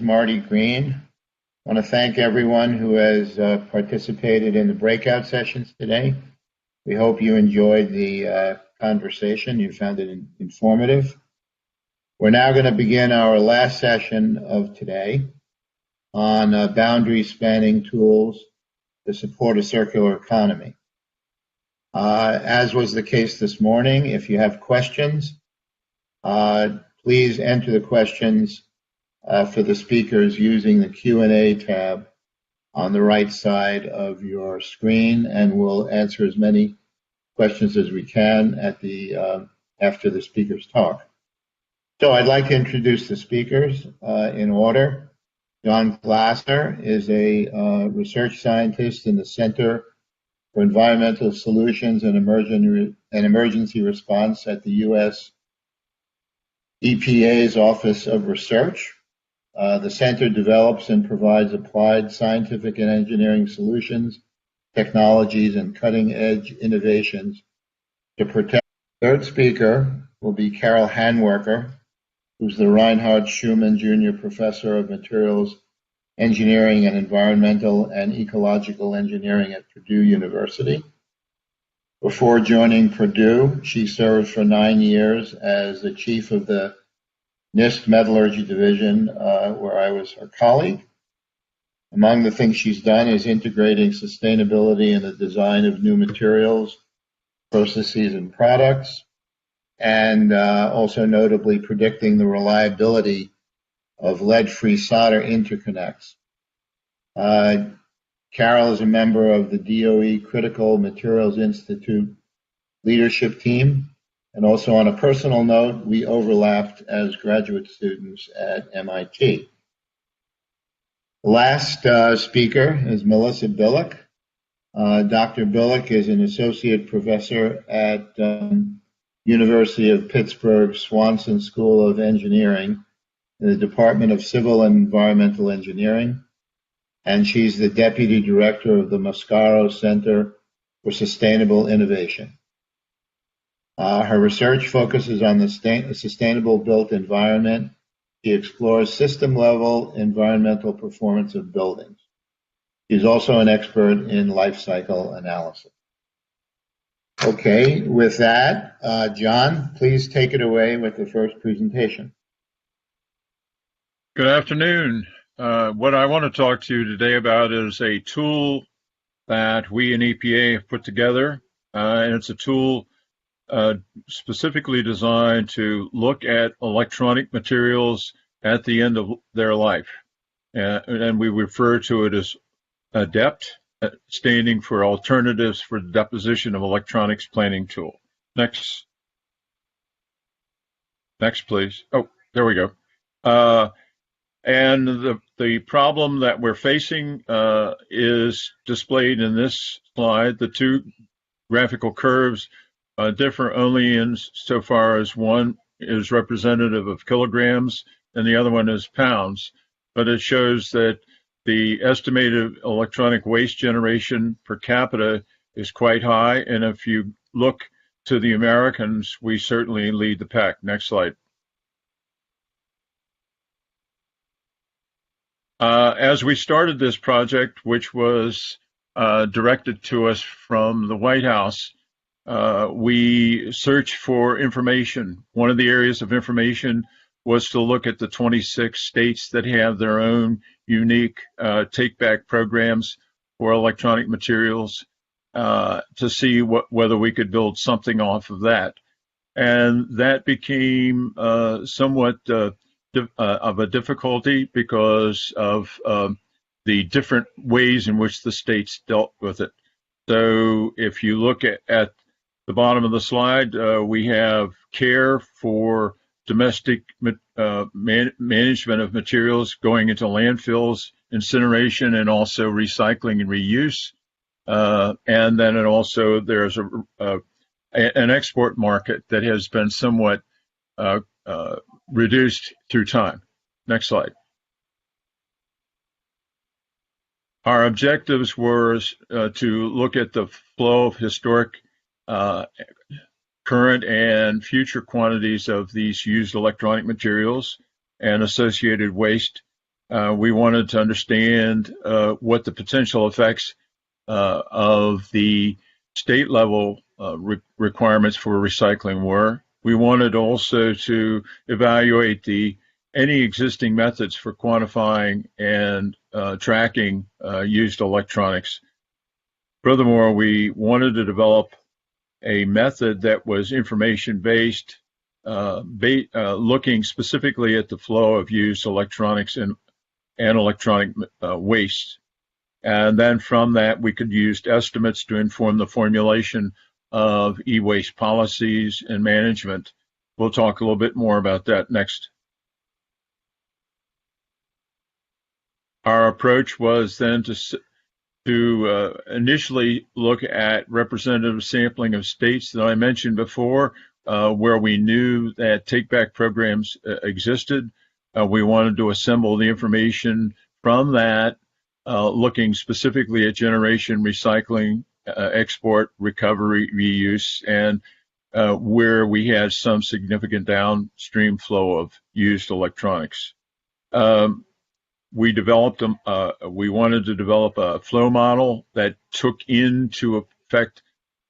Marty Green. I want to thank everyone who has participated in the breakout sessions today. We hope you enjoyed the conversation. You found it informative. We're now going to begin our last session of today on boundary spanning tools to support a circular economy. As was the case this morning, if you have questions, please enter the questions for the speakers using the Q&A tab on the right side of your screen, and we'll answer as many questions as we can at after the speakers talk. So I'd like to introduce the speakers in order. John Glasser is a research scientist in the Center for Environmental Solutions and Emergency Response at the U.S. EPA's Office of Research. The center develops and provides applied scientific and engineering solutions, technologies, and cutting-edge innovations to protect. The third speaker will be Carol Hanwerker, who's the Reinhard Schumann Jr. Professor of Materials Engineering and Environmental and Ecological Engineering at Purdue University. Before joining Purdue, she served for 9 years as the chief of the NIST Metallurgy Division, where I was her colleague. Among the things she's done is integrating sustainability in the design of new materials, processes, and products, and also notably predicting the reliability of lead-free solder interconnects. Carol is a member of the DOE Critical Materials Institute leadership team. And also on a personal note, we overlapped as graduate students at MIT. The last speaker is Melissa Billick. Dr. Billick is an associate professor at University of Pittsburgh Swanson School of Engineering in the Department of Civil and Environmental Engineering. And she's the deputy director of the Mascaro Center for Sustainable Innovation. Her research focuses on the sustainable built environment. She explores system-level environmental performance of buildings. She's also an expert in life cycle analysis. Okay, with that, John, please take it away with the first presentation. Good afternoon. What I want to talk to you today about is a tool that we in EPA have put together, and it's a tool specifically designed to look at electronic materials at the end of their life. And we refer to it as ADEPT, standing for Alternatives for Deposition of Electronics Planning Tool. Next, please. Oh, there we go. And the problem that we're facing is displayed in this slide. The two graphical curves differ only in so far as one is representative of kilograms and the other one is pounds, but it shows that the estimated electronic waste generation per capita is quite high, and if you look to the Americans, we certainly lead the pack. Next slide. As we started this project, which was directed to us from the White House, we searched for information. One of the areas of information was to look at the 26 states that have their own unique take-back programs for electronic materials to see whether we could build something off of that. And that became somewhat of a difficulty because of the different ways in which the states dealt with it. So if you look at the bottom of the slide, we have care for domestic management of materials going into landfills, incineration, and also recycling and reuse. And then there's an export market that has been somewhat reduced through time. Next slide. Our objectives were to look at the flow of historic, current, and future quantities of these used electronic materials and associated waste, We wanted to understand what the potential effects of the state level requirements for recycling were. We wanted also to evaluate any existing methods for quantifying and tracking used electronics. Furthermore, we wanted to develop a method that was information based, looking specifically at the flow of used electronics and electronic waste. And then from that, we could use estimates to inform the formulation of e-waste policies and management. We'll talk a little bit more about that next. Our approach was then to initially look at representative sampling of states that I mentioned before, where we knew that take-back programs existed. We wanted to assemble the information from that, looking specifically at generation, recycling, export, recovery, reuse, and where we had some significant downstream flow of used electronics. We wanted to develop a flow model that took into effect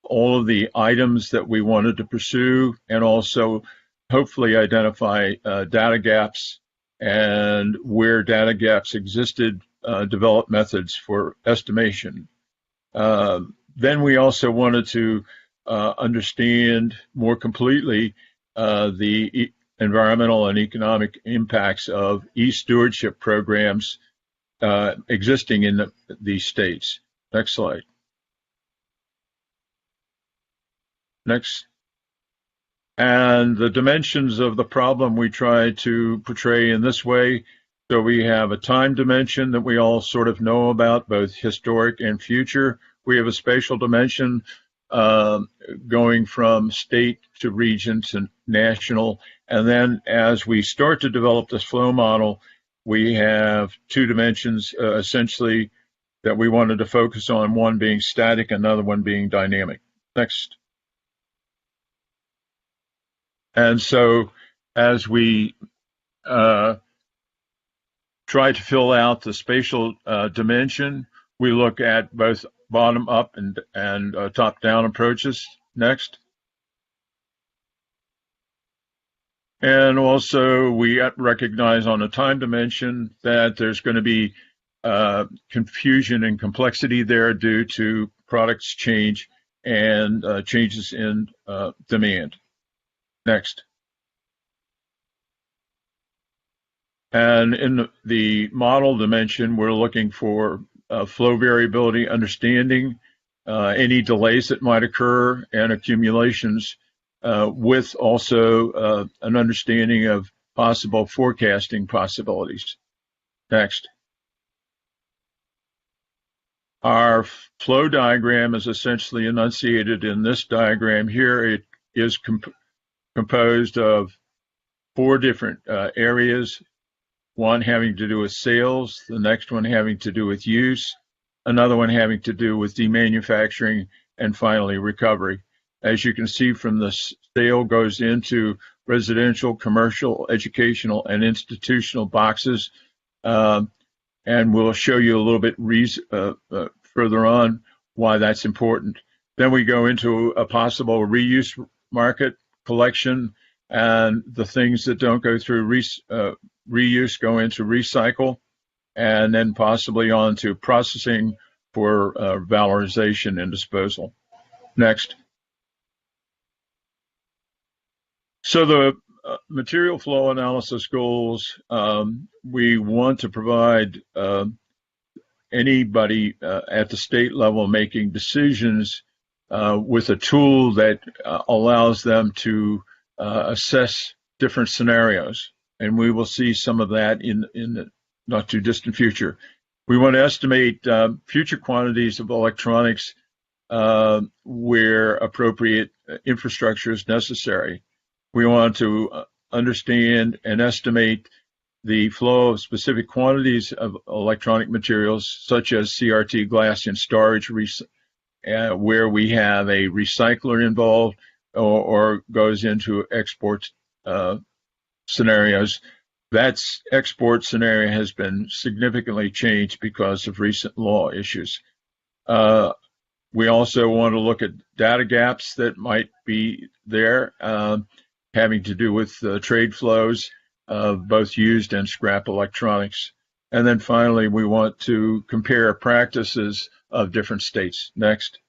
all of the items that we wanted to pursue, and also hopefully identify data gaps, and where data gaps existed, develop methods for estimation. Then we also wanted to understand more completely the environmental and economic impacts of e-stewardship programs existing in these states. Next slide. Next. And the dimensions of the problem we try to portray in this way. So we have a time dimension that we all sort of know about, both historic and future. We have a spatial dimension going from state to region to national. And then as we start to develop this flow model, we have two dimensions essentially that we wanted to focus on, one being static, another one being dynamic. Next. And so as we try to fill out the spatial dimension, we look at both bottom up and top down approaches. Next. And also we recognize on the time dimension that there's going to be confusion and complexity there due to products change and changes in demand. Next. And in the model dimension, we're looking for flow variability, understanding any delays that might occur and accumulations, with also an understanding of possible forecasting possibilities. Next. Our flow diagram is essentially enunciated in this diagram here. It is composed of four different areas, one having to do with sales, the next one having to do with use, another one having to do with demanufacturing, and finally recovery. As you can see from the sale goes into residential, commercial, educational, and institutional boxes, and we'll show you a little bit further on why that's important. Then we go into a possible reuse market, collection, and the things that don't go through reuse go into recycle, and then possibly on to processing for valorization and disposal. Next. So the material flow analysis goals, we want to provide anybody at the state level making decisions with a tool that allows them to assess different scenarios. And we will see some of that in the not too distant future. We want to estimate future quantities of electronics where appropriate infrastructure is necessary. We want to understand and estimate the flow of specific quantities of electronic materials, such as CRT glass in storage, where we have a recycler involved or goes into export scenarios. That export scenario has been significantly changed because of recent law issues. We also want to look at data gaps that might be there, having to do with trade flows of both used and scrap electronics. And then finally, we want to compare practices of different states. Next.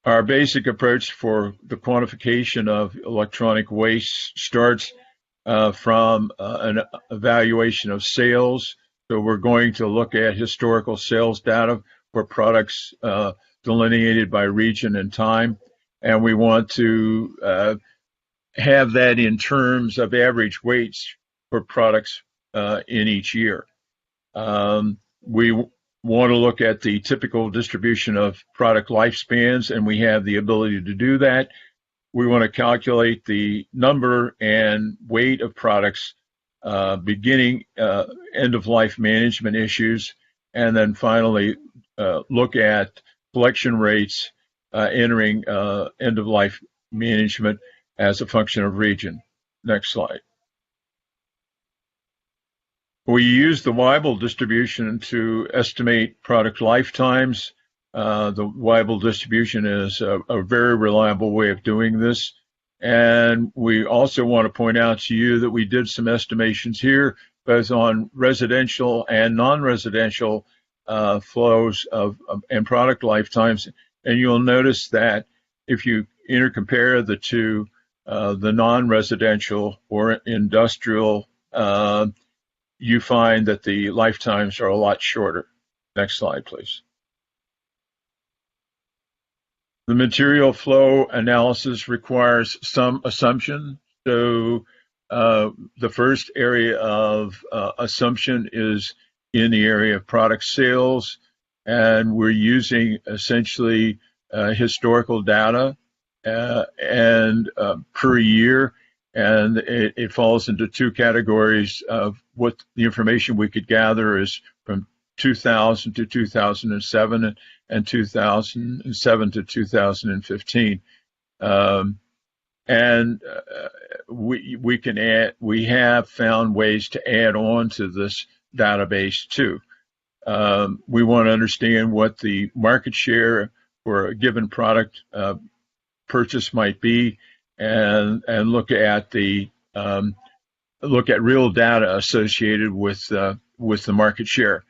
Our basic approach for the quantification of electronic waste starts from an evaluation of sales. So we're going to look at historical sales data for products delineated by region and time. And we want to have that in terms of average weights for products in each year. We want to look at the typical distribution of product lifespans, and we have the ability to do that. We want to calculate the number and weight of products beginning end-of-life management issues, and then finally look at collection rates entering end-of-life management as a function of region. Next slide. We use the Weibull distribution to estimate product lifetimes. The Weibull distribution is a very reliable way of doing this. And we also want to point out to you that we did some estimations here, both on residential and non-residential flows and product lifetimes. And you'll notice that if you intercompare the two, the non-residential or industrial, you find that the lifetimes are a lot shorter. Next slide, please. The material flow analysis requires some assumption. So the first area of assumption is in the area of product sales, and we're using essentially historical data and per year, and it falls into two categories of what the information we could gather is from 2000 to 2007 and 2007 to 2015. We have found ways to add on to this database too. We want to understand what the market share for a given product purchase might be, and look at real data associated with the market share.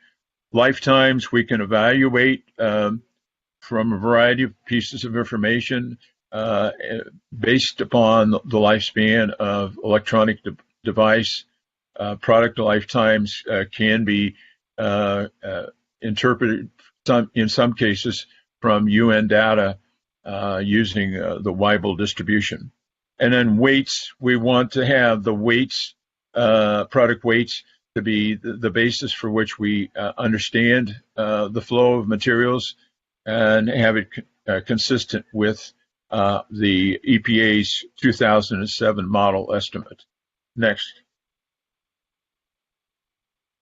Lifetimes we can evaluate from a variety of pieces of information based upon the lifespan of electronic device. Product lifetimes can be interpreted in some cases from UN data using the Weibull distribution. And then weights, we want to have the weights, product weights, to be the basis for which we understand the flow of materials and have it consistent with the EPA's 2007 model estimate. Next.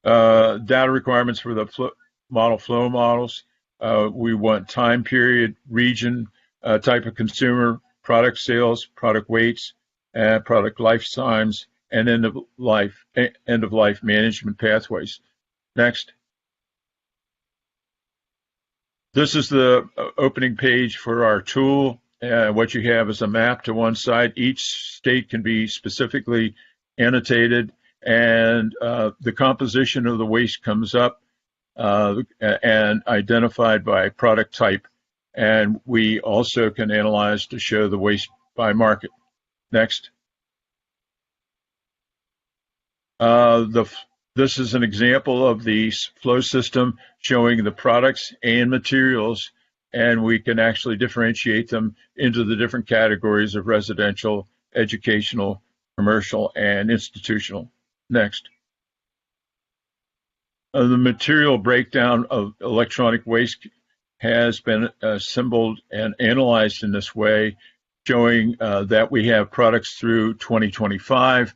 Data requirements for the model flow models. We want time period, region, type of consumer, product sales, product weights, product lifetimes, and end of life management pathways. Next. This is the opening page for our tool. What you have is a map to one side. Each state can be specifically annotated, and the composition of the waste comes up and identified by product type. And we also can analyze to show the waste by market. Next. This is an example of the flow system showing the products and materials, and we can actually differentiate them into the different categories of residential, educational, commercial, and institutional. Next. The material breakdown of electronic waste has been assembled and analyzed in this way, showing that we have products through 2025.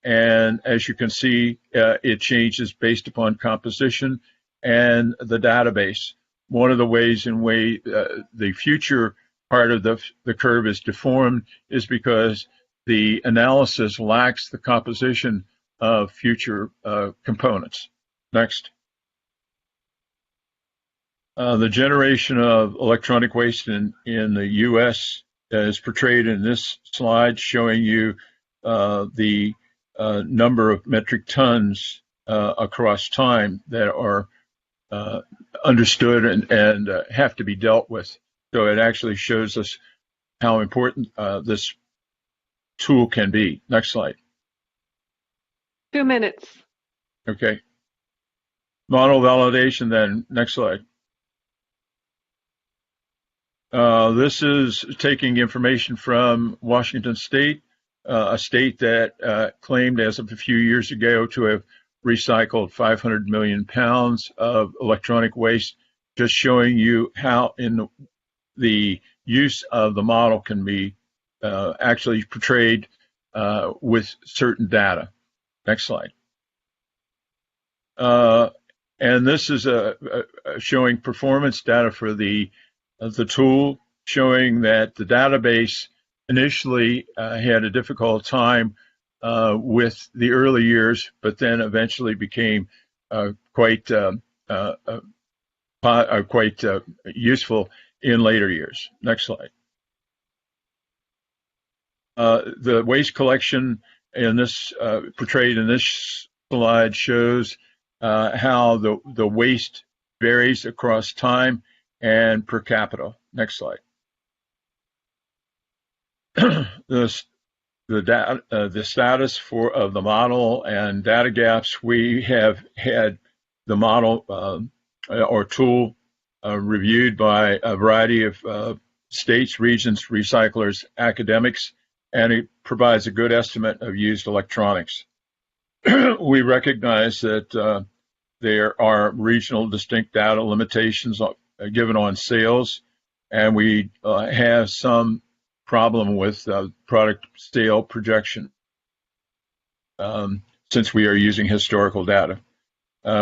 And as you can see, it changes based upon composition and the database. One of the ways in which the future part of the curve is deformed is because the analysis lacks the composition of future components. Next. The generation of electronic waste in the U.S. is portrayed in this slide, showing you the number of metric tons across time that are understood and have to be dealt with. So it actually shows us how important this tool can be. Next slide. 2 minutes. Okay. Model validation then. Next slide. This is taking information from Washington State, a state that claimed as of a few years ago to have recycled 500 million pounds of electronic waste, just showing you how in the use of the model can be actually portrayed with certain data. Next slide. And this is showing performance data for the tool, showing that the database initially had a difficult time with the early years, but then eventually became quite useful in later years. Next slide. The waste collection in this portrayed in this slide shows how the waste varies across time and per capita. Next slide. The status of the model and data gaps. We have had the model or tool reviewed by a variety of states, regions, recyclers, academics, and it provides a good estimate of used electronics. We recognize that there are regional distinct data limitations given on sales, and we have some problem with product sale projection since we are using historical data.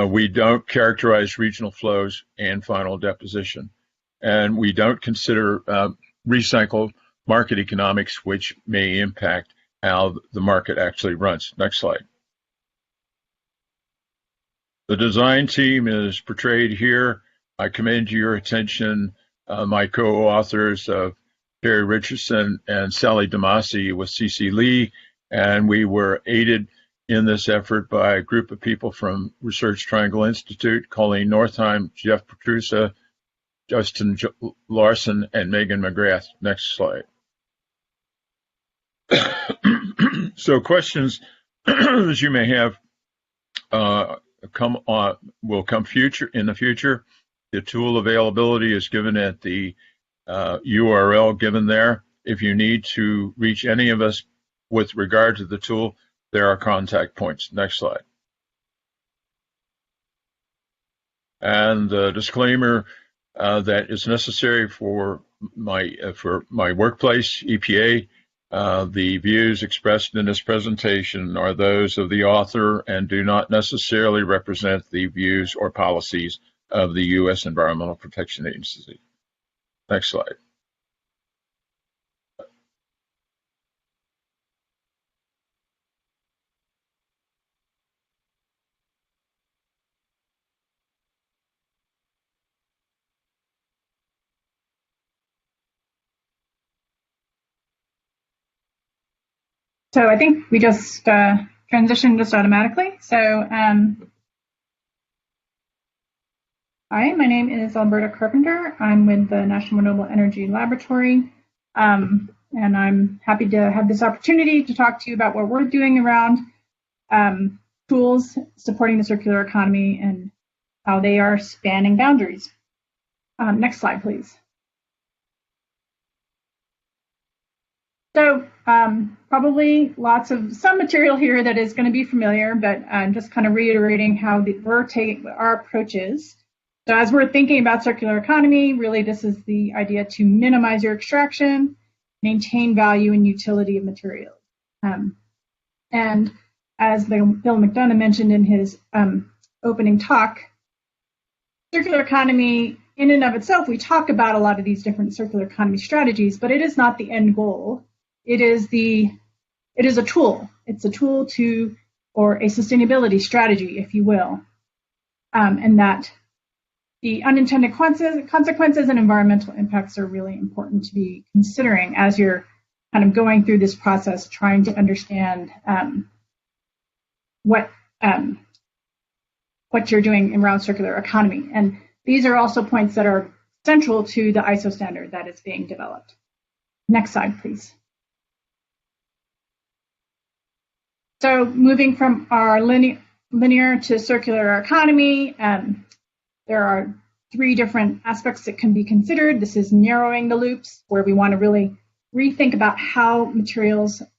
We don't characterize regional flows and final deposition, and we don't consider recycle market economics, which may impact how the market actually runs. Next slide. The design team is portrayed here. I commend to your attention my co-authors, Terry Richardson and Sally Damasi with CC Lee, and we were aided in this effort by a group of people from Research Triangle Institute, Colleen Northeim, Jeff Petrusa, Justin Larson, and Megan McGrath. Next slide. So questions that you may have will come in the future. The tool availability is given at the URL given there. If you need to reach any of us with regard to the tool, there are contact points. Next slide. And the disclaimer that is necessary for my workplace, EPA. The views expressed in this presentation are those of the author and do not necessarily represent the views or policies of the U.S. Environmental Protection Agency. Next slide. So I think we just transitioned just automatically. So hi, my name is Alberta Carpenter. I'm with the National Renewable Energy Laboratory, and I'm happy to have this opportunity to talk to you about what we're doing around tools supporting the circular economy and how they are spanning boundaries. Next slide, please. So probably some material here that is going to be familiar, but I'm just kind of reiterating how our approach is. So as we're thinking about circular economy, really this is the idea to minimize your extraction, maintain value and utility of materials. And as Bill McDonough mentioned in his opening talk, circular economy in and of itself, we talk about a lot of these different circular economy strategies, but it is not the end goal. It is the it is a tool. It's a tool or a sustainability strategy, if you will, and that the unintended consequences and environmental impacts are really important to be considering as you're kind of going through this process, trying to understand what you're doing around circular economy. And these are also points that are central to the ISO standard that is being developed. Next slide, please. So moving from our linear to circular economy, there are 3 different aspects that can be considered. This is narrowing the loops, where we want to really rethink about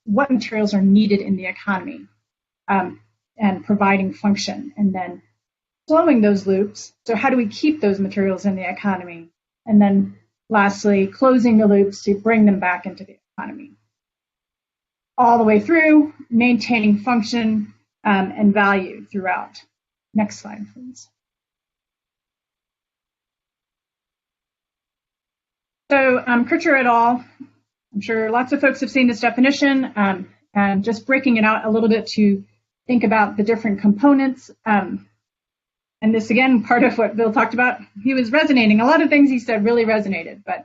what materials are needed in the economy, and providing function, and then slowing those loops. So how do we keep those materials in the economy? And then lastly, closing the loops to bring them back into the economy. All the way through, maintaining function and value throughout. Next slide, please. So Kircher et al., I'm sure lots of folks have seen this definition, and just breaking it out a little bit to think about the different components. And this, again, part of what Bill talked about, he was resonating. A lot of things he said really resonated, but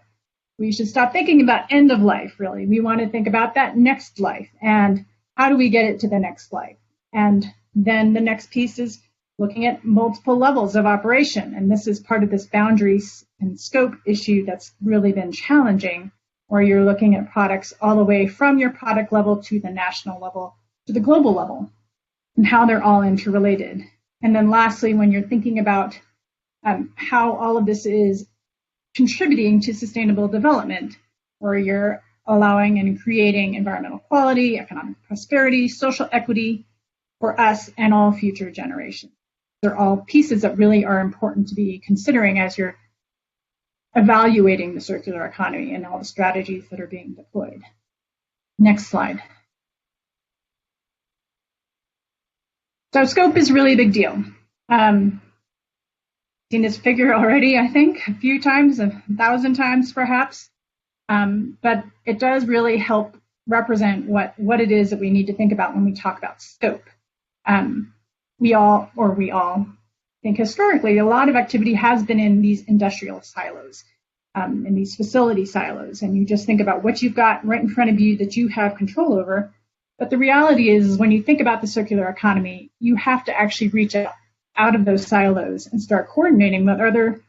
we should stop thinking about end of life, really. We want to think about that next life, and how do we get it to the next life? And then the next piece is looking at multiple levels of operation. And this is part of this boundaries and scope issue that's really been challenging, where you're looking at products all the way from your product level to the national level to the global level, and how they're all interrelated. And then lastly, when you're thinking about how all of this is contributing to sustainable development, where you're allowing and creating environmental quality, economic prosperity, social equity for us and all future generations. They're all pieces that really are important to be considering as you're evaluating the circular economy and all the strategies that are being deployed. Next slide. So scope is really a big deal. Seen this figure already, I think, a few times, 1,000 times perhaps. But it does really help represent what it is that we need to think about when we talk about scope. We all think historically a lot of activity has been in these industrial silos, in these facility silos, and you just think about what you've got right in front of you that you have control over. But the reality is, when you think about the circular economy, you have to actually reach out of those silos and start coordinating with other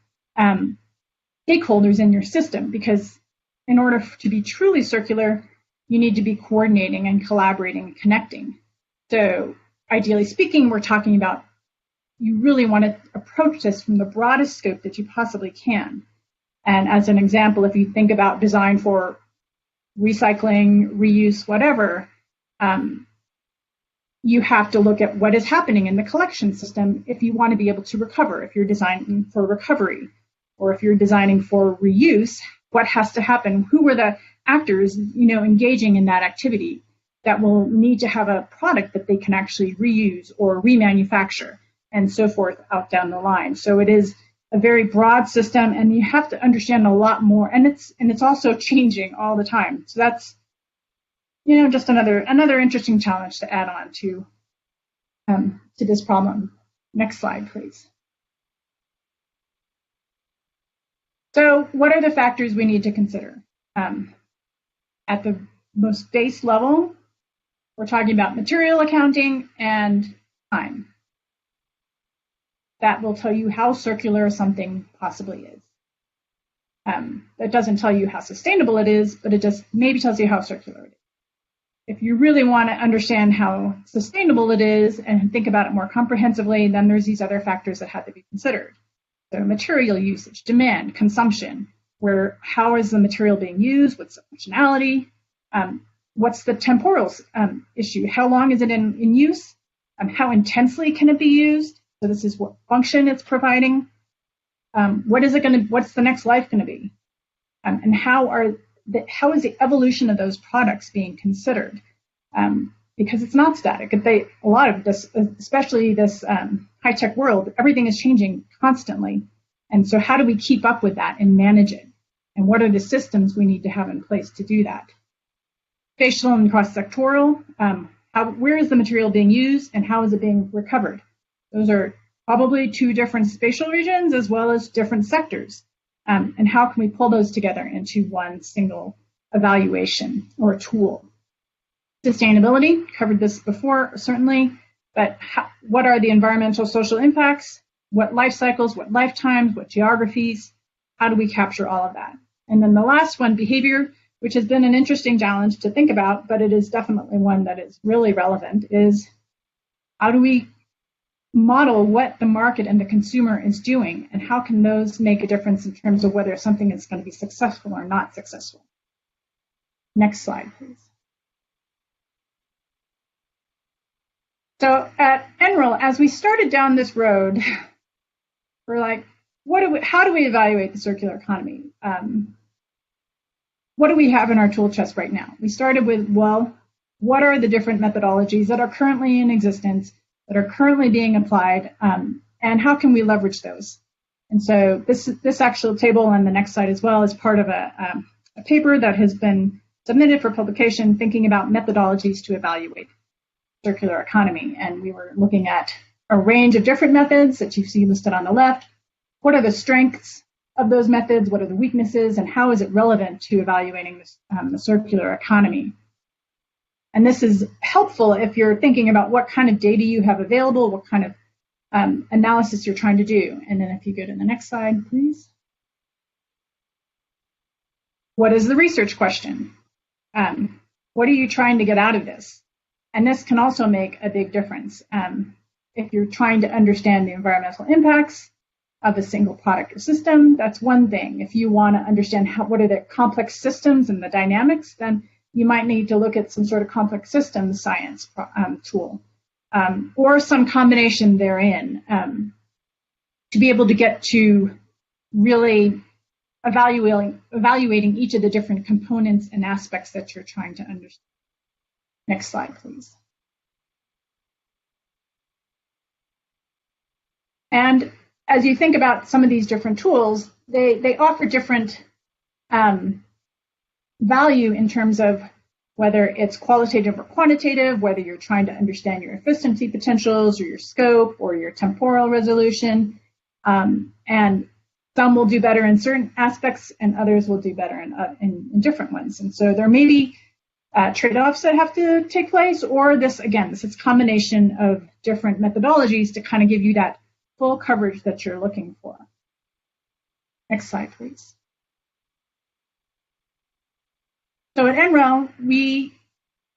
stakeholders in your system, because in order to be truly circular, you need to be coordinating and collaborating and connecting. So ideally speaking, we're talking about you really want to approach this from the broadest scope that you possibly can. And as an example, if you think about design for recycling, reuse, whatever, you have to look at what is happening in the collection system if you want to be able to recover. If you're designing for recovery, or if you're designing for reuse, what has to happen? Who are the actors, engaging in that activity that will need to have a product that they can actually reuse or remanufacture, and so forth out down the line. So it is a very broad system, and you have to understand a lot more, and it's also changing all the time. So that's just another interesting challenge to add on to this problem. Next slide, please. So what are the factors we need to consider? At the most base level, we're talking about material accounting and time. That will tell you how circular something possibly is. That doesn't tell you how sustainable it is, but it just maybe tells you how circular it is. If you really want to understand how sustainable it is and think about it more comprehensively, then there's these other factors that have to be considered. So material usage, demand, consumption, how is the material being used, what's the functionality, what's the temporal issue, how long is it in use, how intensely can it be used, so this is what function it's providing, what's the next life going to be, and how is the evolution of those products being considered, because it's not static. A lot of this, especially this high-tech world, everything is changing constantly. And so how do we keep up with that and manage it? And what are the systems we need to have in place to do that? spatial and cross-sectoral. Where is the material being used and how is it being recovered? Those are probably two different spatial regions as well as different sectors. And how can we pull those together into one single evaluation or tool? Sustainability, covered this before, certainly, but what are the environmental social impacts? What life cycles, what lifetimes, what geographies? How do we capture all of that? And then the last one, behavior, which has been an interesting challenge to think about, but it is definitely one that is really relevant, is how do we model what the market and the consumer is doing, and how can those make a difference in terms of whether something is going to be successful or not successful? Next slide, please. So at NREL, as we started down this road, we're like, how do we evaluate the circular economy? What do we have in our tool chest right now? We started with, well, what are the different methodologies that are currently in existence, that are currently being applied, and how can we leverage those? And so this actual table on the next slide as well is part of a paper that has been submitted for publication thinking about methodologies to evaluate circular economy. And we were looking at a range of different methods that you see listed on the left. What are the strengths of those methods? What are the weaknesses? And how is it relevant to evaluating this, the circular economy? And this is helpful if you're thinking about what kind of data you have available, what kind of analysis you're trying to do. And then if you go to the next slide, please. What is the research question? What are you trying to get out of this? And this can also make a big difference. If you're trying to understand the environmental impacts of a single product or system, that's one thing. If you want to understand what are the complex systems and the dynamics, then you might need to look at some sort of complex systems science tool, or some combination therein, to be able to get to really evaluating each of the different components and aspects that you're trying to understand. Next slide, please. And as you think about some of these different tools, they offer different value in terms of whether it's qualitative or quantitative, whether you're trying to understand your efficiency potentials or your scope or your temporal resolution. And some will do better in certain aspects and others will do better in different ones. And so there may be trade-offs that have to take place, or this is a combination of different methodologies to kind of give you that full coverage that you're looking for. Next slide, please. So at NREL, we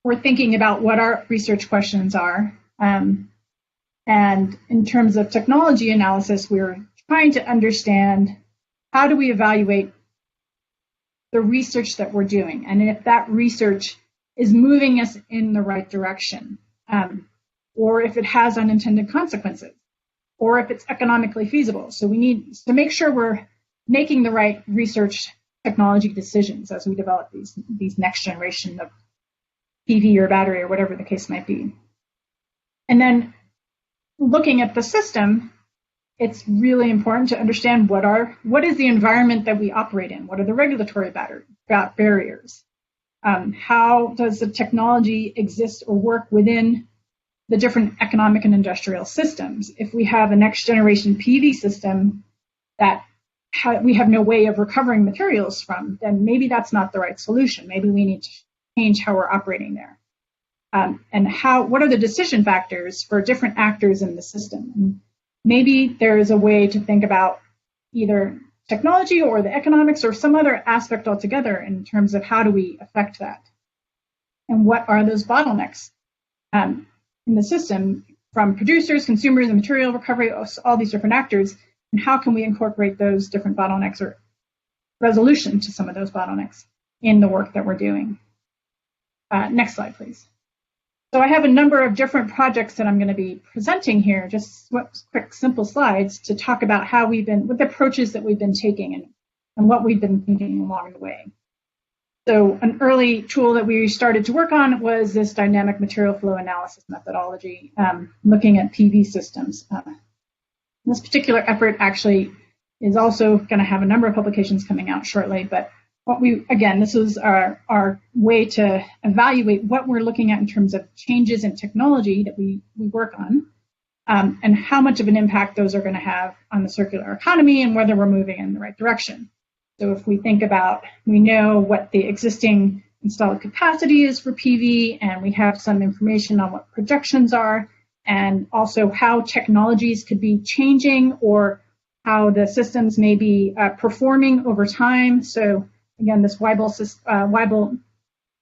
were thinking about what our research questions are. And in terms of technology analysis, we're trying to understand how do we evaluate the research that we're doing, and if that research is moving us in the right direction, or if it has unintended consequences, or if it's economically feasible. So we need to make sure we're making the right research technology decisions as we develop these next generation of PV or battery or whatever the case might be. And then looking at the system, it's really important to understand what is the environment that we operate in? What are the regulatory barriers? How does the technology exist or work within the different economic and industrial systems? If we have a next generation PV system that we have no way of recovering materials from, then maybe that's not the right solution. Maybe we need to change how we're operating there. And what are the decision factors for different actors in the system? And maybe there is a way to think about either technology or the economics or some other aspect altogether in terms of how do we affect that? And what are those bottlenecks in the system from producers, consumers, and material recovery, all these different actors, and how can we incorporate those different bottlenecks or resolution to some of those bottlenecks in the work that we're doing? Next slide, please. So I have a number of different projects that I'm going to be presenting here, just quick, simple slides to talk about how what the approaches that we've been taking and what we've been thinking along the way. So an early tool that we started to work on was this dynamic material flow analysis methodology, looking at PV systems. This particular effort actually is also going to have a number of publications coming out shortly, but this was our way to evaluate what we're looking at in terms of changes in technology that we work on, and how much of an impact those are going to have on the circular economy and whether we're moving in the right direction. So if we think about, we know what the existing installed capacity is for PV, and we have some information on what projections are, and also how technologies could be changing or how the systems may be performing over time. So again, this Weibull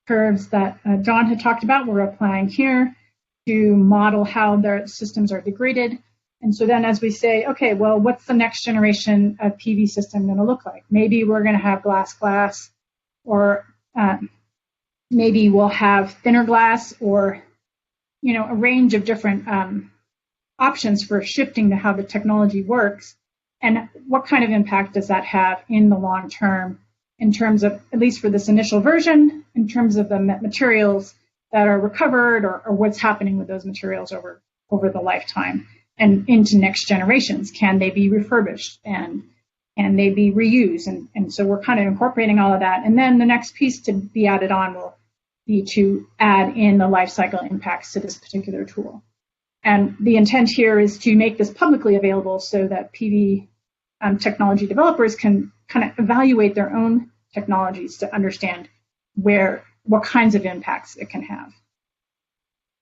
curves that John had talked about, we're applying here to model how their systems are degraded. And so then as we say, okay, well, what's the next generation of PV system going to look like? Maybe we're going to have glass, or maybe we'll have thinner glass, or a range of different options for shifting to how the technology works. And what kind of impact does that have in the long term, in terms of, at least for this initial version, in terms of the materials that are recovered, or what's happening with those materials over the lifetime and into next generations? Can they be refurbished, and can they be reused? And so we're kind of incorporating all of that. And then the next piece to be added on will be to add in the life cycle impacts to this particular tool. And the intent here is to make this publicly available so that PV technology developers can kind of evaluate their own technologies to understand what kinds of impacts it can have.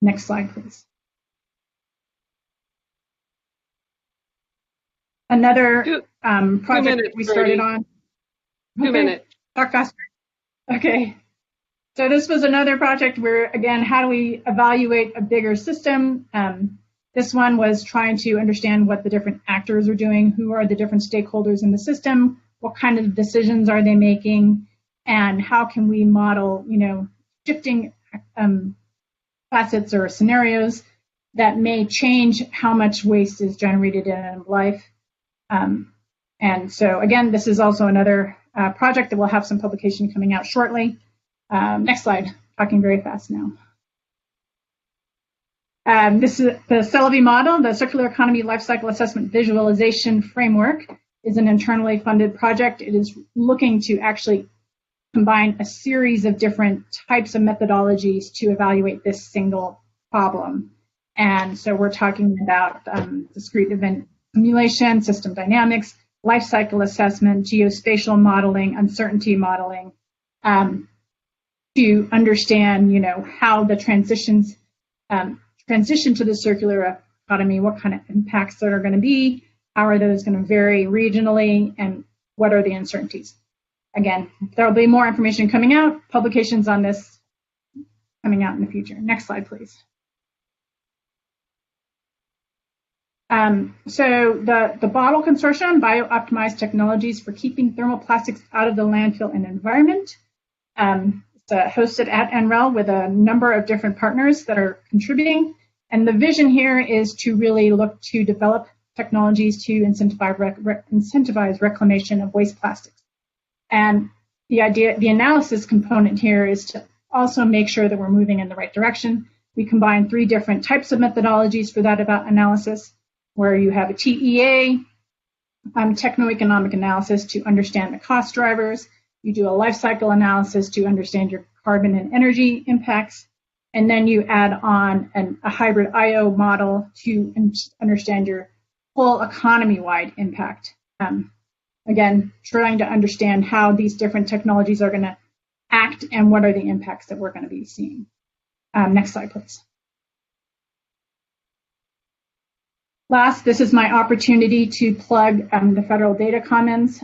Next slide, please. Another project that we started on. 2 minutes. Talk faster. Okay. So this was another project where, again, how do we evaluate a bigger system? This one was trying to understand what the different actors are doing, who are the different stakeholders in the system, what kind of decisions are they making, and how can we model, shifting facets or scenarios that may change how much waste is generated in a life. And so, again, this is also another project that will have some publication coming out shortly. Next slide, talking very fast now. This is the CELVI model, the Circular Economy Lifecycle Assessment Visualization Framework, is an internally funded project. It is looking to actually combine a series of different types of methodologies to evaluate this single problem. And so we're talking about discrete event simulation, system dynamics, life cycle assessment, geospatial modeling, uncertainty modeling, to understand, how the transition to the circular economy, what kind of impacts there are going to be, how are those going to vary regionally, and what are the uncertainties. Again, there will be more information coming out, publications on this coming out in the future. Next slide, please. So the Bottle Consortium, Bio-Optimized Technologies for Keeping Thermoplastics Out of the Landfill and Environment. It's hosted at NREL with a number of different partners that are contributing. And the vision here is to really look to develop technologies to incentivize reclamation of waste plastics. And the analysis component here is to also make sure that we're moving in the right direction. We combine 3 different types of methodologies for that analysis, where you have a TEA, techno-economic analysis to understand the cost drivers. You do a life cycle analysis to understand your carbon and energy impacts. And then you add on a hybrid IO model to understand your full economy-wide impact. Again, trying to understand how these different technologies are going to act and what are the impacts that we're going to be seeing. Next slide, please. Last, this is my opportunity to plug the Federal Data Commons.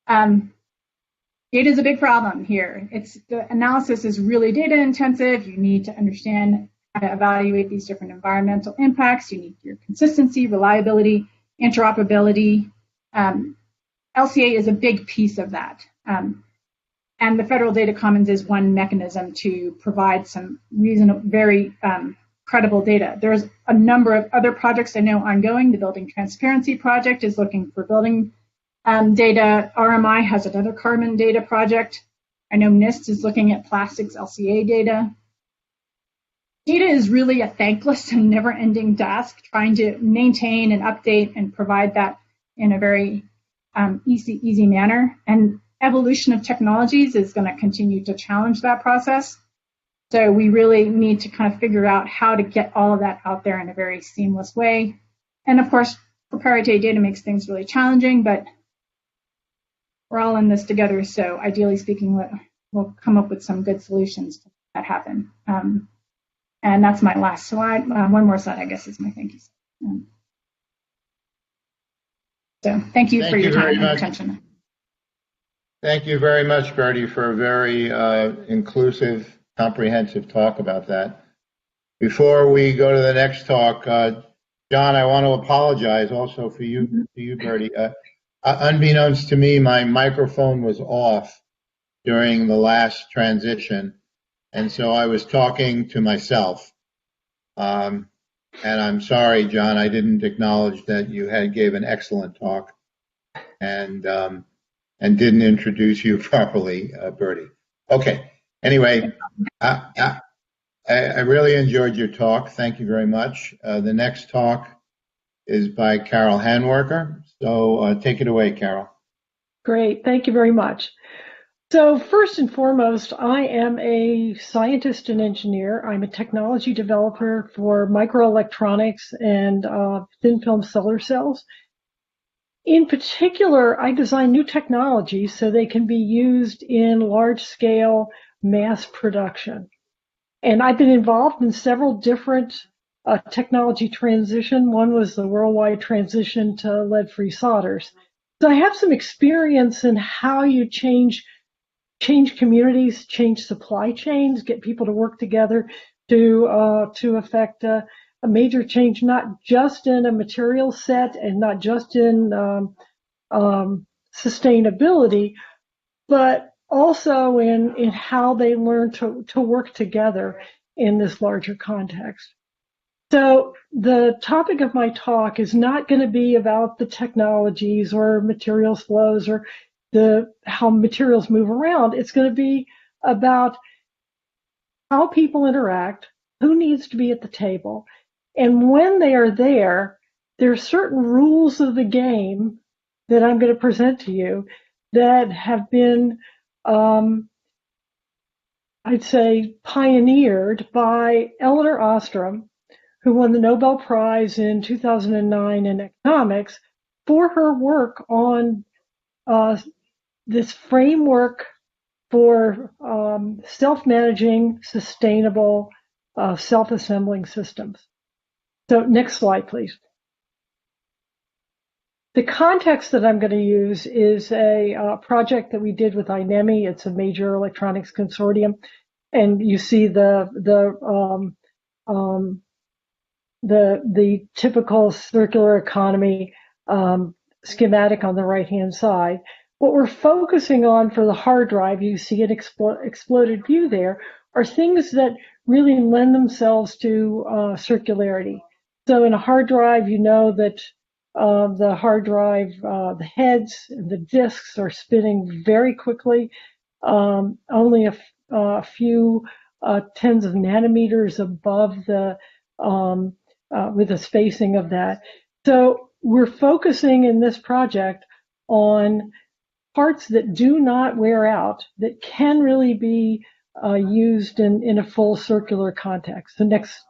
Data is a big problem here. The analysis is really data intensive. You need to understand how to evaluate these different environmental impacts. You need your consistency, reliability, interoperability. LCA is a big piece of that. And the Federal Data Commons is one mechanism to provide some reasonable, very credible data. There's a number of other projects I know ongoing. The Building Transparency Project is looking for building data. RMI has another carbon data project. I know NIST is looking at plastics LCA data. Data is really a thankless and never-ending task, trying to maintain and update and provide that in a very easy manner. And evolution of technologies is going to continue to challenge that process. So we really need to kind of figure out how to get all of that out there in a very seamless way. And of course, proprietary data makes things really challenging, but we're all in this together. So ideally speaking, we'll come up with some good solutions to make that happen. And that's my last slide. One more slide, I guess, is my thank you. So thank you for your time and attention. Thank you very much, Bertie, for a very inclusive, comprehensive talk about that. Before we go to the next talk, John, I want to apologize also for you, Bertie. Unbeknownst to me, my microphone was off during the last transition, and so I was talking to myself. And I'm sorry, John, I didn't acknowledge that you gave an excellent talk and didn't introduce you properly, Bertie. Okay. Anyway, I really enjoyed your talk. Thank you very much. The next talk is by Carol Handwerker. So take it away, Carol. Great. Thank you very much. So first and foremost, I am a scientist and engineer. I'm a technology developer for microelectronics and thin film solar cells. In particular, I design new technologies so they can be used in large-scale mass production. And I've been involved in several different technology transition. One was the worldwide transition to lead-free solders. So I have some experience in how you change communities, change supply chains, get people to work together to affect a major change, not just in a material set and not just in sustainability, but also in how they learn to work together in this larger context. So the topic of my talk is not going to be about the technologies or materials flows or how materials move around. It's going to be about how people interact, who needs to be at the table, and when they are there are certain rules of the game that I'm going to present to you that have been, I'd say, pioneered by Elinor Ostrom, who won the Nobel Prize in 2009 in economics for her work on this framework for self-managing, sustainable, self-assembling systems. So next slide, please. The context that I'm going to use is a project that we did with INEMI. It's a major electronics consortium, and you see the typical circular economy schematic on the right-hand side. What we're focusing on for the hard drive, you see an exploded view there, are things that really lend themselves to circularity. So in a hard drive, you know that the hard drive, the heads, the disks are spinning very quickly, only a few tens of nanometers above with the spacing of that. So we're focusing in this project on parts that do not wear out, that can really be used in a full circular context. The next.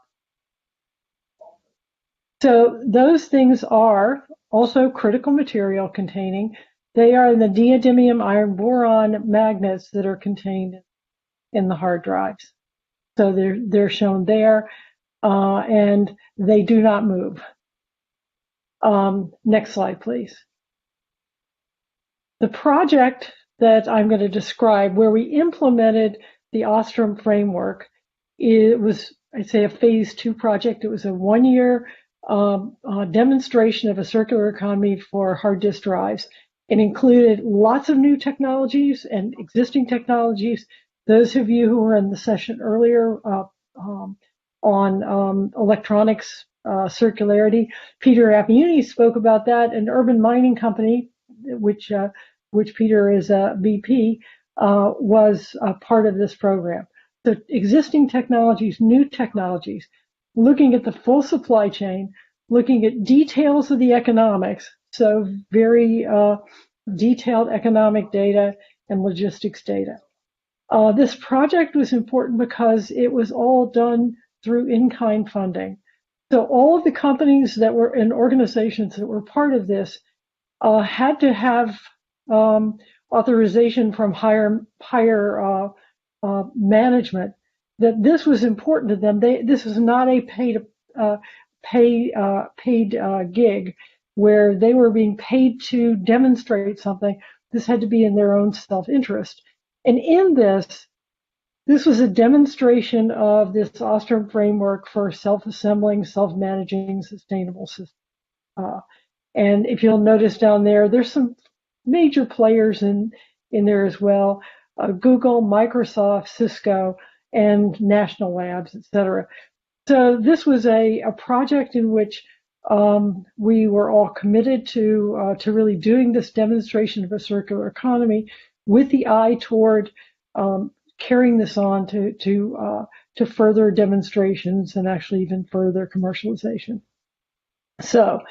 So those things are also critical material containing. They are the neodymium iron boron magnets that are contained in the hard drives. So they're shown there, and they do not move. Next slide, please. The project that I'm going to describe, where we implemented the Ostrom framework, it was, I'd say, a phase 2 project. It was a 1-year demonstration of a circular economy for hard disk drives. It included lots of new technologies and existing technologies. Those of you who were in the session earlier on electronics circularity, Peter Appiuni spoke about that. An urban mining company, which Peter is a VP, was a part of this program. So existing technologies, new technologies, looking at the full supply chain, looking at details of the economics, so very detailed economic data and logistics data. This project was important because it was all done through in-kind funding. So all of the companies that were and organizations that were part of this had to have authorization from higher management that this was important to them. This was not a paid gig where they were being paid to demonstrate something. This had to be in their own self-interest. And in this was a demonstration of this Ostrom framework for self-assembling, self-managing, sustainable systems. And if you'll notice down there, there's some major players in there as well. Google, Microsoft, Cisco, and national labs, et cetera. So this was a project in which we were all committed to really doing this demonstration of a circular economy with the eye toward carrying this on to further demonstrations and actually even further commercialization. So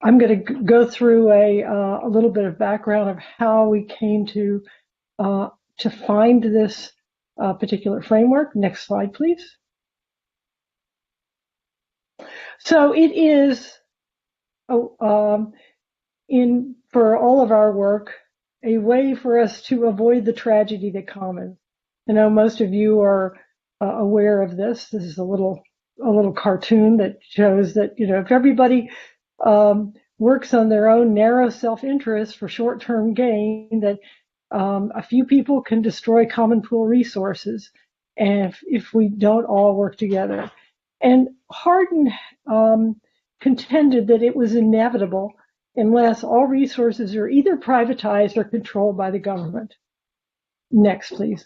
I'm going to go through a little bit of background of how we came to find this particular framework. Next slide, please. So it is for all of our work a way for us to avoid the tragedy that commons. I know most of you are aware of this. This is a little cartoon that shows that if everybody works on their own narrow self-interest for short-term gain, that a few people can destroy common pool resources, and if we don't all work together. And Hardin contended that it was inevitable unless all resources are either privatized or controlled by the government. Next, please.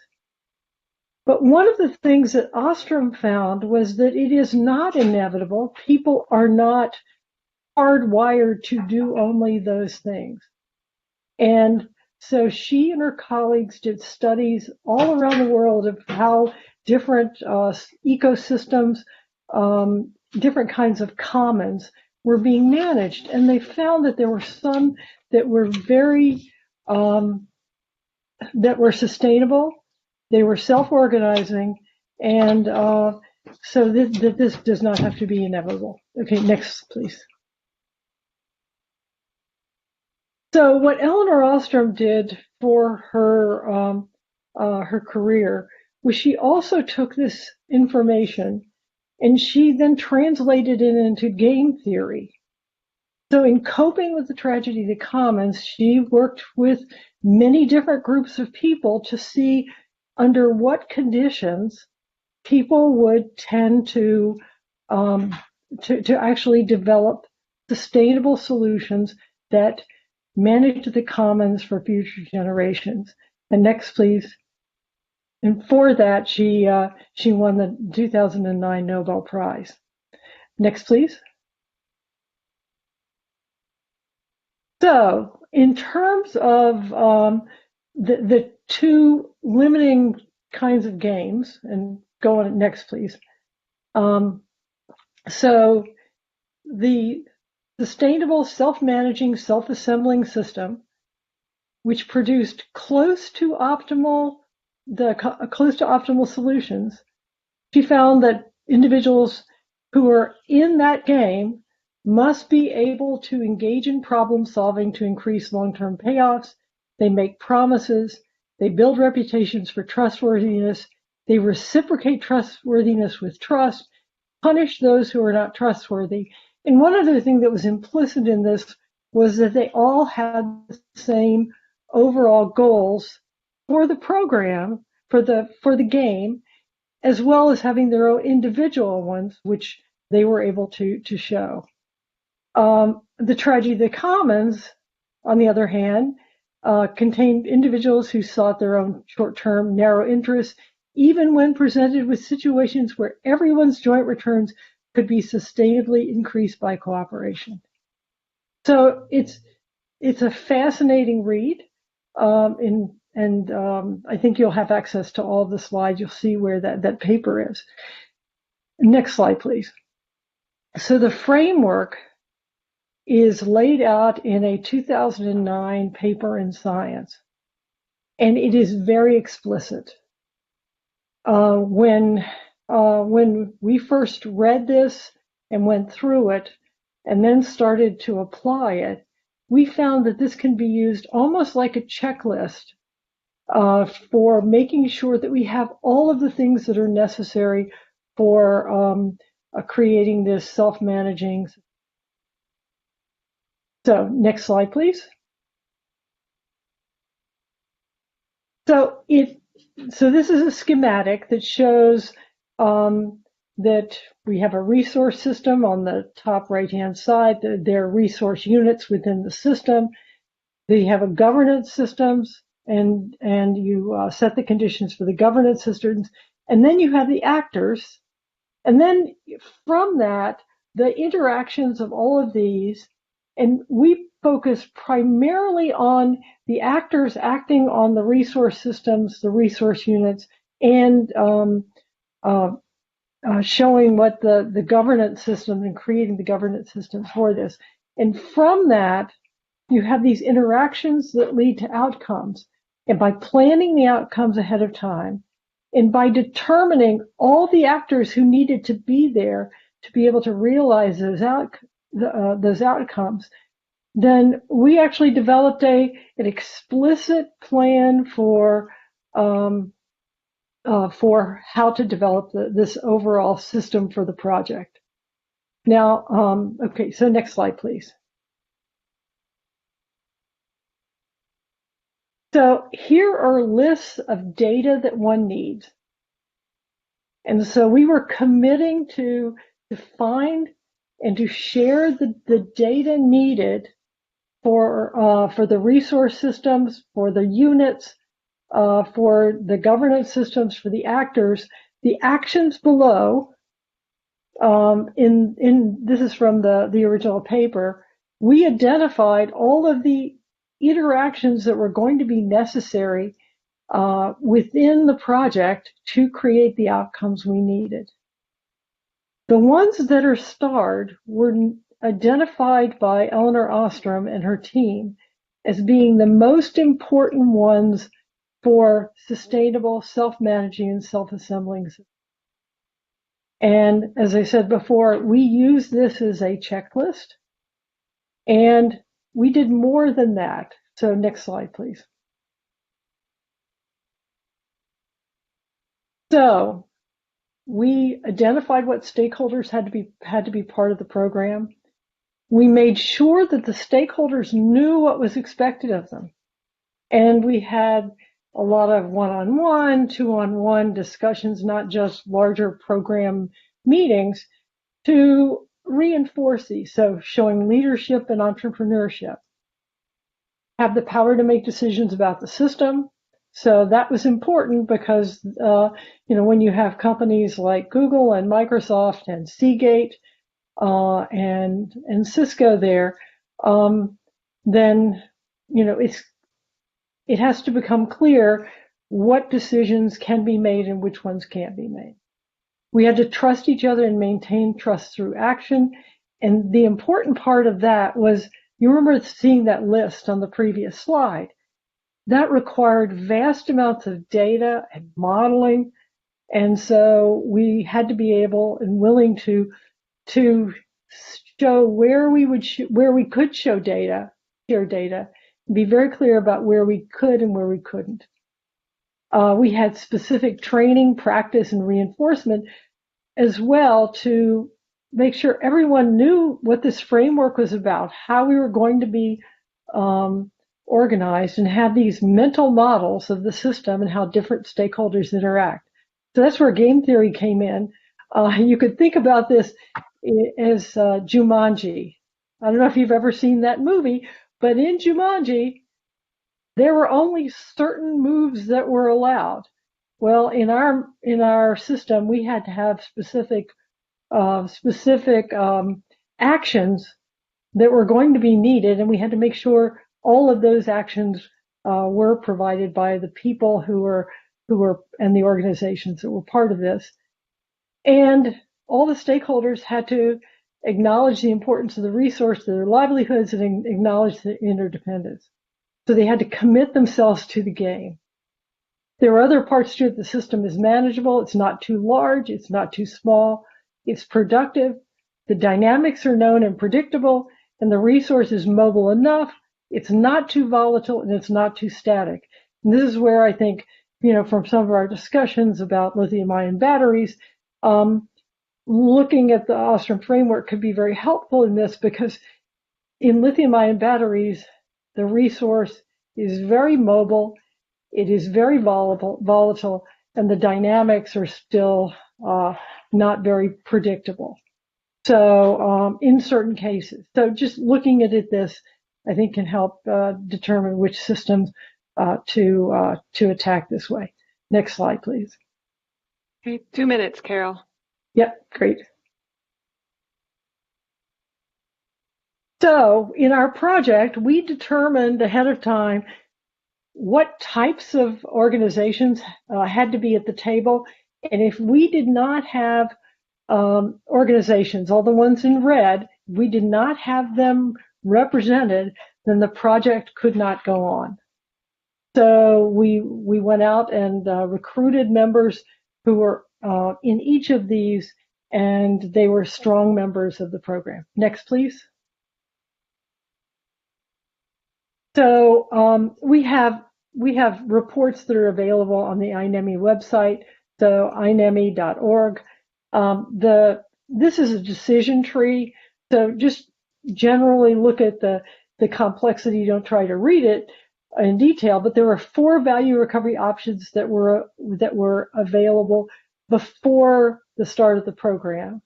But one of the things that Ostrom found was that it is not inevitable. People are not hardwired to do only those things. And so she and her colleagues did studies all around the world of how different ecosystems, different kinds of commons were being managed. And they found that there were some that were very, that were sustainable, they were self-organizing, and so this does not have to be inevitable. Okay, next, please. So what Eleanor Ostrom did for her career was she also took this information and she then translated it into game theory. So in coping with the tragedy of the commons, she worked with many different groups of people to see under what conditions people would tend to actually develop sustainable solutions that manage the commons for future generations. And next, please. And for that, she won the 2009 Nobel Prize. Next, please. So, in terms of the two limiting kinds of games, and go on next, please. So, the sustainable, self-managing, self-assembling system, which produced close to optimal solutions, she found that individuals who are in that game must be able to engage in problem solving to increase long-term payoffs. They make promises. They build reputations for trustworthiness. They reciprocate trustworthiness with trust, punish those who are not trustworthy. And one other thing that was implicit in this was that they all had the same overall goals for the program, for the game, as well as having their own individual ones, which they were able to show. The tragedy of the commons, on the other hand, contained individuals who sought their own short-term narrow interests, even when presented with situations where everyone's joint returns could be sustainably increased by cooperation. So it's a fascinating read, and I think you'll have access to all the slides. You'll see where that paper is. Next slide, please. So the framework is laid out in a 2009 paper in Science. and it is very explicit. When we first read this and went through it and then started to apply it, we found that this can be used almost like a checklist for making sure that we have all of the things that are necessary for creating this self-managing. So next slide, please. So this is a schematic that shows that we have a resource system on the top right-hand side. There are resource units within the system. They have a governance systems, and you set the conditions for the governance systems, and then you have the actors, and then from that, the interactions of all of these, and we focus primarily on the actors acting on the resource systems, the resource units, and showing what the governance system and creating the governance systems for this. And from that, you have these interactions that lead to outcomes. And by planning the outcomes ahead of time, and by determining all the actors who needed to be there to be able to realize those outcomes, then we actually developed an explicit plan for how to develop this overall system for the project. Now, okay, so next slide, please. So here are lists of data that one needs. And so we were committing to find and to share the data needed for the resource systems, for the units, for the governance systems, for the actors. The actions below, this is from the original paper, we identified all of the interactions that were going to be necessary within the project to create the outcomes we needed. The ones that are starred were identified by Eleanor Ostrom and her team as being the most important ones for sustainable self-managing and self-assembling. And as I said before, we use this as a checklist, and we did more than that. So next slide, please. So we identified what stakeholders had to be part of the program. We made sure that the stakeholders knew what was expected of them. And we had a lot of one-on-one, two-on-one discussions, not just larger program meetings, to reinforce these. So showing leadership and entrepreneurship. Have the power to make decisions about the system. So that was important because, when you have companies like Google and Microsoft and Seagate and Cisco there, then, it has to become clear what decisions can be made and which ones can't be made. We had to trust each other and maintain trust through action. And the important part of that was, you remember seeing that list on the previous slide. That required vast amounts of data and modeling. And so we had to be able and willing to show where we could share data, and be very clear about where we could and where we couldn't. We had specific training, practice, and reinforcement as well to make sure everyone knew what this framework was about, how we were going to be organized, and have these mental models of the system and how different stakeholders interact. So that's where game theory came in. You could think about this as Jumanji. I don't know if you've ever seen that movie, but in Jumanji, there were only certain moves that were allowed. Well, in our system, we had to have specific actions that were going to be needed, and we had to make sure all of those actions were provided by the people who were and the organizations that were part of this. And all the stakeholders had to acknowledge the importance of the resource to their livelihoods and acknowledge the interdependence. So they had to commit themselves to the game. There are other parts to it. The system is manageable. It's not too large. It's not too small. It's productive. The dynamics are known and predictable, and the resource is mobile enough. It's not too volatile, and it's not too static. And this is where I think, from some of our discussions about lithium-ion batteries, looking at the Ostrom framework could be very helpful in this, because in lithium-ion batteries, the resource is very mobile, it is very volatile, and the dynamics are still not very predictable. So in certain cases, so just looking at this, I think can help determine which systems to attack this way. Next slide, please. Okay, 2 minutes, Carol. Yep, great. So in our project, we determined ahead of time what types of organizations had to be at the table. And if we did not have organizations, all the ones in red, we did not have them represented, then the project could not go on. So we went out and recruited members who were in each of these, and they were strong members of the program. Next, please. So we have reports that are available on the INEMI website, so inemi.org. This is a decision tree, so just generally look at the complexity. Don't try to read it in detail, but there were 4 value recovery options that were available before the start of the program,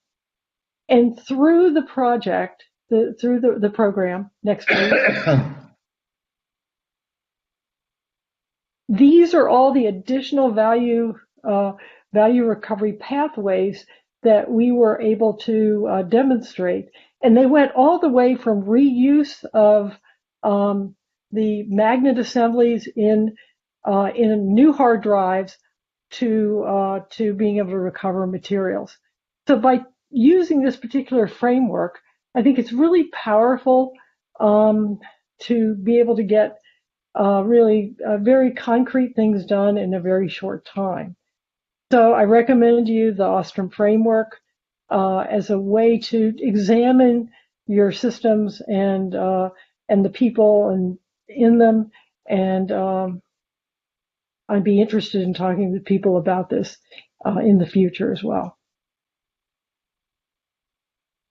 and through the project, through the program. Next, please. These are all the additional value recovery pathways that we were able to demonstrate, and they went all the way from reuse of the magnet assemblies in new hard drives to being able to recover materials. So by using this particular framework, I think it's really powerful to be able to get really very concrete things done in a very short time. So I recommend you the Ostrom framework as a way to examine your systems and the people in them, and I'd be interested in talking to people about this in the future as well.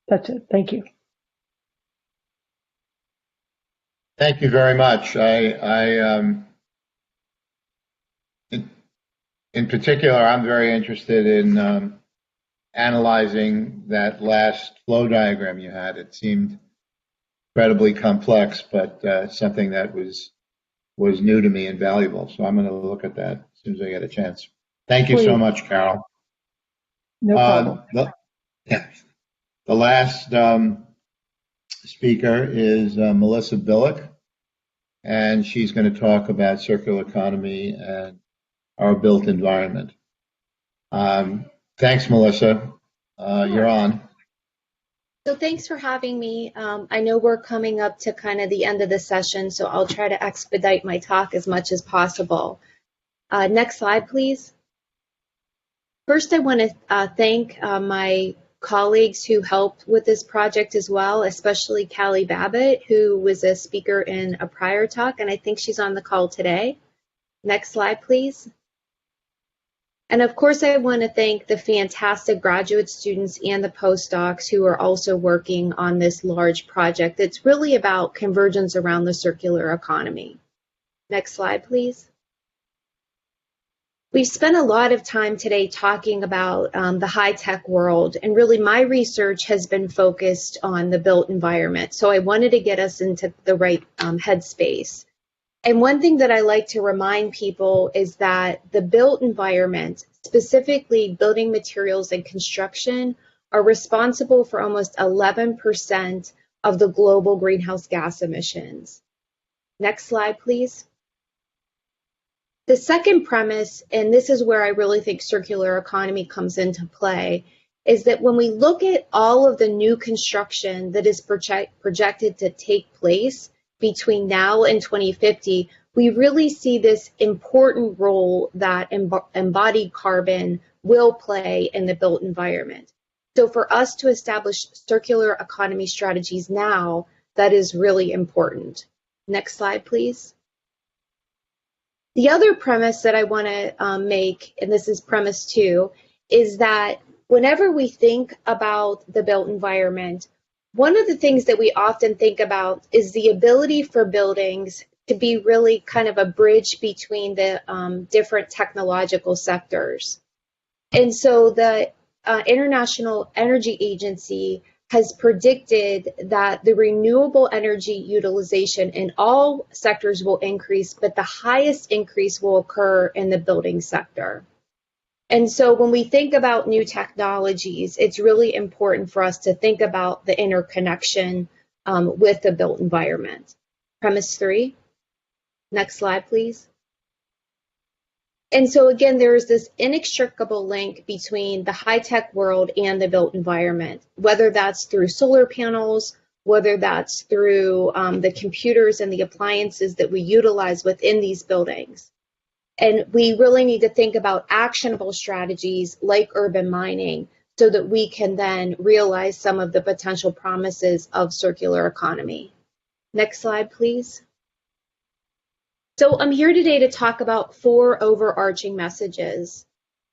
That's it. Thank you. Thank you very much. In particular, I'm very interested in analyzing that last flow diagram you had. It seemed incredibly complex, but something that was new to me and valuable. So I'm going to look at that as soon as I get a chance. Thank you so much, Carol. No problem. The last speaker is Melissa Billick, and she's going to talk about circular economy and our built environment. Thanks, Melissa. You're on. So thanks for having me. I know we're coming up to kind of the end of the session, so I'll try to expedite my talk as much as possible. Next slide, please. First, I want to thank my colleagues who helped with this project as well, especially Callie Babbitt, who was a speaker in a prior talk, and I think she's on the call today. Next slide, please. And of course, I want to thank the fantastic graduate students and the postdocs who are also working on this large project. It's really about convergence around the circular economy. Next slide, please. We've spent a lot of time today talking about the high-tech world, and really my research has been focused on the built environment. So I wanted to get us into the right headspace. And one thing that I like to remind people is that the built environment, specifically building materials and construction, are responsible for almost 11% of the global greenhouse gas emissions. Next slide, please. The second premise, and this is where I really think circular economy comes into play, is that when we look at all of the new construction that is projected to take place between now and 2050, we really see this important role that embodied carbon will play in the built environment. So for us to establish circular economy strategies now, that is really important. Next slide, please. The other premise that I want to make, and this is premise 2, is that whenever we think about the built environment, one of the things that we often think about is the ability for buildings to be really kind of a bridge between the different technological sectors. And so the International Energy Agency has predicted that the renewable energy utilization in all sectors will increase, but the highest increase will occur in the building sector. And so when we think about new technologies, it's really important for us to think about the interconnection with the built environment. Premise 3. Next slide, please. And so again, there is this inextricable link between the high-tech world and the built environment, whether that's through solar panels, whether that's through the computers and the appliances that we utilize within these buildings. And we really need to think about actionable strategies like urban mining so that we can then realize some of the potential promises of circular economy. Next slide, please. So I'm here today to talk about 4 overarching messages,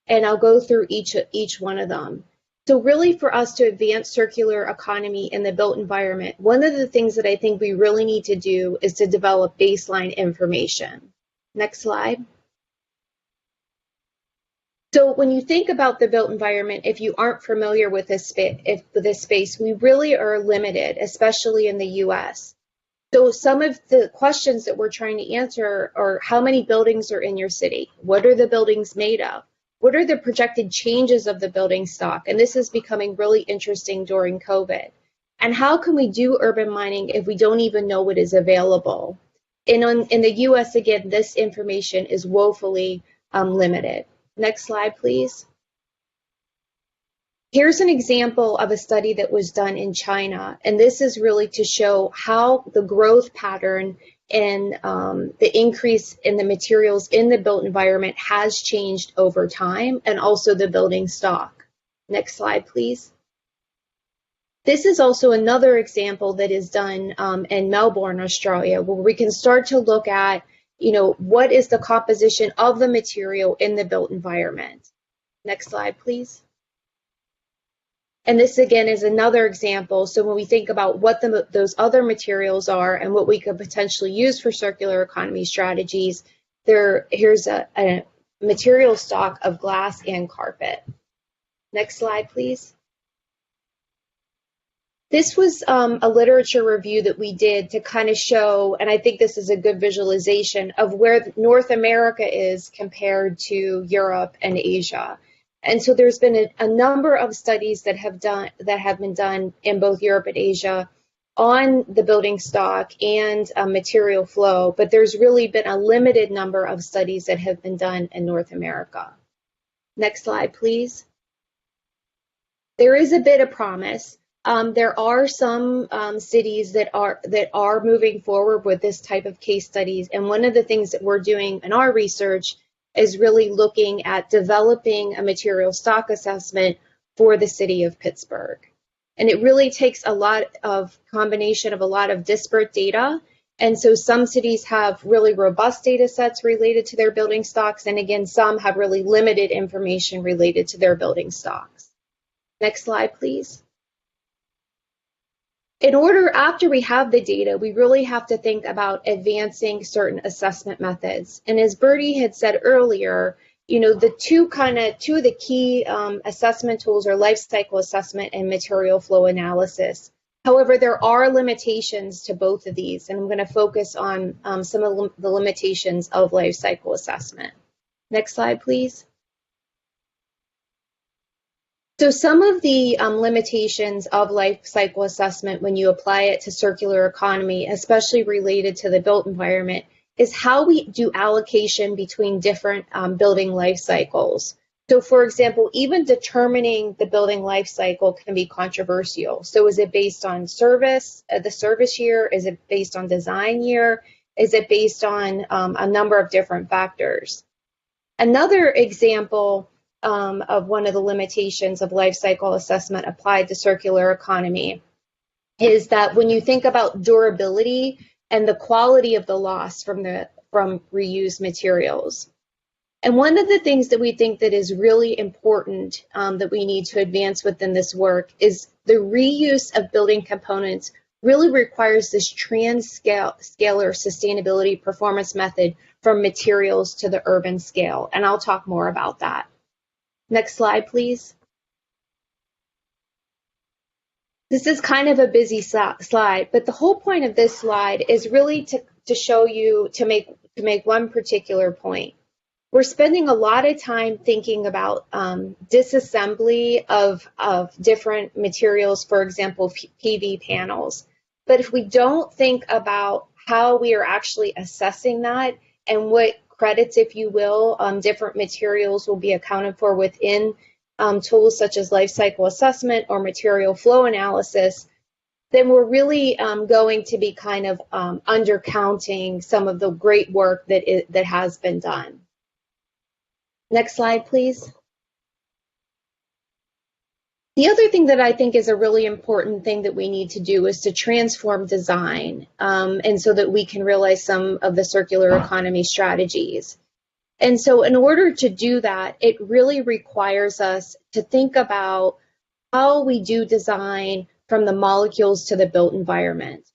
and I'll go through each one of them. So really for us to advance circular economy in the built environment, one of the things that I think we really need to do is to develop baseline information. Next slide. So when you think about the built environment, if you aren't familiar with this space, we really are limited, especially in the US. So some of the questions that we're trying to answer are how many buildings are in your city? What are the buildings made of? What are the projected changes of the building stock? And this is becoming really interesting during COVID. And how can we do urban mining if we don't even know what is available? In the US, again, this information is woefully limited. Next slide, please. Here's an example of a study that was done in China, and this is really to show how the growth pattern and the increase in the materials in the built environment has changed over time, and also the building stock. Next slide, please. This is also another example that is done in Melbourne, Australia, where we can start to look at, what is the composition of the material in the built environment. Next slide, please. And this again is another example. So when we think about what those other materials are and what we could potentially use for circular economy strategies, here's a material stock of glass and carpet. Next slide, please. This was a literature review that we did to kind of show, and I think this is a good visualization of where North America is compared to Europe and Asia. And so there's been a number of studies that have been done in both Europe and Asia on the building stock and material flow, but there's really been a limited number of studies that have been done in North America. Next slide, please. There is a bit of promise. There are some cities that are moving forward with this type of case studies, and one of the things that we're doing in our research is really looking at developing a material stock assessment for the city of Pittsburgh. And it really takes a lot of combination of a lot of disparate data. And so some cities have really robust data sets related to their building stocks. And again, some have really limited information related to their building stocks. Next slide, please. After we have the data, we really have to think about advancing certain assessment methods. And as Bertie had said earlier, the two of the key assessment tools are life cycle assessment and material flow analysis. However, there are limitations to both of these, and I'm going to focus on some of the limitations of life cycle assessment. Next slide, please. So some of the limitations of life cycle assessment when you apply it to circular economy, especially related to the built environment, is how we do allocation between different building life cycles. So for example, even determining the building life cycle can be controversial. So is it based on service, the service year? Is it based on design year? Is it based on a number of different factors? Another example of one of the limitations of life cycle assessment applied to circular economy is that when you think about durability and the quality of the loss from reused materials. And one of the things that we think that is really important that we need to advance within this work is the reuse of building components really requires this trans-scalar sustainability performance method from materials to the urban scale. And I'll talk more about that. Next slide, please. This is kind of a busy slide, but the whole point of this slide is really to show you, to make one particular point. We're spending a lot of time thinking about disassembly of different materials, for example, PV panels. But if we don't think about how we are actually assessing that and what credits, if you will, different materials will be accounted for within tools such as life cycle assessment or material flow analysis, then we're really going to be kind of undercounting some of the great work that has been done. Next slide, please. The other thing that I think is a really important thing that we need to do is to transform design, and so that we can realize some of the circular economy strategies. And so in order to do that, it really requires us to think about how we do design from the molecules to the built environment.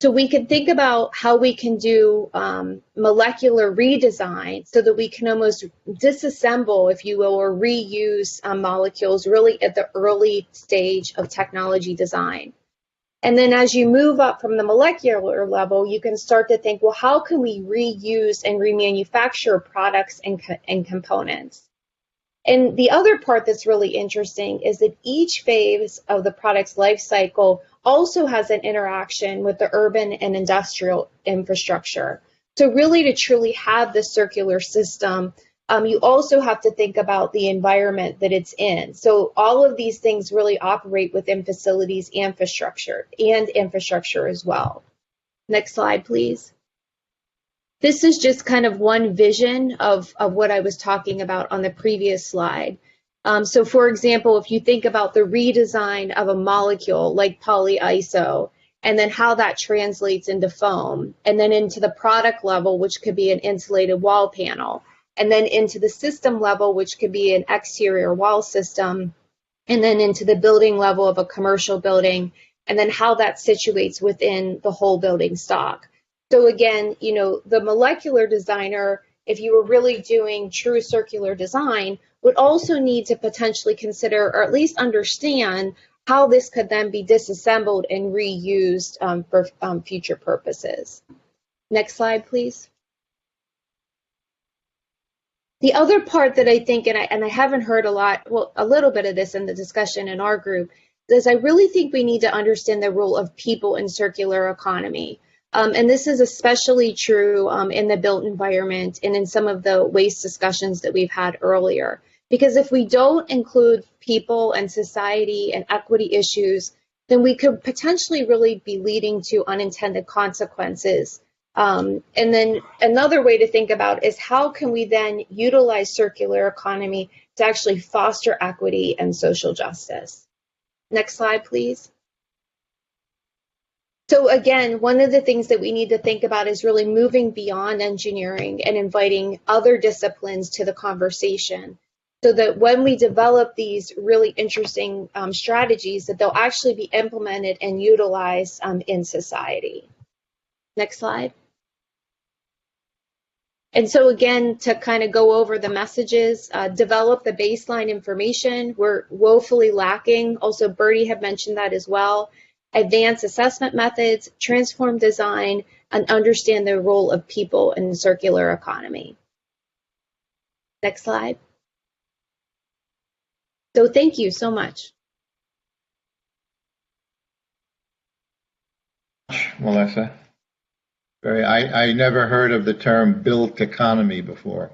So we can think about how we can do molecular redesign so that we can almost disassemble, if you will, or reuse molecules really at the early stage of technology design. And then as you move up from the molecular level, you can start to think, well, how can we reuse and remanufacture products and components? And the other part that's really interesting is that each phase of the product's life cycle also has an interaction with the urban and industrial infrastructure. So really to truly have the circular system, you also have to think about the environment that it's in. So all of these things really operate within facilities and infrastructure as well. Next slide, please. This is just kind of one vision of what I was talking about on the previous slide. So for example, if you think about the redesign of a molecule like polyiso, and then how that translates into foam, and then into the product level, which could be an insulated wall panel, and then into the system level, which could be an exterior wall system, and then into the building level of a commercial building, and then how that situates within the whole building stock. So again, you know, the molecular designer, if you were really doing true circular design, would also need to potentially consider, or at least understand, how this could then be disassembled and reused for future purposes. Next slide, please. The other part that I think, and I haven't heard a little bit of this in the discussion in our group, is I really think we need to understand the role of people in circular economy. And this is especially true in the built environment and in some of the waste discussions that we've had earlier. Because if we don't include people and society and equity issues, then we could potentially really be leading to unintended consequences. And then another way to think about is how can we then utilize circular economy to actually foster equity and social justice. Next slide, please. So again, one of the things that we need to think about is really moving beyond engineering and inviting other disciplines to the conversation, so that when we develop these really interesting strategies, that they'll actually be implemented and utilized in society. Next slide. And so again, to kind of go over the messages, develop the baseline information. We're woefully lacking. Also, Bertie had mentioned that as well. Advance assessment methods, transform design, and understand the role of people in the circular economy. Next slide. So thank you so much. Melissa. I never heard of the term built economy before,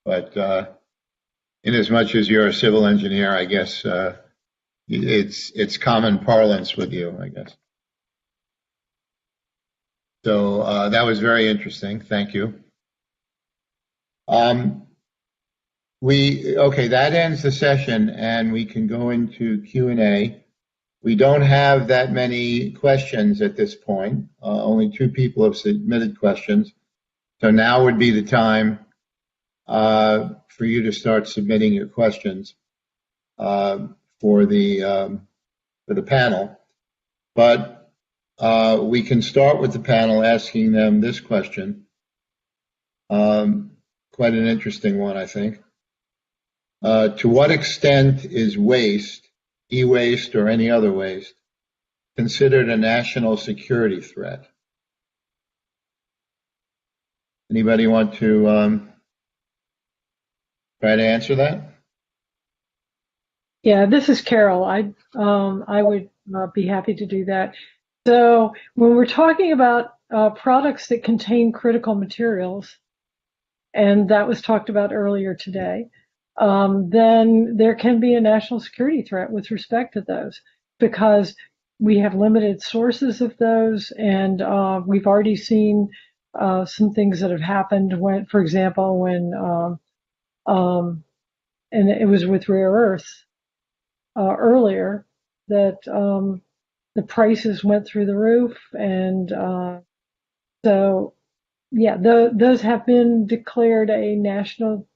but in as much as you're a civil engineer, I guess it's common parlance with you, I guess. So that was very interesting. Thank you. Okay, that ends the session, and we can go into Q&A. We don't have that many questions at this point. Only 2 people have submitted questions. So now would be the time for you to start submitting your questions for the panel. But we can start with the panel asking them this question. Quite an interesting one, I think. To what extent is waste, e-waste or any other waste, considered a national security threat? Anybody want to try to answer that? Yeah, this is Carol. I would be happy to do that. So when we're talking about products that contain critical materials, and that was talked about earlier today, then there can be a national security threat with respect to those, because we have limited sources of those, and we've already seen some things that have happened when, for example, when and it was with rare earths earlier, that the prices went through the roof, and so yeah, those have been declared a national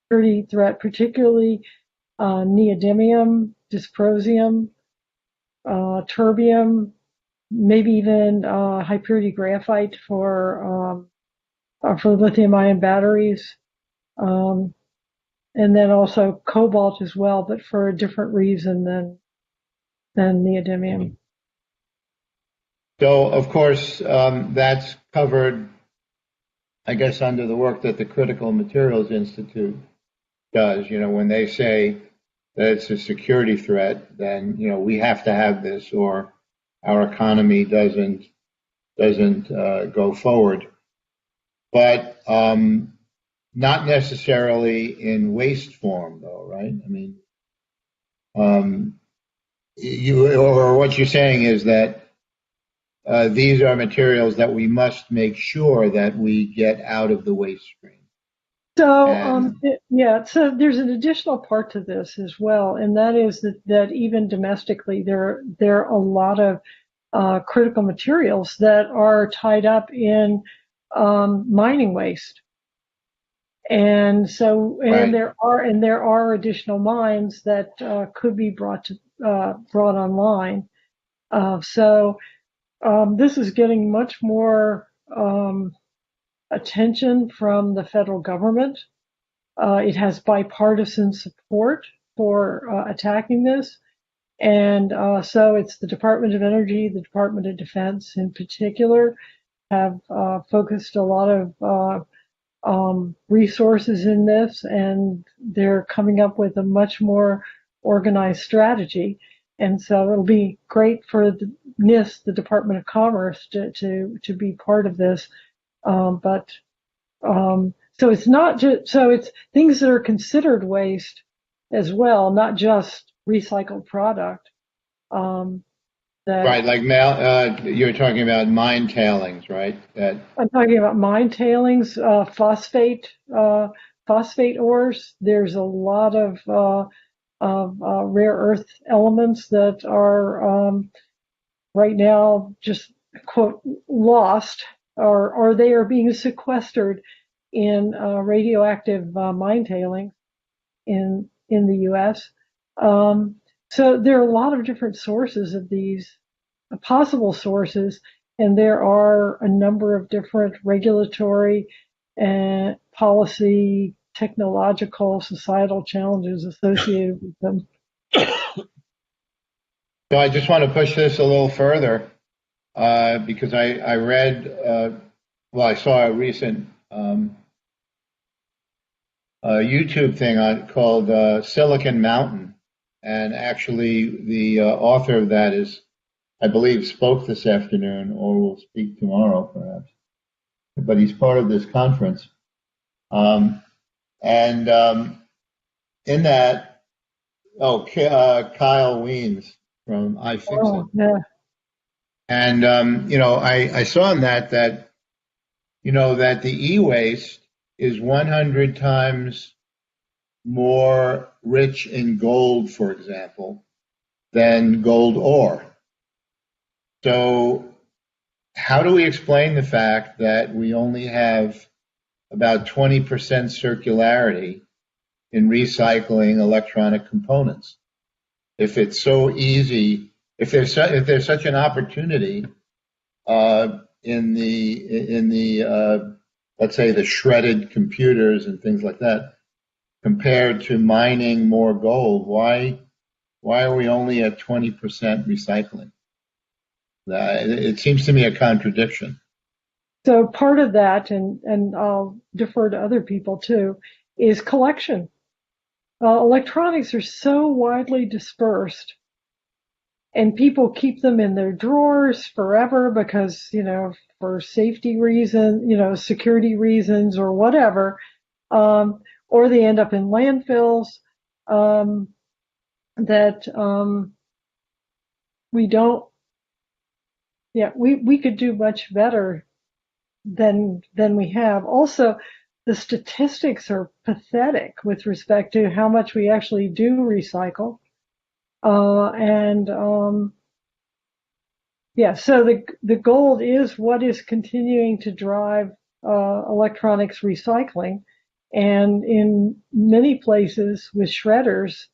security threat, particularly neodymium, dysprosium, terbium, maybe even high purity graphite for lithium-ion batteries, and then also cobalt as well, but for a different reason than neodymium. So, of course, that's covered, I guess, under the work that the Critical Materials Institute does. You know, when they say that it's a security threat, then, you know, we have to have this or our economy doesn't go forward. But not necessarily in waste form, though, right? I mean, what you're saying is that these are materials that we must make sure that we get out of the waste stream. So so there's an additional part to this as well, and that is that even domestically there are a lot of critical materials that are tied up in mining waste. And so, Right. there are additional mines that could be brought online. So this is getting much more attention from the federal government. It has bipartisan support for attacking this, and so it's the Department of Energy, the Department of Defense in particular, have focused a lot of resources in this, and they're coming up with a much more organized strategy. And so it'll be great for the NIST, the Department of Commerce, to be part of this. So it's not just, so it's things that are considered waste as well, not just recycled product. Right, like you're talking about mine tailings, right? I'm talking about mine tailings, phosphate ores. There's a lot of rare earth elements that are right now just quote lost, or they are being sequestered in radioactive mine tailings in the U.S. So there are a lot of different sources of these possible sources, and there are a number of different regulatory and policy, technological, societal challenges associated with them. So I just want to push this a little further because I read, I saw a recent YouTube thing called Silicon Mountain. And actually, the author of that is, I believe, spoke this afternoon or will speak tomorrow, perhaps. But he's part of this conference. in that, Kyle Weens from iFixit. Oh, yeah. And, I saw in that, that the e-waste is 100 times more rich in gold, for example, than gold ore. So how do we explain the fact that we only have about 20% circularity in recycling electronic components? If it's so easy, if there's such an opportunity in the let's say the shredded computers and things like that, compared to mining more gold, why are we only at 20% recycling? It seems to me a contradiction. So part of that, and I'll defer to other people too, is collection. Electronics are so widely dispersed, and people keep them in their drawers forever because, for safety reasons, security reasons or whatever, or they end up in landfills, that we don't, we could do much better than we have. Also, the statistics are pathetic with respect to how much we actually do recycle. So the gold is what is continuing to drive electronics recycling. And in many places with shredders,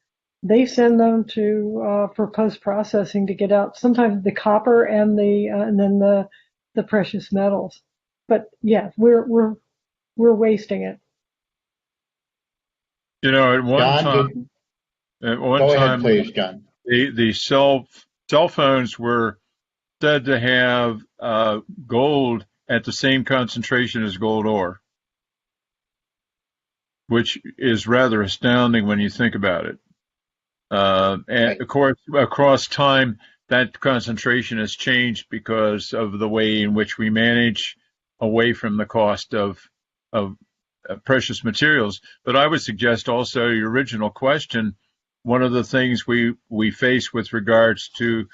they send them to for post-processing to get out sometimes the copper and then the precious metals. But yeah, we're wasting it. At one John, go ahead, please, John. the cell phones were said to have gold at the same concentration as gold ore, which is rather astounding when you think about it. And of course, across time, that concentration has changed because of the way in which we manage away from the cost of precious materials. But I would suggest also your original question, one of the things we face with regards to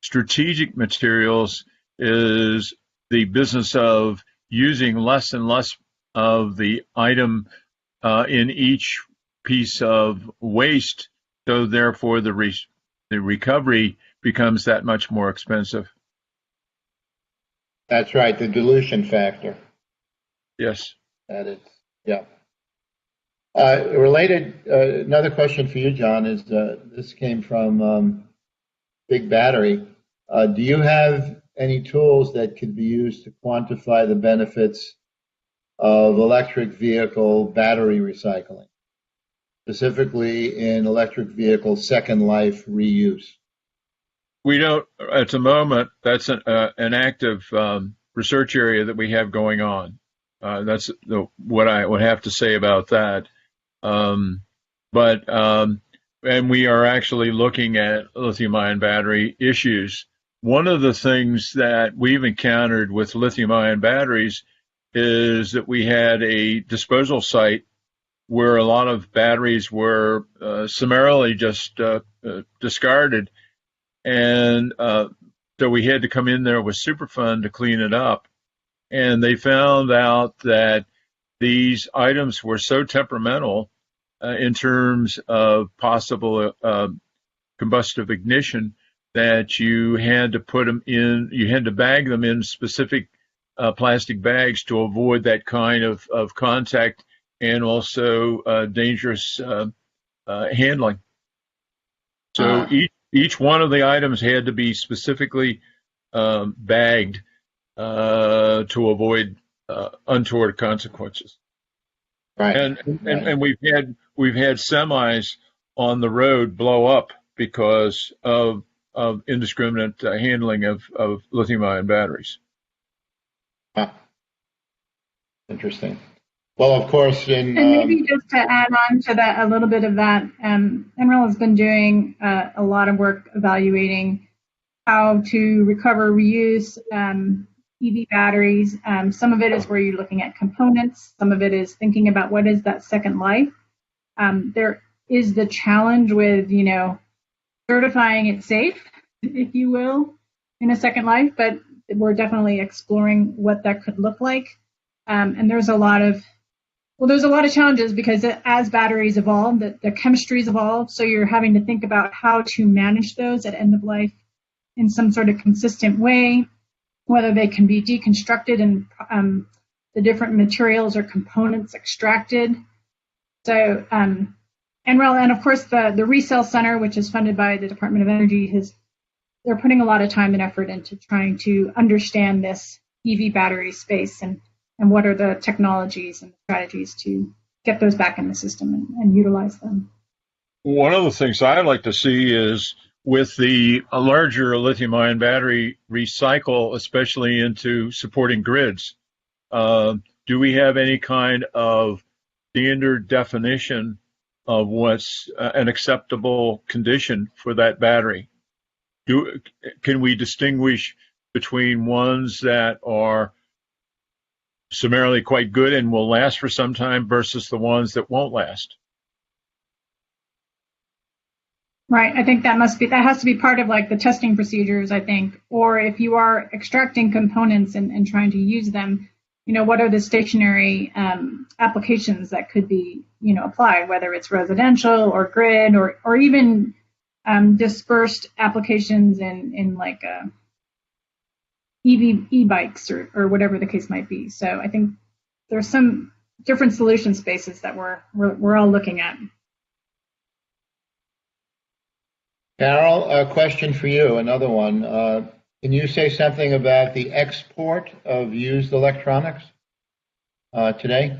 strategic materials is the business of using less and less of the item in each piece of waste, so therefore the recovery becomes that much more expensive. That's right, the dilution factor. Yes. That is, yeah. Related, another question for you, John, is this came from Big Battery. Do you have any tools that could be used to quantify the benefits of electric vehicle battery recycling, specifically in electric vehicle second life reuse? We don't at the moment. That's an active research area that we have going on. That's what I would have to say about that. And we are actually looking at lithium-ion battery issues. One of the things that we've encountered with lithium-ion batteries is that we had a disposal site where a lot of batteries were summarily just discarded. And so we had to come in there with Superfund to clean it up. And they found out that these items were so temperamental in terms of possible combustive ignition that you had to bag them in specific plastic bags to avoid that kind of contact and also dangerous handling. So each one of the items had to be specifically bagged to avoid untoward consequences. Right. And we've had semis on the road blow up because of indiscriminate handling of lithium-ion batteries. Interesting. Well, of course, and maybe just to add on to that, a little bit of that, NREL has been doing a lot of work evaluating how to recover, reuse EV batteries. Some of it is where you're looking at components. Some of it is thinking about what is that second life. There is the challenge with, certifying it safe, if you will, in a second life, but we're definitely exploring what that could look like. And there's a lot of challenges because as batteries evolve, the chemistries evolve. So you're having to think about how to manage those at end of life in some sort of consistent way, whether they can be deconstructed and the different materials or components extracted. So, and of course the Resale Center, which is funded by the Department of Energy, they're putting a lot of time and effort into trying to understand this EV battery space and what are the technologies and strategies to get those back in the system and utilize them. One of the things I'd like to see is with a larger lithium-ion battery recycle, especially into supporting grids. Do we have any kind of standard definition of what's an acceptable condition for that battery? Can we distinguish between ones that are summarily quite good and will last for some time versus the ones that won't last? Right. I think that has to be part of like the testing procedures, I think. Or if you are extracting components and trying to use them, what are the stationary applications that could be, applied, whether it's residential or grid or even dispersed applications in like e-bikes or whatever the case might be. So I think there's some different solution spaces that we're all looking at. Carol, a question for you, another one. Can you say something about the export of used electronics today?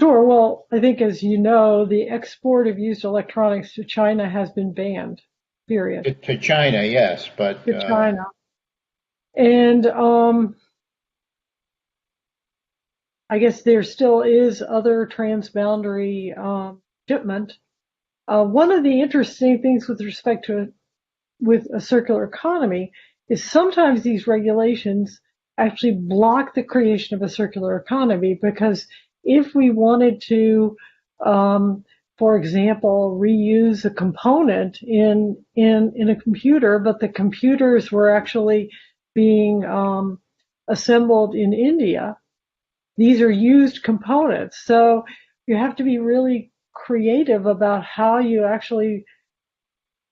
Sure. Well, I think, as you know, the export of used electronics to China has been banned, period. To China, yes, but... To China. And I guess there still is other transboundary shipment. One of the interesting things with respect to with a circular economy is sometimes these regulations actually block the creation of a circular economy, because if we wanted to, for example, reuse a component in a computer, but the computers were actually being assembled in India, these are used components. So you have to be really creative about how you actually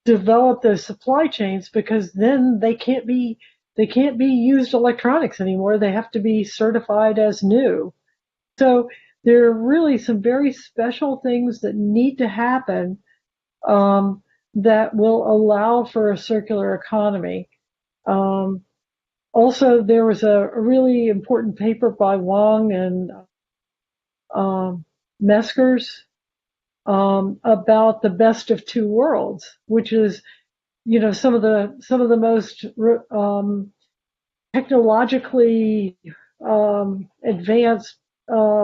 develop those supply chains, because then they can't be used electronics anymore. They have to be certified as new. So there are really some very special things that need to happen that will allow for a circular economy. Also, there was a really important paper by Wang and Meskers about the best of two worlds, which is, some of the most technologically advanced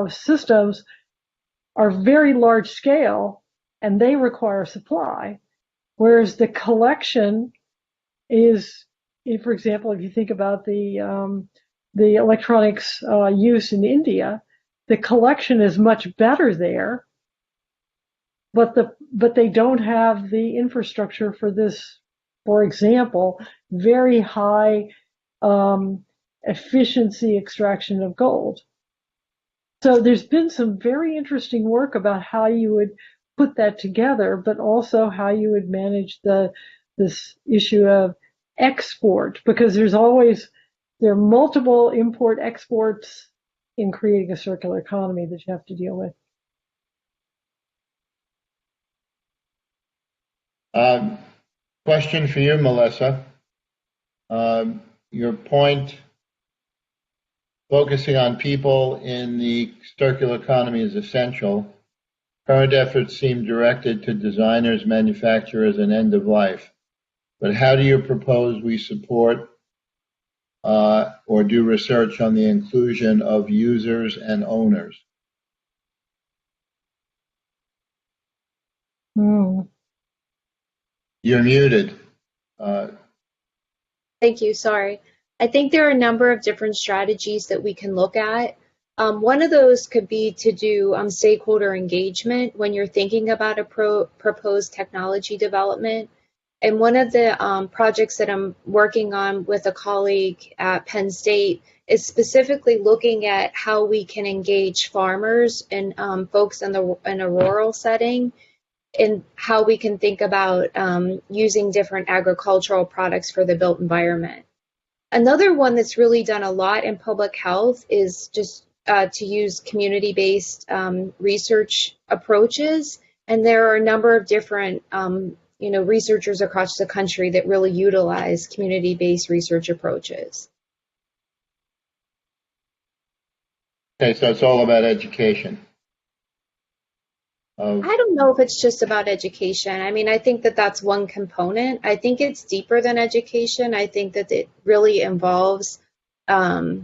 systems are very large scale and they require supply, whereas the collection is, for example, if you think about the electronics use in India, the collection is much better there, but they don't have the infrastructure for this, for example, very high efficiency extraction of gold. So there's been some very interesting work about how you would put that together, but also how you would manage this issue of export, because there are multiple import exports in creating a circular economy that you have to deal with. Question for you, Melissa. Your point, focusing on people in the circular economy, is essential. Current efforts seem directed to designers, manufacturers, and end of life. But how do you propose we support or do research on the inclusion of users and owners? You're muted. Thank you. Sorry. I think there are a number of different strategies that we can look at. One of those could be to do stakeholder engagement when you're thinking about a proposed technology development. And one of the projects that I'm working on with a colleague at Penn State is specifically looking at how we can engage farmers and folks in a rural setting, and how we can think about using different agricultural products for the built environment. Another one that's really done a lot in public health is just to use community-based research approaches, and there are a number of different researchers across the country that really utilize community-based research approaches. Okay, so it's all about education. I don't know if it's just about education. I mean, I think that that's one component. I think it's deeper than education. I think that it really involves a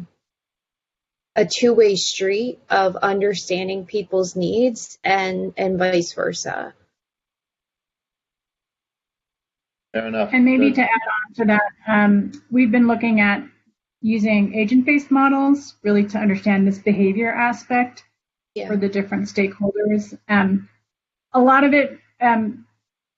two-way street of understanding people's needs and vice versa. Fair enough. And maybe Good. to add on to that, we've been looking at using agent-based models really to understand this behavior aspect for the different stakeholders. A lot of it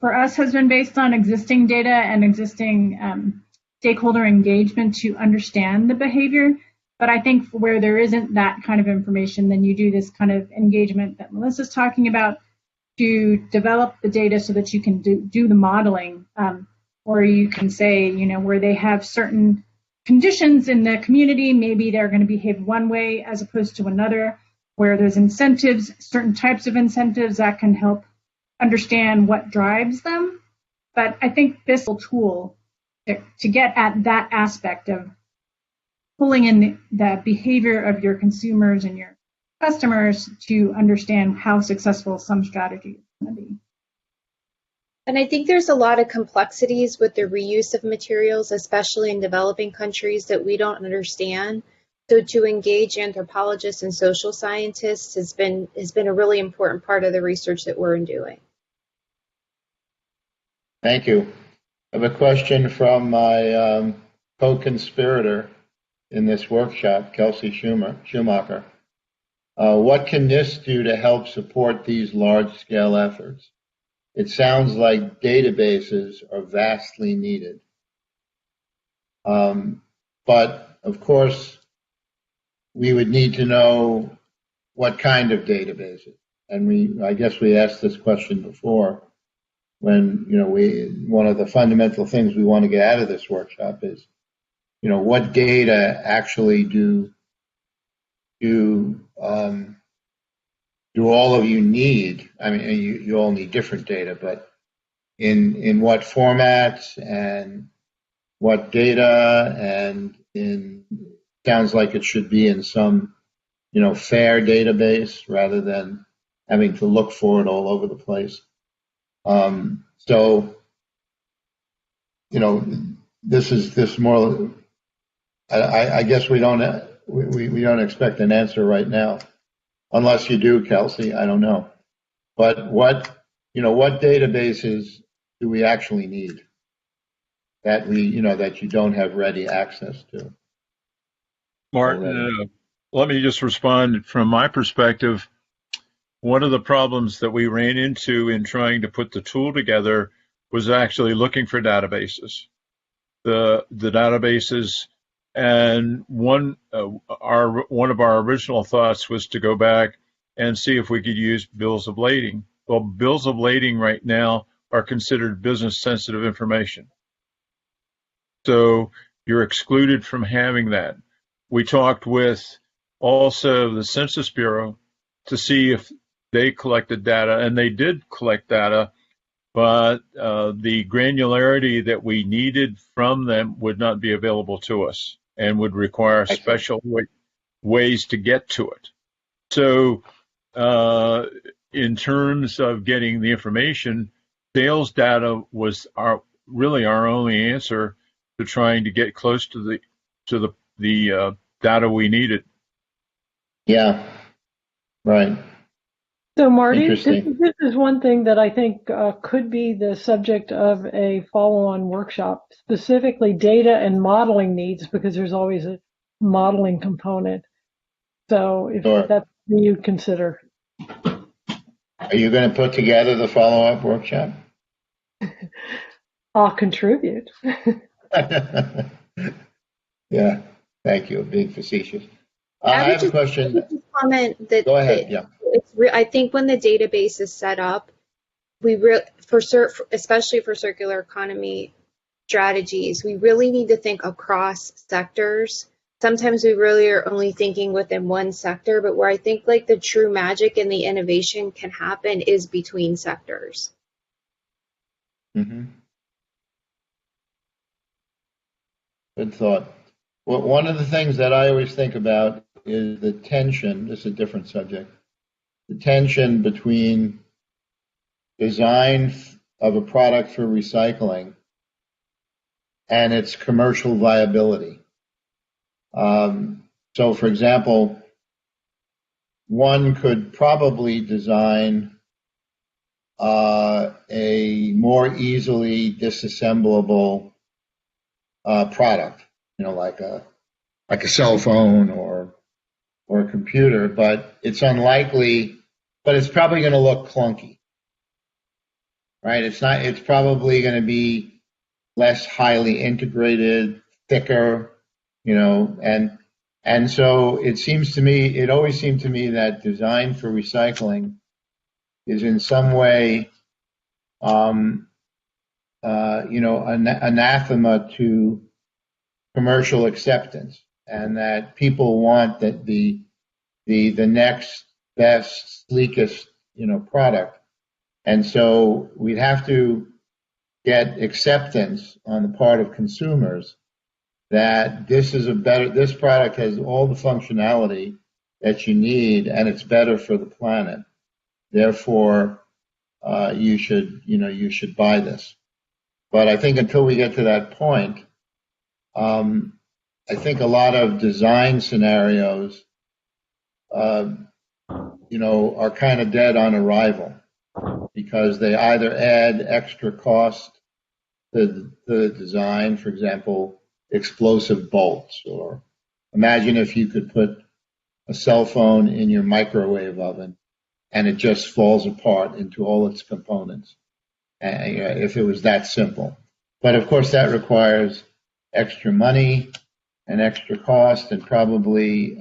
for us has been based on existing data and existing stakeholder engagement to understand the behavior. But I think where there isn't that kind of information, then you do this kind of engagement that Melissa's talking about to develop the data so that you can do the modeling, or you can say, where they have certain conditions in the community, maybe they're going to behave one way as opposed to another, where there's incentives, certain types of incentives that can help understand what drives them. But I think this tool to get at that aspect of pulling in the behavior of your consumers and your customers to understand how successful some strategy is going to be. And I think there's a lot of complexities with the reuse of materials, especially in developing countries, that we don't understand. So to engage anthropologists and social scientists has been a really important part of the research that we're doing. Thank you. I have a question from my co-conspirator in this workshop, Kelsey Schumacher. What can NIST do to help support these large-scale efforts? It sounds like databases are vastly needed. But, of course, we would need to know what kind of databases. And I guess we asked this question before when, one of the fundamental things we want to get out of this workshop is, what data actually do all of you need? I mean, you all need different data, but in what formats and what data, and sounds like it should be in some, fair database rather than having to look for it all over the place. So, this more. I guess we don't expect an answer right now, unless you do, Kelsey. I don't know, but what databases do we actually need that that you don't have ready access to? Martin, let me just respond from my perspective. One of the problems that we ran into in trying to put the tool together was actually looking for databases. The databases, and one of our original thoughts was to go back and see if we could use bills of lading. Well, bills of lading right now are considered business sensitive information. So you're excluded from having that. We talked with also the Census Bureau to see if they collected data, and they did collect data, but the granularity that we needed from them would not be available to us and would require special ways to get to it. So in terms of getting the information, sales data was really our only answer to trying to get close to the data we needed. Yeah, right. So, Marty, this is one thing that I think could be the subject of a follow-on workshop, specifically data and modeling needs, because there's always a modeling component. So if Sure. that's something you'd consider. Are you going to put together the follow-up workshop? I'll contribute. Yeah, thank you. Being facetious. I I would have a question. just comment that Go ahead. Yeah. I think when the database is set up, especially for circular economy strategies, we really need to think across sectors. Sometimes we really are only thinking within one sector, but where I think like the true magic and the innovation can happen is between sectors. Mm-hmm. Good thought. Well, one of the things that I always think about is the tension. This is a different subject. The tension between design of a product for recycling and its commercial viability. So, for example, one could probably design a more easily disassemblable product, like a cell phone or a computer, but it's unlikely, but it's probably going to look clunky, right? It's probably going to be less highly integrated, thicker, and so it always seemed to me that design for recycling is in some way, anathema to commercial acceptance, and that people want that the next best, sleekest, product, and so we'd have to get acceptance on the part of consumers that this product has all the functionality that you need and it's better for the planet. Therefore, you should buy this. But I think until we get to that point, I think a lot of design scenarios, are kind of dead on arrival because they either add extra cost to the design, for example, explosive bolts, or imagine if you could put a cell phone in your microwave oven and it just falls apart into all its components, if it was that simple. But of course that requires extra money and extra cost and probably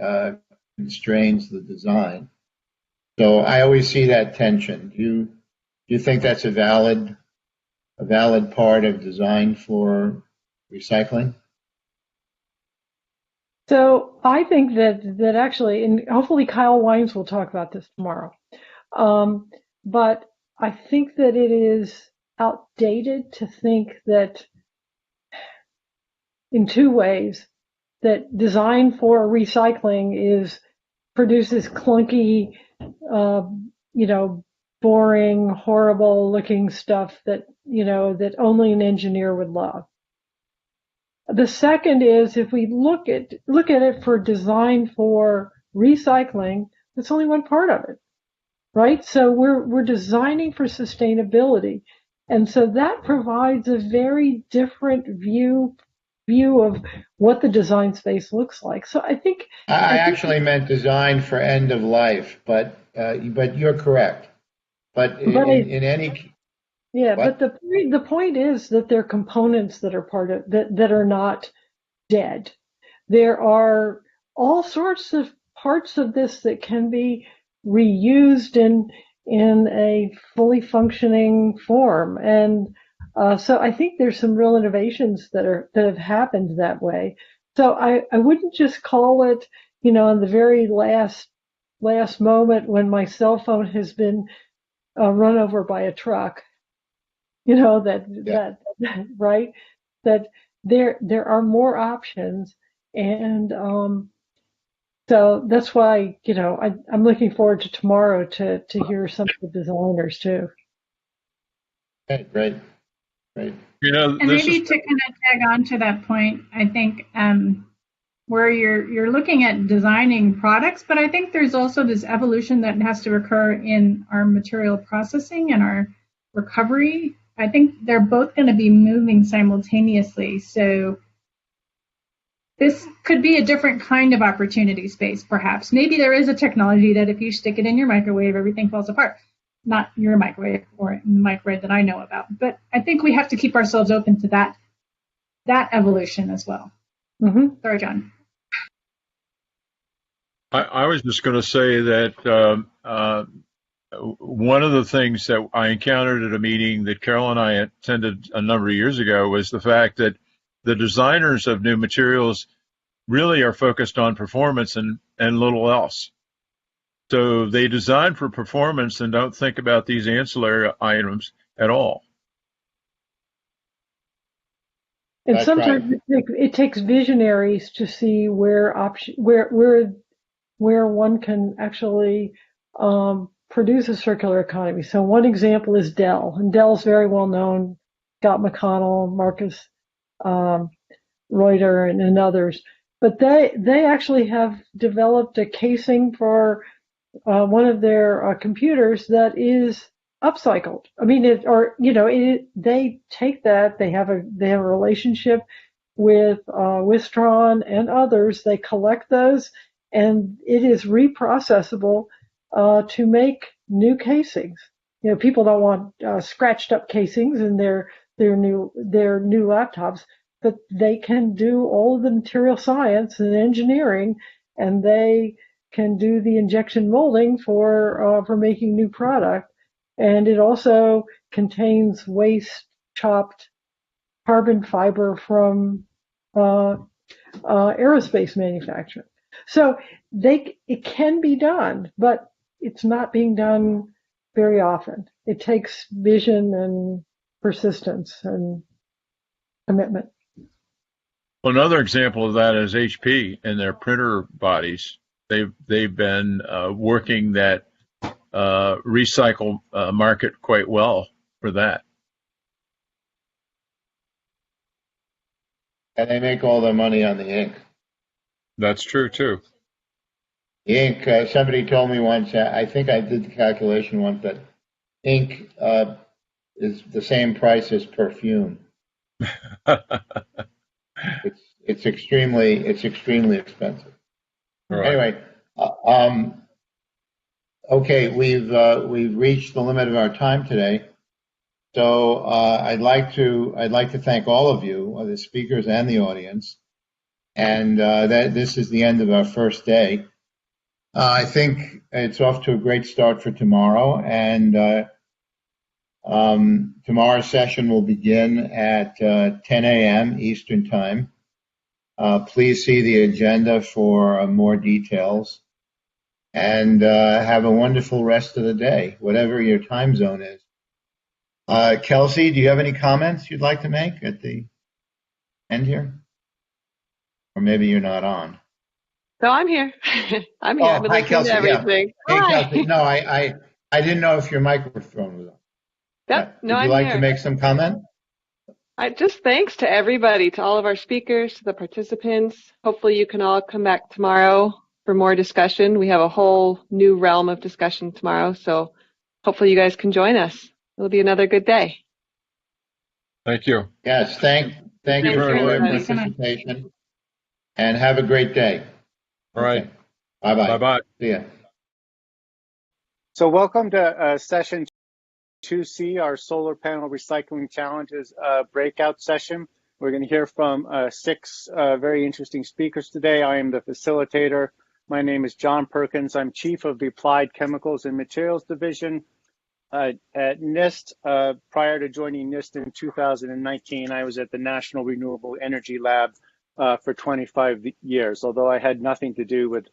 constrains the design. So I always see that tension. Do you think that's a valid part of design for recycling? So I think that actually, and hopefully Kyle Wines will talk about this tomorrow. But I think that it is outdated to think that in two ways, that design for recycling produces clunky, boring, horrible looking stuff that only an engineer would love. The second is if we look at it for design for recycling, that's only one part of it, right? So we're designing for sustainability, and so that provides a very different view of what the design space looks like. So I think I actually meant design for end of life, but you're correct. But in any yeah, what? but the point is that there are components that are part of that are not dead. There are all sorts of parts of this that can be reused in a fully functioning form, and so I think there's some real innovations that have happened that way. So I wouldn't just call it, in the very last moment when my cell phone has been run over by a truck. That right, that there are more options, and so that's why I'm looking forward to tomorrow to hear some of the designers too. Okay, great. And maybe to kind of tag on to that point, I think where you're looking at designing products, but I think there's also this evolution that has to occur in our material processing and our recovery. I think they're both going to be moving simultaneously. So this could be a different kind of opportunity space, perhaps. Maybe there is a technology that if you stick it in your microwave, everything falls apart. Not your microwave or in the microwave that I know about. But I think we have to keep ourselves open to that evolution as well. Mm-hmm. Sorry, John. I was just going to say that one of the things that I encountered at a meeting that Carol and I attended a number of years ago was the fact that the designers of new materials really are focused on performance and little else. So they design for performance and don't think about these ancillary items at all. And That's sometimes it takes visionaries to see where one can actually produce a circular economy. So one example is Dell, and Dell's very well known. Scott McConnell, Marcus Reuter, and others. But they actually have developed a casing for one of their computers that is upcycled. I mean, they take that. They have a relationship with Wistron and others. They collect those, and it is reprocessable to make new casings. You know, people don't want scratched up casings in their new laptops, but they can do all of the material science and engineering, and they can do the injection molding for making new product. And it also contains waste chopped carbon fiber from aerospace manufacturing. So it can be done, but it's not being done very often. It takes vision and persistence and commitment. Well, another example of that is HP and their printer bodies. They've been working that recycle market quite well for that. And they make all their money on the ink. That's true too. The ink, somebody told me once, I think I did the calculation once, that ink is the same price as perfume. It's extremely expensive. Right. Anyway, okay, we've reached the limit of our time today. So I'd like to thank all of you, the speakers and the audience, and that this is the end of our first day. I think it's off to a great start for tomorrow, and tomorrow's session will begin at 10 a.m. Eastern Time. Please see the agenda for more details, and have a wonderful rest of the day, whatever your time zone is. Kelsey, do you have any comments you'd like to make at the end here? Or maybe you're not on. So I'm here. I'm here. I've been Hi, listening Kelsey. to everything. Yeah. Hey, Hi. Kelsey. No, I didn't know if your microphone was on. Yep. No, Would you I'm like here. to make some comment? Just thanks to everybody, to all of our speakers, to the participants. Hopefully you can all come back tomorrow for more discussion. We have a whole new realm of discussion tomorrow, so hopefully you guys can join us. It'll be another good day. Thank you. Yes, thank you for your everybody. participation, and have a great day. All right. Bye-bye. Bye-bye. See ya. So welcome to session 2C, our solar panel recycling challenges breakout session. We're going to hear from 6 very interesting speakers today. I am the facilitator. My name is John Perkins. I'm chief of the Applied Chemicals and Materials Division at NIST. Prior to joining NIST in 2019, I was at the National Renewable Energy Lab for 25 years, although I had nothing to do with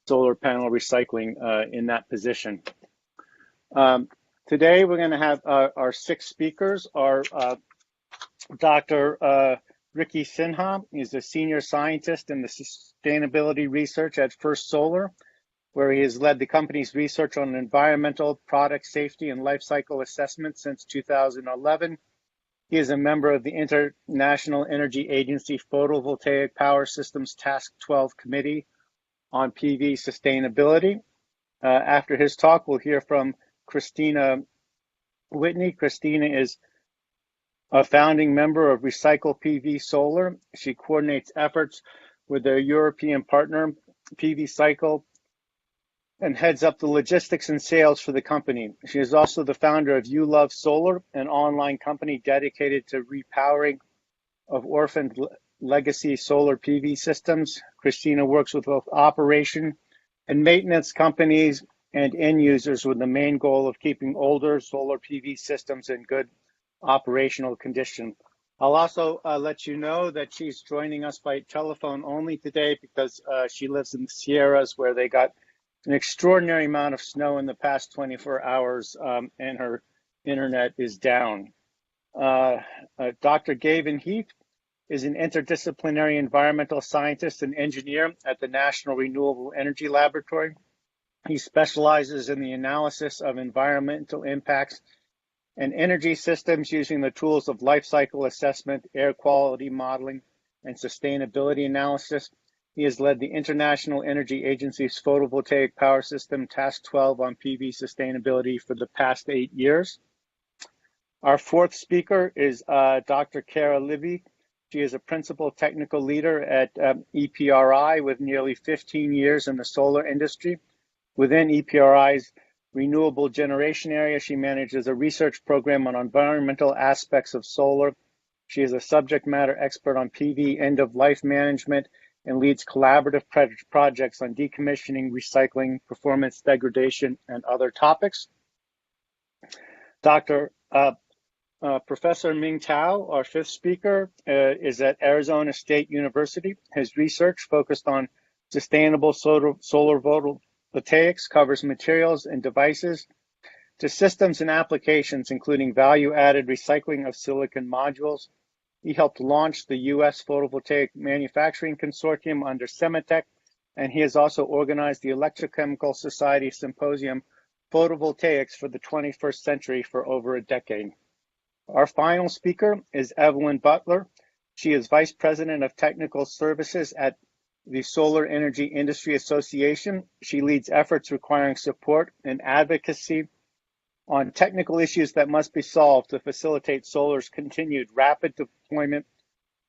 solar panel recycling in that position. Today, we're going to have our 6 speakers. Our Dr. Ricky Sinha is a senior scientist in the sustainability research at First Solar, where he has led the company's research on environmental, product safety, and life cycle assessment since 2011. He is a member of the International Energy Agency Photovoltaic Power Systems Task 12 Committee on PV sustainability. After his talk, we'll hear from Christina Whitney. Christina is a founding member of Recycle PV Solar. She coordinates efforts with their European partner, PV Cycle, and heads up the logistics and sales for the company. She is also the founder of You Love Solar, an online company dedicated to repowering of orphaned legacy solar PV systems. Christina works with both operation and maintenance companies and end users with the main goal of keeping older solar PV systems in good operational condition. I'll also let you know that she's joining us by telephone only today because she lives in the Sierras, where they got an extraordinary amount of snow in the past 24 hours, and her internet is down. Dr. Gavin Heath is an interdisciplinary environmental scientist and engineer at the National Renewable Energy Laboratory. He specializes in the analysis of environmental impacts and energy systems using the tools of life cycle assessment, air quality modeling, and sustainability analysis. He has led the International Energy Agency's Photovoltaic Power System Task 12 on PV sustainability for the past 8 years. Our fourth speaker is Dr. Kara Libby. She is a principal technical leader at EPRI with nearly 15 years in the solar industry. Within EPRI's renewable generation area, she manages a research program on environmental aspects of solar. She is a subject matter expert on PV end-of-life management and leads collaborative projects on decommissioning, recycling, performance degradation, and other topics. Professor Ming Tao, our fifth speaker, is at Arizona State University. His research focused on sustainable solar photovoltaics, covers materials and devices to systems and applications, including value-added recycling of silicon modules. He helped launch the U.S. Photovoltaic Manufacturing Consortium under Semitech, and he has also organized the Electrochemical Society Symposium, Photovoltaics for the 21st Century, for over a decade. Our final speaker is Evelyn Butler. She is Vice President of Technical Services at the Solar Energy Industry Association. She leads efforts requiring support and advocacy on technical issues that must be solved to facilitate solar's continued rapid deployment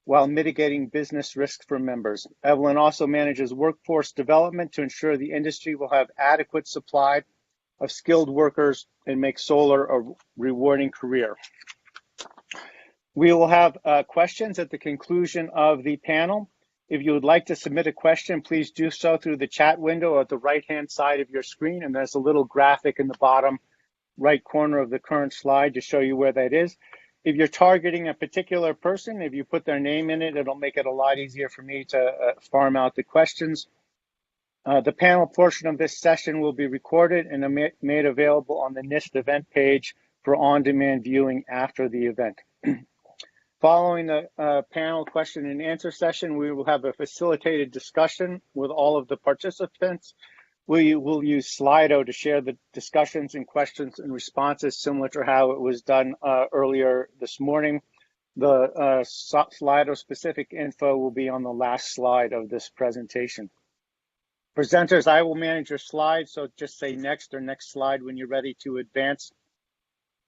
while mitigating business risks for members. Evelyn also manages workforce development to ensure the industry will have adequate supply of skilled workers and make solar a rewarding career. We will have questions at the conclusion of the panel. If you would like to submit a question, please do so through the chat window at the right-hand side of your screen, and there's a little graphic in the bottom right corner of the current slide to show you where that is. If you're targeting a particular person, if you put their name in it, it'll make it a lot easier for me to farm out the questions. The panel portion of this session will be recorded and made available on the NIST event page for on-demand viewing after the event. Following the panel question and answer session, we will have a facilitated discussion with all of the participants. We will use Slido to share the discussions and questions and responses, similar to how it was done earlier this morning. The Slido specific info will be on the last slide of this presentation. Presenters, I will manage your slides, so just say next or next slide when you're ready to advance.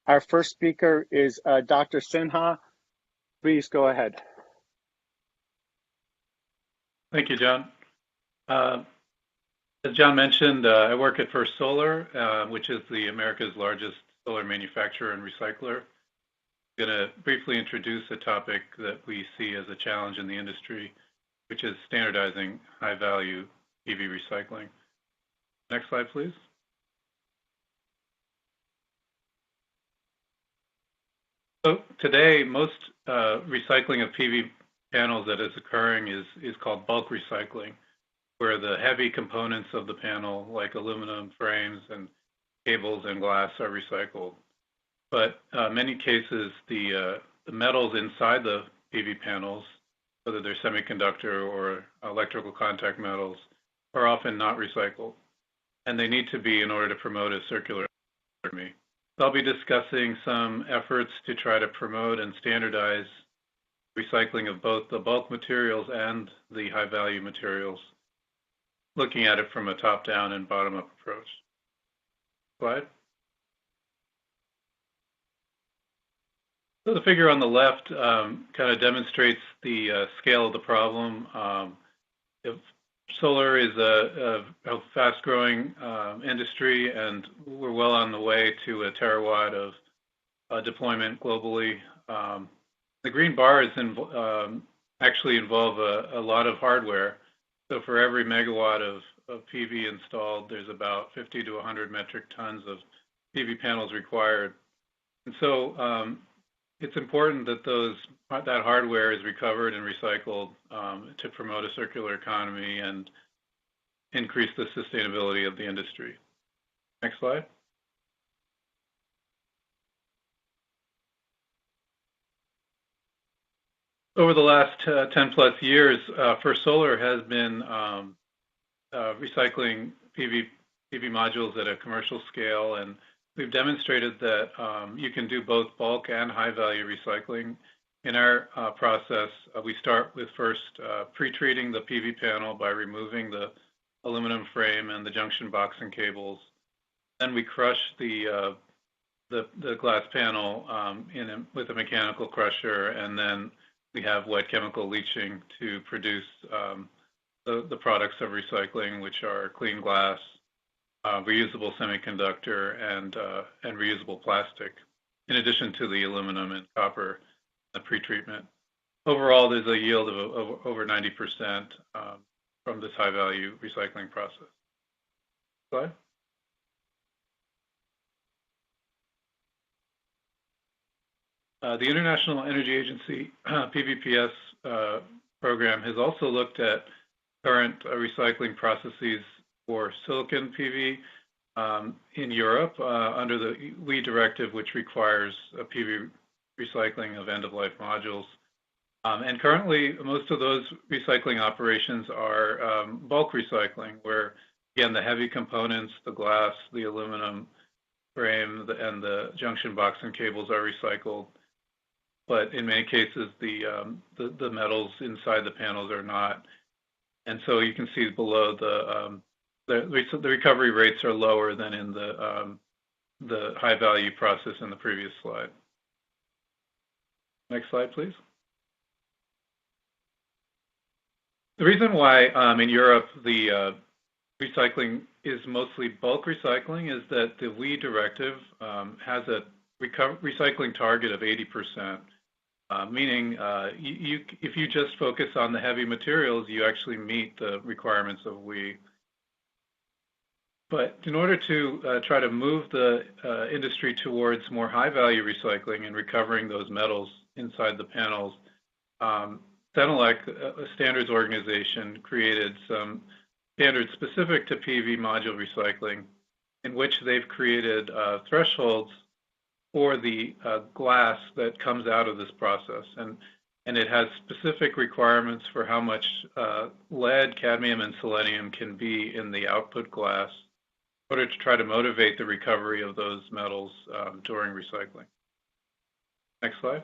Our first speaker is Dr. Sinha. Please go ahead. Thank you, John. As John mentioned, I work at First Solar, which is America's largest solar manufacturer and recycler. I'm going to briefly introduce a topic that we see as a challenge in the industry, which is standardizing high-value PV recycling. Next slide, please. So today, most recycling of PV panels that is occurring is called bulk recycling, where the heavy components of the panel, like aluminum frames and cables and glass, are recycled. But many cases, the metals inside the PV panels, whether they're semiconductor or electrical contact metals, are often not recycled, and they need to be in order to promote a circular economy. So I'll be discussing some efforts to try to promote and standardize recycling of both the bulk materials and the high-value materials, looking at it from a top-down and bottom-up approach. Slide. So the figure on the left kind of demonstrates the scale of the problem. if solar is a fast-growing industry, and we're well on the way to a terawatt of deployment globally. The green bars actually involve a lot of hardware. So for every megawatt of PV installed, there's about 50 to 100 metric tons of PV panels required. And so it's important that that hardware is recovered and recycled to promote a circular economy and increase the sustainability of the industry. Next slide. Over the last 10 plus years, First Solar has been recycling PV modules at a commercial scale, and we've demonstrated that you can do both bulk and high value recycling. In our process, we start with first pre-treating the PV panel by removing the aluminum frame and the junction box and cables. Then we crush the glass panel with a mechanical crusher, and then we have wet chemical leaching to produce the products of recycling, which are clean glass, reusable semiconductor, and reusable plastic, in addition to the aluminum and copper pretreatment. Overall, there's a yield of over 90% from this high-value recycling process. Slide. The International Energy Agency PVPS program has also looked at current recycling processes for silicon PV in Europe under the WEEE directive, which requires a PV recycling of end-of-life modules. And currently, most of those recycling operations are bulk recycling, where, again, the heavy components, the glass, the aluminum frame, and the junction box and cables are recycled. But in many cases, the metals inside the panels are not. And so you can see below the recovery rates are lower than in the high value process in the previous slide. Next slide, please. The reason why in Europe the recycling is mostly bulk recycling is that the WEEE directive has a recycling target of 80%. Meaning if you just focus on the heavy materials, you actually meet the requirements of WEEE. But in order to try to move the industry towards more high-value recycling and recovering those metals inside the panels, Senelec, a standards organization, created some standards specific to PV module recycling, in which they've created thresholds for the glass that comes out of this process. And it has specific requirements for how much lead, cadmium, and selenium can be in the output glass in order to try to motivate the recovery of those metals during recycling. Next slide.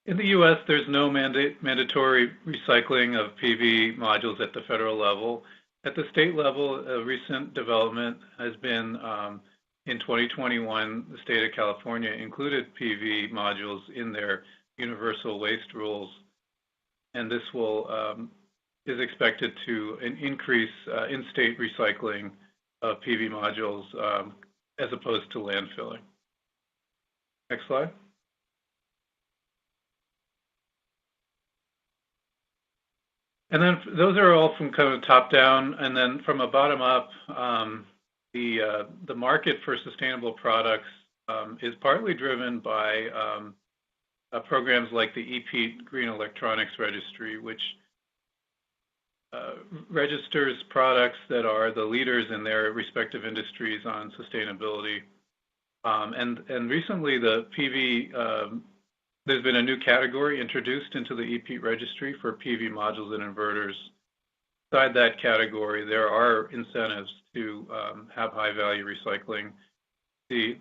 In the U.S., there's no mandatory recycling of PV modules at the federal level. At the state level, a recent development has been in 2021, the state of California included PV modules in their universal waste rules, and this is expected to increase in-state recycling of PV modules as opposed to landfilling. Next slide. And then those are all from kind of top down, and then from a bottom up, the market for sustainable products is partly driven by programs like the EPEAT Green Electronics Registry, which registers products that are the leaders in their respective industries on sustainability. And recently, the PV there's been a new category introduced into the EPEAT registry for PV modules and inverters. Inside that category, there are incentives to have high-value recycling. The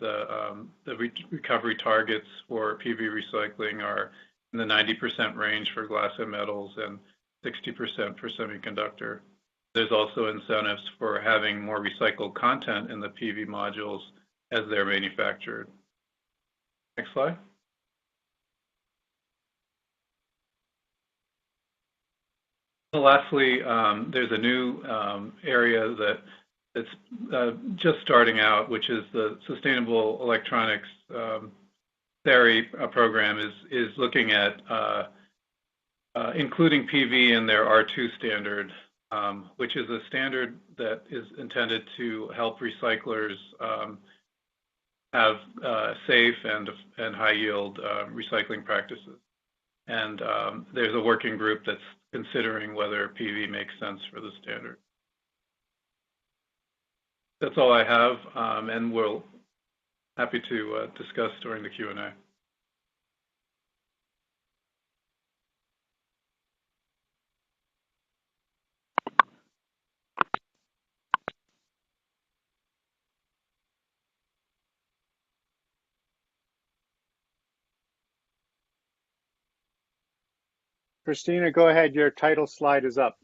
recovery targets for PV recycling are in the 90% range for glass and metals and 60% for semiconductor. There's also incentives for having more recycled content in the PV modules as they're manufactured. Next slide. So lastly, there's a new area that's just starting out, which is the Sustainable Electronics SERI program is looking at including PV in their R2 standard, which is a standard that is intended to help recyclers have safe and high yield recycling practices. And there's a working group that's considering whether PV makes sense for the standard. That's all I have, and we'll happy to discuss during the Q&A. Christina, go ahead. Your title slide is up.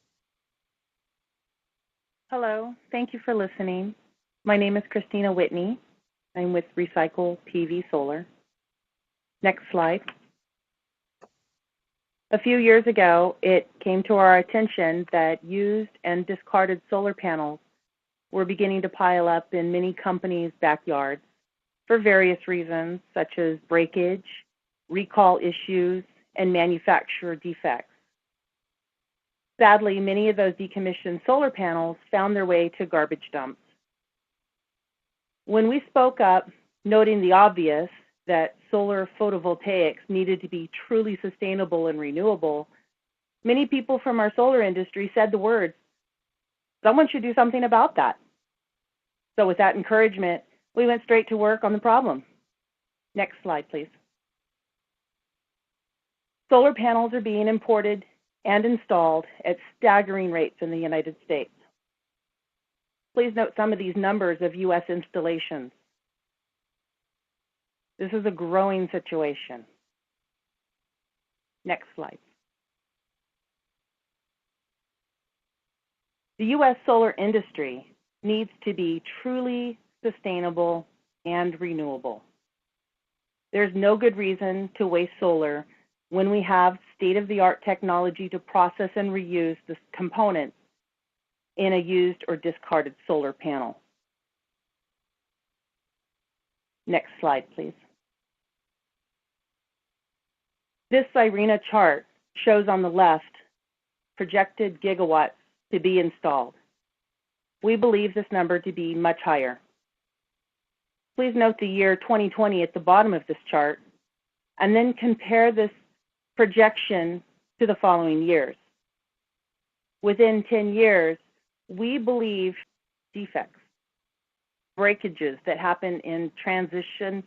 Hello, thank you for listening. My name is Christina Whitney. I'm with Solar T.V. Solar. Next slide. A few years ago, it came to our attention that used and discarded solar panels were beginning to pile up in many companies' backyards for various reasons, such as breakage, recall issues, and manufacturer defects. Sadly, many of those decommissioned solar panels found their way to garbage dumps. When we spoke up, noting the obvious, that solar photovoltaics needed to be truly sustainable and renewable, many people from our solar industry said the words, "Someone should do something about that." So with that encouragement, we went straight to work on the problem. Next slide, please. Solar panels are being imported and installed at staggering rates in the United States. Please note some of these numbers of U.S. installations. This is a growing situation. Next slide. The U.S. solar industry needs to be truly sustainable and renewable. There's no good reason to waste solar when we have state-of-the-art technology to process and reuse the components in a used or discarded solar panel. Next slide, please. This IRENA chart shows on the left projected gigawatts to be installed. We believe this number to be much higher. Please note the year 2020 at the bottom of this chart, and then compare this projection to the following years. Within 10 years, we believe defects, breakages that happen in transition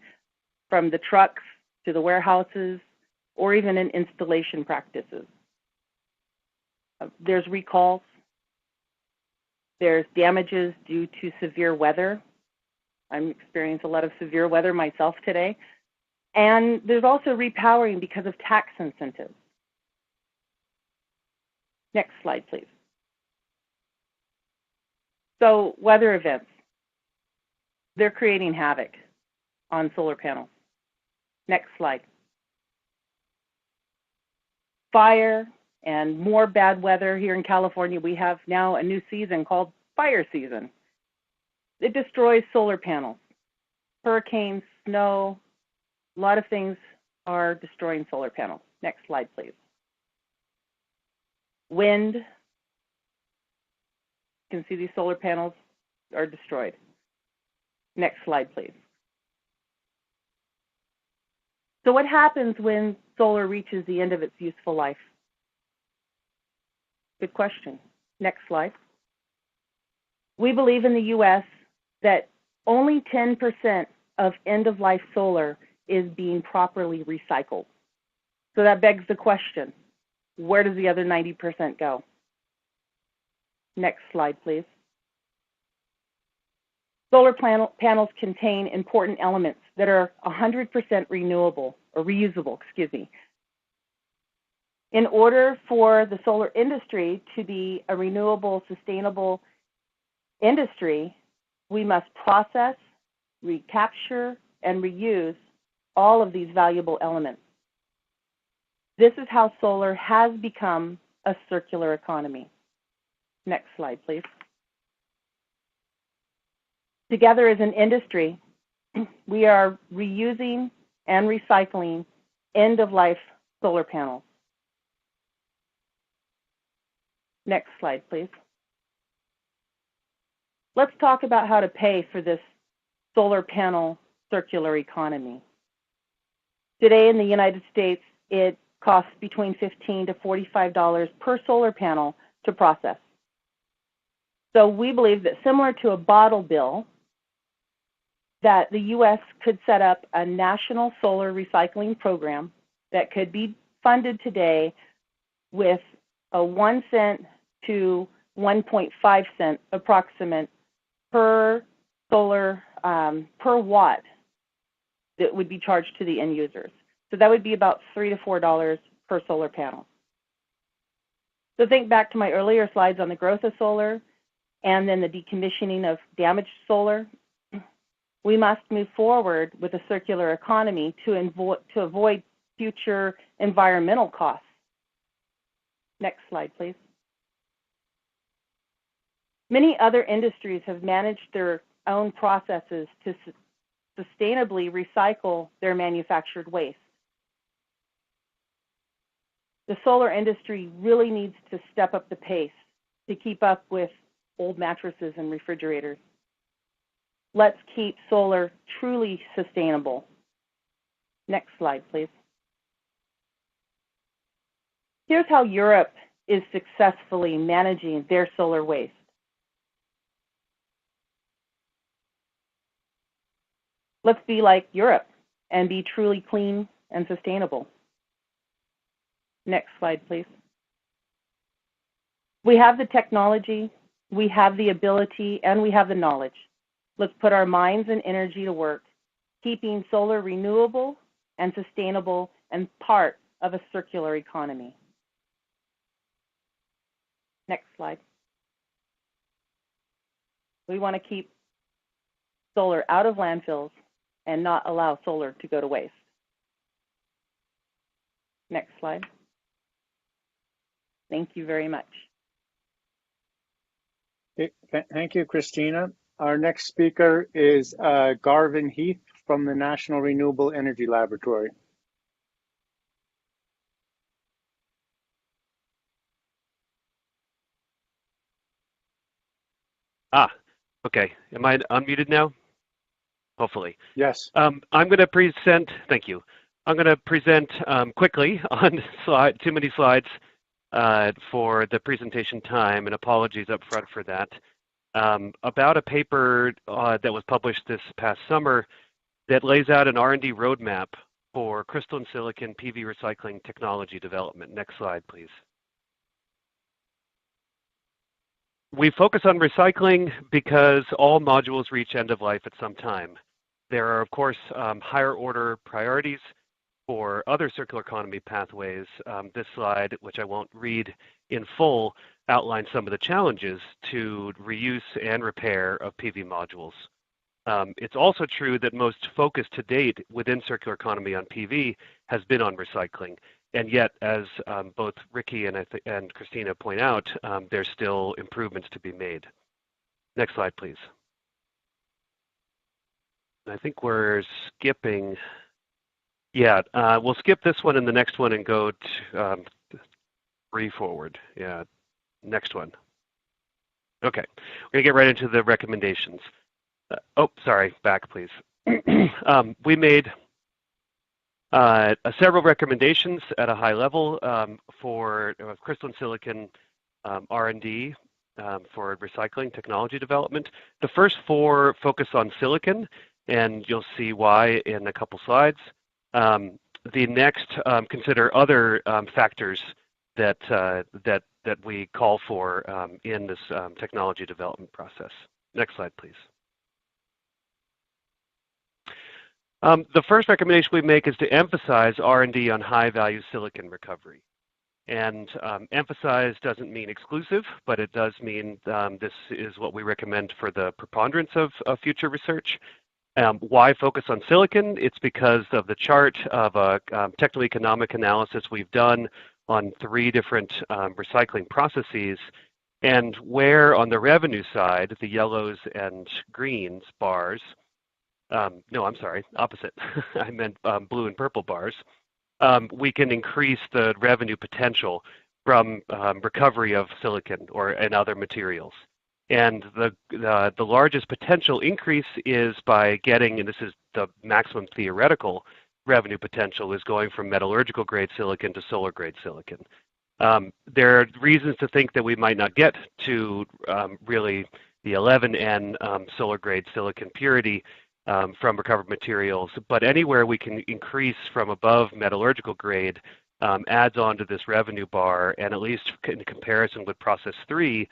from the trucks to the warehouses, or even in installation practices. There's recalls. There's damages due to severe weather. I'm experiencing a lot of severe weather myself today. And there's also repowering because of tax incentives. Next slide, please. So weather events, they're creating havoc on solar panels. Next slide. Fire and more bad weather here in California. We have now a new season called fire season. It destroys solar panels. Hurricanes, snow, a lot of things are destroying solar panels. Next slide, please. Wind. You can see these solar panels are destroyed. Next slide, please. So what happens when solar reaches the end of its useful life? Good question. Next slide. We believe in the U.S. that only 10% of end-of-life solar is being properly recycled. So that begs the question, where does the other 90% go? Next slide, please. Solar panels contain important elements that are 100% renewable, or reusable, excuse me. In order for the solar industry to be a renewable, sustainable industry, we must process, recapture, and reuse all of these valuable elements. This is how solar has become a circular economy. Next slide, please. Together as an industry, we are reusing and recycling end-of-life solar panels. Next slide, please. Let's talk about how to pay for this solar panel circular economy. Today in the United States, it costs between $15 to $45 per solar panel to process. So we believe that similar to a bottle bill, that the U.S. could set up a national solar recycling program that could be funded today with a 1 cent to 1.5 cent approximate per solar per watt that would be charged to the end users. So that would be about $3 to $4 per solar panel. So think back to my earlier slides on the growth of solar and then the decommissioning of damaged solar. We must move forward with a circular economy to avoid future environmental costs. Next slide, please. Many other industries have managed their own processes to sustainably recycle their manufactured waste. The solar industry really needs to step up the pace to keep up with old mattresses and refrigerators. Let's keep solar truly sustainable. Next slide, please. Here's how Europe is successfully managing their solar waste. Let's be like Europe and be truly clean and sustainable. Next slide, please. We have the technology, we have the ability, and we have the knowledge. Let's put our minds and energy to work, keeping solar renewable and sustainable and part of a circular economy. Next slide. We want to keep solar out of landfills and not allow solar to go to waste. Next slide. Thank you very much. Thank you, Christina. Our next speaker is Garvin Heath from the National Renewable Energy Laboratory. Okay. Am I unmuted now? Hopefully. Yes. I'm going to present, thank you. I'm going to present quickly on too many slides for the presentation time, and apologies up front for that. About a paper that was published this past summer that lays out an R&D roadmap for crystalline silicon PV recycling technology development. Next slide, please. We focus on recycling because all modules reach end of life at some time. There are, of course, higher order priorities for other circular economy pathways. This slide, which I won't read in full, outlines some of the challenges to reuse and repair of PV modules. It's also true that most focus to date within circular economy on PV has been on recycling. And yet, as both Ricky and Christina point out, there's still improvements to be made. Next slide, please. I think we're skipping. Yeah, we'll skip this one and the next one and go to 3 forward. Yeah, next one. Okay, we're gonna get right into the recommendations. Sorry, back please. We made several recommendations at a high level for crystalline silicon R&D for recycling technology development. The first 4 focus on silicon, and you'll see why in a couple slides. The next consider other factors that we call for in this technology development process. Next slide, please. The first recommendation we make is to emphasize R&D on high-value silicon recovery. And emphasize doesn't mean exclusive, but it does mean this is what we recommend for the preponderance of future research. Why focus on silicon? It's because of the chart of a techno-economic analysis we've done on 3 different recycling processes, and where on the revenue side, the yellows and greens bars, no, I'm sorry, opposite. I meant blue and purple bars. We can increase the revenue potential from recovery of silicon and other materials. And the largest potential increase is by getting, and this is the maximum theoretical revenue potential, is going from metallurgical grade silicon to solar grade silicon. There are reasons to think that we might not get to really the 11N solar grade silicon purity from recovered materials, but anywhere we can increase from above metallurgical grade adds on to this revenue bar, and at least in comparison with process 3,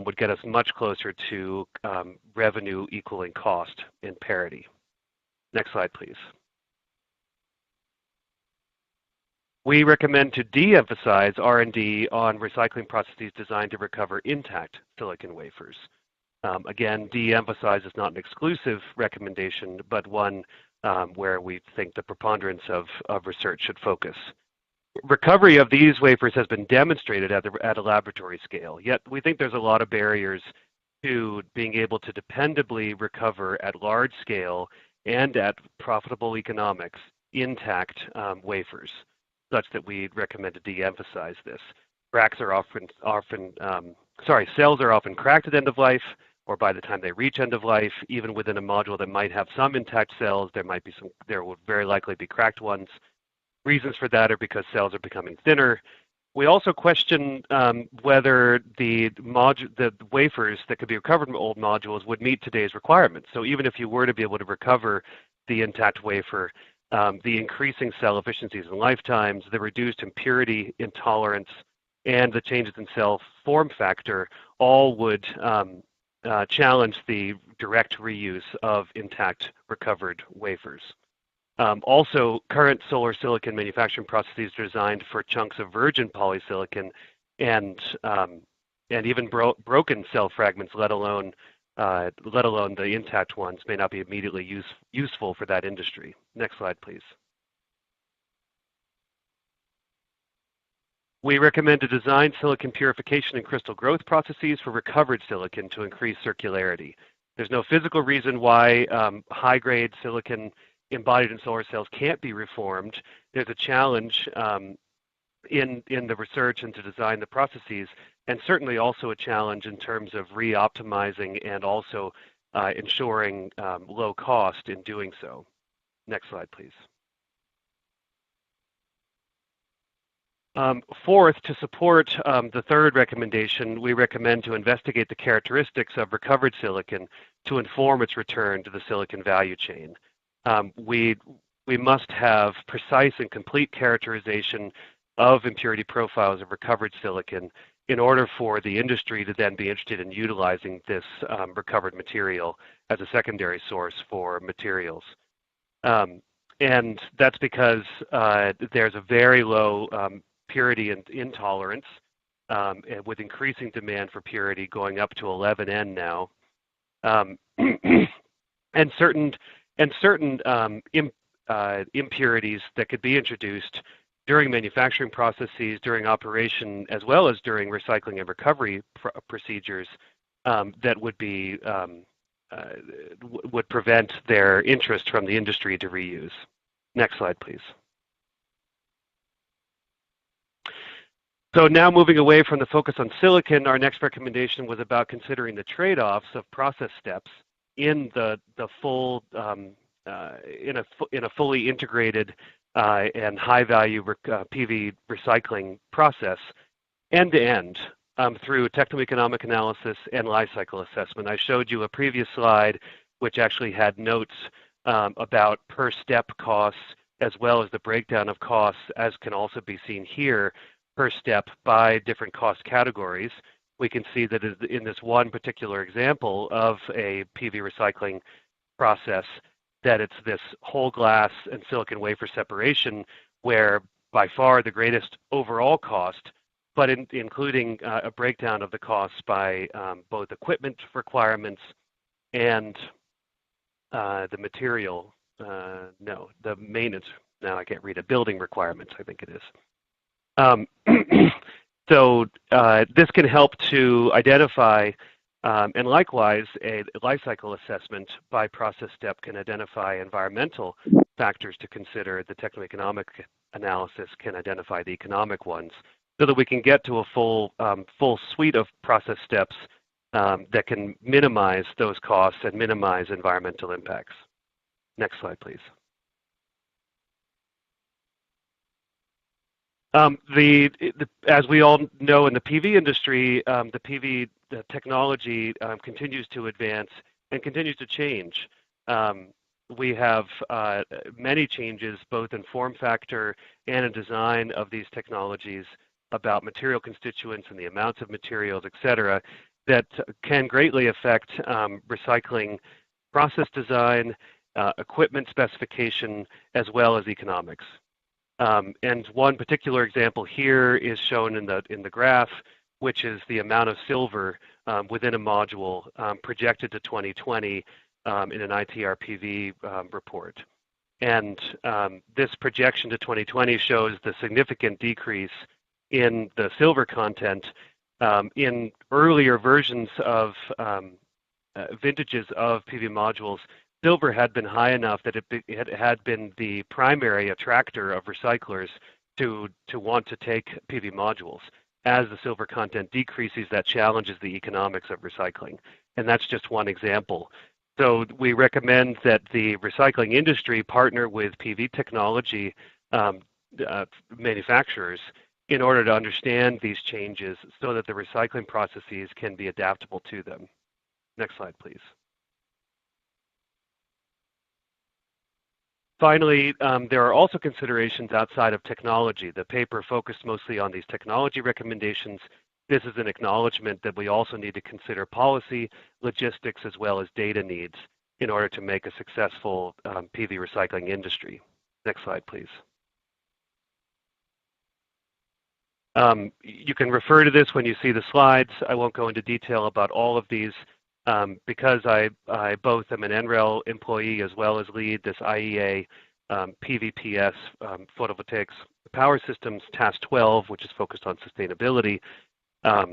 would get us much closer to revenue equaling cost in parity. Next slide, please. We recommend to de-emphasize R&D on recycling processes designed to recover intact silicon wafers. Again, de-emphasize is not an exclusive recommendation, but one where we think the preponderance of research should focus. Recovery of these wafers has been demonstrated at a laboratory scale, yet we think there's a lot of barriers to being able to dependably recover at large scale and at profitable economics intact wafers, such that we recommend to de-emphasize this. Cells are often cracked at end of life, or by the time they reach end of life. Even within a module that might have some intact cells, there will very likely be cracked ones. Reasons for that are because cells are becoming thinner. We also question whether the wafers that could be recovered from old modules would meet today's requirements. So even if you were to be able to recover the intact wafer, the increasing cell efficiencies and lifetimes, the reduced impurity intolerance, and the changes in cell form factor all would challenge the direct reuse of intact recovered wafers. Also, current solar silicon manufacturing processes are designed for chunks of virgin polysilicon and even broken cell fragments, let alone the intact ones, may not be immediately useful for that industry. Next slide, please. We recommend to design silicon purification and crystal growth processes for recovered silicon to increase circularity. There's no physical reason why high-grade silicon embodied in solar cells can't be reformed. There's a challenge in the research and to design the processes, and certainly also a challenge in terms of re-optimizing and also ensuring low cost in doing so. Next slide, please. Fourth, to support the third recommendation, we recommend to investigate the characteristics of recovered silicon to inform its return to the silicon value chain. We must have precise and complete characterization of impurity profiles of recovered silicon in order for the industry to then be interested in utilizing this recovered material as a secondary source for materials. And that's because there's a very low purity and intolerance, with increasing demand for purity going up to 11N now, and certain impurities that could be introduced during manufacturing processes, during operation, as well as during recycling and recovery procedures that would prevent their interest from the industry to reuse. Next slide, please. So now moving away from the focus on silicon, our next recommendation was about considering the trade-offs of process steps in the full in a fully integrated and high-value PV recycling process, end-to-end, through techno-economic analysis and life cycle assessment. I showed you a previous slide which actually had notes about per step costs, as well as the breakdown of costs, as can also be seen here, per step by different cost categories. We can see that in this one particular example of a PV recycling process, that it's this whole glass and silicon wafer separation where by far the greatest overall cost, but including a breakdown of the costs by both equipment requirements and the material, no, the maintenance, now I can't read it, building requirements, I think it is. So this can help to identify, and likewise, a life cycle assessment by process step can identify environmental factors to consider. The techno-economic analysis can identify the economic ones, so that we can get to a full suite of process steps that can minimize those costs and minimize environmental impacts. Next slide, please. As we all know in the PV industry, the PV technology continues to advance and continues to change. We have many changes both in form factor and in design of these technologies about material constituents and the amounts of materials, et cetera, that can greatly affect recycling process design, equipment specification, as well as economics. And one particular example here is shown in the graph, which is the amount of silver within a module projected to 2020 in an ITR-PV report. And this projection to 2020 shows the significant decrease in the silver content in earlier versions of vintages of PV modules. Silver had been high enough that it had been the primary attractor of recyclers to want to take PV modules. As the silver content decreases, that challenges the economics of recycling. And that's just one example. So we recommend that the recycling industry partner with PV technology manufacturers in order to understand these changes so that the recycling processes can be adaptable to them. Next slide, please. Finally, there are also considerations outside of technology. The paper focused mostly on these technology recommendations. This is an acknowledgement that we also need to consider policy, logistics, as well as data needs in order to make a successful PV recycling industry. Next slide, please. You can refer to this when you see the slides. I won't go into detail about all of these because I both am an NREL employee as well as lead this IEA PVPS photovoltaics power systems task 12, which is focused on sustainability, a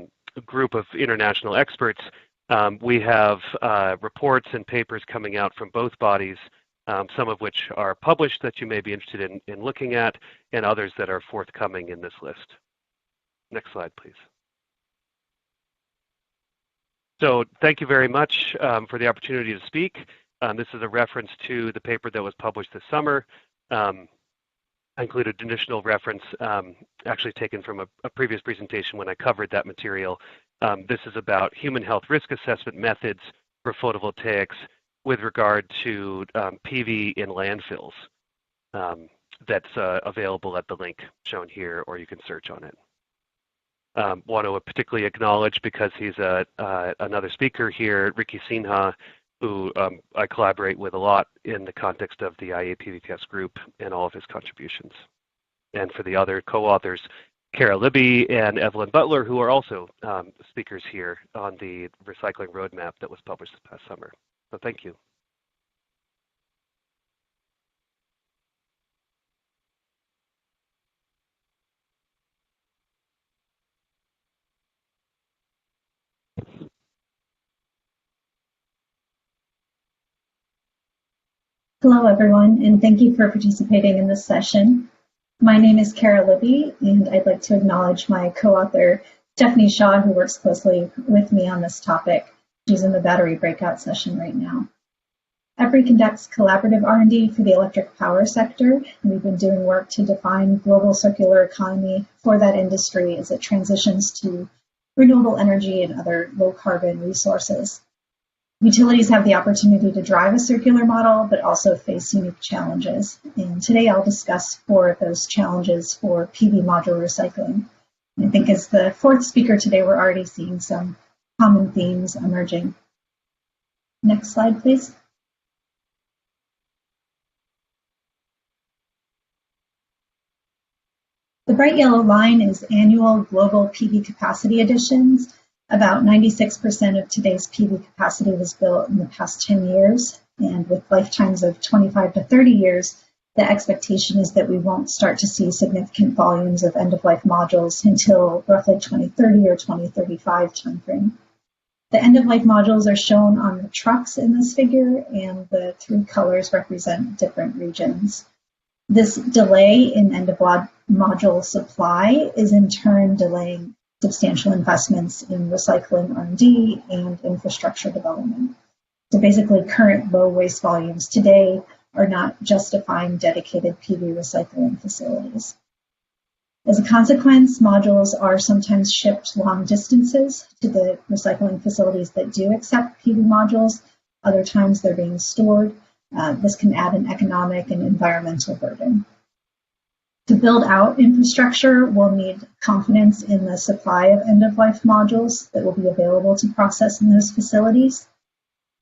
group of international experts. We have reports and papers coming out from both bodies, some of which are published that you may be interested in looking at, and others that are forthcoming in this list. Next slide, please. So thank you very much for the opportunity to speak. This is a reference to the paper that was published this summer. I included additional reference actually taken from a previous presentation when I covered that material. This is about human health risk assessment methods for photovoltaics with regard to PV in landfills. That's available at the link shown here, or you can search on it. Want to particularly acknowledge, because he's another speaker here, Ricky Sinha, who I collaborate with a lot in the context of the IEA PVPS group and all of his contributions. And for the other co-authors, Kara Libby and Evelyn Butler, who are also speakers here on the recycling roadmap that was published this past summer. So thank you. Hello, everyone, and thank you for participating in this session. My name is Kara Libby, and I'd like to acknowledge my co-author, Stephanie Shaw, who works closely with me on this topic. She's in the battery breakout session right now. EPRI conducts collaborative R&D for the electric power sector, and we've been doing work to define global circular economy for that industry as it transitions to renewable energy and other low-carbon resources. Utilities have the opportunity to drive a circular model, but also face unique challenges. And today I'll discuss 4 of those challenges for PV module recycling. And I think as the 4th speaker today, we're already seeing some common themes emerging. Next slide, please. The bright yellow line is annual global PV capacity additions. About 96% of today's PV capacity was built in the past 10 years. And with lifetimes of 25 to 30 years, the expectation is that we won't start to see significant volumes of end-of-life modules until roughly 2030 or 2035 timeframe. The end-of-life modules are shown on the trucks in this figure, and the three colors represent different regions. This delay in end-of-life module supply is in turn delaying substantial investments in recycling R&D and infrastructure development. So basically, current low waste volumes today are not justifying dedicated PV recycling facilities. As a consequence, modules are sometimes shipped long distances to the recycling facilities that do accept PV modules. Other times they're being stored. This can add an economic and environmental burden. To build out infrastructure, we'll need confidence in the supply of end-of-life modules that will be available to process in those facilities.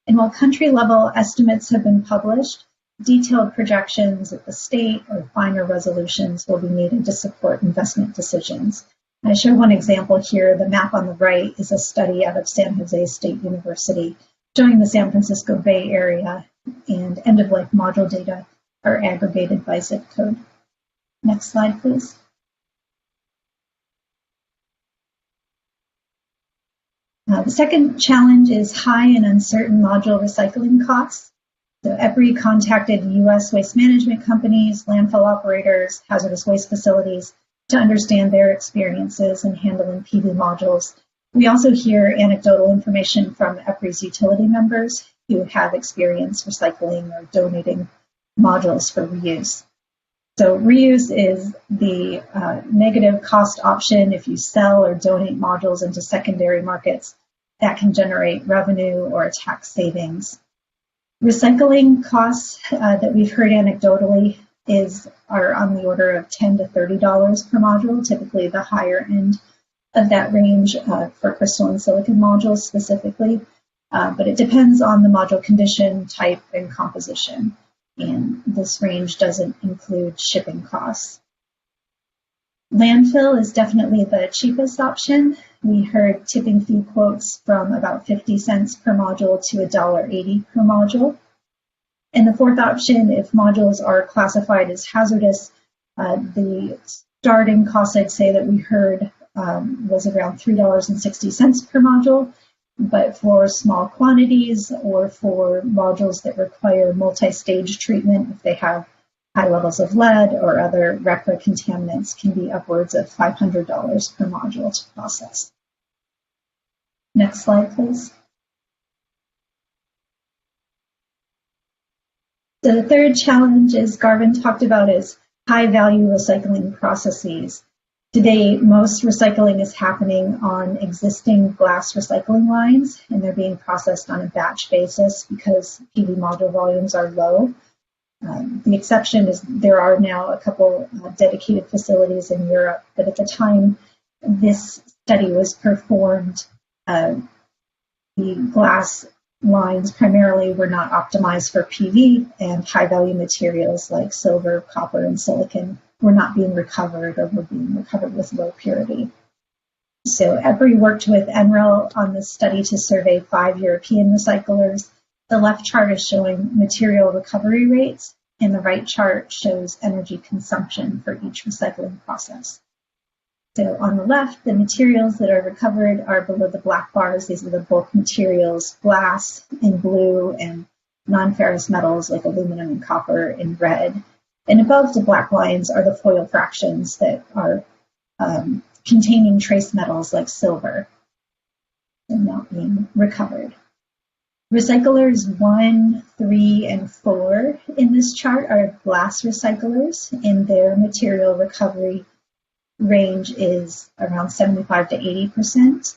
And while country-level estimates have been published, detailed projections at the state or finer resolutions will be needed to support investment decisions. And I show one example here. The map on the right is a study out of San Jose State University showing the San Francisco Bay Area, and end-of-life module data are aggregated by zip code. Next slide, please. The second challenge is high and uncertain module recycling costs. So EPRI contacted U.S. waste management companies, landfill operators, hazardous waste facilities to understand their experiences in handling PV modules. We also hear anecdotal information from EPRI's utility members who have experience recycling or donating modules for reuse. So reuse is the negative cost option if you sell or donate modules into secondary markets that can generate revenue or tax savings. Recycling costs that we've heard anecdotally are on the order of $10 to $30 per module, typically the higher end of that range for crystalline silicon modules specifically, but it depends on the module condition, type, and composition. And this range doesn't include shipping costs. Landfill is definitely the cheapest option. We heard tipping fee quotes from about 50 cents per module to $1.80 per module. And the fourth option, if modules are classified as hazardous, the starting cost I'd say that we heard was around $3.60 per module. But for small quantities or for modules that require multi-stage treatment, if they have high levels of lead or other REPRA contaminants, can be upwards of $500 per module to process. Next slide, please. So the third challenge, as Garvin talked about, is high-value recycling processes. Today, most recycling is happening on existing glass recycling lines, and they're being processed on a batch basis because PV module volumes are low. The exception is there are now a couple dedicated facilities in Europe, but at the time this study was performed, the glass lines primarily were not optimized for PV, and high-value materials like silver, copper, and silicon were not being recovered or were being recovered with low purity. So EPRI worked with NREL on this study to survey 5 European recyclers. The left chart is showing material recovery rates, and the right chart shows energy consumption for each recycling process. So on the left, the materials that are recovered are below the black bars. These are the bulk materials, glass in blue, and non-ferrous metals like aluminum and copper in red. And above the black lines are the foil fractions that are containing trace metals like silver and not being recovered. Recyclers 1, 3, and 4 in this chart are glass recyclers, and their material recovery range is around 75 to 80%.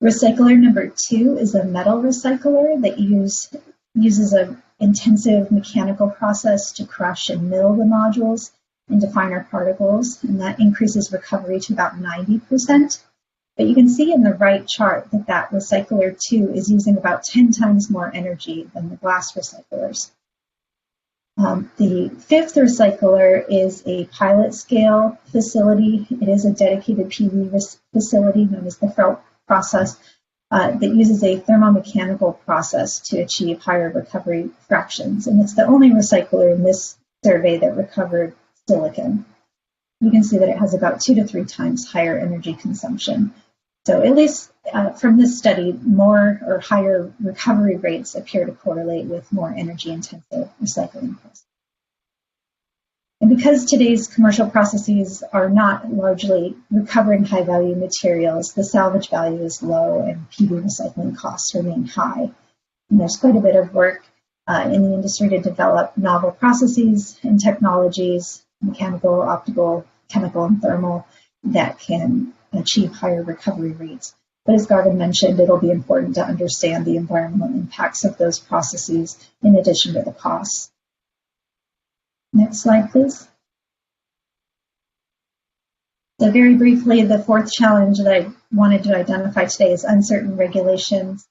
Recycler number 2 is a metal recycler that uses an intensive mechanical process to crush and mill the modules into finer particles, and that increases recovery to about 90%. But you can see in the right chart that recycler 2 is using about 10 times more energy than the glass recyclers. The fifth recycler is a pilot scale facility. It is a dedicated PV facility known as the FERT process. that uses a thermomechanical process to achieve higher recovery fractions. And it's the only recycler in this survey that recovered silicon. You can see that it has about 2 to 3 times higher energy consumption. So at least from this study, more or higher recovery rates appear to correlate with more energy-intensive recycling processes. And because today's commercial processes are not largely recovering high-value materials, the salvage value is low and PV recycling costs remain high. And there's quite a bit of work in the industry to develop novel processes and technologies, mechanical, optical, chemical, and thermal, that can achieve higher recovery rates. But as Garvin mentioned, it'll be important to understand the environmental impacts of those processes in addition to the costs. Next slide, please. So very briefly, the fourth challenge that I wanted to identify today is uncertain regulations.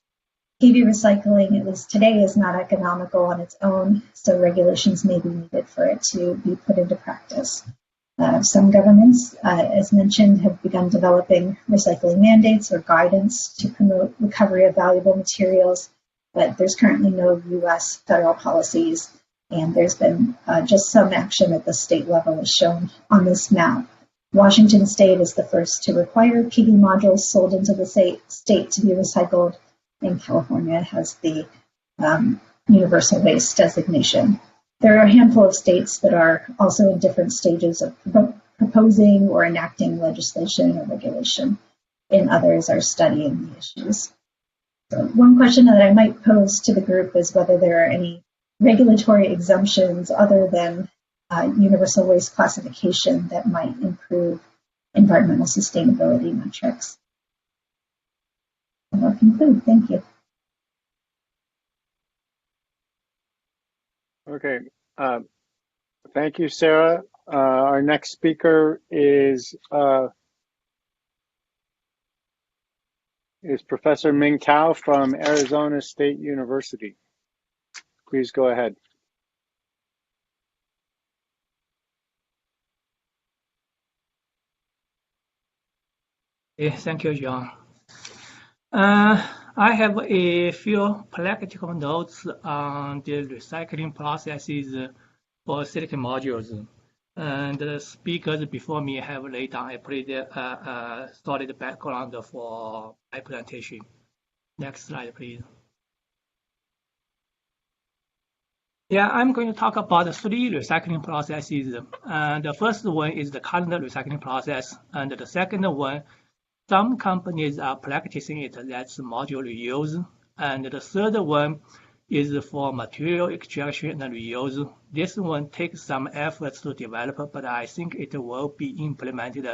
PV recycling, at least today, is not economical on its own, so regulations may be needed for it to be put into practice. Some governments, as mentioned, have begun developing recycling mandates or guidance to promote recovery of valuable materials, but there's currently no U.S. federal policies, and there's been just some action at the state level as shown on this map. Washington State is the first to require PV modules sold into the state to be recycled, and California has the universal waste designation. There are a handful of states that are also in different stages of proposing or enacting legislation or regulation, and others are studying the issues. So one question that I might pose to the group is whether there are any regulatory exemptions other than universal waste classification that might improve environmental sustainability metrics. And I'll conclude. Thank you. Okay. Thank you, Sarah. Our next speaker is Professor Ming Cao from Arizona State University. Please go ahead. Thank you, John. I have a few practical notes on the recycling processes for silicon modules. And the speakers before me have laid down a pretty solid background for my presentation. Next slide, please. Yeah, I'm going to talk about the 3 recycling processes. And the first one is the current recycling process. And the second one, some companies are practicing it, that's module reuse. And the third one is for material extraction and reuse. This one takes some efforts to develop, but I think it will be implemented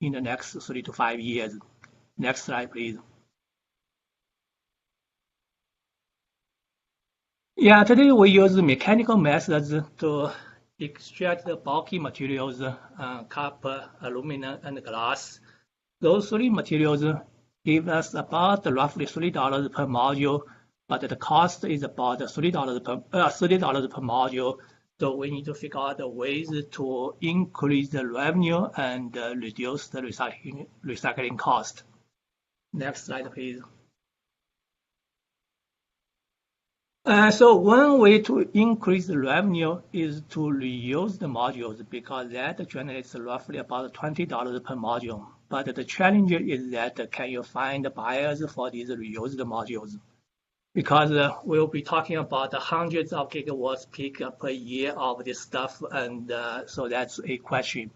in the next 3 to 5 years. Next slide, please. Yeah, today we use mechanical methods to extract the bulky materials, copper, aluminum, and glass. Those 3 materials give us about roughly $3 per module, but the cost is about $30 per module. So we need to figure out the ways to increase the revenue and reduce the recycling cost. Next slide, please. So one way to increase the revenue is to reuse the modules because that generates roughly about $20 per module. But the challenge is that can you find buyers for these reused modules? Because we'll be talking about hundreds of gigawatts peak per year of this stuff, and so that's a question.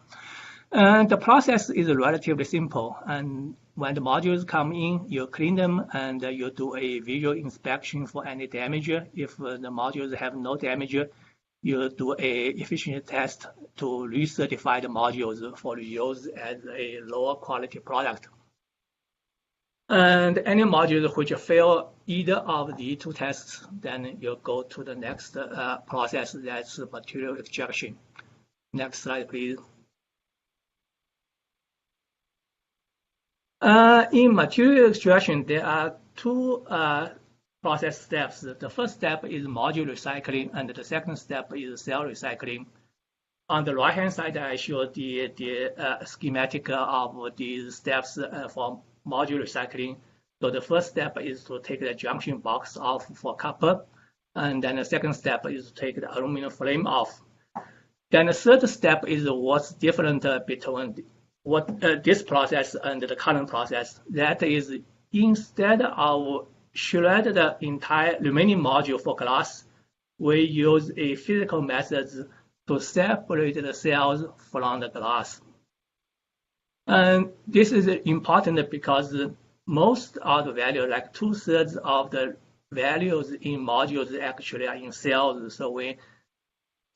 And the process is relatively simple. And when the modules come in, you clean them and you do a visual inspection for any damage. If the modules have no damage, you do a efficiency test to recertify the modules for reuse as a lower quality product. And any modules which fail either of the 2 tests, then you go to the next process, that's material extraction. Next slide, please. In material extraction, there are 2 process steps. The first step is module recycling, and the second step is cell recycling. On the right-hand side, I show the schematic of these steps for module recycling. So the first step is to take the junction box off for copper, and then the second step is to take the aluminum frame off. Then the third step is what's different between what this process and the current process. That is, instead of shred the entire remaining module for glass, we use a physical method to separate the cells from the glass. And this is important because most of the value, like 2/3 of the values in modules actually are in cells, so we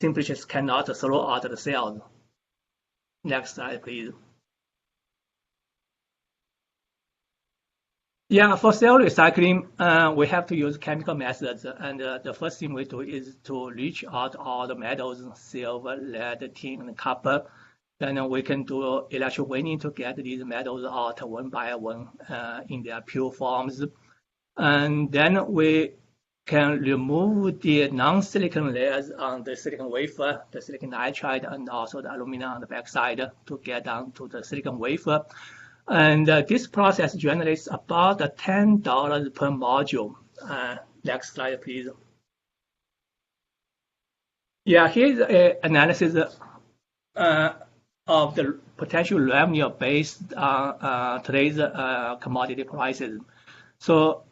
simply just cannot throw out the cells. Next slide, please. Yeah, for cell recycling, we have to use chemical methods, and the first thing we do is to leach out all the metals, silver, lead, tin, and copper. Then we can do electrowinning to get these metals out one by one in their pure forms. And then we can remove the non-silicon layers on the silicon wafer, the silicon nitride, and also the aluminum on the backside to get down to the silicon wafer. And this process generates about $10 per module. Next slide, please. Yeah, here's an analysis of the potential revenue based on today's commodity prices. So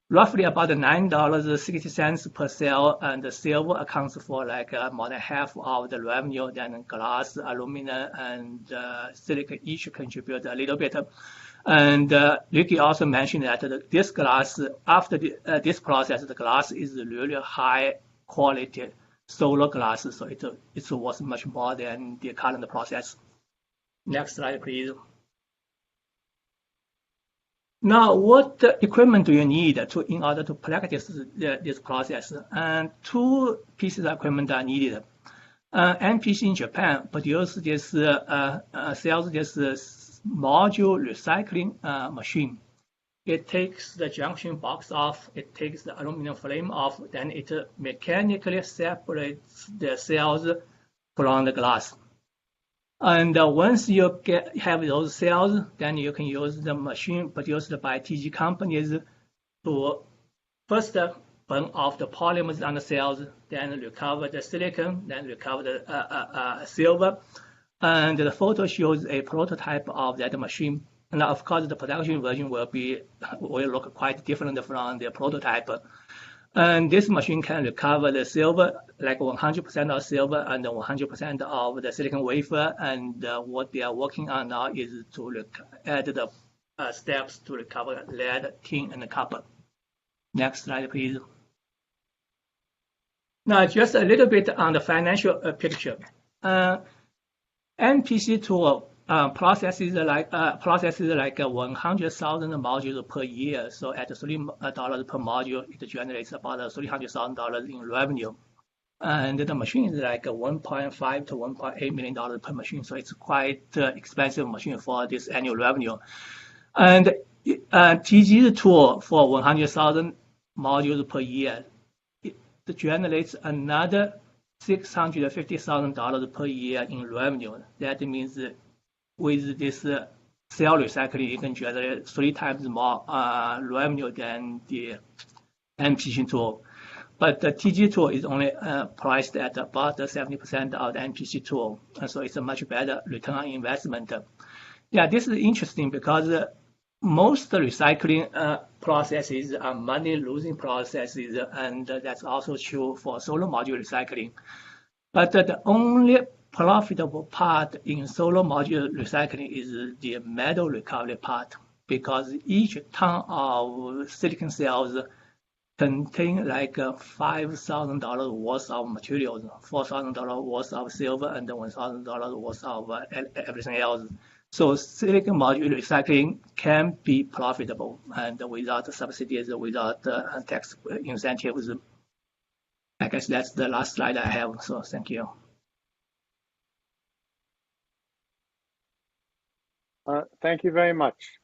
roughly about $9.60 per cell, and the silver accounts for like more than half of the revenue. Then glass, aluminum, and silicon each contribute a little bit. And Ricky also mentioned that this glass, after this process, the glass is really high quality solar glass, so it's worth much more than the current process. Next slide, please. Now, what equipment do you need in order to practice this process? And two pieces of equipment are needed. NPC in Japan produces this, sells this module recycling machine. It takes the junction box off, it takes the aluminum frame off, then it mechanically separates the cells from the glass. And once you have those cells, then you can use the machine produced by TG companies to first burn off the polymers on the cells, then recover the silicon, then recover the silver. And the photo shows a prototype of that machine. And of course, the production version will look quite different from the prototype. And this machine can recover the silver, like 100% of silver and 100% of the silicon wafer. And what they are working on now is to add the steps to recover lead, tin, and copper. Next slide, please. Now, just a little bit on the financial picture. NPC tool processes like 100,000 modules per year. So at $3 per module, it generates about $300,000 in revenue. And the machine is like $1.5 to $1.8 million per machine. So it's quite expensive machine for this annual revenue. And TG's tool for 100,000 modules per year, it generates another $650,000 per year in revenue. That means with this cell recycling, you can generate 3 times more revenue than the NPC tool. But the TG tool is only priced at about 70% of the NPC tool. And so it's a much better return on investment. Yeah, this is interesting because most recycling processes are money-losing processes, and that's also true for solar module recycling. But the only profitable part in solar module recycling is the metal recovery part, because each ton of silicon cells contain like $5,000 worth of materials, $4,000 worth of silver, and $1,000 worth of everything else. So silicon module recycling can be profitable, and without subsidies, without tax incentives. I guess that's the last slide I have, so thank you. Thank you very much.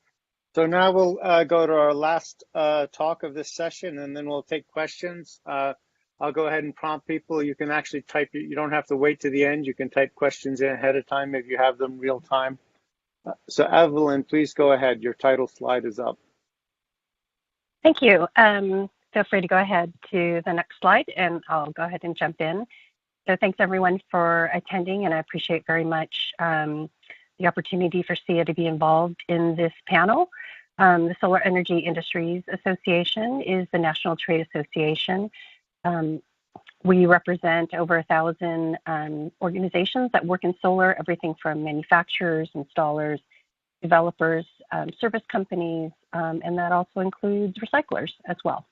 So now we'll go to our last talk of this session, and then we'll take questions. I'll go ahead and prompt people. You can actually type, you don't have to wait to the end. You can type questions in ahead of time if you have them real time. So Evelyn, please go ahead. Your title slide is up. Thank you. Feel free to go ahead to the next slide and I'll go ahead and jump in. So thanks everyone for attending, and I appreciate very much the opportunity for SEIA to be involved in this panel. The Solar Energy Industries Association is the national trade association. We represent over 1,000 organizations that work in solar, everything from manufacturers, installers, developers, service companies, and that also includes recyclers as well.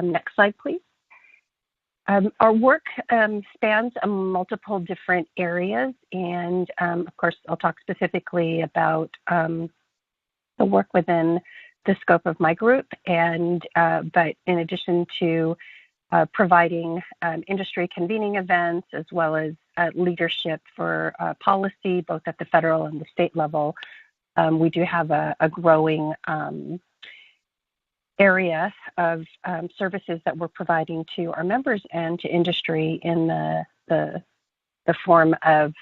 Next slide, please. Our work spans multiple different areas, and of course, I'll talk specifically about the work within the scope of my group, and but in addition to providing industry convening events as well as leadership for policy, both at the federal and the state level, we do have a growing area of services that we're providing to our members and to industry in the form of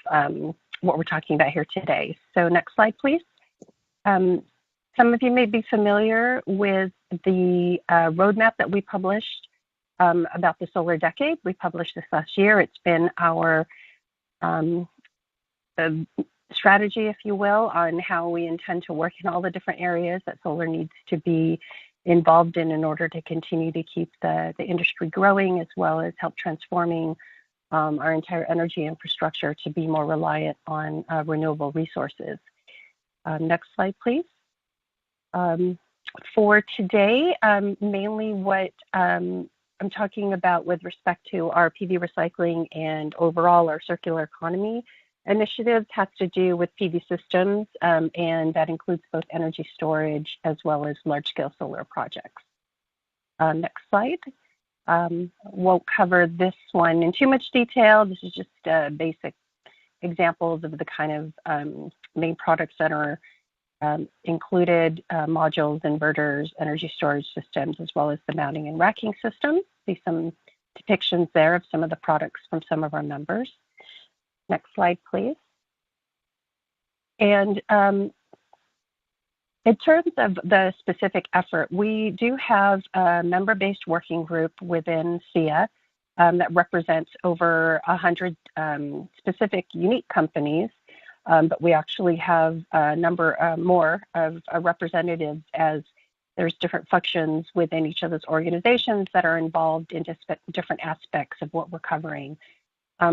what we're talking about here today. So next slide, please. Some of you may be familiar with the roadmap that we published about the solar decade. We published this last year. It's been our strategy, if you will, on how we intend to work in all the different areas that solar needs to be involved in order to continue to keep the industry growing, as well as help transforming our entire energy infrastructure to be more reliant on renewable resources. Next slide, please. For today, mainly what I'm talking about with respect to our PV recycling and overall our circular economy initiatives has to do with PV systems, and that includes both energy storage as well as large-scale solar projects. Next slide. Won't cover this one in too much detail. This is just basic examples of the kind of main products that are included, modules, inverters, energy storage systems, as well as the mounting and racking systems. See some depictions there of some of the products from some of our members. Next slide, please. And in terms of the specific effort, we do have a member-based working group within SEIA that represents over 100 specific unique companies, but we actually have a number more of representatives, as there's different functions within each of those organizations that are involved in just different aspects of what we're covering.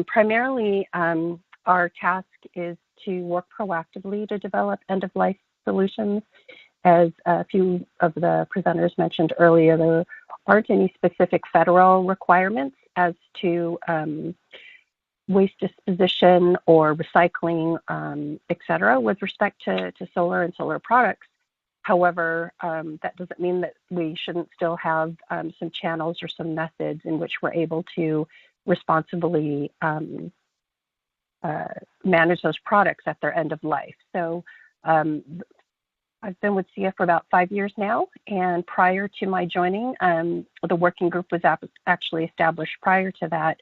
Primarily, our task is to work proactively to develop end-of-life solutions. As a few of the presenters mentioned earlier, there aren't any specific federal requirements as to waste disposition or recycling, et cetera, with respect to solar and solar products. However, that doesn't mean that we shouldn't still have some channels or some methods in which we're able to responsibly manage those products at their end of life. So I've been with SEIA for about 5 years now, and prior to my joining, the working group was actually established prior to that,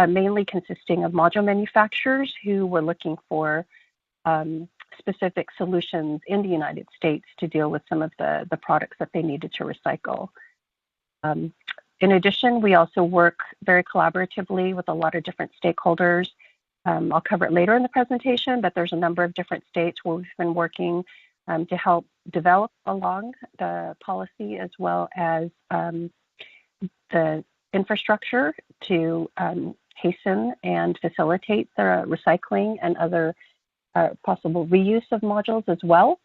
mainly consisting of module manufacturers who were looking for specific solutions in the United States to deal with some of the products that they needed to recycle. In addition, we also work very collaboratively with a lot of different stakeholders. I'll cover it later in the presentation, but there's a number of different states where we've been working to help develop along the policy, as well as the infrastructure to hasten and facilitate the recycling and other possible reuse of modules as well.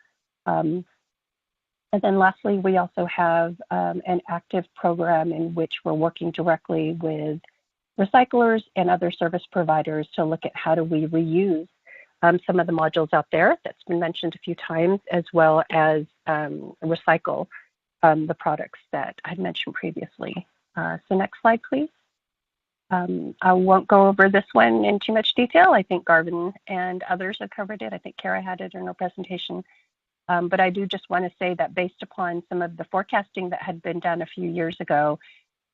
And then lastly, we also have an active program in which we're working directly with recyclers and other service providers to look at how do we reuse some of the modules out there that's been mentioned a few times, as well as recycle the products that I mentioned previously. So next slide, please. I won't go over this one in too much detail. I think Garvin and others have covered it. I think Kara had it in her presentation. But I do just want to say that based upon some of the forecasting that had been done a few years ago,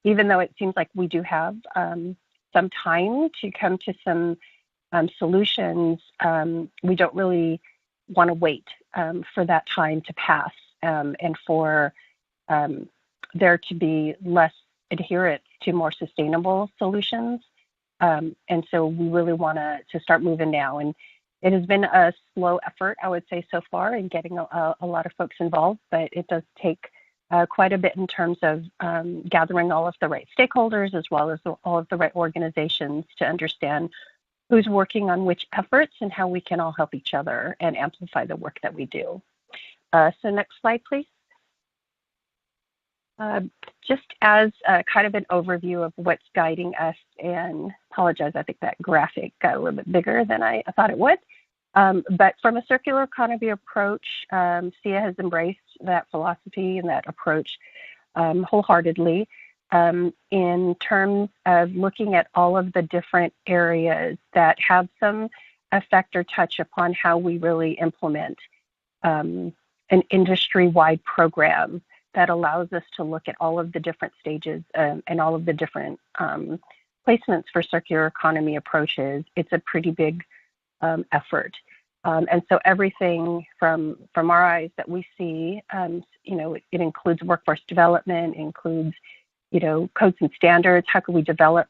even though it seems like we do have some time to come to some solutions, we don't really want to wait for that time to pass and for there to be less adherence to more sustainable solutions. And so we really want to start moving now. And it has been a slow effort, I would say, so far in getting a lot of folks involved, but it does take quite a bit in terms of gathering all of the right stakeholders as well as all of the right organizations to understand who's working on which efforts and how we can all help each other and amplify the work that we do. So next slide, please. Just as kind of an overview of what's guiding us, and apologize, I think that graphic got a little bit bigger than I thought it would. But from a circular economy approach, SIA has embraced that philosophy and that approach wholeheartedly in terms of looking at all of the different areas that have some effect or touch upon how we really implement an industry-wide program that allows us to look at all of the different stages and all of the different placements for circular economy approaches. It's a pretty big effort. And so everything from our eyes that we see, it includes workforce development, includes, codes and standards. How can we develop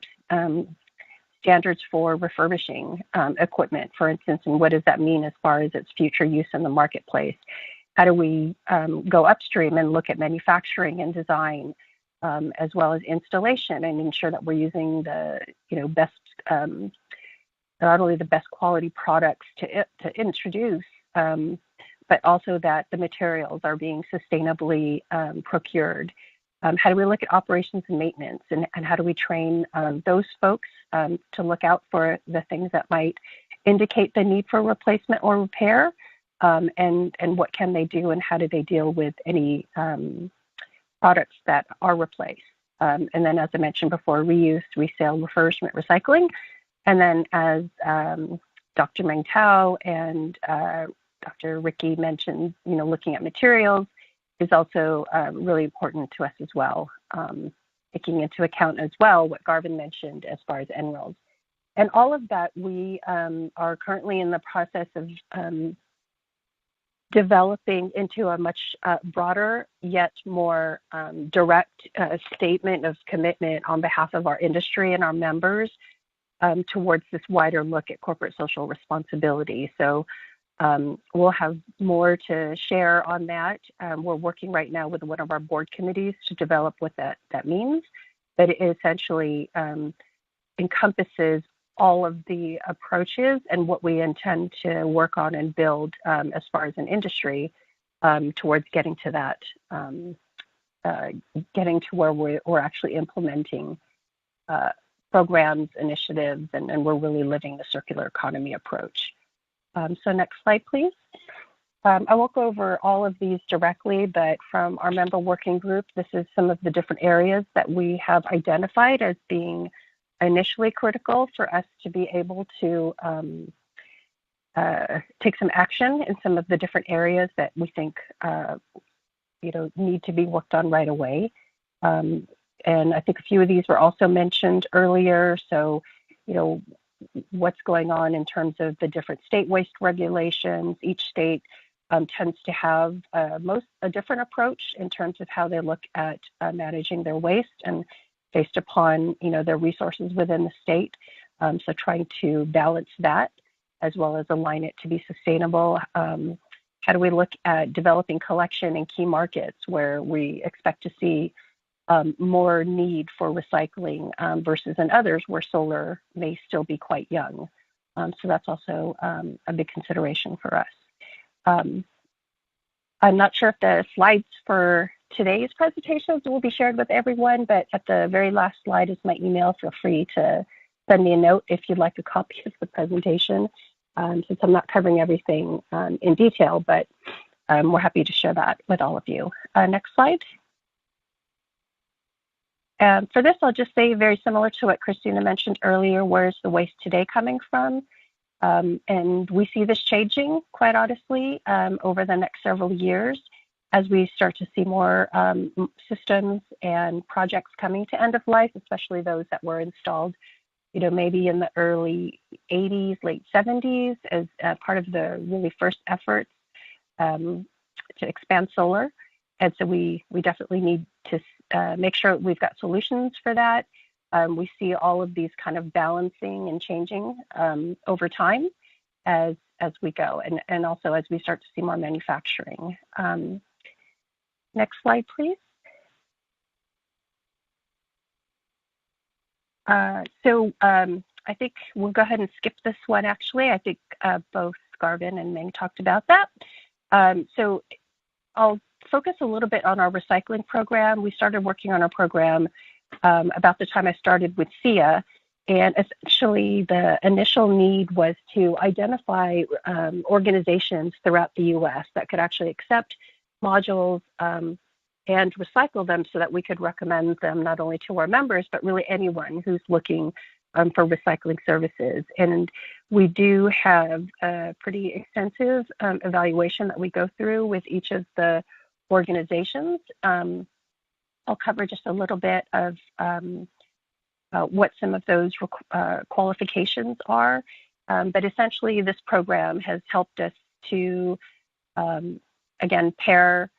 standards for refurbishing equipment, for instance, and what does that mean as far as its future use in the marketplace? How do we go upstream and look at manufacturing and design, as well as installation, and ensure that we're using the best, not only the best quality products to introduce, but also that the materials are being sustainably procured. How do we look at operations and maintenance, and how do we train those folks to look out for the things that might indicate the need for replacement or repair? And what can they do, and how do they deal with any products that are replaced? And then, as I mentioned before, reuse, resale, refurbishment, recycling. And then, as Dr. Meng Tao and Dr. Ricky mentioned, looking at materials is also really important to us as well, taking into account as well what Garvin mentioned as far as NRELs. And all of that, we are currently in the process of developing into a much broader yet more direct statement of commitment on behalf of our industry and our members towards this wider look at corporate social responsibility. So we'll have more to share on that. We're working right now with one of our board committees to develop what that means, but it essentially encompasses all of the approaches and what we intend to work on and build as far as an industry towards getting to that, getting to where we're actually implementing programs, initiatives, and we're really living the circular economy approach. So next slide, please. I won't go over all of these directly, but from our member working group, this is some of the different areas that we have identified as being initially critical for us to be able to take some action in some of the different areas that we think need to be worked on right away. And I think a few of these were also mentioned earlier. So, what's going on in terms of the different state waste regulations. Each state tends to have a different approach in terms of how they look at managing their waste, and based upon their resources within the state. So trying to balance that as well as align it to be sustainable. How do we look at developing collection in key markets where we expect to see more need for recycling versus in others where solar may still be quite young. So that's also a big consideration for us. I'm not sure if the slides for today's presentations will be shared with everyone, but at the very last slide is my email. Feel free to send me a note if you'd like a copy of the presentation, since I'm not covering everything in detail, but we're happy to share that with all of you. Next slide. For this, I'll just say very similar to what Christina mentioned earlier, where's the waste today coming from? And we see this changing, quite honestly, over the next several years as we start to see more systems and projects coming to end of life, especially those that were installed, maybe in the early 80s, late 70s, as part of the really first efforts to expand solar. And so we definitely need to make sure we've got solutions for that. We see all of these kind of balancing and changing over time as we go, and also as we start to see more manufacturing. Next slide, please. I think we'll go ahead and skip this one, actually. I think both Garvin and Meng talked about that. So I'll focus a little bit on our recycling program. We started working on our program about the time I started with SIA, and essentially the initial need was to identify organizations throughout the U.S. that could actually accept modules and recycle them so that we could recommend them not only to our members, but really anyone who's looking for recycling services. And we do have a pretty extensive evaluation that we go through with each of the organizations. I'll cover just a little bit of what some of those qualifications are. But essentially, this program has helped us to, again, pair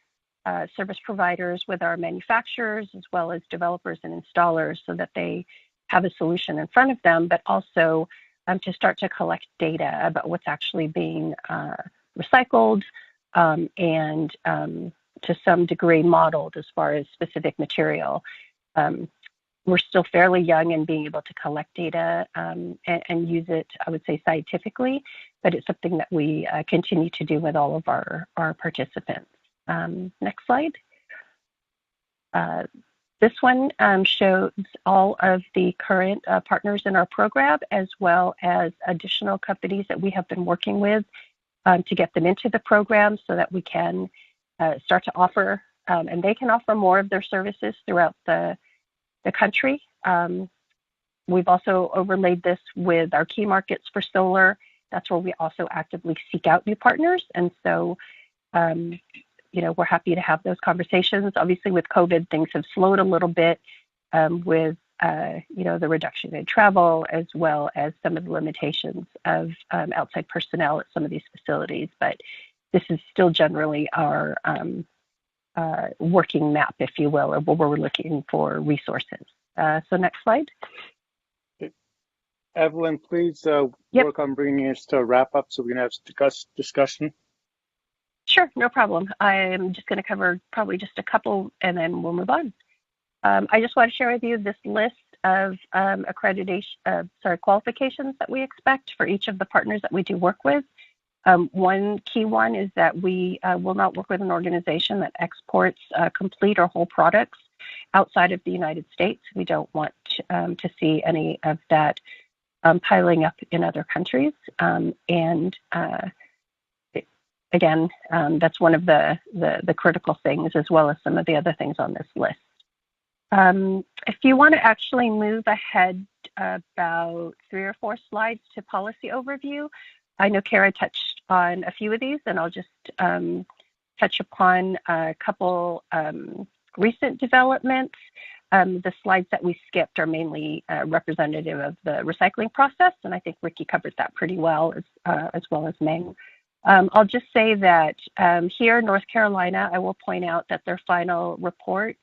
service providers with our manufacturers as well as developers and installers so that they have a solution in front of them, but also to start to collect data about what's actually being recycled and to some degree modeled as far as specific material. We're still fairly young in being able to collect data and use it, I would say, scientifically, but it's something that we continue to do with all of our participants. Next slide. This one shows all of the current partners in our program, as well as additional companies that we have been working with to get them into the program so that we can start to offer, and they can offer more of their services throughout the country. We've also overlaid this with our key markets for solar. That's where we also actively seek out new partners. And so, we're happy to have those conversations. Obviously, with COVID, things have slowed a little bit with, the reduction in travel, as well as some of the limitations of outside personnel at some of these facilities. But this is still generally our working map, if you will, of where we're looking for resources. So next slide. Evelyn, please work on bringing us to a wrap up so we can have discussion. Sure, no problem. I'm just going to cover probably just a couple and then we'll move on. I just want to share with you this list of qualifications that we expect for each of the partners that we do work with. One key one is that we will not work with an organization that exports complete or whole products outside of the United States. We don't want to see any of that piling up in other countries. Again, that's one of the critical things, as well as some of the other things on this list. If you want to actually move ahead about 3 or 4 slides to policy overview, I know Kara touched on a few of these, and I'll just touch upon a couple recent developments. The slides that we skipped are mainly representative of the recycling process, and I think Ricky covered that pretty well, as well as Meng. I'll just say that here in North Carolina, I will point out that their final report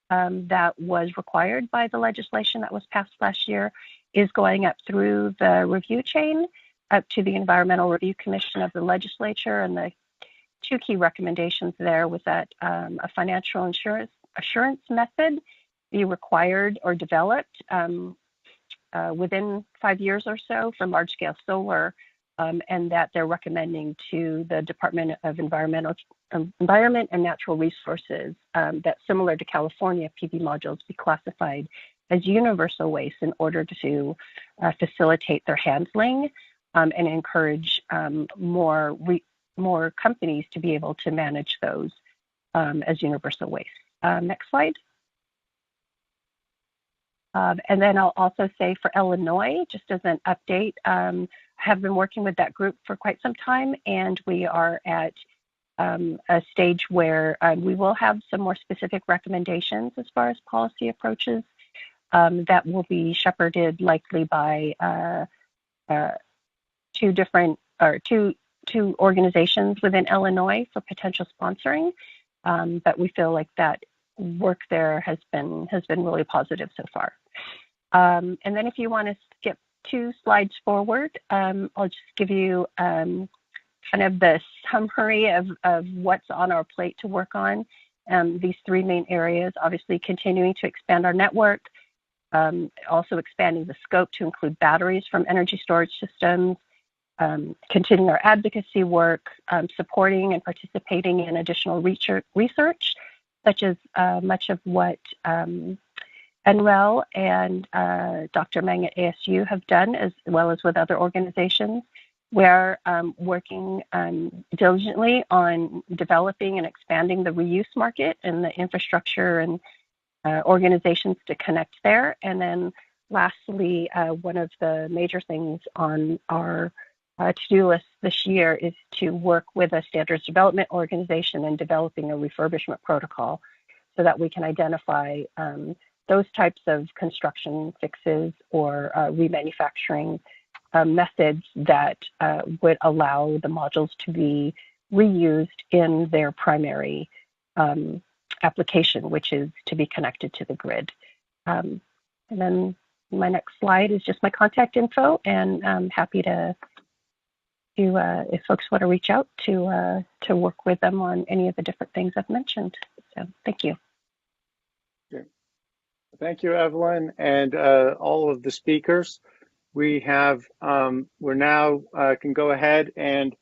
that was required by the legislation that was passed last year is going up through the review chain up to the Environmental Review Commission of the legislature. And the 2 key recommendations there was that a financial assurance method be required or developed within 5 years or so for large-scale solar, and that they're recommending to the Department of Environment and Natural Resources that, similar to California, PV modules be classified as universal waste in order to facilitate their handling and encourage more companies to be able to manage those as universal waste. Next slide. And then I'll also say for Illinois, just as an update, I have been working with that group for quite some time, and we are at a stage where we will have some more specific recommendations as far as policy approaches that will be shepherded likely by two organizations within Illinois for potential sponsoring. But we feel like that work there has been really positive so far. And then if you want to skip 2 slides forward, I'll just give you kind of the summary of what's on our plate to work on. These 3 main areas, obviously continuing to expand our network, also expanding the scope to include batteries from energy storage systems, continuing our advocacy work, supporting and participating in additional research, such as much of what NREL and Dr. Meng at ASU have done, as well as with other organizations. We're working diligently on developing and expanding the reuse market and the infrastructure and organizations to connect there. And then lastly, one of the major things on our to-do list this year is to work with a standards development organization in developing a refurbishment protocol so that we can identify those types of construction fixes or remanufacturing methods that would allow the modules to be reused in their primary application, which is to be connected to the grid. And then my next slide is just my contact info, and I'm happy to if folks want to reach out to work with them on any of the different things I've mentioned. So thank you. Okay. Thank you, Evelyn, and all of the speakers. We have, we're now can go ahead and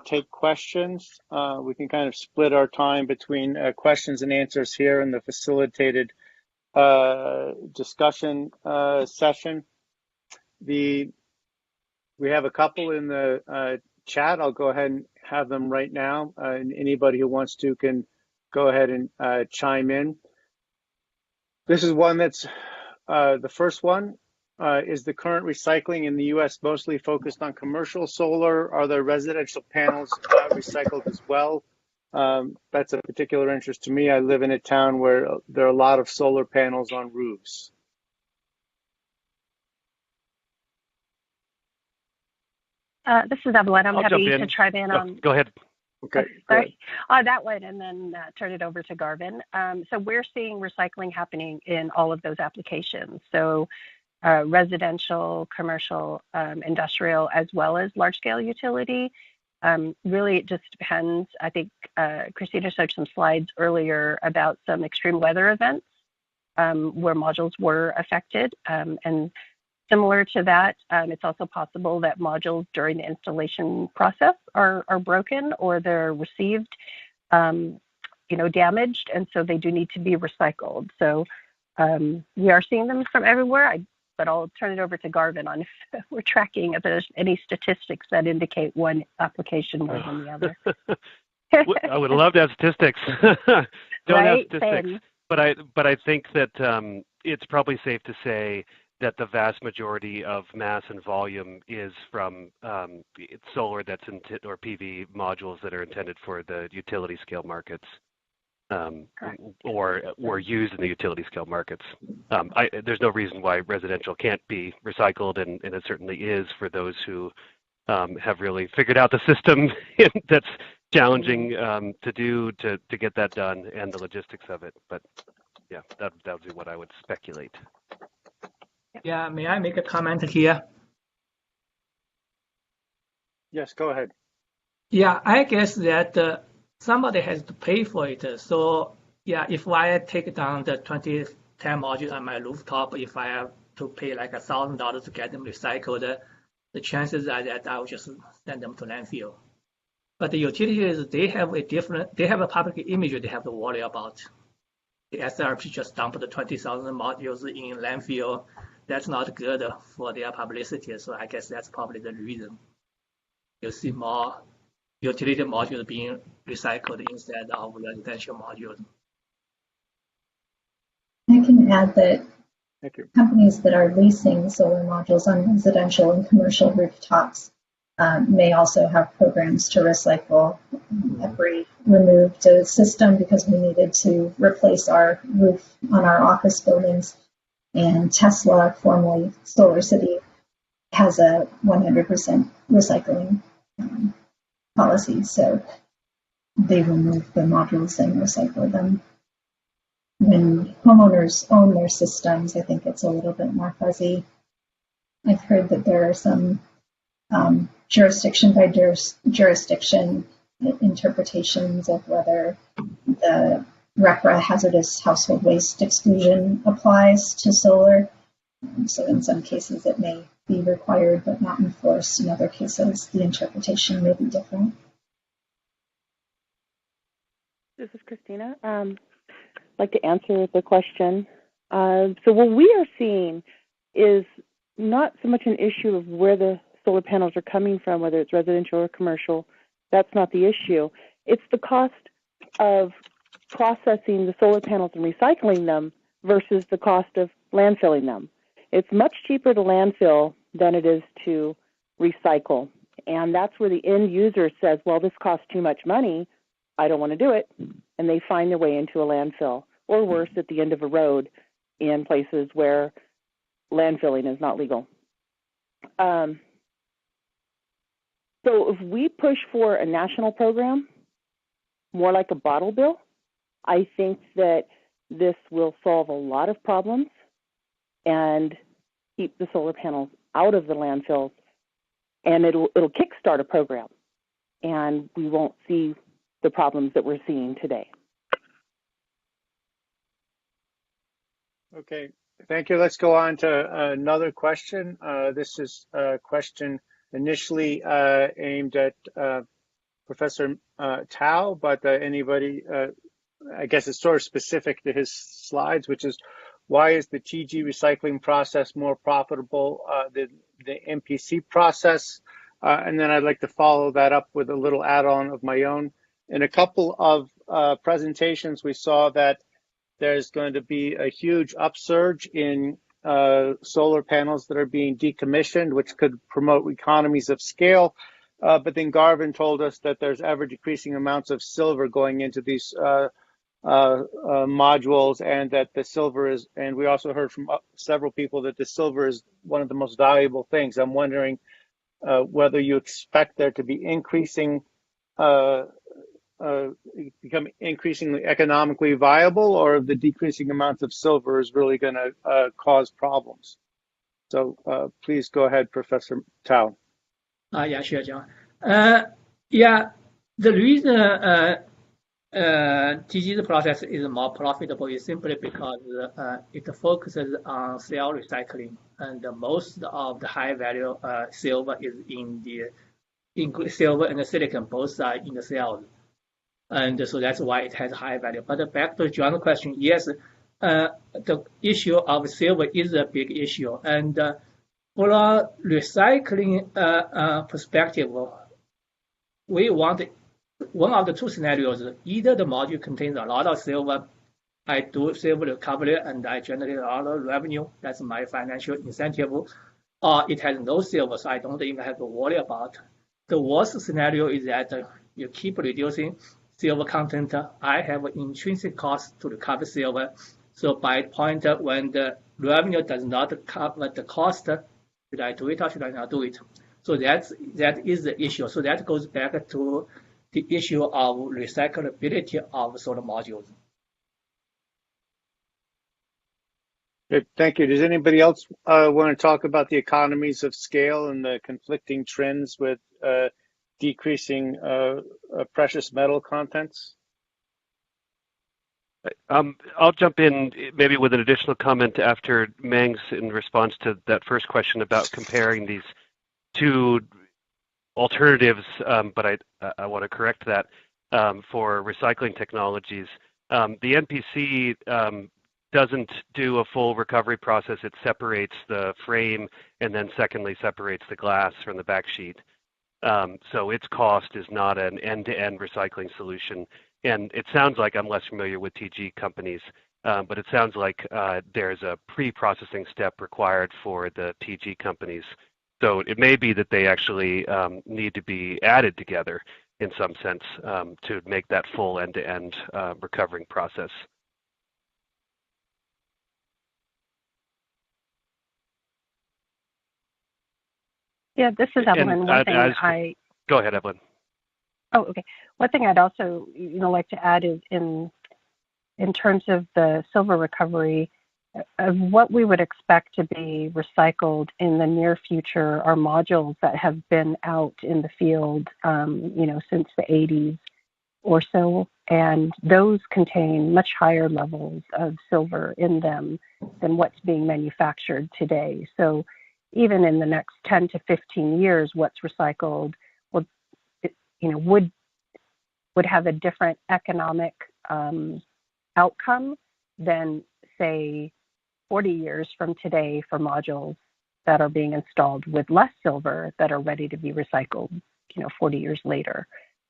take questions. We can kind of split our time between questions and answers here in the facilitated discussion session. We have a couple in the chat. I'll go ahead and have them right now. And anybody who wants to can go ahead and chime in. This is one that's the first one. Is the current recycling in the U.S. mostly focused on commercial solar? Are there residential panels recycled as well? That's a particular interest to me. I live in a town where there are a lot of solar panels on roofs. This is Evelyn. I'm happy to chime in on. Go ahead. Okay. Sorry. That one, and then turn it over to Garvin. So we're seeing recycling happening in all of those applications. So residential, commercial, industrial, as well as large-scale utility. Really, it just depends. I think Christina showed some slides earlier about some extreme weather events where modules were affected. And similar to that, it's also possible that modules during the installation process are broken or they're received, damaged, and so they do need to be recycled. So we are seeing them from everywhere. But I'll turn it over to Garvin on if we're tracking if there's any statistics that indicate one application more than the other. I would love to have statistics. Don't have statistics. Same. But I think that it's probably safe to say that the vast majority of mass and volume is from solar that's or PV modules that are intended for the utility scale markets. Or used in the utility scale markets. There's no reason why residential can't be recycled, and it certainly is for those who have really figured out the system that's challenging to do to get that done and the logistics of it. But yeah, that would be what I would speculate. Yeah, may I make a comment here? Yes, go ahead. Yeah, I guess that somebody has to pay for it. So yeah, if I take down the 2010 module on my rooftop, if I have to pay like $1,000 to get them recycled, the chances are that I will just send them to landfill. But the utilities, they have a public image they have to worry about. The SRP just dumped the 20,000 modules in landfill. That's not good for their publicity. So I guess that's probably the reason. You see more utility modules being recycled instead of residential modules. I can add that companies that are leasing solar modules on residential and commercial rooftops may also have programs to recycle every removed system, because we needed to replace our roof on our office buildings. And Tesla, formerly Solar City, has a 100% recycling policy. So they remove the modules and recycle them. when homeowners own their systems, I think it's a little bit more fuzzy. I've heard that there are some jurisdiction by jurisdiction interpretations of whether the RECRA hazardous household waste exclusion applies to solar. So in some cases it may be required but not enforced. In other cases, the interpretation may be different. This is Christina. I'd like to answer the question. So what we are seeing is not so much an issue of where the solar panels are coming from, whether it's residential or commercial. That's not the issue. It's the cost of processing the solar panels and recycling them versus the cost of landfilling them. It's much cheaper to landfill than it is to recycle. And that's where the end user says, well, this costs too much money. I don't want to do it. And they find their way into a landfill, or worse, at the end of a road in places where landfilling is not legal. So if we push for a national program, more like a bottle bill, I think that this will solve a lot of problems and keep the solar panels out of the landfills, and it'll kickstart a program, and we won't see the problems that we're seeing today. Okay, thank you. Let's go on to another question. This is a question initially aimed at Professor Tao, but anybody, I guess it's sort of specific to his slides, which is, why is the TG recycling process more profitable than the MPC process? And then I'd like to follow that up with a little add-on of my own. In a couple of presentations, we saw that there's going to be a huge upsurge in solar panels that are being decommissioned, which could promote economies of scale. But then Garvin told us that there's ever decreasing amounts of silver going into these modules, and that the silver is, and we also heard from several people that the silver is one of the most valuable things. I'm wondering whether you expect there to be become increasingly economically viable, or if the decreasing amounts of silver is really going to cause problems. So please go ahead, Professor Tao. Yeah, sure, John. Yeah, the reason TG's process is more profitable is simply because it focuses on cell recycling, and most of the high value silver is in the silver and the silicon, both are in the cells. And so that's why it has high value. But back to John's question, yes, the issue of silver is a big issue. And for a recycling perspective, we want one of the two scenarios. Either the module contains a lot of silver, I do silver recovery and I generate a lot of revenue, that's my financial incentive, or it has no silver, so I don't even have to worry about. The worst scenario is that you keep reducing silver content. I have an intrinsic cost to recover silver. So by the point when the revenue does not cover the cost, should I do it or should I not do it? So that is the issue. So that goes back to the issue of recyclability of solar modules. Good, thank you. Does anybody else want to talk about the economies of scale and the conflicting trends with decreasing precious metal contents? I'll jump in maybe with an additional comment after Meng's in response to that first question about comparing these two alternatives, but I want to correct that for recycling technologies. The NPC doesn't do a full recovery process. It separates the frame and then secondly separates the glass from the backsheet. So its cost is not an end-to-end recycling solution. And it sounds like, I'm less familiar with TG companies, but it sounds like there's a pre-processing step required for the TG companies. So it may be that they actually need to be added together in some sense to make that full end-to-end recovering process. Yeah, this is Evelyn. Go ahead, Evelyn. Oh, okay. One thing I'd also like to add is in in terms of the silver recovery, of what we would expect to be recycled in the near future are modules that have been out in the field, since the 80s or so, and those contain much higher levels of silver in them than what's being manufactured today. So even in the next 10 to 15 years, what's recycled would have a different economic outcome than, say, 40 years from today for modules that are being installed with less silver that are ready to be recycled, 40 years later.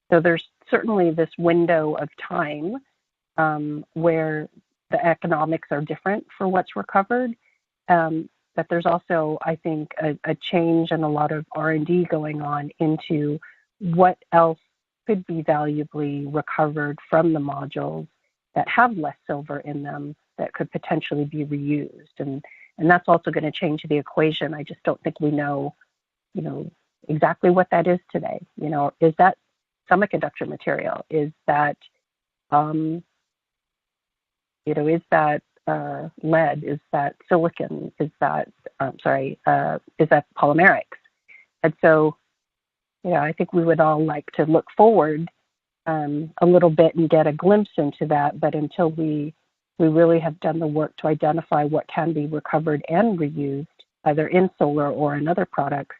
So there's certainly this window of time where the economics are different for what's recovered. But there's also, I think, a change and a lot of R&D going on into what else could be valuably recovered from the modules that have less silver in them that could potentially be reused. And that's also going to change the equation. I just don't think we know, exactly what that is today. Is that semiconductor material? Is that, is that lead? Is that silicon? Is that, is that polymerics? And so, I think we would all like to look forward a little bit and get a glimpse into that. But until we really have done the work to identify what can be recovered and reused, either in solar or in other products,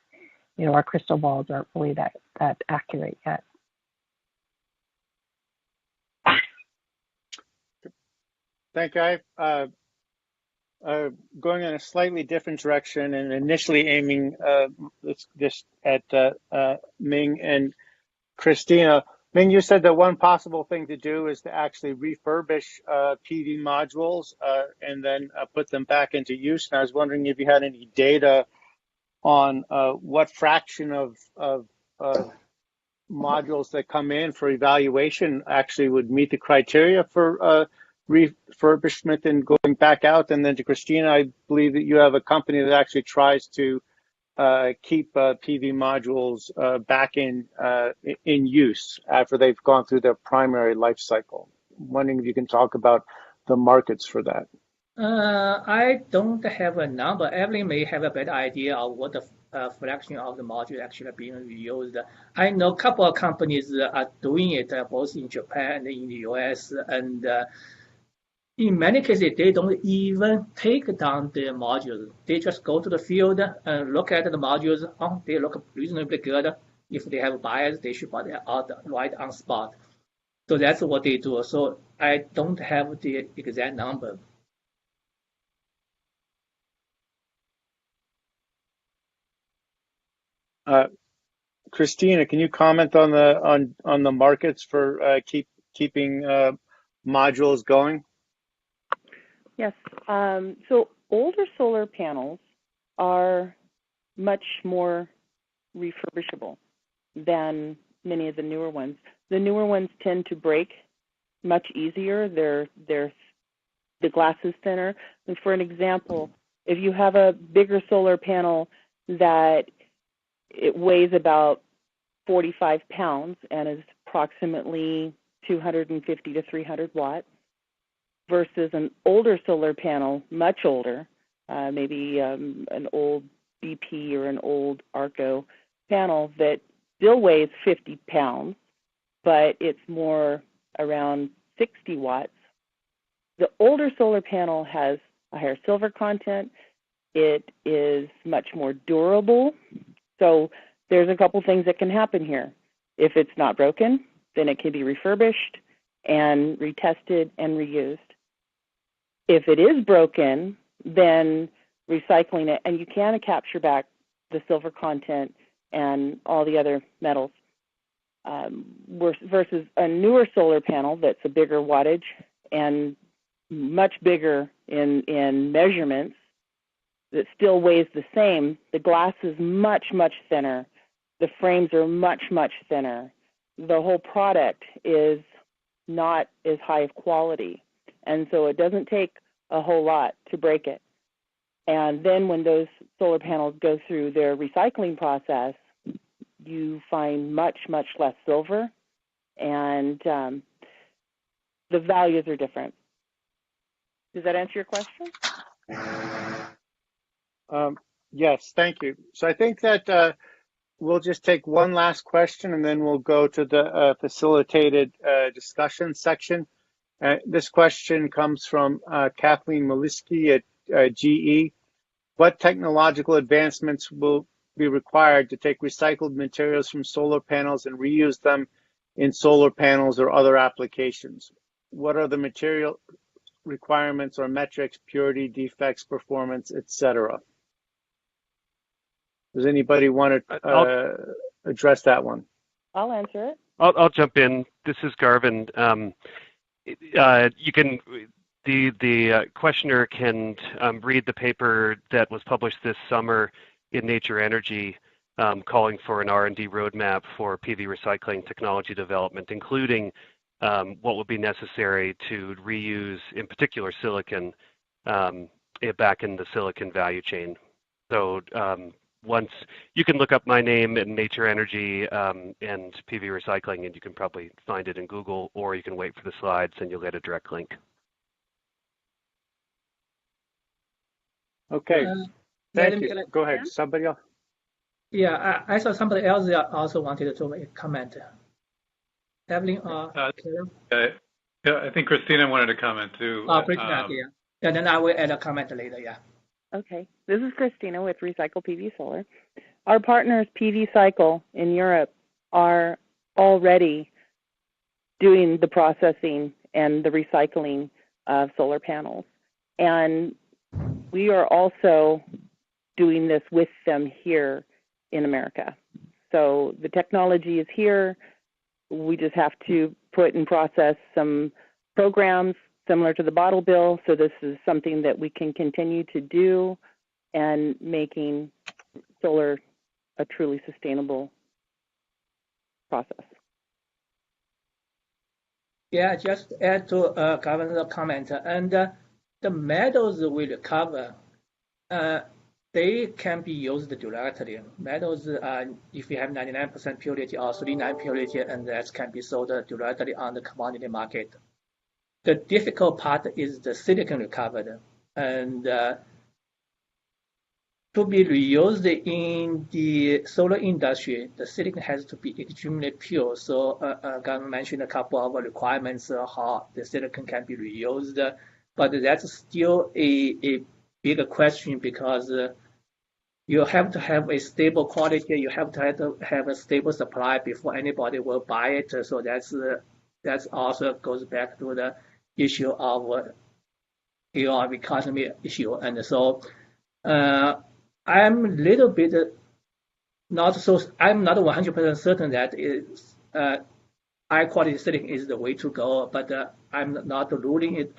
our crystal balls aren't really that accurate yet. Thank you. Going in a slightly different direction and initially aiming this at Ming and Christina. Ming, you said that one possible thing to do is to actually refurbish PV modules and then put them back into use. And I was wondering if you had any data on what fraction of modules that come in for evaluation actually would meet the criteria for refurbishment and going back out. And then to Christina, I believe that you have a company that actually tries to keep PV modules back in use after they've gone through their primary life cycle. I'm wondering if you can talk about the markets for that. I don't have a number. Evelyn may have a better idea of what the fraction of the module actually being reused. I know a couple of companies are doing it both in Japan and in the US, and in many cases, they don't even take down the modules. They just go to the field and look at the modules. Oh, they look reasonably good. If they have buyers, they should buy them out right on spot. So that's what they do. So I don't have the exact number. Christina, can you comment on the markets for keeping modules going? Yes. So older solar panels are much more refurbishable than many of the newer ones. The newer ones tend to break much easier. The glass is thinner. And for an example, if you have a bigger solar panel that it weighs about 45 pounds and is approximately 250 to 300 watts, versus an older solar panel, much older, maybe an old BP or an old Arco panel that still weighs 50 pounds, but it's more around 60 watts. The older solar panel has a higher silver content. It is much more durable. So there's a couple things that can happen here. If it's not broken, then it can be refurbished and retested and reused. If it is broken, then recycling it, and you can capture back the silver content and all the other metals, versus a newer solar panel that's a bigger wattage and much bigger in measurements that still weighs the same. The glass is much, much thinner. The frames are much, much thinner. The whole product is not as high of quality. And so it doesn't take a whole lot to break it. And then when those solar panels go through their recycling process, you find much, much less silver, and the values are different. Does that answer your question? Yes, thank you. So I think that we'll just take one last question and then we'll go to the facilitated discussion section. This question comes from Kathleen Maliski at GE. What technological advancements will be required to take recycled materials from solar panels and reuse them in solar panels or other applications? What are the material requirements or metrics, purity, defects, performance, etc.? Does anybody want to address that one? I'll answer it. I'll jump in. This is Garvin. The questioner can read the paper that was published this summer in Nature Energy, calling for an R&D roadmap for PV recycling technology development, including what would be necessary to reuse, in particular, silicon back in the silicon value chain. So once you can look up my name in Nature Energy and PV recycling, and you can probably find it in Google, or you can wait for the slides and you'll get a direct link. Okay, thank you. Go ahead, somebody else. Yeah, I saw somebody else that also wanted to make a comment. Evelyn or Carol? Yeah, I think Christina wanted to comment too. Christina, yeah. And then I will add a comment later, yeah. Okay, this is Christina with Recycle PV Solar. Our partners, PV Cycle in Europe, are already doing the processing and the recycling of solar panels. And we are also doing this with them here in America. So the technology is here. We just have to put and process some programs similar to the bottle bill. So this is something that we can continue to do and making solar a truly sustainable process. Yeah, just add to Gavin's comment. And the metals we recover, they can be used directly. Metals, if you have 99% purity or 39% purity, and that can be sold directly on the commodity market. The difficult part is the silicon recovered, and to be reused in the solar industry, the silicon has to be extremely pure. So Gavin mentioned a couple of requirements how the silicon can be reused, but that's still a bigger question because you have to have a stable quality, you have to have a stable supply before anybody will buy it. So that's also goes back to the issue of AR economy issue. And so I'm a little bit I'm not 100% certain that high quality silicon is the way to go, but I'm not ruling it,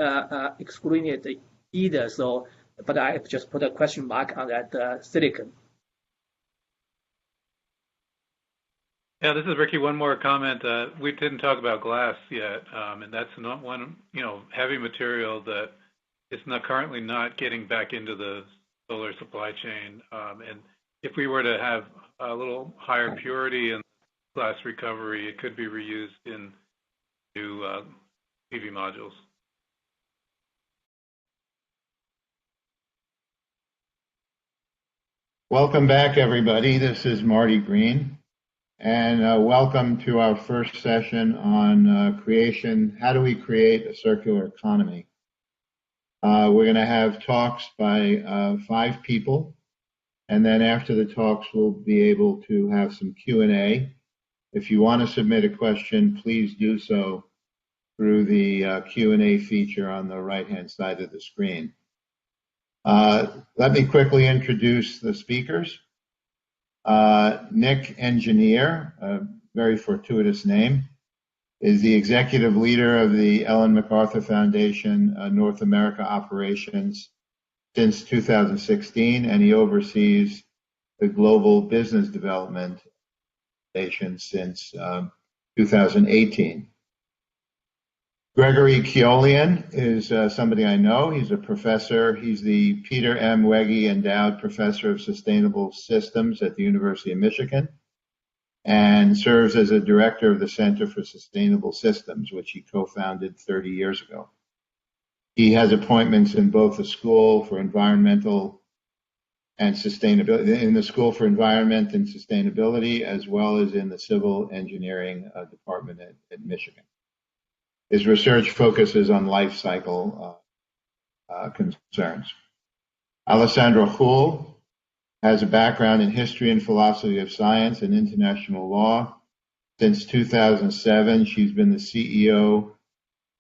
excluding it either. So, but I just put a question mark on that silicon. Yeah, this is Ricky. One more comment. We didn't talk about glass yet, and that's not one, heavy material that is not currently not getting back into the solar supply chain. And if we were to have a little higher purity in glass recovery, it could be reused in new PV modules. Welcome back, everybody. This is Marty Green. And welcome to our first session on how do we create a circular economy? We're going to have talks by 5 people, and then after the talks, we'll be able to have some Q&A. If you want to submit a question, please do so through the Q&A feature on the right-hand side of the screen. Let me quickly introduce the speakers. Nick Engineer, a very fortuitous name, is the executive leader of the Ellen MacArthur Foundation North America operations since 2016, and he oversees the Global Business Development Foundation since 2018. Gregory Keolian is somebody I know. He's a professor. He's the Peter M. Wege Endowed Professor of Sustainable Systems at the University of Michigan and serves as a director of the Center for Sustainable Systems, which he co-founded 30 years ago. He has appointments in both the School for Environmental and Sustainability, in the School for Environment and Sustainability, as well as in the Civil Engineering Department at Michigan. His research focuses on life cycle concerns. Alessandra Hull has a background in history and philosophy of science and international law. Since 2007, she's been the CEO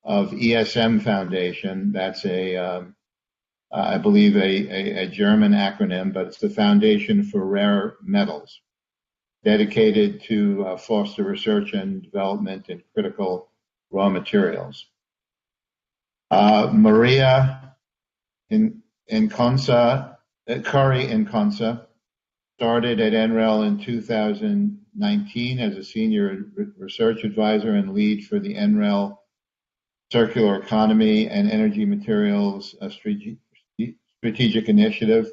of ESM Foundation. That's I believe, a German acronym, but it's the Foundation for Rare Metals, dedicated to foster research and development in critical raw materials. Maria Curry Inconsa started at NREL in 2019 as a senior research advisor and lead for the NREL Circular Economy and Energy Materials Strategic Initiative.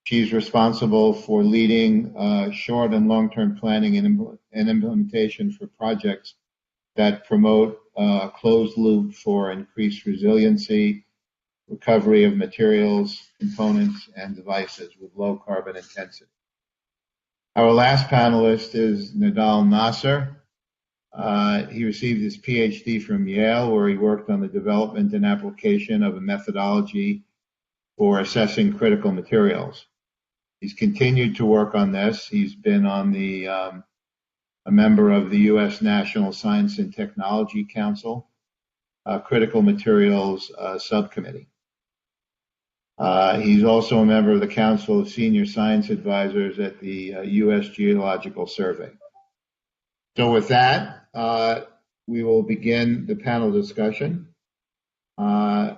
She's responsible for leading short and long-term planning and implementation for projects that promote closed loop for increased resiliency, recovery of materials, components, and devices with low carbon intensity. Our last panelist is Nadal Nasser. He received his PhD from Yale, where he worked on the development and application of a methodology for assessing critical materials. He's continued to work on this. He's been on a member of the U.S. National Science and Technology Council, Critical Materials Subcommittee. He's also a member of the Council of Senior Science Advisors at the U.S. Geological Survey. So with that, we will begin the panel discussion. I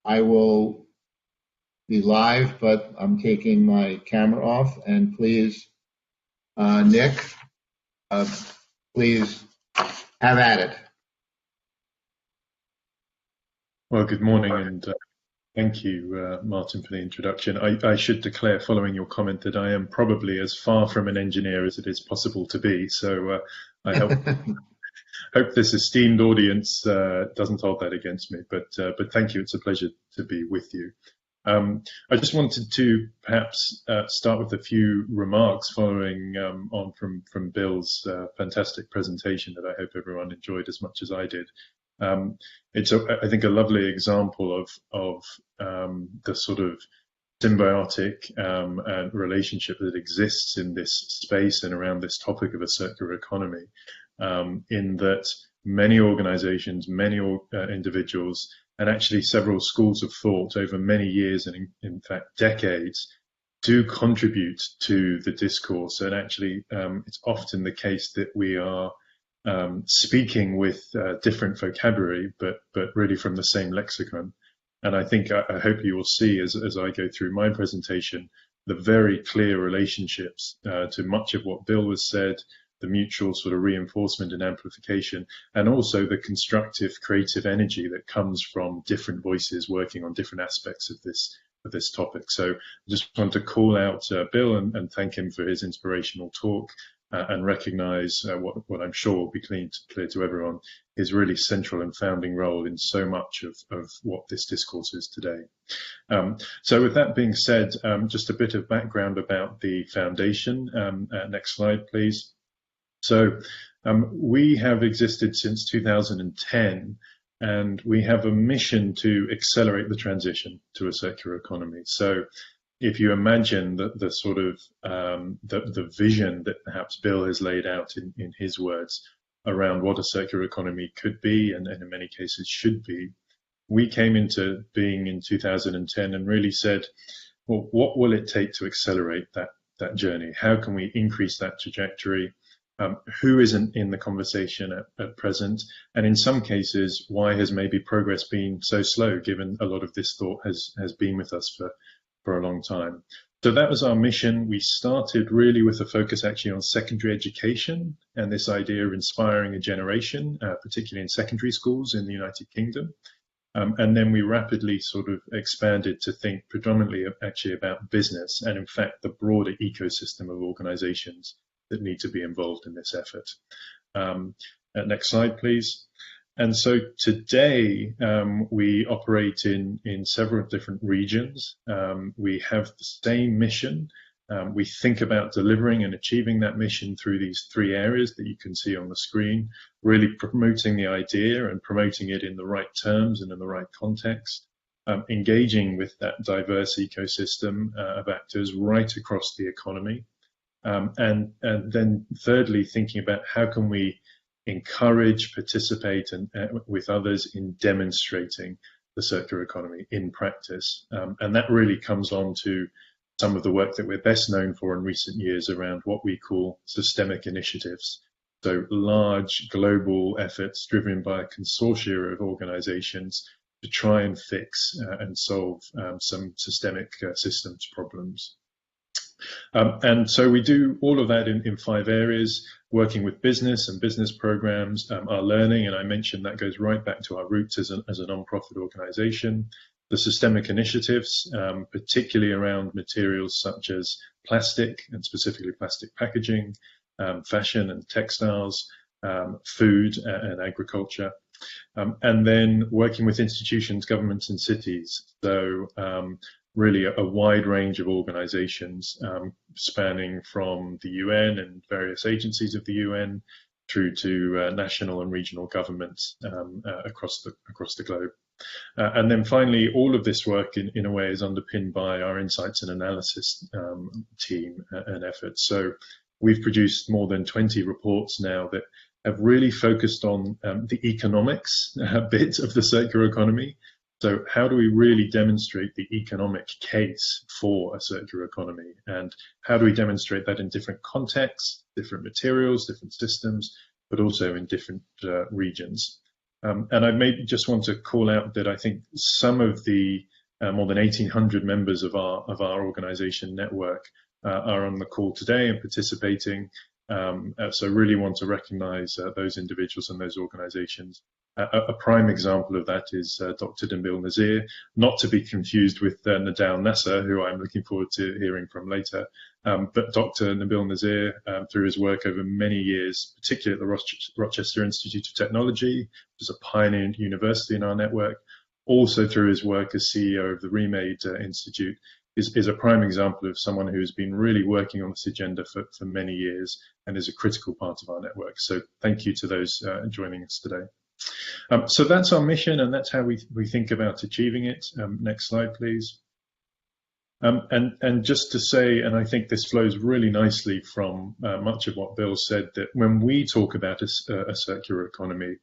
will be live, but I'm taking my camera off. And please, Nick, please have at it. Well, good morning, and thank you, Martin, for the introduction. I should declare, following your comment, that I am probably as far from an engineer as it is possible to be. So I hope this esteemed audience doesn't hold that against me. But thank you. It's a pleasure to be with you. I just wanted to perhaps start with a few remarks following on from Bill's fantastic presentation that I hope everyone enjoyed as much as I did. It's, I think, a lovely example of the sort of symbiotic relationship that exists in this space and around this topic of a circular economy, in that many organizations, many individuals, and actually several schools of thought over many years and in fact decades do contribute to the discourse. And actually it's often the case that we are speaking with different vocabulary, but really from the same lexicon. And I think I hope you will see as I go through my presentation the very clear relationships to much of what Bill has said, the mutual sort of reinforcement and amplification, and also the constructive creative energy that comes from different voices working on different aspects of this topic. So I just want to call out Bill and thank him for his inspirational talk. And recognize what I'm sure will be clear to everyone, his really central and founding role in so much of what this discourse is today. So with that being said, just a bit of background about the foundation. Next slide, please. So we have existed since 2010, and we have a mission to accelerate the transition to a circular economy. So if you imagine the sort of the vision that perhaps Bill has laid out in his words around what a circular economy could be and in many cases should be, we came into being in 2010 and really said, well, what will it take to accelerate that journey? How can we increase that trajectory? Who isn't in the conversation at present? And in some cases, why has maybe progress been so slow, given a lot of this thought has been with us for a long time? So that was our mission. We started really with a focus actually on secondary education and this idea of inspiring a generation, particularly in secondary schools in the United Kingdom. And then we rapidly sort of expanded to think predominantly actually about business and in fact the broader ecosystem of organizations that need to be involved in this effort. Next slide, please. And so today we operate in several different regions. We have the same mission. We think about delivering and achieving that mission through these three areas that you can see on the screen, really promoting the idea and promoting it in the right terms and in the right context, engaging with that diverse ecosystem of actors right across the economy. And then thirdly, thinking about how can we encourage, participate with others in demonstrating the circular economy in practice. And that really comes on to some of the work that we're best known for in recent years around what we call systemic initiatives. So large global efforts driven by a consortia of organizations to try and fix and solve some systemic systems problems. And so we do all of that in 5 areas, working with business and business programs, our learning, and I mentioned that goes right back to our roots as a non-profit organization. The systemic initiatives, particularly around materials such as plastic and specifically plastic packaging, fashion and textiles, food and agriculture. And then working with institutions, governments and cities. So really a wide range of organizations spanning from the UN and various agencies of the UN through to national and regional governments across the globe. And then finally, all of this work in a way is underpinned by our insights and analysis team and efforts. So we've produced more than 20 reports now that have really focused on the economics bit of the circular economy. So how do we really demonstrate the economic case for a circular economy? And how do we demonstrate that in different contexts, different materials, different systems, but also in different regions? And I maybe just want to call out that I think some of the more than 1,800 members of our organization network are on the call today and participating. So really want to recognize those individuals and those organizations. A prime example of that is Dr. Nabil Nazir, not to be confused with Nadal Nasser, who I'm looking forward to hearing from later. But Dr. Nabil Nazir, through his work over many years, particularly at the Rochester Institute of Technology, which is a pioneer university in our network, also through his work as CEO of the Remade Institute, is a prime example of someone who has been really working on this agenda for many years and is a critical part of our network. So thank you to those joining us today. So that's our mission, and that's how we think about achieving it. Next slide, please. And just to say, and I think this flows really nicely from much of what Bill said, that when we talk about a circular economy,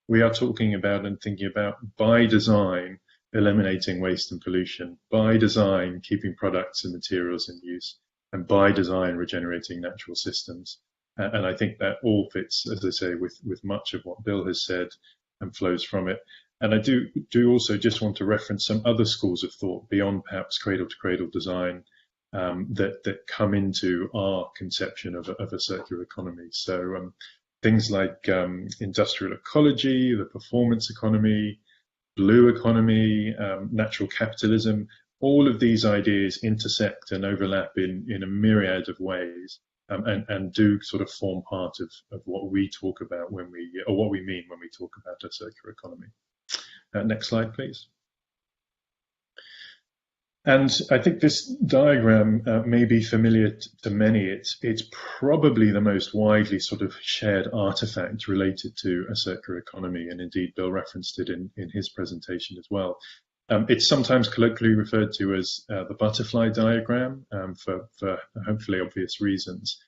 we are talking about and thinking about, by design, eliminating waste and pollution, by design, keeping products and materials in use, and by design, regenerating natural systems. And I think that all fits, as I say, with much of what Bill has said and flows from it. And I do also just want to reference some other schools of thought beyond perhaps cradle-to-cradle design that come into our conception of a circular economy. So things like industrial ecology, the performance economy, blue economy, natural capitalism, all of these ideas intersect and overlap in a myriad of ways. And do sort of form part of what we talk about or what we mean when we talk about a circular economy. Next slide, please. And I think this diagram may be familiar to many. It's probably the most widely sort of shared artifact related to a circular economy, and indeed Bill referenced it in his presentation as well. It's sometimes colloquially referred to as the butterfly diagram for hopefully obvious reasons.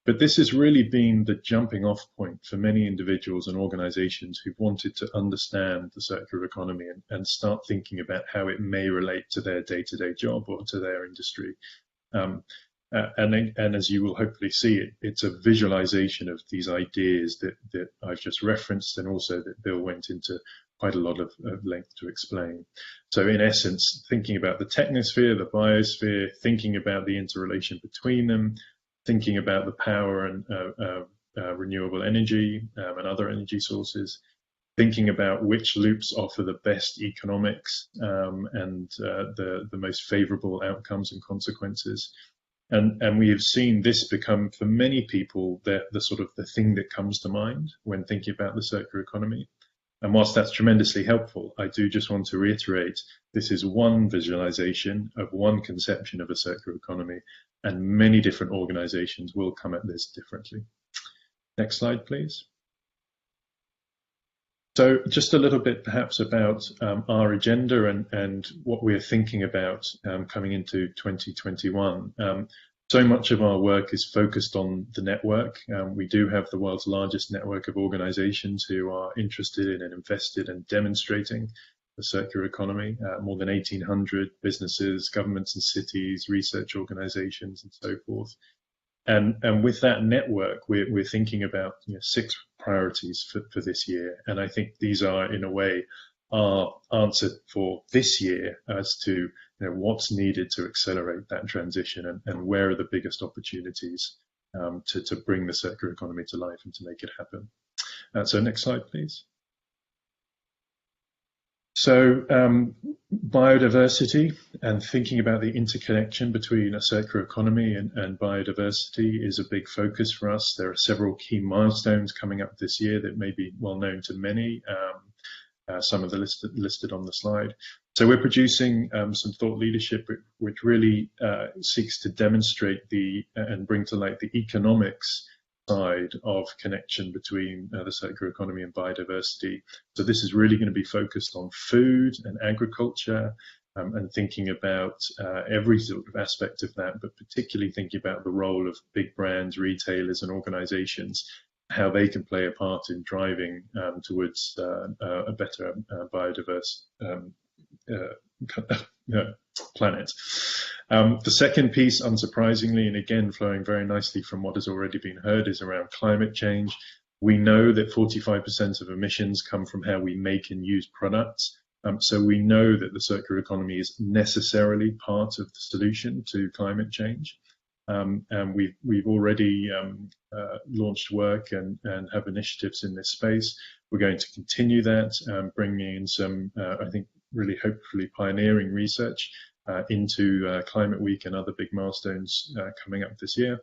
But this has really been the jumping off point for many individuals and organizations who've wanted to understand the circular economy and start thinking about how it may relate to their day-to-day job or to their industry. And as you will hopefully see, it's a visualization of these ideas that I've just referenced, and also that Bill went into quite a lot of length to explain. So in essence, thinking about the technosphere, the biosphere, thinking about the interrelation between them, thinking about the power and renewable energy and other energy sources, thinking about which loops offer the best economics and the most favorable outcomes and consequences. And we have seen this become, for many people, the sort of the thing that comes to mind when thinking about the circular economy. And whilst that's tremendously helpful, I do just want to reiterate, this is one visualization of one conception of a circular economy, and many different organizations will come at this differently. Next slide, please. So just a little bit perhaps about our agenda and what we're thinking about coming into 2021. So much of our work is focused on the network. We do have the world's largest network of organizations who are interested in and invested in demonstrating the circular economy, more than 1,800 businesses, governments and cities, research organizations, and so forth. And with that network, we're thinking about 6 priorities for this year. And I think these are, in a way, our answer for this year as to what's needed to accelerate that transition and where are the biggest opportunities to bring the circular economy to life and to make it happen. So next slide, please. So biodiversity and thinking about the interconnection between a circular economy and biodiversity is a big focus for us. There are several key milestones coming up this year that may be well known to many. Some of the listed on the slide. So we're producing some thought leadership which really seeks to demonstrate and bring to light the economics side of connection between the circular economy and biodiversity. So this is really going to be focused on food and agriculture and thinking about every sort of aspect of that, but particularly thinking about the role of big brands, retailers and organizations, how they can play a part in driving towards a better biodiverse planet. The second piece, unsurprisingly, and again flowing very nicely from what has already been heard, is around climate change. We know that 45% of emissions come from how we make and use products. So we know that the circular economy is necessarily part of the solution to climate change. And we've already launched work and have initiatives in this space. We're going to continue that, bringing in some, I think, really hopefully pioneering research into Climate Week and other big milestones coming up this year.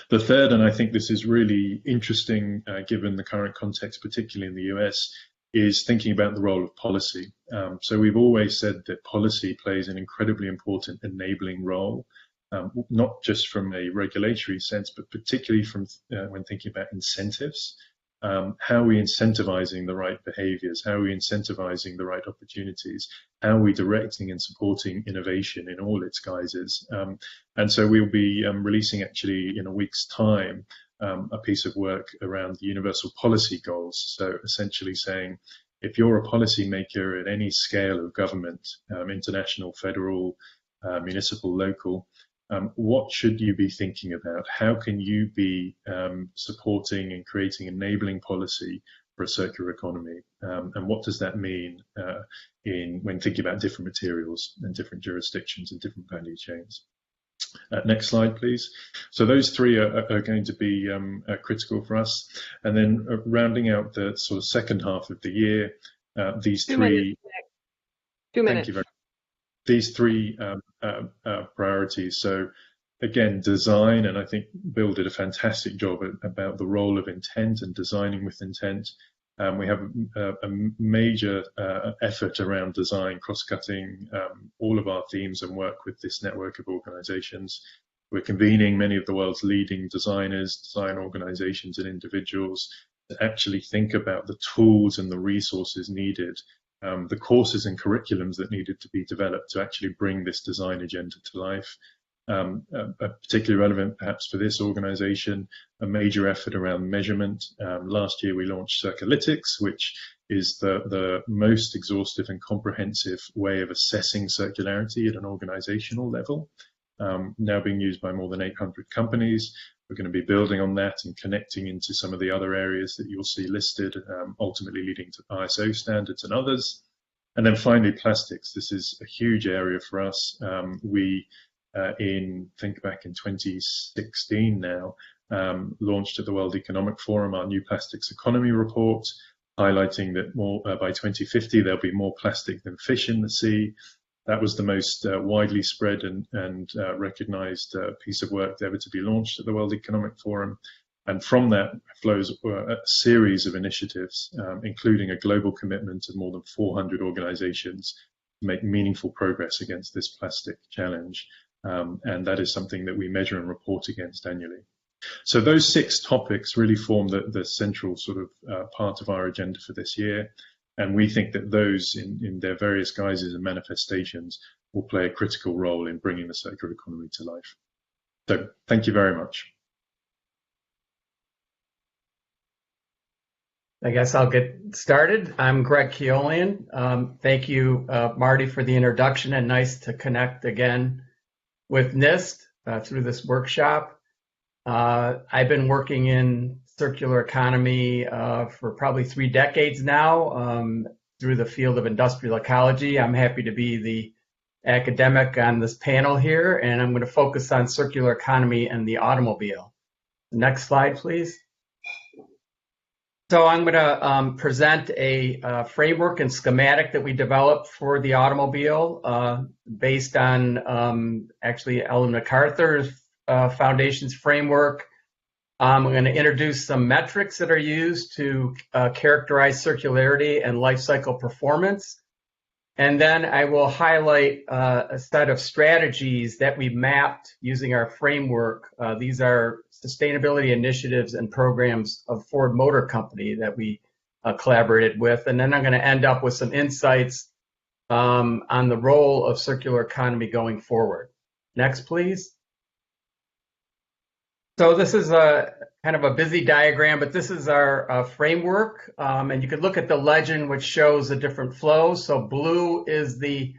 The third, and I think this is really interesting given the current context, particularly in the US, is thinking about the role of policy. So we've always said that policy plays an incredibly important enabling role. Not just from a regulatory sense, but particularly from when thinking about incentives. How are we incentivizing the right behaviors? How are we incentivizing the right opportunities? How are we directing and supporting innovation in all its guises? And so we'll be releasing actually in a week's time a piece of work around the universal policy goals. So essentially saying, if you're a policymaker at any scale of government, international, federal, municipal, local, what should you be thinking about? How can you be supporting and creating enabling policy for a circular economy? And what does that mean when thinking about different materials and different jurisdictions and different value chains? Next slide, please. So those 3 are going to be critical for us. And then rounding out the sort of second half of the year, these 2 3... minutes. 2 minutes. Thank you very much. These 3 priorities. So again, design, and I think Bill did a fantastic job about the role of intent and designing with intent. We have a major effort around design, cross-cutting all of our themes and work with this network of organizations. We're convening many of the world's leading designers, design organizations and individuals to actually think about the tools and the resources needed, the courses and curriculums that needed to be developed to actually bring this design agenda to life. Particularly relevant perhaps for this organization, a major effort around measurement. Last year we launched Circulytics, which is the most exhaustive and comprehensive way of assessing circularity at an organizational level, now being used by more than 800 companies. We're going to be building on that and connecting into some of the other areas that you'll see listed, ultimately leading to ISO standards and others. And then finally, plastics. This is a huge area for us. Think back in 2016 now, launched at the World Economic Forum our new plastics economy report, highlighting that by 2050 there'll be more plastic than fish in the sea. That was the most widely spread and recognized piece of work ever to be launched at the World Economic Forum. And from that flows a series of initiatives, including a global commitment of more than 400 organizations to make meaningful progress against this plastic challenge. And that is something that we measure and report against annually. So those 6 topics really form the central sort of part of our agenda for this year. And we think that those in their various guises and manifestations will play a critical role in bringing the circular economy to life. So thank you very much. I guess I'll get started. I'm Greg Keolian. Thank you, Marty, for the introduction, and nice to connect again with NIST through this workshop. I've been working in circular economy for probably 3 decades now through the field of industrial ecology. I'm happy to be the academic on this panel here, and I'm going to focus on circular economy and the automobile. Next slide, please. So I'm going to present a framework and schematic that we developed for the automobile based on actually Ellen MacArthur's Foundation's framework. I'm going to introduce some metrics that are used to characterize circularity and life cycle performance. And then I will highlight a set of strategies that we mapped using our framework. These are sustainability initiatives and programs of Ford Motor Company that we collaborated with. And then I'm going to end up with some insights on the role of circular economy going forward. Next, please. So this is a kind of a busy diagram, but this is our framework. And you can look at the legend, which shows the different flows. So blue is the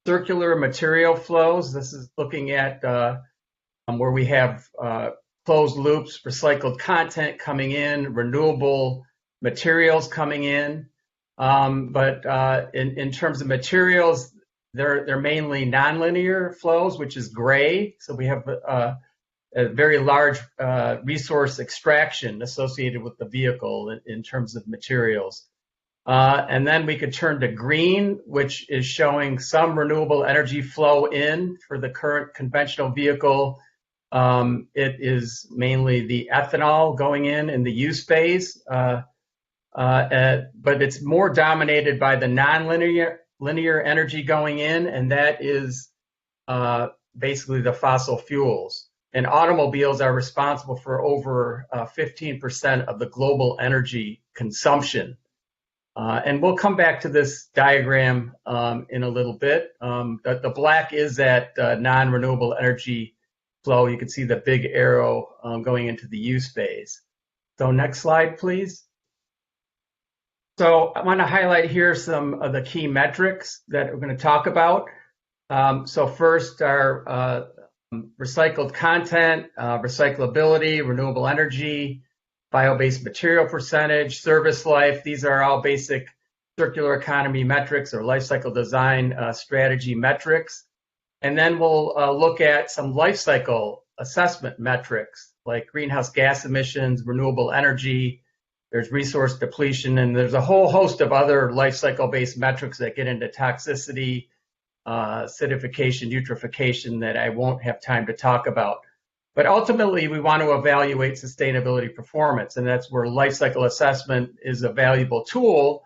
circular material flows. This is looking at where we have closed loops, recycled content coming in, renewable materials coming in. But in terms of materials, they're mainly nonlinear flows, which is gray. So we have a very large resource extraction associated with the vehicle in terms of materials. And then we could turn to green, which is showing some renewable energy flow in for the current conventional vehicle. It is mainly the ethanol going in the use phase, but it's more dominated by the linear energy going in, and that is basically the fossil fuels. And automobiles are responsible for over 15% of the global energy consumption. And we'll come back to this diagram in a little bit. The black is that non-renewable energy flow. You can see the big arrow going into the use phase. So next slide, please. So I want to highlight here some of the key metrics that we're going to talk about. So first, our recycled content, recyclability, renewable energy, bio-based material percentage, service life. These are all basic circular economy metrics or life cycle design strategy metrics. And then we'll look at some life cycle assessment metrics like greenhouse gas emissions, renewable energy, there's resource depletion, and there's a whole host of other life cycle based metrics that get into toxicity, acidification, eutrophication that I won't have time to talk about. But ultimately, we want to evaluate sustainability performance, and that's where life cycle assessment is a valuable tool.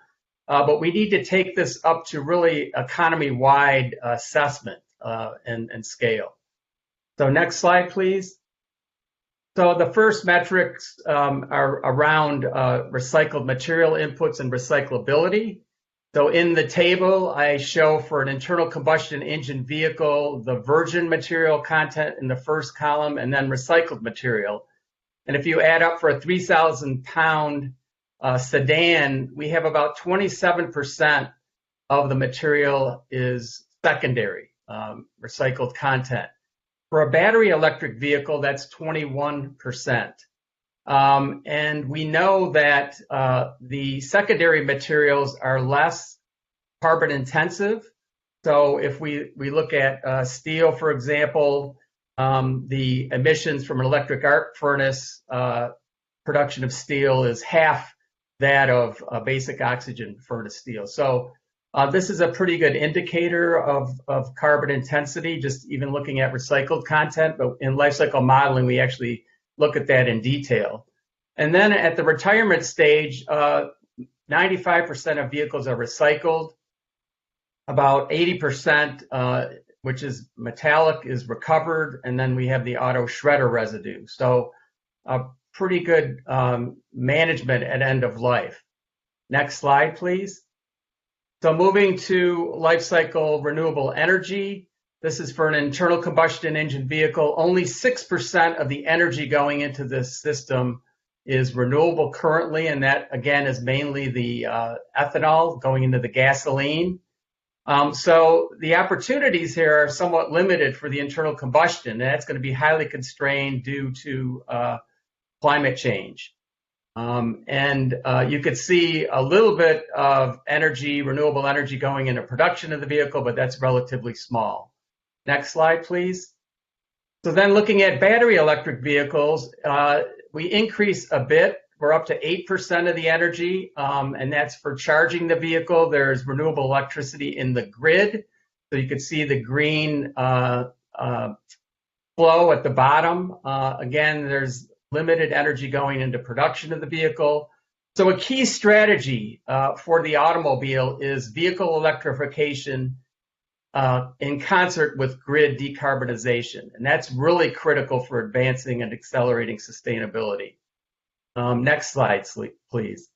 But we need to take this up to really economy-wide assessment and scale. So next slide, please. So the first metrics are around recycled material inputs and recyclability. So in the table, I show for an internal combustion engine vehicle, the virgin material content in the first column, and then recycled material. And if you add up for a 3,000 pound sedan, we have about 27% of the material is secondary, recycled content. For a battery electric vehicle, that's 21%. And we know that the secondary materials are less carbon intensive. So if we look at steel, for example, the emissions from an electric arc furnace production of steel is half that of basic oxygen furnace steel. So this is a pretty good indicator of carbon intensity, just even looking at recycled content. But in life cycle modeling, we actually look at that in detail. And then at the retirement stage, 95% of vehicles are recycled. About 80%, which is metallic, is recovered, and then we have the auto shredder residue. So pretty good management at end of life. Next slide, please. So moving to life cycle renewable energy. This is for an internal combustion engine vehicle. Only 6% of the energy going into this system is renewable currently, and that again is mainly the ethanol going into the gasoline. So the opportunities here are somewhat limited for the internal combustion, and that's going to be highly constrained due to climate change. You could see a little bit of energy, renewable energy going into production of the vehicle, but that's relatively small. Next slide, please. So then looking at battery electric vehicles, we increase a bit. We're up to 8% of the energy, and that's for charging the vehicle. There's renewable electricity in the grid. So you can see the green flow at the bottom. Again, there's limited energy going into production of the vehicle. So a key strategy for the automobile is vehicle electrification in concert with grid decarbonization. And that's really critical for advancing and accelerating sustainability. Next slide, please.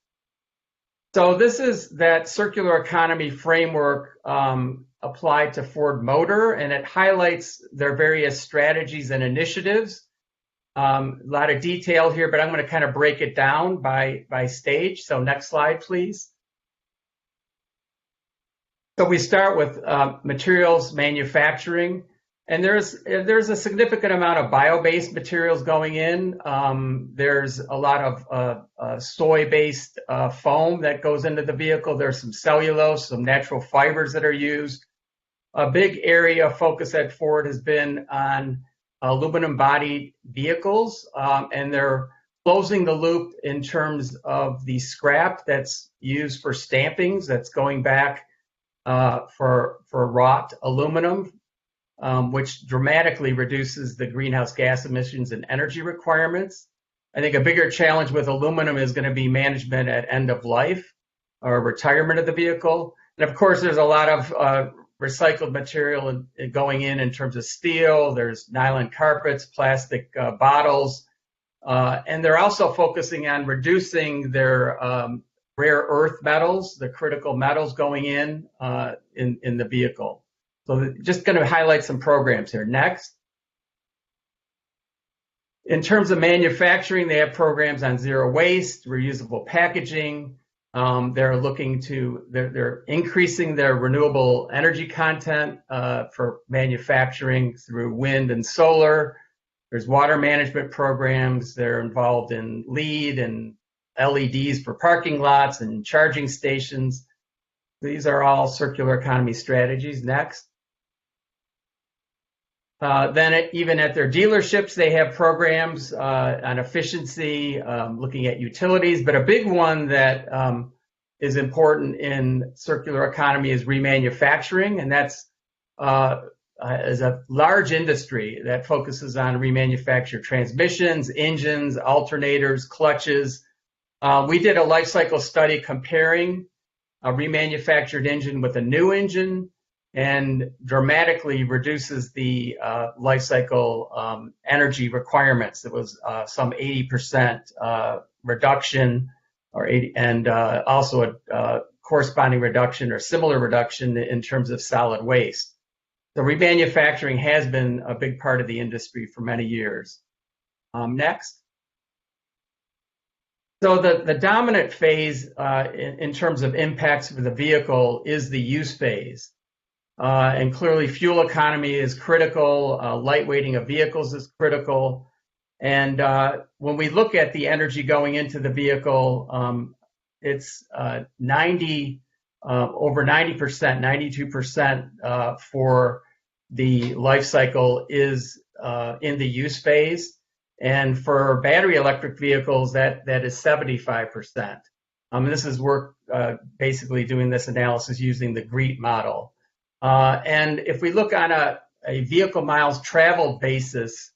So this is that circular economy framework applied to Ford Motor, and it highlights their various strategies and initiatives. A lot of detail here, but I'm going to kind of break it down by stage. So next slide, please. So we start with materials manufacturing, and there's a significant amount of bio-based materials going in. There's a lot of soy-based foam that goes into the vehicle. There's some cellulose, some natural fibers that are used. A big area of focus at Ford has been on aluminum-bodied vehicles, and they're closing the loop in terms of the scrap that's used for stampings that's going back for wrought aluminum, which dramatically reduces the greenhouse gas emissions and energy requirements. I think a bigger challenge with aluminum is going to be management at end of life or retirement of the vehicle. And of course, there's a lot of recycled material going in terms of steel. There's nylon carpets, plastic bottles, and they're also focusing on reducing their rare earth metals, the critical metals going in the vehicle. So just going to highlight some programs here. Next. In terms of manufacturing, they have programs on zero waste, reusable packaging. They're increasing their renewable energy content for manufacturing through wind and solar. There's water management programs. They're involved in LEED and LEDs for parking lots and charging stations. These are all circular economy strategies. Next. Even at their dealerships, they have programs on efficiency, looking at utilities. But a big one that is important in circular economy is remanufacturing, and that's is a large industry that focuses on remanufactured transmissions, engines, alternators, clutches. We did a life cycle study comparing a remanufactured engine with a new engine, and dramatically reduces the life cycle energy requirements. It was some 80% reduction, and also a corresponding reduction or similar reduction in terms of solid waste. So remanufacturing has been a big part of the industry for many years. Next. So the dominant phase in terms of impacts for the vehicle is the use phase. And clearly fuel economy is critical, lightweighting of vehicles is critical. And when we look at the energy going into the vehicle, it's over 90%, 92% for the life cycle is in the use phase. And for battery electric vehicles, that is 75%. This is work basically doing this analysis using the GREET model. And if we look on a vehicle miles traveled basis,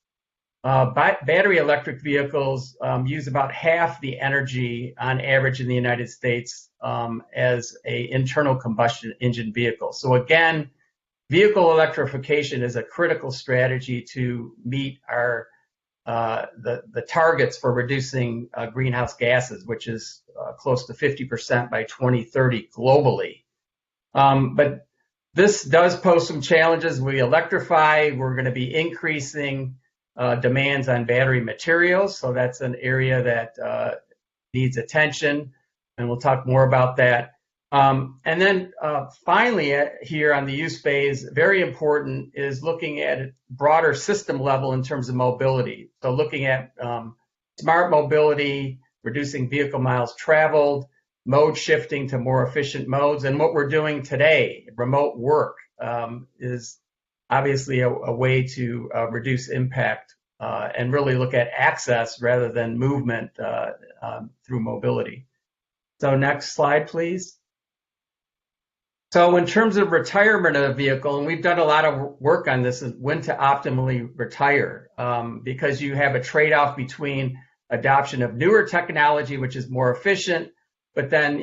Battery electric vehicles use about half the energy on average in the United States as an internal combustion engine vehicle. So again, vehicle electrification is a critical strategy to meet our the targets for reducing greenhouse gases, which is close to 50% by 2030 globally. But this does pose some challenges. We electrify, we're going to be increasing demands on battery materials. So that's an area that needs attention, and we'll talk more about that. And then finally, here on the use phase, very important is looking at a broader system level in terms of mobility. So looking at smart mobility, reducing vehicle miles traveled, mode shifting to more efficient modes. And what we're doing today, remote work, is obviously a way to reduce impact and really look at access rather than movement through mobility. So next slide, please. So in terms of retirement of a vehicle, and we've done a lot of work on this, is when to optimally retire, because you have a trade-off between adoption of newer technology, which is more efficient, but then,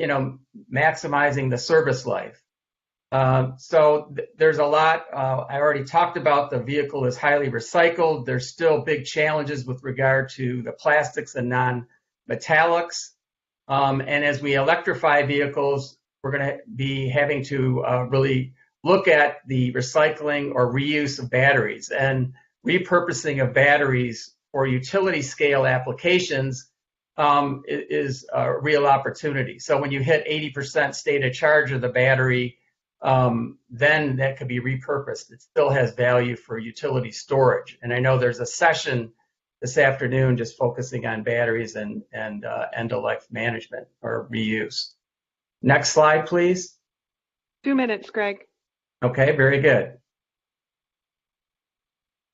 maximizing the service life. So there's a lot. I already talked about the vehicle is highly recycled. There's still big challenges with regard to the plastics and non-metallics. And as we electrify vehicles, we're going to be having to really look at the recycling or reuse of batteries, and repurposing of batteries for utility scale applications is a real opportunity. So when you hit 80% state of charge of the battery, then that could be repurposed. It still has value for utility storage. And I know there's a session this afternoon just focusing on batteries and end-of-life management or reuse. Next slide, please. 2 minutes, Greg. Okay, very good.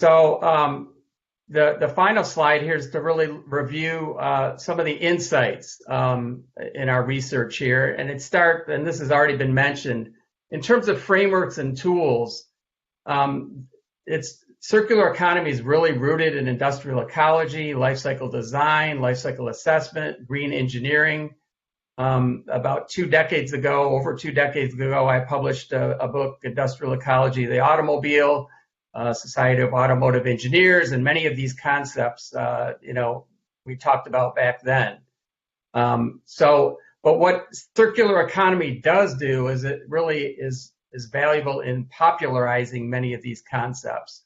So the final slide here is to really review some of the insights in our research here. And and this has already been mentioned, in terms of frameworks and tools, circular economy is really rooted in industrial ecology, life cycle design, life cycle assessment, green engineering. About 2 decades ago, over 2 decades ago, I published a book, Industrial Ecology of the Automobile, Society of Automotive Engineers, and many of these concepts, we talked about back then. But what circular economy does do is it really is valuable in popularizing many of these concepts.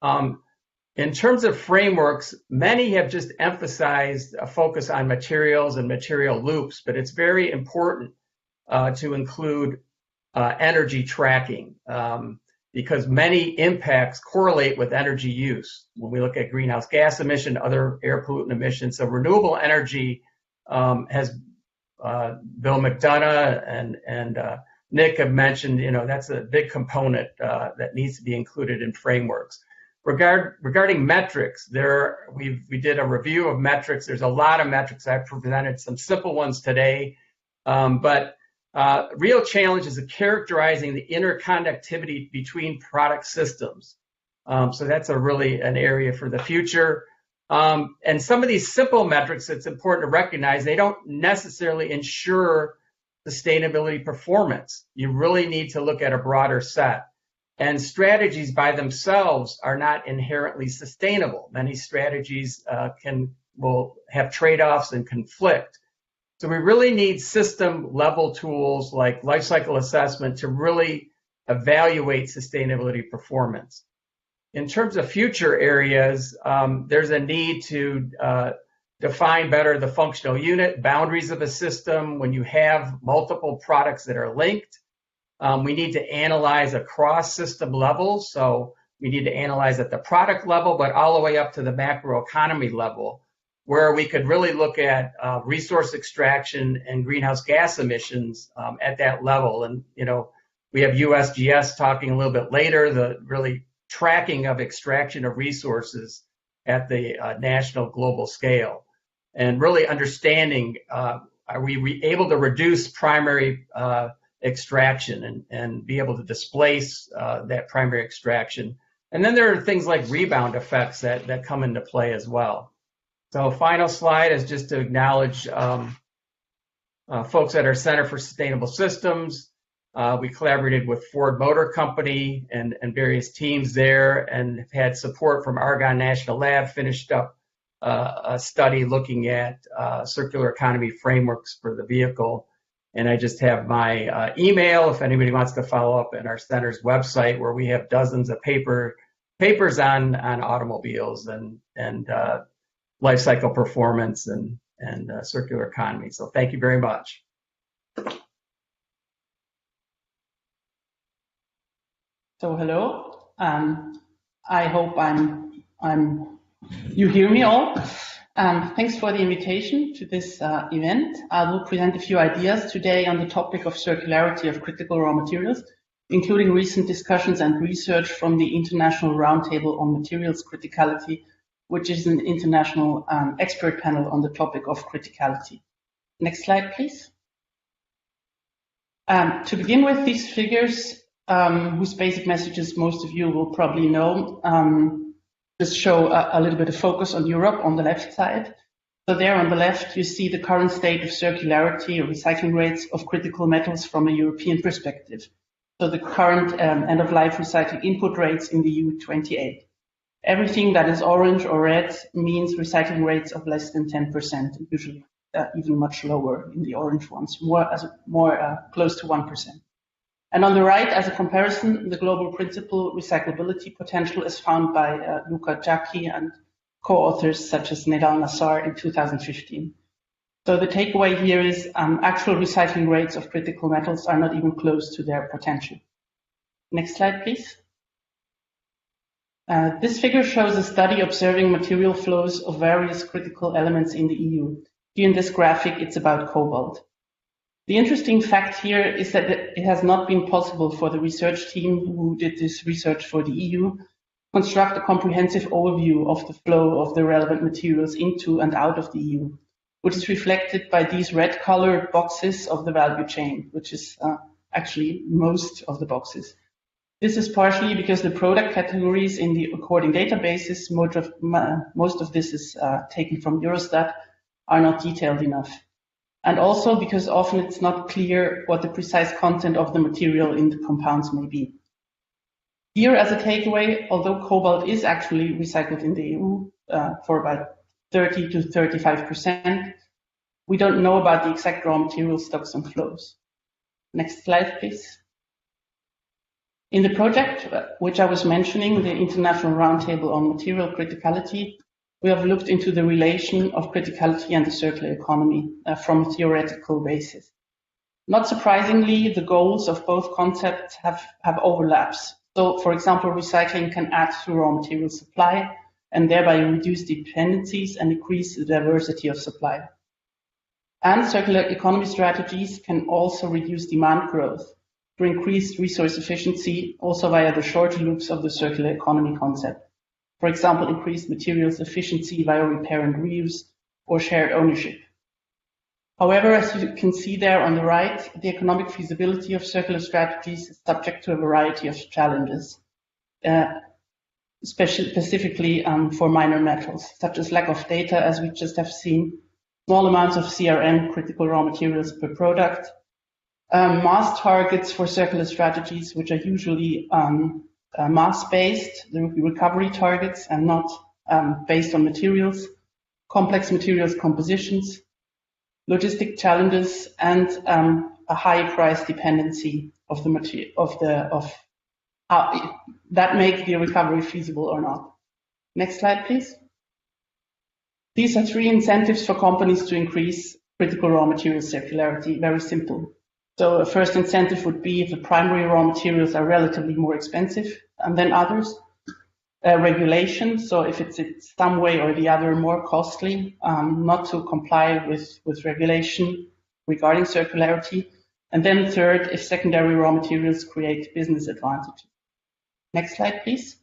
In terms of frameworks, many have just emphasized a focus on materials and material loops, but it's very important to include energy tracking because many impacts correlate with energy use. When we look at greenhouse gas emission, other air pollutant emissions, so renewable energy has Bill McDonough and Nick have mentioned, that's a big component that needs to be included in frameworks. Regarding metrics, we did a review of metrics. There's a lot of metrics. I've presented some simple ones today, but real challenge is characterizing the interconnectivity between product systems. So that's really an area for the future. And some of these simple metrics, it's important to recognize, they don't necessarily ensure sustainability performance. You really need to look at a broader set. And strategies by themselves are not inherently sustainable. Many strategies will have trade-offs and conflict. So we really need system-level tools like life cycle assessment to really evaluate sustainability performance. In terms of future areas, there's a need to define better the functional unit, boundaries of a system when you have multiple products that are linked. We need to analyze across system levels. So we need to analyze at the product level, but all the way up to the macroeconomy level, where we could really look at resource extraction and greenhouse gas emissions at that level. And, we have USGS talking a little bit later, the really tracking of extraction of resources at the national global scale. And really understanding, are we able to reduce primary extraction and be able to displace that primary extraction And then there are things like rebound effects that come into play as well. So final slide is just to acknowledge folks at our Center for Sustainable Systems. We collaborated with Ford Motor Company and various teams there and have had support from Argonne National Lab, finished up a study looking at circular economy frameworks for the vehicle. And I just have my email if anybody wants to follow up, and our center's website where we have dozens of papers on automobiles and life cycle performance and circular economy. So thank you very much. So hello. I hope you hear me all. Thanks for the invitation to this event. I will present a few ideas today on the topic of circularity of critical raw materials, including recent discussions and research from the International Roundtable on Materials Criticality, which is an international expert panel on the topic of criticality. Next slide, please. To begin with, these figures, whose basic messages most of you will probably know, just show a little bit of focus on Europe on the left side. So there on the left, you see the current state of circularity or recycling rates of critical metals from a European perspective. So the current end-of-life recycling input rates in the EU 28. Everything that is orange or red means recycling rates of less than 10%, usually even much lower in the orange ones, more close to 1%. And on the right, as a comparison, the global principal recyclability potential is found by Luca Giacchi and co-authors such as Nedal Nassar in 2015. So the takeaway here is actual recycling rates of critical metals are not even close to their potential. Next slide, please. This figure shows a study observing material flows of various critical elements in the EU. Here in this graphic, it's about cobalt. The interesting fact here is that it has not been possible for the research team who did this research for the EU construct a comprehensive overview of the flow of the relevant materials into and out of the EU, which is reflected by these red colored boxes of the value chain, which is actually most of the boxes. This is partially because the product categories in the according databases, most of this is taken from Eurostat, are not detailed enough. And also because often it's not clear what the precise content of the material in the compounds may be. Here as a takeaway, although cobalt is actually recycled in the EU for about 30 to 35%, we don't know about the exact raw material stocks and flows. Next slide, please. In the project, which I was mentioning, the International Roundtable on Material Criticality, we have looked into the relation of criticality and the circular economy from a theoretical basis. Not surprisingly, the goals of both concepts have overlaps. So, for example, recycling can add to raw material supply and thereby reduce dependencies and increase the diversity of supply. And circular economy strategies can also reduce demand growth through increased resource efficiency, also via the shorter loops of the circular economy concept. For example, increased materials efficiency via repair and reuse or shared ownership. However, as you can see there on the right, the economic feasibility of circular strategies is subject to a variety of challenges, specifically for minor metals, such as lack of data, as we just have seen, small amounts of CRM, critical raw materials per product, mass targets for circular strategies, which are usually mass-based, the recovery targets, and not based on materials, complex materials compositions, logistic challenges, and a high price dependency of the material of how that make the recovery feasible or not. Next slide, please. These are 3 incentives for companies to increase critical raw material circularity. Very simple. So a first incentive would be if the primary raw materials are relatively more expensive than others. Regulation, so if it's in some way or the other more costly, not to comply with regulation regarding circularity. And then third, if secondary raw materials create business advantages. Next slide, please.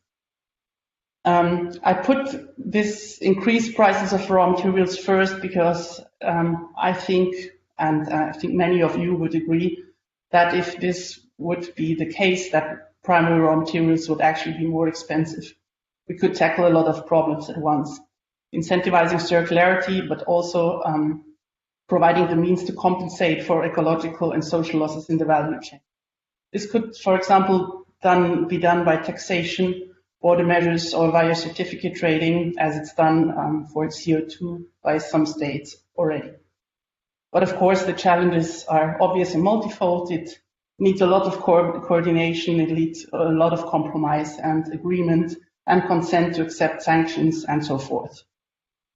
I put this increased prices of raw materials first because I think, and I think many of you would agree, that if this would be the case, that primary raw materials would actually be more expensive. We could tackle a lot of problems at once, incentivizing circularity, but also providing the means to compensate for ecological and social losses in the value chain. This could, for example, be done by taxation, border measures, or via certificate trading, as it's done for CO2 by some states already. But of course, the challenges are obvious and multifold. It needs a lot of coordination, it needs a lot of compromise and agreement and consent to accept sanctions and so forth.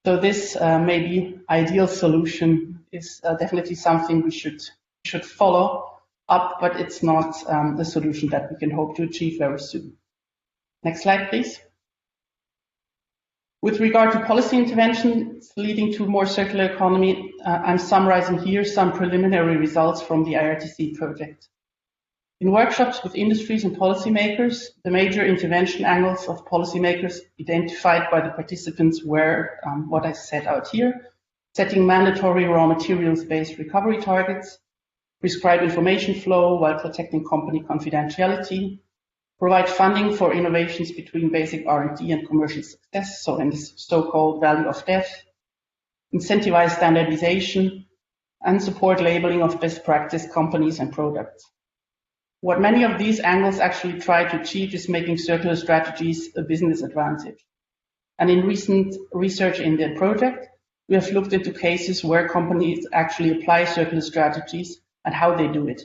So this maybe ideal solution is definitely something we should follow up, but it's not the solution that we can hope to achieve very soon. Next slide, please. With regard to policy interventions leading to more circular economy, I'm summarizing here some preliminary results from the IRTC project. In workshops with industries and policymakers, the major intervention angles of policymakers identified by the participants were what I set out here: setting mandatory raw materials-based recovery targets, prescribe information flow while protecting company confidentiality, provide funding for innovations between basic R&D and commercial success, so in this so-called value of death, incentivize standardization, and support labeling of best practice companies and products. What many of these angles actually try to achieve is making circular strategies a business advantage. And in recent research in the project, we have looked into cases where companies actually apply circular strategies and how they do it.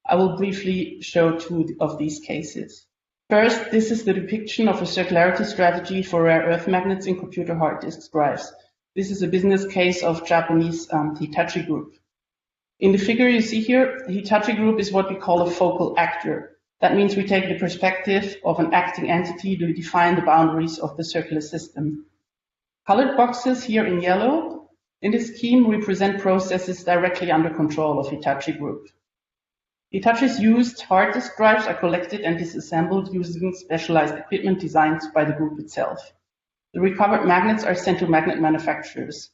I will briefly show two of these cases. First, this is the depiction of a circularity strategy for rare earth magnets in computer hard disk drives. This is a business case of Japanese Hitachi Group. In the figure you see here, Hitachi Group is what we call a focal actor. That means we take the perspective of an acting entity to define the boundaries of the circular system. Colored boxes here in yellow in this scheme represent processes directly under control of Hitachi Group. Hitachi's used hard disk drives are collected and disassembled using specialized equipment designed by the group itself. The recovered magnets are sent to magnet manufacturers.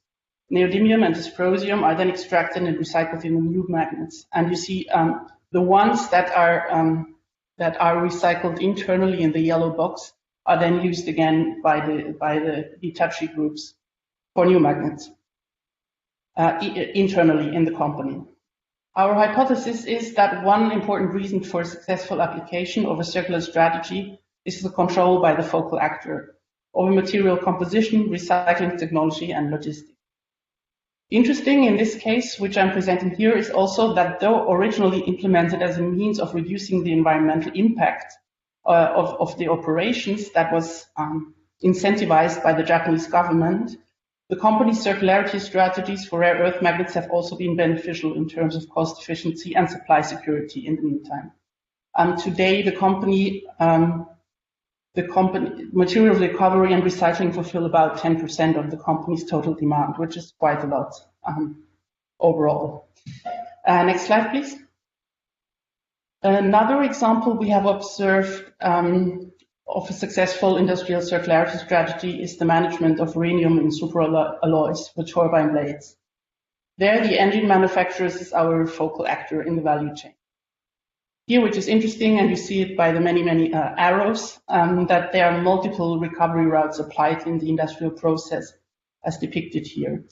Neodymium and dysprosium are then extracted and recycled in the new magnets. And you see the ones that are recycled internally in the yellow box are then used again by the Hitachi groups for new magnets internally in the company. Our hypothesis is that one important reason for successful application of a circular strategy is the control by the focal actor over material composition, recycling technology, and logistics. Interesting in this case, which I'm presenting here, is also that though originally implemented as a means of reducing the environmental impact of the operations that was incentivized by the Japanese government, the company's circularity strategies for rare earth magnets have also been beneficial in terms of cost efficiency and supply security in the meantime. Today, the company material recovery and recycling fulfill about 10% of the company's total demand, which is quite a lot overall. Next slide, please. Another example we have observed of a successful industrial circularity strategy is the management of rhenium in superalloys for turbine blades. There, the engine manufacturer is our focal actor in the value chain. Here, which is interesting, and you see it by the many arrows, that there are multiple recovery routes applied in the industrial process, as depicted here,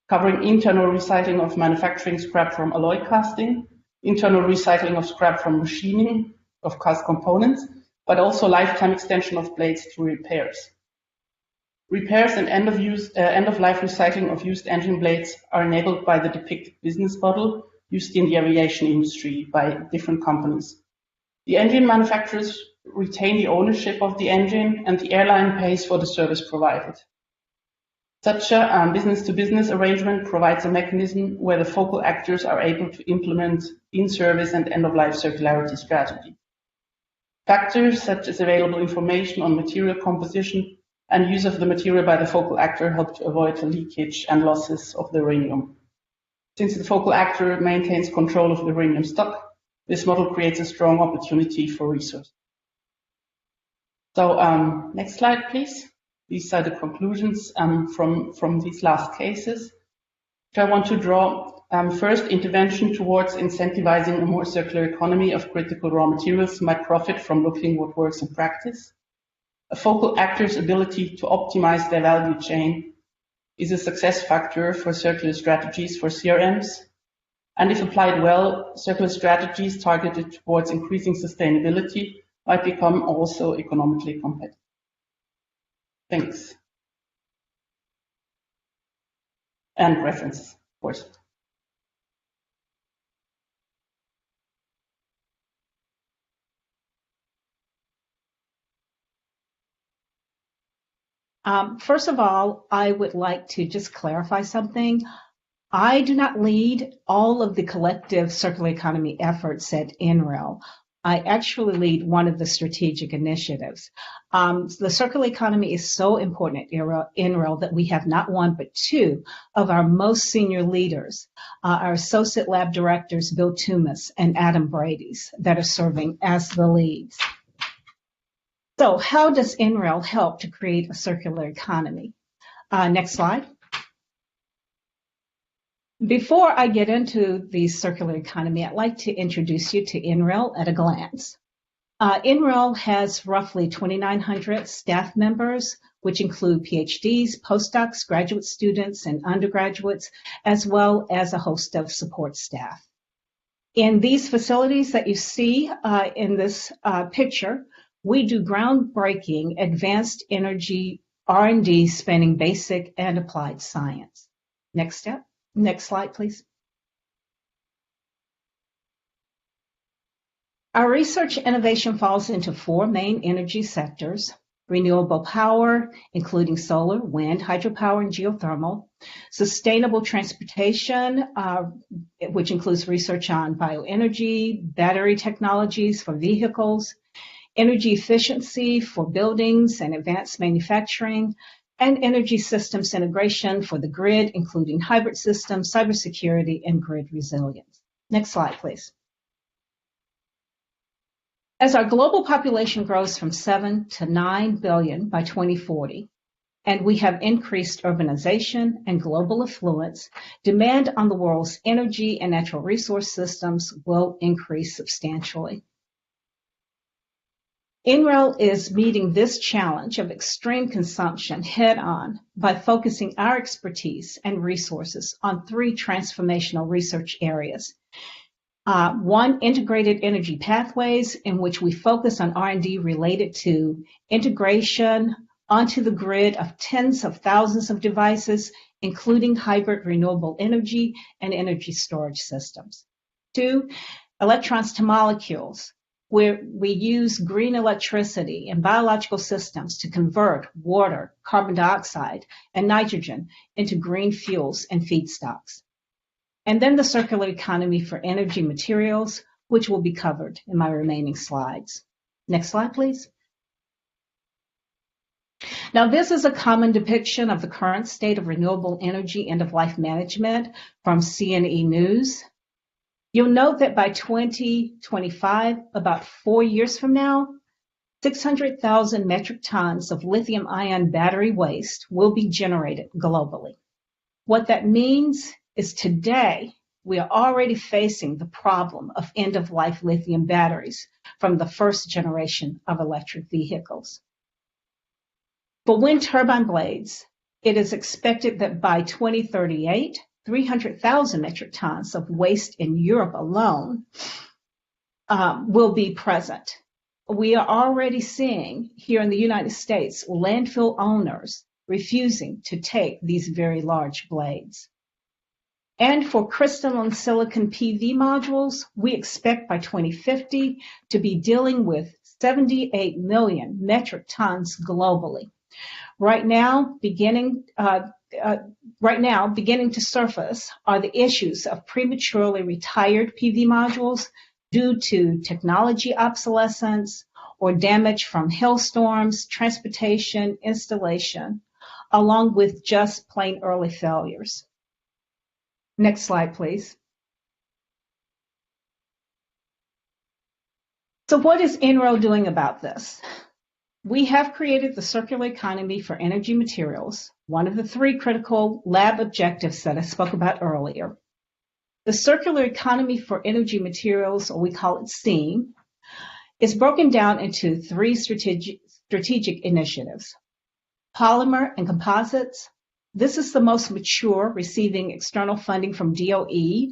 covering internal recycling of manufacturing scrap from alloy casting, internal recycling of scrap from machining of cast components, but also lifetime extension of blades through repairs. Repairs and end-of-life recycling of used engine blades are enabled by the depicted business model used in the aviation industry by different companies. The engine manufacturers retain the ownership of the engine and the airline pays for the service provided. Such a business-to-business arrangement provides a mechanism where the focal actors are able to implement in-service and end-of-life circularity strategy. Factors such as available information on material composition and use of the material by the focal actor help to avoid the leakage and losses of the rhenium. Since the focal actor maintains control of the rhenium stock, this model creates a strong opportunity for resource. So next slide, please. These are the conclusions from these last cases. So I want to draw first intervention towards incentivizing a more circular economy of critical raw materials might profit from looking what works in practice. A focal actor's ability to optimize their value chain is a success factor for circular strategies for CRMs. And if applied well, circular strategies targeted towards increasing sustainability might become also economically competitive. Thanks. And references, of course. First of all, I would like to just clarify something. I do not lead all of the collective circular economy efforts at NREL. I actually lead one of the strategic initiatives. The circular economy is so important at NREL that we have not one but two of our most senior leaders, our associate lab directors, Bill Toomas and Adam Brady's, that are serving as the leads. So how does NREL help to create a circular economy? Next slide. Before I get into the circular economy, I'd like to introduce you to NREL at a glance. NREL has roughly 2,900 staff members, which include PhDs, postdocs, graduate students, and undergraduates, as well as a host of support staff. In these facilities that you see in this picture, we do groundbreaking advanced energy R&D spanning basic and applied science. Next step. Next slide, please. Our research innovation falls into four main energy sectors: renewable power, including solar, wind, hydropower, and geothermal; sustainable transportation, which includes research on bioenergy, battery technologies for vehicles; energy efficiency for buildings and advanced manufacturing; and energy systems integration for the grid, including hybrid systems, cybersecurity, and grid resilience. Next slide, please. As our global population grows from 7 to 9 billion by 2040, and we have increased urbanization and global affluence, demand on the world's energy and natural resource systems will increase substantially. NREL is meeting this challenge of extreme consumption head-on by focusing our expertise and resources on three transformational research areas. One, integrated energy pathways, in which we focus on R&D related to integration onto the grid of tens of thousands of devices, including hybrid renewable energy and energy storage systems. Two, electrons to molecules, where we use green electricity in biological systems to convert water, carbon dioxide, and nitrogen into green fuels and feedstocks. And then the circular economy for energy materials, which will be covered in my remaining slides. Next slide, please. Now, this is a common depiction of the current state of renewable energy end-of-life management from CNE News. You'll note that by 2025, about 4 years from now, 600,000 metric tons of lithium-ion battery waste will be generated globally. What that means is today, we are already facing the problem of end-of-life lithium batteries from the first generation of electric vehicles. For wind turbine blades, it is expected that by 2038, 300,000 metric tons of waste in Europe alone will be present. We are already seeing here in the United States landfill owners refusing to take these very large blades. And for crystalline silicon PV modules, we expect by 2050 to be dealing with 78 million metric tons globally. Right now, beginning to surface are the issues of prematurely retired PV modules due to technology obsolescence or damage from hailstorms, transportation, installation, along with just plain early failures. Next slide, please. So what is NREL doing about this? we have created the circular economy for energy materials, one of the 3 critical lab objectives that I spoke about earlier. The circular economy for energy materials, or we call it SEAM, is broken down into 3 strategic initiatives. Polymer and composites. This is the most mature, receiving external funding from DOE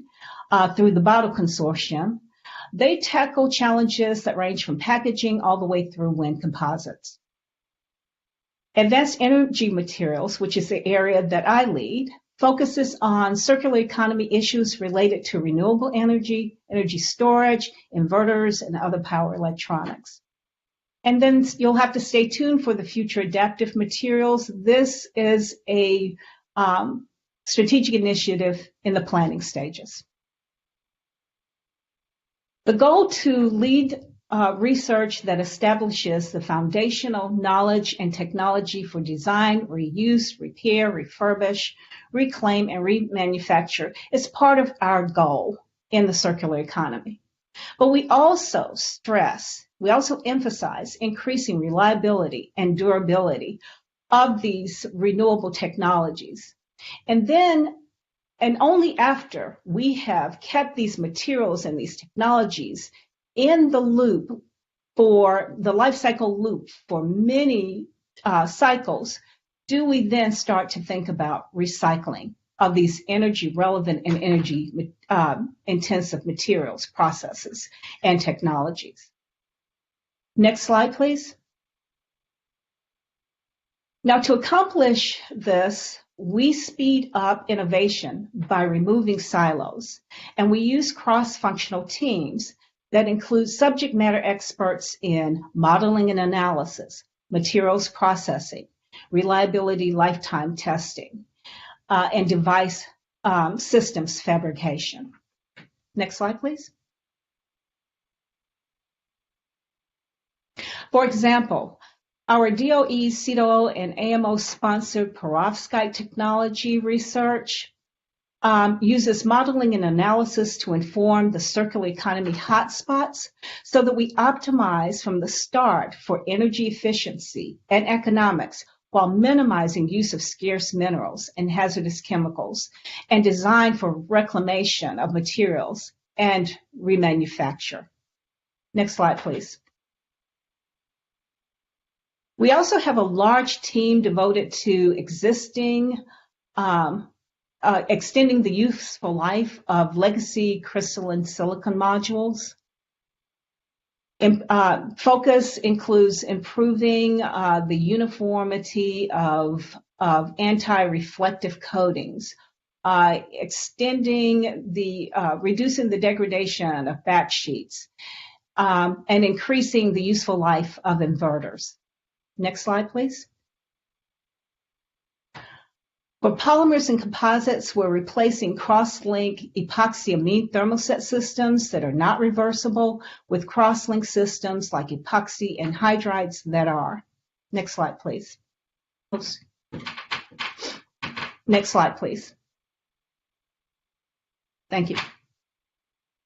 through the Bottle Consortium. They tackle challenges that range from packaging all the way through wind composites. Advanced energy materials, which is the area that I lead, focuses on circular economy issues related to renewable energy, energy storage, inverters, and other power electronics. And then you'll have to stay tuned for the future adaptive materials. This is a strategic initiative in the planning stages. The goal to lead research that establishes the foundational knowledge and technology for design, reuse, repair, refurbish, reclaim, and remanufacture is part of our goal in the circular economy. But we also emphasize increasing reliability and durability of these renewable technologies. And only after we have kept these materials and these technologies in the loop for the life cycle loop for many cycles, do we then start to think about recycling of these energy relevant and energy intensive materials, processes, and technologies. Next slide, please. Now, to accomplish this, we speed up innovation by removing silos, and we use cross-functional teams that include subject matter experts in modeling and analysis, materials processing, reliability lifetime testing, and device systems fabrication. Next slide, please. For example, our DOE, CEDO, and AMO-sponsored perovskite technology research uses modeling and analysis to inform the circular economy hotspots so that we optimize from the start for energy efficiency and economics while minimizing use of scarce minerals and hazardous chemicals, and design for reclamation of materials and remanufacture. Next slide, please. We also have a large team devoted to extending the useful life of legacy crystalline silicon modules. Focus includes improving the uniformity of anti-reflective coatings, reducing the degradation of back sheets, and increasing the useful life of inverters. Next slide, please. For polymers and composites, we're replacing cross-link epoxy amine thermoset systems that are not reversible with cross-link systems like epoxy anhydrides that are. Next slide, please. Oops. Next slide, please. Thank you.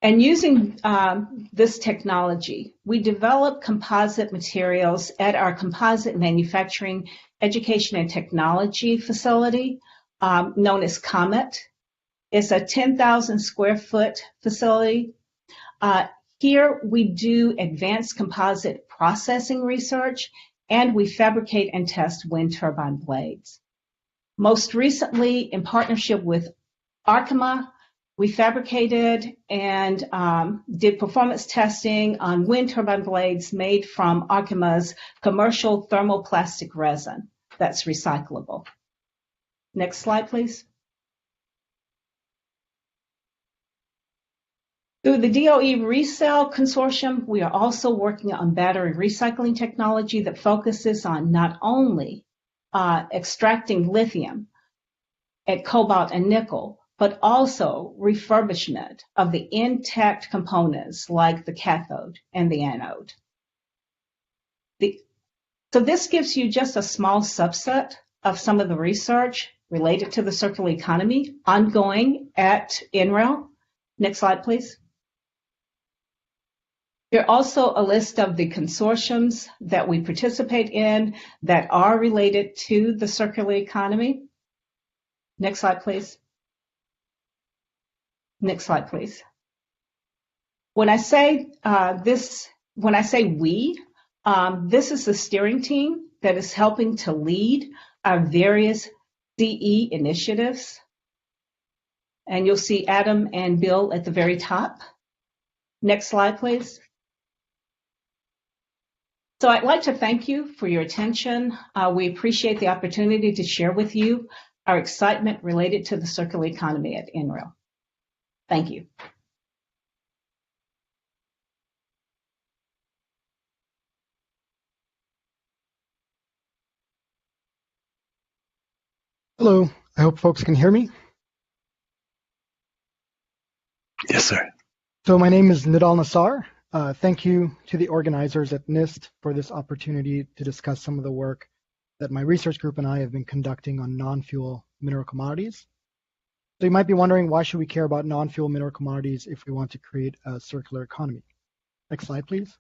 And using this technology, we develop composite materials at our Composite Manufacturing Education and Technology facility, known as COMET. It's a 10,000 square foot facility. Here we do advanced composite processing research, and we fabricate and test wind turbine blades. Most recently, in partnership with Arkema, we fabricated and did performance testing on wind turbine blades made from Arkema's commercial thermoplastic resin that's recyclable. Next slide, please. Through the DOE Resell Consortium, we are also working on battery recycling technology that focuses on not only extracting lithium and cobalt and nickel, but also refurbishment of the intact components like the cathode and the anode. So this gives you just a small subset of some of the research related to the circular economy ongoing at NREL. Next slide, please. Here are also a list of the consortiums that we participate in that are related to the circular economy. Next slide, please. Next slide, please. When I say we, this is the steering team that is helping to lead our various CE initiatives. And you'll see Adam and Bill at the very top. Next slide, please. So I'd like to thank you for your attention. We appreciate the opportunity to share with you our excitement related to the circular economy at NREL. Thank you. Hello, I hope folks can hear me. Yes, sir. So my name is Nidal Nassar. Thank you to the organizers at NIST for this opportunity to discuss some of the work that my research group and I have been conducting on non-fuel mineral commodities. So you might be wondering, why should we care about non-fuel mineral commodities if we want to create a circular economy? Next slide, please.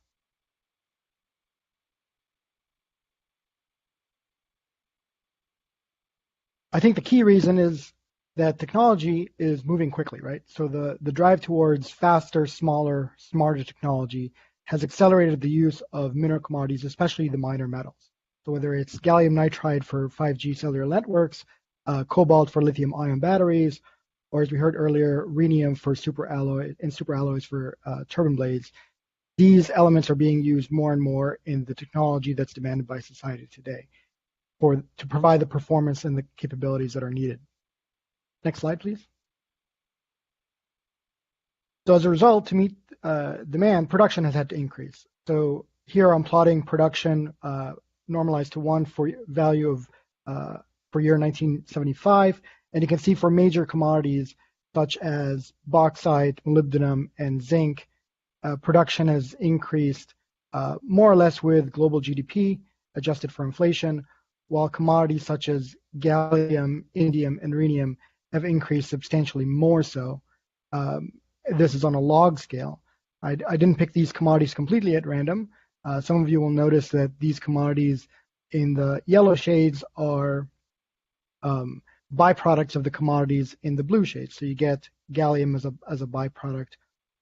I think the key reason is that technology is moving quickly, right? So the drive towards faster, smaller, smarter technology has accelerated the use of mineral commodities, especially the minor metals. So whether it's gallium nitride for 5G cellular networks, cobalt for lithium ion batteries, or as we heard earlier, rhenium for superalloys for turbine blades, these elements are being used more and more in the technology that's demanded by society today to provide the performance and the capabilities that are needed. Next slide, please. So as a result, to meet demand, production has had to increase. So here I'm plotting production normalized to 1 for value of for year 1975, and you can see for major commodities such as bauxite, molybdenum, and zinc, production has increased more or less with global GDP adjusted for inflation, while commodities such as gallium, indium, and rhenium have increased substantially more so. This is on a log scale. I didn't pick these commodities completely at random. Some of you will notice that these commodities in the yellow shades are byproducts of the commodities in the blue shades. So you get gallium as a byproduct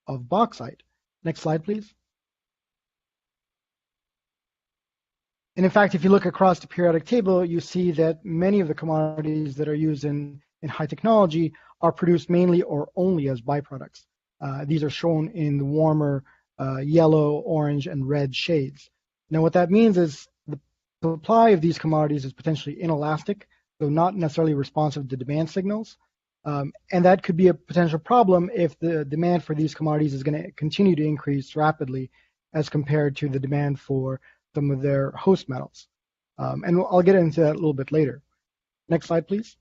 of bauxite. Next slide, please. And in fact, if you look across the periodic table, you see that many of the commodities that are used in high technology are produced mainly or only as byproducts. These are shown in the warmer yellow, orange, and red shades. Now, what that means is the supply of these commodities is potentially inelastic, so not necessarily responsive to demand signals. And that could be a potential problem if the demand for these commodities is going to continue to increase rapidly as compared to the demand for some of their host metals. And I'll get into that a little bit later. Next slide, please.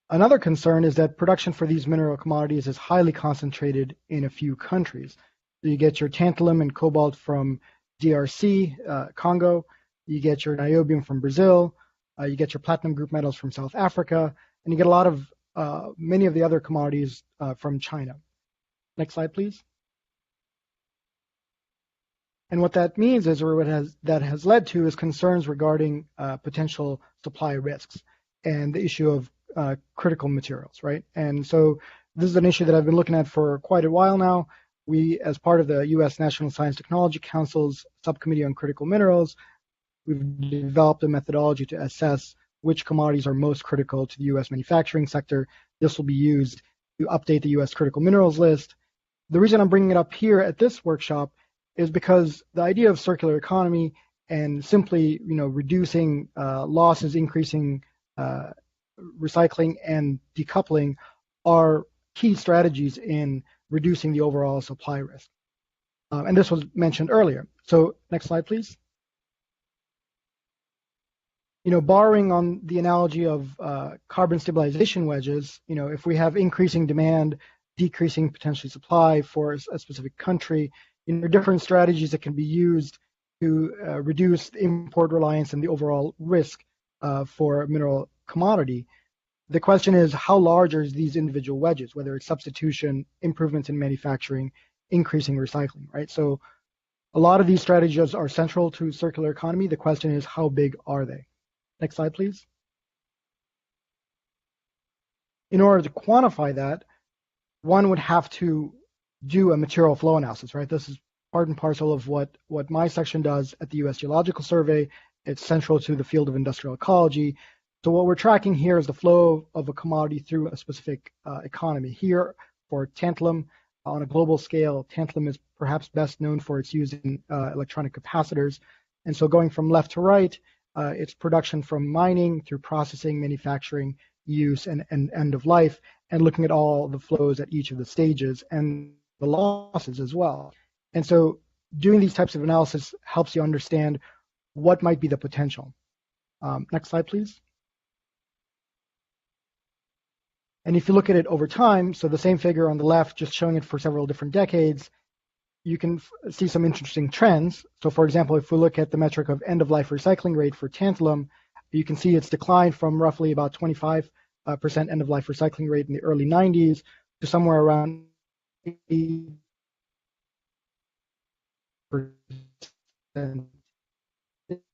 Another concern is that production for these mineral commodities is highly concentrated in a few countries. So you get your tantalum and cobalt from DRC, Congo. You get your niobium from Brazil. You get your platinum group metals from South Africa. And you get a lot of many of the other commodities from China. Next slide, please. And what that means is, or that has led to, is concerns regarding potential supply risks and the issue of critical materials, right? And so this is an issue that I've been looking at for quite a while now. We, as part of the U.S. National Science Technology Council's Subcommittee on Critical Minerals, we've developed a methodology to assess which commodities are most critical to the U.S. manufacturing sector. This will be used to update the U.S. critical minerals list. The reason I'm bringing it up here at this workshop is because the idea of circular economy and simply, reducing losses, increasing recycling, and decoupling are key strategies in reducing the overall supply risk. And this was mentioned earlier. So next slide, please. Borrowing on the analogy of carbon stabilization wedges, if we have increasing demand, decreasing potentially supply for a specific country, there are different strategies that can be used to reduce import reliance and the overall risk for a mineral commodity. the question is, how large are these individual wedges, whether it's substitution, improvements in manufacturing, increasing recycling, right? So a lot of these strategies are central to circular economy. The question is, how big are they? Next slide, please. In order to quantify that, one would have to do a material flow analysis, right? This is part and parcel of what my section does at the U.S. Geological Survey. It's central to the field of industrial ecology. So what we're tracking here is the flow of a commodity through a specific economy. Here, for tantalum, on a global scale, tantalum is perhaps best known for its use in electronic capacitors. And so going from left to right, its production from mining through processing, manufacturing, use, and end of life, and looking at all the flows at each of the stages and the losses as well. And so doing these types of analysis helps you understand what might be the potential. Next slide, please. And if you look at it over time, so the same figure on the left, just showing it for several different decades, you can see some interesting trends. So for example, if we look at the metric of end-of-life recycling rate for tantalum, you can see it's declined from roughly about 25% end-of-life recycling rate in the early 90s to somewhere around 80%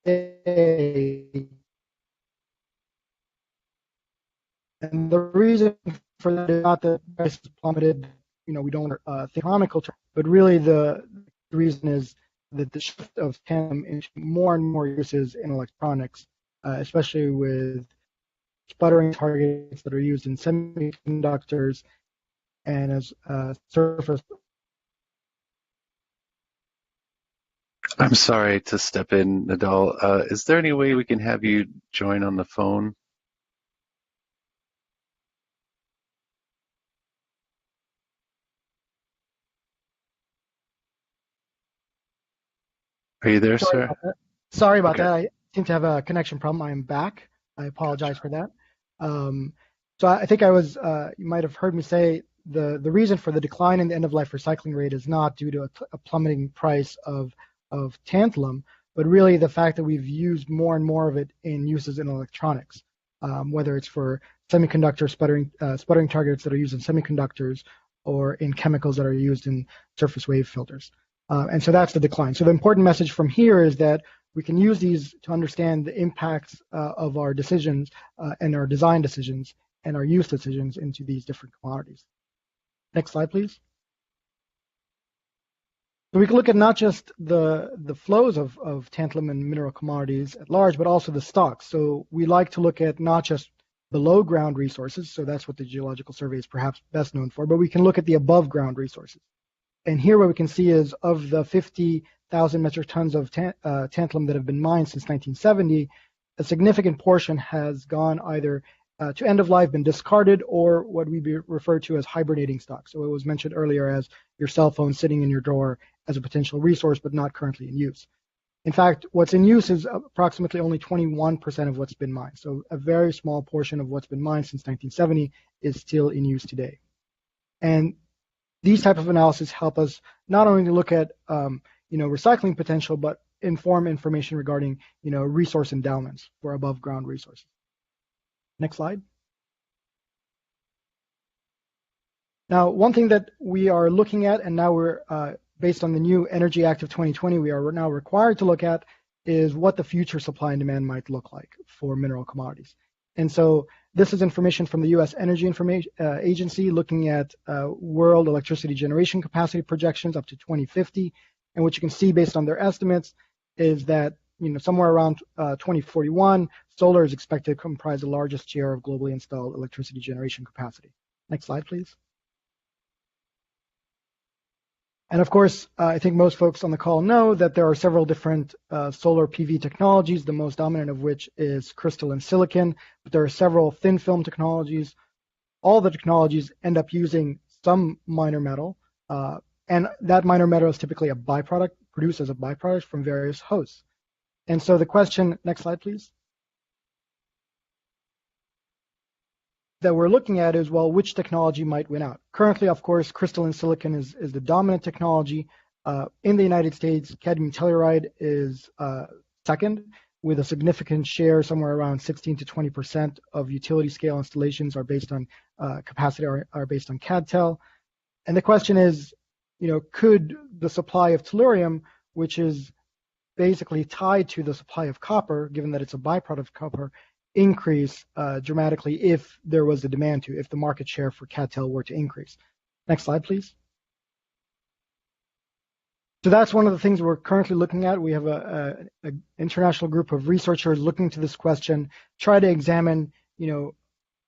today. And the reason for that is not that prices plummeted, we don't think economical terms, but really the reason is that the shift of tantalum into more and more uses in electronics, especially with sputtering targets that are used in semiconductors and as surface. I'm sorry to step in, Nadal. Is there any way we can have you join on the phone? Are you there, sir? Sorry about that. I seem to have a connection problem. I am back. I apologize for that. So I think you might have heard me say the reason for the decline in the end-of-life recycling rate is not due to a plummeting price of tantalum, but really the fact that we've used more and more of it in uses in electronics, whether it's for semiconductor sputtering targets that are used in semiconductors or in chemicals that are used in surface wave filters. And so that's the decline. So the important message from here is that we can use these to understand the impacts of our decisions and our design decisions and our use decisions into these different commodities. Next slide, please. So we can look at not just the flows of tantalum and mineral commodities at large, but also the stocks. So we like to look at not just below ground resources, so that's what the Geological Survey is perhaps best known for, but we can look at the above ground resources. And here what we can see is of the 50,000 metric tons of tantalum that have been mined since 1970, a significant portion has gone either to end of life, been discarded, or what we refer to as hibernating stock. So it was mentioned earlier as your cell phone sitting in your drawer as a potential resource, but not currently in use. In fact, what's in use is approximately only 21% of what's been mined. So a very small portion of what's been mined since 1970 is still in use today. And these type of analysis help us not only to look at recycling potential, but inform information regarding resource endowments for above ground resources. Next slide. Now, one thing that we are looking at, and now we're based on the new Energy Act of 2020, we are now required to look at is what the future supply and demand might look like for mineral commodities. And so this is information from the U.S. Energy Agency looking at world electricity generation capacity projections up to 2050. And what you can see based on their estimates is that somewhere around 2041, solar is expected to comprise the largest share of globally installed electricity generation capacity. Next slide, please. And of course, I think most folks on the call know that there are several different solar PV technologies, the most dominant of which is crystalline silicon, but there are several thin film technologies. All the technologies end up using some minor metal, and that minor metal is typically a byproduct, produced as a byproduct from various hosts. And so the question, next slide, please, that we're looking at is, well, which technology might win out? Currently, of course, crystalline silicon is the dominant technology. In the United States, cadmium telluride is second. with a significant share, somewhere around 16 to 20% of utility scale installations are based on capacity are based on CadTel. And the question is, could the supply of tellurium, which is basically tied to the supply of copper, given that it's a byproduct of copper, increase dramatically if there was a demand to, if the market share for CadTel were to increase. Next slide, please. So that's one of the things we're currently looking at. We have an international group of researchers looking to this question, try to examine,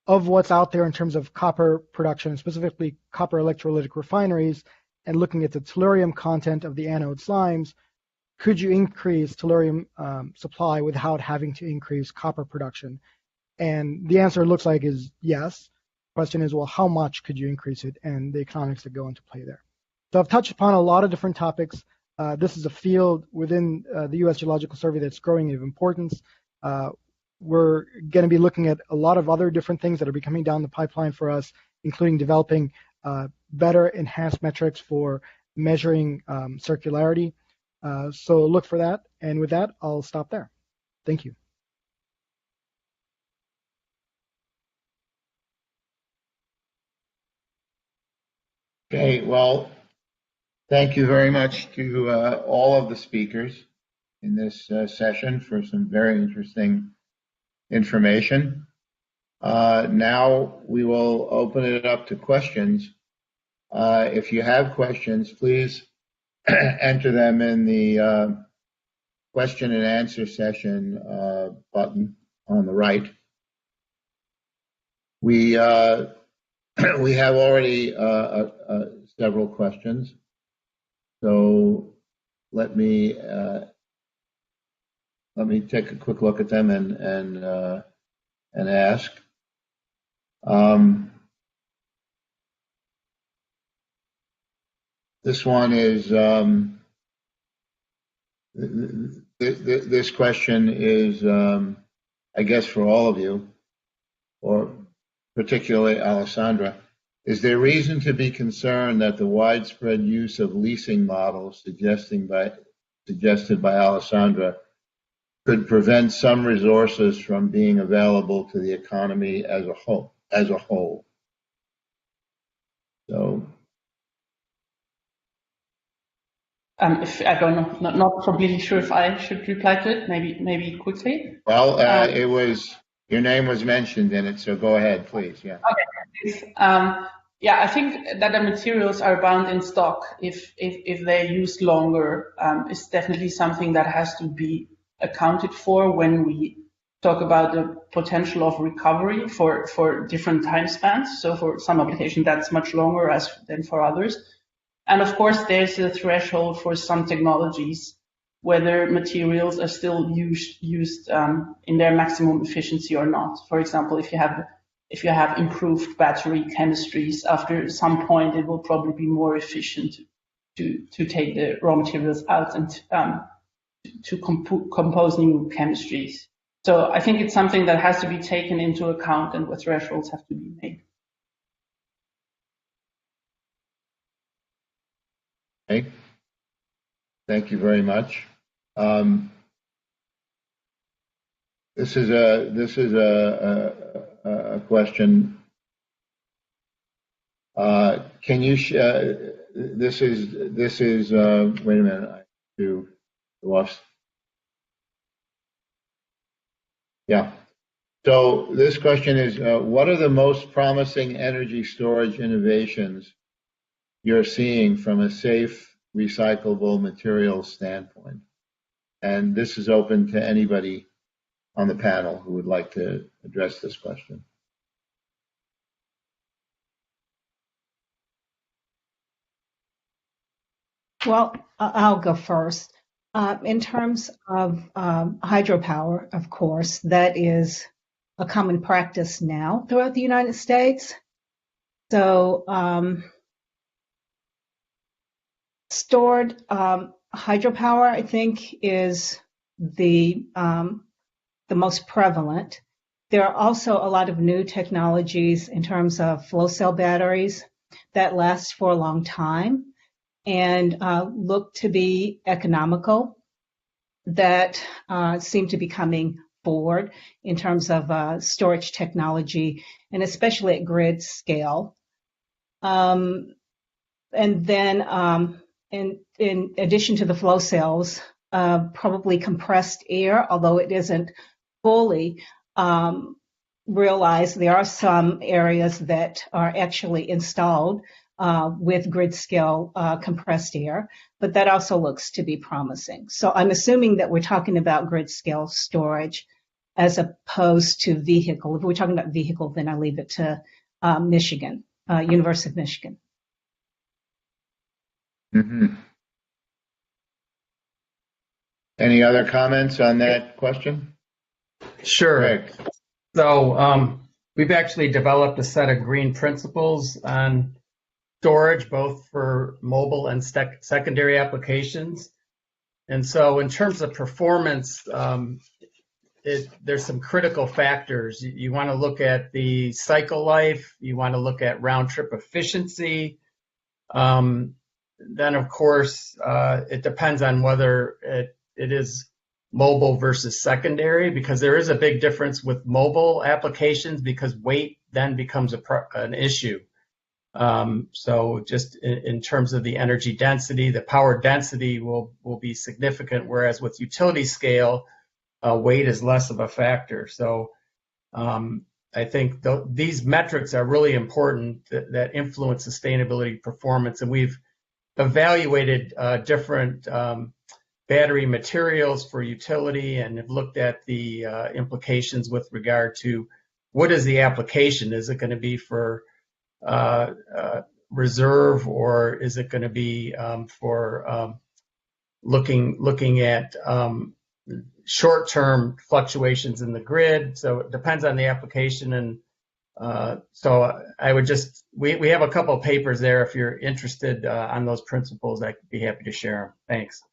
of what's out there in terms of copper production, specifically copper electrolytic refineries, and looking at the tellurium content of the anode slimes. Could you increase tellurium supply without having to increase copper production? And the answer looks like is yes. The question is, well, how much could you increase it, and the economics that go into play there. So I've touched upon a lot of different topics. This is a field within the U.S. Geological Survey that's growing in importance. We're going to be looking at a lot of other different things that are coming down the pipeline for us, including developing better enhanced metrics for measuring circularity. So look for that. And with that, I'll stop there. Thank you. Okay, well, thank you very much to all of the speakers in this session for some very interesting information. Now we will open it up to questions. If you have questions, please enter them in the question and answer session button on the right. We have already several questions, so let me take a quick look at them and ask. This one is this question is I guess for all of you, or particularly Alessandra. Is there reason to be concerned that the widespread use of leasing models suggested by Alessandra could prevent some resources from being available to the economy as a whole? So, if I don't know, not completely sure if I should reply to it. Maybe quickly. Well, it was your name was mentioned in it, so go ahead, please. Yeah. Okay. Yeah, I think that the materials are bound in stock if they're used longer. It's definitely something that has to be accounted for when we talk about the potential of recovery for different time spans. So for some application that's much longer than for others. And of course, there's a threshold for some technologies, whether materials are still used in their maximum efficiency or not. For example, if you have improved battery chemistries, after some point it will probably be more efficient to take the raw materials out and to compose new chemistries. So I think it's something that has to be taken into account, and what thresholds have to be made. Okay. Thank you very much. This is a question. Can you? This is. Wait a minute. I lost. Yeah. So this question is: what are the most promising energy storage innovations you're seeing from a safe, recyclable materials standpoint? And this is open to anybody on the panel who would like to address this question. Well, I'll go first. In terms of hydropower, of course, that is a common practice now throughout the United States. So stored hydropower, I think, is the most prevalent. There are also a lot of new technologies in terms of flow cell batteries that last for a long time and look to be economical. that seem to be coming forward in terms of storage technology, and especially at grid scale. And then in addition to the flow cells, probably compressed air, although it isn't fully realized. There are some areas that are actually installed with grid scale compressed air, but that also looks to be promising. So I'm assuming that we're talking about grid scale storage as opposed to vehicle. If we're talking about vehicle, then I leave it to Michigan, University of Michigan. Mm-hmm. Any other comments on that question? Sure. Greg. So we've actually developed a set of green principles on storage, both for mobile and secondary applications. And so in terms of performance, there's some critical factors. You want to look at the cycle life. You want to look at round trip efficiency. Then, of course, it depends on whether it is mobile versus secondary, because there is a big difference with mobile applications because weight then becomes an issue. So just in terms of the energy density, the power density will be significant, whereas with utility scale, weight is less of a factor. So I think these metrics are really important that influence sustainability performance, and we've evaluated different battery materials for utility and have looked at the implications with regard to what is the application. Is it going to be for reserve, or is it going to be for looking at short-term fluctuations in the grid? So it depends on the application. And so I would we have a couple of papers there. If you're interested on those principles, I'd be happy to share them. Thanks.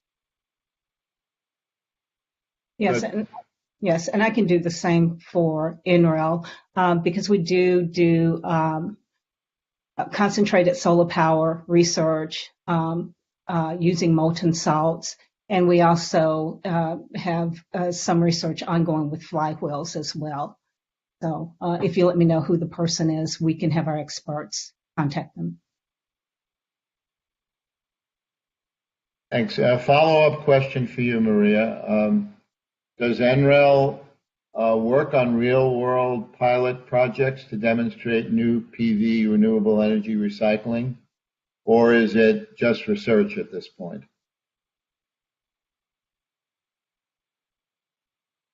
Yes, and I can do the same for NREL because we do concentrated solar power research using molten salts, and we also have some research ongoing with flywheels as well. So if you let me know who the person is, we can have our experts contact them. Thanks. A follow-up question for you, Maria. Does NREL work on real-world pilot projects to demonstrate new PV renewable energy recycling, or is it just research at this point?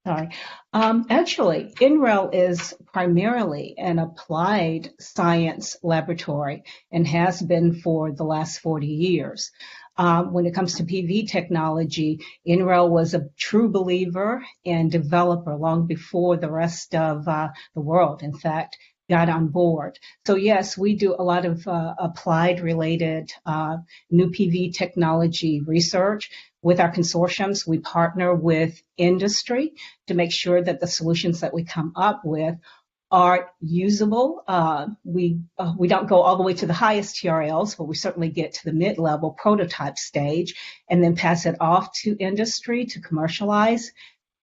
Sorry. Actually, NREL is primarily an applied science laboratory and has been for the last 40 years. When it comes to PV technology, NREL was a true believer and developer long before the rest of the world, in fact, got on board. So yes, we do a lot of applied related new PV technology research. With our consortiums, we partner with industry to make sure that the solutions that we come up with are usable. We don't go all the way to the highest TRLs, but we certainly get to the mid-level prototype stage and then pass it off to industry to commercialize.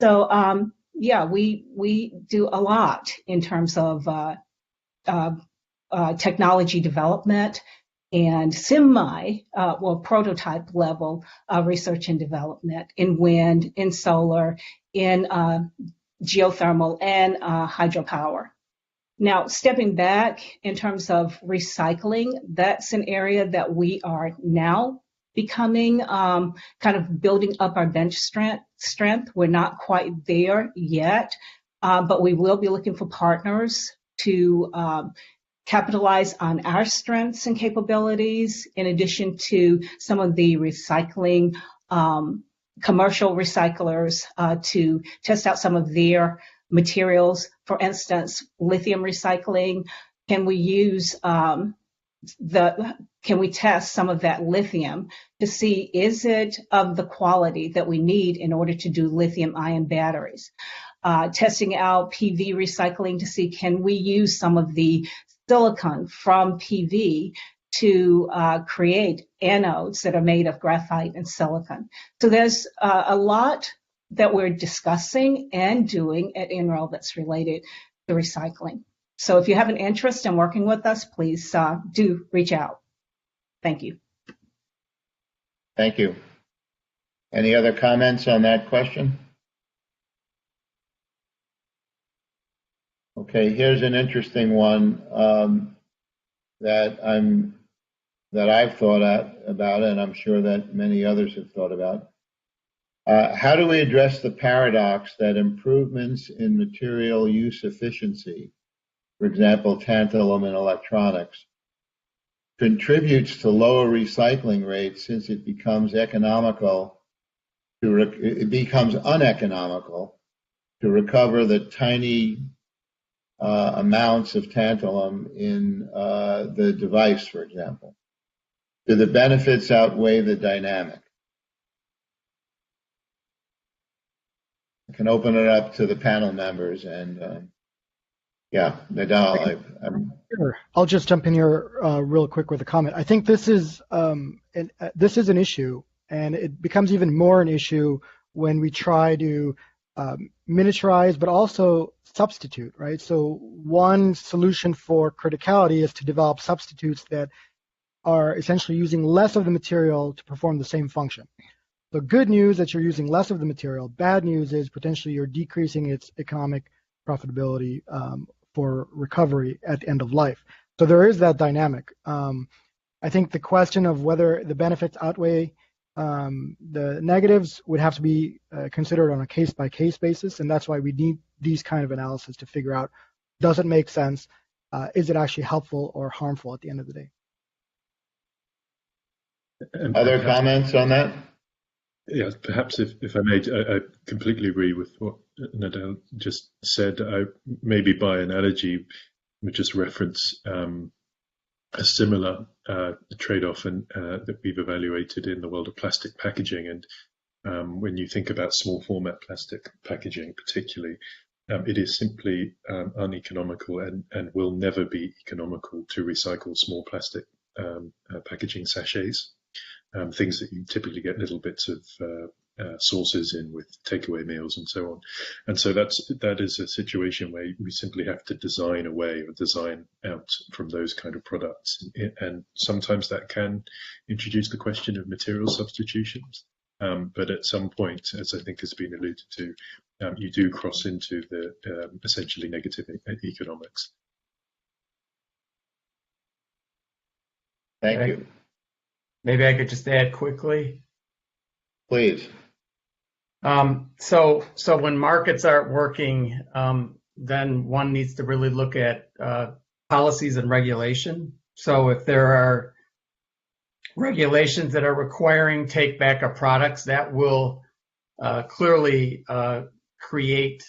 So yeah, we do a lot in terms of technology development and prototype level research and development in wind, in solar, in geothermal, and hydropower. Now, stepping back in terms of recycling, that's an area that we are now becoming kind of building up our bench strength. We're not quite there yet, but we will be looking for partners to capitalize on our strengths and capabilities, in addition to some of the recycling, commercial recyclers to test out some of their materials. For instance, lithium recycling. Can we use can we test some of that lithium to see, is it of the quality that we need in order to do lithium ion batteries? Testing out PV recycling to see, can we use some of the silicon from PV to create anodes that are made of graphite and silicon. So there's a lot that we're discussing and doing at NREL that's related to recycling. So if you have an interest in working with us, please do reach out. Thank you. Thank you. Any other comments on that question? Okay, here's an interesting one that I've thought about, and I'm sure that many others have thought about. How do we address the paradox that improvements in material use efficiency, for example, tantalum in electronics, contributes to lower recycling rates since it becomes uneconomical to recover the tiny amounts of tantalum in the device, for example? Do the benefits outweigh the dynamic? I can open it up to the panel members, and yeah, Nadal. Sure. I'll just jump in here real quick with a comment. I think this is an issue, and it becomes even more an issue when we try to miniaturize, but also substitute, right? So one solution for criticality is to develop substitutes that are essentially using less of the material to perform the same function. The good news that you're using less of the material. Bad news is potentially you're decreasing its economic profitability for recovery at the end of life. So there is that dynamic. I think the question of whether the benefits outweigh the negatives would have to be considered on a case-by-case basis, and that's why we need these kind of analysis to figure out, does it make sense? Is it actually helpful or harmful at the end of the day? Other comments on that? Yeah, perhaps if I may, I completely agree with what Nadal just said. Maybe by analogy, we just reference a similar trade-off that we've evaluated in the world of plastic packaging. And when you think about small format plastic packaging particularly, it is simply uneconomical and will never be economical to recycle small plastic packaging sachets. Things that you typically get little bits of sauces in with takeaway meals and so on. And so that is a situation where we simply have to design away or design out from those kind of products. And sometimes that can introduce the question of material substitutions. But at some point, as I think has been alluded to, you do cross into the essentially negative economics. Thank you. Maybe I could just add quickly. Please. So when markets aren't working, then one needs to really look at policies and regulation. So if there are regulations that are requiring take back of products, that will clearly create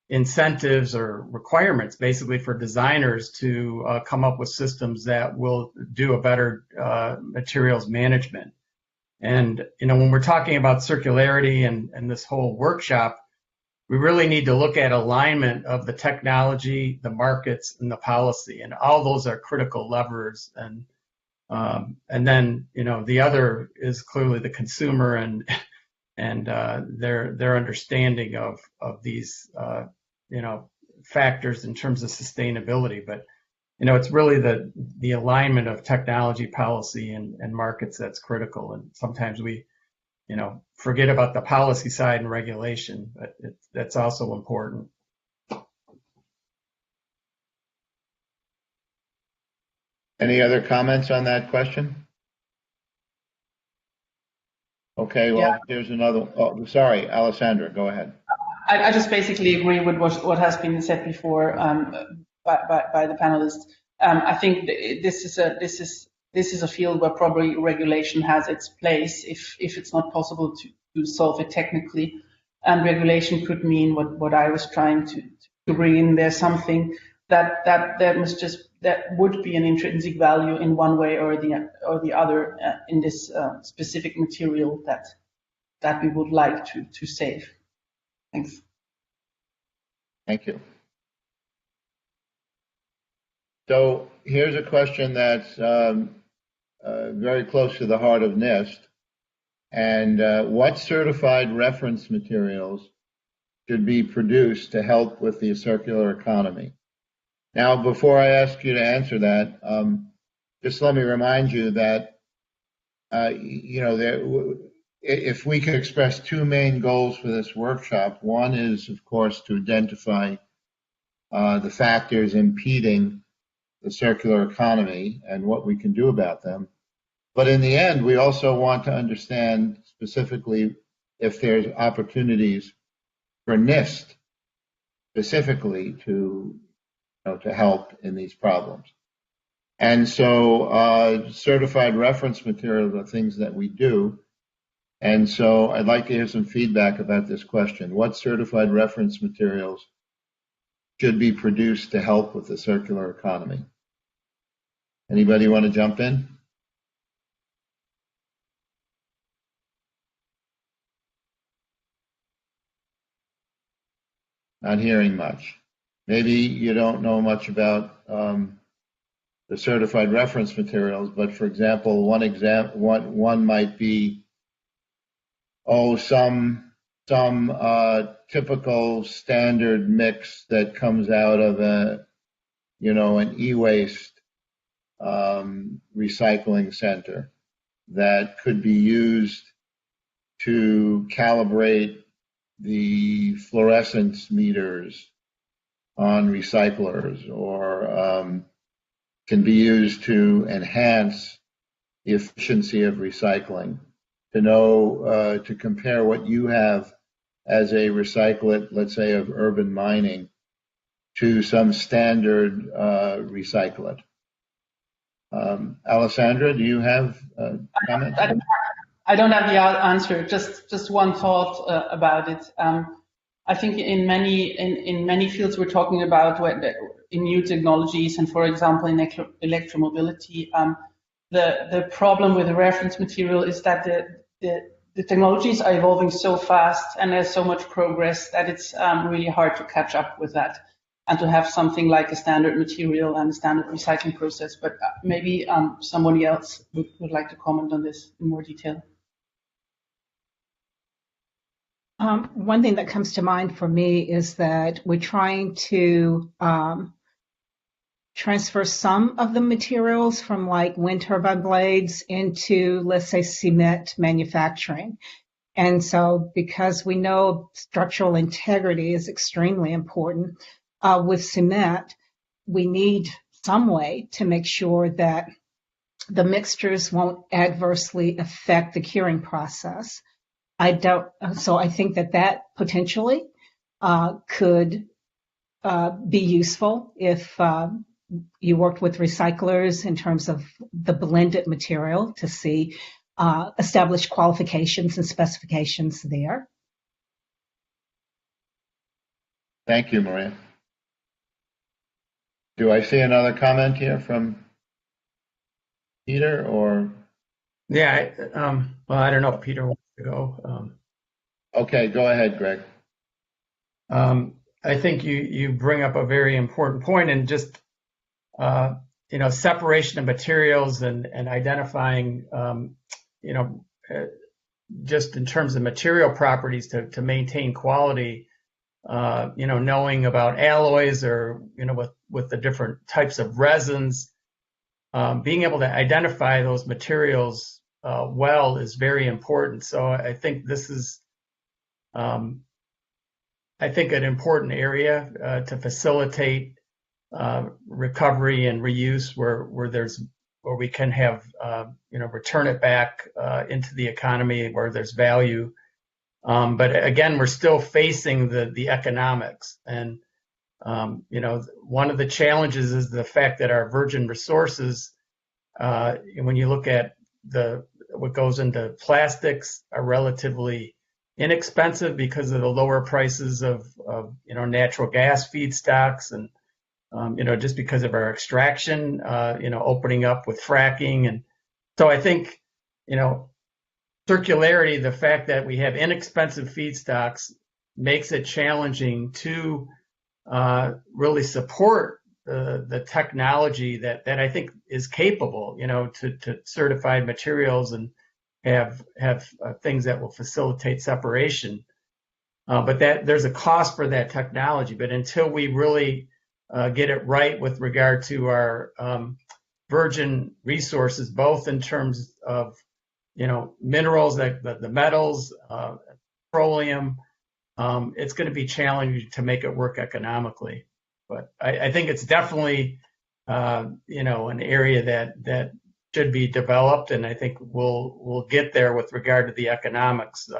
incentives or requirements basically for designers to come up with systems that will do a better materials management. And when we're talking about circularity and this whole workshop, we really need to look at alignment of the technology, the markets, and the policy, and all those are critical levers. And then the other is clearly the consumer and their understanding of these factors in terms of sustainability. But it's really the alignment of technology, policy, and markets that's critical. And sometimes we forget about the policy side and regulation, but that's also important. Any other comments on that question? Okay, well, Yeah. There's another. Oh, sorry, Alessandra, go ahead. I just basically agree with what has been said before by the panelists. I think this is a field where probably regulation has its place if it's not possible to solve it technically. And regulation could mean what I was trying to bring in there, something that would be an intrinsic value in one way or the other in this specific material that we would like to save. Thanks. Thank you. So here's a question that's very close to the heart of NIST. And what certified reference materials should be produced to help with the circular economy? Now, before I ask you to answer that, just let me remind you that, if we could express two main goals for this workshop, one is, of course, to identify the factors impeding the circular economy and what we can do about them. But in the end, we also want to understand specifically if there's opportunities for NIST specifically to help in these problems. And so certified reference materials are things that we do. And so I'd like to hear some feedback about this question. What certified reference materials should be produced to help with the circular economy? Anybody want to jump in? Not hearing much. Maybe you don't know much about the certified reference materials, but for example, one might be, some typical standard mix that comes out of an e-waste recycling center that could be used to calibrate the fluorescence meters on recyclers, or can be used to enhance the efficiency of recycling, to know, to compare what you have as a recyclate, let's say of urban mining, to some standard recyclate. Alessandra, do you have comments? I don't have the answer. Just one thought about it. I think in many fields we're talking about in new technologies, and for example in electromobility, the problem with the reference material is that the technologies are evolving so fast and there's so much progress that it's really hard to catch up with that and to have something like a standard material and a standard recycling process. But maybe somebody else would like to comment on this in more detail. One thing that comes to mind for me is that we're trying to transfer some of the materials from like wind turbine blades into, let's say, cement manufacturing. And so because we know structural integrity is extremely important, with cement, we need some way to make sure that the mixtures won't adversely affect the curing process. So I think that potentially could be useful if you worked with recyclers in terms of the blended material to see established qualifications and specifications there. Thank you, Maria. Do I see another comment here from Peter or? Yeah, well, I don't know if Peter wants to go. Okay, go ahead, Greg. I think you bring up a very important point, and just separation of materials and identifying just in terms of material properties to maintain quality. Knowing about alloys or with the different types of resins, being able to identify those materials well is very important. So I think this is an important area to facilitate recovery and reuse where we can have return it back into the economy where there's value. But again, we're still facing the economics, and one of the challenges is the fact that our virgin resources, when you look at what goes into plastics, are relatively inexpensive because of the lower prices of natural gas feedstocks, and just because of our extraction, opening up with fracking, and so I think circularity, the fact that we have inexpensive feedstocks, makes it challenging to really support the technology that I think is capable, to certified materials and have things that will facilitate separation. But there's a cost for that technology. But until we really get it right with regard to our virgin resources, both in terms of minerals, like the metals, petroleum, it's going to be challenging to make it work economically. But I think it's definitely an area that should be developed, and I think we'll get there with regard to the economics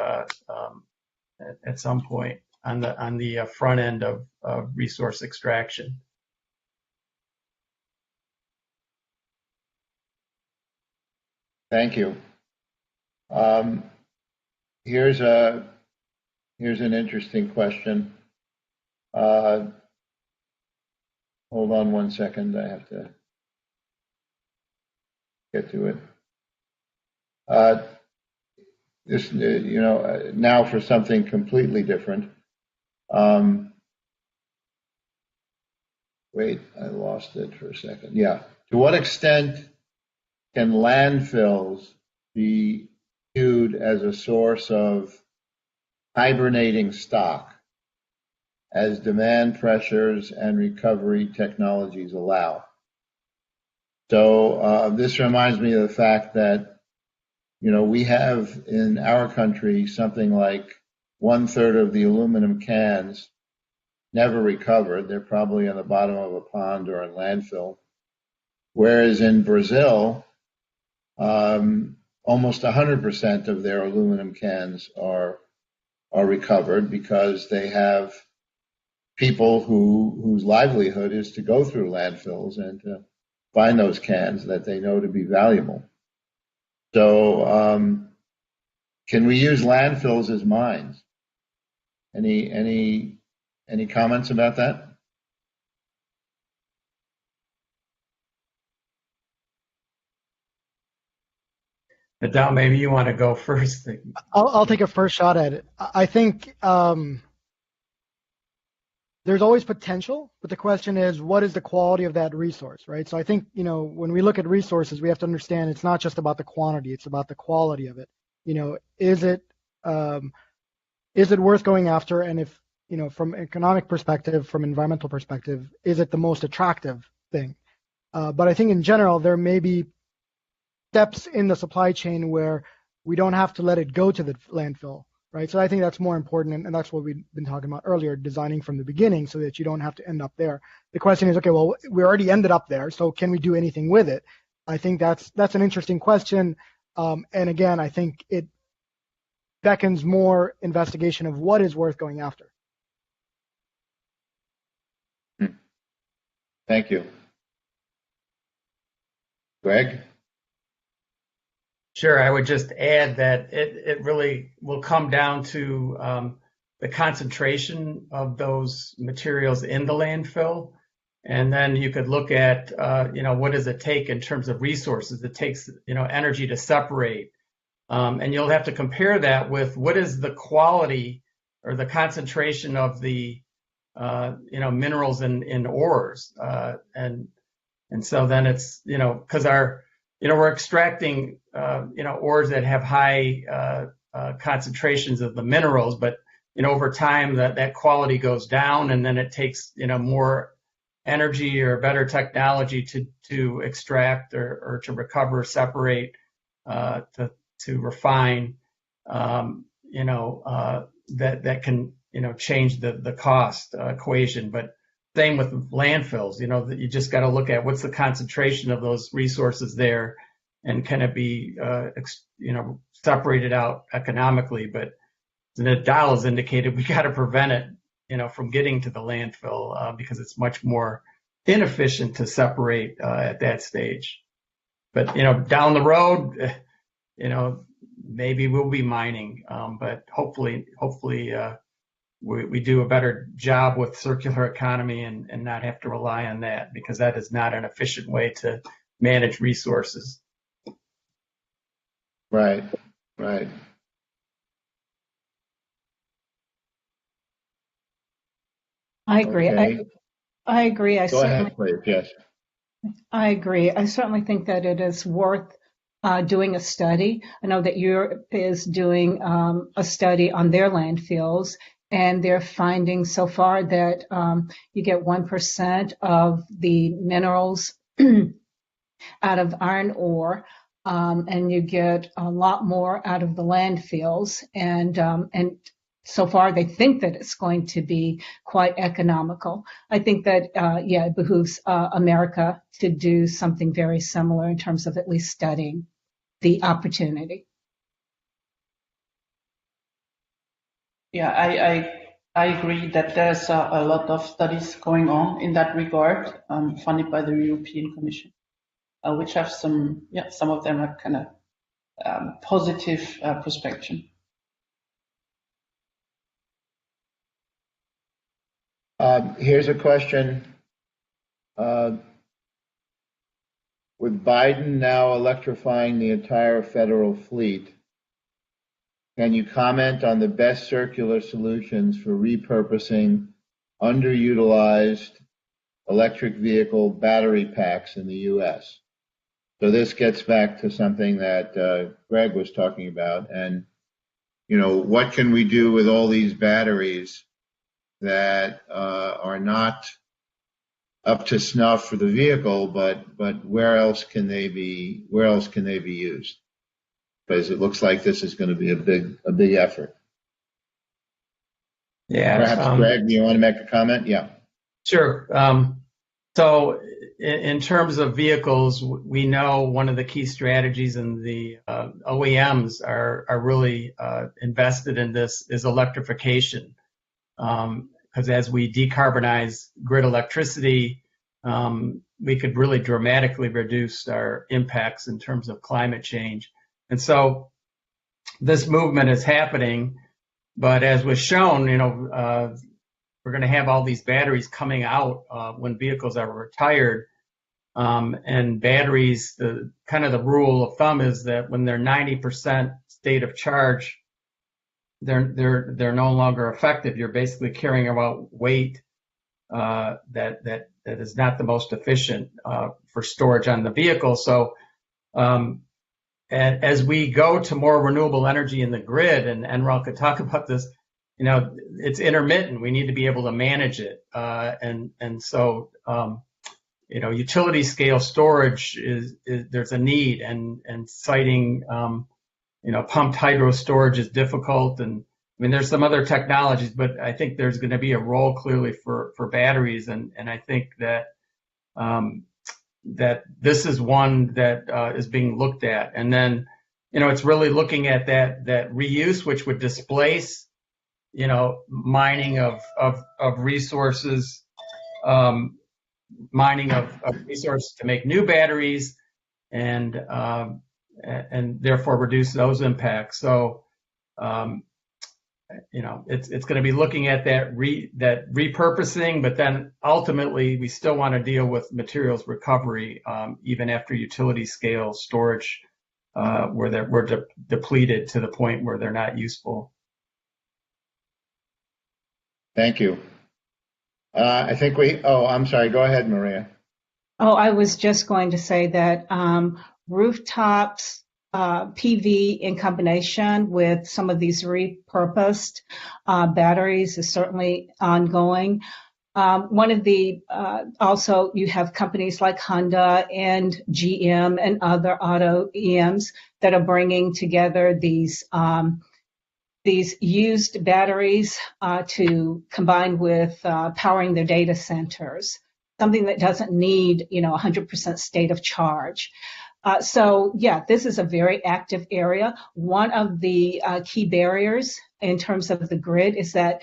at some point on the front end of resource extraction. Thank you. Here's an interesting question. Hold on one second. I have to get to it. Now for something completely different. Wait, I lost it for a second. Yeah. To what extent can landfills be viewed as a source of hibernating stock as demand pressures and recovery technologies allow? So this reminds me of the fact that, we have in our country something like 1/3 of the aluminum cans never recovered. They're probably on the bottom of a pond or in landfill. Whereas in Brazil, almost 100% of their aluminum cans are recovered because they have people whose livelihood is to go through landfills and to find those cans that they know to be valuable. So can we use landfills as mines? Any comments about that? Adele, maybe you want to go first. I'll take a first shot at it. I think there's always potential, but the question is, what is the quality of that resource, right? So I think, when we look at resources, we have to understand it's not just about the quantity, it's about the quality of it. Is it worth going after? And if, from economic perspective, from environmental perspective, is it the most attractive thing? But I think in general, there may be steps in the supply chain where we don't have to let it go to the landfill, right? So I think that's more important, and that's what we've been talking about earlier, designing from the beginning so that you don't have to end up there. The question is, okay, well, we already ended up there, so can we do anything with it? I think that's an interesting question, and again, I think it beckons more investigation of what is worth going after. Thank you. Greg? Sure, I would just add that it really will come down to the concentration of those materials in the landfill. And then you could look at, what does it take in terms of resources? It takes, energy to separate. And you'll have to compare that with what is the quality or the concentration of the, minerals in ores. And so then it's, because we're extracting, ores that have high concentrations of the minerals, but, over time that quality goes down, and then it takes, more energy or better technology to extract or to recover, separate, to refine, that can, change the cost equation. But same with landfills, you just got to look at what's the concentration of those resources there, and can it be, separated out economically. But Nadal has indicated we got to prevent it, from getting to the landfill because it's much more inefficient to separate at that stage. But down the road, maybe we'll be mining, but hopefully. We do a better job with circular economy and not have to rely on that, because that is not an efficient way to manage resources. Right. I agree. Okay. I agree. Go ahead, please. Yes. I agree. I certainly think that it is worth doing a study. I know that Europe is doing a study on their landfills, and they're finding so far that you get 1% of the minerals out of iron ore, and you get a lot more out of the landfills. And so far, they think that it's going to be quite economical. I think that, it behooves America to do something very similar in terms of at least studying the opportunity. Yeah, I agree that there's a lot of studies going on in that regard, funded by the European Commission, which have some of them have kind of positive perspective. Here's a question. With Biden now electrifying the entire federal fleet, can you comment on the best circular solutions for repurposing underutilized electric vehicle battery packs in the U.S.? So this gets back to something that Greg was talking about. And, what can we do with all these batteries that are not up to snuff for the vehicle, but where else can they be used? Because it looks like this is going to be a big effort. Yeah. Perhaps Greg, do you want to make a comment? Yeah. Sure. So in terms of vehicles, we know one of the key strategies, and the OEMs are really invested in this, is electrification. Because as we decarbonize grid electricity, we could really dramatically reduce our impacts in terms of climate change. And so this movement is happening, but as was shown, we're going to have all these batteries coming out when vehicles are retired. And batteries, the rule of thumb is that when they're 90% state of charge, they're no longer effective. You're basically carrying about weight that is not the most efficient for storage on the vehicle. So as we go to more renewable energy in the grid, and Enral could talk about this, it's intermittent. We need to be able to manage it. So utility scale storage is there's a need, and siting, pumped hydro storage is difficult. And I mean, there's some other technologies, but I think there's going to be a role clearly for batteries. And I think that this is one that is being looked at. And then, it's really looking at that reuse, which would displace, mining of resources, mining of resources to make new batteries, and therefore reduce those impacts. So, it's going to be looking at that repurposing, but then ultimately we still want to deal with materials recovery, even after utility scale storage, where we're depleted to the point where they're not useful. Thank you. I think I'm sorry. Go ahead, Maria. Oh, I was just going to say that rooftops, PV in combination with some of these repurposed batteries is certainly ongoing. One of the also, you have companies like Honda and GM and other auto EMs that are bringing together these used batteries to combine with powering their data centers, something that doesn't need 100% state of charge. So this is a very active area. One of the key barriers in terms of the grid is that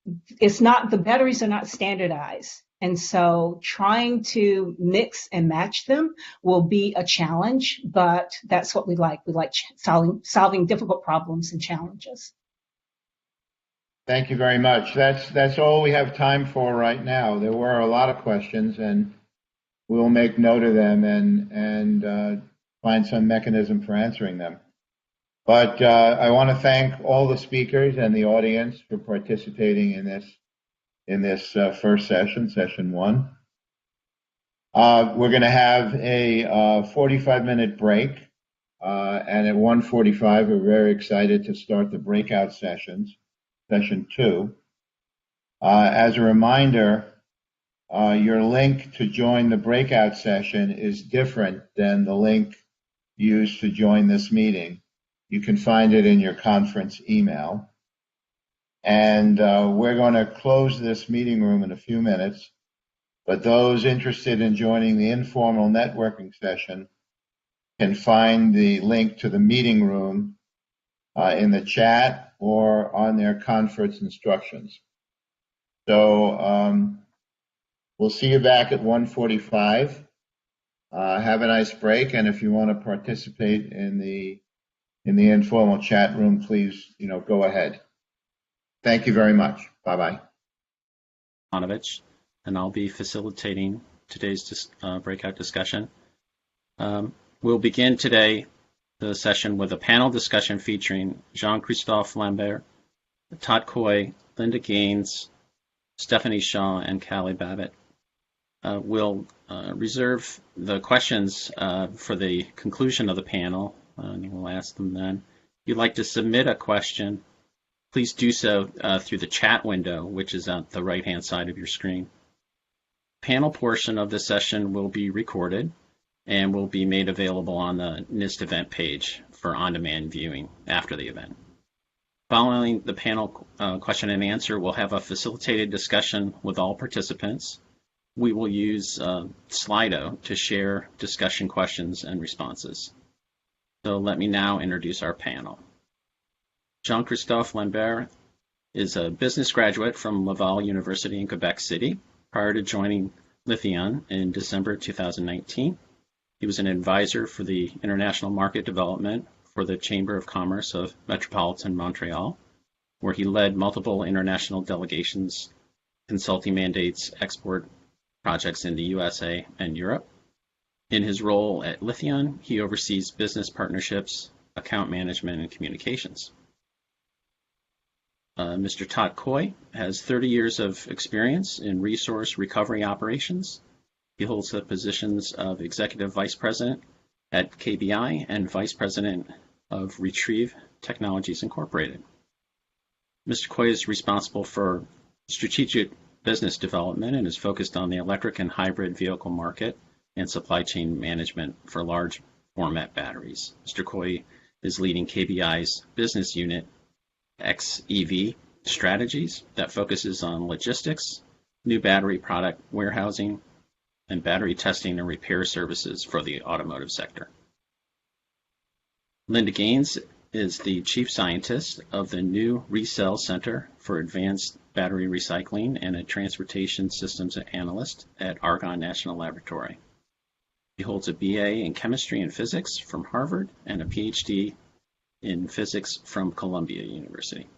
the batteries are not standardized. And so trying to mix and match them will be a challenge, but that's what we like. We like solving difficult problems and challenges. Thank you very much. That's all we have time for right now. There were a lot of questions, and we'll make note of them and find some mechanism for answering them. But I want to thank all the speakers and the audience for participating in this first session, session one. We're going to have a 45-minute break, And at 1:45, we're very excited to start the breakout sessions, session 2. As a reminder, your link to join the breakout session is different than the link used to join this meeting. You can find it in your conference email. And we're going to close this meeting room in a few minutes, but those interested in joining the informal networking session can find the link to the meeting room in the chat or on their conference instructions. So we'll see you back at 1:45. Have a nice break, and if you want to participate in the informal chat room, please, go ahead. Thank you very much. Bye-bye. And I'll be facilitating today's breakout discussion. We'll begin today the session with a panel discussion featuring Jean-Christophe Lambert, Todd Coy, Linda Gaines, Stephanie Shaw, and Callie Babbitt. We'll reserve the questions for the conclusion of the panel, and we'll ask them then. If you'd like to submit a question, please do so through the chat window, which is at the right-hand side of your screen. The panel portion of the session will be recorded and will be made available on the NIST event page for on-demand viewing after the event. Following the panel question and answer, we'll have a facilitated discussion with all participants. We will use Slido to share discussion questions and responses. So let me now introduce our panel. Jean-Christophe Lambert is a business graduate from Laval University in Quebec City. Prior to joining Lithion in December 2019, he was an advisor for the international market development for the Chamber of Commerce of Metropolitan Montreal, where he led multiple international delegations, consulting mandates, export projects in the USA and Europe. In his role at Lithion, he oversees business partnerships, account management, and communications. Mr. Todd Coy has 30 years of experience in resource recovery operations. He holds the positions of Executive Vice President at KBI and Vice President of Retrieve Technologies Incorporated. Mr. Coy is responsible for strategic business development and is focused on the electric and hybrid vehicle market and supply chain management for large format batteries. Mr. Coy is leading KBI's business unit XEV strategies that focuses on logistics, new battery product warehousing, and battery testing and repair services for the automotive sector. Linda Gaines is the Chief Scientist of the new Resell Center for Advanced Battery Recycling and a Transportation Systems Analyst at Argonne National Laboratory. She holds a BA in Chemistry and Physics from Harvard and a PhD in Physics from Columbia University.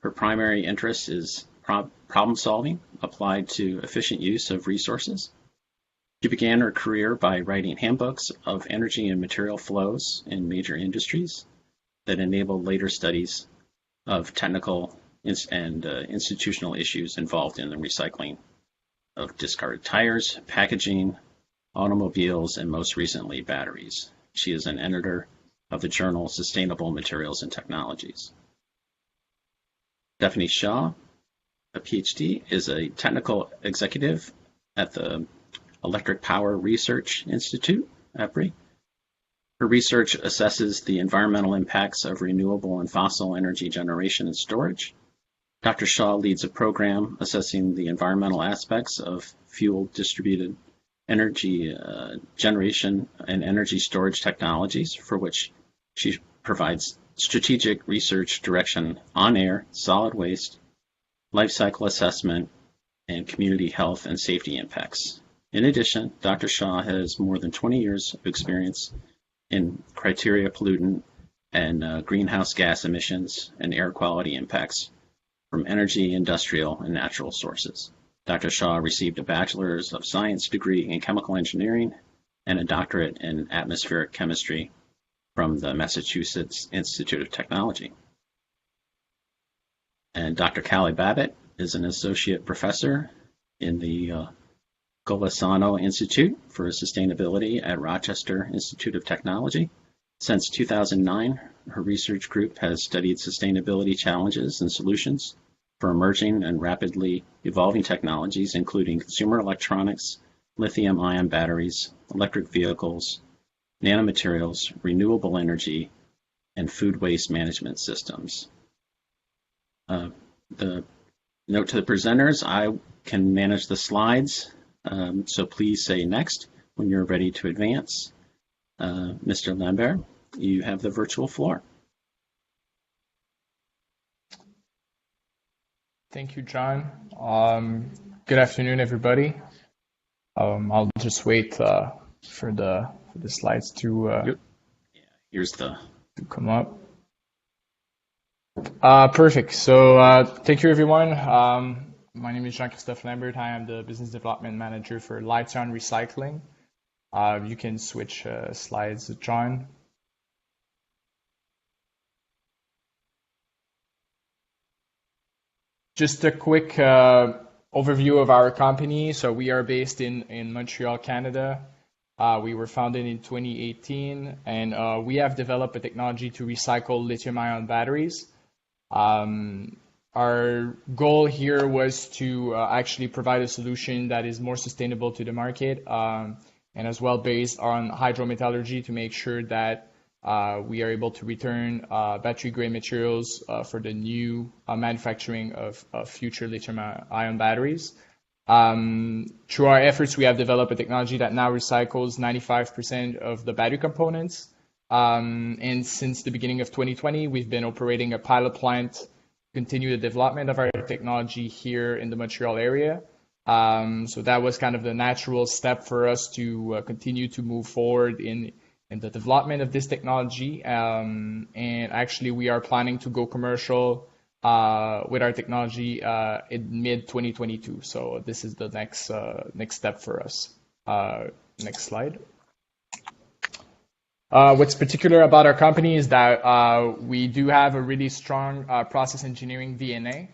Her primary interest is problem solving applied to efficient use of resources. She began her career by writing handbooks of energy and material flows in major industries that enabled later studies of technical and institutional issues involved in the recycling of discarded tires, packaging, automobiles, and most recently, batteries. She is an editor of the journal Sustainable Materials and Technologies. Stephanie Shaw, a PhD, is a technical executive at the Electric Power Research Institute, EPRI. Her research assesses the environmental impacts of renewable and fossil energy generation and storage. Dr. Shaw leads a program assessing the environmental aspects of fuel distributed energy generation and energy storage technologies, for which she provides strategic research direction on air, solid waste, life cycle assessment, and community health and safety impacts. In addition, Dr. Shaw has more than 20 years of experience in criteria pollutant and greenhouse gas emissions and air quality impacts from energy, industrial, and natural sources. Dr. Shaw received a Bachelor's of Science degree in Chemical Engineering and a doctorate in Atmospheric Chemistry from the Massachusetts Institute of Technology. And Dr. Callie Babbitt is an Associate Professor in the Golisano Institute for Sustainability at Rochester Institute of Technology. Since 2009, her research group has studied sustainability challenges and solutions for emerging and rapidly evolving technologies, including consumer electronics, lithium-ion batteries, electric vehicles, nanomaterials, renewable energy, and food waste management systems. The note to the presenters, I can manage the slides, so please say next when you're ready to advance. Mr. Lambert, you have the virtual floor. Thank you, John. Good afternoon, everybody. I'll just wait for the slides to here's the to come up. Perfect. So thank you, everyone. My name is Jean-Christophe Lambert. I am the Business Development Manager for Liteon Recycling. You can switch slides, John. Just a quick overview of our company. So we are based in Montreal, Canada. We were founded in 2018, and we have developed a technology to recycle lithium-ion batteries. Our goal here was to actually provide a solution that is more sustainable to the market, and as well based on hydrometallurgy to make sure that we are able to return battery-grade materials for the new manufacturing of future lithium-ion batteries. Through our efforts, we have developed a technology that now recycles 95% of the battery components. And since the beginning of 2020, we've been operating a pilot plant to continue the development of our technology here in the Montreal area. So that was kind of the natural step for us to continue to move forward in the development of this technology. And actually, we are planning to go commercial with our technology in mid-2022. So this is the next step for us. Next slide. What's particular about our company is that we do have a really strong process engineering DNA.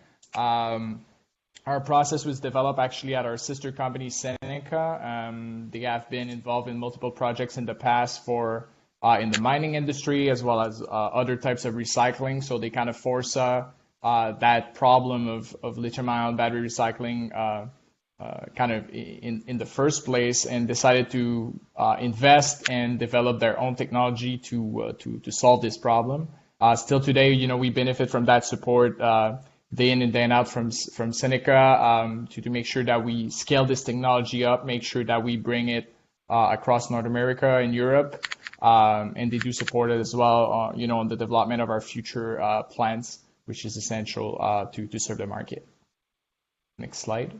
Our process was developed actually at our sister company, Seneca. They have been involved in multiple projects in the past for in the mining industry as well as other types of recycling. So they kind of foresaw that problem of lithium-ion battery recycling kind of in the first place, and decided to invest and develop their own technology to solve this problem. Still today, we benefit from that support day in and day out from Seneca to make sure that we scale this technology up, make sure that we bring it across North America and Europe, and they do support it as well, on the development of our future plants, which is essential to serve the market. Next slide.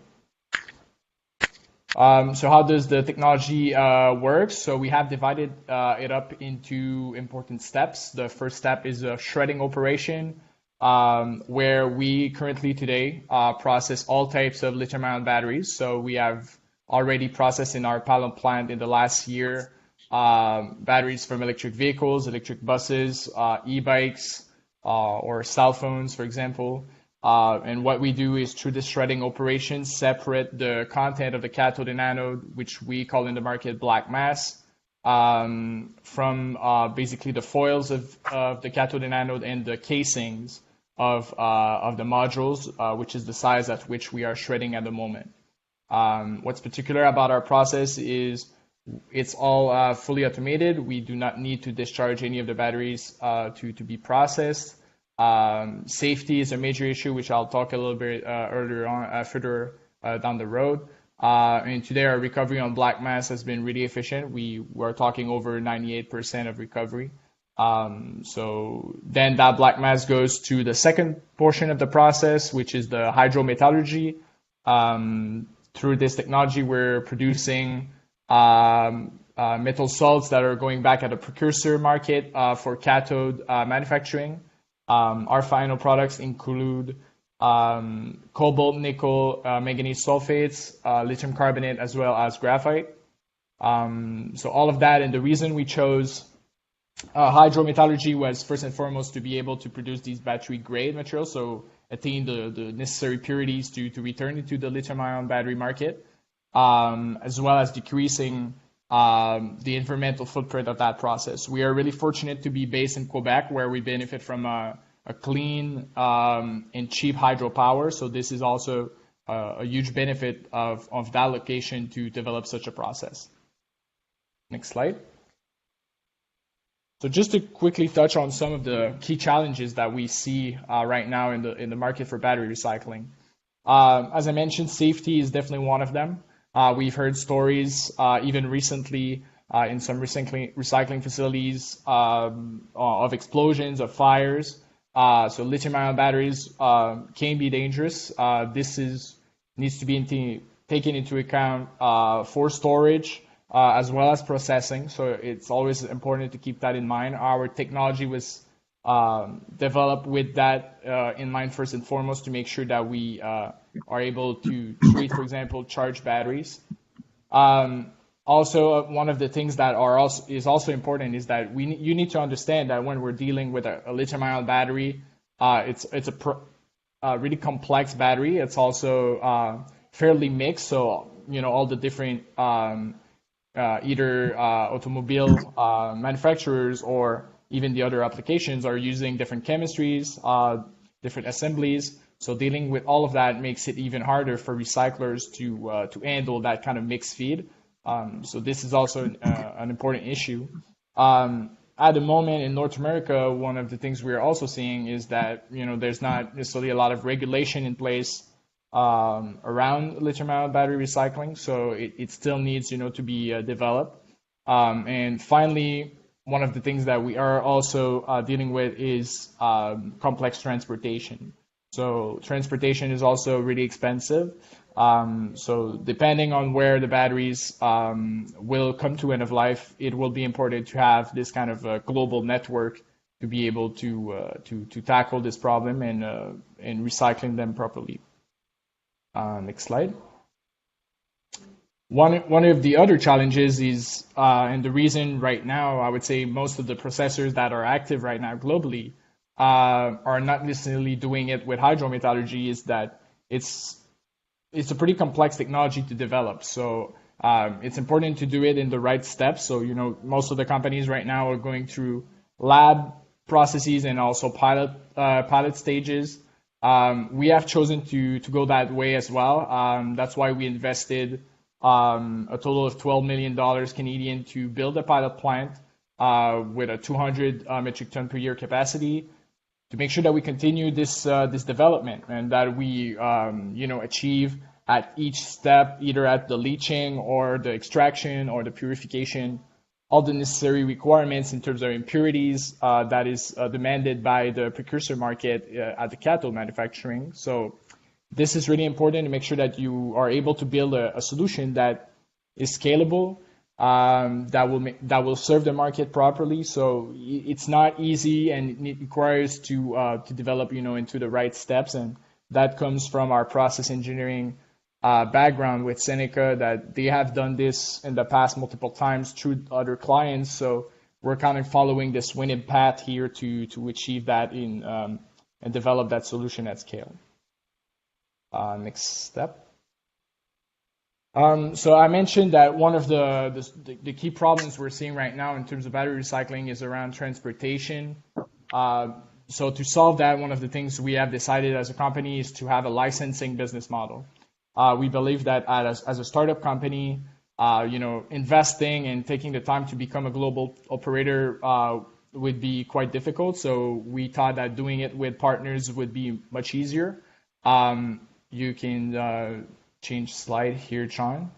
So how does the technology work? So we have divided it up into important steps. The first step is a shredding operation, where we currently today process all types of lithium-ion batteries. So we have already processed in our pilot plant in the last year batteries from electric vehicles, electric buses, e-bikes, or cell phones, for example. And what we do is through this shredding operation, separate the content of the cathode and anode, which we call in the market black mass, from basically the foils of the cathode and anode and the casings of the modules, which is the size at which we are shredding at the moment. What's particular about our process is it's all fully automated. We do not need to discharge any of the batteries to be processed. Safety is a major issue, which I'll talk a little bit further down the road. And today our recovery on black mass has been really efficient. We were talking over 98% of recovery. So then that black mass goes to the second portion of the process, which is the hydrometallurgy. Through this technology, we're producing metal salts that are going back at a precursor market for cathode manufacturing. Our final products include cobalt, nickel, manganese sulfates, lithium carbonate, as well as graphite. So all of that, and the reason we chose hydrometallurgy was first and foremost to be able to produce these battery-grade materials, so attain the necessary purities to return into the lithium-ion battery market, as well as decreasing the environmental footprint of that process. We are really fortunate to be based in Quebec, where we benefit from a clean and cheap hydropower. So this is also a huge benefit of that location to develop such a process. Next slide. So just to quickly touch on some of the key challenges that we see right now in the market for battery recycling. As I mentioned, safety is definitely one of them. We've heard stories even recently in some recycling facilities of explosions, of fires. So lithium-ion batteries can be dangerous. This needs to be taken into account for storage as well as processing. So it's always important to keep that in mind. Our technology was developed with that in mind first and foremost to make sure that we are able to treat, for example, charged batteries. Also, one of the things that is also important is that you need to understand that when we're dealing with a lithium-ion battery, it's a really complex battery. It's also fairly mixed, so all the different either automobile manufacturers or even the other applications are using different chemistries, different assemblies. So dealing with all of that makes it even harder for recyclers to handle that kind of mixed feed. So this is also an important issue. At the moment in North America, one of the things we're also seeing is that there's not necessarily a lot of regulation in place around lithium-ion battery recycling, so it still needs to be developed. And finally, one of the things that we are also dealing with is complex transportation. So transportation is also really expensive. So depending on where the batteries will come to end of life, it will be important to have this kind of a global network to be able to tackle this problem and recycling them properly. Next slide. One of the other challenges is, and the reason right now, I would say most of the processors that are active right now globally are not necessarily doing it with hydrometallurgy, is that it's a pretty complex technology to develop. So it's important to do it in the right steps. So, most of the companies right now are going through lab processes and also pilot stages. We have chosen to go that way as well. That's why we invested a total of $12 million Canadian to build a pilot plant with a 200 metric ton per year capacity to make sure that we continue this development and that we achieve at each step, either at the leaching or the extraction or the purification, all the necessary requirements in terms of impurities that is demanded by the precursor market at the cathode manufacturing. So this is really important to make sure that you are able to build a solution that is scalable, that will serve the market properly. So it's not easy, and it requires to develop into the right steps, and that comes from our process engineering background with Seneca, that they have done this in the past multiple times through other clients. So we're kind of following this winning path here to achieve that and develop that solution at scale. Next step. So I mentioned that one of the key problems we're seeing right now in terms of battery recycling is around transportation. So to solve that, one of the things we have decided as a company is to have a licensing business model. We believe that as a startup company, investing and taking the time to become a global operator would be quite difficult. So we thought that doing it with partners would be much easier. You can change slide here, John.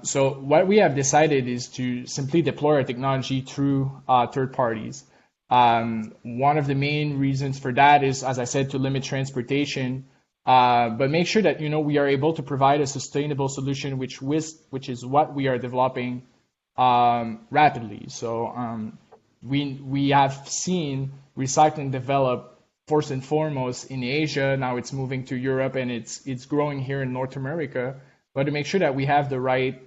So what we have decided is to simply deploy our technology through third parties. One of the main reasons for that is, as I said, to limit transportation, but make sure that we are able to provide a sustainable solution, which is what we are developing rapidly. So we have seen recycling develop first and foremost in Asia. Now it's moving to Europe, and it's growing here in North America. But to make sure that we have the right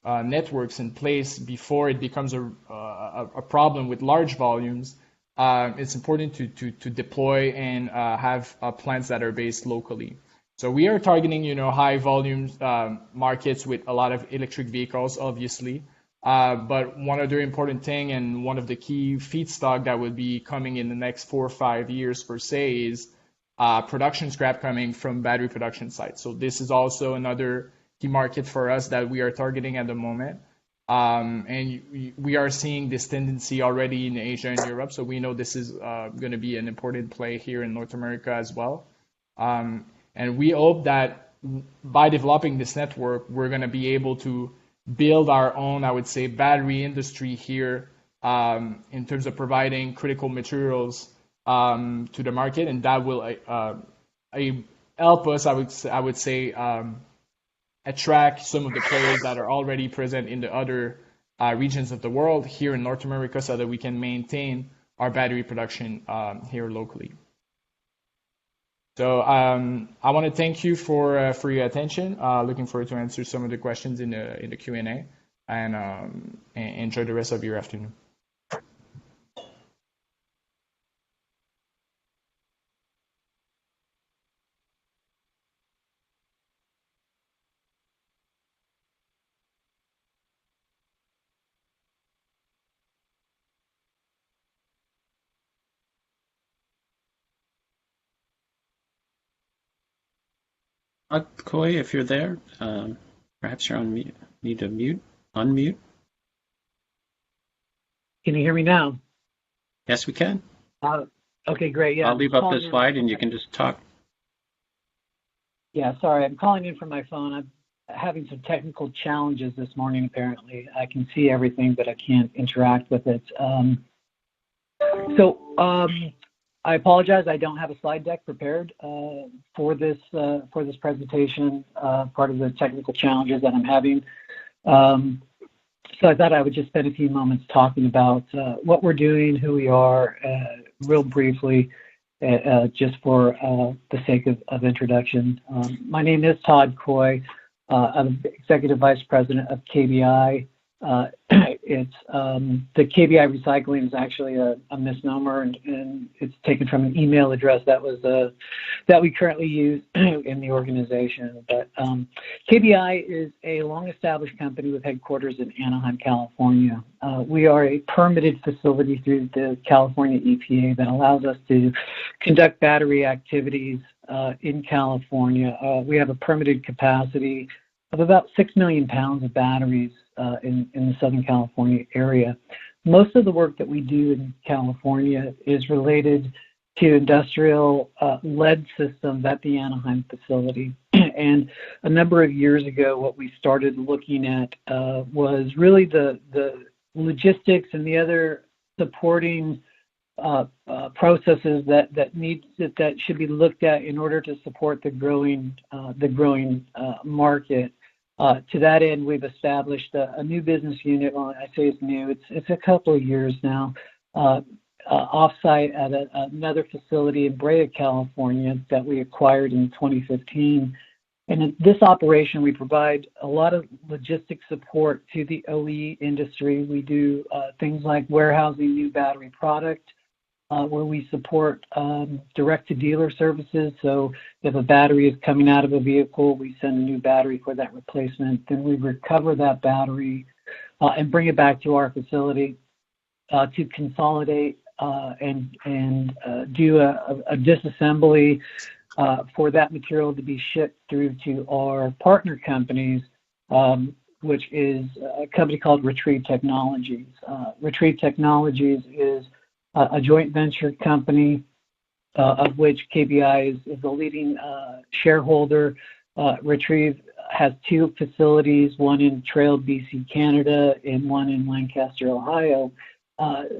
networks in place before it becomes a problem with large volumes, it's important to deploy and have plants that are based locally. So we are targeting, high volume markets with a lot of electric vehicles, obviously. But one other important thing and one of the key feedstock that will be coming in the next 4 or 5 years per se is production scrap coming from battery production sites. So this is also another key market for us that we are targeting at the moment. And we are seeing this tendency already in Asia and Europe. So we know this is going to be an important play here in North America as well. And we hope that by developing this network, we're going to be able to build our own, I would say, battery industry here in terms of providing critical materials to the market, and that will help us, I would say, attract some of the players that are already present in the other regions of the world here in North America, so that we can maintain our battery production here locally. So I want to thank you for your attention. Looking forward to answer some of the questions in the Q&A, and enjoy the rest of your afternoon. Koi, if you're there, perhaps you're on mute. Need to unmute. Can you hear me now? Yes, we can. Okay, great. Yeah, I'll leave up the slide and you can just talk. Yeah, sorry, I'm calling in from my phone. I'm having some technical challenges this morning, apparently. I can see everything, but I can't interact with it. I apologize. I don't have a slide deck prepared for this presentation. Part of the technical challenges that I'm having. So I thought I would just spend a few moments talking about what we're doing, who we are, real briefly, just for the sake of introduction. My name is Todd Coy. I'm Executive Vice President of KBI. It's the KBI Recycling is actually a misnomer, and it's taken from an email address that we currently use in the organization. But KBI is a long-established company with headquarters in Anaheim, California. We are a permitted facility through the California EPA that allows us to conduct battery activities in California. We have a permitted capacity of about 6 million pounds of batteries in the Southern California area. Most of the work that we do in California is related to industrial lead systems at the Anaheim facility. And a number of years ago, what we started looking at was really the logistics and the other supporting processes that should be looked at in order to support the growing market. To that end, we've established a new business unit. Well, I say it's new. It's a couple of years now. Offsite at another facility in Brea, California, that we acquired in 2015. And in this operation, we provide a lot of logistics support to the OE industry. We do things like warehousing new battery product, where we support direct-to-dealer services. So if a battery is coming out of a vehicle, we send a new battery for that replacement. Then we recover that battery and bring it back to our facility to consolidate and do a disassembly for that material to be shipped through to our partner companies, which is a company called Retrieve Technologies. Retrieve Technologies is a joint venture company of which KBI is the leading shareholder. Retrieve has 2 facilities, one in Trail, BC, Canada, and one in Lancaster, Ohio.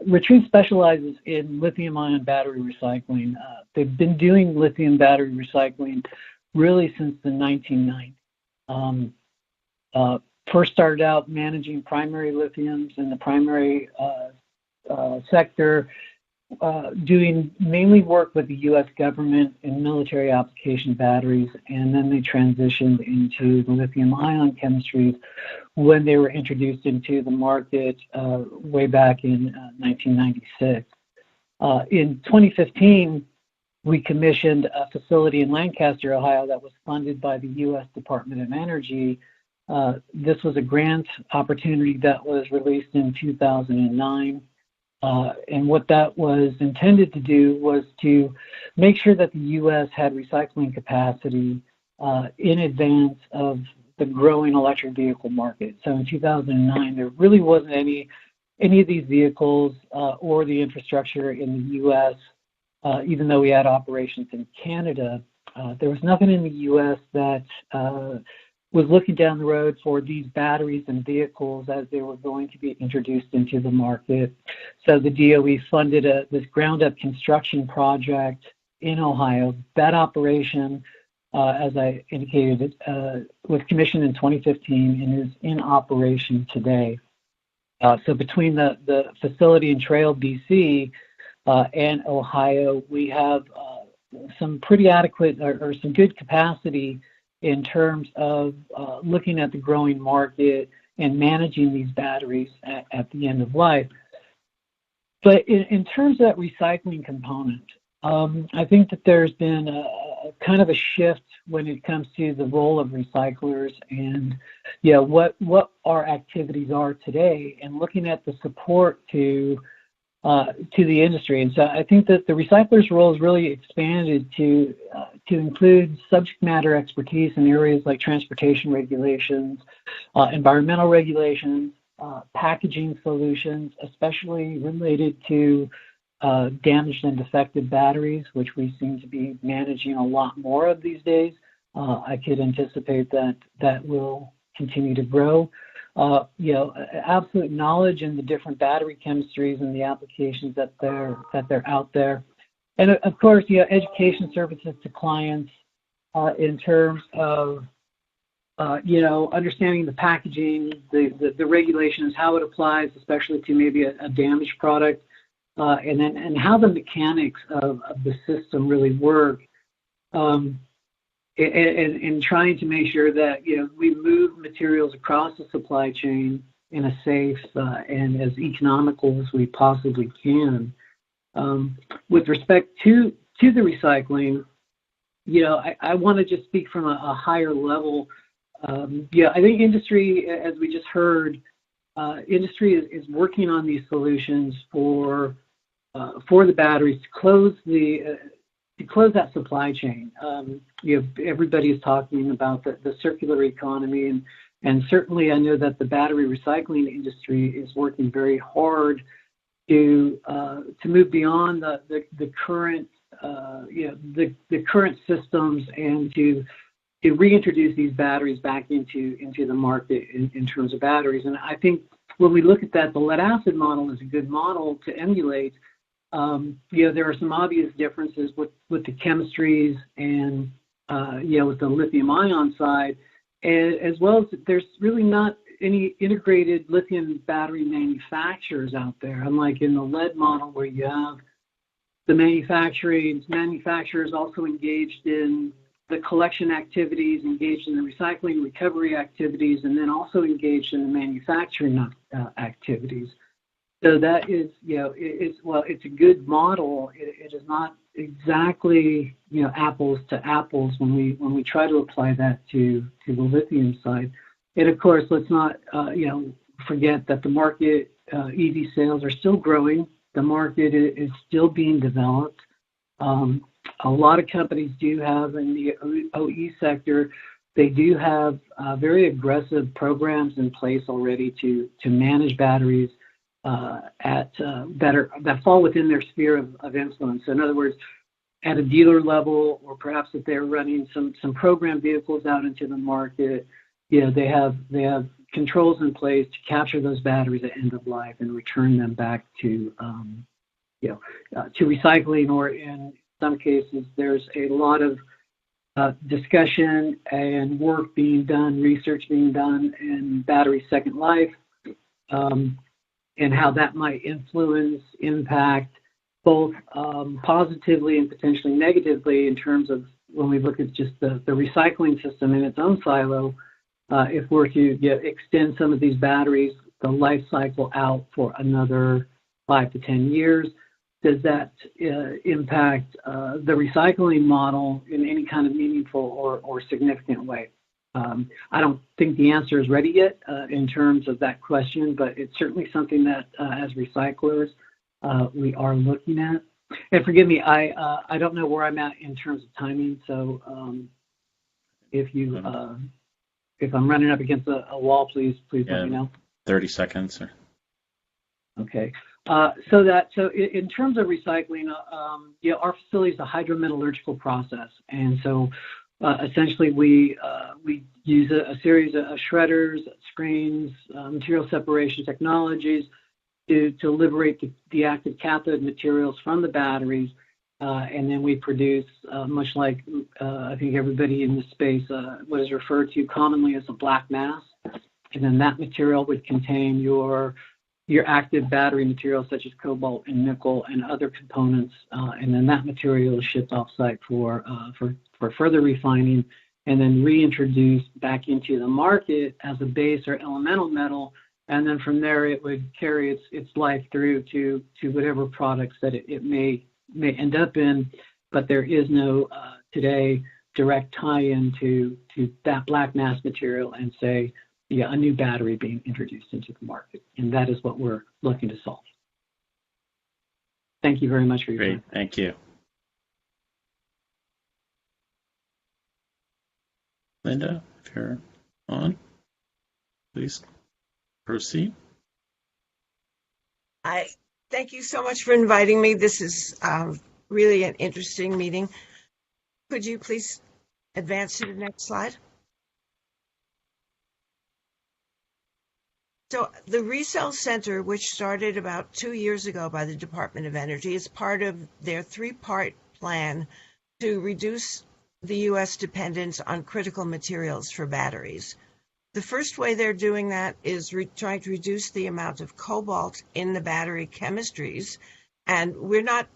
Retrieve specializes in lithium-ion battery recycling. They've been doing lithium battery recycling really since the 1990s. First started out managing primary lithiums in the primary sector, doing mainly work with the U.S. government in military application batteries, and then they transitioned into the lithium-ion chemistries when they were introduced into the market way back in 1996. In 2015, we commissioned a facility in Lancaster, Ohio that was funded by the U.S. Department of Energy. This was a grant opportunity that was released in 2009. And what that was intended to do was to make sure that the U.S. had recycling capacity in advance of the growing electric vehicle market. So in 2009, there really wasn't any of these vehicles or the infrastructure in the U.S., even though we had operations in Canada. There was nothing in the U.S. that was looking down the road for these batteries and vehicles as they were going to be introduced into the market. So the DOE funded this ground-up construction project in Ohio. That operation, as I indicated, was commissioned in 2015 and is in operation today. So between the facility in Trail, BC, and Ohio, we have some pretty adequate or some good capacity in terms of looking at the growing market and managing these batteries at the end of life. But in terms of that recycling component, I think that there's been a kind of a shift when it comes to the role of recyclers and what our activities are today, and looking at the support to the industry. And so I think that the recycler's role is really expanded to include subject matter expertise in areas like transportation regulations, environmental regulations, packaging solutions, especially related to damaged and defective batteries, which we seem to be managing a lot more of these days. I could anticipate that will continue to grow. Absolute knowledge in the different battery chemistries and the applications that they're out there, and of course, education services to clients in terms of understanding the packaging, the regulations, how it applies, especially to maybe a damaged product, and how the mechanics of the system really work. And trying to make sure that we move materials across the supply chain in a safe and as economical as we possibly can. With respect to the recycling, I want to just speak from a higher level. I think industry, as we just heard, industry is working on these solutions for the batteries to close that supply chain. Everybody is talking about the circular economy, and certainly I know that the battery recycling industry is working very hard to move beyond the current the current systems and to reintroduce these batteries back into the market in terms of batteries. And I think when we look at that, the lead acid model is a good model to emulate. There are some obvious differences with the chemistries and with the lithium ion side, as well as there's really not any integrated lithium battery manufacturers out there, unlike in the lead model where you have the manufacturers also engaged in the collection activities, engaged in the recycling recovery activities, and then also engaged in the manufacturing activities. So that is, it's a good model. It is not exactly, apples to apples when we try to apply that to the lithium side. And of course, let's not, forget that the market, EV sales are still growing. The market is still being developed. A lot of companies do have in the OE sector, they do have very aggressive programs in place already to manage batteries that fall within their sphere of influence. So in other words, at a dealer level, or perhaps if they're running some program vehicles out into the market, they have controls in place to capture those batteries at end of life and return them back to recycling, or in some cases, there's a lot of discussion and work being done, research being done in battery second life, and how that might impact both positively and potentially negatively in terms of when we look at just the recycling system in its own silo. If we're to extend some of these batteries, the life cycle out for another 5 to 10 years, does that impact the recycling model in any kind of meaningful or significant way? I don't think the answer is ready yet in terms of that question, but it's certainly something that as recyclers we are looking at. And forgive me, I don't know where I'm at in terms of timing, so if I'm running up against a wall, please let me know. 30 seconds. Or... Okay. So in terms of recycling, our facility is a hydrometallurgical process, and so essentially we use a series of shredders, screens, material separation technologies to liberate the active cathode materials from the batteries, and then we produce much like I think everybody in this space what is referred to commonly as a black mass, and then that material would contain your active battery materials such as cobalt and nickel and other components, and then that material is shipped off-site for further refining and then reintroduced back into the market as a base or elemental metal, and then from there it would carry its life through to whatever products that it may end up in, but there is no today direct tie-in to that black mass material and say, a new battery being introduced into the market. And that is what we're looking to solve. Thank you very much for your time. Thank you. Linda, if you're on, please proceed. Thank you so much for inviting me. This is really an interesting meeting. Could you please advance to the next slide? So the Resell Center, which started about 2 years ago by the Department of Energy, is part of their three-part plan to reduce the U.S. dependence on critical materials for batteries. The first way they're doing that is trying to reduce the amount of cobalt in the battery chemistries, and we're not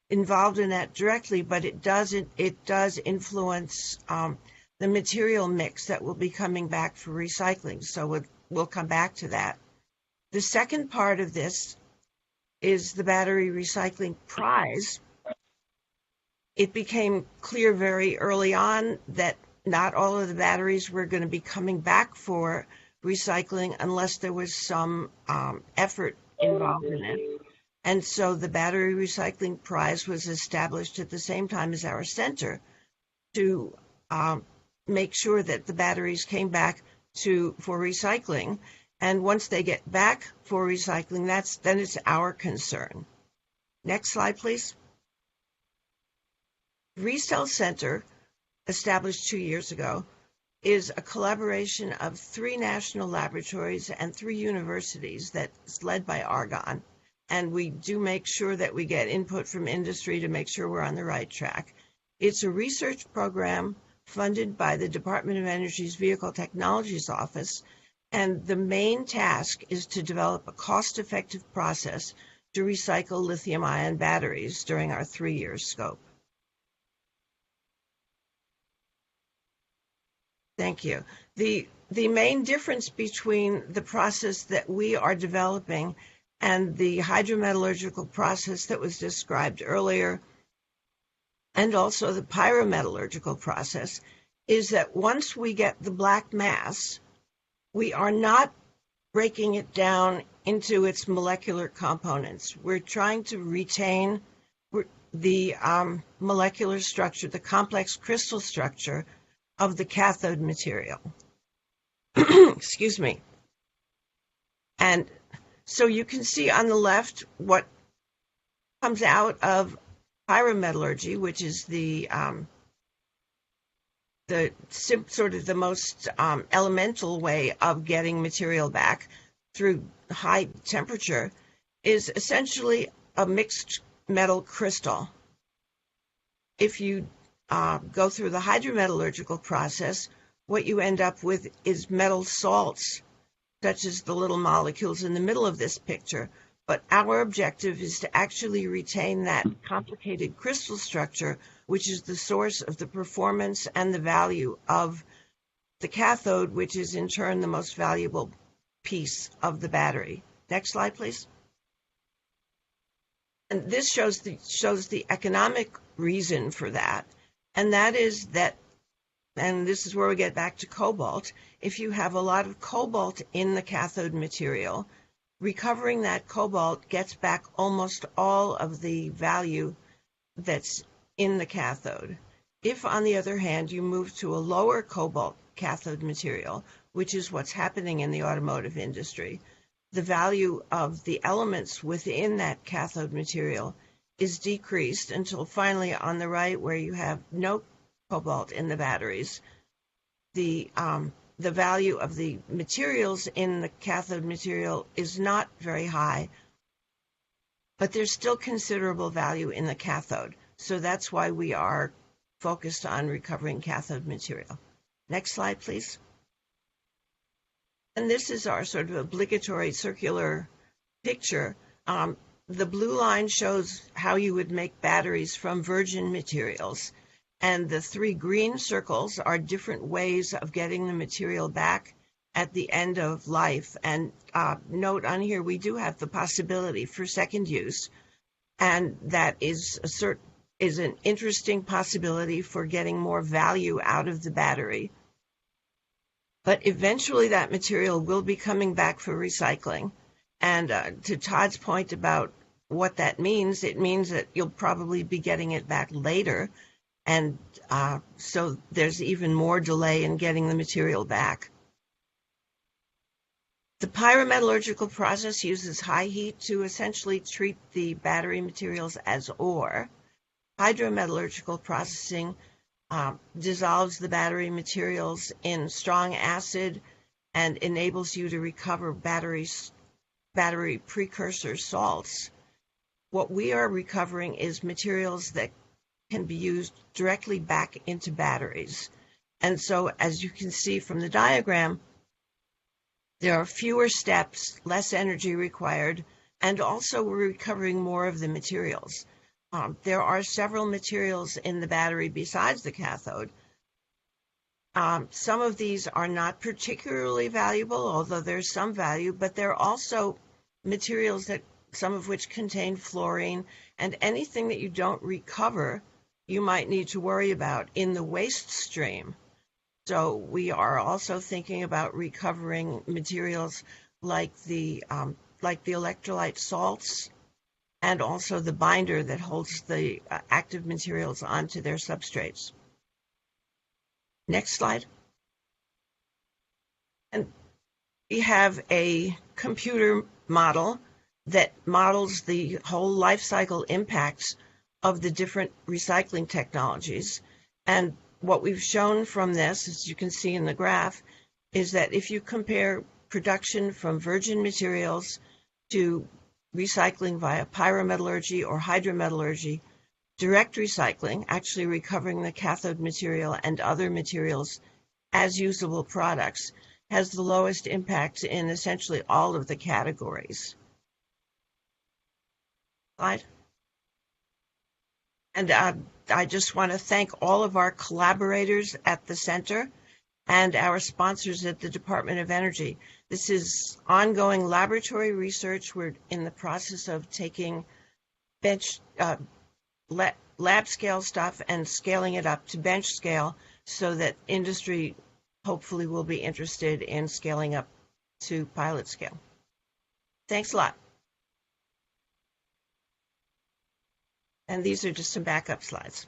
involved in that directly, but it does influence the material mix that will be coming back for recycling. So we'll come back to that. The second part of this is the battery recycling prize. It became clear very early on that not all of the batteries were going to be coming back for recycling unless there was some effort involved in it. And so the battery recycling prize was established at the same time as our center to make sure that the batteries came back for recycling, and once they get back for recycling, then it's our concern. Next slide, please. Resell Center, established 2 years ago, is a collaboration of 3 national laboratories and 3 universities that's led by Argonne, and we do make sure that we get input from industry to make sure we're on the right track. It's a research program funded by the Department of Energy's Vehicle Technologies Office, and the main task is to develop a cost-effective process to recycle lithium-ion batteries during our 3-year scope. Thank you. The main difference between the process that we are developing and the hydrometallurgical process that was described earlier, and also the pyrometallurgical process, is that once we get the black mass, we are not breaking it down into its molecular components. We're trying to retain the molecular structure, the complex crystal structure of the cathode material. Excuse me. And so you can see on the left what comes out of pyrometallurgy, which is the sort of the most elemental way of getting material back through high temperature, is essentially a mixed metal crystal. If you go through the hydrometallurgical process, what you end up with is metal salts, such as the little molecules in the middle of this picture. But our objective is to actually retain that complicated crystal structure, which is the source of the performance and the value of the cathode, which is in turn the most valuable piece of the battery. Next slide, please. And this shows the economic reason for that. And that is that, and this is where we get back to cobalt, if you have a lot of cobalt in the cathode material, recovering that cobalt gets back almost all of the value that's in the cathode. If, on the other hand, you move to a lower cobalt cathode material, which is what's happening in the automotive industry, the value of the elements within that cathode material is decreased until finally on the right, where you have no cobalt in the batteries, the value of the materials in the cathode material is not very high, but there's still considerable value in the cathode. So that's why we are focused on recovering cathode material. Next slide, please. And this is our sort of obligatory circular picture. The blue line shows how you would make batteries from virgin materials. And the 3 green circles are different ways of getting the material back at the end of life. And note on here, we do have the possibility for second use. And that is an interesting possibility for getting more value out of the battery. But eventually that material will be coming back for recycling. And to Todd's point about what that means, it means that you'll probably be getting it back later. And so there's even more delay in getting the material back. The pyrometallurgical process uses high heat to essentially treat the battery materials as ore. Hydrometallurgical processing dissolves the battery materials in strong acid and enables you to recover battery precursor salts. What we are recovering is materials that can be used directly back into batteries. And so, as you can see from the diagram, there are fewer steps, less energy required, and also we're recovering more of the materials. There are several materials in the battery besides the cathode. Some of these are not particularly valuable, although there's some value, but there are also materials that some of which contain fluorine, and anything that you don't recover, you might need to worry about in the waste stream. So we are also thinking about recovering materials like the electrolyte salts, and also the binder that holds the active materials onto their substrates. Next slide. And we have a computer model that models the whole life cycle impacts of the different recycling technologies. And what we've shown from this, as you can see in the graph, is that if you compare production from virgin materials to recycling via pyrometallurgy or hydrometallurgy, direct recycling, actually recovering the cathode material and other materials as usable products, has the lowest impact in essentially all of the categories. Slide. And I just want to thank all of our collaborators at the center and our sponsors at the Department of Energy. This is ongoing laboratory research. We're in the process of taking lab scale stuff and scaling it up to bench scale so that industry hopefully will be interested in scaling up to pilot scale. Thanks a lot. And these are just some backup slides.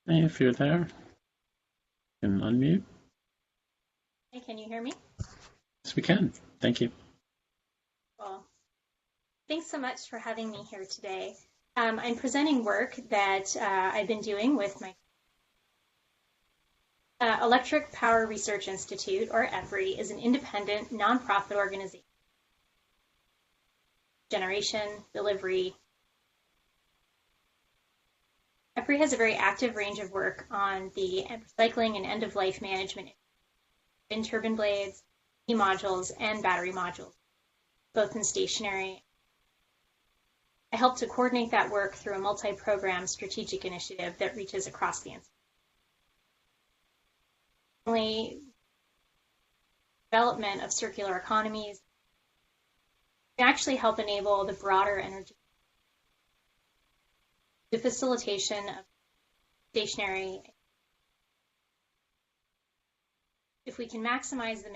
Hey, if you're there, you can unmute. Hey, can you hear me? Yes, we can. Thank you. Well, thanks so much for having me here today. I'm presenting work that I've been doing with my Electric Power Research Institute, or EPRI, is an independent nonprofit organization. Generation, delivery. EPRI has a very active range of work on the recycling and end-of-life management in turbine blades, e-modules, and battery modules, both in stationary. I help to coordinate that work through a multi-program strategic initiative that reaches across the institution. Development of circular economies can actually help enable the broader energy, the facilitation of stationary. If we can maximize the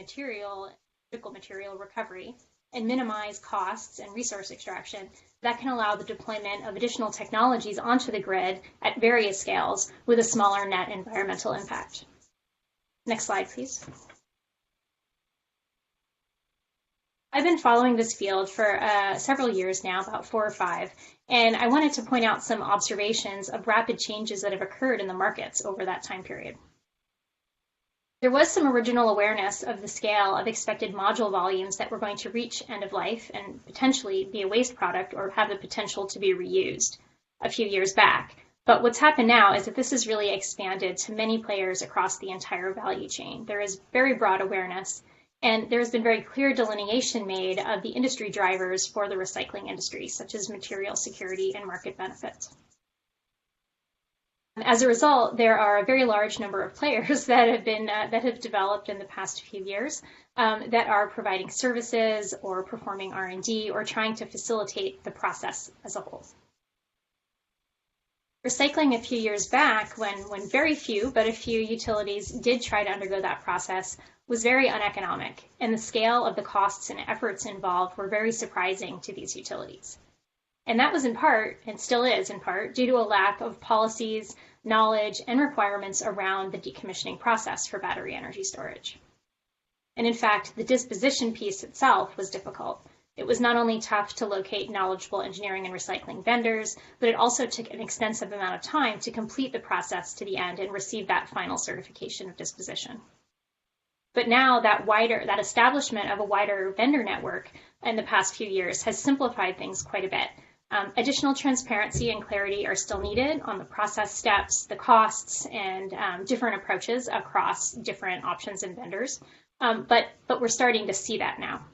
critical material recovery and minimize costs and resource extraction, that can allow the deployment of additional technologies onto the grid at various scales with a smaller net environmental impact. Next slide, please. I've been following this field for several years now, about 4 or 5, and I wanted to point out some observations of rapid changes that have occurred in the markets over that time period. There was some original awareness of the scale of expected module volumes that were going to reach end of life and potentially be a waste product or have the potential to be reused a few years back. But what's happened now is that this has really expanded to many players across the entire value chain. There is very broad awareness, and there has been very clear delineation made of the industry drivers for the recycling industry, such as material security and market benefits. As a result, there are a very large number of players that have developed in the past few years that are providing services or performing R&D or trying to facilitate the process as a whole. Recycling a few years back, when very few, but a few utilities did try to undergo that process, was very uneconomic, and the scale of the costs and efforts involved were very surprising to these utilities. And that was in part, and still is in part, due to a lack of policies, knowledge, and requirements around the decommissioning process for battery energy storage. And in fact, the disposition piece itself was difficult. It was not only tough to locate knowledgeable engineering and recycling vendors, but it also took an extensive amount of time to complete the process to the end and receive that final certification of disposition. But now that establishment of a wider vendor network in the past few years has simplified things quite a bit. Additional transparency and clarity are still needed on the process steps, the costs, and different approaches across different options and vendors. But we're starting to see that now.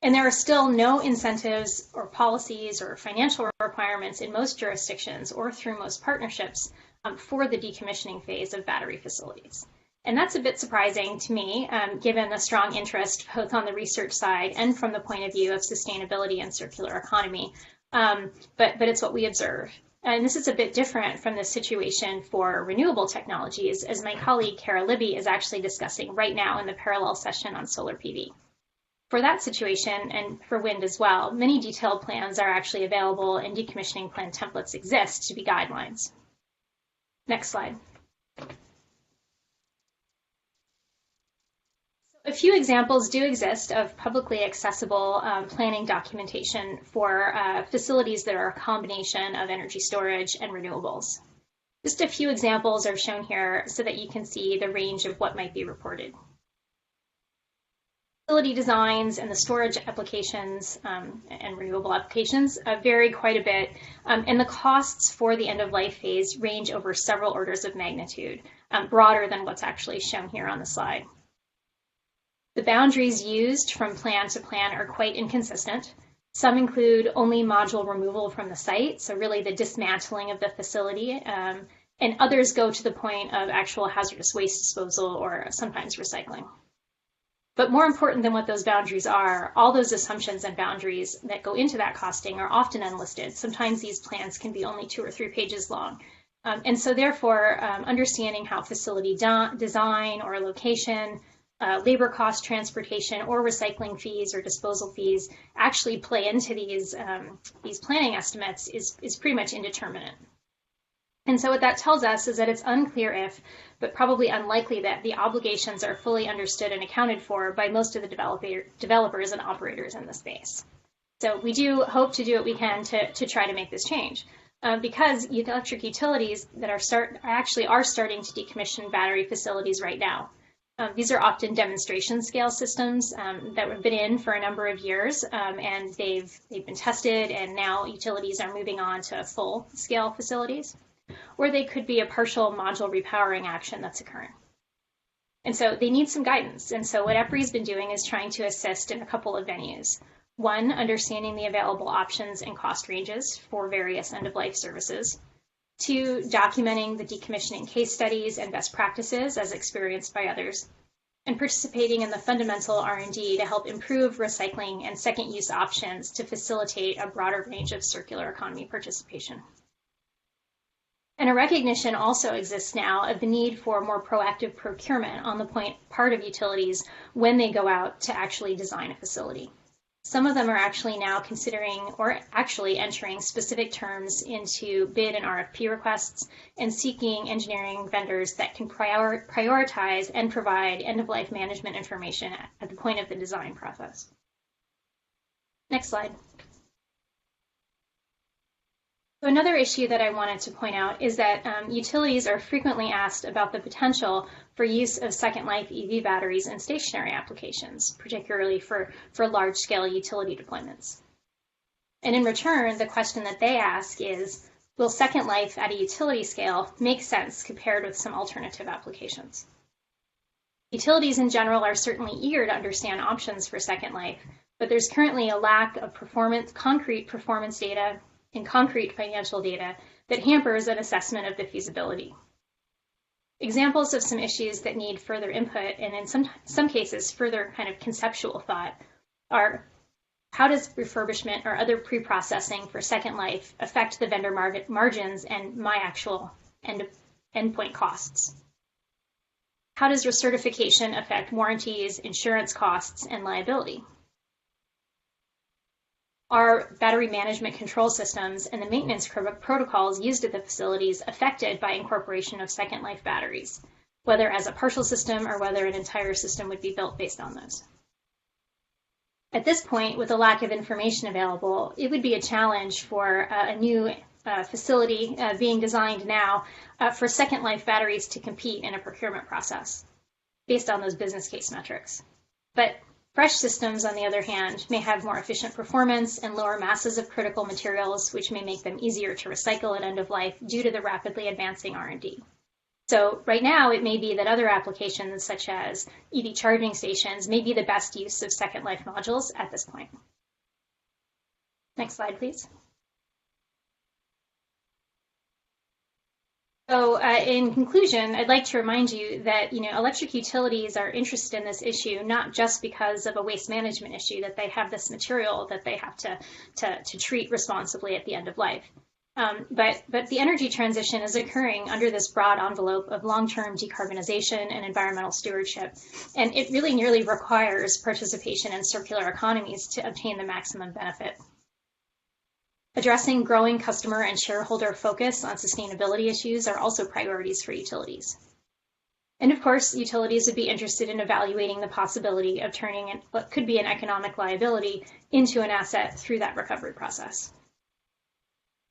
And there are still no incentives or policies or financial requirements in most jurisdictions or through most partnerships for the decommissioning phase of battery facilities. And that's a bit surprising to me, given the strong interest both on the research side and from the point of view of sustainability and circular economy. But it's what we observe. And this is a bit different from the situation for renewable technologies, as my colleague Kara Libby is actually discussing right now in the parallel session on solar PV. For that situation, and for wind as well, many detailed plans are actually available, and decommissioning plan templates exist to be guidelines. Next slide. A few examples do exist of publicly accessible planning documentation for facilities that are a combination of energy storage and renewables. Just a few examples are shown here so that you can see the range of what might be reported. Facility designs and the storage applications and renewable applications vary quite a bit, and the costs for the end-of-life phase range over several orders of magnitude, broader than what's actually shown here on the slide. The boundaries used from plan to plan are quite inconsistent. Some include only module removal from the site, so really the dismantling of the facility, and others go to the point of actual hazardous waste disposal or sometimes recycling. But more important than what those boundaries are, all those assumptions and boundaries that go into that costing are often unlisted. Sometimes these plans can be only 2 or 3 pages long. And so therefore, understanding how facility design or location, labor cost, transportation, or recycling fees or disposal fees actually play into these planning estimates is pretty much indeterminate. And so what that tells us is that it's unclear if, but probably unlikely that the obligations are fully understood and accounted for by most of the developers and operators in the space. So we do hope to do what we can to try to make this change. Because electric utilities that are starting to decommission battery facilities right now. These are often demonstration scale systems that have been in for a number of years, and they've been tested, and now utilities are moving on to full scale facilities. Or they could be a partial module repowering action that's occurring. And so they need some guidance. And so what EPRI's been doing is trying to assist in a couple of venues. One, understanding the available options and cost ranges for various end-of-life services. Two, documenting the decommissioning case studies and best practices as experienced by others. And participating in the fundamental R&D to help improve recycling and second-use options to facilitate a broader range of circular economy participation. And a recognition also exists now of the need for more proactive procurement on the part of utilities when they go out to actually design a facility. Some of them are actually now considering or actually entering specific terms into bid and RFP requests and seeking engineering vendors that can prioritize and provide end-of-life management information at the point of the design process. Next slide. So another issue that I wanted to point out is that utilities are frequently asked about the potential for use of second life EV batteries in stationary applications, particularly for large-scale utility deployments. And in return, the question that they ask is, will second life at a utility scale make sense compared with some alternative applications? Utilities in general are certainly eager to understand options for second life, but there's currently a lack of concrete performance data and concrete financial data that hampers an assessment of the feasibility. Examples of some issues that need further input and in some cases further kind of conceptual thought are, how does refurbishment or other pre-processing for second life affect the vendor margins and my actual endpoint costs? How does recertification affect warranties, insurance costs, and liability? Are battery management control systems and the maintenance protocols used at the facilities affected by incorporation of second life batteries, whether as a partial system or whether an entire system would be built based on those? At this point, with a lack of information available, it would be a challenge for a new facility being designed now for second life batteries to compete in a procurement process based on those business case metrics. But fresh systems, on the other hand, may have more efficient performance and lower masses of critical materials, which may make them easier to recycle at end of life due to the rapidly advancing R&D. So right now, it may be that other applications, such as EV charging stations, may be the best use of second life modules at this point. Next slide, please. So in conclusion, I'd like to remind you that electric utilities are interested in this issue not just because of a waste management issue, that they have this material that they have to treat responsibly at the end of life. But the energy transition is occurring under this broad envelope of long-term decarbonization and environmental stewardship, and it really nearly requires participation in circular economies to obtain the maximum benefit. Addressing growing customer and shareholder focus on sustainability issues are also priorities for utilities. And of course, utilities would be interested in evaluating the possibility of turning what could be an economic liability into an asset through that recovery process.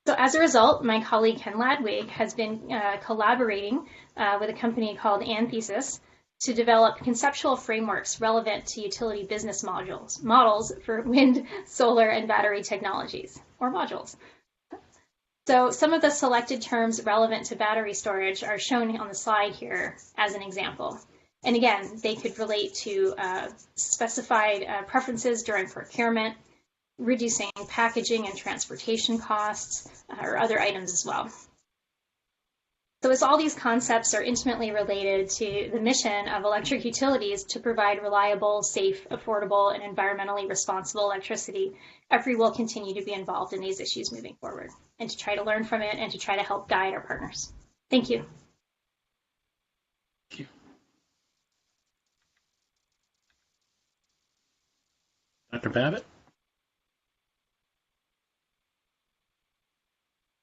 So as a result, my colleague Ken Ladwig has been collaborating with a company called Anthesis to develop conceptual frameworks relevant to utility business models for wind, solar, and battery technologies, or modules. So some of the selected terms relevant to battery storage are shown on the slide here as an example. And again, they could relate to specified preferences during procurement, reducing packaging and transportation costs, or other items as well. So as all these concepts are intimately related to the mission of electric utilities to provide reliable, safe, affordable, and environmentally responsible electricity, EFRI will continue to be involved in these issues moving forward and to try to learn from it and to try to help guide our partners. Thank you. Thank you. Dr. Babbitt?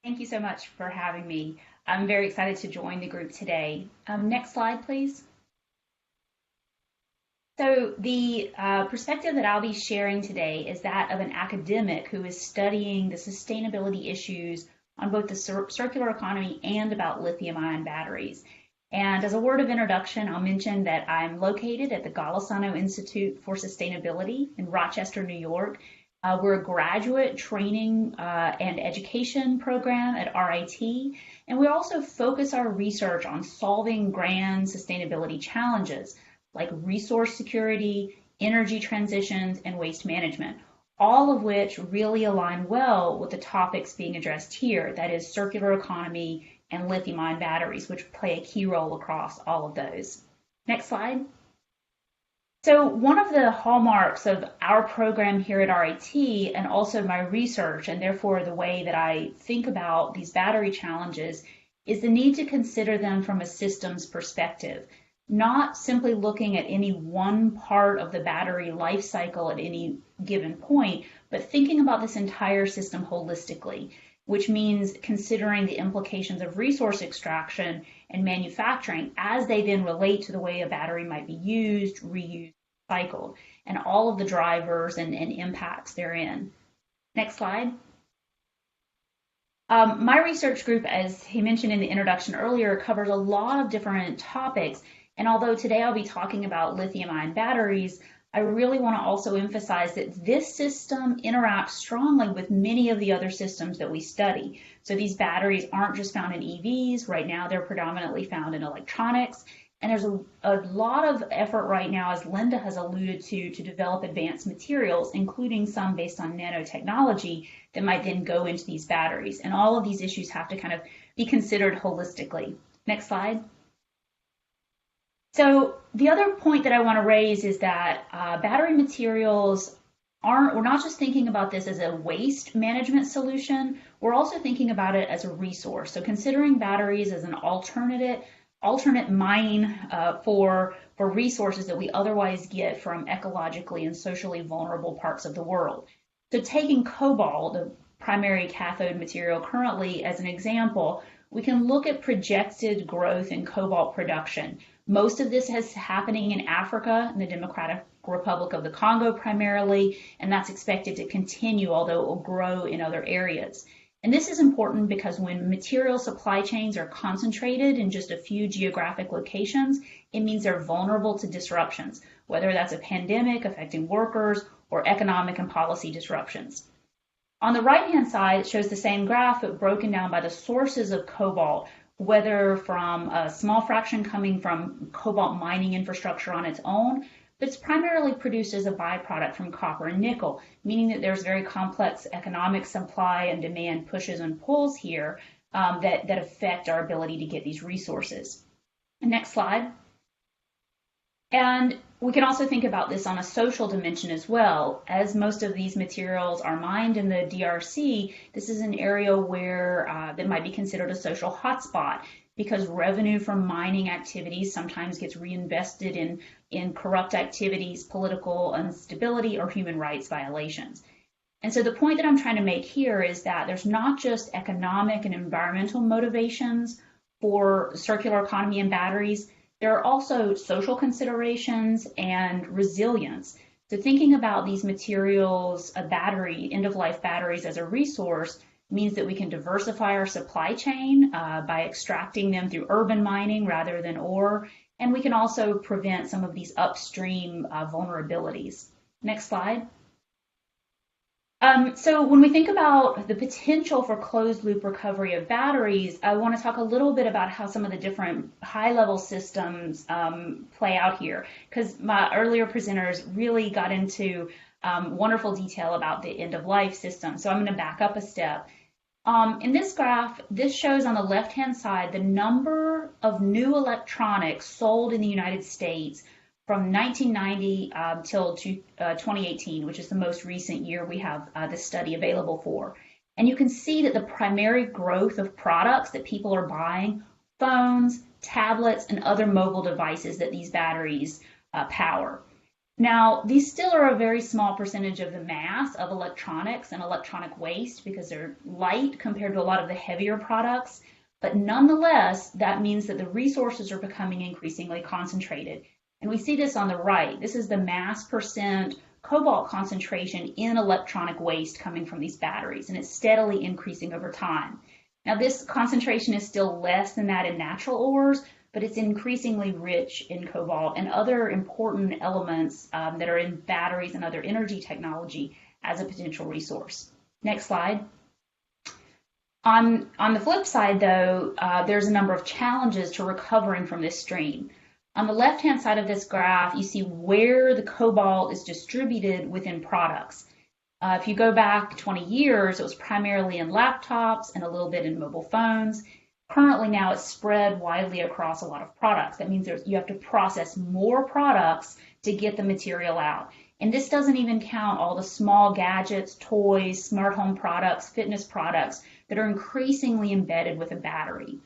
Thank you so much for having me. I'm very excited to join the group today. Next slide, please. So the perspective that I'll be sharing today is that of an academic who is studying the sustainability issues on both the circular economy and about lithium-ion batteries. And as a word of introduction, I'll mention that I'm located at the Golisano Institute for Sustainability in Rochester, New York. We're a graduate training and education program at RIT, and we also focus our research on solving grand sustainability challenges like resource security, energy transitions, and waste management, all of which really align well with the topics being addressed here, that is circular economy and lithium-ion batteries, which play a key role across all of those. Next slide. So one of the hallmarks of our program here at RIT, and also my research, and therefore the way that I think about these battery challenges, is the need to consider them from a systems perspective, not simply looking at any one part of the battery life cycle at any given point, but thinking about this entire system holistically, which means considering the implications of resource extraction and manufacturing as they then relate to the way a battery might be used, reused, cycled, and all of the drivers and impacts therein. Next slide. My research group, as he mentioned in the introduction earlier, covers a lot of different topics. And although today I'll be talking about lithium-ion batteries, I really want to also emphasize that this system interacts strongly with many of the other systems that we study. So these batteries aren't just found in EVs. Right now, they're predominantly found in electronics. And there's a lot of effort right now, as Linda has alluded to develop advanced materials, including some based on nanotechnology that might then go into these batteries. And all of these issues have to kind of be considered holistically. Next slide. So the other point that I want to raise is that battery materials we're not just thinking about this as a waste management solution, we're also thinking about it as a resource. So considering batteries as an alternate mine for resources that we otherwise get from ecologically and socially vulnerable parts of the world. So taking cobalt, the primary cathode material currently, as an example, we can look at projected growth in cobalt production. Most of this is happening in Africa, in the Democratic Republic of the Congo primarily, and that's expected to continue, although it will grow in other areas. And this is important because when material supply chains are concentrated in just a few geographic locations, it means they're vulnerable to disruptions, whether that's a pandemic affecting workers or economic and policy disruptions. On the right-hand side, it shows the same graph, but broken down by the sources of cobalt, whether from a small fraction coming from cobalt mining infrastructure on its own, but it's primarily produced as a byproduct from copper and nickel, meaning that there's very complex economic supply and demand pushes and pulls here that affect our ability to get these resources. Next slide. And we can also think about this on a social dimension as well. As most of these materials are mined in the DRC, this is an area where that might be considered a social hotspot because revenue from mining activities sometimes gets reinvested in corrupt activities, political instability, or human rights violations. And so the point that I'm trying to make here is that there's not just economic and environmental motivations for circular economy and batteries, there are also social considerations and resilience. So thinking about these materials, a battery, end-of-life batteries as a resource means that we can diversify our supply chain by extracting them through urban mining rather than ore, and we can also prevent some of these upstream vulnerabilities. Next slide. So when we think about the potential for closed loop recovery of batteries, I want to talk a little bit about how some of the different high-level systems play out here, because my earlier presenters really got into wonderful detail about the end-of-life system. So I'm going to back up a step. In this graph, this shows on the left-hand side the number of new electronics sold in the United States from 1990 till 2018, which is the most recent year we have this study available for. And you can see that the primary growth of products that people are buying, phones, tablets, and other mobile devices that these batteries power. Now, these still are a very small percentage of the mass of electronics and electronic waste because they're light compared to a lot of the heavier products. But nonetheless, that means that the resources are becoming increasingly concentrated. And we see this on the right. This is the mass percent cobalt concentration in electronic waste coming from these batteries, and it's steadily increasing over time. Now, this concentration is still less than that in natural ores, but it's increasingly rich in cobalt and other important elements that are in batteries and other energy technology as a potential resource. Next slide. On the flip side, though, there's a number of challenges to recovering from this stream. On the left-hand side of this graph, you see where the cobalt is distributed within products. If you go back 20 years, it was primarily in laptops and a little bit in mobile phones. Currently now it's spread widely across a lot of products. That means you have to process more products to get the material out. And this doesn't even count all the small gadgets, toys, smart home products, fitness products that are increasingly embedded with a battery.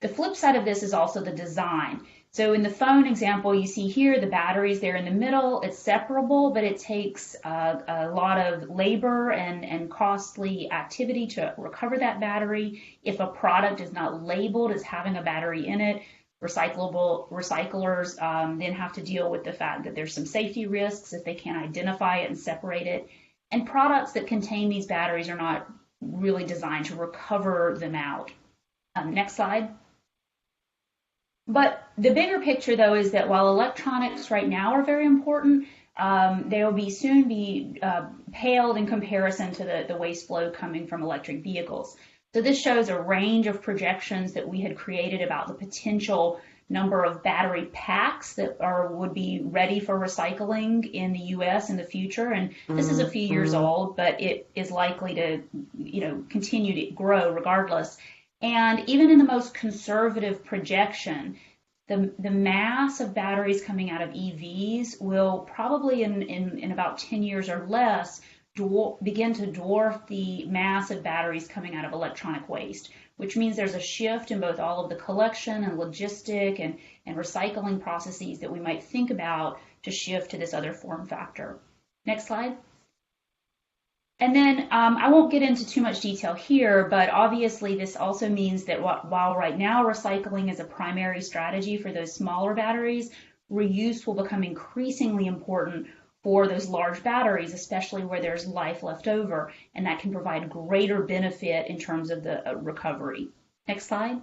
The flip side of this is also the design. So in the phone example you see here, the battery's there in the middle. It's separable, but it takes a lot of labor and costly activity to recover that battery. If a product is not labeled as having a battery in it, recyclers then have to deal with the fact that there's some safety risks if they can't identify it and separate it. And products that contain these batteries are not really designed to recover them out. Next slide. But the bigger picture, though, is that while electronics right now are very important, they will soon be paled in comparison to the waste flow coming from electric vehicles. So this shows a range of projections that we had created about the potential number of battery packs that would be ready for recycling in the U.S. in the future. And this is a few years old, but it is likely to, continue to grow regardless. And even in the most conservative projection, the mass of batteries coming out of EVs will probably in about 10 years or less begin to dwarf the mass of batteries coming out of electronic waste, which means there's a shift in both all of the collection and logistic and recycling processes that we might think about to shift to this other form factor. Next slide. And then I won't get into too much detail here, but obviously this also means that while right now recycling is a primary strategy for those smaller batteries, reuse will become increasingly important for those large batteries, especially where there's life left over, and that can provide greater benefit in terms of the recovery. Next slide.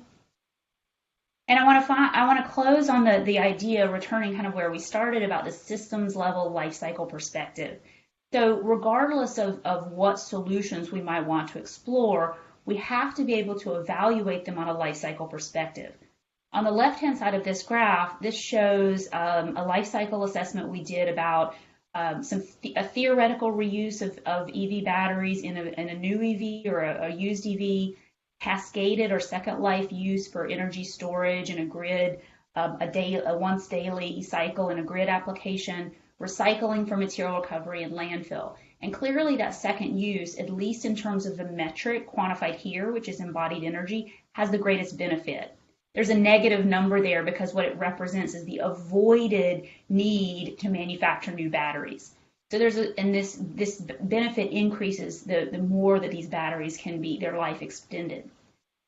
And I want to close on the idea, returning kind of where we started, about the systems level life cycle perspective. So regardless of what solutions we might want to explore, we have to be able to evaluate them on a life cycle perspective. On the left-hand side of this graph, this shows a life cycle assessment we did about a theoretical reuse of EV batteries in a new EV or a used EV, cascaded or second life use for energy storage in a grid, a once daily cycle in a grid application, recycling for material recovery, and landfill. And clearly that second use, at least in terms of the metric quantified here, which is embodied energy, has the greatest benefit. There's a negative number there because what it represents is the avoided need to manufacture new batteries. So this benefit increases the more that these batteries can be, their life extended.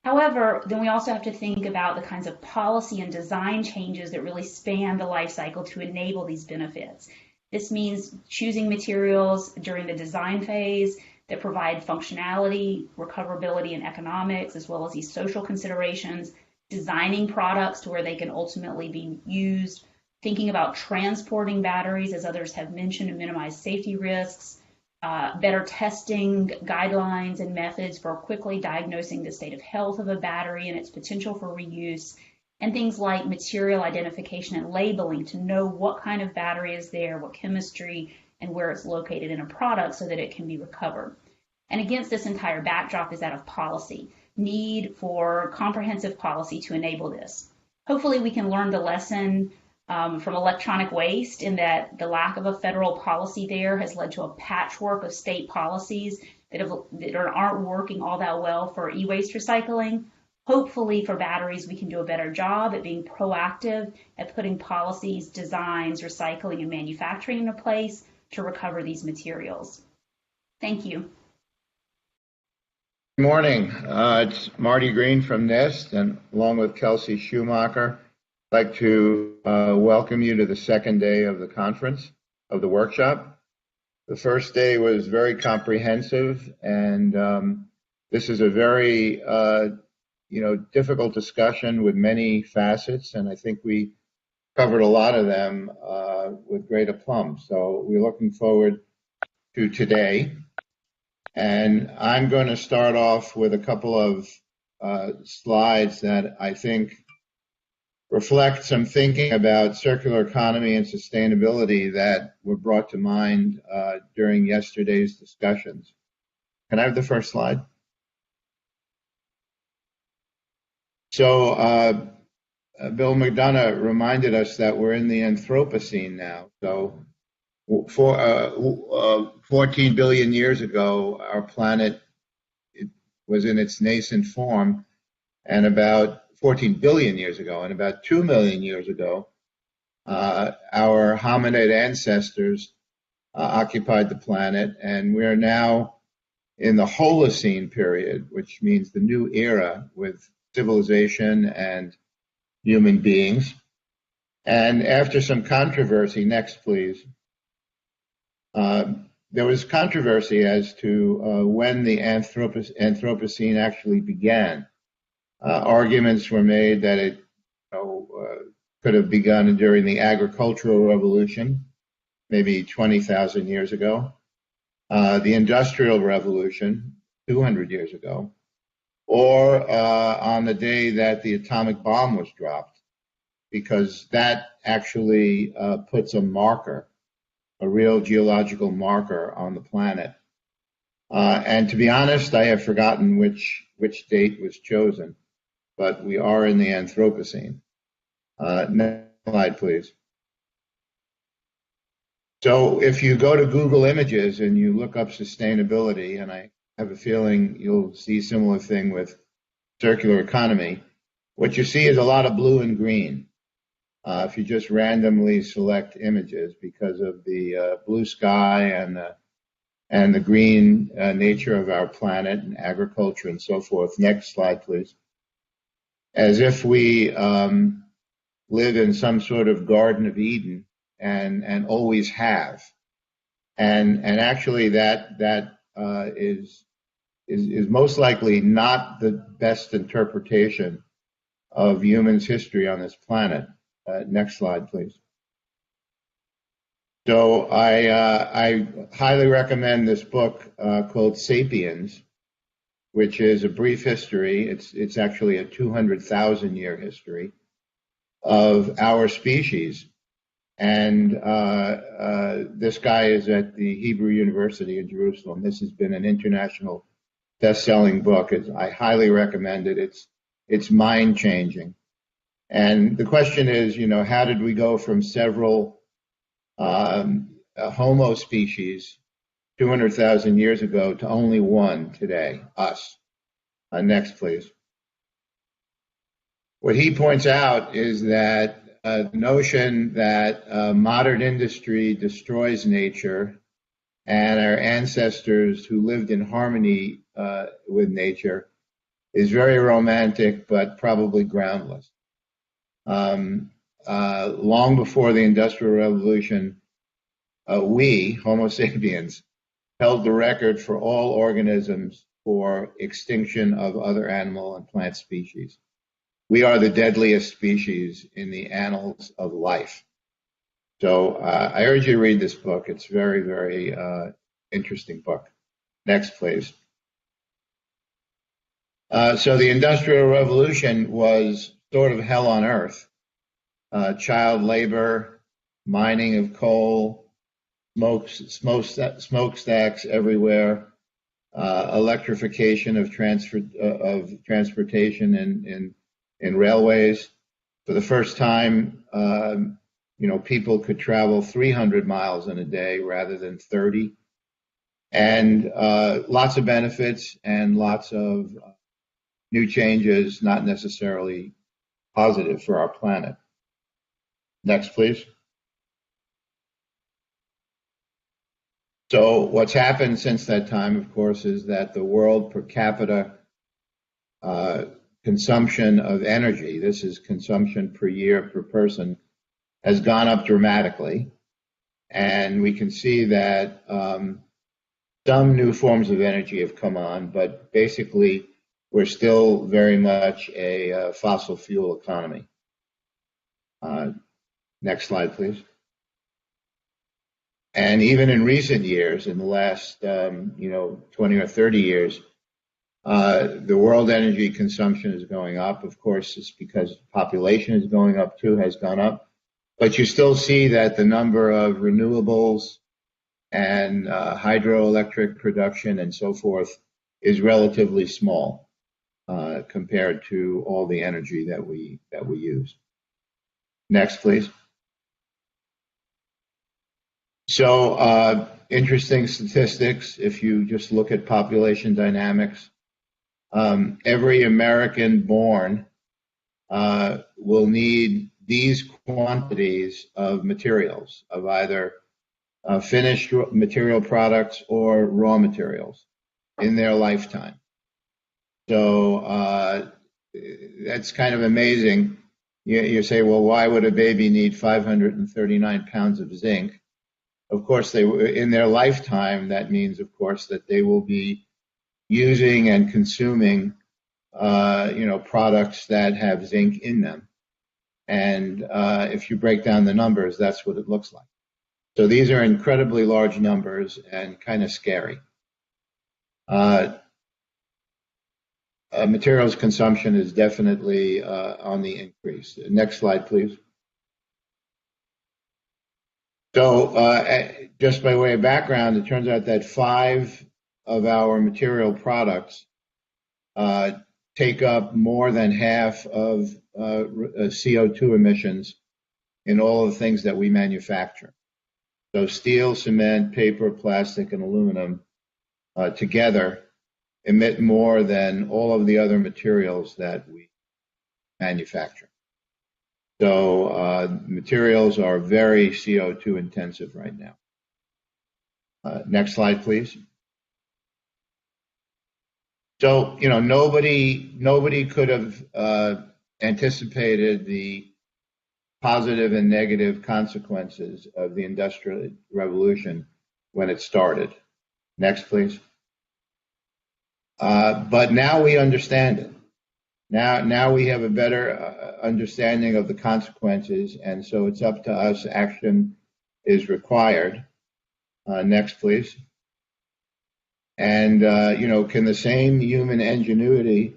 However, then we also have to think about the kinds of policy and design changes that really span the life cycle to enable these benefits. This means choosing materials during the design phase that provide functionality, recoverability, and economics, as well as these social considerations, designing products to where they can ultimately be used, thinking about transporting batteries, as others have mentioned, to minimize safety risks, better testing guidelines and methods for quickly diagnosing the state of health of a battery and its potential for reuse, and things like material identification and labeling to know what kind of battery is there, what chemistry, and where it's located in a product so that it can be recovered. And against this entire backdrop is that of policy, need for comprehensive policy to enable this. Hopefully we can learn the lesson from electronic waste, in that the lack of a federal policy there has led to a patchwork of state policies that aren't working all that well for e-waste recycling. Hopefully for batteries, we can do a better job at being proactive, at putting policies, designs, recycling, and manufacturing into place to recover these materials. Thank you. Good morning. It's Marty Green from NIST, and along with Kelsey Schumacher, I'd like to welcome you to the second day of the conference, of the workshop. The first day was very comprehensive, and this is a very difficult discussion with many facets, and I think we covered a lot of them with great aplomb. So we're looking forward to today. And I'm going to start off with a couple of slides that I think reflect some thinking about circular economy and sustainability that were brought to mind during yesterday's discussions. Can I have the first slide? So Bill McDonough reminded us that we're in the Anthropocene now. So 14 billion years ago, our planet was in its nascent form, and about 14 billion years ago, and about 2 million years ago, our hominid ancestors occupied the planet, and we are now in the Holocene period, which means the new era with civilization and human beings. And after some controversy, next please, there was controversy as to when the Anthropocene actually began. Arguments were made that it could have begun during the agricultural revolution, maybe 20,000 years ago, the Industrial Revolution, 200 years ago, or on the day that the atomic bomb was dropped, because that actually puts a marker, a real geological marker on the planet. And to be honest, I have forgotten which date was chosen, but we are in the Anthropocene. Next slide, please. So if you go to Google Images and you look up sustainability, and I have a feeling you'll see a similar thing with circular economy, what you see is a lot of blue and green. If you just randomly select images because of the blue sky and the green nature of our planet and agriculture and so forth. Next slide, please. As if we live in some sort of Garden of Eden and always have. And actually that is most likely not the best interpretation of humans' history on this planet. Next slide, please. So I highly recommend this book called Sapiens, which is a brief history. It's actually a 200,000 year history of our species. And this guy is at the Hebrew University in Jerusalem. This has been an international best-selling book. I highly recommend it. It's mind-changing. And the question is, how did we go from several Homo species 200,000 years ago to only one today, us? Next, please. What he points out is that the notion that modern industry destroys nature and our ancestors who lived in harmony with nature is very romantic, but probably groundless. Long before the Industrial Revolution, we, Homo sapiens, held the record for all organisms for extinction of other animal and plant species. We are the deadliest species in the annals of life. So I urge you to read this book. It's very, very interesting book. Next, please. So the Industrial Revolution was sort of hell on earth. Child labor, mining of coal, smokestacks everywhere, electrification of transportation in railways. For the first time, people could travel 300 miles in a day rather than 30. And lots of benefits and lots of new changes, not necessarily positive for our planet. Next, please. So what's happened since that time, of course, is that the world per capita consumption of energy, this is consumption per year per person, has gone up dramatically. And we can see that some new forms of energy have come on, but basically we're still very much a fossil fuel economy. Next slide, please. And even in recent years, in the last 20 or 30 years, The world energy consumption is going up. Of course, it's because population is going up too, has gone up. But you still see that the number of renewables and hydroelectric production and so forth is relatively small compared to all the energy that we use. Next, please. So interesting statistics. If you just look at population dynamics, every American born will need these quantities of materials, of either finished material products or raw materials in their lifetime. So that's kind of amazing. You say, well, why would a baby need 539 pounds of zinc? Of course, in their lifetime, that means, of course, that they will be using and consuming, products that have zinc in them. And if you break down the numbers, that's what it looks like. So these are incredibly large numbers and kind of scary. Materials consumption is definitely on the increase. Next slide, please. So just by way of background, it turns out that 5 of our material products take up more than half of CO2 emissions in all of the things that we manufacture. So steel, cement, paper, plastic, and aluminum together emit more than all of the other materials that we manufacture. So materials are very CO2 intensive right now. Next slide, please. So, nobody could have anticipated the positive and negative consequences of the Industrial Revolution when it started. Next, please. But now we understand it. Now we have a better understanding of the consequences, and so it's up to us. Action is required. Next, please. And, can the same human ingenuity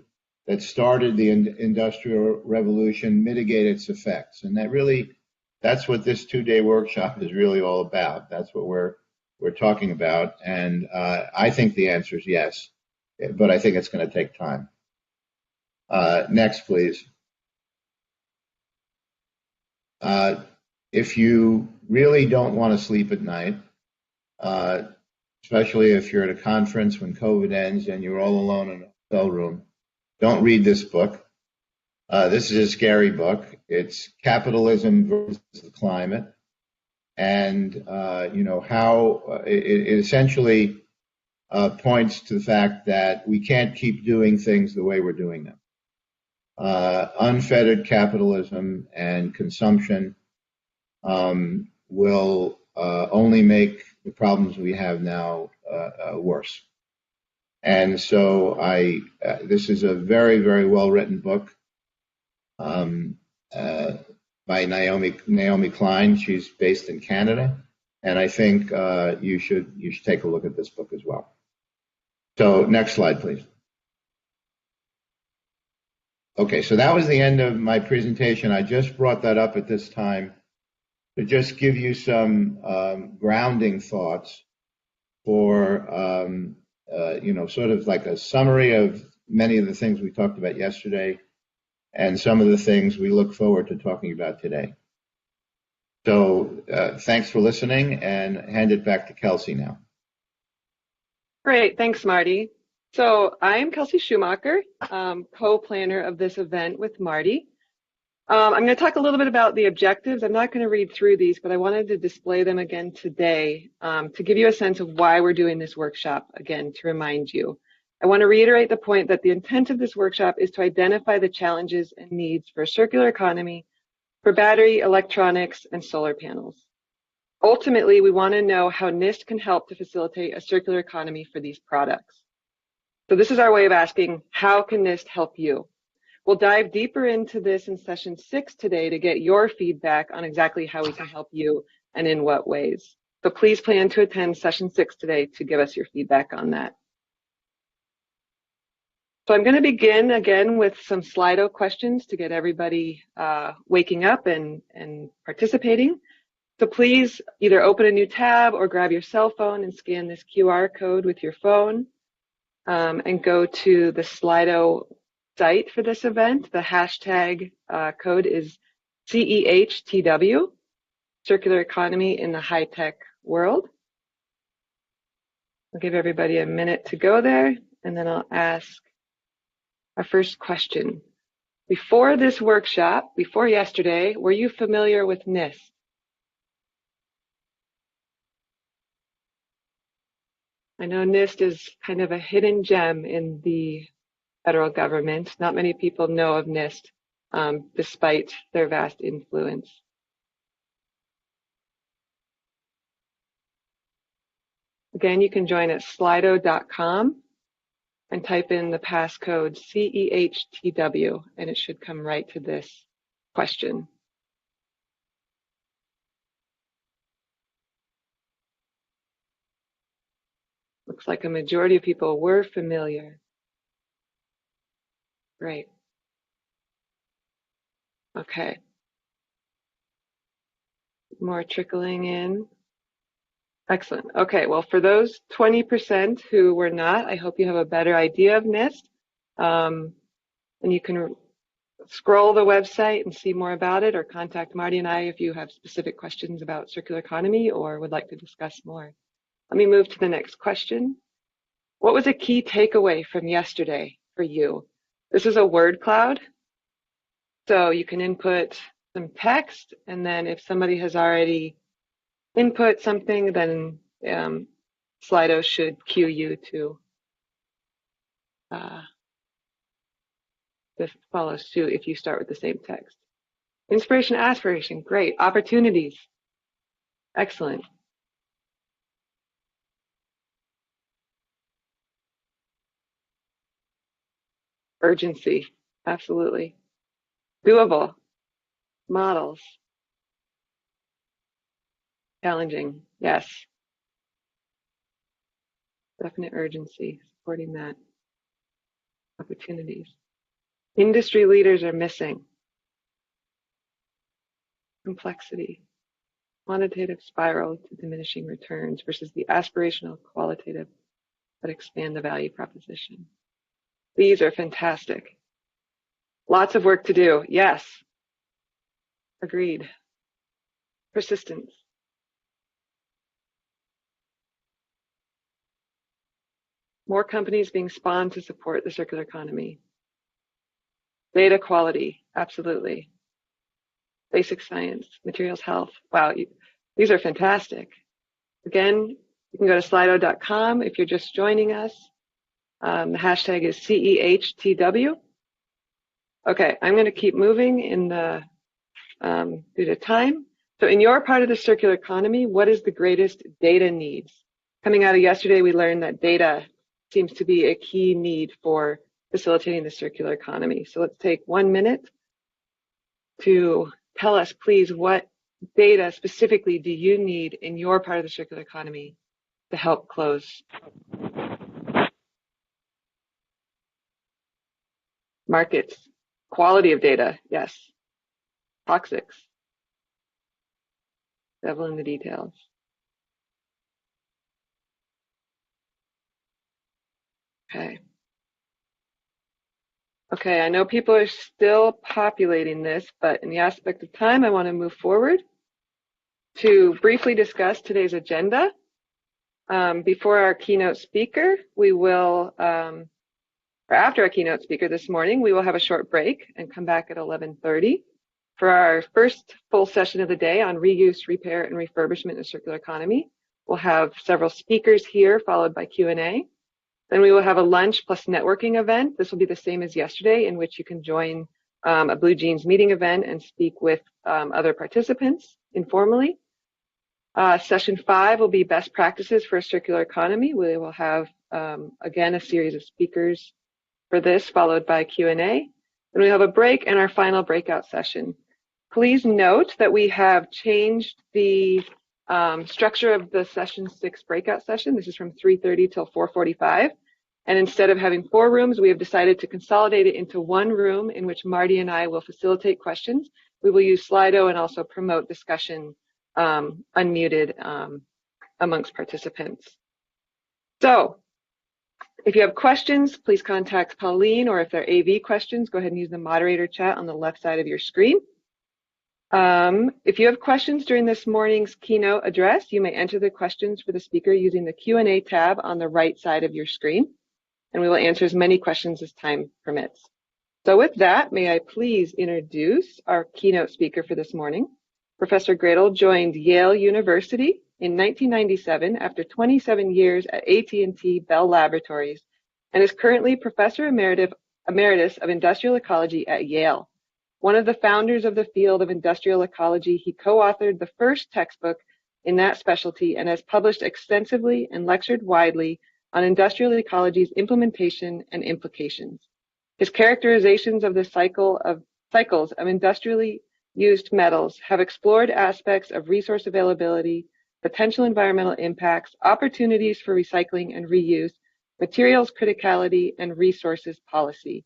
that started the Industrial Revolution mitigate its effects? And that's what this 2-day workshop is really all about. That's what we're talking about. And I think the answer is yes, but I think it's going to take time. Next, please. If you really don't want to sleep at night, especially if you're at a conference when COVID ends and you're all alone in a hotel room, don't read this book. This is a scary book. It's Capitalism versus the Climate. And, how it essentially points to the fact that we can't keep doing things the way we're doing them. Unfettered capitalism and consumption will only make the problems we have now worse. And so this is a very, very well written book by Naomi Klein. She's based in Canada, and I think you should take a look at this book as well. So next slide, please. Okay, so that was the end of my presentation. I just brought that up at this time to just give you some grounding thoughts for, sort of like a summary of many of the things we talked about yesterday and some of the things we look forward to talking about today. So thanks for listening, and hand it back to Kelsey now. Great, thanks, Marty. So I'm Kelsey Schumacher, co-planner of this event with Marty. I'm going to talk a little bit about the objectives. I'm not going to read through these, but I wanted to display them again today to give you a sense of why we're doing this workshop, again, to remind you. I want to reiterate the point that the intent of this workshop is to identify the challenges and needs for a circular economy, for battery, electronics, and solar panels. Ultimately, we want to know how NIST can help to facilitate a circular economy for these products. So this is our way of asking, how can NIST help you? We'll dive deeper into this in session 6 today to get your feedback on exactly how we can help you and in what ways. So please plan to attend session 6 today to give us your feedback on that. So I'm going to begin again with some Slido questions to get everybody waking up and participating. So please either open a new tab or grab your cell phone and scan this QR code with your phone and go to the Slido site for this event. The hashtag code is CEHTW, Circular Economy in the High-Tech World. I'll give everybody a minute to go there, and then I'll ask our first question. Before this workshop, before yesterday, were you familiar with NIST? I know NIST is kind of a hidden gem in the federal government. Not many people know of NIST, despite their vast influence. Again, you can join at slido.com and type in the passcode CEHTW, and it should come right to this question. Looks like a majority of people were familiar. Great. Okay. More trickling in. Excellent. Okay, well, for those 20% who were not, I hope you have a better idea of NIST. And you can scroll the website and see more about it, or contact Marty and I if you have specific questions about circular economy or would like to discuss more. Let me move to the next question. What was a key takeaway from yesterday for you? This is a word cloud. So you can input some text, and then if somebody has already input something, then Slido should cue you to follow suit if you start with the same text. Inspiration, aspiration, great. Opportunities, excellent. Urgency, absolutely. Doable, models. Challenging, yes. Definite urgency, supporting that. Opportunities. Industry leaders are missing. Complexity. Quantitative spiral to diminishing returns versus the aspirational qualitative that expand the value proposition. These are fantastic. Lots of work to do, yes. Agreed. Persistence. More companies being spawned to support the circular economy. Data quality, absolutely. Basic science, materials health. Wow, these are fantastic. Again, you can go to slido.com if you're just joining us. The hashtag is CEHTW. Okay, I'm going to keep moving in the due to time. So in your part of the circular economy, what is the greatest data needs? Coming out of yesterday, we learned that data seems to be a key need for facilitating the circular economy. So let's take 1 minute to tell us, please, what data specifically do you need in your part of the circular economy to help close? Markets, quality of data, yes. Toxics, devil in the details. Okay. Okay, I know people are still populating this, but in the aspect of time, I want to move forward to briefly discuss today's agenda. Before our keynote speaker, we will, or after our keynote speaker this morning, we will have a short break and come back at 11:30 for our first full session of the day on reuse, repair, and refurbishment in the circular economy. We'll have several speakers here, followed by Q&A. Then we will have a lunch plus networking event. This will be the same as yesterday, in which you can join a Blue Jeans meeting event and speak with other participants informally. Session 5 will be best practices for a circular economy. We will have, again, a series of speakers for this, followed by Q&A. Then we have a break and our final breakout session. Please note that we have changed the structure of the session 6 breakout session. This is from 3:30 till 4:45. And instead of having 4 rooms, we have decided to consolidate it into 1 room in which Marty and I will facilitate questions. We will use Slido and also promote discussion unmuted amongst participants. So if you have questions, please contact Pauline, or if they're AV questions, go ahead and use the moderator chat on the left side of your screen. If you have questions during this morning's keynote address, you may enter the questions for the speaker using the Q&A tab on the right side of your screen, and we will answer as many questions as time permits. So with that, may I please introduce our keynote speaker for this morning. Professor Gradle joined Yale University in 1997 after 27 years at AT&T Bell Laboratories, and is currently Professor Emeritus of Industrial Ecology at Yale. One of the founders of the field of industrial ecology, he co-authored the first textbook in that specialty and has published extensively and lectured widely on industrial ecology's implementation and implications. His characterizations of the cycles of industrially used metals have explored aspects of resource availability, potential environmental impacts, opportunities for recycling and reuse, materials criticality, and resources policy.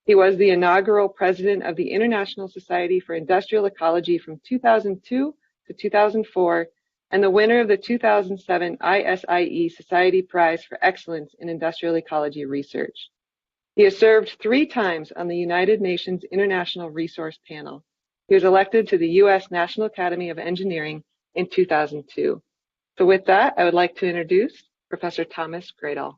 He was the inaugural president of the International Society for Industrial Ecology from 2002 to 2004, and the winner of the 2007 ISIE Society Prize for Excellence in Industrial Ecology Research. He has served 3 times on the United Nations International Resource Panel. He was elected to the U.S. National Academy of Engineering in 2002. So with that, I would like to introduce Professor Thomas Gradle.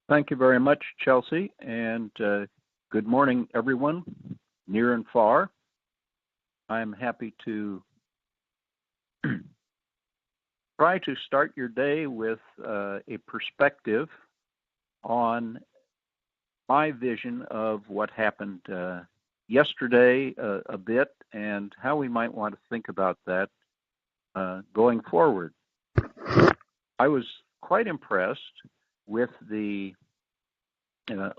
Thank you very much, Chelsea, and good morning, everyone, near and far. I'm happy to try to start your day with a perspective on my vision of what happened yesterday a bit and how we might want to think about that going forward. I was quite impressed with the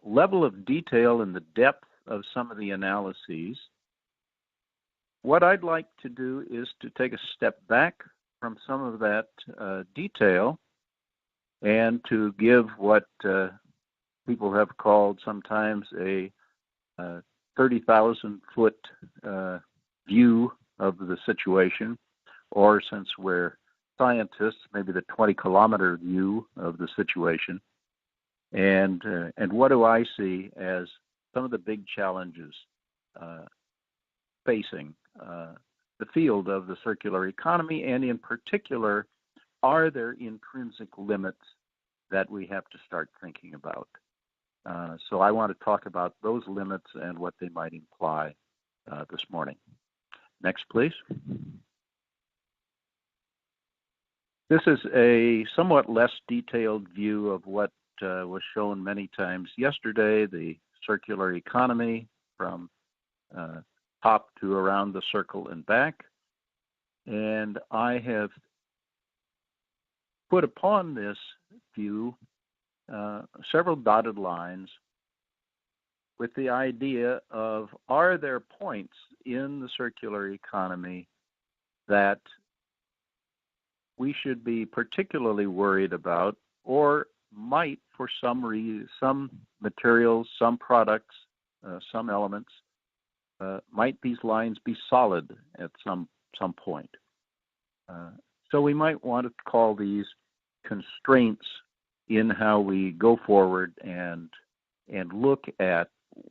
level of detail and the depth of some of the analyses. What I'd like to do is to take a step back from some of that detail and to give what people have called sometimes a 30,000-foot view of the situation, or since we're scientists, maybe the 20-kilometer view of the situation, and what do I see as some of the big challenges facing the field of the circular economy, and in particular, are there intrinsic limits that we have to start thinking about? So I want to talk about those limits and what they might imply this morning. Next, please. This is a somewhat less detailed view of what was shown many times yesterday, the circular economy from top to around the circle and back. And I have put upon this view several dotted lines with the idea of, are there points in the circular economy that we should be particularly worried about, or might, for some reason, some materials, some products, some elements, might these lines be solid at some point? So we might want to call these constraints in how we go forward and look at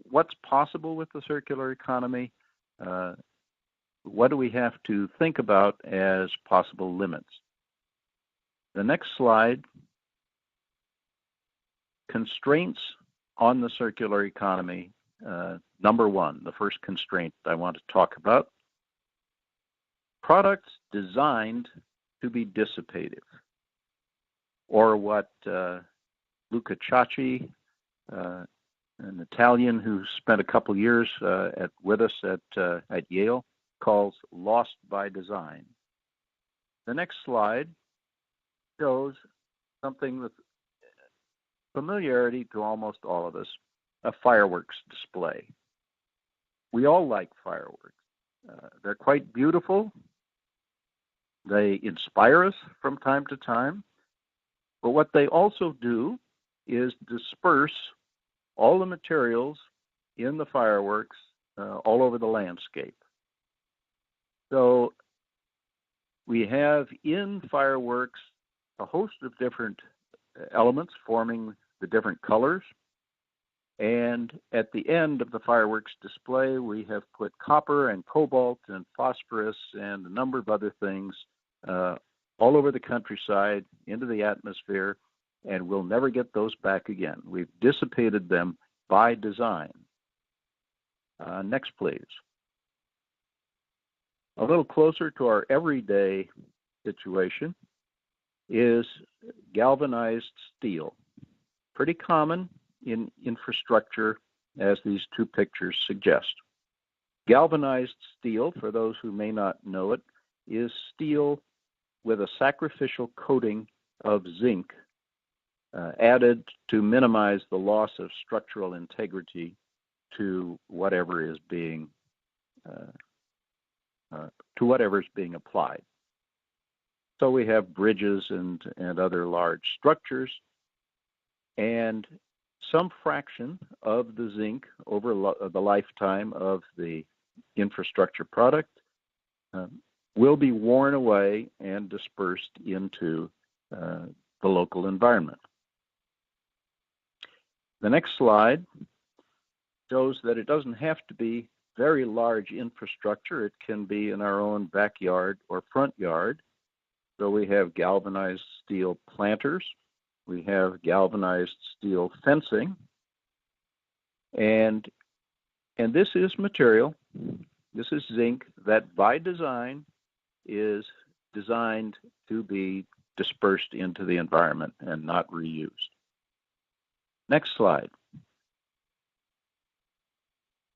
what's possible with the circular economy. What do we have to think about as possible limits? The next slide, constraints on the circular economy. Number 1, the first constraint I want to talk about. Products designed to be dissipative, or what Luca Ciacci, an Italian who spent a couple years with us at Yale, calls lost by design. The next slide shows something with familiarity to almost all of us, a fireworks display. We all like fireworks. They're quite beautiful. They inspire us from time to time. But what they also do is disperse all the materials in the fireworks all over the landscape. So we have in fireworks a host of different elements forming the different colors. And at the end of the fireworks display, we have put copper and cobalt and phosphorus and a number of other things all over the countryside into the atmosphere, and we'll never get those back again. We've dissipated them by design. Next, please. A little closer to our everyday situation is galvanized steel. Pretty common in infrastructure, as these two pictures suggest. Galvanized steel, for those who may not know it, is steel with a sacrificial coating of zinc added to minimize the loss of structural integrity to whatever is being applied. So we have bridges and other large structures, and some fraction of the zinc over the lifetime of the infrastructure product will be worn away and dispersed into the local environment. The next slide shows that it doesn't have to be very large infrastructure. It can be in our own backyard or front yard. So we have galvanized steel planters. We have galvanized steel fencing. And this is material, this is zinc that by design is designed to be dispersed into the environment and not reused. Next slide.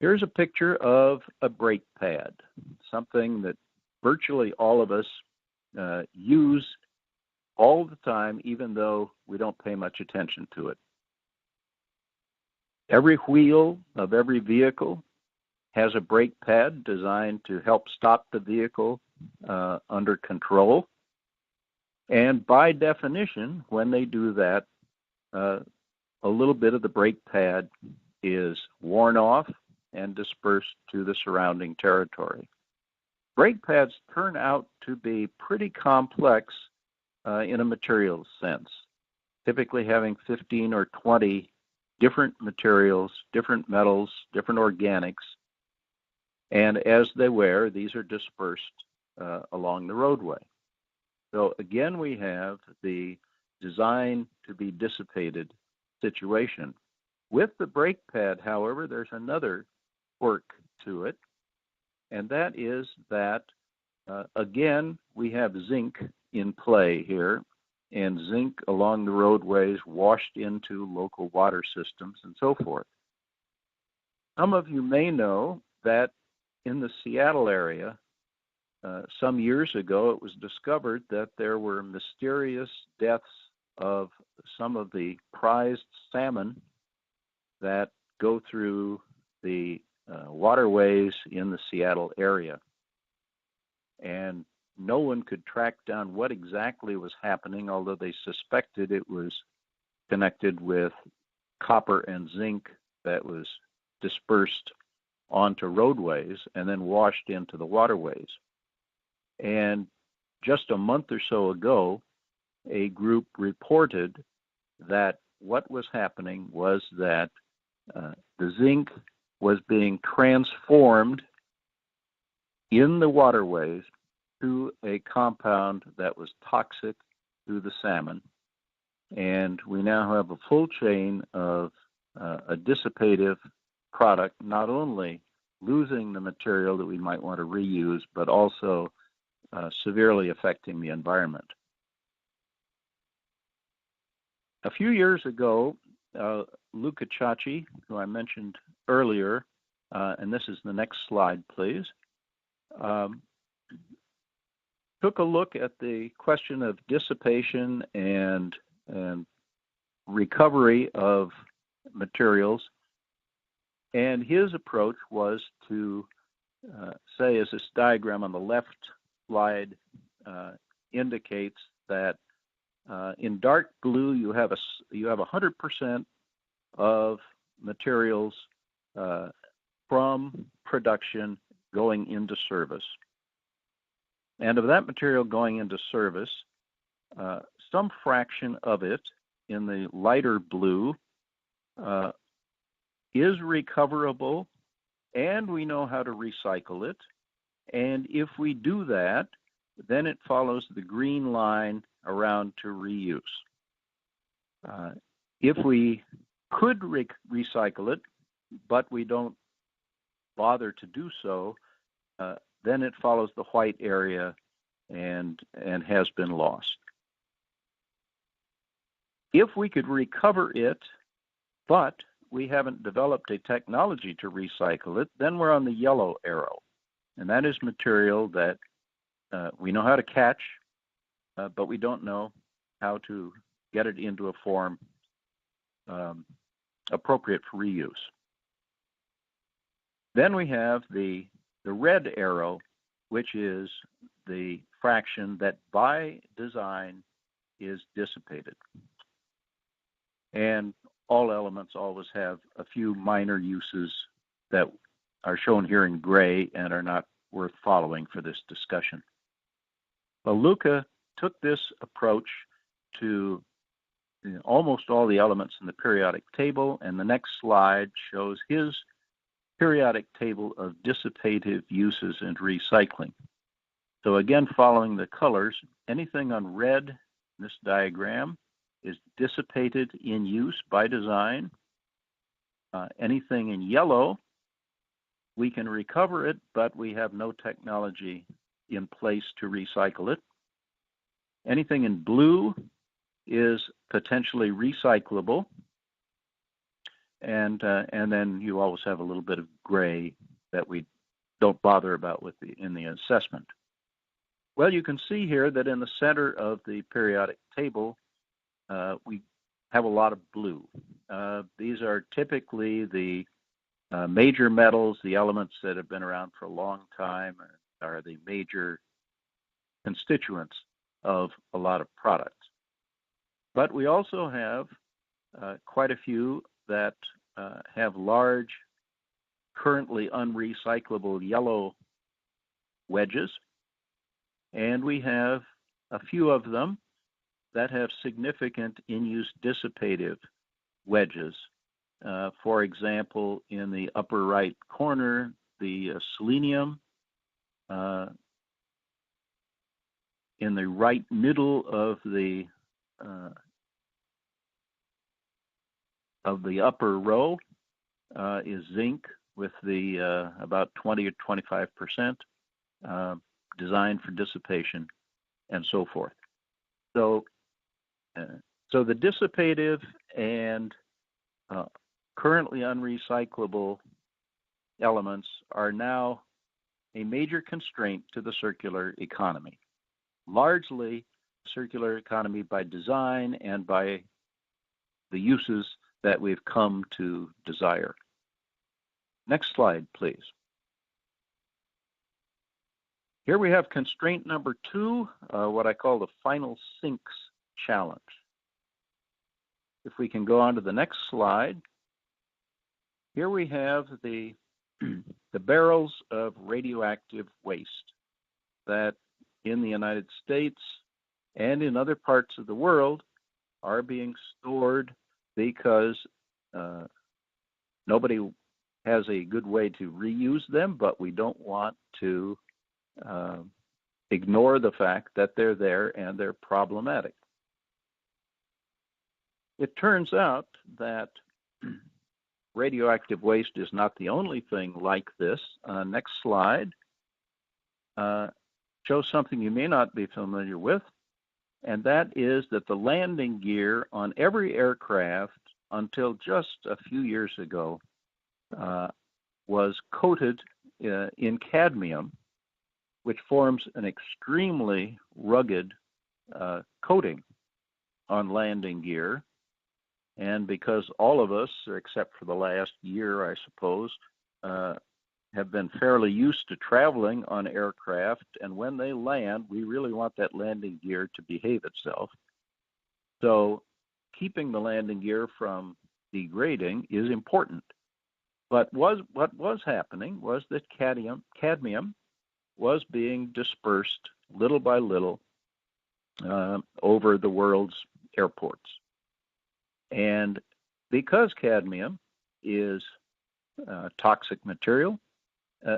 Here's a picture of a brake pad, something that virtually all of us use all the time, even though we don't pay much attention to it. Every wheel of every vehicle has a brake pad designed to help stop the vehicle under control. And by definition, when they do that, a little bit of the brake pad is worn off and dispersed to the surrounding territory. Brake pads turn out to be pretty complex in a materials sense, typically having 15 or 20 different materials, different metals, different organics, and as they wear, these are dispersed along the roadway. So again, we have the design to be dissipated situation. With the brake pad, however, there's another quirk to it, and that is that, again, we have zinc in play here, and zinc along the roadways washed into local water systems and so forth. Some of you may know that in the Seattle area, some years ago, it was discovered that there were mysterious deaths of some of the prized salmon that go through the waterways in the Seattle area. And no one could track down what exactly was happening, although they suspected it was connected with copper and zinc that was dispersed onto roadways and then washed into the waterways. And just a month or so ago, a group reported that what was happening was that the zinc was being transformed in the waterways to a compound that was toxic to the salmon. And we now have a full chain of a dissipative product, not only losing the material that we might want to reuse, but also severely affecting the environment. A few years ago, Luca Ciacci, who I mentioned earlier, and this is the next slide, please, took a look at the question of dissipation and recovery of materials. And his approach was to say, as this diagram on the left slide indicates, that In dark blue, you have 100% of materials from production going into service. And of that material going into service, some fraction of it in the lighter blue is recoverable, and we know how to recycle it. And if we do that, then it follows the green line around to reuse. If we could recycle it, but we don't bother to do so, then it follows the white area and has been lost. If we could recover it, but we haven't developed a technology to recycle it, then we're on the yellow arrow. And that is material that we know how to catch, but we don't know how to get it into a form appropriate for reuse. Then we have the red arrow, which is the fraction that by design is dissipated. And all elements always have a few minor uses that are shown here in gray and are not worth following for this discussion. Well, Luca took this approach to almost all the elements in the periodic table, and the next slide shows his periodic table of dissipative uses and recycling. So again, following the colors, anything on red in this diagram is dissipated in use by design. Anything in yellow, we can recover it, but we have no technology in place to recycle it. Anything in blue is potentially recyclable. And then you always have a little bit of gray that we don't bother about in the assessment. Well, you can see here that in the center of the periodic table, we have a lot of blue. These are typically the major metals, the elements that have been around for a long time, are the major constituents of a lot of products. But we also have quite a few that have large, currently unrecyclable yellow wedges, and we have a few of them that have significant in-use dissipative wedges. For example, in the upper right corner, the selenium. In the right middle of the upper row is zinc with the about 20 or 25% designed for dissipation and so forth. So the dissipative and currently unrecyclable elements are now a major constraint to the circular economy. Largely circular economy by design and by the uses that we've come to desire. Next slide, please. Here we have constraint number 2, what I call the final sinks challenge. If we can go on to the next slide, here we have the barrels of radioactive waste that in the United States and in other parts of the world are being stored because nobody has a good way to reuse them, but we don't want to ignore the fact that they're there and they're problematic. It turns out that radioactive waste is not the only thing like this. Next slide shows something you may not be familiar with, and that is that the landing gear on every aircraft until just a few years ago was coated in cadmium, which forms an extremely rugged coating on landing gear. And because all of us, except for the last year, I suppose, have been fairly used to traveling on aircraft, and when they land, we really want that landing gear to behave itself. So keeping the landing gear from degrading is important. But what was happening was that cadmium was being dispersed little by little over the world's airports. And because cadmium is toxic material,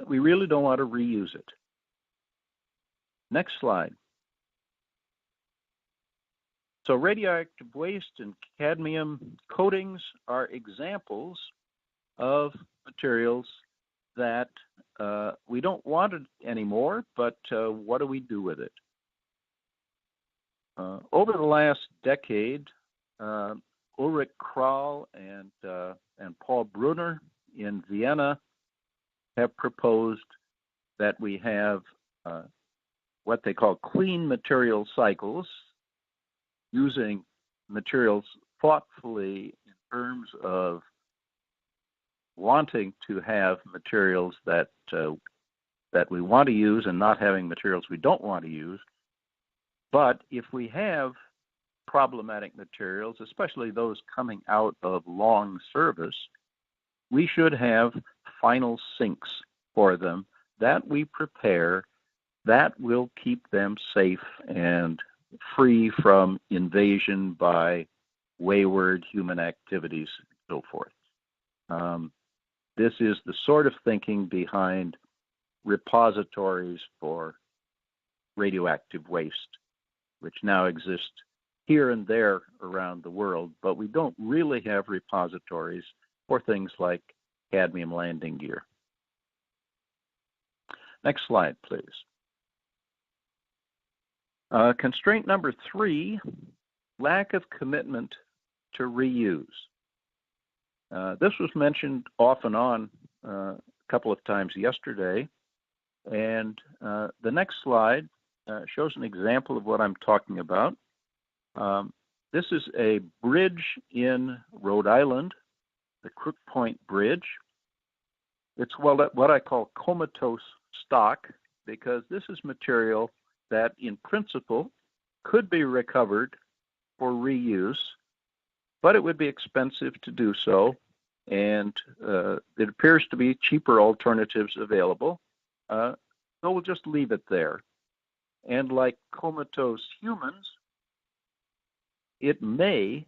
we really don't want to reuse it. Next slide. So radioactive waste and cadmium coatings are examples of materials that we don't want it anymore, but what do we do with it? Over the last decade, Ulrich Kral and Paul Brunner in Vienna have proposed that we have what they call clean material cycles, using materials thoughtfully in terms of wanting to have materials that we want to use and not having materials we don't want to use. But if we have problematic materials, especially those coming out of long service, we should have final sinks for them that we prepare that will keep them safe and free from invasion by wayward human activities and so forth. This is the sort of thinking behind repositories for radioactive waste, which now exist here and there around the world, but we don't really have repositories for things like cadmium landing gear. Next slide, please. Constraint number 3, lack of commitment to reuse. This was mentioned off and on a couple of times yesterday, and the next slide shows an example of what I'm talking about. This is a bridge in Rhode Island, the Crook Point Bridge. It's what I call comatose stock, because this is material that in principle could be recovered for reuse, but it would be expensive to do so, and it appears to be cheaper alternatives available, so we'll just leave it there. And like comatose humans, it may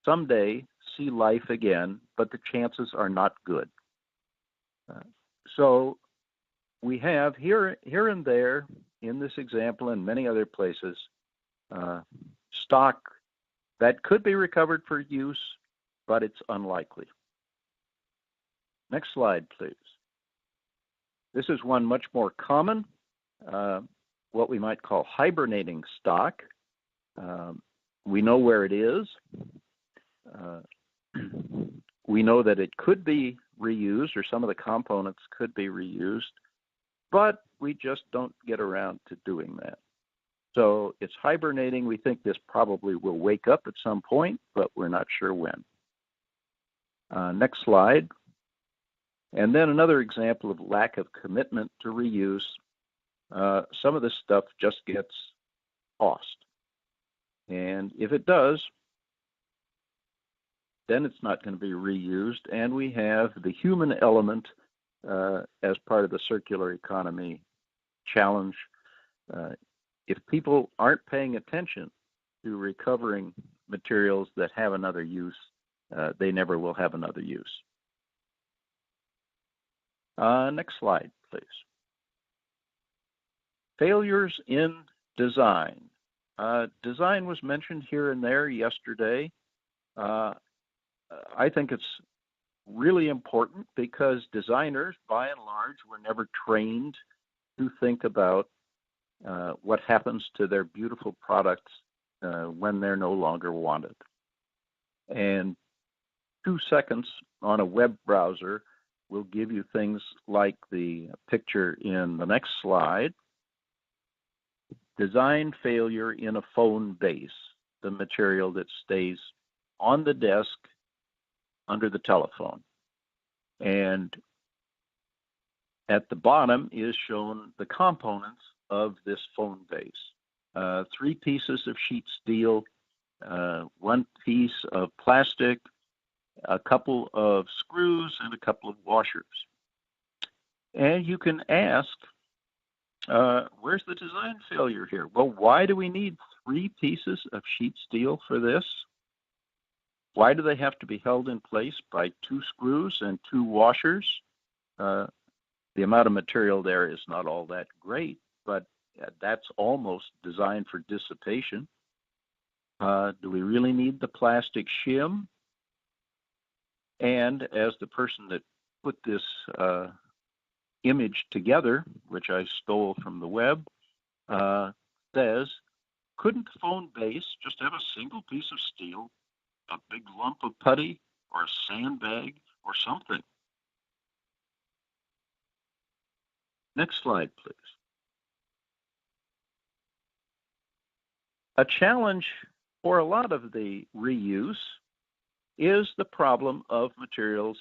someday see life again, but the chances are not good. So we have here and there in this example and many other places stock that could be recovered for use, but it's unlikely. Next slide, please. This is one much more common, what we might call hibernating stock. We know where it is. We know that it could be reused, or some of the components could be reused, but we just don't get around to doing that. So it's hibernating. We think this probably will wake up at some point, but we're not sure when. Next slide. And then another example of lack of commitment to reuse. Some of this stuff just gets tossed. And if it does, then it's not going to be reused. And we have the human element as part of the circular economy challenge. If people aren't paying attention to recovering materials that have another use, they never will have another use. Next slide, please. Failures in design. Design was mentioned here and there yesterday. I think it's really important because designers, by and large, were never trained to think about what happens to their beautiful products when they're no longer wanted. And 2 seconds on a web browser will give you things like the picture in the next slide. Design failure in a phone base, the material that stays on the desk under the telephone. And at the bottom is shown the components of this phone base. 3 pieces of sheet steel, one piece of plastic, a couple of screws, and a couple of washers. And you can ask, where's the design failure here? Well, why do we need 3 pieces of sheet steel for this? Why do they have to be held in place by 2 screws and 2 washers? The amount of material there is not all that great, but that's almost designed for dissipation. Do we really need the plastic shim? And as the person that put this image together, which I stole from the web, says, couldn't the phone base just have a single piece of steel, a big lump of putty, or a sandbag, or something? Next slide, please. A challenge for a lot of the reuse is the problem of materials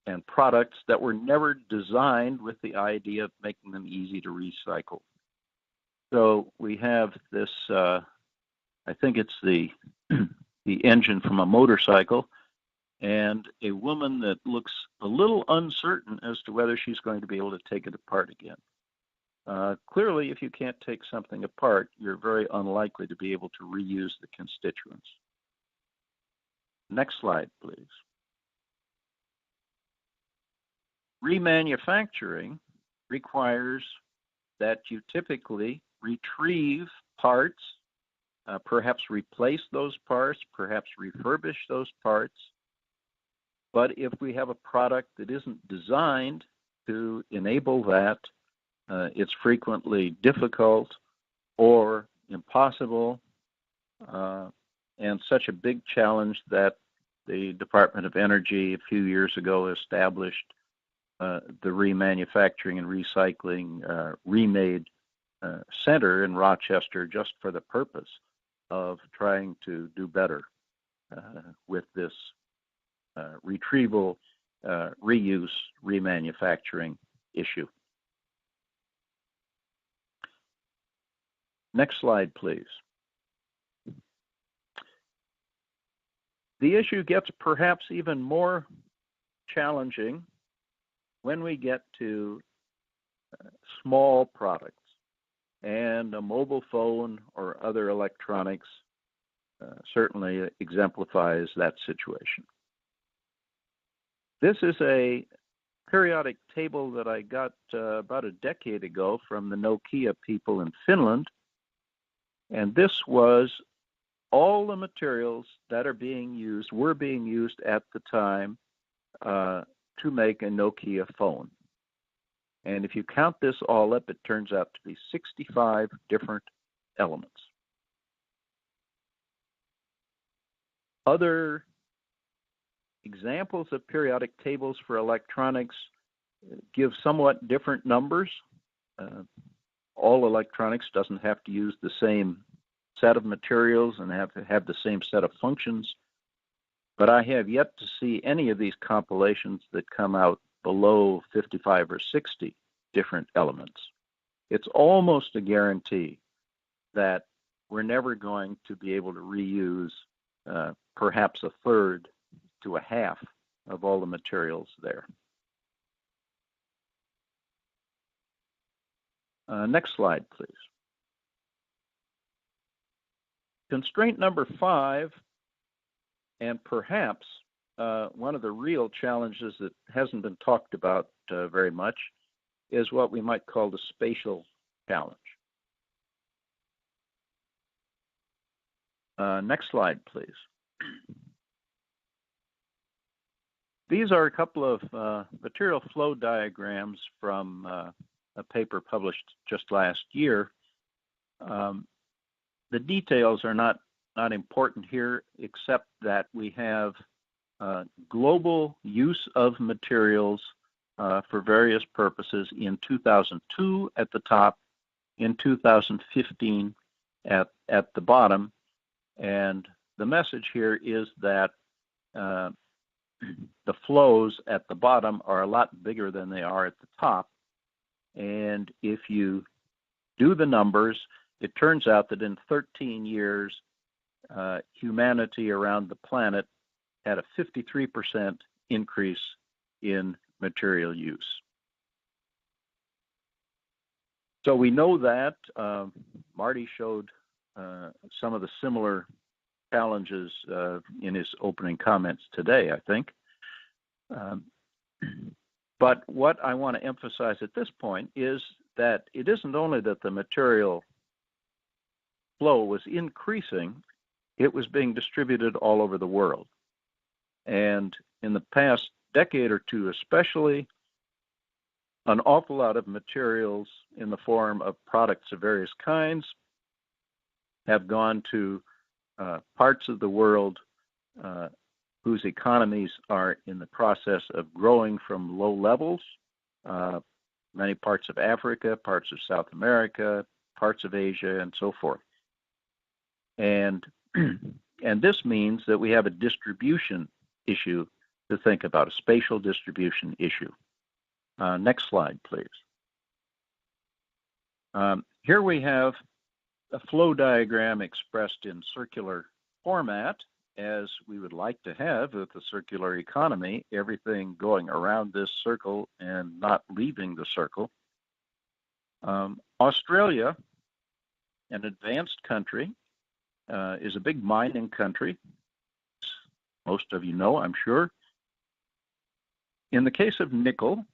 and products that were never designed with the idea of making them easy to recycle. So we have this, I think it's the engine from a motorcycle, and a woman that looks a little uncertain as to whether she's going to be able to take it apart again. Clearly, if you can't take something apart, you're very unlikely to be able to reuse the constituents. Next slide, please. Remanufacturing requires that you typically retrieve parts, perhaps replace those parts, perhaps refurbish those parts. But if we have a product that isn't designed to enable that, it's frequently difficult or impossible, and such a big challenge that the Department of Energy a few years ago established the Remanufacturing and Recycling Remade Center in Rochester just for the purpose of trying to do better with this retrieval, reuse, remanufacturing issue. Next slide, please. The issue gets perhaps even more challenging when we get to small products, and a mobile phone or other electronics certainly exemplifies that situation. This is a periodic table that I got about a decade ago from the Nokia people in Finland, and this was all the materials that were being used at the time to make a Nokia phone. And if you count this all up, it turns out to be 65 different elements. Other examples of periodic tables for electronics give somewhat different numbers. All electronics doesn't have to use the same set of materials and have to have the same set of functions, but I have yet to see any of these compilations that come out below 55 or 60 different elements. It's almost a guarantee that we're never going to be able to reuse perhaps a third to a half of all the materials there. Next slide, please. Constraint number 5, and perhaps one of the real challenges that hasn't been talked about very much, is what we might call the spatial challenge. Next slide, please. These are a couple of material flow diagrams from a paper published just last year. The details are not important here, except that we have global use of materials for various purposes in 2002 at the top, in 2015 at the bottom. And the message here is that the flows at the bottom are a lot bigger than they are at the top. And if you do the numbers, it turns out that in 13 years, humanity around the planet had a 53% increase in material use. So we know that. Marty showed some of the similar challenges in his opening comments today, I think. But what I want to emphasize at this point is that it isn't only that the material flow was increasing, it was being distributed all over the world. And in the past decade or two especially, an awful lot of materials in the form of products of various kinds have gone to parts of the world whose economies are in the process of growing from low levels, many parts of Africa, parts of South America, parts of Asia, and so forth. And this means that we have a distribution issue to think about, a spatial distribution issue. Next slide, please. Here we have a flow diagram expressed in circular format, as we would like to have with the circular economy, everything going around this circle and not leaving the circle. Australia, an advanced country, is a big mining country. Most of you know, I'm sure. In the case of nickel,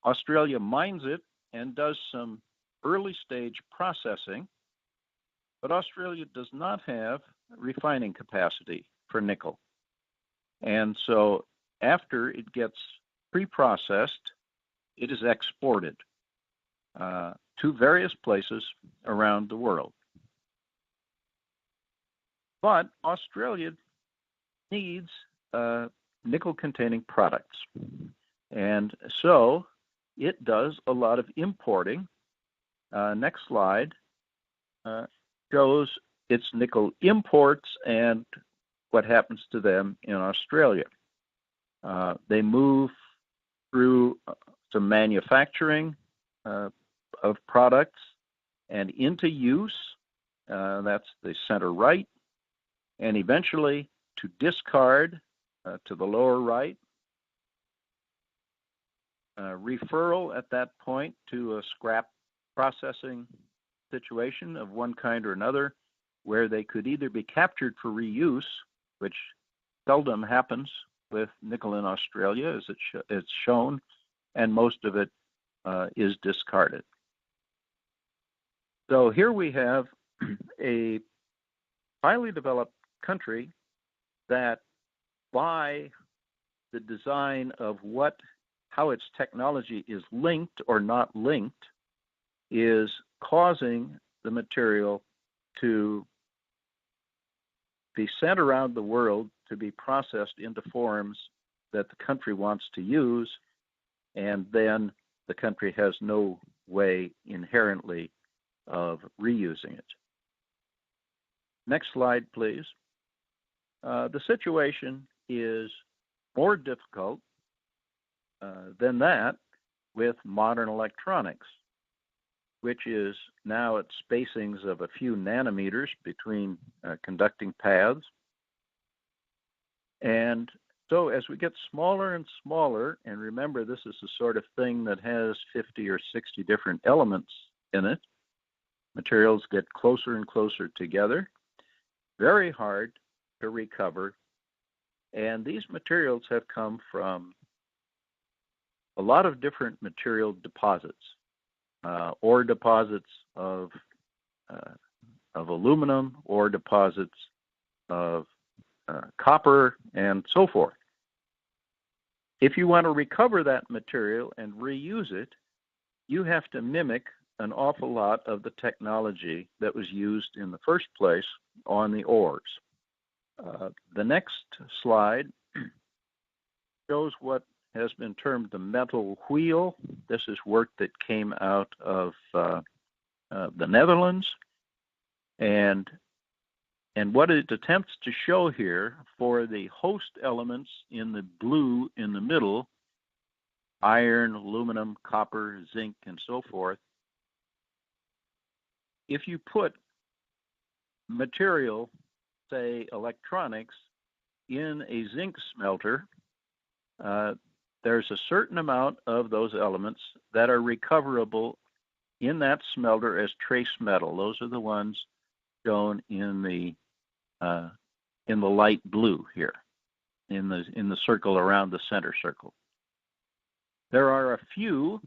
Australia mines it and does some early stage processing, but Australia does not have refining capacity for nickel. And so after it gets pre-processed, it is exported to various places around the world. But Australia needs nickel-containing products. And so it does a lot of importing. Next slide shows its nickel imports and what happens to them in Australia. They move through some manufacturing of products and into use. That's the center right. And eventually to discard to the lower right. Referral at that point to a scrap processing situation of one kind or another, where they could either be captured for reuse, which seldom happens with nickel in Australia, as it's shown, and most of it is discarded. So here we have a highly developed country that, by the design of how its technology is linked or not linked, is causing the material to be sent around the world to be processed into forms that the country wants to use, and then the country has no way inherently of reusing it. Next slide, please. The situation is more difficult than that with modern electronics, which is now at spacings of a few nanometers between conducting paths. And so as we get smaller and smaller, and remember this is the sort of thing that has 50 or 60 different elements in it, materials get closer and closer together, very hard to recover. And these materials have come from a lot of different material deposits, ore deposits of aluminum, ore deposits of copper, and so forth. If you want to recover that material and reuse it, you have to mimic an awful lot of the technology that was used in the first place on the ores. The next slide shows what has been termed the metal wheel. This is work that came out of the Netherlands. And what it attempts to show here, for the host elements in the blue in the middle, iron, aluminum, copper, zinc, and so forth, if you put material say, electronics in a zinc smelter, there's a certain amount of those elements that are recoverable in that smelter as trace metal. Those are the ones shown in the light blue here, in the circle around the center circle. There are a few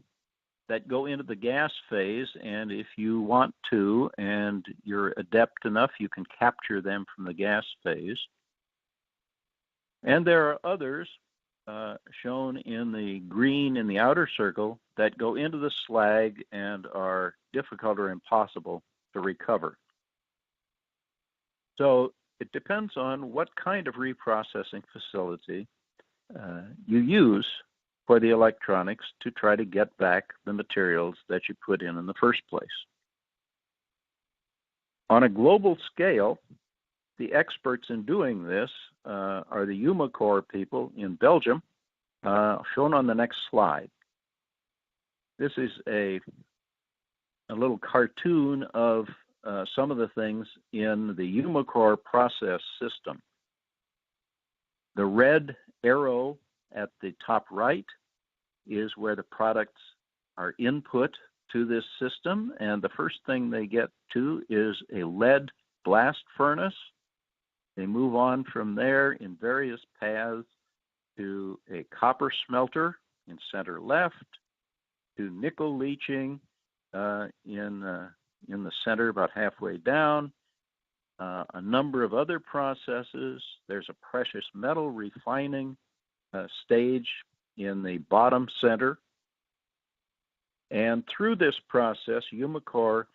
that go into the gas phase, and if you want to, and you're adept enough, you can capture them from the gas phase. And there are others shown in the green in the outer circle that go into the slag and are difficult or impossible to recover. So it depends on what kind of reprocessing facility you use for the electronics to try to get back the materials that you put in the first place. On a global scale, the experts in doing this are the Umicore people in Belgium, shown on the next slide. This is a little cartoon of some of the things in the Umicore process system. The red arrow at the top right is where the products are input to this system, and the first thing they get to is a lead blast furnace. They move on from there in various paths to a copper smelter in center left, to nickel leaching in the center about halfway down, a number of other processes. There's a precious metal refining stage in the bottom center. And through this process, Umicore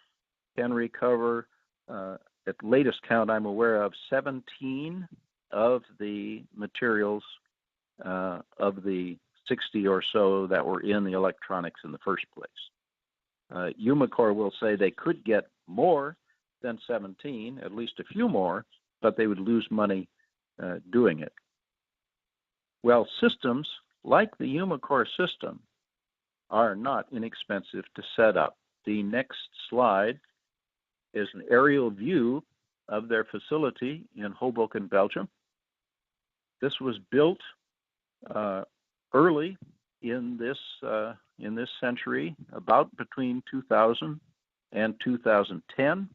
can recover, at the latest count I'm aware of, 17 of the materials of the 60 or so that were in the electronics in the first place. Umicore will say they could get more than 17, at least a few more, but they would lose money doing it. Well, systems like the Umicore system are not inexpensive to set up. The next slide is an aerial view of their facility in Hoboken, Belgium. This was built early in this century, about between 2000 and 2010,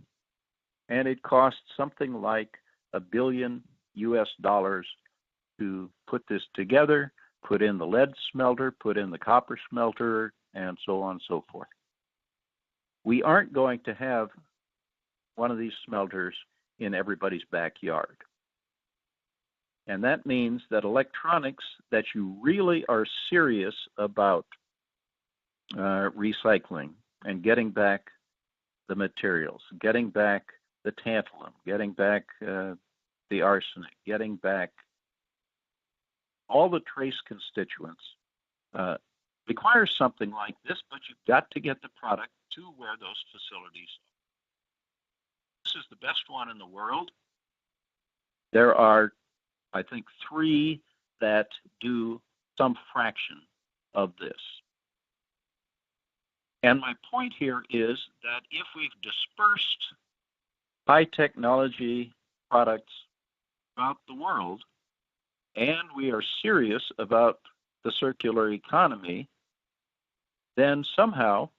and it cost something like $1 billion to put this together, put in the lead smelter, put in the copper smelter, and so on and so forth. We aren't going to have one of these smelters in everybody's backyard. And that means that electronics that you really are serious about recycling and getting back the materials, getting back the tantalum, getting back the arsenic, getting back all the trace constituents, requires something like this, but you've got to get the product to where those facilities are. This is the best one in the world. There are, I think, 3 that do some fraction of this. And my point here is that if we've dispersed high technology products throughout the world, and we are serious about the circular economy, then somehow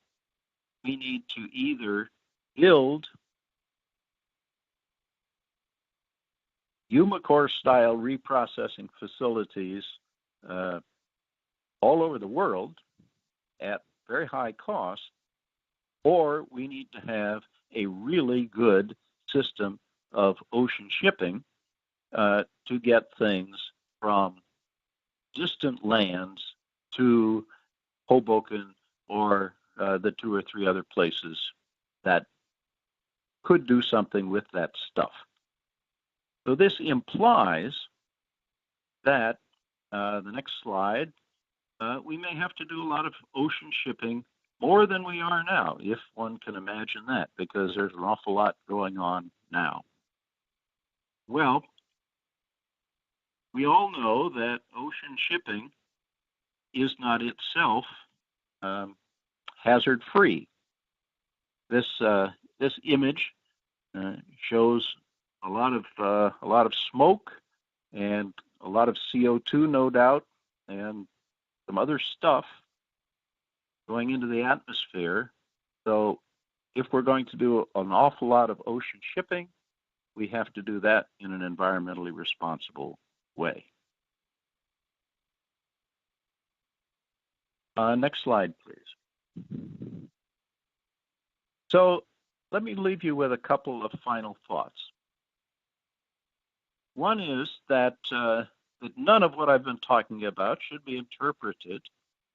we need to either build Umicore-style reprocessing facilities all over the world at very high cost, or we need to have a really good system of ocean shipping to get things from distant lands to Hoboken or the 2 or 3 other places that could do something with that stuff. So this implies that, the next slide, we may have to do a lot of ocean shipping, more than we are now, if one can imagine that, because there's an awful lot going on now. Well, we all know that ocean shipping is not itself hazard-free. This image shows a lot of smoke and a lot of CO2, no doubt, and some other stuff going into the atmosphere. So if we're going to do an awful lot of ocean shipping, we have to do that in an environmentally responsible way. Next slide, please. So let me leave you with a couple of final thoughts. One is that none of what I've been talking about should be interpreted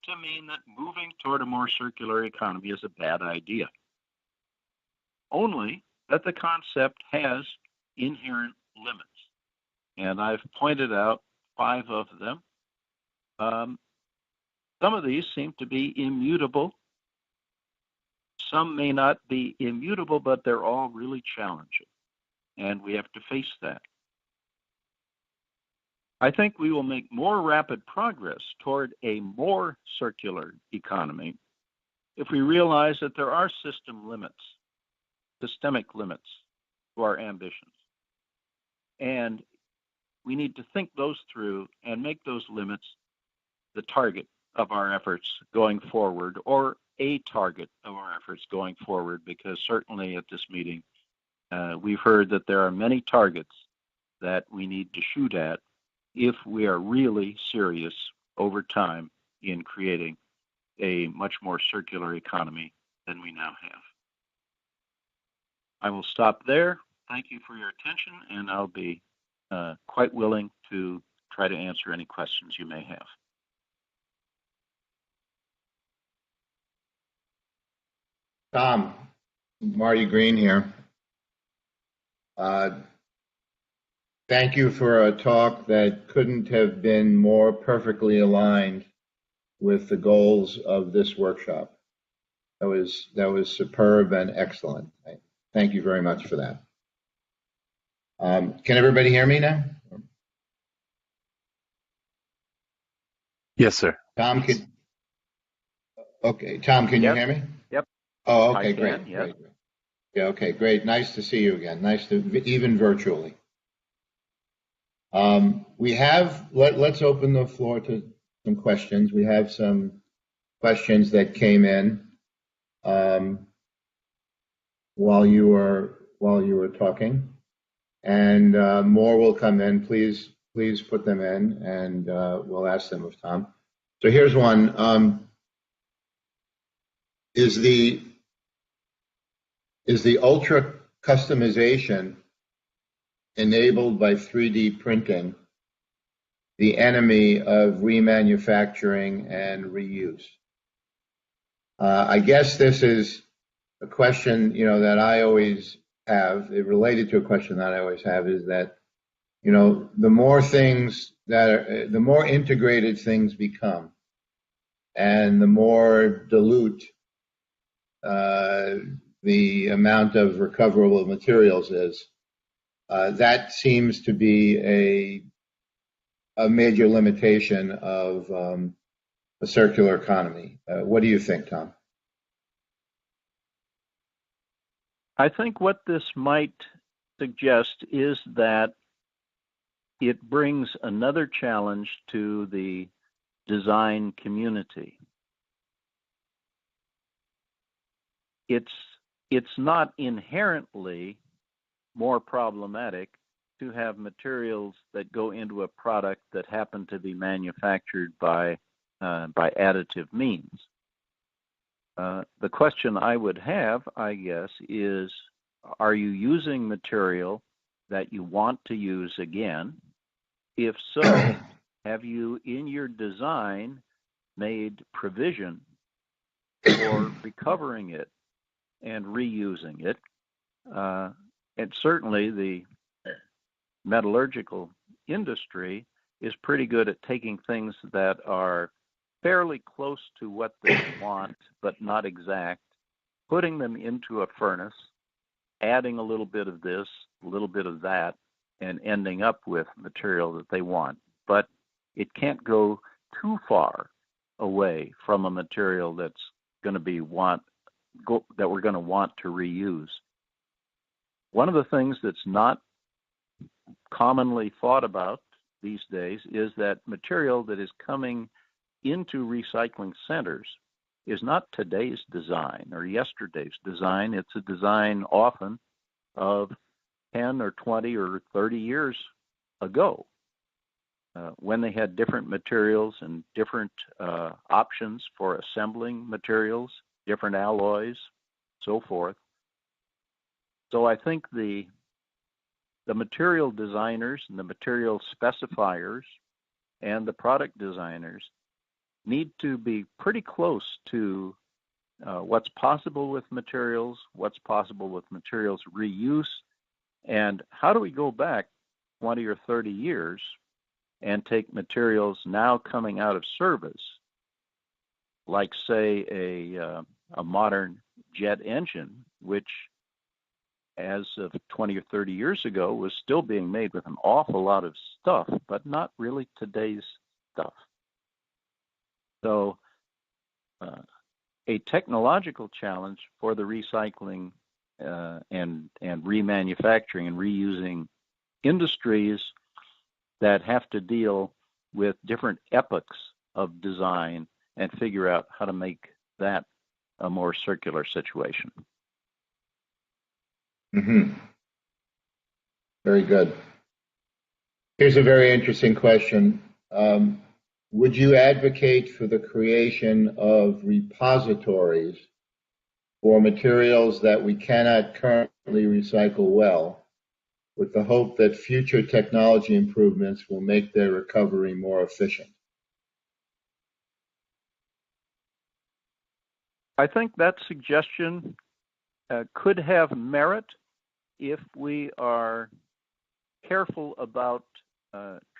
to mean that moving toward a more circular economy is a bad idea. Only that the concept has inherent limits. And I've pointed out 5 of them. Some of these seem to be immutable. Some may not be immutable, but they're all really challenging. And we have to face that. I think we will make more rapid progress toward a more circular economy if we realize that there are systemic limits to our ambitions. And we need to think those through and make those limits the target of our efforts going forward, or a target of our efforts going forward, because certainly at this meeting, we've heard that there are many targets that we need to shoot at if we are really serious over time in creating a much more circular economy than we now have. I will stop there. Thank you for your attention, and I'll be quite willing to try to answer any questions you may have. Tom, Marty Green here. Thank you for a talk that couldn't have been more perfectly aligned with the goals of this workshop. That was superb and excellent. Thank you very much for that. Can everybody hear me now? Yes, sir. Tom, Tom, can you hear me? Yep. Oh, okay, great. Can, yes. Great. Yeah, okay, great. Nice to see you again. Nice to, even virtually. Let's open the floor to some questions. We have some questions that came in while you were talking, and more will come in. Please put them in, and we'll ask them of Tom. So here's one: is the ultra customization enabled by 3D printing the enemy of remanufacturing and reuse? I guess this is a question, that I always have. It related to a question that I always have, is that, the more integrated things become, and the more dilute the amount of recoverable materials is, that seems to be a major limitation of a circular economy. What do you think, Tom? I think what this might suggest is that it brings another challenge to the design community. It's not inherently more problematic to have materials that go into a product that happen to be manufactured by additive means. The question I would have, I guess, is, are you using material that you want to use again? If so, have you in your design made provision for recovering it and reusing it? And certainly the metallurgical industry is pretty good at taking things that are fairly close to what they want, but not exact, putting them into a furnace, adding a little bit of this, a little bit of that, and ending up with material that they want. But it can't go too far away from a material that's going to be that we're going to want to reuse. One of the things that's not commonly thought about these days is that material that is coming into recycling centers is not today's design or yesterday's design. It's a design often of 10 or 20 or 30 years ago, when they had different materials and different options for assembling materials, different alloys, so forth. So I think the material designers and the material specifiers and the product designers need to be pretty close to what's possible with materials, what's possible with materials reuse, and how do we go back 20 or 30 years and take materials now coming out of service, like say a modern jet engine, which as of 20 or 30 years ago was still being made with an awful lot of stuff, but not really today's stuff. So a technological challenge for the recycling and remanufacturing and reusing industries that have to deal with different epochs of design and figure out how to make that a more circular situation. Mm-hmm. Very good. Here's a very interesting question. Would you advocate for the creation of repositories for materials that we cannot currently recycle well, with the hope that future technology improvements will make their recovery more efficient? I think that suggestion could have merit if we are careful about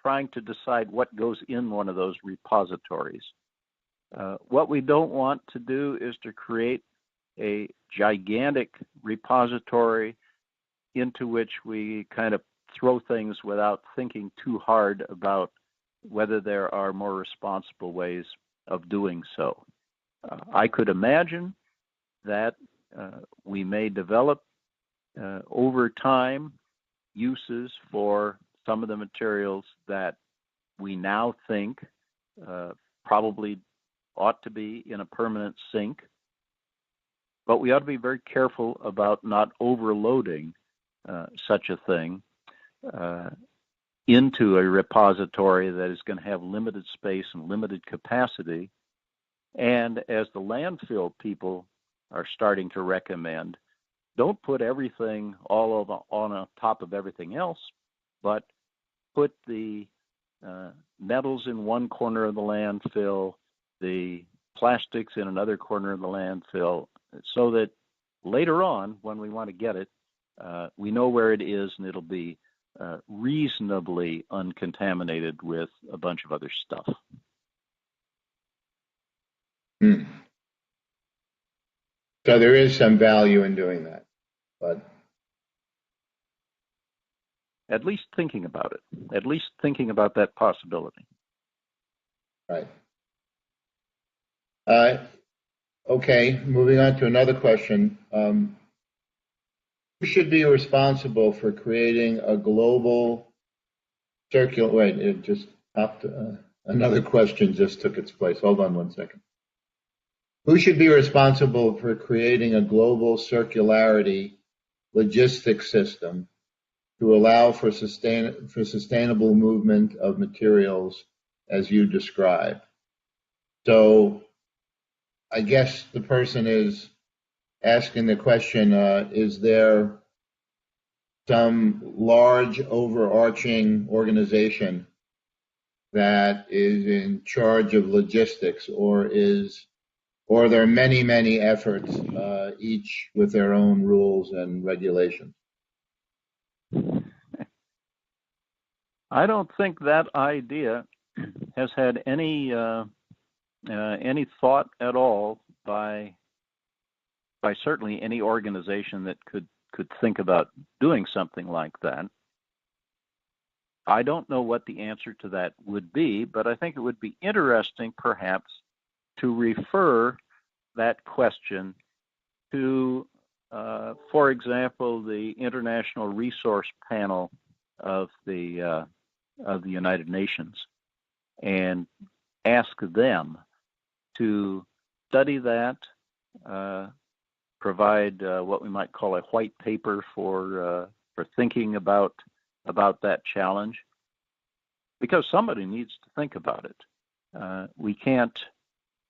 trying to decide what goes in one of those repositories. What we don't want to do is to create a gigantic repository into which we kind of throw things without thinking too hard about whether there are more responsible ways of doing so. I could imagine that we may develop over time uses for some of the materials that we now think probably ought to be in a permanent sink. But we ought to be very careful about not overloading such a thing into a repository that is going to have limited space and limited capacity. And as the landfill people are starting to recommend, don't put everything all on top of everything else, but put the metals in one corner of the landfill, the plastics in another corner of the landfill, so that later on, when we want to get it, we know where it is and it'll be reasonably uncontaminated with a bunch of other stuff. Hmm. So there is some value in doing that, but at least thinking about it, at least thinking about that possibility. Right. Okay, moving on to another question. Who should be responsible for creating a global circular, wait, it just popped, another question just took its place. Hold on one second. Who should be responsible for creating a global circularity logistics system to allow for sustainable movement of materials as you describe? So I guess the person is asking the question, is there some large overarching organization that is in charge of logistics, or are there many, many efforts, each with their own rules and regulations? I don't think that idea has had any thought at all by certainly any organization that could think about doing something like that. I don't know what the answer to that would be, but I think it would be interesting perhaps to refer that question to, for example, the International Resource Panel of the United Nations and ask them to study that, provide what we might call a white paper for thinking about that challenge, because somebody needs to think about it. We can't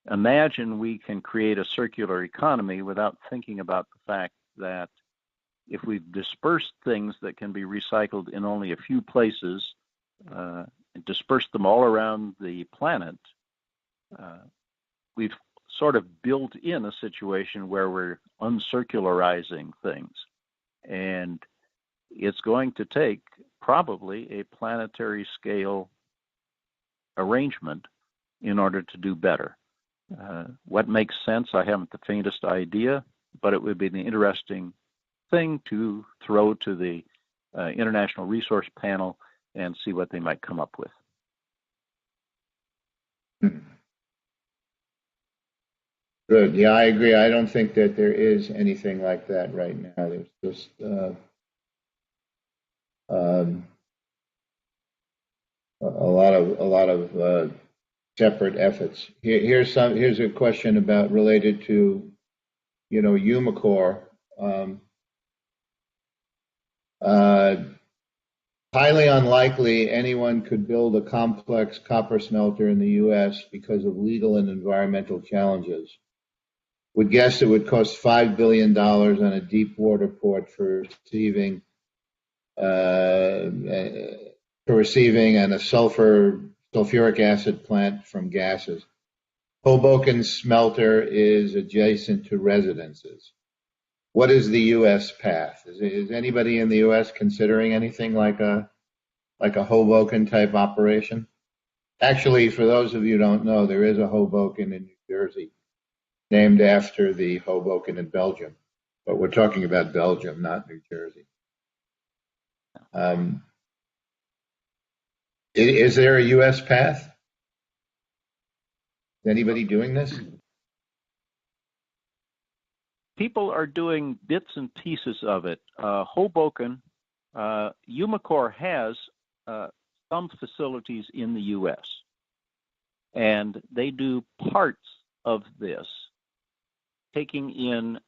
imagine we can create a circular economy without thinking about the fact that if we've dispersed things that can be recycled in only a few places, and dispersed them all around the planet, we've sort of built in a situation where we're uncircularizing things. And it's going to take probably a planetary scale arrangement in order to do better. What makes sense, I haven't the faintest idea, but it would be an interesting thing to throw to the International Resource Panel and see what they might come up with. Good. Yeah, I agree. I don't think that there is anything like that right now. There's just a lot of separate efforts. Here's a question related to, Umicore. Highly unlikely anyone could build a complex copper smelter in the U.S. because of legal and environmental challenges. Would guess it would cost $5 billion on a deep water port for receiving and a sulfuric acid plant from gases. Hoboken's smelter is adjacent to residences. What is the U.S. path? Is anybody in the U.S. considering anything like a Hoboken type operation? Actually, for those of you who don't know, there is a Hoboken in New Jersey, named after the Hoboken in Belgium. But we're talking about Belgium, not New Jersey. Is there a U.S. path? Is anybody doing this? People are doing bits and pieces of it. Hoboken, Umicore has some facilities in the U.S. and they do parts of this, taking in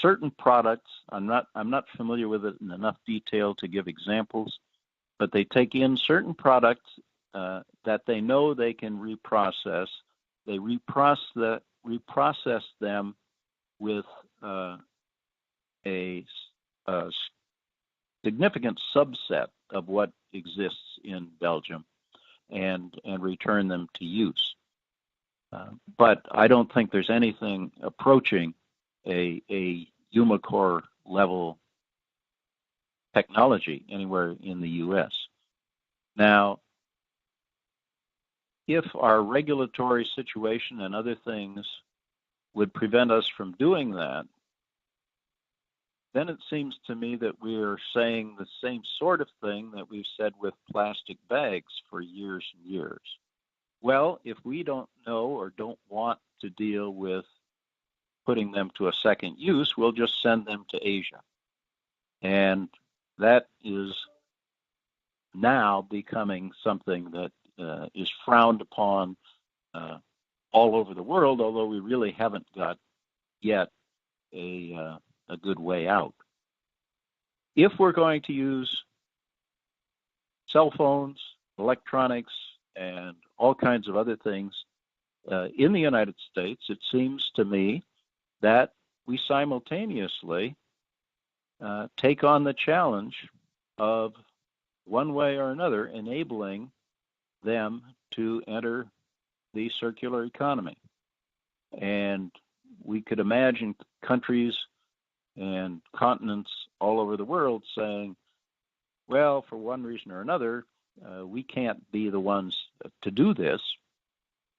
certain products. I'm not familiar with it in enough detail to give examples, but they take in certain products that they know they can reprocess. They reprocess them with a significant subset of what exists in Belgium and return them to use. But I don't think there's anything approaching a Umicore level technology anywhere in the U.S. Now, if our regulatory situation and other things would prevent us from doing that, then it seems to me that we're saying the same sort of thing that we've said with plastic bags for years and years. Well, if we don't know or don't want to deal with putting them to a second use, we'll just send them to Asia. And that is now becoming something that is frowned upon all over the world, although we really haven't got yet a good way out. If we're going to use cell phones, electronics, and all kinds of other things in the United States, it seems to me that we simultaneously take on the challenge of, one way or another, enabling them to enter the circular economy. And we could imagine countries and continents all over the world saying, well, for one reason or another, we can't be the ones to do this,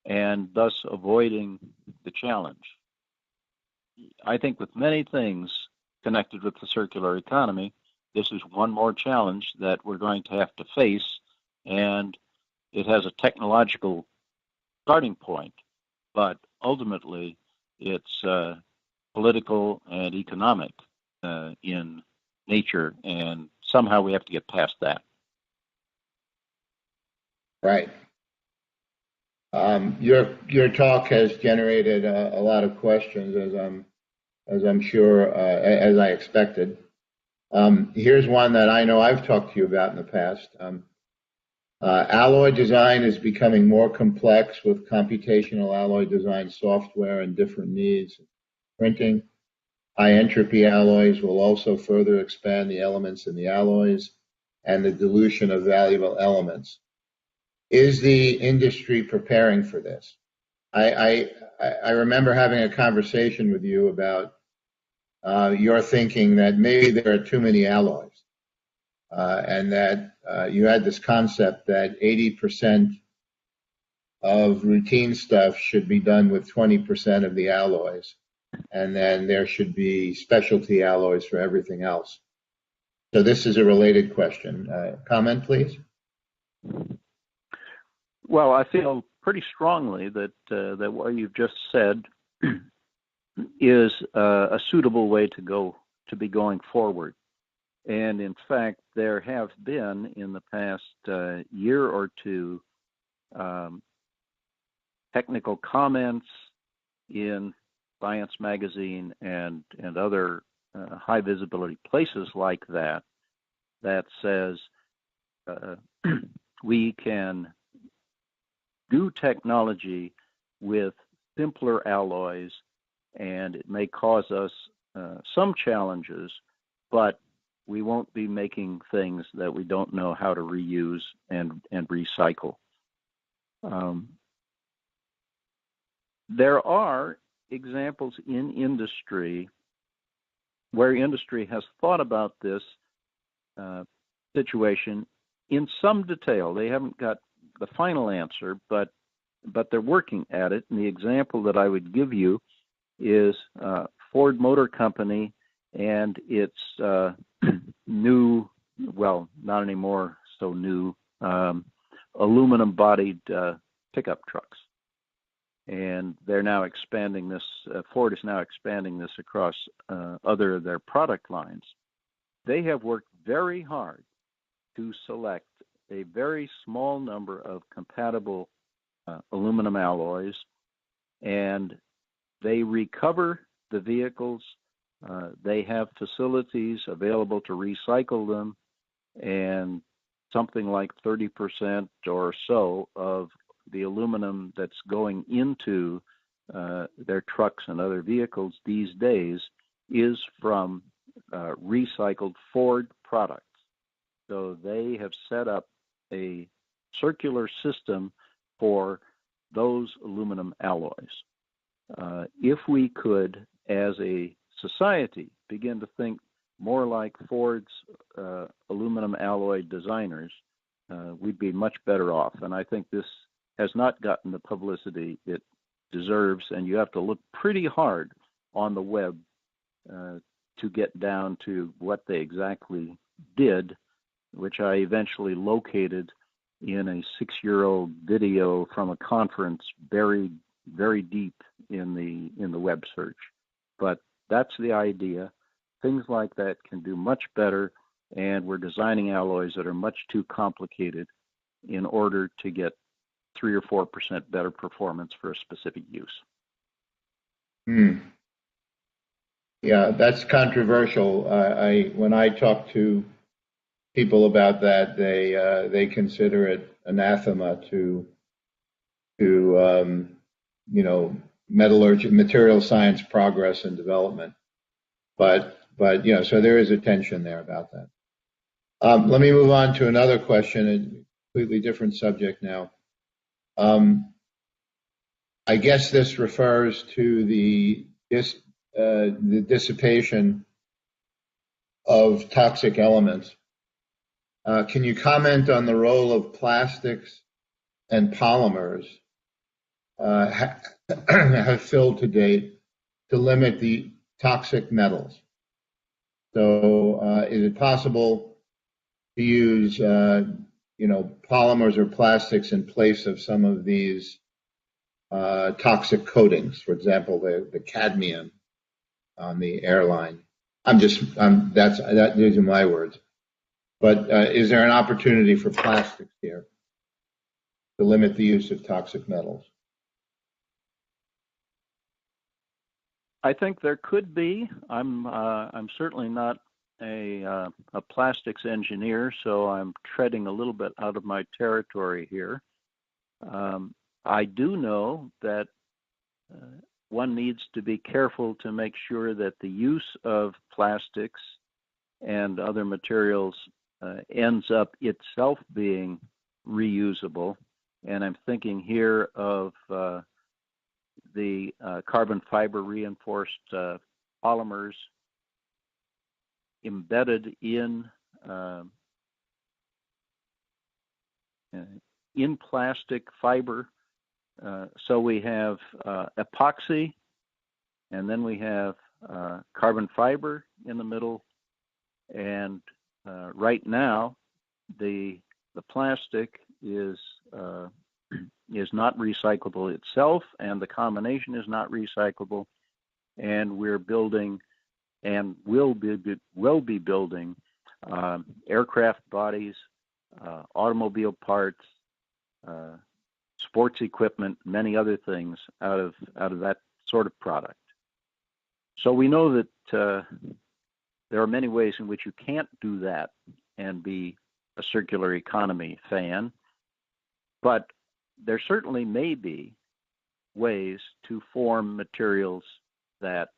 and thus avoiding the challenge. I think with many things connected with the circular economy, this is one more challenge that we're going to have to face, and it has a technological starting point, but ultimately it's political and economic in nature and somehow we have to get past that. Right. Your talk has generated a lot of questions, as I'm sure as I expected. Here's one that I know I've talked to you about in the past. Alloy design is becoming more complex with computational alloy design software and different needs. Printing. High entropy alloys will also further expand the elements in the alloys and the dilution of valuable elements. Is the industry preparing for this? I remember having a conversation with you about your thinking that maybe there are too many alloys, and that you had this concept that 80% of routine stuff should be done with 20% of the alloys, and then there should be specialty alloys for everything else. So this is a related question. Comment, please. Well, I feel pretty strongly that that what you've just said is a suitable way to be going forward. And in fact, there have been in the past year or two technical comments in Science Magazine and other high visibility places like that that says we can do technology with simpler alloys, and it may cause us some challenges, but we won't be making things that we don't know how to reuse and recycle. There are examples in industry where industry has thought about this situation in some detail. They haven't got the final answer, but they're working at it. And the example that I would give you is Ford Motor Company and its new, well, not anymore so new, aluminum-bodied pickup trucks. And they're now expanding this, Ford is now expanding this across other of their product lines. They have worked very hard to select a very small number of compatible aluminum alloys, and they recover the vehicles. They have facilities available to recycle them, and something like 30% or so of the aluminum that's going into their trucks and other vehicles these days is from recycled Ford products. So they have set up a circular system for those aluminum alloys. If we could, as a society, begin to think more like Ford's aluminum alloy designers, we'd be much better off. And I think this has not gotten the publicity it deserves, and you have to look pretty hard on the web to get down to what they exactly did, which I eventually located in a 6-year-old video from a conference buried very deep in the web search. But that's the idea. Things like that can do much better, and we're designing alloys that are much too complicated in order to get 3 or 4% better performance for a specific use. Yeah, that's controversial. When I talk to people about that, they consider it anathema to metallurgy, material science progress and development. But so there is a tension there about that. Let me move on to another question, a completely different subject now. I guess this refers to the dissipation of toxic elements. Can you comment on the role of plastics and polymers have filled to date to limit the toxic metals? So is it possible to use polymers or plastics in place of some of these toxic coatings? For example, the cadmium on the airline. These are my words. But is there an opportunity for plastics here to limit the use of toxic metals? I think there could be. I'm certainly not a plastics engineer, so I'm treading a little bit out of my territory here. I do know that one needs to be careful to make sure that the use of plastics and other materials ends up itself being reusable. And I'm thinking here of the carbon fiber reinforced polymers embedded in plastic fiber. So we have epoxy, and then we have carbon fiber in the middle. And right now, the plastic is not recyclable itself, and the combination is not recyclable. And we're building, and will be building, aircraft bodies, automobile parts, sports equipment, many other things out of that sort of product. So we know that there are many ways in which you can't do that and be a circular economy fan, but there certainly may be ways to form materials that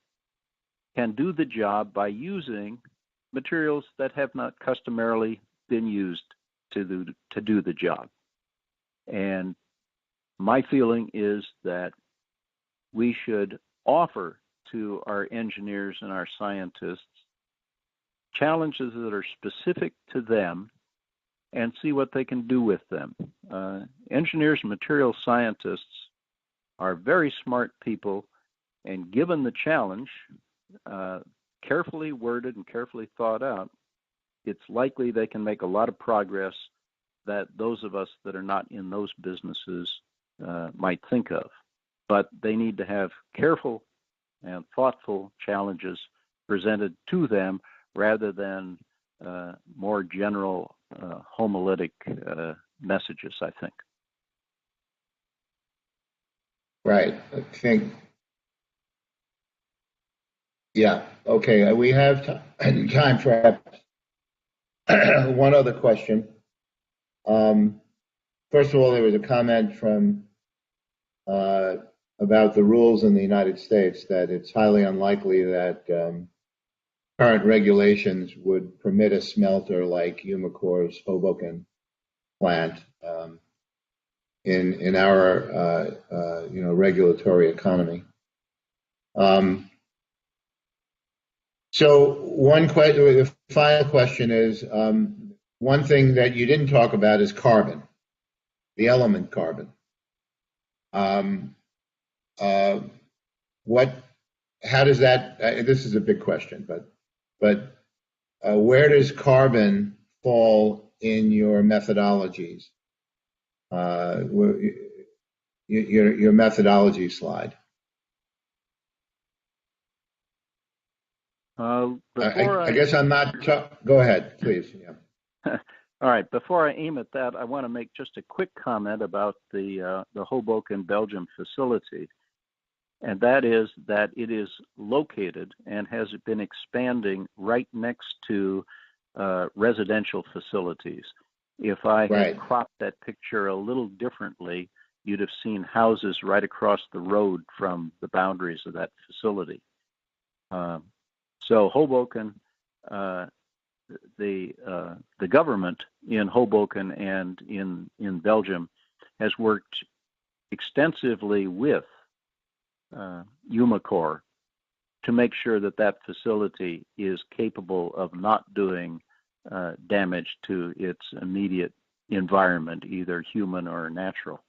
can do the job by using materials that have not customarily been used to do the job. And my feeling is that we should offer to our engineers and our scientists challenges that are specific to them and see what they can do with them. Engineers and material scientists are very smart people, and given the challenge, carefully worded and carefully thought out, it's likely they can make a lot of progress that those of us that are not in those businesses might think of. But they need to have careful and thoughtful challenges presented to them rather than more general homiletic messages, I think. Right. I think. Yeah. Okay. We have time for one other question. First of all, there was a comment from about the rules in the United States that it's highly unlikely that current regulations would permit a smelter like Umicore's Hoboken plant in our regulatory economy. So the final question is, one thing that you didn't talk about is carbon, the element carbon. How does that? This is a big question, but where does carbon fall in your methodologies? Your methodology slide. I guess I'm not. Go ahead, please. Yeah. All right. Before I aim at that, I want to make just a quick comment about the Hoboken, Belgium facility, and that is that it is located and has been expanding right next to residential facilities. If I had cropped that picture a little differently, you'd have seen houses right across the road from the boundaries of that facility. So Hoboken, the government in Hoboken and in Belgium has worked extensively with Umicore to make sure that that facility is capable of not doing damage to its immediate environment, either human or natural.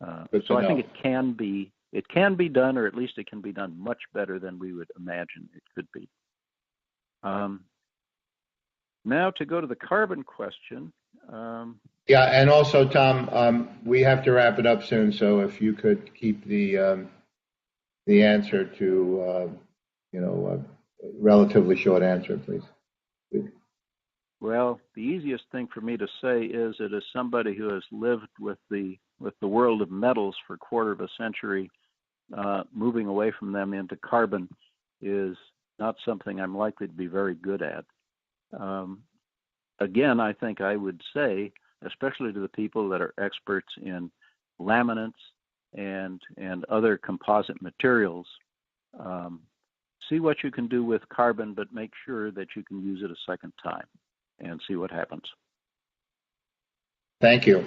So I think it can be done, or at least it can be done much better than we would imagine it could be. Now to go to the carbon question. Yeah, and also, Tom, we have to wrap it up soon, so if you could keep the answer to, relatively short answer, please. Well, the easiest thing for me to say is that as somebody who has lived with the world of metals for a quarter of a century, moving away from them into carbon is not something I'm likely to be very good at. Again, I think I would say, especially to the people that are experts in laminates and other composite materials, see what you can do with carbon, but make sure that you can use it a second time and see what happens. Thank you.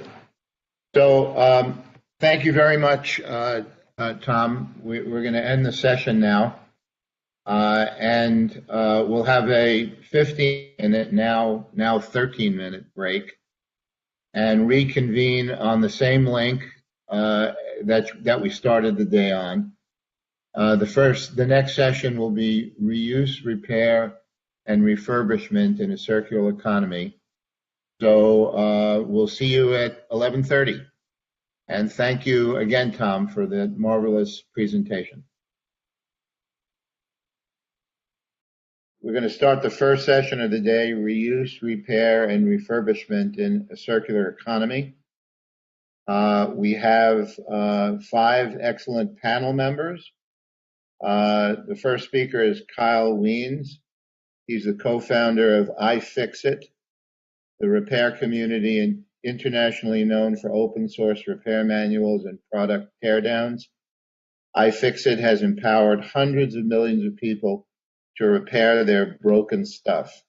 So thank you very much, Tom. We're going to end the session now. And we'll have a 15-minute, now 13-minute break, and reconvene on the same link that we started the day on. The next session will be reuse, repair, and refurbishment in a circular economy. So we'll see you at 11:30. And thank you again, Tom, for the marvelous presentation. We're going to start the first session of the day, reuse, repair, and refurbishment in a circular economy. We have 5 excellent panel members. The first speaker is Kyle Wiens. He's the co-founder of iFixit, the repair community and internationally known for open source repair manuals and product teardowns. iFixit has empowered hundreds of millions of people to repair their broken stuff.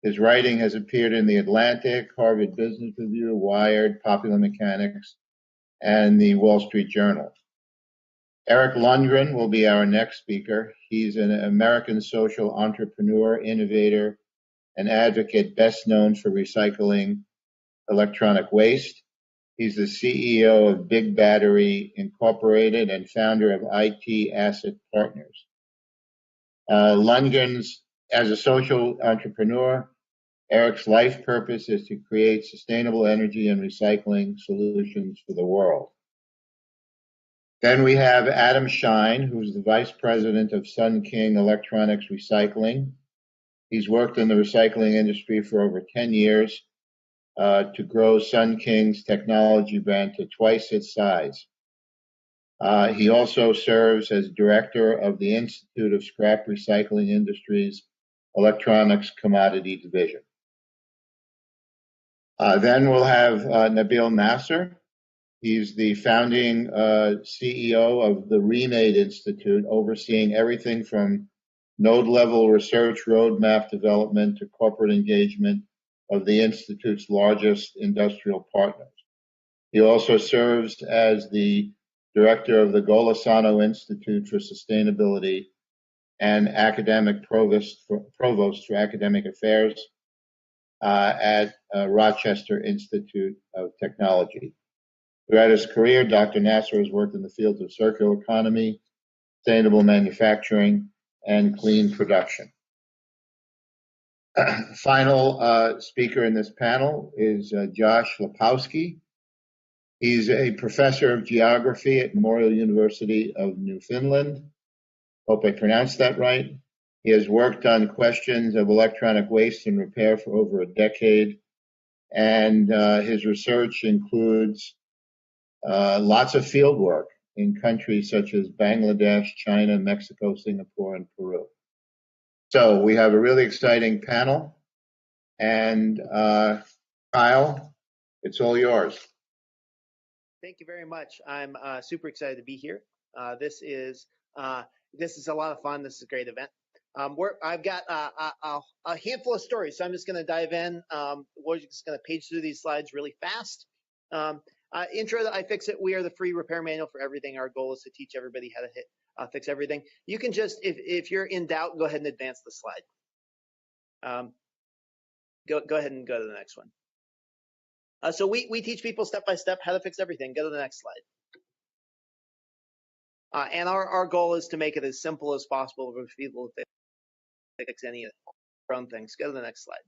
His writing has appeared in The Atlantic, Harvard Business Review, Wired, Popular Mechanics, and the Wall Street Journal. Eric Lundgren will be our next speaker. He's an American social entrepreneur, innovator, and advocate best known for recycling electronic waste. He's the CEO of Big Battery Incorporated and founder of IT Asset Partners. Lundgren's, as a social entrepreneur, Eric's life purpose is to create sustainable energy and recycling solutions for the world. Then we have Adam Shine, who's the vice president of Sun King Electronics Recycling. He's worked in the recycling industry for over 10 years to grow Sun King's technology brand to twice its size. He also serves as director of the Institute of Scrap Recycling Industries Electronics Commodity Division. Then we'll have Nabil Nasser. He's the founding CEO of the Remade Institute, overseeing everything from node-level research, roadmap development, to corporate engagement of the Institute's largest industrial partners. He also serves as the director of the Golisano Institute for Sustainability and academic provost for academic affairs at Rochester Institute of Technology. Throughout his career, Dr. Nasser has worked in the fields of circular economy, sustainable manufacturing, and clean production. Final speaker in this panel is Josh Lepowski. He's a professor of geography at Memorial University of Newfoundland. Hope I pronounced that right. He has worked on questions of electronic waste and repair for over a decade, and his research includes lots of field work in countries such as Bangladesh, China, Mexico, Singapore, and Peru. So we have a really exciting panel, and Kyle, it's all yours. Thank you very much. I'm super excited to be here. This is a lot of fun. This is a great event. I've got a handful of stories, so I'm just going to dive in. We're just going to page through these slides really fast. Intro to iFixit. We are the free repair manual for everything. Our goal is to teach everybody how to fix everything. You can just, if you're in doubt, go ahead and advance the slide. Go ahead and go to the next one. So we teach people step by step how to fix everything. Go to the next slide. And our goal is to make it as simple as possible for people to fix any of their own things. Go to the next slide.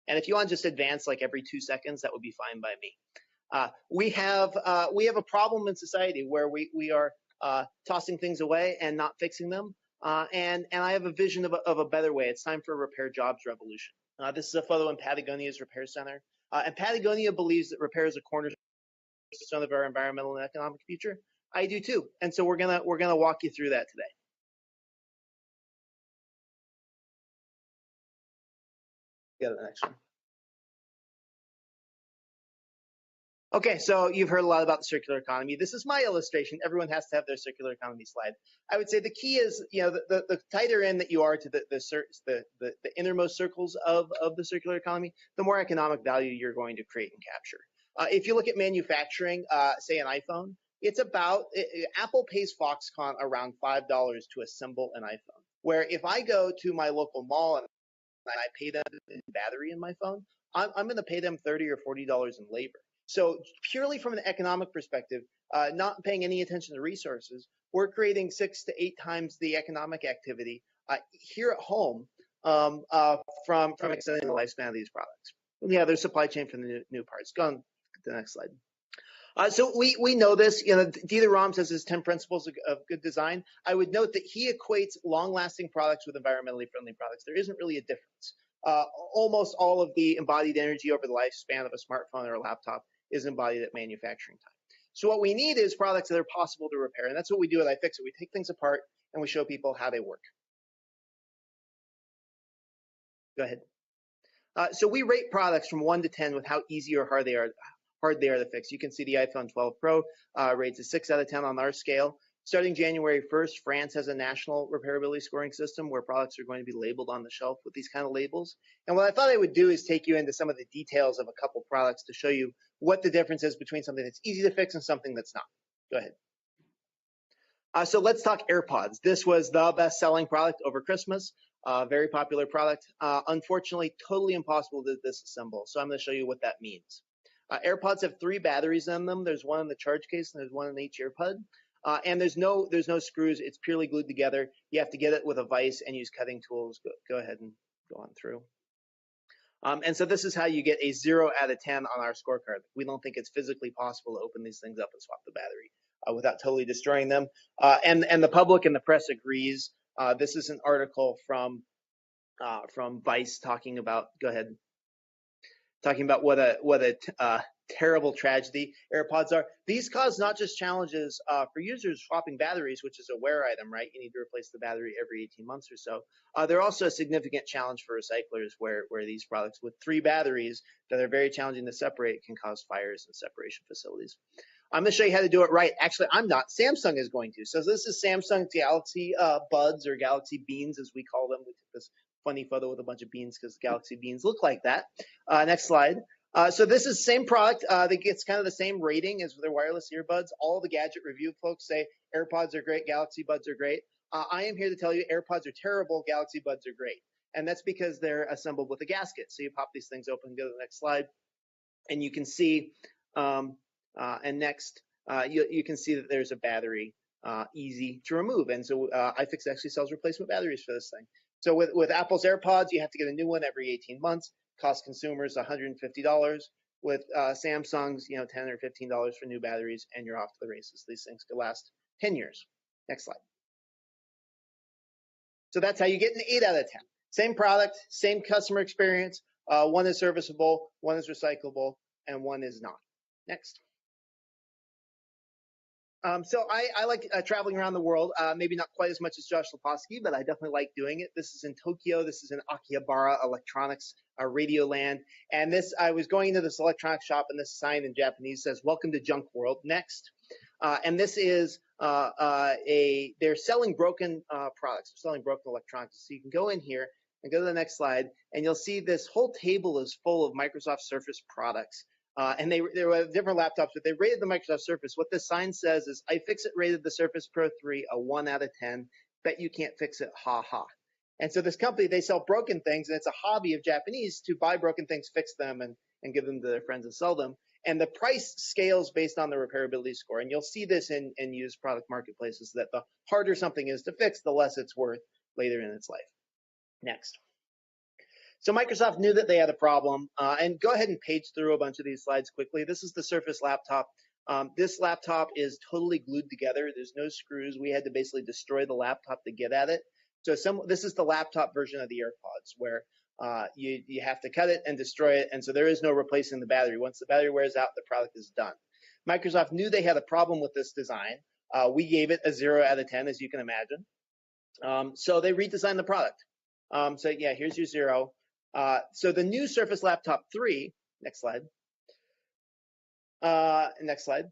And if you want to just advance like every 2 seconds, that would be fine by me. We have a problem in society where we are tossing things away and not fixing them. And I have a vision of a better way. It's time for a repair jobs revolution. This is a photo in Patagonia's repair center. And Patagonia believes that repair is a cornerstone of our environmental and economic future. I do too. And so we're gonna walk you through that today. Go to the next one. Okay, so you've heard a lot about the circular economy. This is my illustration. Everyone has to have their circular economy slide. I would say the key is, the tighter in that you are to the innermost circles of the circular economy, the more economic value you're going to create and capture. If you look at manufacturing, say an iPhone, it's about, Apple pays Foxconn around $5 to assemble an iPhone. Where if I go to my local mall and I pay them in battery in my phone, I'm going to pay them $30 or $40 in labor. So purely from an economic perspective, not paying any attention to resources, we're creating 6 to 8 times the economic activity here at home from extending the lifespan of these products. Yeah, there's supply chain for the new parts. Go on to the next slide. So we know this. Dieter Rams has his 10 principles of good design. I would note that he equates long-lasting products with environmentally friendly products. There isn't really a difference. Almost all of the embodied energy over the lifespan of a smartphone or a laptop is embodied at manufacturing time. So what we need is products that are possible to repair, and that's what we do at iFixit. We take things apart and we show people how they work. Go ahead. So we rate products from 1 to 10 with how easy or hard they are to fix. You can see the iPhone 12 Pro rates a 6 out of 10 on our scale. Starting January 1st, France has a national repairability scoring system where products are going to be labeled on the shelf with these kind of labels. And what I thought I would do is take you into some of the details of a couple products to show you what the difference is between something that's easy to fix and something that's not. Go ahead. So let's talk AirPods. This was the best-selling product over Christmas. Very popular product. Unfortunately, totally impossible to disassemble. So I'm going to show you what that means. AirPods have 3 batteries in them. There's one in the charge case and there's one in each earpod. And there's no screws. It's purely glued together. You have to get it with a vise and use cutting tools. Go ahead and go on through. And so this is how you get a 0 out of 10 on our scorecard. We don't think it's physically possible to open these things up and swap the battery without totally destroying them. And the public and the press agrees. This is an article from Vice talking about. Go ahead. Talking about what a terrible tragedy AirPods are. These cause not just challenges for users swapping batteries, which is a wear item, right? You need to replace the battery every 18 months or so. They're also a significant challenge for recyclers where these products with 3 batteries that are very challenging to separate can cause fires in separation facilities. I'm going to show you how to do it right. Actually, I'm not. Samsung is going to. So this is Samsung's Galaxy Buds or Galaxy Beans, as we call them. We took this funny photo with a bunch of beans because Galaxy Beans look like that. Next slide. So this is the same product that gets kind of the same rating as their wireless earbuds. All the gadget review folks say AirPods are great, Galaxy Buds are great. I am here to tell you AirPods are terrible, Galaxy Buds are great. And that's because they're assembled with a gasket. So you pop these things open, go to the next slide, and you can see, and next, you can see that there's a battery easy to remove. And so iFixit actually sells replacement batteries for this thing. So with Apple's AirPods, you have to get a new one every 18 months. Cost consumers $150. With Samsung's, $10 or $15 for new batteries, and you're off to the races. These things could last 10 years. Next slide. So that's how you get an 8 out of 10. Same product, same customer experience. One is serviceable, one is recyclable, and one is not. Next. So I like traveling around the world, maybe not quite as much as Josh Leposki, but I definitely like doing it. This is in Tokyo. This is in Akihabara Electronics Radio Land. And I was going into this electronics shop, and this sign in Japanese says, "Welcome to Junk World." Next. And this is they're selling broken products. They're selling broken electronics. So you can go in here and go to the next slide, and you'll see this whole table is full of Microsoft Surface products. And they were different laptops, but they rated the Microsoft Surface. What this sign says is, iFixit rated the Surface Pro 3 a 1 out of 10. Bet you can't fix it, ha ha. And so this company, they sell broken things, and it's a hobby of Japanese to buy broken things, fix them, and give them to their friends and sell them. And the price scales based on the repairability score. And you'll see this in used product marketplaces, that the harder something is to fix, the less it's worth later in its life. Next. So Microsoft knew that they had a problem, and go ahead and page through a bunch of these slides quickly. This is the Surface laptop. This laptop is totally glued together. There's no screws. We had to basically destroy the laptop to get at it. So this is the laptop version of the AirPods, where You have to cut it and destroy it, and so there is no replacing the battery. Once the battery wears out, the product is done. Microsoft knew they had a problem with this design. We gave it a 0 out of 10, as you can imagine. So they redesigned the product. So yeah, here's your 0. So the new Surface Laptop 3, next slide. Next slide.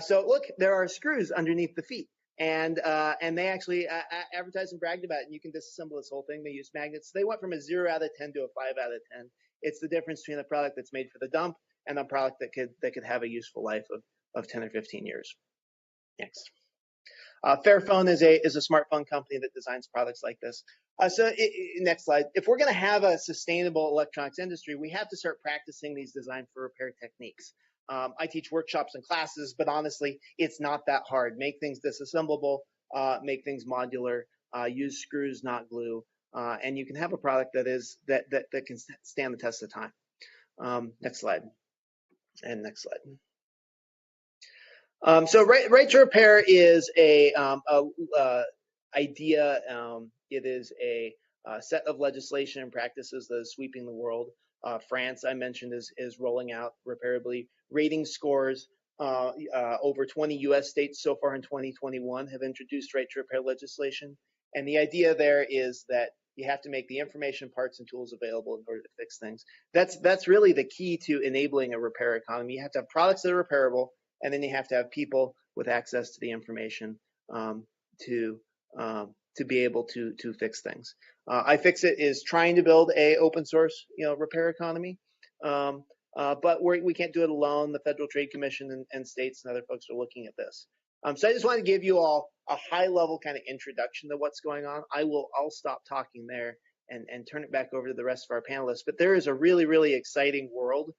So look, there are screws underneath the feet, and they actually advertised and bragged about it. And you can disassemble this whole thing. They use magnets. They went from a 0 out of 10 to a 5 out of 10. It's the difference between a product that's made for the dump and a product that could have a useful life of 10 or 15 years. Next. Fairphone is a smartphone company that designs products like this. Next slide. If we're going to have a sustainable electronics industry, we have to start practicing these design for repair techniques. I teach workshops and classes, but honestly, it's not that hard. Make things disassemblable, make things modular, use screws, not glue, and you can have a product that can stand the test of time. Next slide. And next slide. So right to repair is a idea. It is a set of legislation and practices that is sweeping the world. France, I mentioned, is rolling out repairability rating scores. Over 20 U.S. states so far in 2021 have introduced right to repair legislation. And the idea there is that you have to make the information, parts, and tools available in order to fix things. That's really the key to enabling a repair economy. You have to have products that are repairable, and then you have to have people with access to the information to be able to fix things. iFixit is trying to build a open source repair economy, but we can't do it alone. The Federal Trade Commission and states and other folks are looking at this. So I just want to give you all a high level kind of introduction to what's going on. I'll stop talking there and turn it back over to the rest of our panelists. But there is a really, really exciting world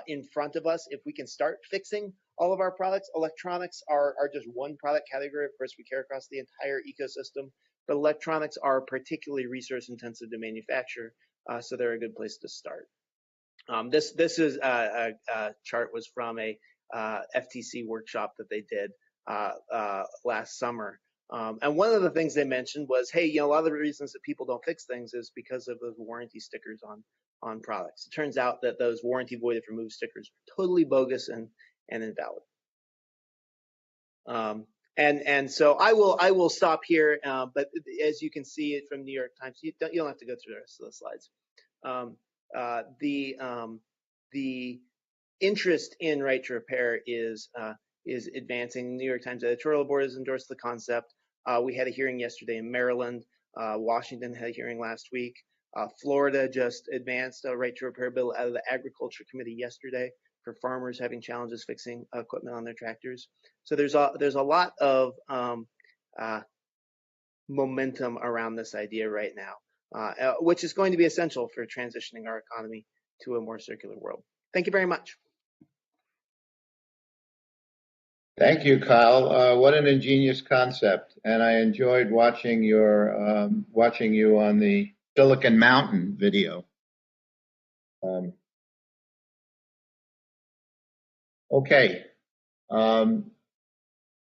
in front of us if we can start fixing all of our products. Electronics are just one product category. Of course, we care across the entire ecosystem, but electronics are particularly resource intensive to manufacture, so they're a good place to start. This is a chart was from a FTC workshop that they did last summer. And one of the things they mentioned was, hey, a lot of the reasons that people don't fix things is because of those warranty stickers on products. It turns out that those warranty void if removed stickers are totally bogus and invalid. And so I will stop here. But as you can see it from New York Times, you don't have to go through the rest of the slides. The interest in right to repair is advancing. New York Times editorial board has endorsed the concept. We had a hearing yesterday in Maryland. Washington had a hearing last week. Florida just advanced a right to repair bill out of the Agriculture Committee yesterday for farmers having challenges fixing equipment on their tractors. So there's a lot of momentum around this idea right now, which is going to be essential for transitioning our economy to a more circular world. Thank you very much. Thank you, Kyle. What an ingenious concept, and I enjoyed watching you on the Silicon Mountain video. Okay, now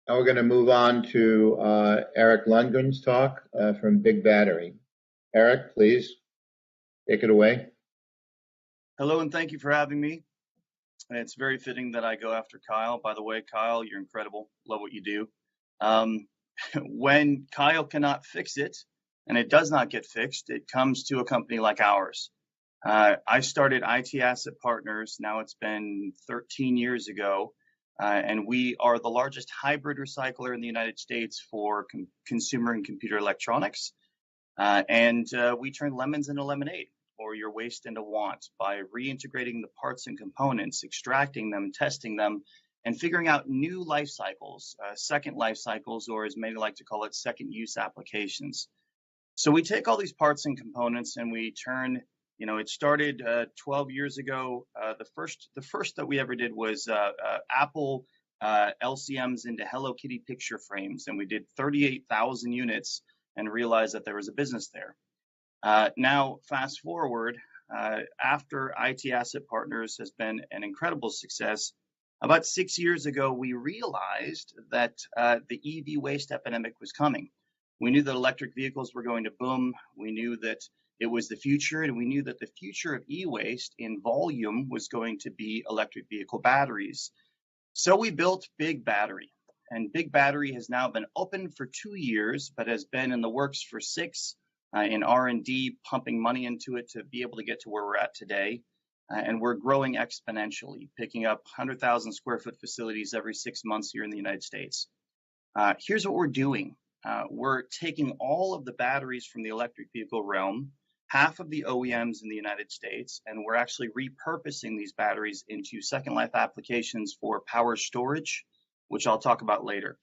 we're going to move on to Eric Lundgren's talk from Big Battery. Eric, please take it away. Hello, and thank you for having me. And it's very fitting that I go after Kyle. By the way, Kyle, you're incredible. Love what you do. When Kyle cannot fix it, and it does not get fixed, it comes to a company like ours. I started IT Asset Partners. Now it's been 13 years ago, and we are the largest hybrid recycler in the United States for consumer and computer electronics. And we turn lemons into lemonade, or your waste into want, by reintegrating the parts and components, extracting them, testing them, and figuring out new life cycles, second life cycles, or as many like to call it, second use applications. So we take all these parts and components and we turn, it started 12 years ago. The first that we ever did was Apple LCMs into Hello Kitty picture frames, and we did 38,000 units and realized that there was a business there. Now, fast forward, after IT Asset Partners has been an incredible success, about 6 years ago, we realized that the EV waste epidemic was coming. We knew that electric vehicles were going to boom. We knew that It was the future, and we knew that the future of e-waste in volume was going to be electric vehicle batteries. So we built Big Battery, and Big Battery has now been open for 2 years, but has been in the works for 6, in R&D, pumping money into it to be able to get to where we're at today. And we're growing exponentially, picking up 100,000 square foot facilities every 6 months here in the United States. Here's what we're doing. We're taking all of the batteries from the electric vehicle realm, half of the OEMs in the United States, and we're actually repurposing these batteries into second life applications for power storage, which I'll talk about later.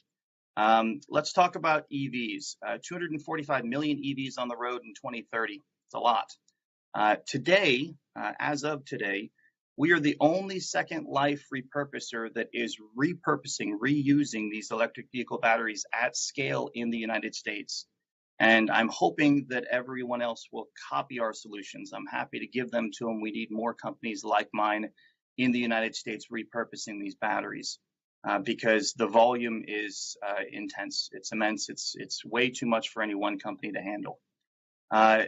Let's talk about EVs. 245 million EVs on the road in 2030. It's a lot. Today, as of today, we are the only second life repurposer that is reusing these electric vehicle batteries at scale in the United States. And I'm hoping that everyone else will copy our solutions. I'm happy to give them to them. We need more companies like mine in the United States repurposing these batteries because the volume is intense. It's immense. It's way too much for any one company to handle.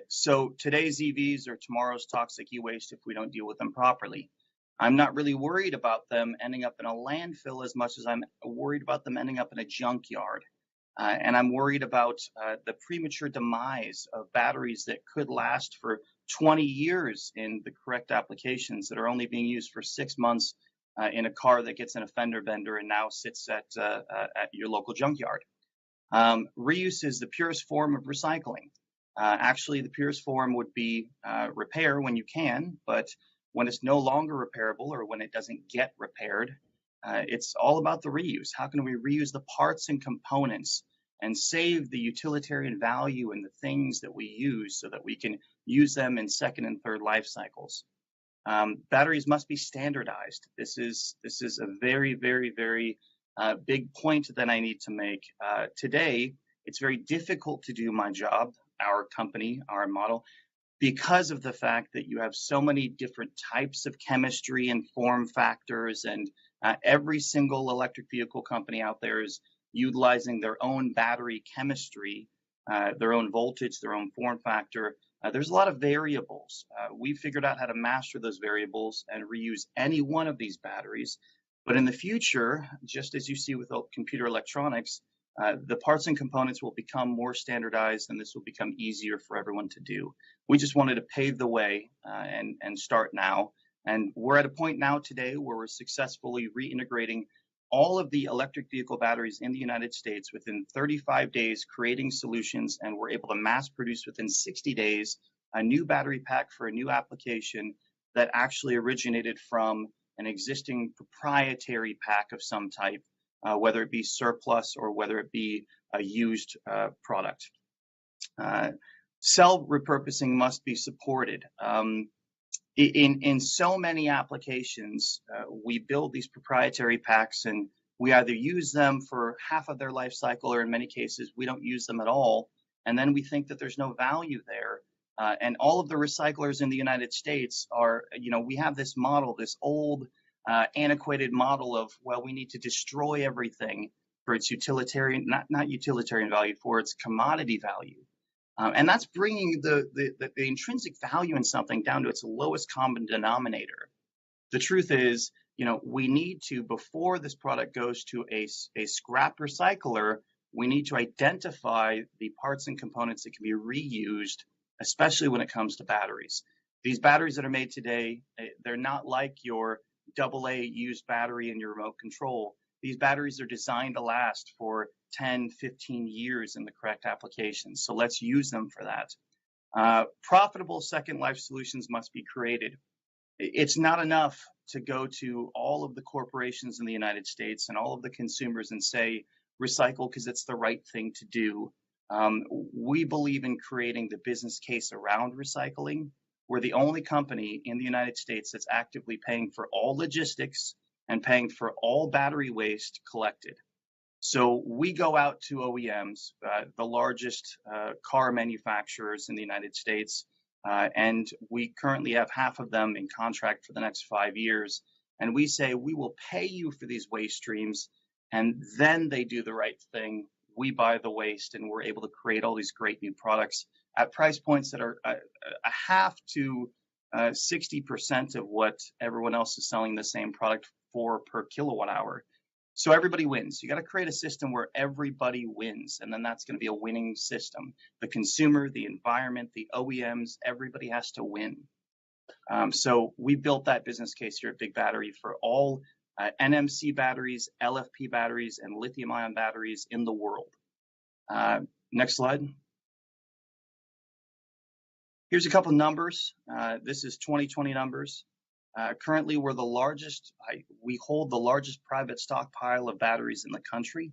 So today's EVs are tomorrow's toxic e-waste if we don't deal with them properly. I'm not really worried about them ending up in a landfill as much as I'm worried about them ending up in a junkyard. And I'm worried about the premature demise of batteries that could last for 20 years in the correct applications that are only being used for 6 months in a car that gets in a fender bender and now sits at your local junkyard. Reuse is the purest form of recycling. Actually, the purest form would be repair when you can, but when it's no longer repairable or when it doesn't get repaired, it's all about the reuse. How can we reuse the parts and components and save the utilitarian value in the things that we use so that we can use them in second and third life cycles? Batteries must be standardized. This is a very, very, very big point that I need to make. Today, it's very difficult to do my job, our company, our model, because of the fact that you have so many different types of chemistry and form factors, and every single electric vehicle company out there is utilizing their own battery chemistry, their own voltage, their own form factor. There's a lot of variables. We figured out how to master those variables and reuse any one of these batteries. But in the future, just as you see with computer electronics, the parts and components will become more standardized, and this will become easier for everyone to do. We just wanted to pave the way and start now. And we're at a point now today where we're successfully reintegrating all of the electric vehicle batteries in the United States within 35 days, creating solutions, and we're able to mass produce within 60 days a new battery pack for a new application that actually originated from an existing proprietary pack of some type, whether it be surplus or whether it be a used product. Cell repurposing must be supported. In so many applications, we build these proprietary packs and we either use them for half of their life cycle, or in many cases, we don't use them at all. And then we think that there's no value there. And all of the recyclers in the United States are, we have this model, this old, antiquated model of, well, we need to destroy everything for its utilitarian, not utilitarian value, for its commodity value. And that's bringing the intrinsic value in something down to its lowest common denominator. The truth is, we need to, before this product goes to a scrap recycler, we need to identify the parts and components that can be reused, especially when it comes to batteries. These batteries that are made today, they're not like your AA used battery in your remote control. These batteries are designed to last for 10, 15 years in the correct applications. So let's use them for that. Profitable second life solutions must be created. It's not enough to go to all of the corporations in the United States and all of the consumers and say, recycle because it's the right thing to do. We believe in creating the business case around recycling. We're the only company in the United States that's actively paying for all logistics and paying for all battery waste collected. So we go out to OEMs, the largest car manufacturers in the United States, and we currently have half of them in contract for the next 5 years. And we say, we will pay you for these waste streams, and then they do the right thing. We buy the waste, and we're able to create all these great new products at price points that are a half to 60% of what everyone else is selling the same product for per kilowatt hour. So everybody wins. You got to create a system where everybody wins, and then that's going to be a winning system. The consumer, the environment, the OEMs, everybody has to win. So we built that business case here at Big Battery for all NMC batteries, LFP batteries, and lithium-ion batteries in the world. Next slide. Here's a couple numbers. This is 2020 numbers. Currently, we're the largest. We hold the largest private stockpile of batteries in the country.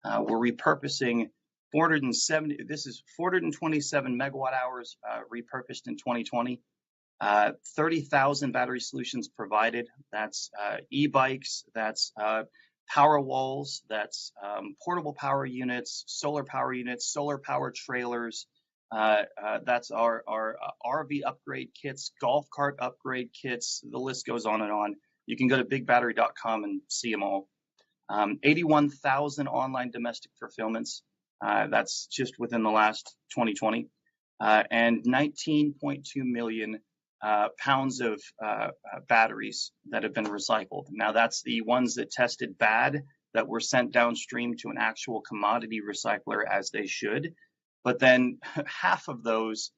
We're repurposing 470. This is 427 megawatt hours repurposed in 2020. 30,000 battery solutions provided. That's e-bikes. That's power walls. That's portable power units, solar power trailers. That's our RV upgrade kits, golf cart upgrade kits. The list goes on and on. You can go to bigbattery.com and see them all. 81,000 online domestic fulfillments. That's just within the last 2020. And 19.2 million pounds of batteries that have been recycled. Now, that's the ones that tested bad that were sent downstream to an actual commodity recycler, as they should. But then half of those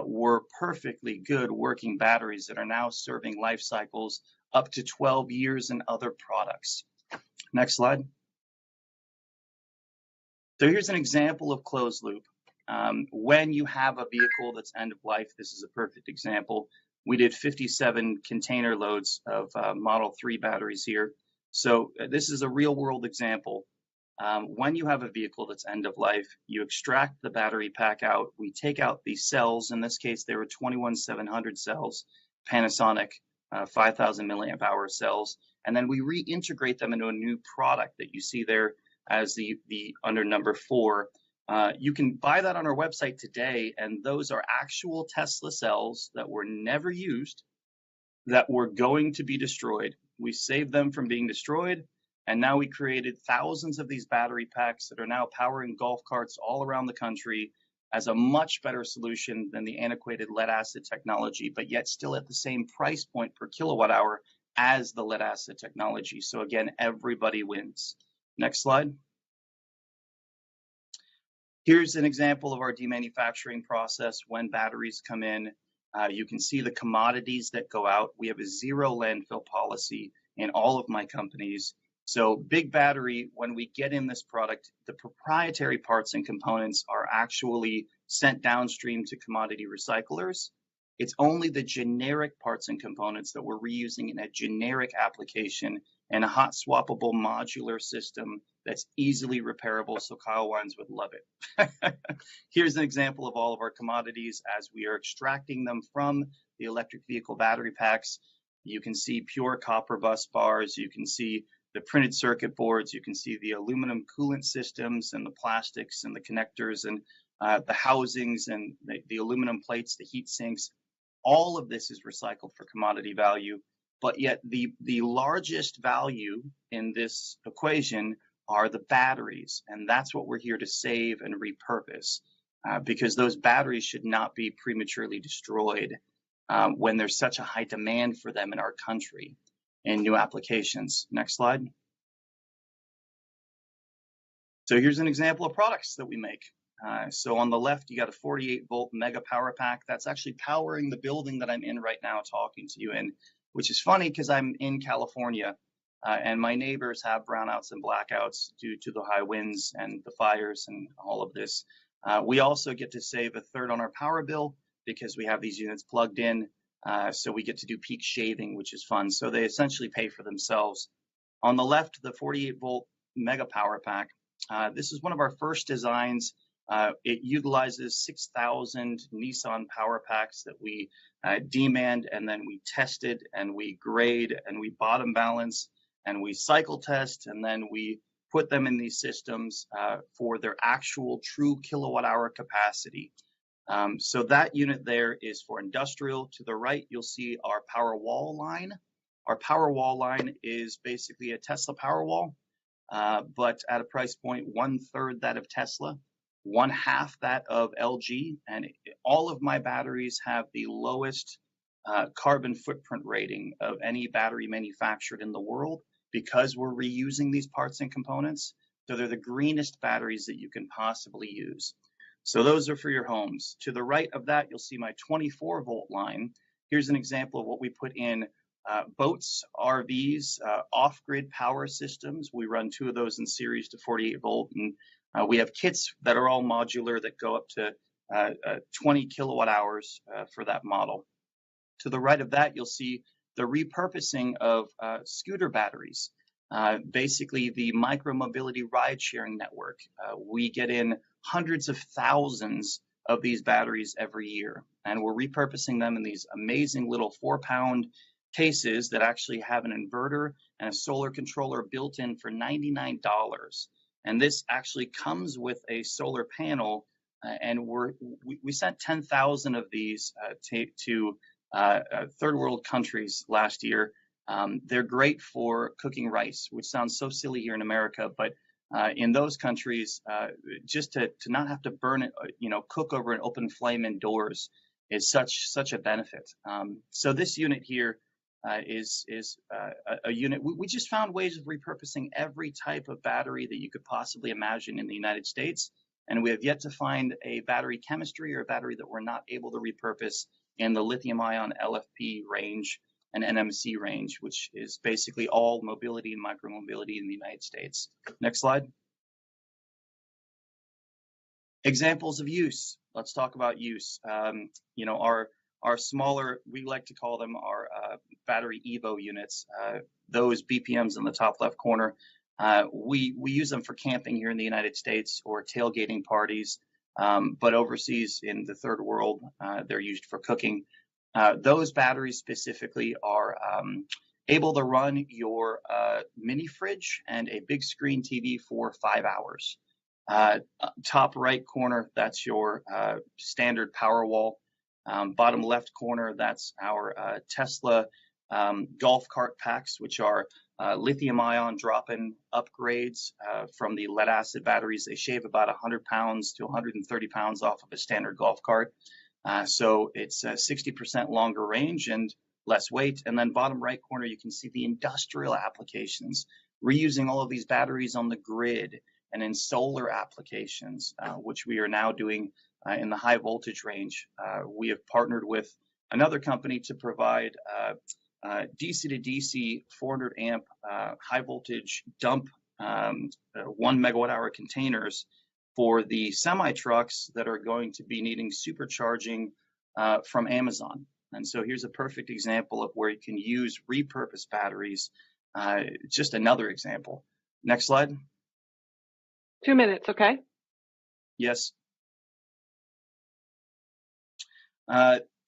were perfectly good working batteries that are now serving life cycles up to 12 years in other products. Next slide. So here's an example of closed loop. When you have a vehicle that's end of life, this is a perfect example. We did 57 container loads of Model 3 batteries here. So this is a real world example. When you have a vehicle that's end of life, you extract the battery pack out. We take out the cells. In this case, there were 21700 cells, Panasonic 5000 milliamp hour cells, and then we reintegrate them into a new product that you see there as the under number 4. You can buy that on our website today, and those are actual Tesla cells that were never used, that were going to be destroyed. We saved them from being destroyed. And now we created thousands of these battery packs that are now powering golf carts all around the country as a much better solution than the antiquated lead acid technology, but yet still at the same price point per kilowatt hour as the lead acid technology. So again, everybody wins. Next slide. Here's an example of our demanufacturing process when batteries come in. You can see the commodities that go out. We have a zero landfill policy in all of my companies. So Big Battery, when we get in this product, the proprietary parts and components are actually sent downstream to commodity recyclers. It's only the generic parts and components that we're reusing in a generic application and a hot swappable modular system that's easily repairable, so Kyle Wines would love it. Here's an example of all of our commodities as we are extracting them from the electric vehicle battery packs. You can see pure copper bus bars. You can see the printed circuit boards. You can see the aluminum coolant systems and the plastics and the connectors and the housings and the aluminum plates, the heat sinks. All of this is recycled for commodity value, but yet the largest value in this equation are the batteries, and that's what we're here to save and repurpose, because those batteries should not be prematurely destroyed when there's such a high demand for them in our country in new applications. Next slide. So here's an example of products that we make. So on the left, you got a 48 volt mega power pack. That's actually powering the building that I'm in right now talking to you in, which is funny because I'm in California and my neighbors have brownouts and blackouts due to the high winds and the fires and all of this. We also get to save a third on our power bill because we have these units plugged in. So we get to do peak shaving, which is fun. So they essentially pay for themselves. On the left, the 48 volt mega power pack. This is one of our first designs. It utilizes 6,000 Nissan power packs that we demand, and then we tested and we grade and we bottom balance and we cycle test, and then we put them in these systems for their actual true kilowatt hour capacity. So that unit there is for industrial. To the right, you'll see our power wall line. Our power wall line is basically a Tesla power wall, but at a price point 1/3 that of Tesla. 1/2 that of LG, and all of my batteries have the lowest carbon footprint rating of any battery manufactured in the world because we're reusing these parts and components. So they're the greenest batteries that you can possibly use. So those are for your homes. To the right of that, you'll see my 24-volt line. Here's an example of what we put in boats, RVs, off-grid power systems. We run 2 of those in series to 48 volt, and we have kits that are all modular that go up to 20 kilowatt hours for that model. To the right of that, you'll see the repurposing of scooter batteries. Basically, the micro-mobility ride-sharing network. We get in hundreds of thousands of these batteries every year, and we're repurposing them in these amazing little 4-pound cases that actually have an inverter and a solar controller built in for $99. And this actually comes with a solar panel, and we sent 10,000 of these to third world countries last year. They're great for cooking rice, which sounds so silly here in America, but in those countries, just to not have to burn it, cook over an open flame indoors is such a benefit. So this unit here is a unit. We just found ways of repurposing every type of battery that you could possibly imagine in the United States, and we have yet to find a battery chemistry or a battery that we're not able to repurpose in the lithium-ion LFP range and NMC range, which is basically all mobility and micromobility in the United States. Next slide. Examples of use. Let's talk about use. Our smaller, we like to call them our battery Evo units, those BPMs in the top left corner. We use them for camping here in the United States or tailgating parties, but overseas in the third world, they're used for cooking. Those batteries specifically are able to run your mini fridge and a big screen TV for 5 hours. Top right corner, that's your standard power wall. Bottom left corner, that's our Tesla golf cart packs, which are lithium-ion drop-in upgrades from the lead-acid batteries. They shave about 100 pounds to 130 pounds off of a standard golf cart. So it's 60% longer range and less weight. And then bottom right corner, you can see the industrial applications, reusing all of these batteries on the grid and in solar applications, which we are now doing in the high voltage range. We have partnered with another company to provide DC to DC 400 amp high voltage dump 1 megawatt hour containers for the semi trucks that are going to be needing supercharging from Amazon. And so here's a perfect example of where you can use repurposed batteries. Just another example. Next slide. 2 minutes, okay? Yes.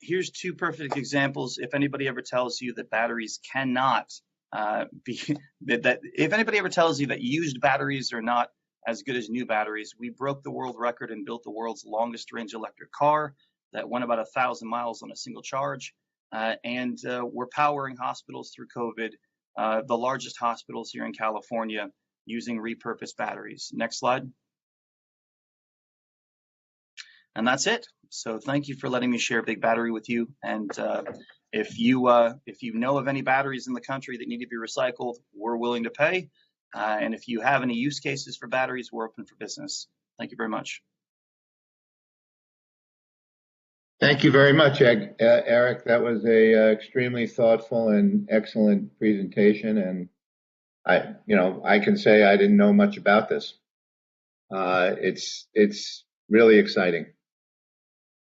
Here's 2 perfect examples. If anybody ever tells you that batteries cannot if anybody ever tells you that used batteries are not as good as new batteries, we broke the world record and built the world's longest range electric car that went about 1,000 miles on a single charge. And we're powering hospitals through COVID, the largest hospitals here in California, using repurposed batteries. Next slide. And that's it. So thank you for letting me share Big Battery with you. And if you know of any batteries in the country that need to be recycled, we're willing to pay. And if you have any use cases for batteries, we're open for business. Thank you very much. Thank you very much, Eric. That was a extremely thoughtful and excellent presentation. And I can say I didn't know much about this. It's really exciting.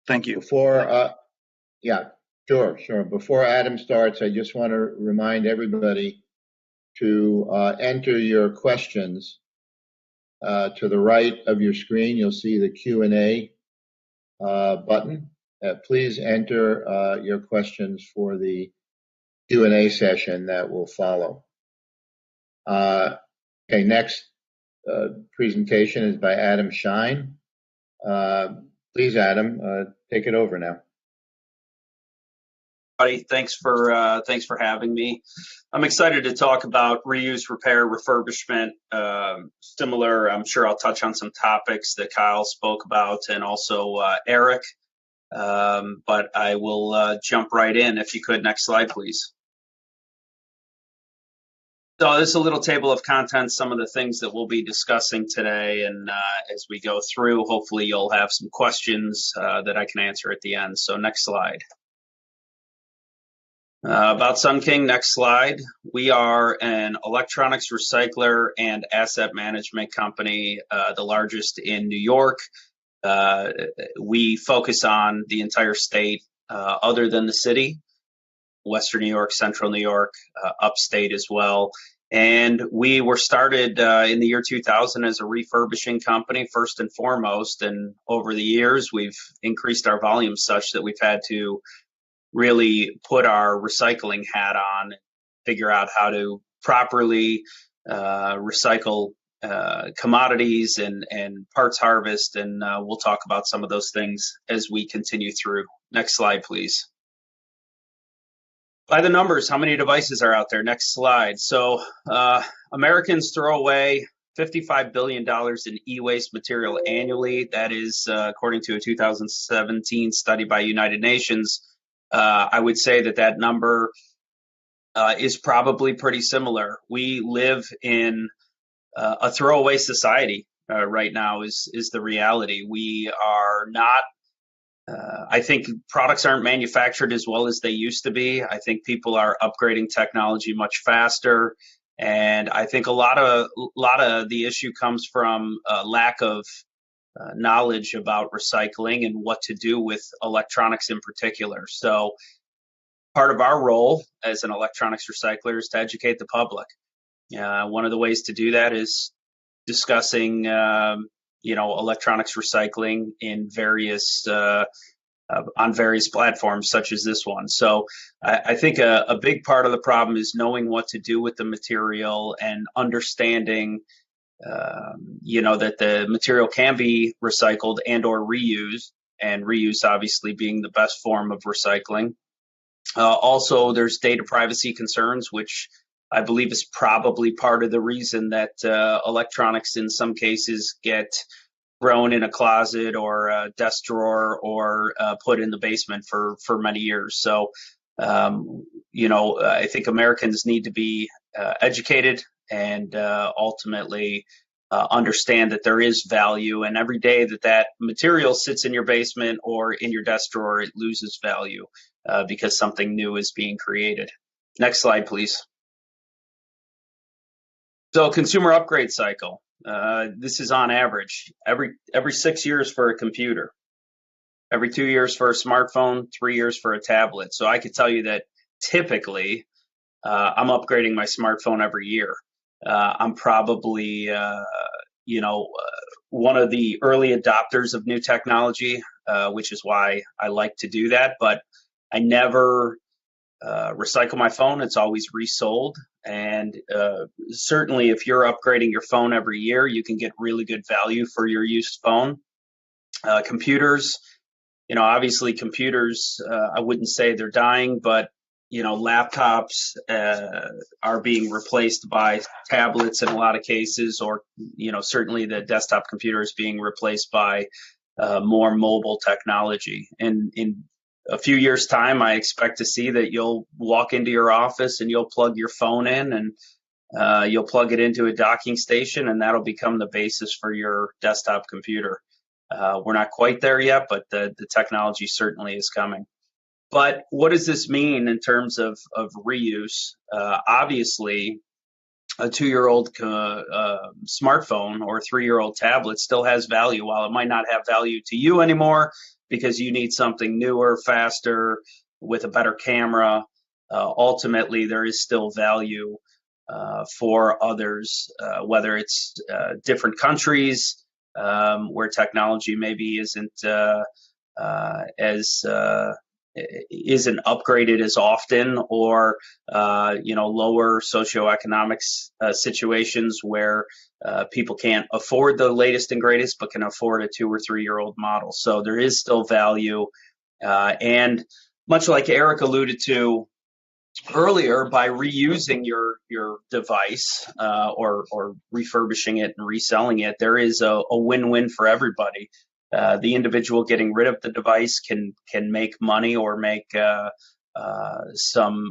Thank you. Yeah, sure. Before Adam starts, I just want to remind everybody to enter your questions. To the right of your screen, you'll see the Q&A button. Please enter your questions for the Q&A session that will follow. Okay, next presentation is by Adam Shine. Please, Adam, take it over now. everybody. Thanks for having me. I'm excited to talk about reuse, repair, refurbishment. Similar, I'm sure I'll touch on some topics that Kyle spoke about, and also Eric. But I will jump right in. If you could, next slide, please. So this is a little table of contents, some of the things that we'll be discussing today, and as we go through, hopefully you'll have some questions that I can answer at the end. So next slide. About Sun King, next slide. We are an electronics recycler and asset management company, the largest in New York. We focus on the entire state other than the city, Western New York, Central New York, upstate as well. And we were started in the year 2000 as a refurbishing company, first and foremost. And over the years, we've increased our volume such that we've had to really put our recycling hat on, figure out how to properly recycle commodities and parts harvest. And we'll talk about some of those things as we continue through. Next slide, please. By the numbers, how many devices are out there? Next slide. So Americans throw away $55 billion in e-waste material annually. That is according to a 2017 study by United Nations. I would say that number is probably pretty similar. We live in a throwaway society right now is the reality. We are not I think products aren't manufactured as well as they used to be. I think people are upgrading technology much faster, and I think a lot of the issue comes from a lack of knowledge about recycling and what to do with electronics in particular. So part of our role as an electronics recycler is to educate the public. One of the ways to do that is discussing electronics recycling in various on various platforms such as this one. So I think a big part of the problem is knowing what to do with the material and understanding that the material can be recycled and or reused, and reuse obviously being the best form of recycling. Also, there's data privacy concerns, which I believe is probably part of the reason that electronics in some cases get thrown in a closet or a desk drawer or put in the basement for many years. So, I think Americans need to be educated and ultimately understand that there is value. And every day that material sits in your basement or in your desk drawer, it loses value because something new is being created. Next slide, please. So consumer upgrade cycle. This is on average every 6 years for a computer, every 2 years for a smartphone, 3 years for a tablet. So I could tell you that typically I'm upgrading my smartphone every year. I'm probably one of the early adopters of new technology, which is why I like to do that. But I never recycle my phone. It's always resold. And certainly if you're upgrading your phone every year, you can get really good value for your used phone. Computers, obviously computers, I wouldn't say they're dying, but laptops are being replaced by tablets in a lot of cases, or certainly the desktop computer is being replaced by more mobile technology. And in a few years' time, I expect to see that you'll walk into your office and you'll plug your phone in and you'll plug it into a docking station, and that'll become the basis for your desktop computer. We're not quite there yet, but the technology certainly is coming. But what does this mean in terms of reuse? Obviously, a 2-year-old smartphone or a 3-year-old tablet still has value. While it might not have value to you anymore because you need something newer, faster, with a better camera, ultimately there is still value for others, whether it's different countries where technology maybe isn't isn't upgraded as often, or lower socioeconomic situations where people can't afford the latest and greatest but can afford a 2 or 3 year old model. So there is still value, and much like Eric alluded to earlier, by reusing your device or refurbishing it and reselling it, there is a win-win for everybody. The individual getting rid of the device can make money or make some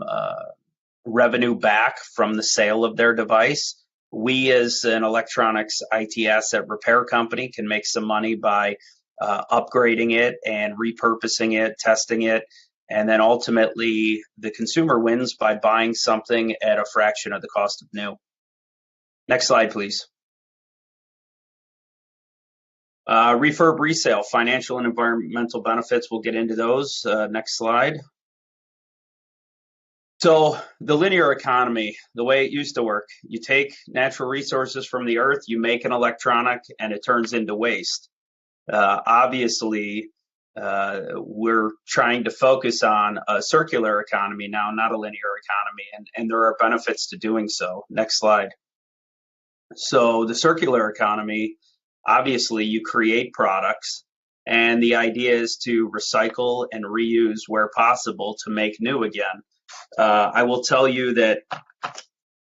revenue back from the sale of their device. We, as an electronics IT asset repair company, can make some money by upgrading it and repurposing it, testing it, and then ultimately the consumer wins by buying something at a fraction of the cost of new. Next slide, please. Refurb resale, financial and environmental benefits. We'll get into those. Next slide. So the linear economy, the way it used to work, you take natural resources from the earth, you make an electronic, and it turns into waste. Obviously, we're trying to focus on a circular economy now, not a linear economy, and there are benefits to doing so. Next slide. So the circular economy, obviously you create products, and the idea is to recycle and reuse where possible to make new again. I will tell you that,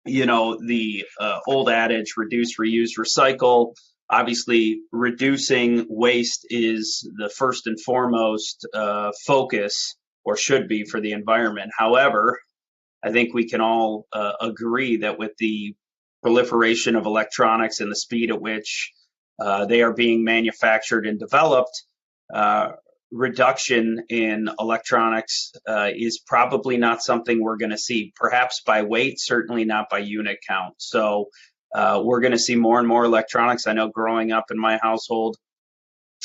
you know, the old adage, reduce, reuse, recycle, obviously reducing waste is the first and foremost focus, or should be, for the environment. However, I think we can all agree that with the proliferation of electronics and the speed at which they are being manufactured and developed, reduction in electronics is probably not something we're going to see, perhaps by weight, certainly not by unit count. So we're going to see more and more electronics. I know growing up in my household,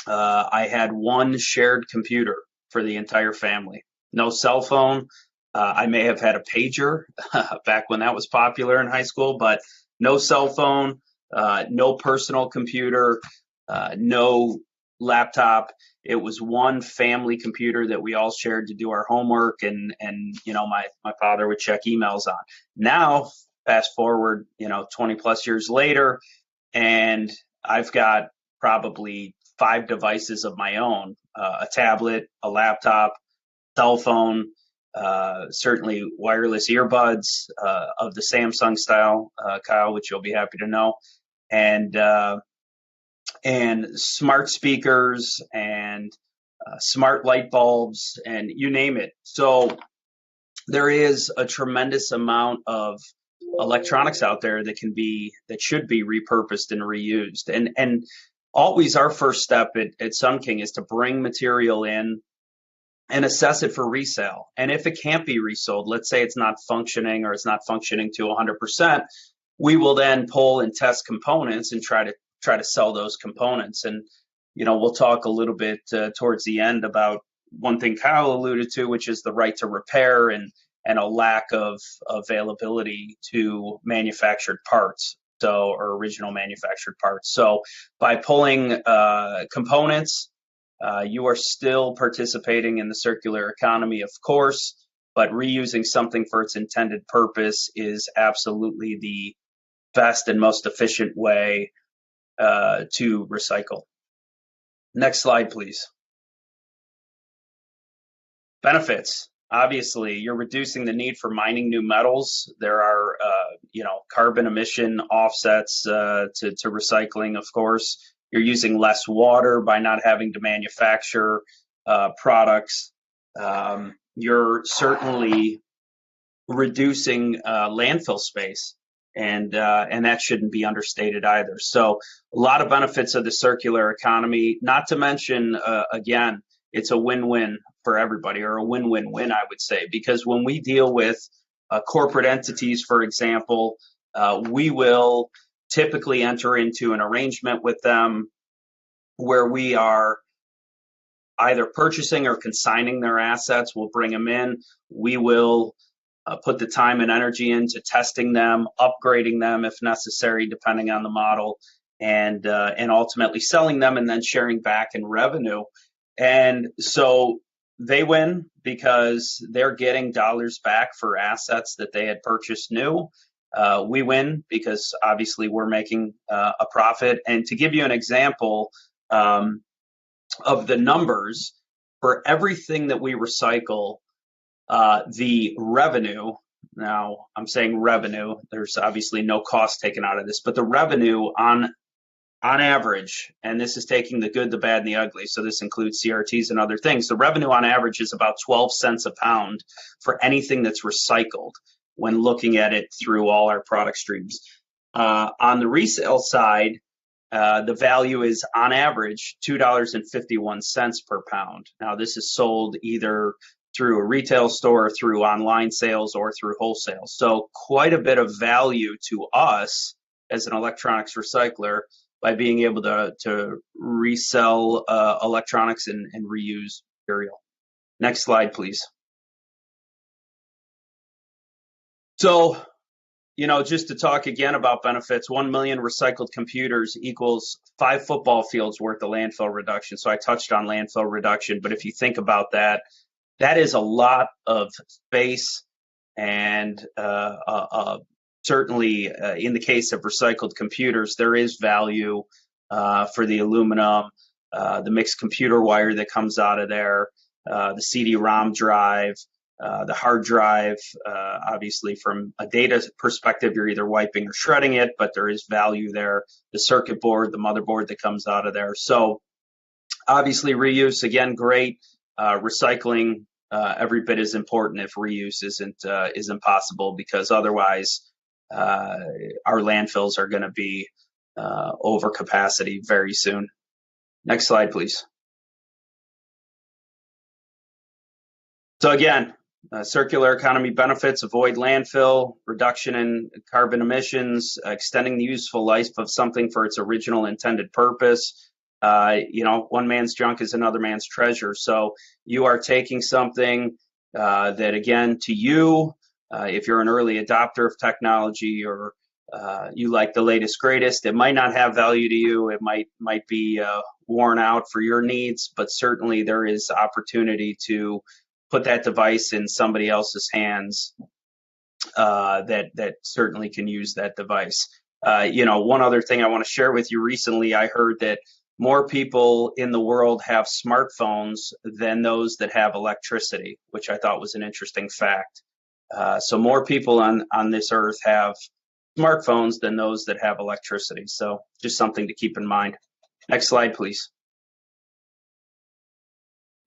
I had one shared computer for the entire family. No cell phone. I may have had a pager back when that was popular in high school, but no cell phone, no personal computer, no laptop. It was one family computer that we all shared to do our homework, and you know, my father would check emails on. Now, fast forward, you know, 20 plus years later, and I've got probably 5 devices of my own, a tablet, a laptop, cell phone, certainly wireless earbuds of the Samsung style, Kyle, which you'll be happy to know, and smart speakers and smart light bulbs, and you name it. So there is a tremendous amount of electronics out there that should be repurposed and reused. And always our first step at Sun King is to bring material in and assess it for resale. And if it can't be resold, let's say it's not functioning or it's not functioning to 100%, we will then pull and test components and try to sell those components. And, you know, we'll talk a little bit towards the end about one thing Kyle alluded to, which is the right to repair and a lack of availability to manufactured parts, or original manufactured parts. So by pulling components, you are still participating in the circular economy, of course, but reusing something for its intended purpose is absolutely the best and most efficient way to recycle. Next slide, please. Benefits. Obviously, you're reducing the need for mining new metals. There are, carbon emission offsets to recycling, of course. You're using less water by not having to manufacture products. You're certainly reducing landfill space, and that shouldn't be understated either. So a lot of benefits of the circular economy, not to mention, again, it's a win-win for everybody, or a win-win-win, I would say, because when we deal with corporate entities, for example, we will typically enter into an arrangement with them where we are either purchasing or consigning their assets. We'll bring them in. We will put the time and energy into testing them, upgrading them if necessary, depending on the model, and ultimately selling them and then sharing back in revenue. And so they win because they're getting dollars back for assets that they had purchased new. We win because obviously we're making a profit. And to give you an example of the numbers, for everything that we recycle, The revenue, now I'm saying revenue, there's obviously no cost taken out of this, but the revenue on average, and this is taking the good, the bad, and the ugly, so this includes CRTs and other things, the revenue on average is about 12 cents a pound for anything that's recycled when looking at it through all our product streams. On the resale side, the value is on average $2.51 per pound. Now, this is sold either through a retail store, through online sales, or through wholesale. So quite a bit of value to us as an electronics recycler by being able to resell electronics and reuse material. Next slide, please. So, just to talk again about benefits, 1 million recycled computers equals 5 football fields worth of landfill reduction. So I touched on landfill reduction, but if you think about that, that is a lot of space, and certainly in the case of recycled computers, there is value for the aluminum, the mixed computer wire that comes out of there, the CD-ROM drive, the hard drive. Obviously, from a data perspective, you're either wiping or shredding it, but there is value there. The circuit board, the motherboard that comes out of there. So obviously reuse, again, great. Recycling, every bit as important if reuse isn't possible, because otherwise our landfills are going to be over capacity very soon. Next slide, please. So again, circular economy benefits: avoid landfill, reduction in carbon emissions, extending the useful life of something for its original intended purpose. One man's junk is another man's treasure. So you are taking something that, again, to you, if you're an early adopter of technology, or you like the latest, greatest, it might not have value to you. It might be worn out for your needs, but certainly there is opportunity to put that device in somebody else's hands that certainly can use that device. One other thing I want to share with you: recently I heard that more people in the world have smartphones than those that have electricity, which I thought was an interesting fact. So more people on this earth have smartphones than those that have electricity. So just something to keep in mind. Next slide, please.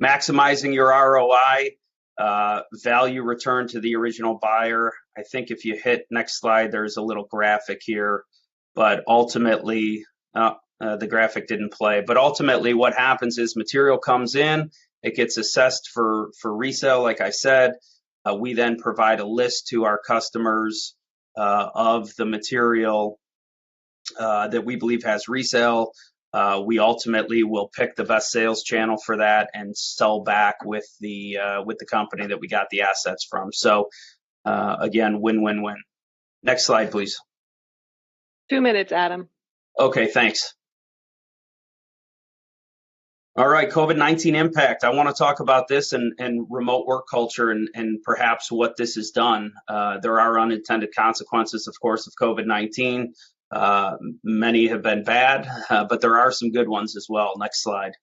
Maximizing your ROI, value return to the original buyer. I think if you hit next slide, there's a little graphic here, but ultimately, the graphic didn't play. But ultimately what happens is material comes in, it gets assessed for resale, like I said. We then provide a list to our customers of the material that we believe has resale. We ultimately will pick the best sales channel for that and sell back with the company that we got the assets from. So again, win-win-win. Next slide, please. 2 minutes, Adam. Okay, thanks. All right, COVID-19 impact. I want to talk about this and remote work culture and perhaps what this has done. There are unintended consequences, of course, of COVID-19. Many have been bad, but there are some good ones as well. Next slide.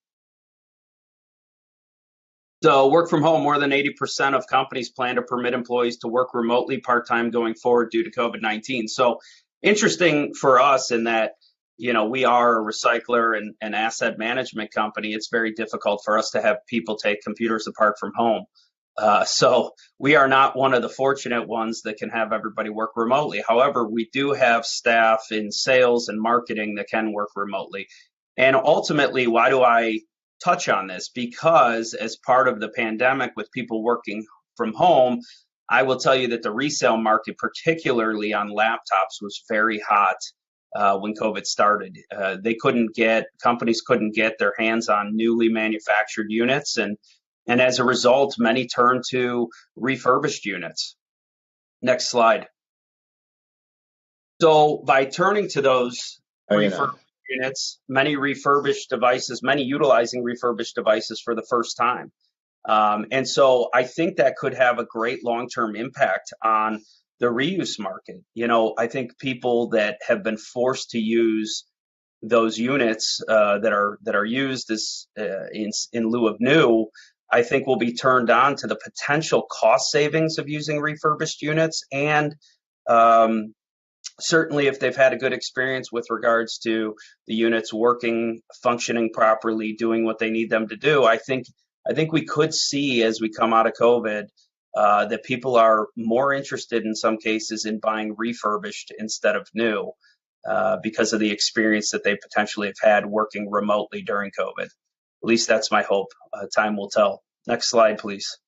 So work from home: more than 80% of companies plan to permit employees to work remotely part-time going forward due to COVID-19. So interesting for us in that, we are a recycler and asset management company. It's very difficult for us to have people take computers apart from home. So we are not one of the fortunate ones that can have everybody work remotely. However, we do have staff in sales and marketing that can work remotely. And ultimately, why do I touch on this? Because as part of the pandemic, with people working from home, I will tell you that the resale market, particularly on laptops, was very hot when COVID started. Companies couldn't get their hands on newly manufactured units, and as a result, many turned to refurbished units. Next slide. So by turning to those refurbished units, many utilizing refurbished devices for the first time. And so I think that could have a great long-term impact on the reuse market. I think people that have been forced to use those units that are used as in lieu of new, I think will be turned on to the potential cost savings of using refurbished units, and certainly if they've had a good experience with regards to the units working, functioning properly, doing what they need them to do. I think we could see as we come out of COVID that people are more interested in some cases in buying refurbished instead of new because of the experience that they potentially have had working remotely during COVID. At least that's my hope. Time will tell. Next slide, please.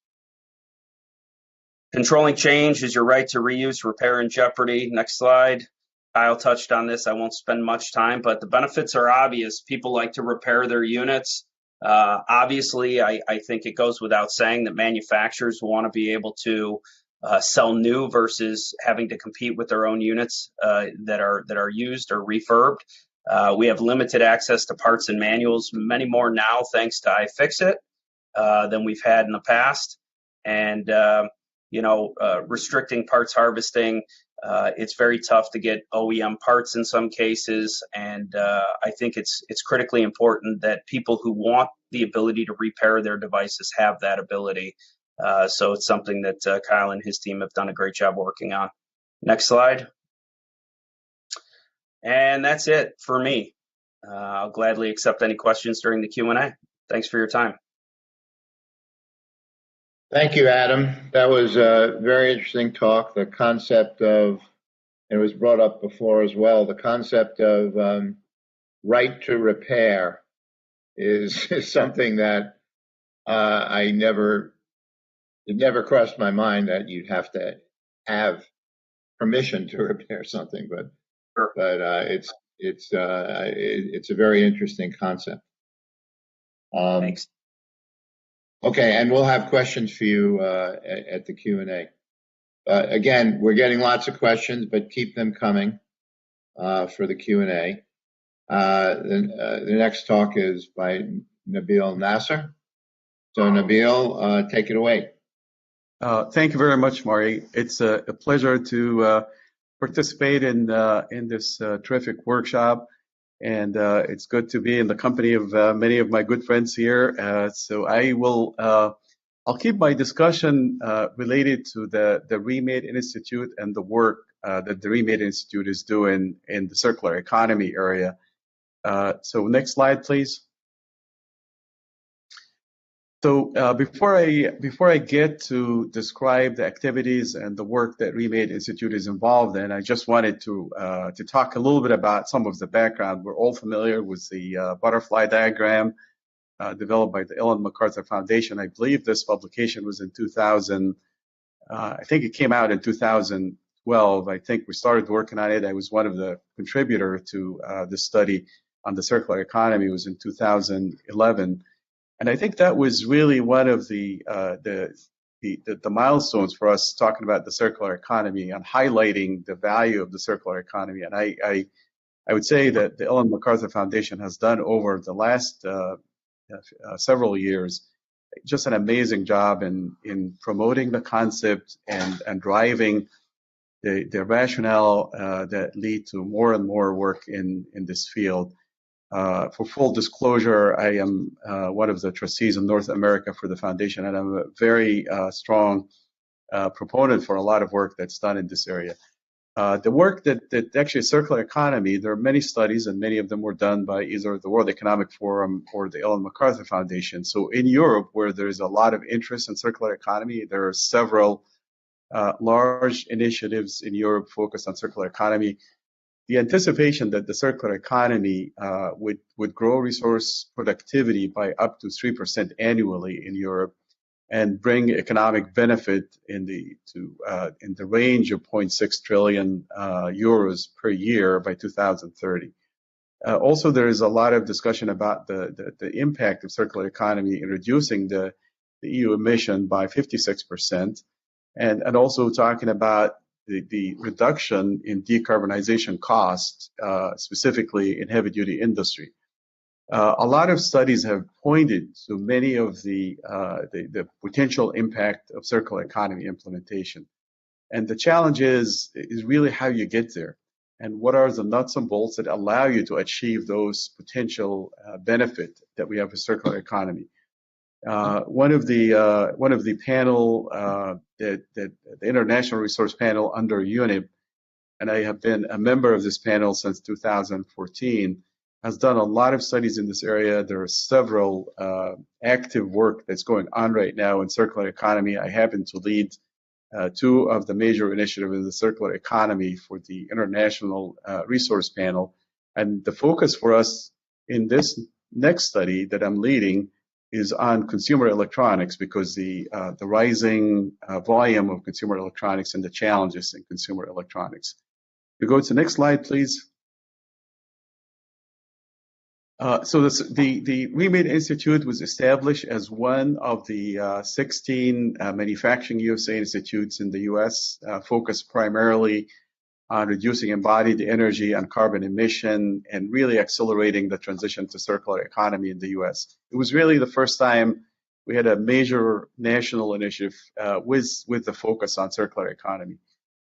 Controlling change is your right to reuse, repair, and jeopardy. Next slide. Kyle touched on this. I won't spend much time, but the benefits are obvious. People like to repair their units. Obviously, I think it goes without saying that manufacturers will want to be able to sell new versus having to compete with their own units that are used or refurbed. We have limited access to parts and manuals, many more now thanks to iFixit than we've had in the past. And restricting parts harvesting, it's very tough to get OEM parts in some cases, and I think it's critically important that people who want the ability to repair their devices have that ability. So it's something that Kyle and his team have done a great job working on. Next slide. And that's it for me. I'll gladly accept any questions during the Q&A. Thanks for your time. Thank you, Adam. That was a very interesting talk. The concept of, and it was brought up before as well, the concept of right to repair is something that it never crossed my mind that you'd have to have permission to repair something, but it's a very interesting concept. Thanks. Okay, and we'll have questions for you at the Q&A. Again, we're getting lots of questions, but keep them coming for the Q&A. The next talk is by Nabil Nasser. So Nabil, take it away. Thank you very much, Maury. It's a pleasure to participate in this terrific workshop. And it's good to be in the company of many of my good friends here. So I'll keep my discussion related to the Remade Institute and the work that the Remade Institute is doing in the circular economy area. So next slide, please. So before I get to describe the activities and the work that Remade Institute is involved in, I just wanted to talk a little bit about some of the background. We're all familiar with the butterfly diagram developed by the Ellen MacArthur Foundation. I believe this publication was in 2000. I think it came out in 2012. I think we started working on it. I was one of the contributors to this study on the circular economy. It was in 2011. And I think that was really one of the milestones for us talking about the circular economy and highlighting the value of the circular economy. And I would say that the Ellen MacArthur Foundation has done over the last several years just an amazing job in promoting the concept and driving the rationale that lead to more and more work in this field. For full disclosure, I am one of the trustees in North America for the foundation, and I'm a very strong proponent for a lot of work that's done in this area. The work that actually circular economy, there are many studies, and many of them were done by either the World Economic Forum or the Ellen MacArthur Foundation. So in Europe, where there's a lot of interest in circular economy, there are several large initiatives in Europe focused on circular economy. The anticipation that the circular economy would grow resource productivity by up to 3% annually in Europe and bring economic benefit in the range of 0.6 trillion euros per year by 2030. Also, there is a lot of discussion about the impact of circular economy in reducing the EU emission by 56%, and also talking about the reduction in decarbonization costs, specifically in heavy-duty industry. A lot of studies have pointed to many of the potential impact of circular economy implementation. And the challenge is really how you get there and what are the nuts and bolts that allow you to achieve those potential benefit that we have with circular economy. One of the panel that the International Resource Panel under UNEP, and I have been a member of this panel since 2014, has done a lot of studies in this area. There are several active work that's going on right now in circular economy. I happen to lead two of the major initiatives in the circular economy for the International Resource Panel. And the focus for us in this next study that I'm leading is on consumer electronics, because the rising volume of consumer electronics and the challenges in consumer electronics. We go to the next slide, please. So the Remade Institute was established as one of the 16 manufacturing USA institutes in the US, focused primarily on reducing embodied energy and carbon emission and really accelerating the transition to circular economy in the US. It was really the first time we had a major national initiative with the focus on circular economy.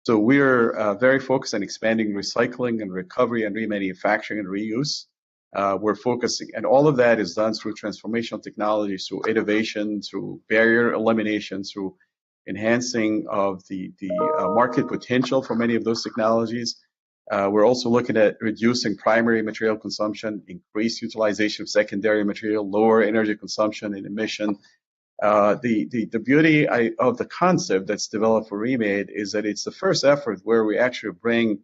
So we're very focused on expanding recycling and recovery and remanufacturing and reuse. We're focusing, and all of that is done through transformational technologies, through innovation, through barrier elimination, through enhancing of the market potential for many of those technologies. We're also looking at reducing primary material consumption, increased utilization of secondary material, lower energy consumption and emission. The beauty of the concept that's developed for Remade is that it's the first effort where we actually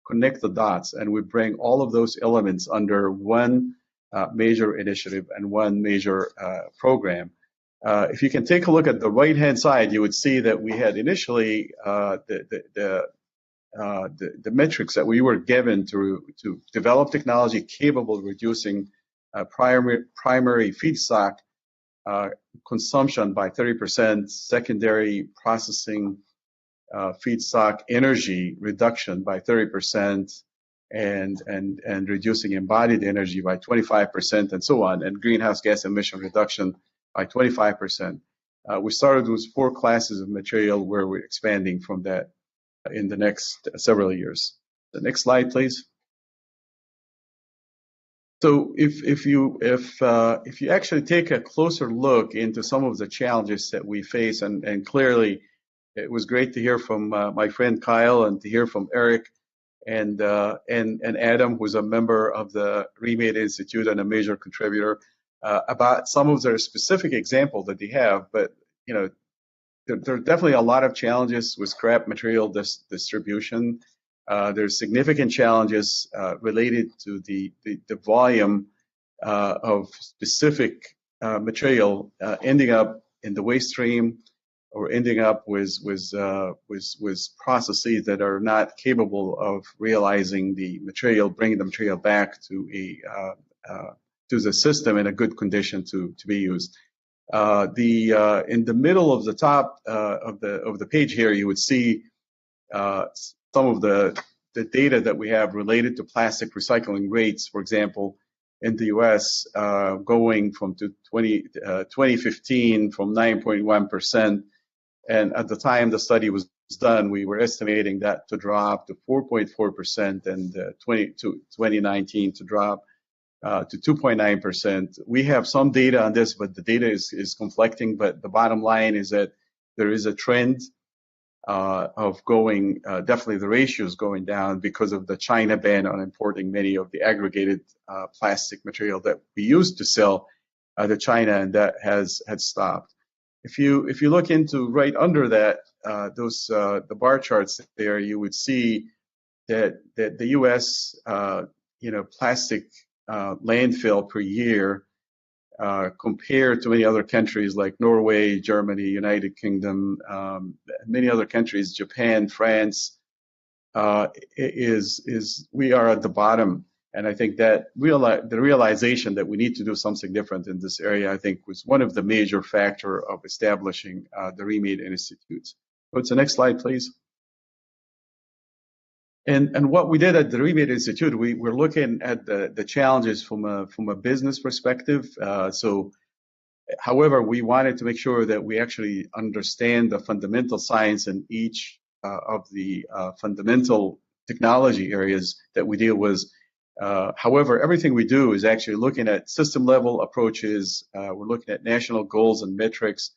connect the dots, and we bring all of those elements under one major initiative and one major program. If you can take a look at the right-hand side, you would see that we had initially the metrics that we were given to develop technology capable of reducing primary feedstock consumption by 30%, secondary processing feedstock energy reduction by 30%, and reducing embodied energy by 25%, and so on, and greenhouse gas emission reduction by 25%. We started with 4 classes of material where we're expanding from that in the next several years. The next slide, please. So if you actually take a closer look into some of the challenges that we face, and clearly it was great to hear from my friend Kyle and to hear from Eric and Adam, who's a member of the Remade Institute and a major contributor, about some of their specific examples that they have. But you know, there are definitely a lot of challenges with scrap material distribution. There's significant challenges related to the volume of specific material ending up in the waste stream, or ending up with processes that are not capable of realizing the material, bringing the material back to the system in a good condition to be used. In the middle of the top of the page here, you would see some of the data that we have related to plastic recycling rates. For example, in the U.S., going from 2015 from 9.1%, and at the time the study was done, we were estimating that to drop to 4.4%, and 2019 to drop to 2.9%. We have some data on this, but the data is conflicting. But the bottom line is that there is a trend of going, definitely the ratio is going down because of the China ban on importing many of the aggregated plastic material that we used to sell to China, and that had stopped. If you look into right under that, the bar charts there, you would see that the U.S. Plastic landfill per year, compared to many other countries like Norway, Germany, United Kingdom, many other countries, Japan, France, we are at the bottom. And I think that the realization that we need to do something different in this area, I think, was one of the major factors of establishing the Remade Institute. Go to the next slide, please. And what we did at the Remade Institute, we're looking at the challenges from a business perspective. However, we wanted to make sure that we actually understand the fundamental science in each of the fundamental technology areas that we deal with. However, everything we do is actually looking at system level approaches. We're looking at national goals and metrics.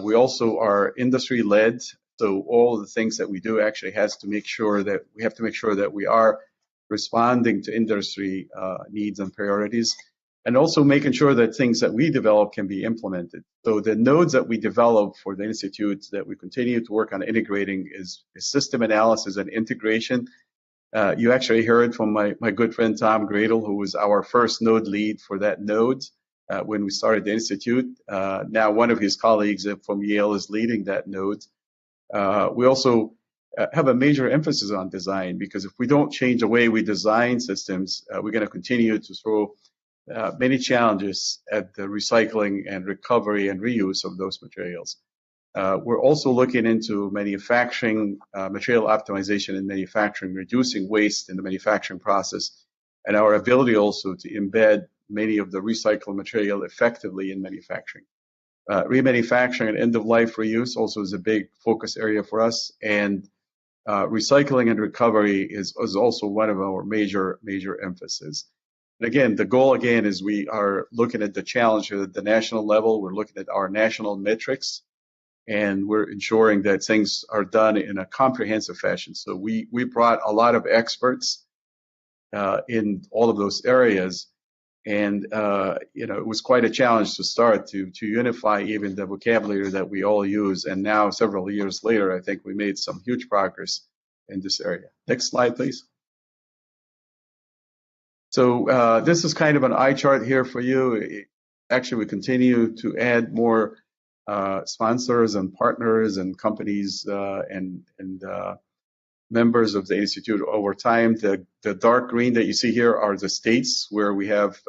We also are industry led. So all of the things that we do actually we have to make sure that we are responding to industry needs and priorities, and also making sure that things that we develop can be implemented. So the nodes that we develop for the Institute that we continue to work on integrating is system analysis and integration. You actually heard from my good friend Tom Gradle, who was our first node lead for that node when we started the Institute. Now one of his colleagues from Yale is leading that node. We also have a major emphasis on design, because if we don't change the way we design systems, we're going to continue to throw many challenges at the recycling and recovery and reuse of those materials. We're also looking into manufacturing, material optimization in manufacturing, reducing waste in the manufacturing process, and our ability also to embed many of the recycled material effectively in manufacturing. Remanufacturing and end-of-life reuse also is a big focus area for us, and recycling and recovery is also one of our major emphasis. And again, the goal again is we are looking at the challenge at the national level. We're looking at our national metrics, and we're ensuring that things are done in a comprehensive fashion. So we brought a lot of experts in all of those areas, and it was quite a challenge to start to unify even the vocabulary that we all use. And now, several years later, I think we made some huge progress in this area. Next slide, please. So this is kind of an eye chart here for you. Actually, we continue to add more sponsors and partners and companies and members of the Institute over time. The dark green that you see here are the states where we have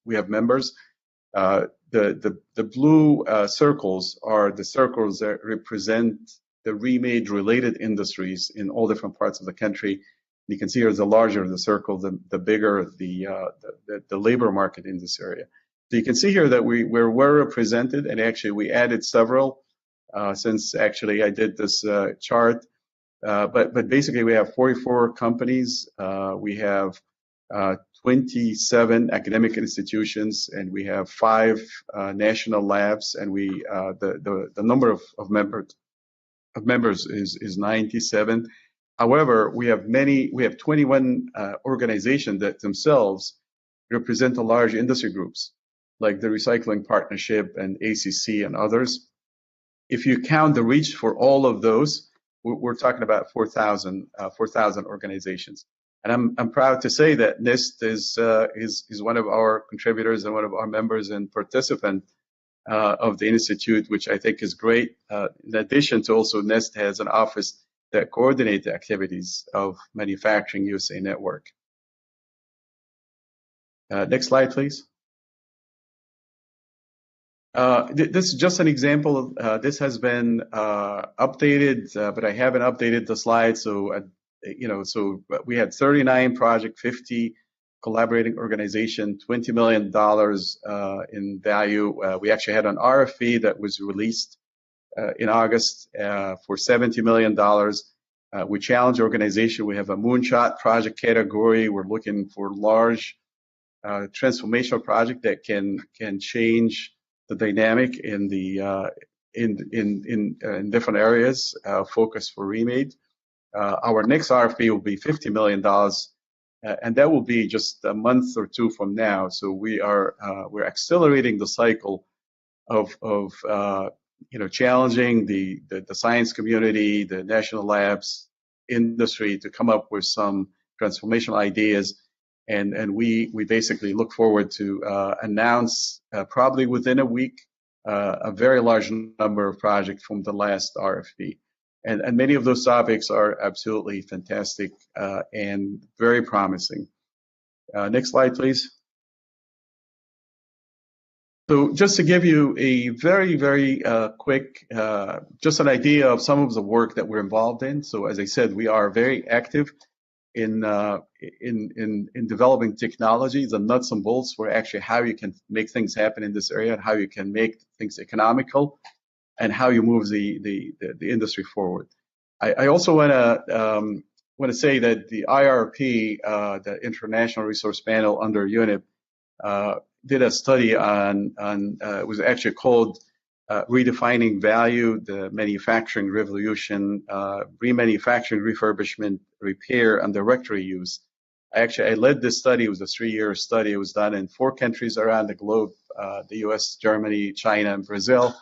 members. The blue circles are the circles that represent the remade related industries in all different parts of the country. You can see here, the larger the circle, the bigger the labor market in this area. So you can see here that we're well represented, and actually we added several since actually I did this chart. But basically we have 44 companies, we have 27 academic institutions, and we have 5 national labs, and the number of members is 97. However, we have 21 organizations that themselves represent the large industry groups, like the Recycling Partnership and ACC and others. If you count the reach for all of those, we're talking about 4,000 organizations. And I'm proud to say that NIST is one of our contributors and one of our members and participants of the Institute, which I think is great. In addition to also, NIST has an office that coordinate the activities of Manufacturing USA Network. Next slide, please. This is just an example of, this has been updated, but I haven't updated the slide. So, so we had 39 projects, 50 collaborating organization, $20 million in value. We actually had an RFP that was released in August for $70 million. We challenge organization. We have a moonshot project category. We're looking for large transformational project that can change the dynamic in the in different areas. Focus for remade. Our next RFP will be $50 million, and that will be just a month or two from now. So we're accelerating the cycle of challenging the science community, the national labs, industry to come up with some transformational ideas. And we basically look forward to announce probably within a week a very large number of projects from the last RFP. And many of those topics are absolutely fantastic and very promising. Next slide, please. So just to give you a very, very quick, just an idea of some of the work that we're involved in. So as I said, we are very active in developing technologies, the nuts and bolts for actually how you can make things happen in this area, and how you can make things economical, and how you move the industry forward. I also want to want to say that the IRP, the International Resource Panel under UNEP, did a study on it was actually called Redefining Value, the Manufacturing Revolution, Remanufacturing, Refurbishment, Repair, and Direct Reuse. I led this study. It was a 3-year study. It was done in 4 countries around the globe, the US, Germany, China, and Brazil.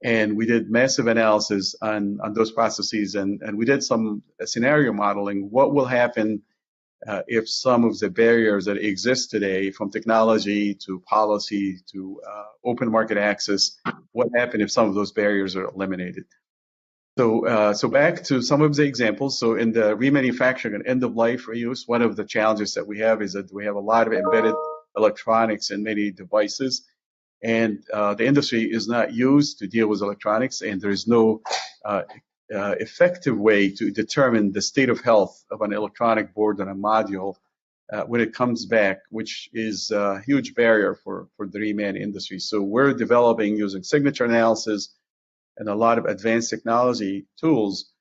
And we did massive analysis on those processes, and we did some scenario modeling. What will happen if some of the barriers that exist today, from technology to policy to open market access, what happened if some of those barriers are eliminated? So back to some of the examples. So in the remanufacturing and end-of-life reuse, one of the challenges that we have is that we have a lot of embedded electronics in many devices, and the industry is not used to deal with electronics, and there is no effective way to determine the state of health of an electronic board and a module when it comes back, which is a huge barrier for the reman industry. So we're developing, using signature analysis and a lot of advanced technology tools,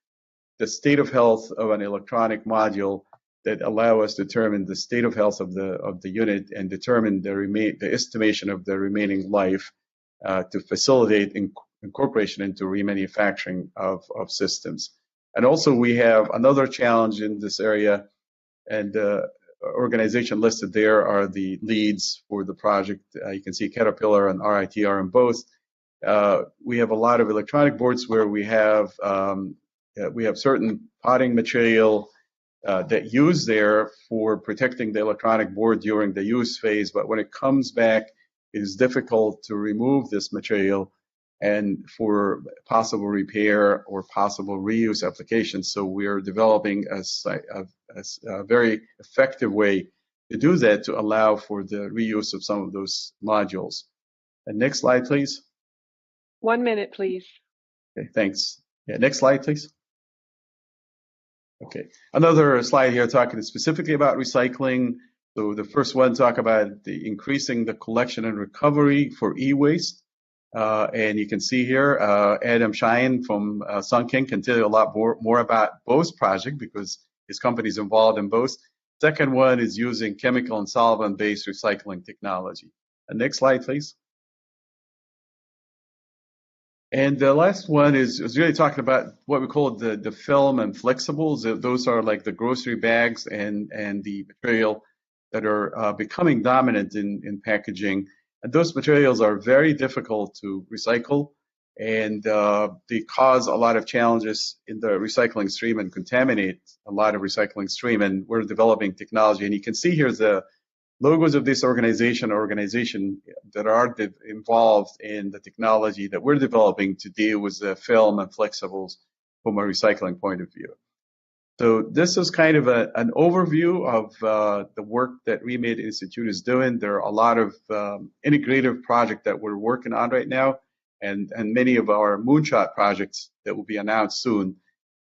the state of health of an electronic module that allow us to determine the state of health of the unit and determine the estimation of the remaining life to facilitate incorporation into remanufacturing of systems. And also we have another challenge in this area, and the organization listed there are the leads for the project. You can see Caterpillar and RIT are in both. We have a lot of electronic boards where we have certain potting material that used there for protecting the electronic board during the use phase, but when it comes back, it is difficult to remove this material and for possible repair or possible reuse applications. So we're developing a very effective way to do that, to allow for the reuse of some of those modules. And next slide, please. 1 minute, please. Okay, thanks. Yeah, next slide, please. Okay, another slide here talking specifically about recycling. So the first one talk about the increasing the collection and recovery for e-waste. And you can see here, Adam Shine from Sunking can tell you a lot more about both projects because his company is involved in both. Second one is using chemical and solvent-based recycling technology. Next slide, please. And the last one is really talking about what we call the film and flexibles. Those are like the grocery bags and the material that are becoming dominant in packaging. And those materials are very difficult to recycle, and they cause a lot of challenges in the recycling stream and contaminate a lot of recycling stream. And we're developing technology. And you can see here the logos of this organization that are involved in the technology that we're developing to deal with the film and flexibles from a recycling point of view. So this is kind of an overview of the work that Remade Institute is doing. There are a lot of integrative projects that we're working on right now, and many of our moonshot projects that will be announced soon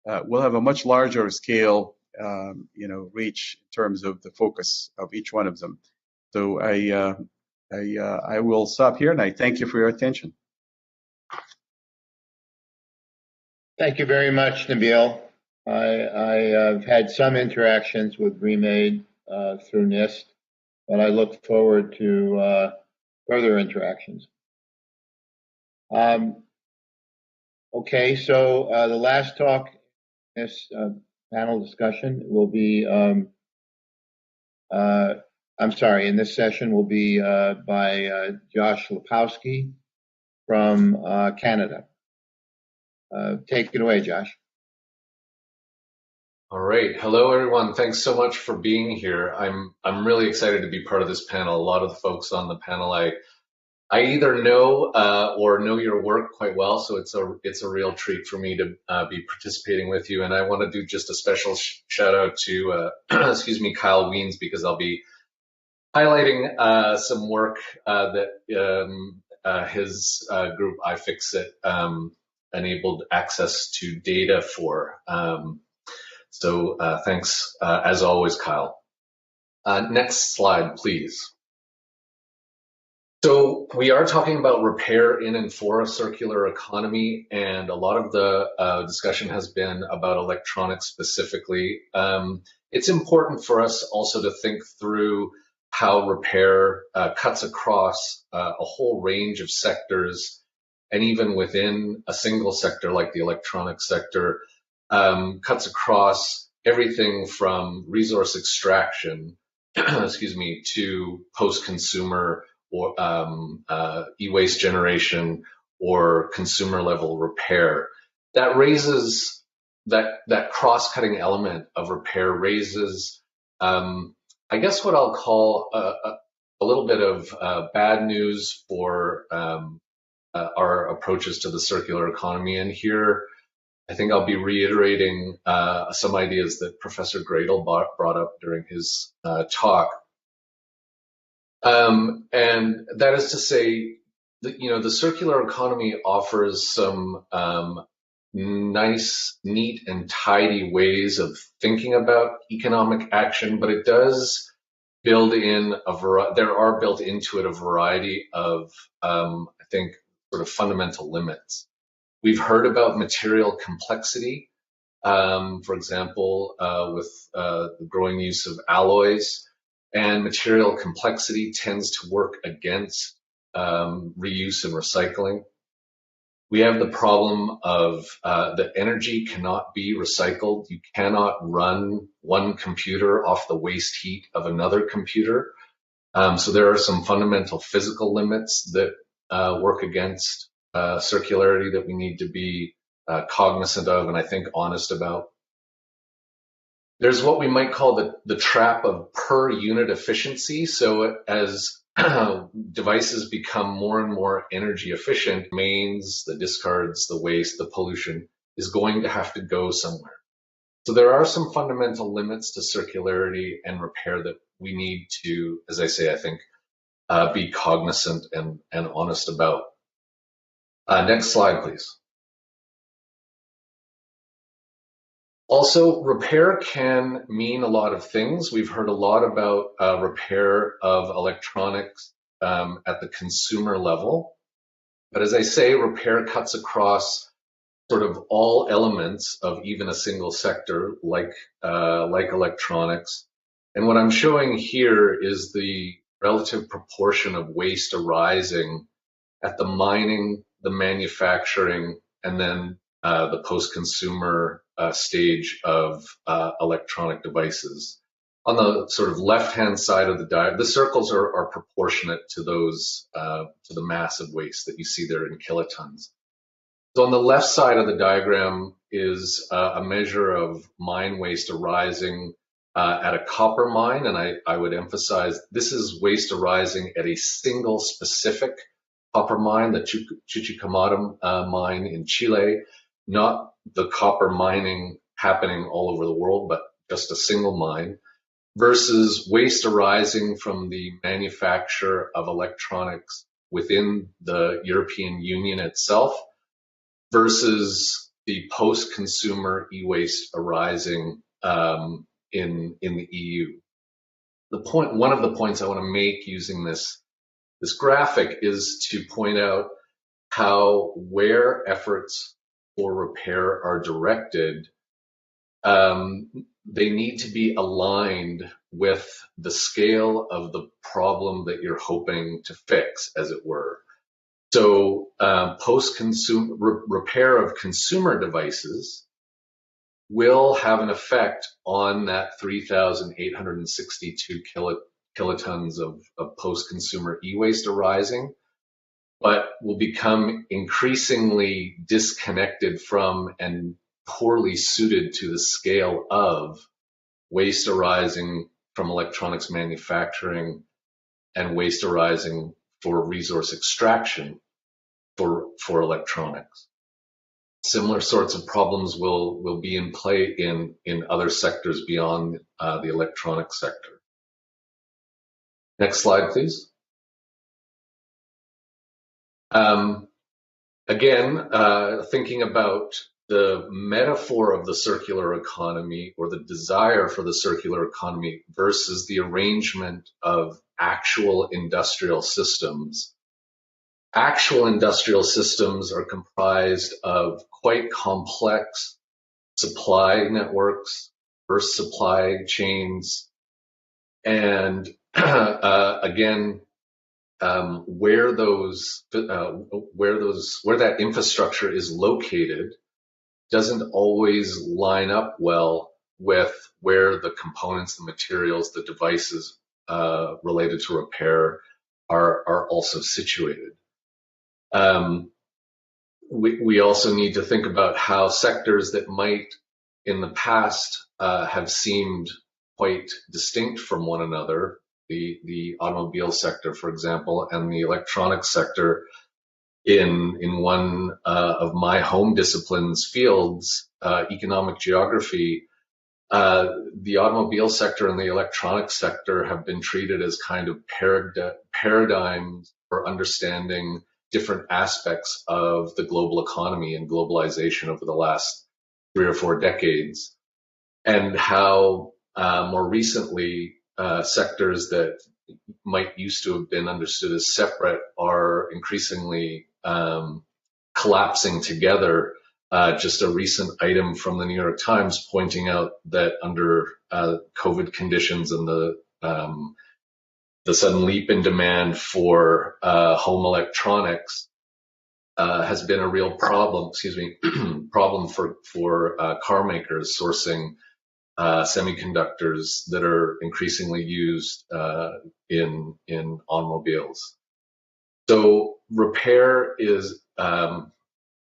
will have a much larger scale reach in terms of the focus of each one of them. So I will stop here, and I thank you for your attention. Thank you very much, Nabil. I've had some interactions with Remade through NIST, but I look forward to further interactions. Okay, so the last talk in this panel discussion will be, in this session will be by Josh Lepowski from Canada. Take it away, Josh. All right. Hello, everyone. Thanks so much for being here. I'm really excited to be part of this panel. A lot of the folks on the panel I either know or know your work quite well, so it's a real treat for me to be participating with you. And I want to do just a special shout out to excuse me, Kyle Wiens, because I'll be highlighting some work that his group iFixit enabled access to data for. So thanks as always, Kyle. Next slide, please. So we are talking about repair in and for a circular economy, and a lot of the discussion has been about electronics specifically. It's important for us also to think through how repair cuts across a whole range of sectors, and even within a single sector like the electronics sector, cuts across everything from resource extraction, excuse me, to post-consumer or e-waste generation or consumer level repair. That raises that cross-cutting element of repair raises, I guess, what I'll call a little bit of bad news for our approaches to the circular economy. And here, I think I'll be reiterating some ideas that Professor Gradle brought up during his talk. And that is to say that, the circular economy offers some nice, neat, and tidy ways of thinking about economic action, but it does build in there are built into it a variety of, I think, sort of fundamental limits. We've heard about material complexity, for example, with the growing use of alloys. And material complexity tends to work against reuse and recycling. We have the problem of that energy cannot be recycled. You cannot run one computer off the waste heat of another computer. So there are some fundamental physical limits that work against circularity that we need to be cognizant of and I think honest about. There's what we might call the trap of per unit efficiency. So as devices become more and more energy efficient, mains, the discards, the waste, the pollution is going to have to go somewhere. So there are some fundamental limits to circularity and repair that we need to, as I say, I think, be cognizant and honest about. Next slide, please. Also, repair can mean a lot of things. We've heard a lot about repair of electronics at the consumer level. But as I say, repair cuts across sort of all elements of even a single sector like electronics. And what I'm showing here is the relative proportion of waste arising at the mining, the manufacturing, and then the post-consumer stage of electronic devices. On the sort of left-hand side of the diagram, the circles are proportionate to those to the massive waste that you see there in kilotons. So on the left side of the diagram is a measure of mine waste arising at a copper mine, and I would emphasize this is waste arising at a single specific copper mine, the Chuquicamata mine in Chile, not the copper mining happening all over the world, but just a single mine, versus waste arising from the manufacture of electronics within the European Union itself, versus the post-consumer e-waste arising in the EU. One of the points I want to make using this graphic is to point out how where efforts for repair are directed, they need to be aligned with the scale of the problem that you're hoping to fix, as it were. So post-consumer repair of consumer devices will have an effect on that 3,862 kilotons of post-consumer e-waste arising, but will become increasingly disconnected from and poorly suited to the scale of waste arising from electronics manufacturing and waste arising for resource extraction for electronics. Similar sorts of problems will be in play in other sectors beyond the electronic sector. Next slide, please. Again, thinking about the metaphor of the circular economy, or the desire for the circular economy, versus the arrangement of actual industrial systems. Actual industrial systems are comprised of quite complex supply networks, diverse supply chains, and again, where that infrastructure is located doesn't always line up well with where the components, the materials, the devices related to repair are also situated. We also need to think about how sectors that might in the past have seemed quite distinct from one another, the automobile sector, for example, and the electronics sector, in one of my home disciplines fields, economic geography, the automobile sector and the electronics sector have been treated as kind of paradigms for understanding different aspects of the global economy and globalization over the last 3 or 4 decades, and how more recently sectors that might used to have been understood as separate are increasingly collapsing together. Just a recent item from the New York Times pointing out that under COVID conditions and the sudden leap in demand for home electronics has been a real problem. Problem for car makers sourcing semiconductors that are increasingly used in automobiles. So repair is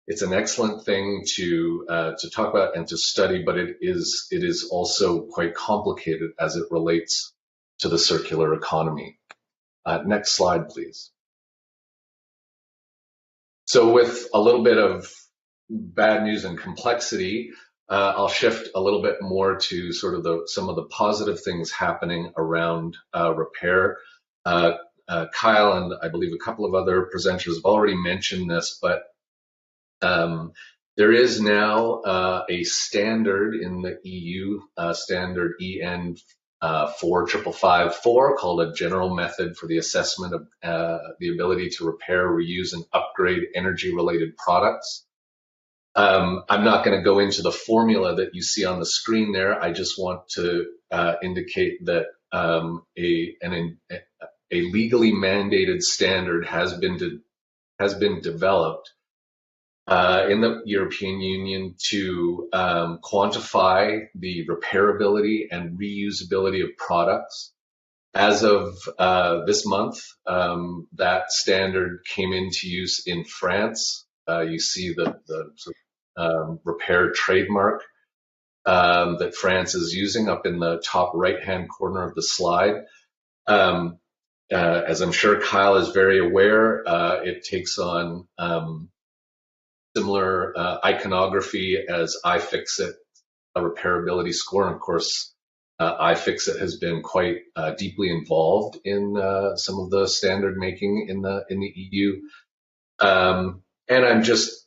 it's an excellent thing to talk about and to study, but it is also quite complicated as it relates to the circular economy. Next slide, please. So with a little bit of bad news and complexity, I'll shift a little bit more to sort of some of the positive things happening around repair. Kyle and I believe a couple of other presenters have already mentioned this, but there is now a standard in the EU, standard EN 45554, called a general method for the assessment of the ability to repair, reuse, and upgrade energy-related products. I'm not going to go into the formula that you see on the screen there. I just want to indicate that a legally mandated standard has been developed in the European Union to quantify the repairability and reusability of products. As of this month, that standard came into use in France. You see the repair trademark that France is using up in the top right-hand corner of the slide. As I'm sure Kyle is very aware, it takes on similar iconography as iFixit, a repairability score. And of course, iFixit has been quite deeply involved in some of the standard making in the EU. And I'm just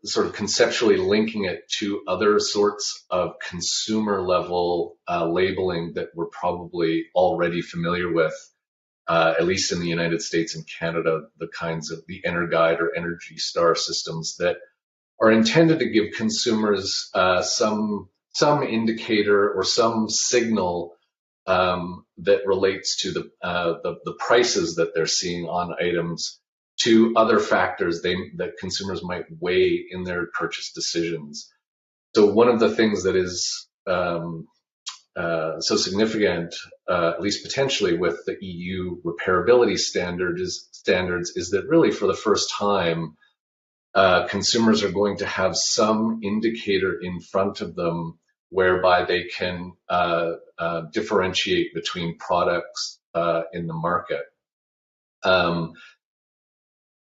sort of conceptually linking it to other sorts of consumer level labeling that we're probably already familiar with, at least in the United States and Canada, the kinds of the EnerGuide or Energy Star systems that are intended to give consumers some indicator or some signal that relates to the prices that they're seeing on items, to other factors that consumers might weigh in their purchase decisions. So one of the things that is so significant, at least potentially, with the EU repairability standards is that really for the first time, consumers are going to have some indicator in front of them whereby they can differentiate between products in the market.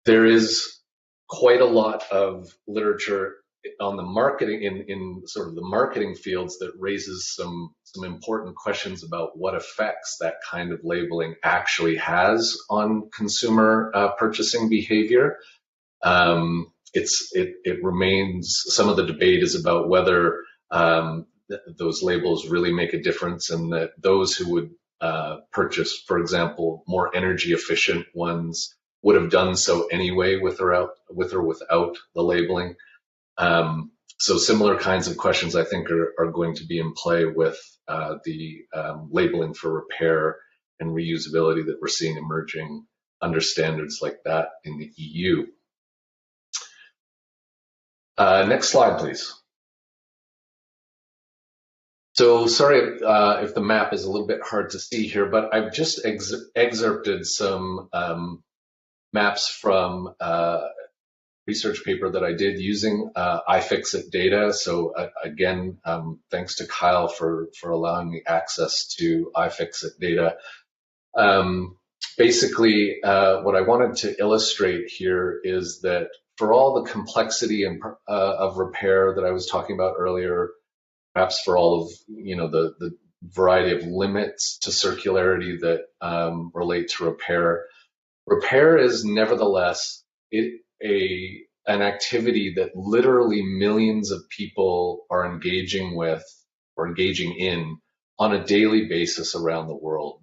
There is quite a lot of literature on the marketing in sort of the marketing fields that raises some important questions about what effects that kind of labeling actually has on consumer purchasing behavior. it remains, some of the debate is about whether those labels really make a difference, and that those who would purchase, for example, more energy efficient ones would have done so anyway with or without the labeling. So similar kinds of questions, I think, are going to be in play with the labeling for repair and reusability that we're seeing emerging under standards like that in the EU. Next slide, please. So sorry if the map is a little bit hard to see here, but I've just excerpted some maps from research paper that I did using iFixit data. So again, thanks to Kyle for allowing me access to iFixit data. Basically, what I wanted to illustrate here is that for all the complexity of repair that I was talking about earlier, perhaps for all of the variety of limits to circularity that relate to repair, repair is nevertheless an activity that literally millions of people are engaging with or engaging in on a daily basis around the world.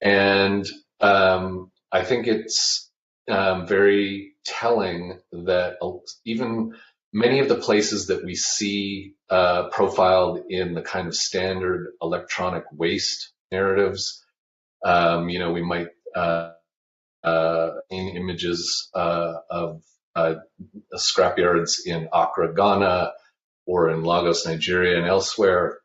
And I think it's very telling that even many of the places that we see profiled in the kind of standard electronic waste narratives, we might in images of scrapyards in Accra, Ghana, or in Lagos, Nigeria, and elsewhere,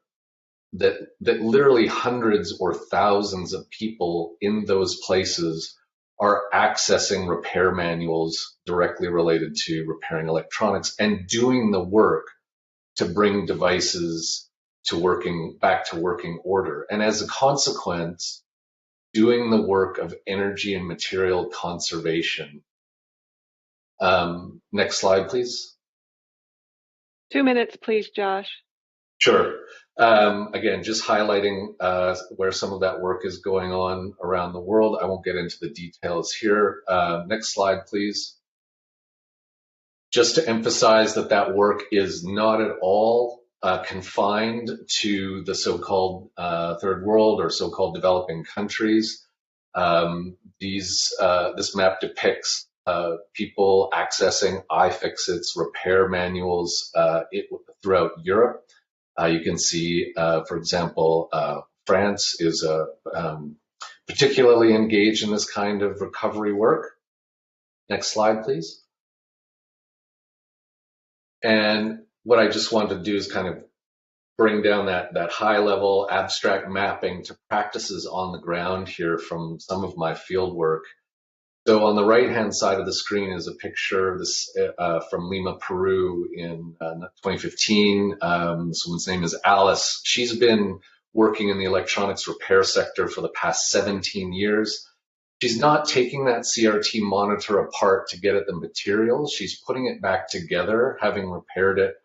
that literally hundreds or thousands of people in those places are accessing repair manuals directly related to repairing electronics and doing the work to bring devices back to working order. And as a consequence, doing the work of energy and material conservation. Next slide, please. 2 minutes, please, Josh. Sure. Again, just highlighting where some of that work is going on around the world. I won't get into the details here. Next slide, please. Just to emphasize that work is not at all confined to the so-called third world or so-called developing countries. This map depicts people accessing iFixit's repair manuals throughout Europe. You can see, for example, France is particularly engaged in this kind of recovery work. Next slide, please. And what I just wanted to do is kind of bring down that high-level abstract mapping to practices on the ground here from some of my field work. So on the right-hand side of the screen is a picture of this from Lima, Peru in 2015. This woman's name is Alice. She's been working in the electronics repair sector for the past 17 years. She's not taking that CRT monitor apart to get at the materials. She's putting it back together, having repaired it,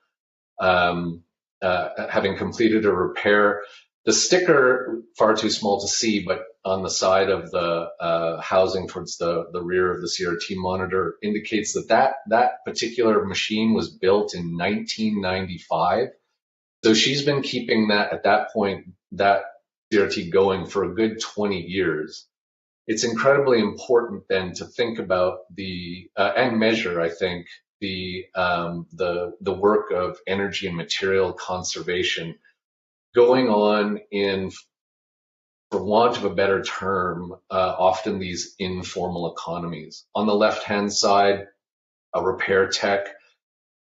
having completed a repair. The sticker, far too small to see, but on the side of the housing towards the rear of the CRT monitor indicates that particular machine was built in 1995. So she's been keeping that, at that point, that CRT going for a good 20 years. It's incredibly important then to think about and measure, I think, the work of energy and material conservation going on in, for want of a better term, often these informal economies. On the left-hand side, a repair tech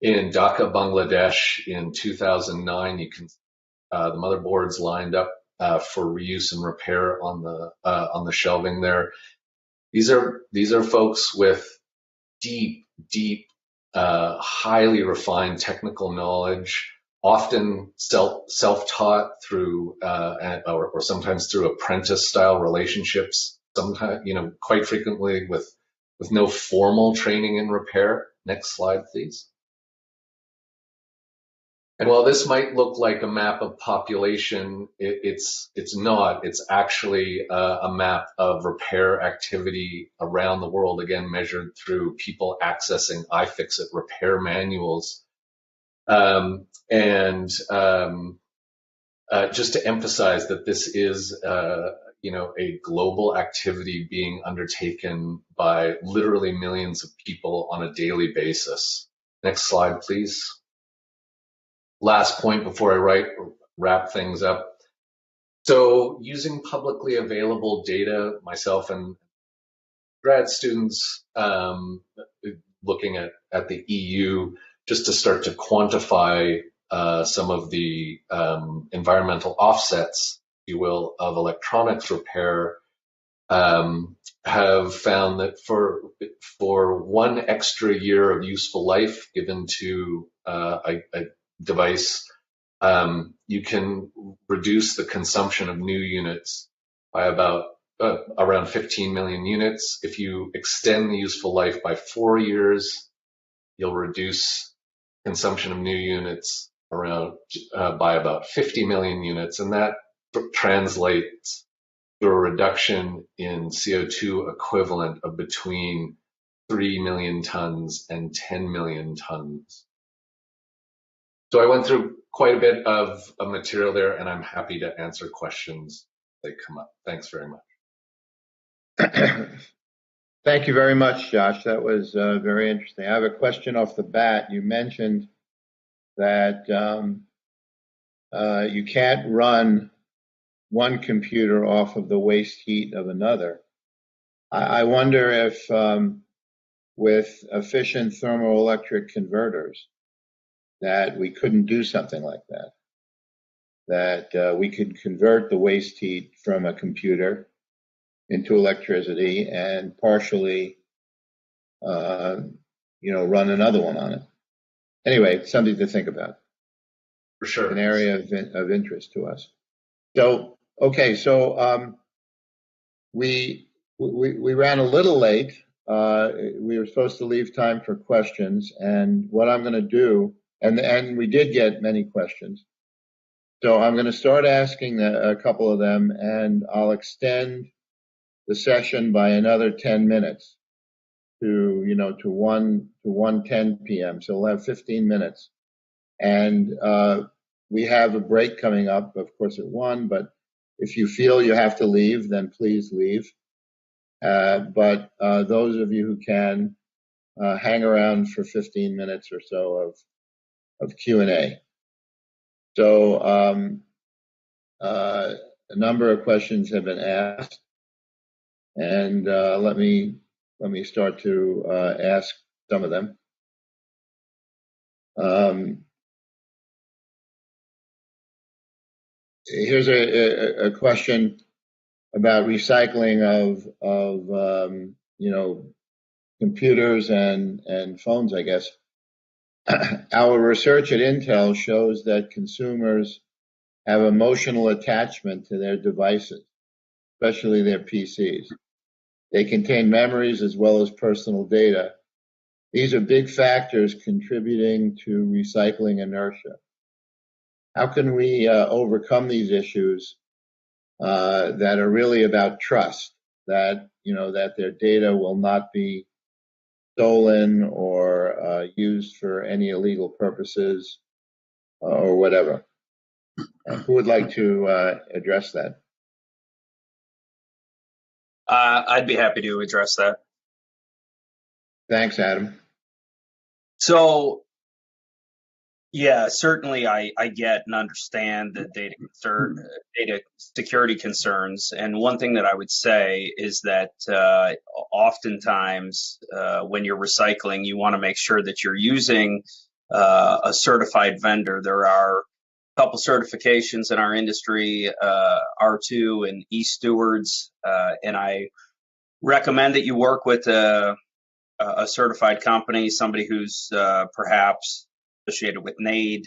in Dhaka, Bangladesh in 2009. You can the motherboards lined up for reuse and repair on the shelving there. These are folks with deep, highly refined technical knowledge, often self-taught through or sometimes through apprentice-style relationships. Sometimes, quite frequently with no formal training in repair. Next slide, please. And while this might look like a map of population, it's not. It's actually a map of repair activity around the world, again, measured through people accessing iFixit repair manuals. Just to emphasize that this is, a global activity being undertaken by literally millions of people on a daily basis. Next slide, please. Last point before I wrap things up. So using publicly available data, myself and grad students looking at the EU, just to start to quantify some of the environmental offsets, if you will, of electronics repair, have found that for 1 extra year of useful life given to a device, you can reduce the consumption of new units by about around 15 million units. If you extend the useful life by 4 years, you'll reduce consumption of new units around by about 50 million units, and that translates to a reduction in CO2 equivalent of between 3 million tons and 10 million tons. So I went through quite a bit of material there, and I'm happy to answer questions that come up. Thanks very much. Thank you very much, Josh. That was very interesting. I have a question off the bat. You mentioned that you can't run one computer off of the waste heat of another. I wonder if with efficient thermoelectric converters that we couldn't do something like that, that we could convert the waste heat from a computer into electricity and partially, run another one on it. Anyway, something to think about. For sure. An area of interest to us. So, okay, so we ran a little late. We were supposed to leave time for questions, and what I'm going to do, and we did get many questions. So I'm going to start asking a couple of them, and I'll extend the session by another 10 minutes to 1:10 p.m. So we'll have 15 minutes. And we have a break coming up, of course, at 1, but if you feel you have to leave, then please leave. But those of you who can, hang around for 15 minutes or so of Q&A. So a number of questions have been asked, and let me start to ask some of them. Here's a question about recycling of computers and phones, I guess. Our research at Intel shows that consumers have emotional attachment to their devices, especially their PCs. They contain memories as well as personal data. These are big factors contributing to recycling inertia. How can we overcome these issues that are really about trust, that their data will not be stolen or used for any illegal purposes or whatever? Who would like to address that? I'd be happy to address that. Thanks, Adam. So, yeah, certainly I get and understand the data security concerns. And one thing that I would say is that oftentimes when you're recycling, you want to make sure that you're using a certified vendor. There are a couple certifications in our industry, R2 and eStewards, and I recommend that you work with a certified company, somebody who's perhaps associated with NAID,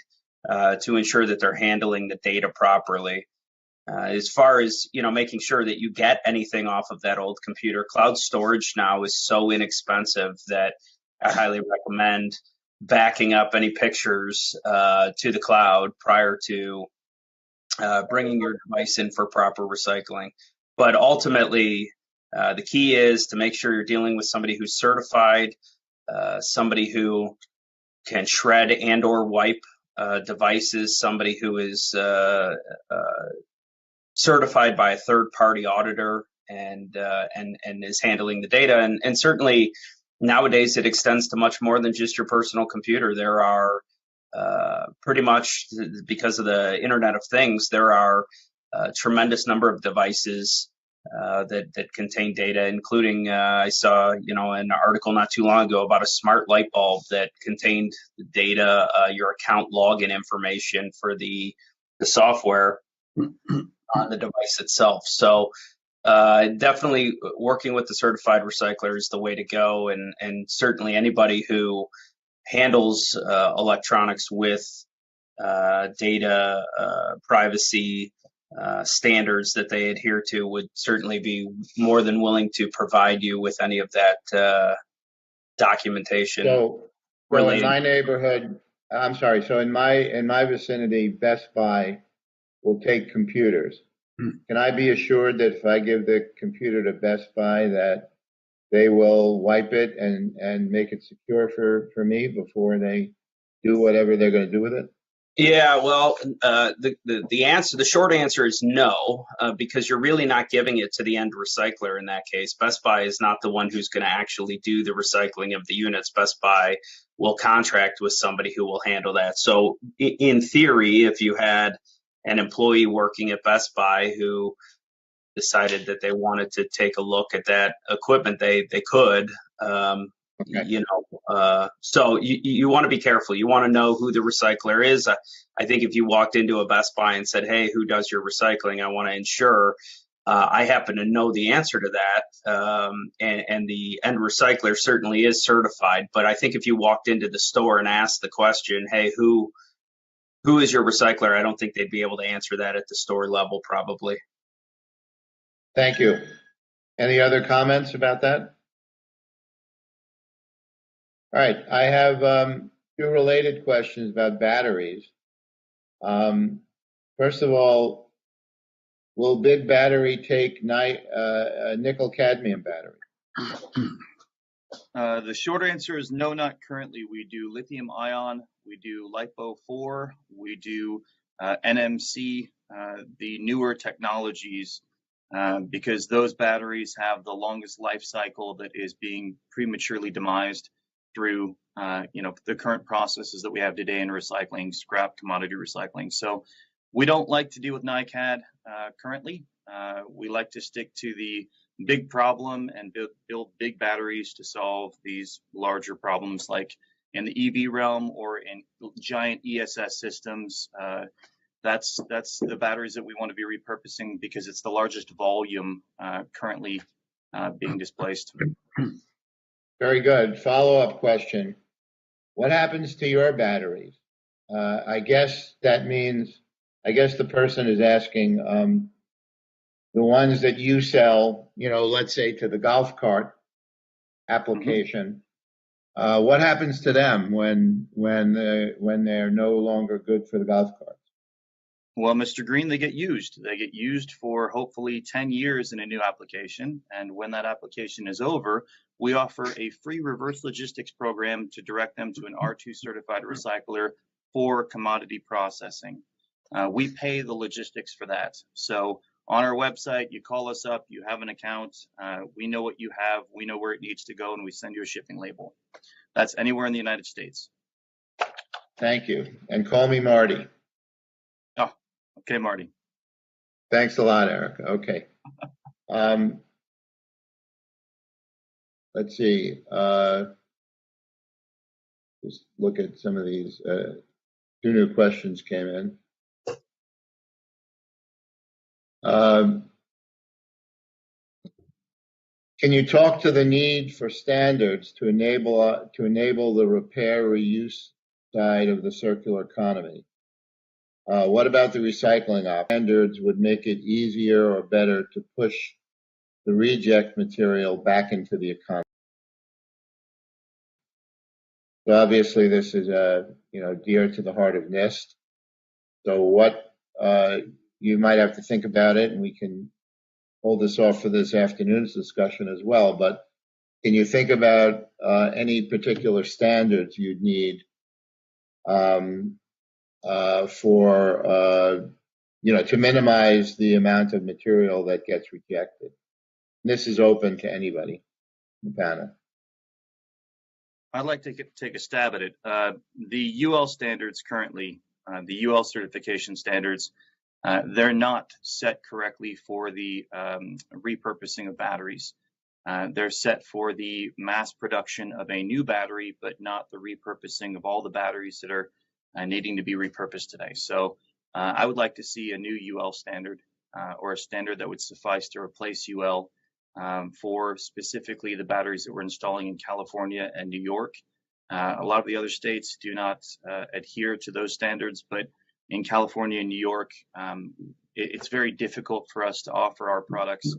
to ensure that they're handling the data properly. As far as making sure that you get anything off of that old computer, cloud storage now is so inexpensive that I highly recommend backing up any pictures to the cloud prior to bringing your device in for proper recycling. But ultimately, the key is to make sure you're dealing with somebody who's certified, somebody who can shred and or wipe devices, somebody who is certified by a third-party auditor and is handling the data. And certainly nowadays it extends to much more than just your personal computer. There are pretty much, because of the Internet of Things, there are a tremendous number of devices that contain data, including I saw an article not too long ago about a smart light bulb that contained the data, your account login information for the software on the device itself. So definitely working with the certified recycler is the way to go, and certainly anybody who handles electronics with data privacy standards that they adhere to would certainly be more than willing to provide you with any of that documentation. So in my neighborhood, I'm sorry. So in my vicinity, Best Buy will take computers. Can I be assured that if I give the computer to Best Buy that they will wipe it and make it secure for me before they do whatever they're going to do with it? Yeah, well, the short answer is no, because you're really not giving it to the end recycler in that case. Best Buy is not the one who's going to actually do the recycling of the units. Best Buy will contract with somebody who will handle that. So in theory, if you had an employee working at Best Buy who decided that they wanted to take a look at that equipment, they could. Okay. So you want to be careful. You want to know who the recycler is. I think if you walked into a Best Buy and said, "Hey, who does your recycling? I want to ensure." I happen to know the answer to that, and the end recycler certainly is certified. But I think if you walked into the store and asked the question, "Hey, who is your recycler?" I don't think they'd be able to answer that at the store level, probably. Thank you. Any other comments about that? All right, I have two related questions about batteries. First of all, will Big Battery take a nickel cadmium battery? The short answer is no, not currently. We do lithium ion, we do LiPo 4, we do NMC, the newer technologies, because those batteries have the longest life cycle that is being prematurely demised through the current processes that we have today in recycling, scrap commodity recycling. So we don't like to deal with NiCad currently. We like to stick to the big problem and build big batteries to solve these larger problems, like in the EV realm or in giant ESS systems. That's the batteries that we want to be repurposing because it's the largest volume currently being displaced. Very good. Follow-up question. What happens to your batteries? I guess the person is asking the ones that you sell, let's say to the golf cart application. What happens to them when they're no longer good for the golf carts? Well, Mr. Green, they get used. They get used for hopefully 10 years in a new application. And when that application is over, we offer a free reverse logistics program to direct them to an R2 certified recycler for commodity processing. We pay the logistics for that. So on our website, you call us up, you have an account, we know what you have, we know where it needs to go, and we send you a shipping label. That's anywhere in the United States. Thank you. And call me Marty. Oh, okay, Marty. Thanks a lot, Erica. Okay. Let's see. Just look at some of these. 2 new questions came in. Can you talk to the need for standards to enable the repair reuse side of the circular economy? What about the recycling standards would make it easier or better to push the reject material back into the economy? So obviously, this is dear to the heart of NIST. So what you might have to think about it, and we can hold this off for this afternoon's discussion as well. But can you think about any particular standards you'd need for to minimize the amount of material that gets rejected? And this is open to anybody in the panel. I'd like to take a stab at it. The UL standards currently, the UL certification standards, they're not set correctly for the repurposing of batteries. They're set for the mass production of a new battery, but not the repurposing of all the batteries that are needing to be repurposed today. So I would like to see a new UL standard or a standard that would suffice to replace UL for specifically the batteries that we're installing in California and New York. A lot of the other states do not adhere to those standards, but in California and New York, it's very difficult for us to offer our products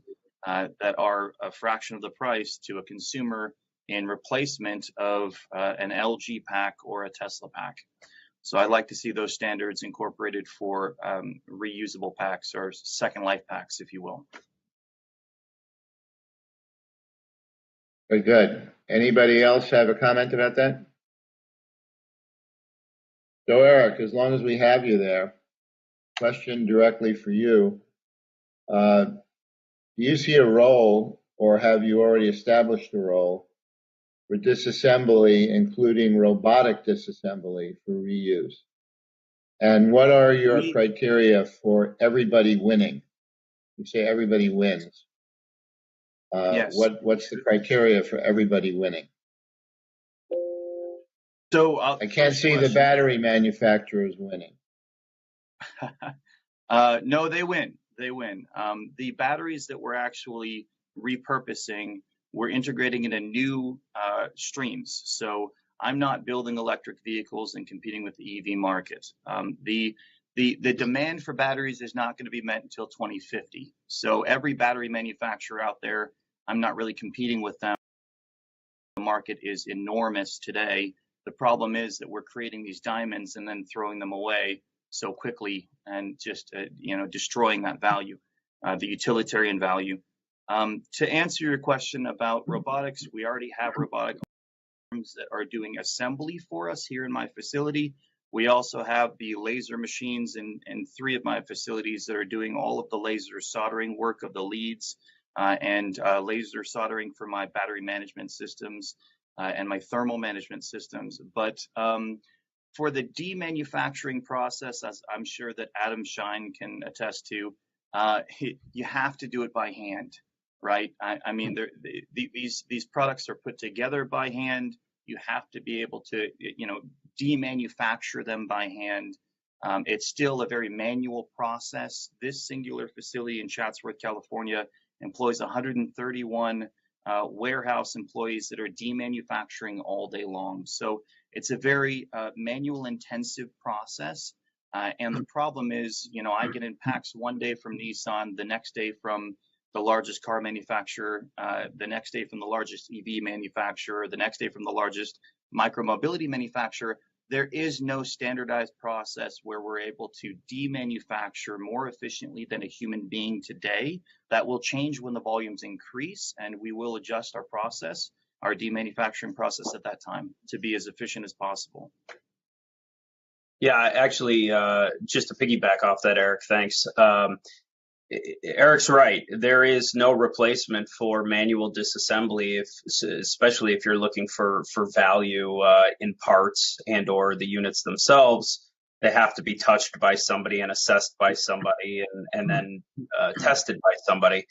that are a fraction of the price to a consumer in replacement of an LG pack or a Tesla pack. So I'd like to see those standards incorporated for reusable packs or second life packs, if you will. Very good. Anybody else have a comment about that? So Eric, as long as we have you there, question directly for you. Do you see a role, or have you already established a role, for disassembly, including robotic disassembly for reuse? And what are your criteria for everybody winning? You say everybody wins. Yes. What's the criteria for everybody winning? So I can't see the battery manufacturers winning. No, they win. They win. The batteries that we're actually repurposing, we're integrating into new streams. So I'm not building electric vehicles and competing with the EV market. The demand for batteries is not going to be met until 2050. So every battery manufacturer out there, I'm not really competing with them. The market is enormous today. The problem is that we're creating these diamonds and then throwing them away so quickly and just destroying that value, the utilitarian value. To answer your question about robotics, we already have robotic arms that are doing assembly for us here in my facility. We also have the laser machines in 3 of my facilities that are doing all of the laser soldering work of the leads and laser soldering for my battery management systems and my thermal management systems. But for the demanufacturing process, as I'm sure that Adam Shine can attest to, you have to do it by hand, right? I mean, these products are put together by hand. You have to be able to, demanufacture them by hand. It's still a very manual process. This singular facility in Chatsworth, California, employs 131 warehouse employees that are demanufacturing all day long. So it's a very manual intensive process. And the problem is, I get in packs one day from Nissan, the next day from the largest car manufacturer, the next day from the largest EV manufacturer, the next day from the largest micromobility manufacturer. There is no standardized process where we're able to demanufacture more efficiently than a human being today. That will change when the volumes increase, and we will adjust our process, our demanufacturing process at that time to be as efficient as possible. Yeah, actually, just to piggyback off that, Eric, thanks. Eric's right. There is no replacement for manual disassembly, especially if you're looking for value in parts and or the units themselves. They have to be touched by somebody and assessed by somebody and then tested by somebody.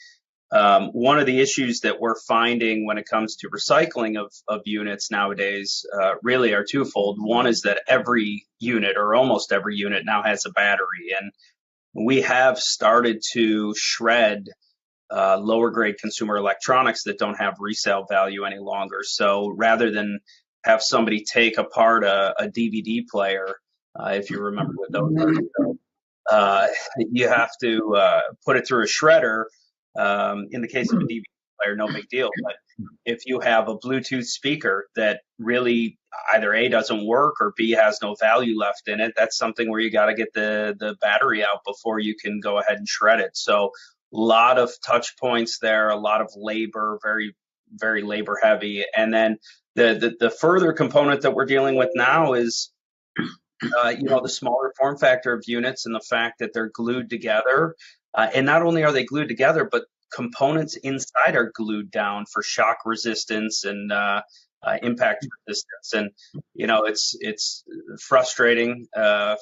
One of the issues that we're finding when it comes to recycling of units nowadays really are twofold. One is that every unit or almost every unit now has a battery, and we have started to shred lower grade consumer electronics that don't have resale value any longer. So rather than have somebody take apart a DVD player, if you remember what those are, you have to put it through a shredder. In the case of a DVD player, no big deal. But if you have a Bluetooth speaker that really either A, doesn't work, or B, has no value left in it, that's something where you got to get the battery out before you can go ahead and shred it. So a lot of touch points there, a lot of labor, very, very labor heavy. And then the further component that we're dealing with now is, the smaller form factor of units and the fact that they're glued together. And not only are they glued together, but components inside are glued down for shock resistance and impact resistance. And it's frustrating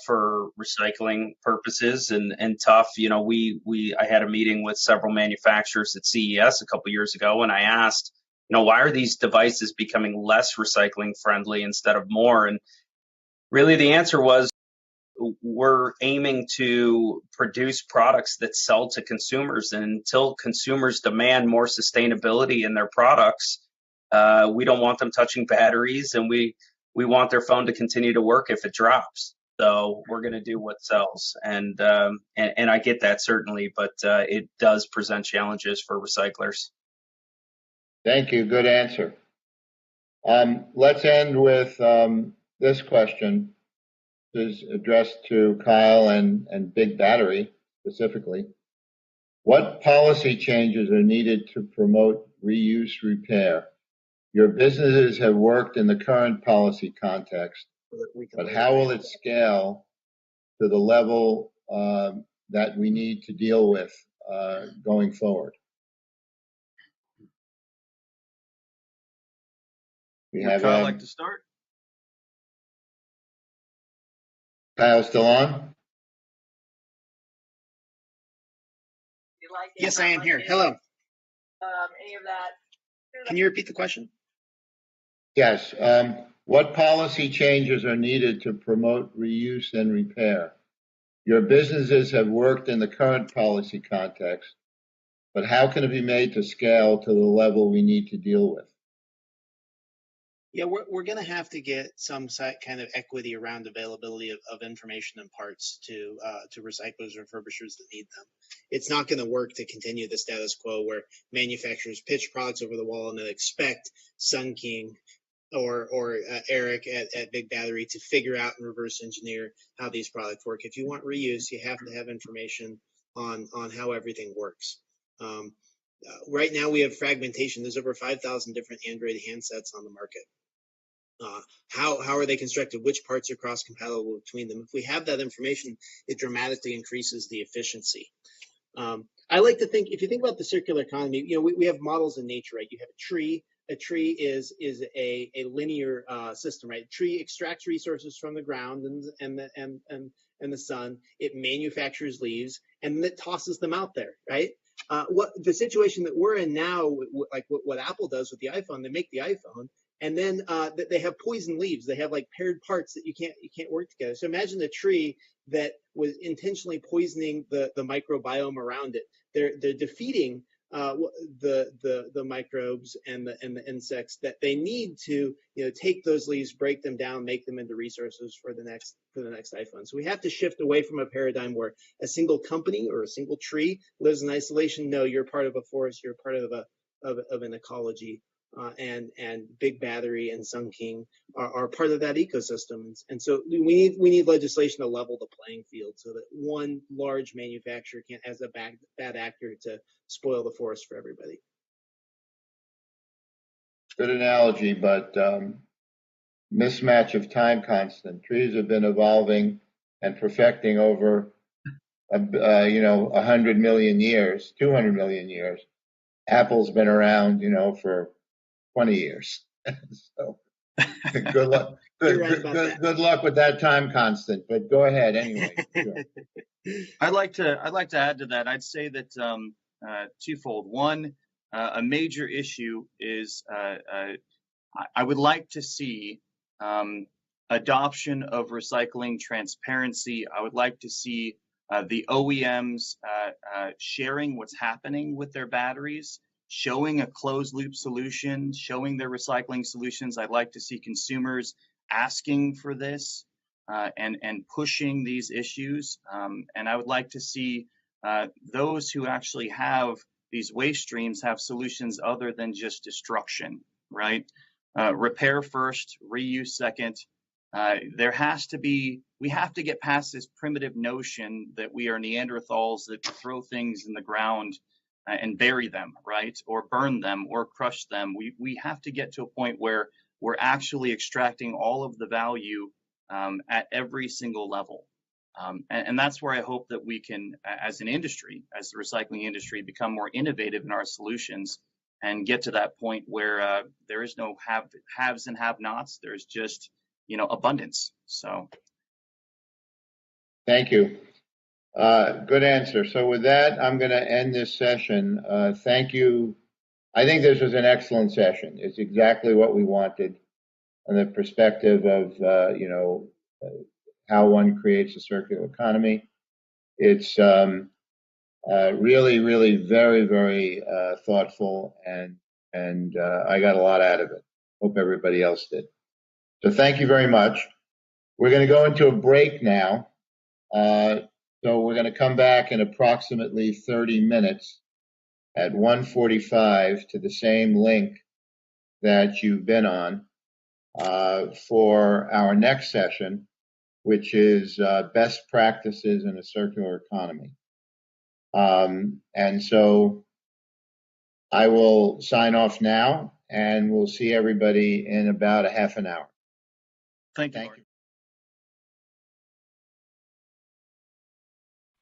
for recycling purposes and tough. I had a meeting with several manufacturers at CES a couple years ago, and I asked, why are these devices becoming less recycling friendly instead of more? And really the answer was, we're aiming to produce products that sell to consumers, and until consumers demand more sustainability in their products, we don't want them touching batteries, and we want their phone to continue to work if it drops. So we're going to do what sells, and I get that certainly, but it does present challenges for recyclers. Thank you. Good answer. Let's end with this question. Is addressed to Kyle and Big Battery specifically. What policy changes are needed to promote reuse repair? Your businesses have worked in the current policy context, but how will it scale to the level that we need to deal with going forward? Would Kyle like to start? Kyle still on? Yes, I am here. Hello. Any of that. Can you repeat the question? Yes. What policy changes are needed to promote reuse and repair? Your businesses have worked in the current policy context, but how can it be made to scale to the level we need to deal with? Yeah, we're going to have to get some kind of equity around availability of information and parts to recyclers or refurbishers that need them. It's not going to work to continue the status quo where manufacturers pitch products over the wall and then expect Sun King or Eric at Big Battery to figure out and reverse engineer how these products work. If you want reuse, you have to have information on how everything works. Right now we have fragmentation. There's over 5,000 different Android handsets on the market. How are they constructed? Which parts are cross-compatible between them? If we have that information, it dramatically increases the efficiency. I like to think, if you think about the circular economy, we have models in nature, right? You have a tree. A tree is a linear system, right? A tree extracts resources from the ground and the sun. It manufactures leaves and then it tosses them out there, right? What the situation that we're in now, like what Apple does with the iPhone, they make the iPhone. And then they have poison leaves. They have like paired parts that you can't work together. So imagine a tree that was intentionally poisoning the microbiome around it. They're defeating the microbes and the insects that they need to take those leaves, break them down, make them into resources for the next iPhone. So we have to shift away from a paradigm where a single company or a single tree lives in isolation. No, you're part of a forest. You're part of an ecology. And Big Battery and Sun King are part of that ecosystem. And so we need legislation to level the playing field so that one large manufacturer can't, as a bad actor, to spoil the forest for everybody. Good analogy, but mismatch of time constant. Trees have been evolving and perfecting over 100 million years, 200 million years. Apple's been around, for 20 years. So good luck. Good luck with that time constant. But go ahead anyway. Sure. I'd like to add to that. I'd say that twofold. One, a major issue is I would like to see adoption of recycling transparency. I would like to see the OEMs sharing what's happening with their batteries, showing a closed loop solution, showing their recycling solutions. I'd like to see consumers asking for this and pushing these issues. And I would like to see those who actually have these waste streams have solutions other than just destruction, right? Repair first, reuse second. We have to get past this primitive notion that we are Neanderthals that throw things in the ground and bury them, right? Or burn them or crush them. We have to get to a point where we're actually extracting all of the value at every single level. And that's where I hope that we can, as an industry, as the recycling industry, become more innovative in our solutions and get to that point where there is no haves and have-nots. There's just, abundance. So. Thank you. Good answer. So with that, I'm going to end this session. Thank you. I think this was an excellent session. It's exactly what we wanted from the perspective of, how one creates a circular economy. It's really, really very, very thoughtful, and I got a lot out of it. Hope everybody else did. So thank you very much. We're going to go into a break now. So we're going to come back in approximately 30 minutes at 1:45 to the same link that you've been on for our next session, which is best practices in a circular economy. And so I will sign off now, and we'll see everybody in about a half an hour. Thank you.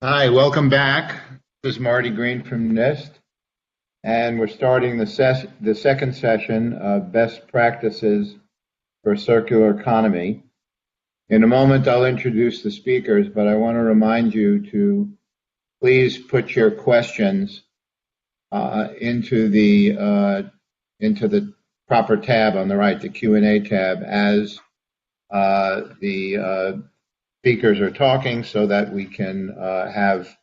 Hi, welcome back. This is Marty Green from NIST, and we're starting the second session of best practices for circular economy. In a moment, I'll introduce the speakers, but I want to remind you to please put your questions into the proper tab on the right, the Q&A tab, as the speakers are talking, so that we can have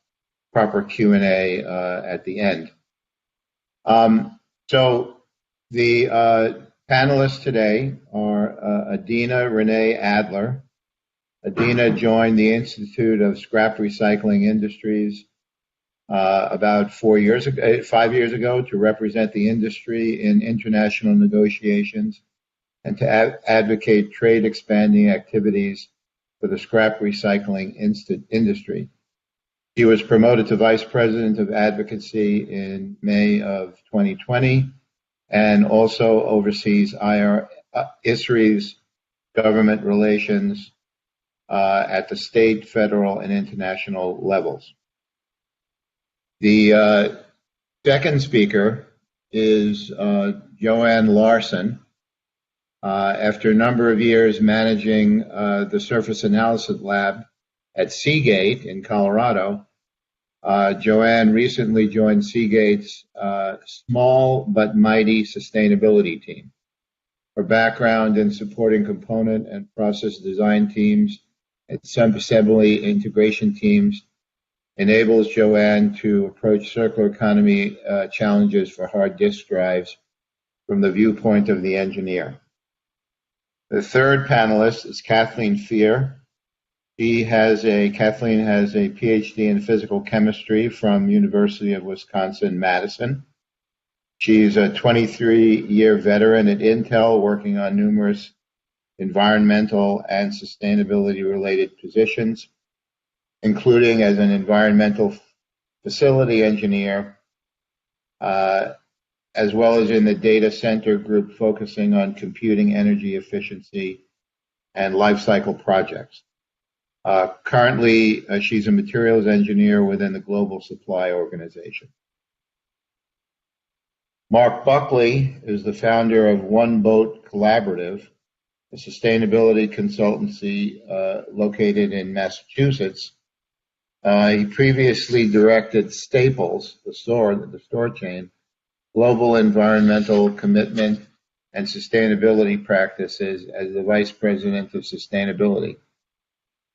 proper Q&A at the end. So the panelists today are Adina Renee Adler. Adina joined the Institute of Scrap Recycling Industries about 5 years ago to represent the industry in international negotiations and to advocate trade expanding activities for the scrap recycling industry. He was promoted to Vice President of Advocacy in May of 2020 and also oversees ISRI's government relations at the state, federal, and international levels. The second speaker is Joanne Larson. After a number of years managing the surface analysis lab at Seagate in Colorado, Joanne recently joined Seagate's small but mighty sustainability team. Her background in supporting component and process design teams and sub-assembly integration teams enables Joanne to approach circular economy challenges for hard disk drives from the viewpoint of the engineer. The third panelist is Kathleen Fear. Kathleen has a PhD in physical chemistry from University of Wisconsin-Madison. She's a 23-year veteran at Intel, working on numerous environmental and sustainability-related positions, including as an environmental facility engineer, as well as in the data center group focusing on computing energy efficiency and life cycle projects. Currently, she's a materials engineer within the Global Supply Organization. Mark Buckley is the founder of One Boat Collaborative, a sustainability consultancy located in Massachusetts. He previously directed Staples, the store chain, global environmental commitment and sustainability practices as the Vice President of Sustainability.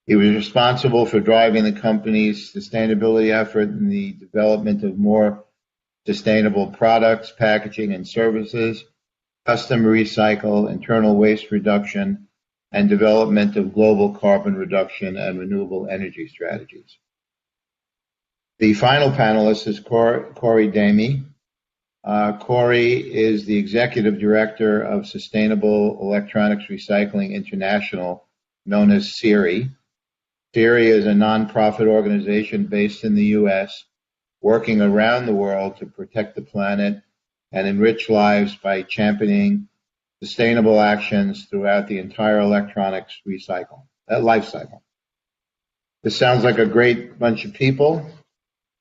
He was responsible for driving the company's sustainability effort in the development of more sustainable products, packaging, and services, custom recycle, internal waste reduction, and development of global carbon reduction and renewable energy strategies. The final panelist is Corey Damey. Corey is the Executive Director of Sustainable Electronics Recycling International, known as SERI. SERI is a nonprofit organization based in the U.S., working around the world to protect the planet and enrich lives by championing sustainable actions throughout the entire electronics life cycle. This sounds like a great bunch of people.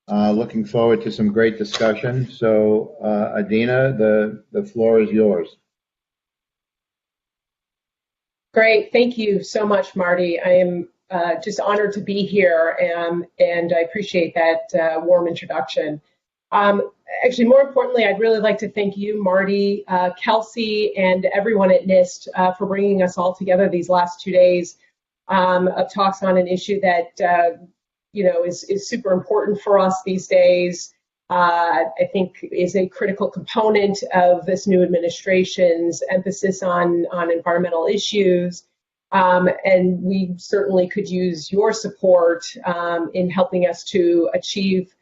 Looking forward to some great discussion. So, Adina, the floor is yours. Great. Thank you so much, Marty. I am just honored to be here, and I appreciate that warm introduction. Actually, more importantly, I'd really like to thank you, Marty, Kelsey, and everyone at NIST for bringing us all together these last 2 days of talks on an issue that is super important for us these days. I think is a critical component of this new administration's emphasis on environmental issues. And we certainly could use your support in helping us to achieve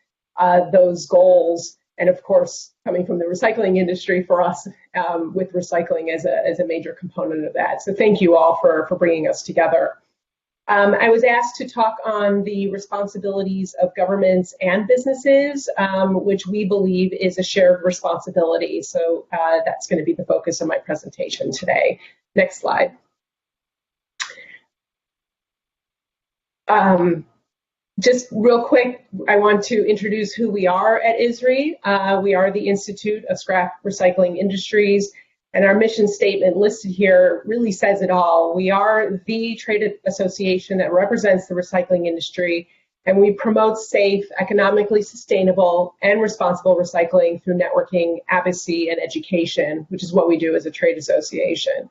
those goals. And of course, coming from the recycling industry for us, with recycling as a major component of that. So thank you all for bringing us together. I was asked to talk on the responsibilities of governments and businesses, which we believe is a shared responsibility. So that's going to be the focus of my presentation today. Next slide. Just real quick, I want to introduce who we are at ISRI. We are the Institute of Scrap Recycling Industries. And our mission statement listed here really says it all. We are the trade association that represents the recycling industry, and we promote safe, economically sustainable, and responsible recycling through networking, advocacy, and education, which is what we do as a trade association.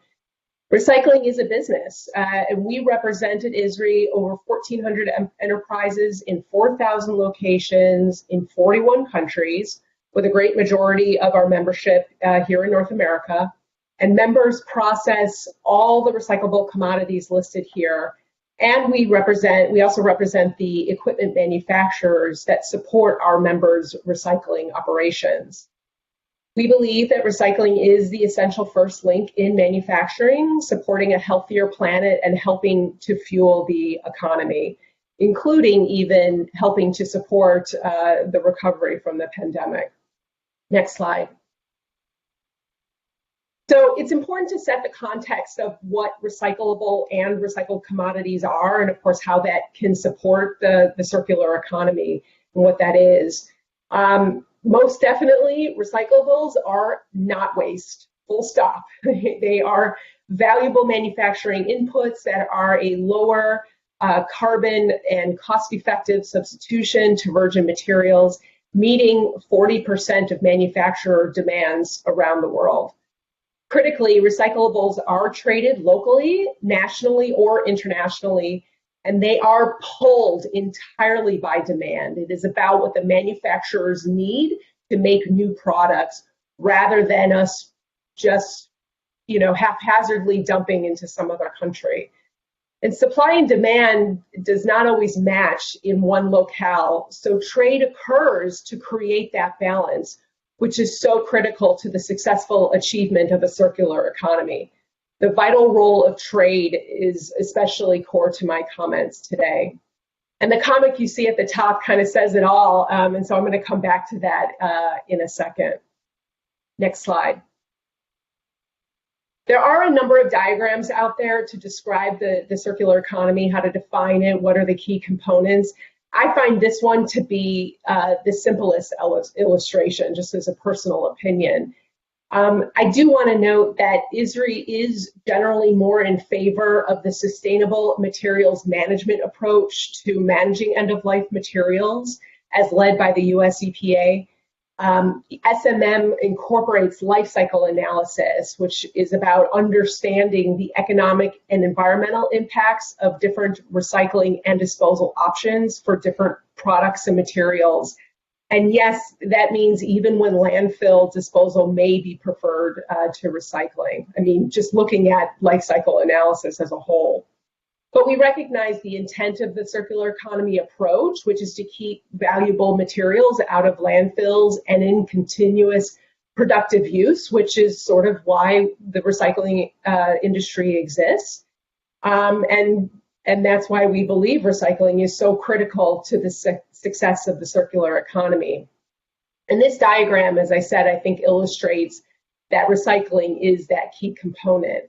Recycling is a business, and we represent at ISRI over 1,400 enterprises in 4,000 locations in 41 countries, with a great majority of our membership here in North America. And members process all the recyclable commodities listed here. And we also represent the equipment manufacturers that support our members' recycling operations. We believe that recycling is the essential first link in manufacturing, supporting a healthier planet and helping to fuel the economy, including even helping to support the recovery from the pandemic. Next slide. So it's important to set the context of what recyclable and recycled commodities are, and of course how that can support the circular economy and what that is. Most definitely, recyclables are not waste, full stop. They are valuable manufacturing inputs that are a lower carbon and cost-effective substitution to virgin materials, meeting 40% of manufacturer demands around the world. Critically, recyclables are traded locally, nationally, or internationally, and they are pulled entirely by demand. It is about what the manufacturers need to make new products rather than us just, haphazardly dumping into some other country. And supply and demand does not always match in one locale, so trade occurs to create that balance, which is so critical to the successful achievement of a circular economy. The vital role of trade is especially core to my comments today. And the comic you see at the top kind of says it all, and so I'm going to come back to that in a second. Next slide. There are a number of diagrams out there to describe the circular economy, how to define it, what are the key components. I find this one to be the simplest illustration, just as a personal opinion. I do want to note that ISRI is generally more in favor of the sustainable materials management approach to managing end-of-life materials as led by the US EPA. SMM incorporates life cycle analysis, which is about understanding the economic and environmental impacts of different recycling and disposal options for different products and materials. And yes, that means even when landfill disposal may be preferred to recycling. I mean, just looking at life cycle analysis as a whole. But we recognize the intent of the circular economy approach, which is to keep valuable materials out of landfills and in continuous productive use, which is sort of why the recycling industry exists. And that's why we believe recycling is so critical to the success of the circular economy. And this diagram, as I said, I think illustrates that recycling is that key component.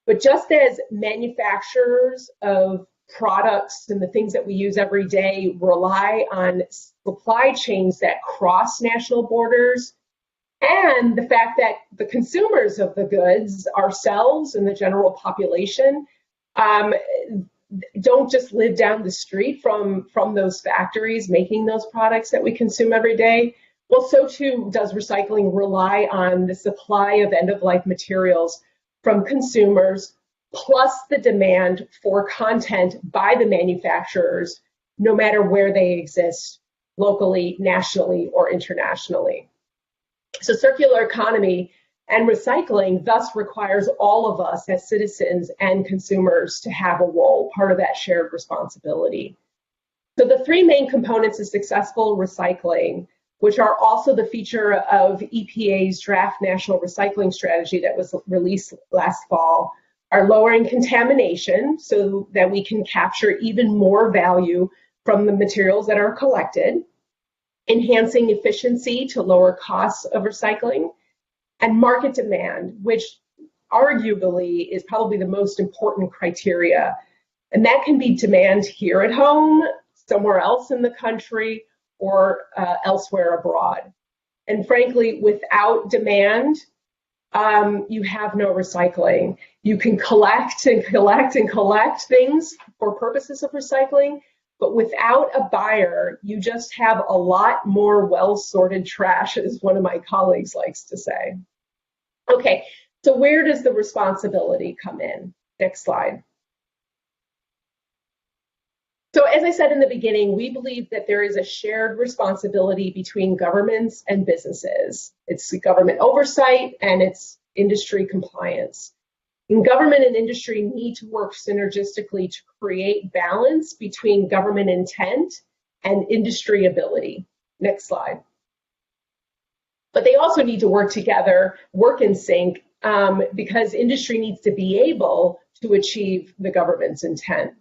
But just as manufacturers of products and the things that we use every day rely on supply chains that cross national borders, and the fact that the consumers of the goods, ourselves and the general population, don't just live down the street from those factories making those products that we consume every day, well, so too does recycling rely on the supply of end-of-life materials from consumers, plus the demand for content by the manufacturers, no matter where they exist, locally, nationally, or internationally. So circular economy and recycling thus requires all of us as citizens and consumers to have a role, part of that shared responsibility. So the three main components of successful recycling, which are also the feature of EPA's draft national recycling strategy that was released last fall, are lowering contamination so that we can capture even more value from the materials that are collected, enhancing efficiency to lower costs of recycling, and market demand, which arguably is probably the most important criteria. And that can be demand here at home, somewhere else in the country, or elsewhere abroad. And frankly, without demand, you have no recycling. You can collect and collect and collect things for purposes of recycling, but without a buyer, you just have a lot more well-sorted trash, as one of my colleagues likes to say. Okay, so where does the responsibility come in? Next slide. So as I said in the beginning, we believe that there is a shared responsibility between governments and businesses. It's government oversight and it's industry compliance. And government and industry need to work synergistically to create balance between government intent and industry ability. Next slide. But they also need to work together, work in sync, because industry needs to be able to achieve the government's intent.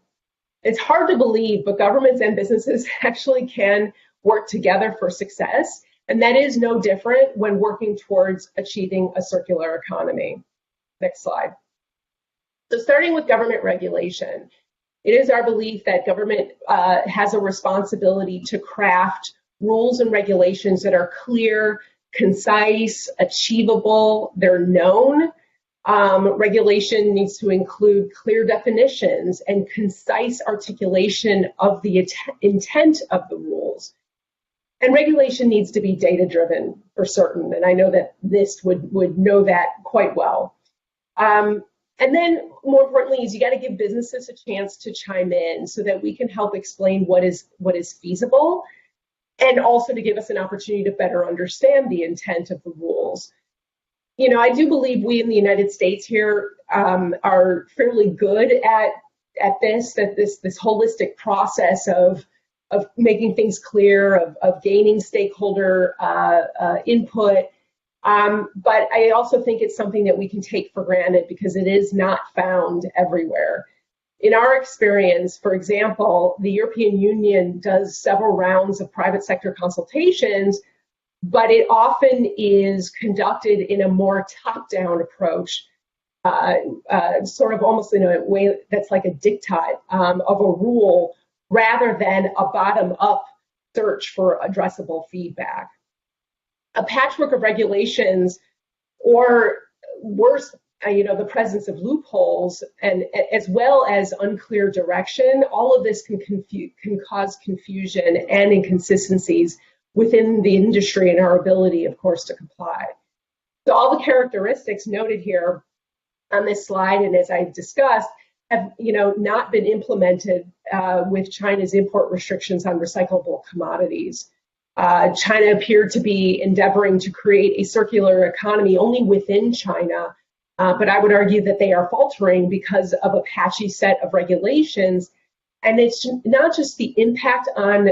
It's hard to believe, but governments and businesses actually can work together for success, and that is no different when working towards achieving a circular economy. Next slide. So starting with government regulation, it is our belief that government has a responsibility to craft rules and regulations that are clear, concise, achievable, they're known. Regulation needs to include clear definitions and concise articulation of the intent of the rules. And regulation needs to be data-driven for certain, and I know that NIST would know that quite well. And then, more importantly, is you got to give businesses a chance to chime in so that we can help explain what is feasible, and also to give us an opportunity to better understand the intent of the rules. You know, I do believe we in the United States here are fairly good at this holistic process of making things clear, of gaining stakeholder input. But I also think it's something that we can take for granted because it is not found everywhere. In our experience, for example, the European Union does several rounds of private sector consultations, but it often is conducted in a more top-down approach, sort of almost in a way that's like a diktat of a rule rather than a bottom-up search for addressable feedback. A patchwork of regulations, or worse, the presence of loopholes, and as well as unclear direction, all of this can cause confusion and inconsistencies within the industry and our ability, of course, to comply. So all the characteristics noted here on this slide, and as I discussed, have not been implemented with China's import restrictions on recyclable commodities. China appeared to be endeavoring to create a circular economy only within China, But I would argue that they are faltering because of a patchy set of regulations. And it's not just the impact on,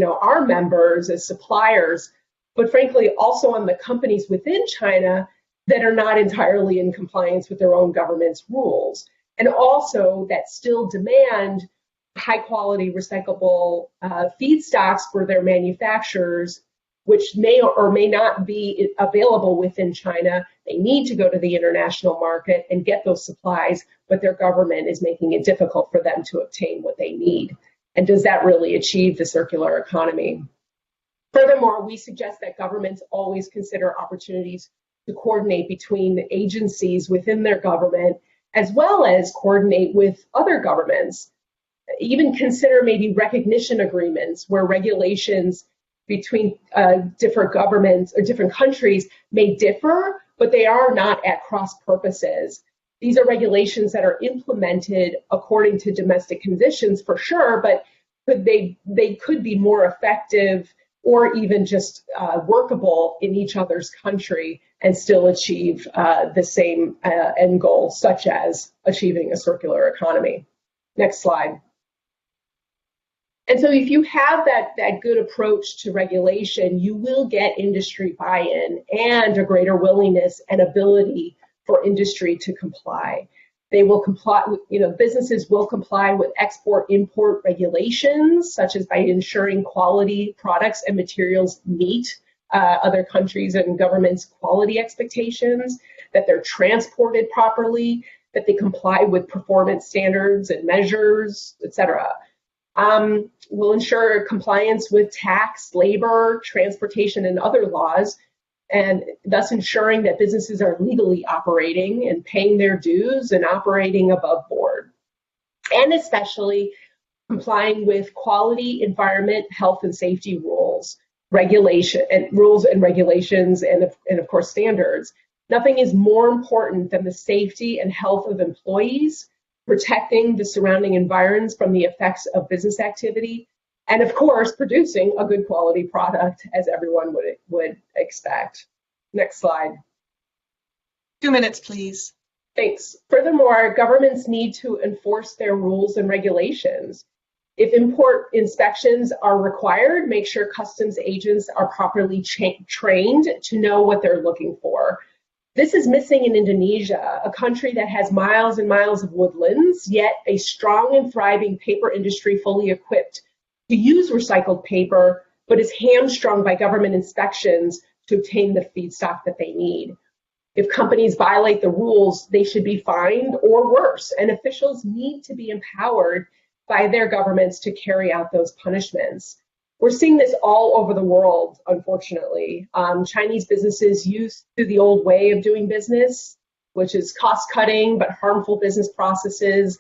our members as suppliers, but frankly, also on the companies within China that are not entirely in compliance with their own government's rules. And also that still demand high quality recyclable feedstocks for their manufacturers, which may or may not be available within China. They need to go to the international market and get those supplies, but their government is making it difficult for them to obtain what they need. And does that really achieve the circular economy? Furthermore, we suggest that governments always consider opportunities to coordinate between the agencies within their government, as well as coordinate with other governments. Even consider maybe recognition agreements where regulations between different governments or different countries may differ, but they are not at cross purposes. These are regulations that are implemented according to domestic conditions for sure, but they could be more effective or even just workable in each other's country and still achieve the same end goal, such as achieving a circular economy. Next slide. And so if you have that good approach to regulation, you will get industry buy-in and a greater willingness and ability for industry to comply. They will comply, businesses will comply with export-import regulations, such as by ensuring quality products and materials meet other countries and governments' quality expectations, that they're transported properly, that they comply with performance standards and measures, etc. Will ensure compliance with tax, labor, transportation, and other laws, and thus ensuring that businesses are legally operating and paying their dues and operating above board. And especially complying with quality, environment, health, and safety rules, rules and regulations, and of course standards. Nothing is more important than the safety and health of employees, protecting the surrounding environs from the effects of business activity, and of course, producing a good quality product as everyone would expect. Next slide. 2 minutes, please. Thanks. Furthermore, governments need to enforce their rules and regulations. If import inspections are required, make sure customs agents are properly trained to know what they're looking for. This is missing in Indonesia, a country that has miles and miles of woodlands, yet a strong and thriving paper industry fully equipped to use recycled paper, but is hamstrung by government inspections to obtain the feedstock that they need. If companies violate the rules, they should be fined or worse, and officials need to be empowered by their governments to carry out those punishments. We're seeing this all over the world, unfortunately. Chinese businesses used to the old way of doing business, which is cost-cutting but harmful business processes,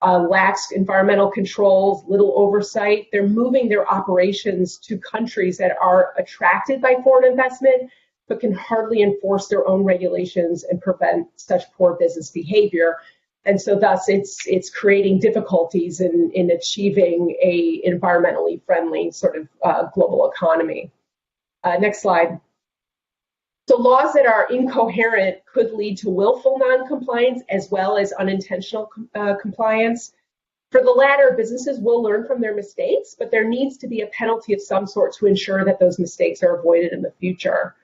lax environmental controls, little oversight. They're moving their operations to countries that are attracted by foreign investment, but can hardly enforce their own regulations and prevent such poor business behavior. And so thus it's creating difficulties in achieving a environmentally friendly sort of global economy. Next slide. So laws that are incoherent could lead to willful noncompliance as well as unintentional compliance. For the latter, businesses will learn from their mistakes, but there needs to be a penalty of some sort to ensure that those mistakes are avoided in the future.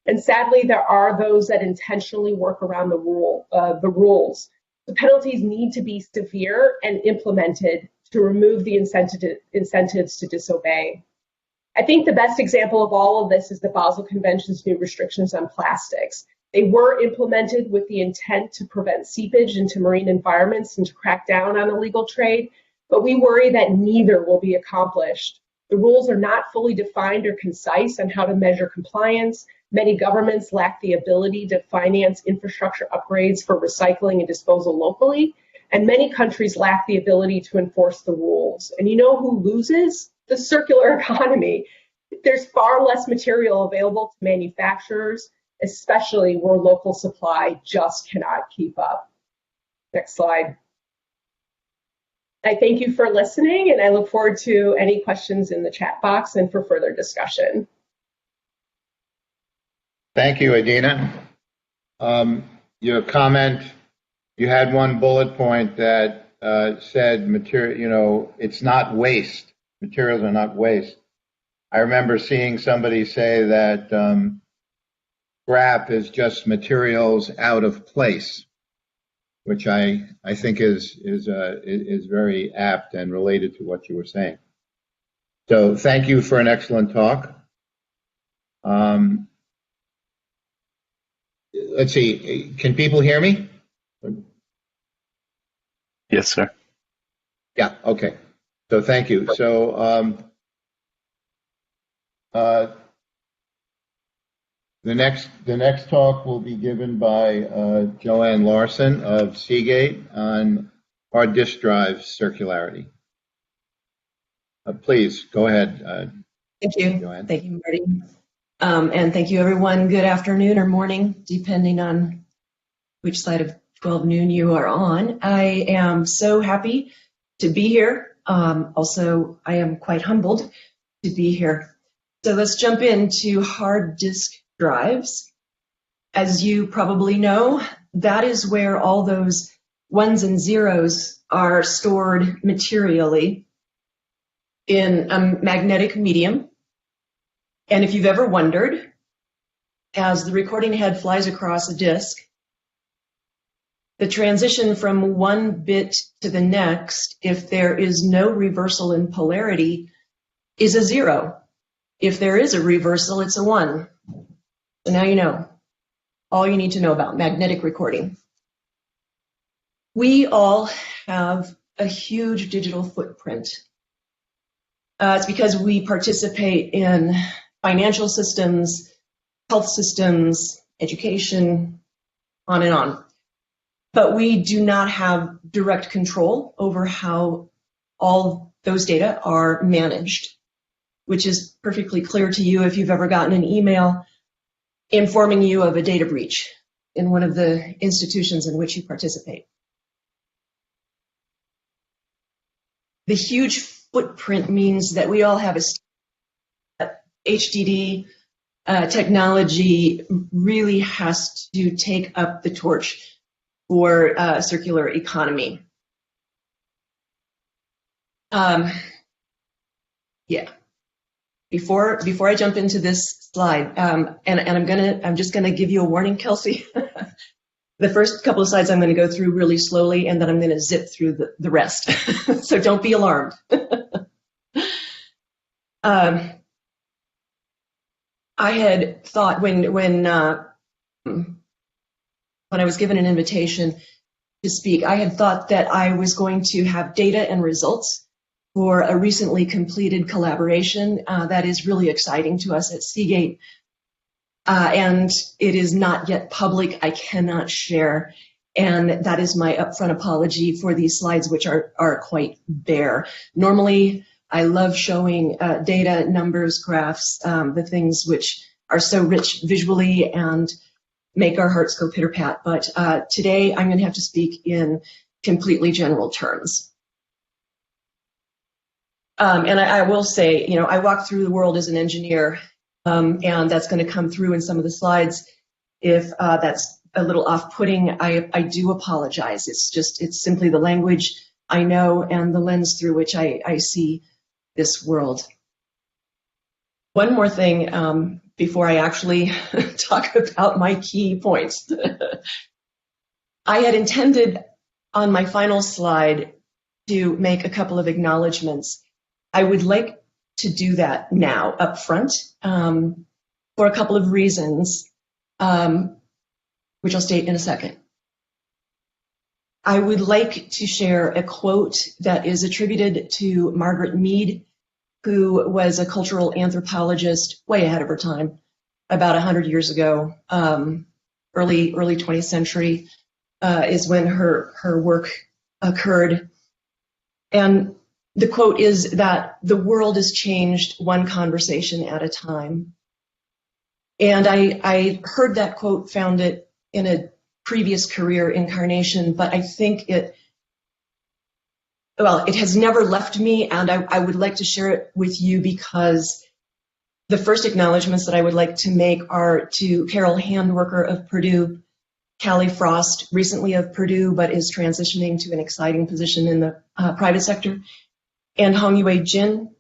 And sadly, there are those that intentionally work around the rules. The penalties need to be severe and implemented to remove the incentives to disobey. I think the best example of all of this is the Basel Convention's new restrictions on plastics. They were implemented with the intent to prevent seepage into marine environments and to crack down on illegal trade, but we worry that neither will be accomplished. The rules are not fully defined or concise on how to measure compliance. Many governments lack the ability to finance infrastructure upgrades for recycling and disposal locally, and many countries lack the ability to enforce the rules. And you know who loses? The circular economy. There's far less material available to manufacturers, especially where local supply just cannot keep up. Next slide. I thank you for listening, and I look forward to any questions in the chat box and for further discussion. Thank you, Adina. your comment, you had one bullet point that said material, it's not waste. Materials are not waste. I remember seeing somebody say that scrap is just materials out of place, which I think is very apt and related to what you were saying. So thank you for an excellent talk. Let's see, can people hear me? Yes, sir. Yeah, okay. So thank you. So the next talk will be given by Joanne Larson of Seagate on hard disk drive circularity. Please go ahead. Thank you. Joanne. Thank you, Marty. And thank you, everyone. Good afternoon or morning, depending on which side of 12 noon you are on. I am so happy to be here. Also, I am quite humbled to be here. So let's jump into hard disk drives. As you probably know, that is where all those ones and zeros are stored materially in a magnetic medium. And if you've ever wondered, as the recording head flies across a disk, the transition from one bit to the next, if there is no reversal in polarity, is a 0. If there is a reversal, it's a 1. So now you know all you need to know about magnetic recording. We all have a huge digital footprint. It's because we participate in financial systems, health systems, education, on and on. But we do not have direct control over how all those data are managed, which is perfectly clear to you if you've ever gotten an email informing you of a data breach in one of the institutions in which you participate. The huge footprint means that we all have a HDD technology really has to take up the torch for circular economy. Yeah. Before I jump into this slide, and I'm just gonna give you a warning, Kelsey. The first couple of slides I'm going to go through really slowly, and then I'm going to zip through the rest. So don't be alarmed. I had thought when I was given an invitation to speak, I had thought that I was going to have data and results for a recently completed collaboration that is really exciting to us at Seagate. And it is not yet public. I cannot share. And that is my upfront apology for these slides, which are quite bare. Normally, I love showing data, numbers, graphs, the things which are so rich visually and make our hearts go pitter-pat. But today, I'm going to have to speak in completely general terms. And I will say, you know, I walk through the world as an engineer, and that's going to come through in some of the slides. If that's a little off-putting, I do apologize. It's simply the language I know and the lens through which I see this world. One more thing before I actually talk about my key points. I had intended on my final slide to make a couple of acknowledgments. I would like to do that now up front for a couple of reasons, which I'll state in a second. I would like to share a quote that is attributed to Margaret Mead, who was a cultural anthropologist way ahead of her time, about 100 years ago, early 20th century is when her work occurred. And the quote is that the world is changed one conversation at a time. And I heard that quote, found it in a previous career incarnation, but I think it has never left me, and I would like to share it with you because the first acknowledgments that I would like to make are to Carol Handwerker of Purdue, Callie Frost, recently of Purdue, but is transitioning to an exciting position in the private sector, and Hongyue Jin,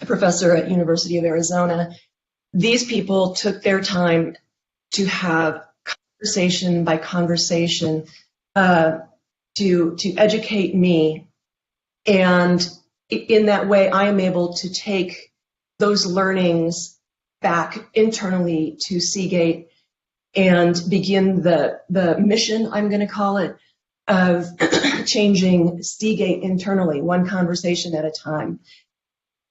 a professor at University of Arizona. These people took their time to have conversation by conversation to educate me, and in that way I am able to take those learnings back internally to Seagate and begin the mission, I'm going to call it, of changing Seagate internally, one conversation at a time.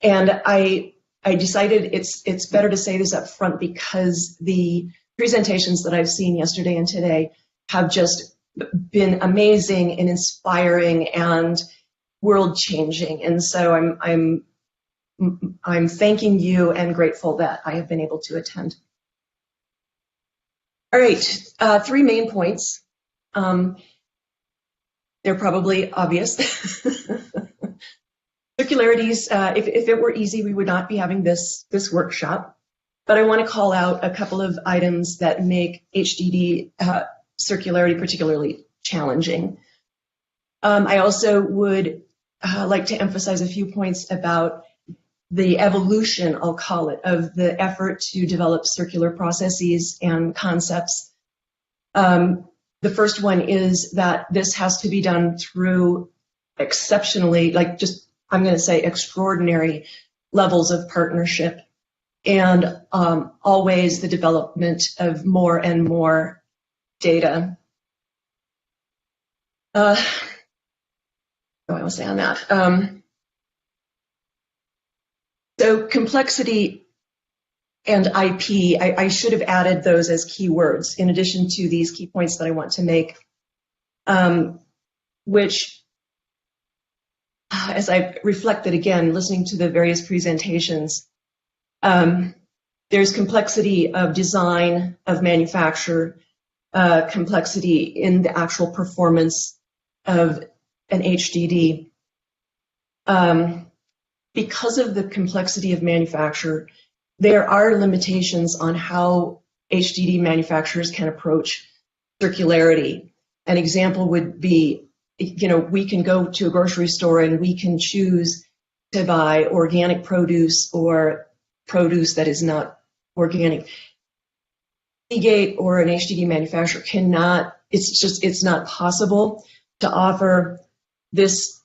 And I decided it's better to say this up front because the presentations that I've seen yesterday and today have just been amazing and inspiring and world changing. And so I'm thanking you and grateful that I have been able to attend. All right, 3 main points. They're probably obvious. Circularities, if it were easy, we would not be having this workshop. But I want to call out a couple of items that make HDD circularity particularly challenging. I also would like to emphasize a few points about the evolution, I'll call it, of the effort to develop circular processes and concepts. The first one is that this has to be done through exceptionally, I'm going to say extraordinary levels of partnership, and always the development of more and more data. What do I want to say on that? So complexity and IP, I should have added those as keywords in addition to these key points that I want to make, which, as I reflected again, listening to the various presentations, there's complexity of design, of manufacture, complexity in the actual performance of an HDD. Because of the complexity of manufacture, there are limitations on how HDD manufacturers can approach circularity. An example would be, we can go to a grocery store and we can choose to buy organic produce or produce that is not organic. Seagate or an HDD manufacturer cannot, it's not possible to offer this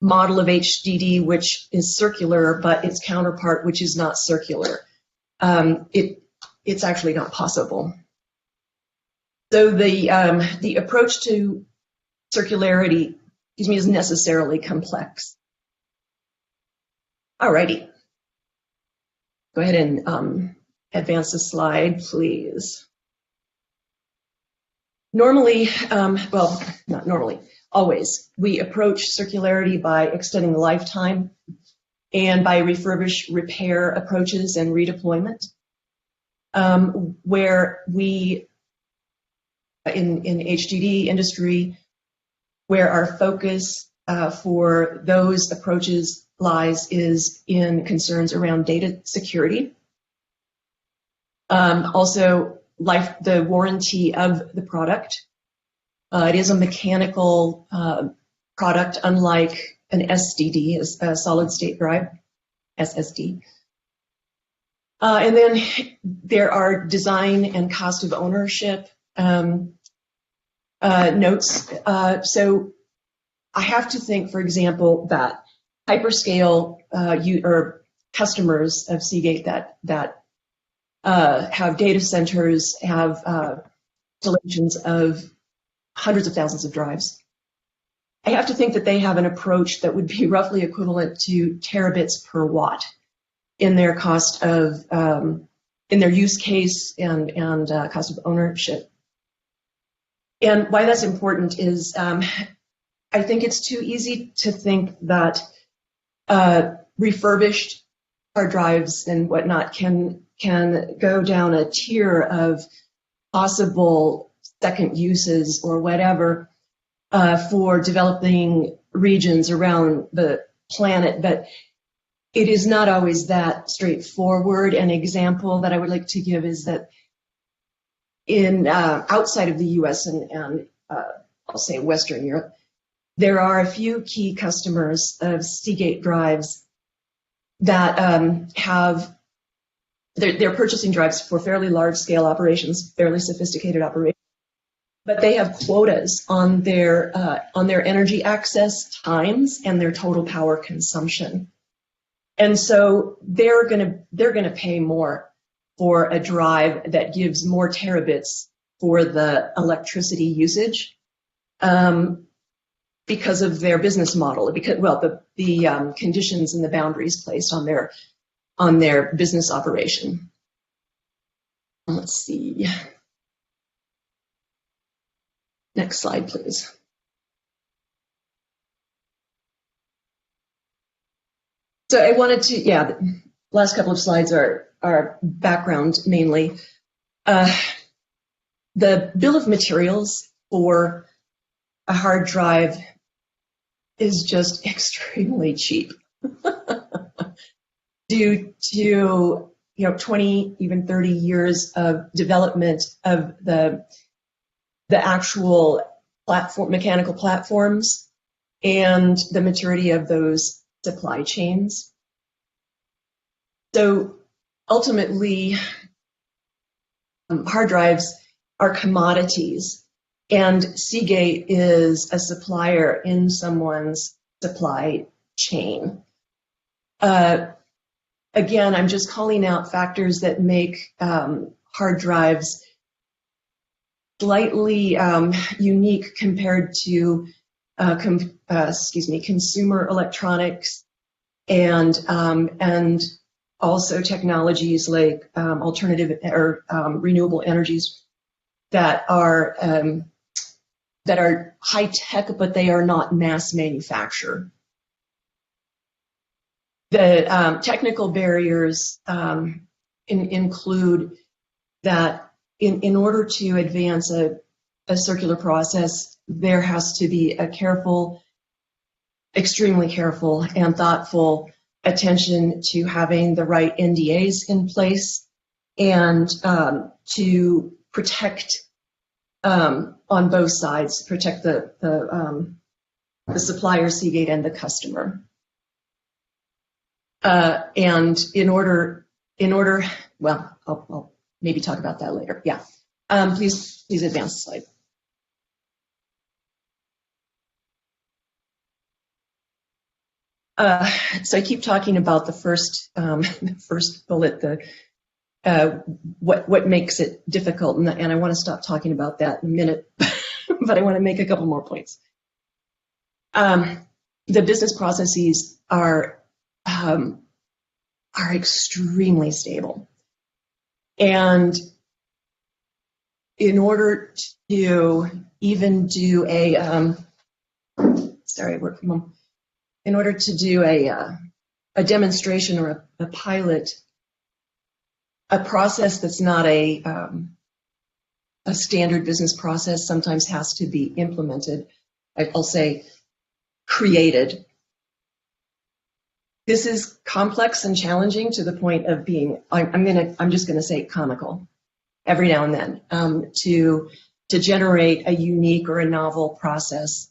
model of HDD which is circular, but its counterpart which is not circular. It's actually not possible. So the approach to circularity, is necessarily complex. Alrighty. Go ahead and advance the slide, please. Normally, well, not normally, always, we approach circularity by extending the lifetime and by refurbish, repair approaches and redeployment, where we, in HDD industry, where our focus for those approaches lies is in concerns around data security. Also, the warranty of the product. It is a mechanical product, unlike an SSD, a solid state drive, SSD. And then there are design and cost of ownership notes. So I have to think, for example, that hyperscale or customers of Seagate that have data centers, have installations of hundreds of thousands of drives. I have to think that they have an approach that would be roughly equivalent to terabits per watt in their cost of, in their use case and cost of ownership. And why that's important is I think it's too easy to think that refurbished hard drives and whatnot can go down a tier of possible second uses or whatever for developing regions around the planet, but it is not always that straightforward. An example that I would like to give is that in outside of the U.S. and I'll say Western Europe, there are a few key customers of Seagate drives that they're purchasing drives for fairly large scale operations, fairly sophisticated operations, but they have quotas on their energy access times and their total power consumption. And so they're gonna pay more for a drive that gives more terabits for the electricity usage because of their business model. Because the conditions and the boundaries placed on their business operation. Let's see. Next slide, please. So I wanted to, the last couple of slides are background mainly. The bill of materials for a hard drive is just extremely cheap due to 20, even 30 years of development of the actual mechanical platforms and the maturity of those supply chains. So ultimately, hard drives are commodities, and Seagate is a supplier in someone's supply chain. Again, I'm just calling out factors that make hard drives slightly unique compared to consumer electronics and also technologies like alternative or renewable energies that are high tech, but they are not mass manufactured. The technical barriers include that in order to advance a circular process, there has to be a careful, extremely careful and thoughtful attention to having the right NDAs in place and to protect on both sides, protect the supplier, Seagate, and the customer. And in order, well, I'll maybe talk about that later. Yeah. Please advance the slide. So I keep talking about the first bullet, what makes it difficult, and I want to stop talking about that in a minute, but I want to make a couple more points. The business processes are extremely stable, and in order to even do a work from home. In order to do a demonstration or a pilot, a process that's not a standard business process sometimes has to be implemented. I'll say created. This is complex and challenging to the point of being, I'm just gonna say comical every now and then, to generate a unique or a novel process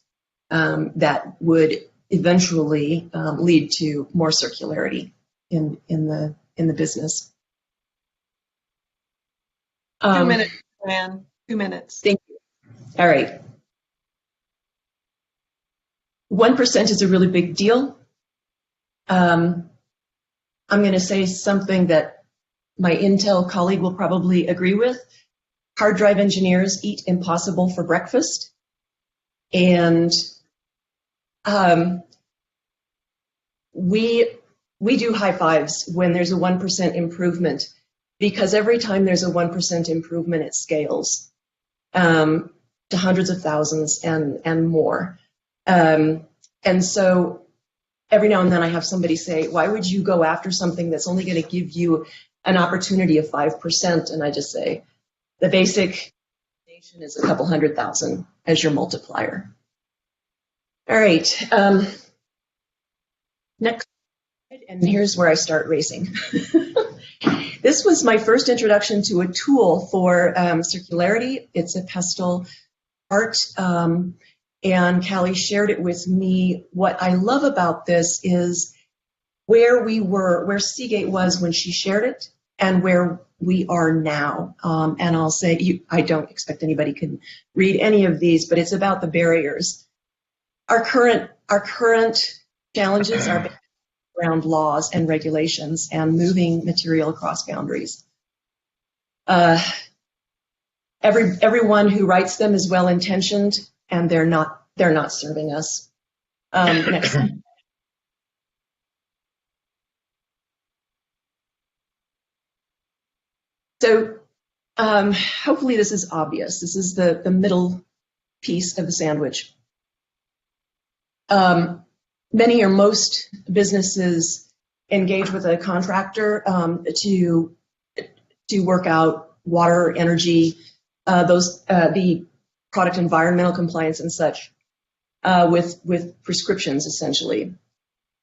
that would eventually lead to more circularity in the business. 2 minutes, Joanne. 2 minutes. Thank you. All right. 1% is a really big deal. I'm going to say something that my Intel colleague will probably agree with. Hard drive engineers eat impossible for breakfast. And we do high fives when there's a 1% improvement, because every time there's a 1% improvement, it scales to hundreds of thousands and more. And so every now and then I have somebody say, why would you go after something that's only going to give you an opportunity of 5%? And I just say, the basic is a couple 100,000 as your multiplier. All right. Next, and here's where I start racing. This was my first introduction to a tool for circularity. It's a pestle art, and Callie shared it with me. What I love about this is where we were, where Seagate was when she shared it, and where we are now. And I'll say, I don't expect anybody can read any of these, but it's about the barriers. Our current challenges are around laws and regulations and moving material across boundaries. Everyone who writes them is well-intentioned, and they're not serving us. Next. So hopefully this is obvious. This is the middle piece of the sandwich. Many or most businesses engage with a contractor to work out water, energy, the product environmental compliance and such with prescriptions, essentially.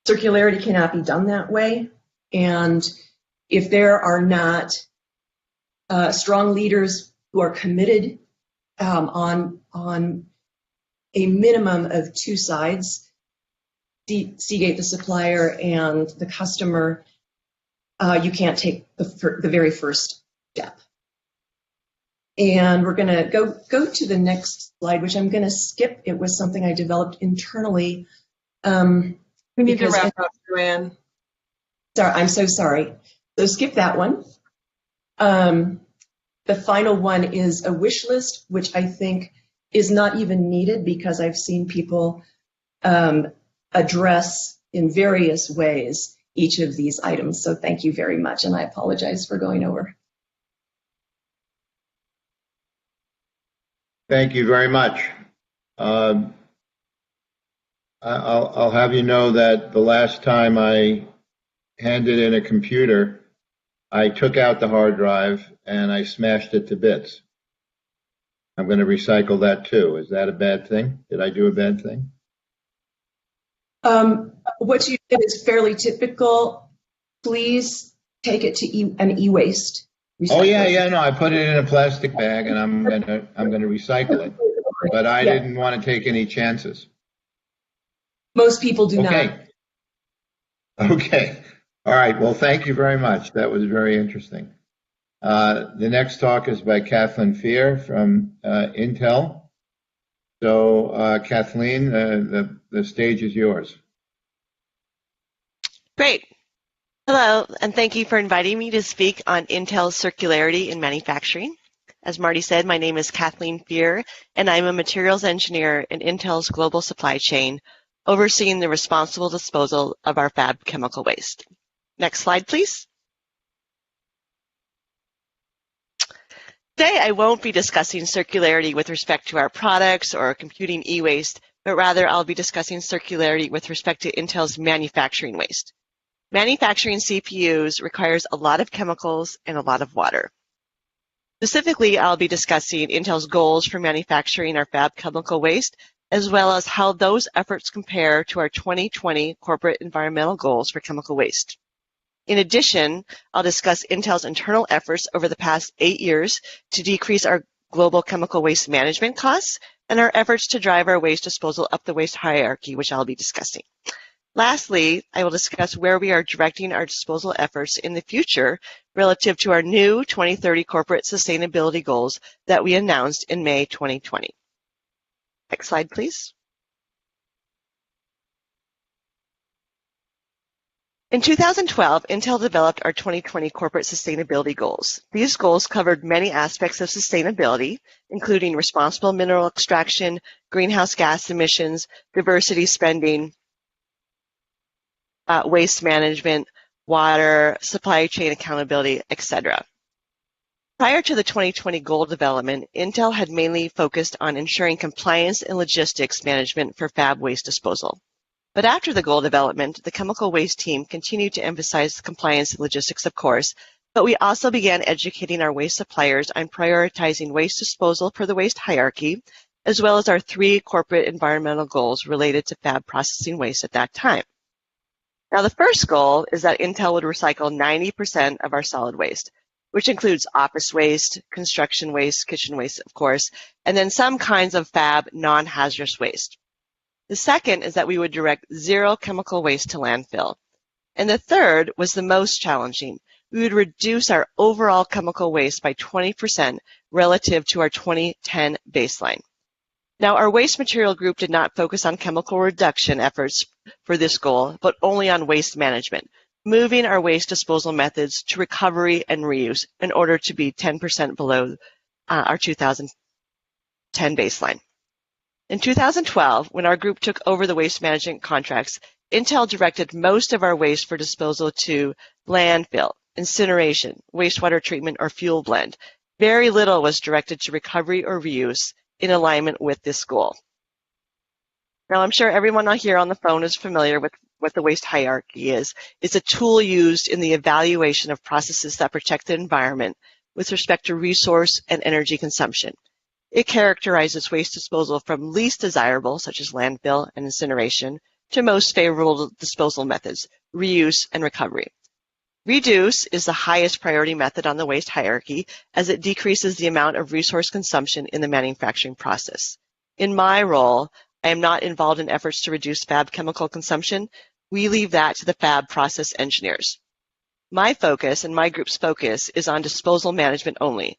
Circularity cannot be done that way, and if there are not strong leaders who are committed on a minimum of two sides, Seagate, the supplier, and the customer, you can't take the very first step. And we're going to go to the next slide, which I'm going to skip. It was something I developed internally. We need to wrap up, Joanne. Sorry, I'm so sorry. So skip that one. The final one is a wish list, which I think is not even needed because I've seen people address in various ways each of these items. So thank you very much, and I apologize for going over. Thank you very much. I'll have you know that the last time I handed in a computer, I took out the hard drive and I smashed it to bits. I'm going to recycle that too. Is that a bad thing? Did I do a bad thing? What you did is fairly typical. Please take it to an e-waste. Oh yeah, no, I put it in a plastic bag and I'm gonna recycle it. But I didn't want to take any chances. Most people do not. Okay. All right. Well, thank you very much. That was very interesting. The next talk is by Kathleen Fear from Intel. So, Kathleen, the stage is yours. Great. Hello, and thank you for inviting me to speak on Intel's circularity in manufacturing. As Marty said, my name is Kathleen Fear, and I'm a materials engineer in Intel's global supply chain, overseeing the responsible disposal of our fab chemical waste. Next slide, please. Today, I won't be discussing circularity with respect to our products or computing e-waste, but rather I'll be discussing circularity with respect to Intel's manufacturing waste. Manufacturing CPUs requires a lot of chemicals and a lot of water. Specifically, I'll be discussing Intel's goals for manufacturing our fab chemical waste, as well as how those efforts compare to our 2020 corporate environmental goals for chemical waste. In addition, I'll discuss Intel's internal efforts over the past 8 years to decrease our global chemical waste management costs and our efforts to drive our waste disposal up the waste hierarchy, which I'll be discussing. Lastly, I will discuss where we are directing our disposal efforts in the future relative to our new 2030 corporate sustainability goals that we announced in May 2020. Next slide, please. In 2012, Intel developed our 2020 corporate sustainability goals. These goals covered many aspects of sustainability, including responsible mineral extraction, greenhouse gas emissions, diversity spending, waste management, water, supply chain accountability, etc. Prior to the 2020 goal development, Intel had mainly focused on ensuring compliance and logistics management for fab waste disposal. But after the goal development, the chemical waste team continued to emphasize compliance and logistics, of course, but we also began educating our waste suppliers on prioritizing waste disposal for the waste hierarchy, as well as our 3 corporate environmental goals related to fab processing waste at that time. Now, the first goal is that Intel would recycle 90% of our solid waste, which includes office waste, construction waste, kitchen waste, of course, and then some kinds of fab non-hazardous waste. The second is that we would direct zero chemical waste to landfill. And the third was the most challenging. We would reduce our overall chemical waste by 20% relative to our 2010 baseline. Now, our waste material group did not focus on chemical reduction efforts for this goal, but only on waste management, moving our waste disposal methods to recovery and reuse in order to be 10% below our 2010 baseline. In 2012, when our group took over the waste management contracts, Intel directed most of our waste for disposal to landfill, incineration, wastewater treatment, or fuel blend. Very little was directed to recovery or reuse in alignment with this goal. Now, I'm sure everyone here on the phone is familiar with what the waste hierarchy is. It's a tool used in the evaluation of processes that protect the environment with respect to resource and energy consumption. It characterizes waste disposal from least desirable, such as landfill and incineration, to most favorable disposal methods, reuse and recovery. Reduce is the highest priority method on the waste hierarchy as it decreases the amount of resource consumption in the manufacturing process. In my role, I am not involved in efforts to reduce fab chemical consumption. We leave that to the fab process engineers. My focus and my group's focus is on disposal management only.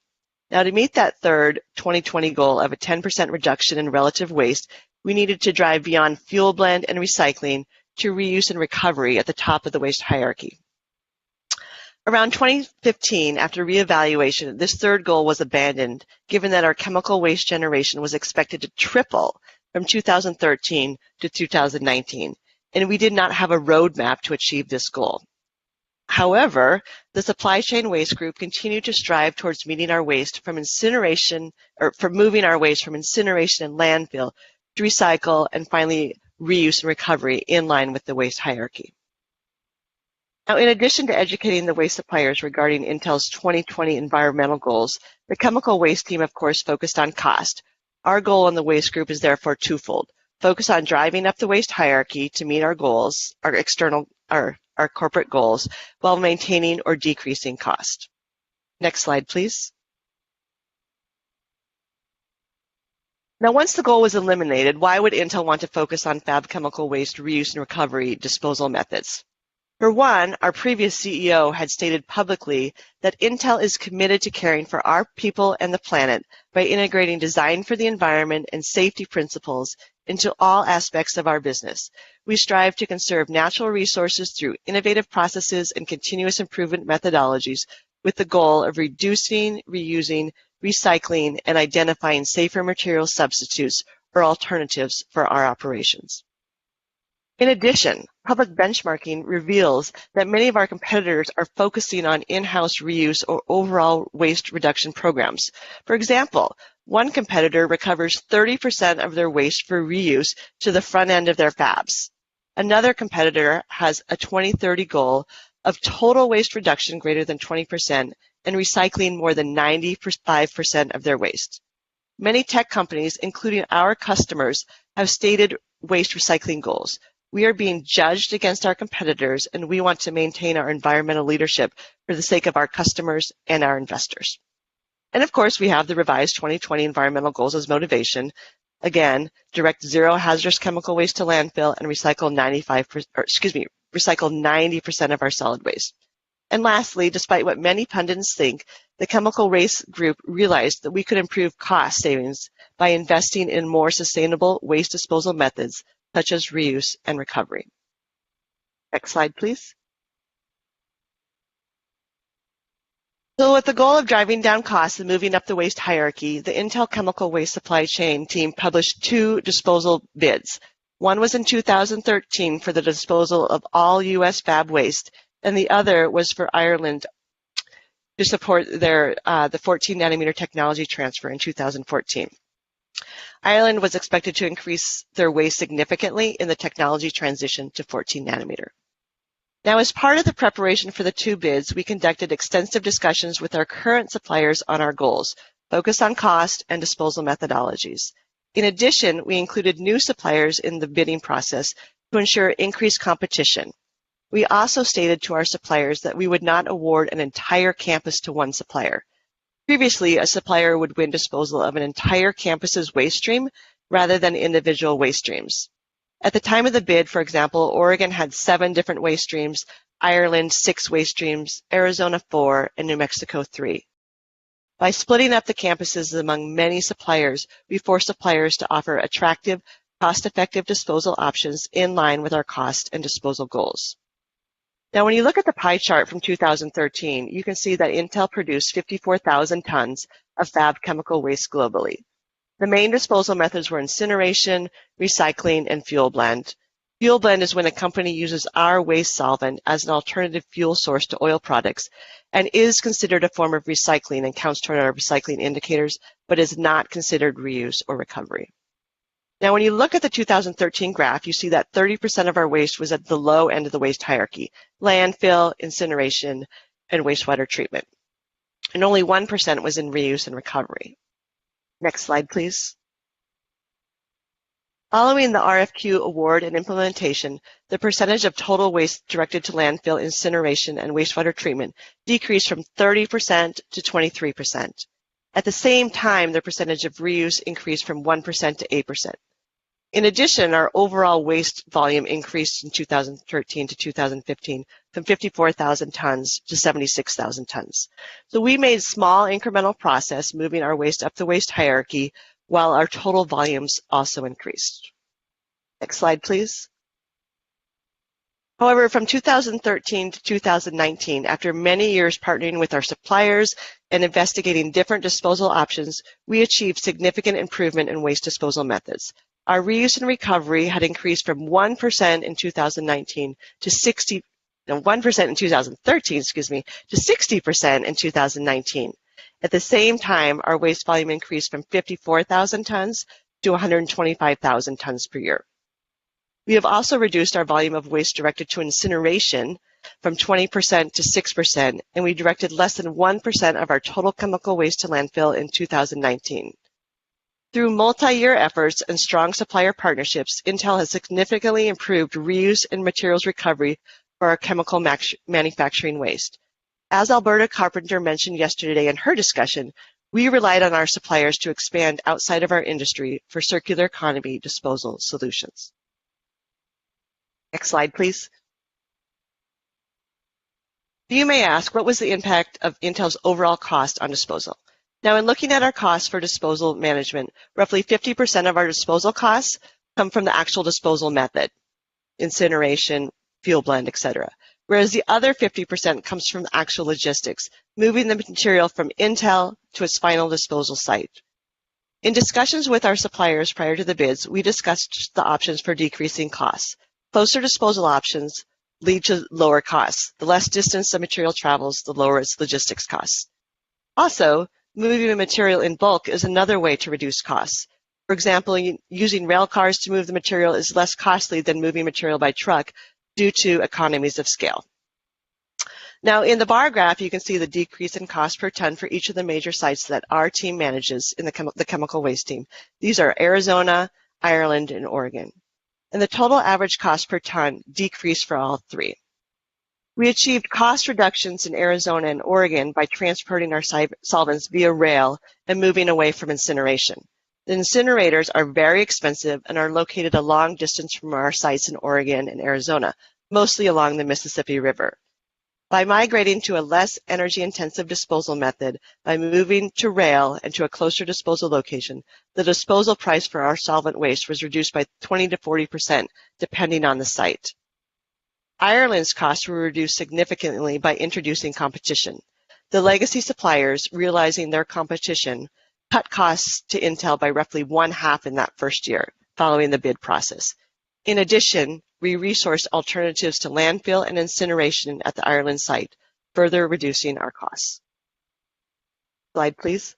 Now, to meet that third 2020 goal of a 10% reduction in relative waste, we needed to drive beyond fuel blend and recycling to reuse and recovery at the top of the waste hierarchy. Around 2015, after reevaluation, this third goal was abandoned, given that our chemical waste generation was expected to triple from 2013 to 2019, and we did not have a roadmap to achieve this goal. However, the supply chain waste group continued to strive towards meeting our waste from incineration, or from moving our waste from incineration and landfill to recycle and finally reuse and recovery in line with the waste hierarchy. Now, in addition to educating the waste suppliers regarding Intel's 2020 environmental goals, the chemical waste team, of course, focused on cost. Our goal in the waste group is therefore twofold. Focus on driving up the waste hierarchy to meet our goals, our corporate goals, while maintaining or decreasing cost. Next slide, please. Now, once the goal was eliminated, why would Intel want to focus on fab chemical waste reuse and recovery disposal methods? For one, our previous CEO had stated publicly that Intel is committed to caring for our people and the planet by integrating design for the environment and safety principles into all aspects of our business. We strive to conserve natural resources through innovative processes and continuous improvement methodologies with the goal of reducing, reusing, recycling, and identifying safer material substitutes or alternatives for our operations. In addition, public benchmarking reveals that many of our competitors are focusing on in-house reuse or overall waste reduction programs. For example, one competitor recovers 30% of their waste for reuse to the front end of their fabs. Another competitor has a 2030 goal of total waste reduction greater than 20% and recycling more than 95% of their waste. Many tech companies, including our customers, have stated waste recycling goals. We are being judged against our competitors, and we want to maintain our environmental leadership for the sake of our customers and our investors. And of course, we have the revised 2020 environmental goals as motivation. Again, direct zero hazardous chemical waste to landfill and recycle 90% of our solid waste. And lastly, despite what many pundits think, the chemical waste group realized that we could improve cost savings by investing in more sustainable waste disposal methods such as reuse and recovery. Next slide, please. So with the goal of driving down costs and moving up the waste hierarchy, the Intel chemical waste supply chain team published 2 disposal bids. One was in 2013 for the disposal of all U.S. fab waste, and the other was for Ireland to support their the 14 nanometer technology transfer in 2014. Ireland was expected to increase their waste significantly in the technology transition to 14 nanometer. Now, as part of the preparation for the 2 bids, we conducted extensive discussions with our current suppliers on our goals, focused on cost and disposal methodologies. In addition, we included new suppliers in the bidding process to ensure increased competition. We also stated to our suppliers that we would not award an entire campus to one supplier. Previously, a supplier would win disposal of an entire campus's waste stream rather than individual waste streams. At the time of the bid, for example, Oregon had 7 different waste streams, Ireland 6 waste streams, Arizona 4, and New Mexico 3. By splitting up the campuses among many suppliers, we forced suppliers to offer attractive, cost-effective disposal options in line with our cost and disposal goals. Now, when you look at the pie chart from 2013, you can see that Intel produced 54,000 tons of fab chemical waste globally. The main disposal methods were incineration, recycling, and fuel blend. Fuel blend is when a company uses our waste solvent as an alternative fuel source to oil products and is considered a form of recycling and counts toward our recycling indicators, but is not considered reuse or recovery. Now, when you look at the 2013 graph, you see that 30% of our waste was at the low end of the waste hierarchy: landfill, incineration, and wastewater treatment. And only 1% was in reuse and recovery. Next slide, please. Following the RFQ award and implementation, the percentage of total waste directed to landfill, incineration, and wastewater treatment decreased from 30% to 23%. At the same time, the percentage of reuse increased from 1% to 8%. In addition, our overall waste volume increased in 2013 to 2015 from 54,000 tons to 76,000 tons. So we made small incremental progress moving our waste up the waste hierarchy while our total volumes also increased. Next slide, please. However, from 2013 to 2019, after many years partnering with our suppliers and investigating different disposal options, we achieved significant improvement in waste disposal methods. Our reuse and recovery had increased from 1% in 2019 to 1% in 2013, to 60% in 2019. At the same time, our waste volume increased from 54,000 tons to 125,000 tons per year. We have also reduced our volume of waste directed to incineration from 20% to 6%, and we directed less than 1% of our total chemical waste to landfill in 2019. Through multi-year efforts and strong supplier partnerships, Intel has significantly improved reuse and materials recovery for our chemical manufacturing waste. As Alberta Carpenter mentioned yesterday in her discussion, we relied on our suppliers to expand outside of our industry for circular economy disposal solutions. Next slide, please. You may ask, what was the impact of Intel's overall cost on disposal? Now, in looking at our costs for disposal management, roughly 50% of our disposal costs come from the actual disposal method, incineration, fuel blend, etc., whereas the other 50% comes from actual logistics, moving the material from Intel to its final disposal site. In discussions with our suppliers prior to the bids, we discussed the options for decreasing costs. Closer disposal options lead to lower costs. The less distance the material travels, the lower its logistics costs. Also, moving the material in bulk is another way to reduce costs. For example, using rail cars to move the material is less costly than moving material by truck due to economies of scale. Now, in the bar graph, you can see the decrease in cost per ton for each of the major sites that our team manages in the chemical waste team. These are Arizona, Ireland, and Oregon. And the total average cost per ton decreased for all three. We achieved cost reductions in Arizona and Oregon by transporting our solvents via rail and moving away from incineration. The incinerators are very expensive and are located a long distance from our sites in Oregon and Arizona, mostly along the Mississippi River. By migrating to a less energy-intensive disposal method, by moving to rail and to a closer disposal location, the disposal price for our solvent waste was reduced by 20 to 40%, depending on the site. Ireland's costs were reduced significantly by introducing competition. The legacy suppliers, realizing their competition, cut costs to Intel by roughly 1/2 in that first year, following the bid process. In addition, we resourced alternatives to landfill and incineration at the Ireland site, further reducing our costs. Slide, please.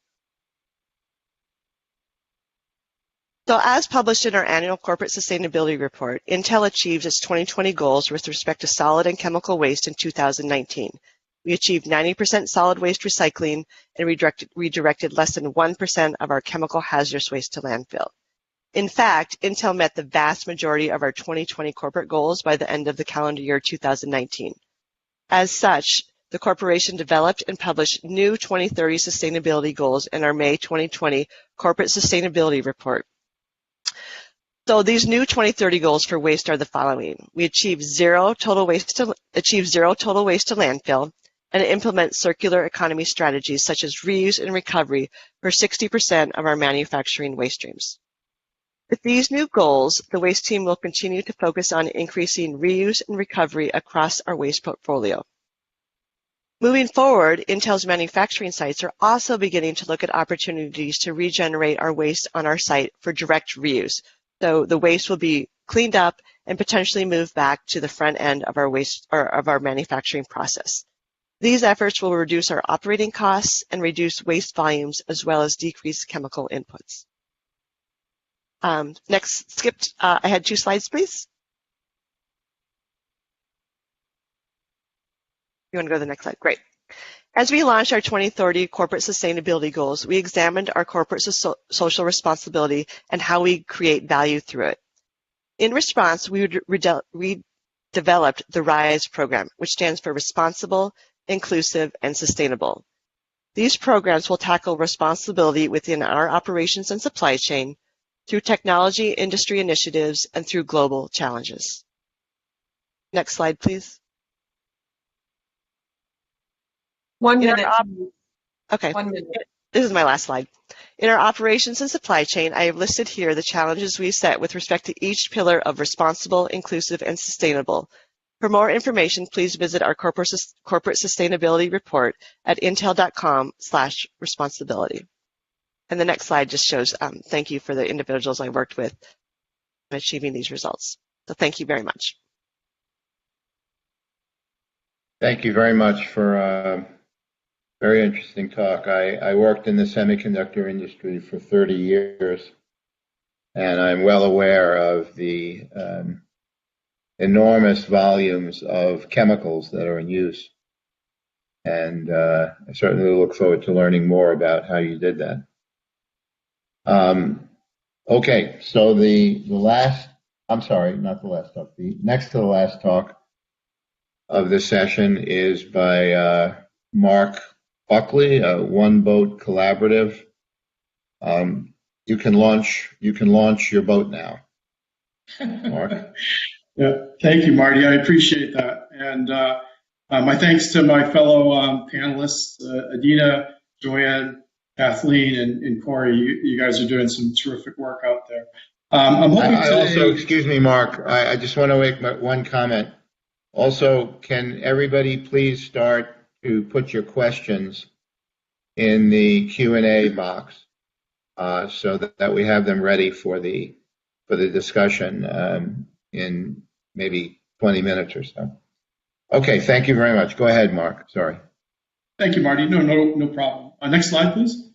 So as published in our annual corporate sustainability report, Intel achieved its 2020 goals with respect to solid and chemical waste in 2019. We achieved 90% solid waste recycling and redirected less than 1% of our chemical hazardous waste to landfill. In fact, Intel met the vast majority of our 2020 corporate goals by the end of the calendar year 2019. As such, the corporation developed and published new 2030 sustainability goals in our May 2020 Corporate Sustainability Report. So these new 2030 goals for waste are the following. We achieve zero total waste to landfill and implement circular economy strategies such as reuse and recovery for 60% of our manufacturing waste streams. With these new goals, the waste team will continue to focus on increasing reuse and recovery across our waste portfolio. Moving forward, Intel's manufacturing sites are also beginning to look at opportunities to regenerate our waste on our site for direct reuse. So the waste will be cleaned up and potentially moved back to the front end of our waste or of our manufacturing process. These efforts will reduce our operating costs and reduce waste volumes as well as decrease chemical inputs. Next, skipped ahead 2 slides, please. You want to go to the next slide? Great. As we launched our 2030 corporate sustainability goals, we examined our corporate social responsibility and how we create value through it. In response, we developed the RISE program, which stands for Responsible, Inclusive, and Sustainable. These programs will tackle responsibility within our operations and supply chain through technology industry initiatives and through global challenges. Next slide, please. 1 minute. Okay. 1 minute. This is my last slide. In our operations and supply chain, I have listed here the challenges we set with respect to each pillar of responsible, inclusive, and sustainable. For more information, please visit our corporate sustainability report at intel.com/responsibility. And the next slide just shows thank you for the individuals I worked with in achieving these results. So thank you very much. Thank you very much for a very interesting talk. I worked in the semiconductor industry for 30 years, and I'm well aware of the enormous volumes of chemicals that are in use. And I certainly look forward to learning more about how you did that. Okay, so the next to the last talk of this session is by Mark Buckley, One Boat Collaborative. You can launch your boat now, Mark. Yeah, thank you, Marty. I appreciate that. And my thanks to my fellow panelists, Adina, Joanne, Kathleen, and Corey. You guys are doing some terrific work out there. I'm hoping excuse me, Mark, I just want to make one comment. Also, can everybody please start to put your questions in the Q&A box so that we have them ready for the discussion in maybe 20 minutes or so. Okay, thank you very much. Go ahead, Mark. Sorry. Thank you, Marty. No problem. Next slide, please.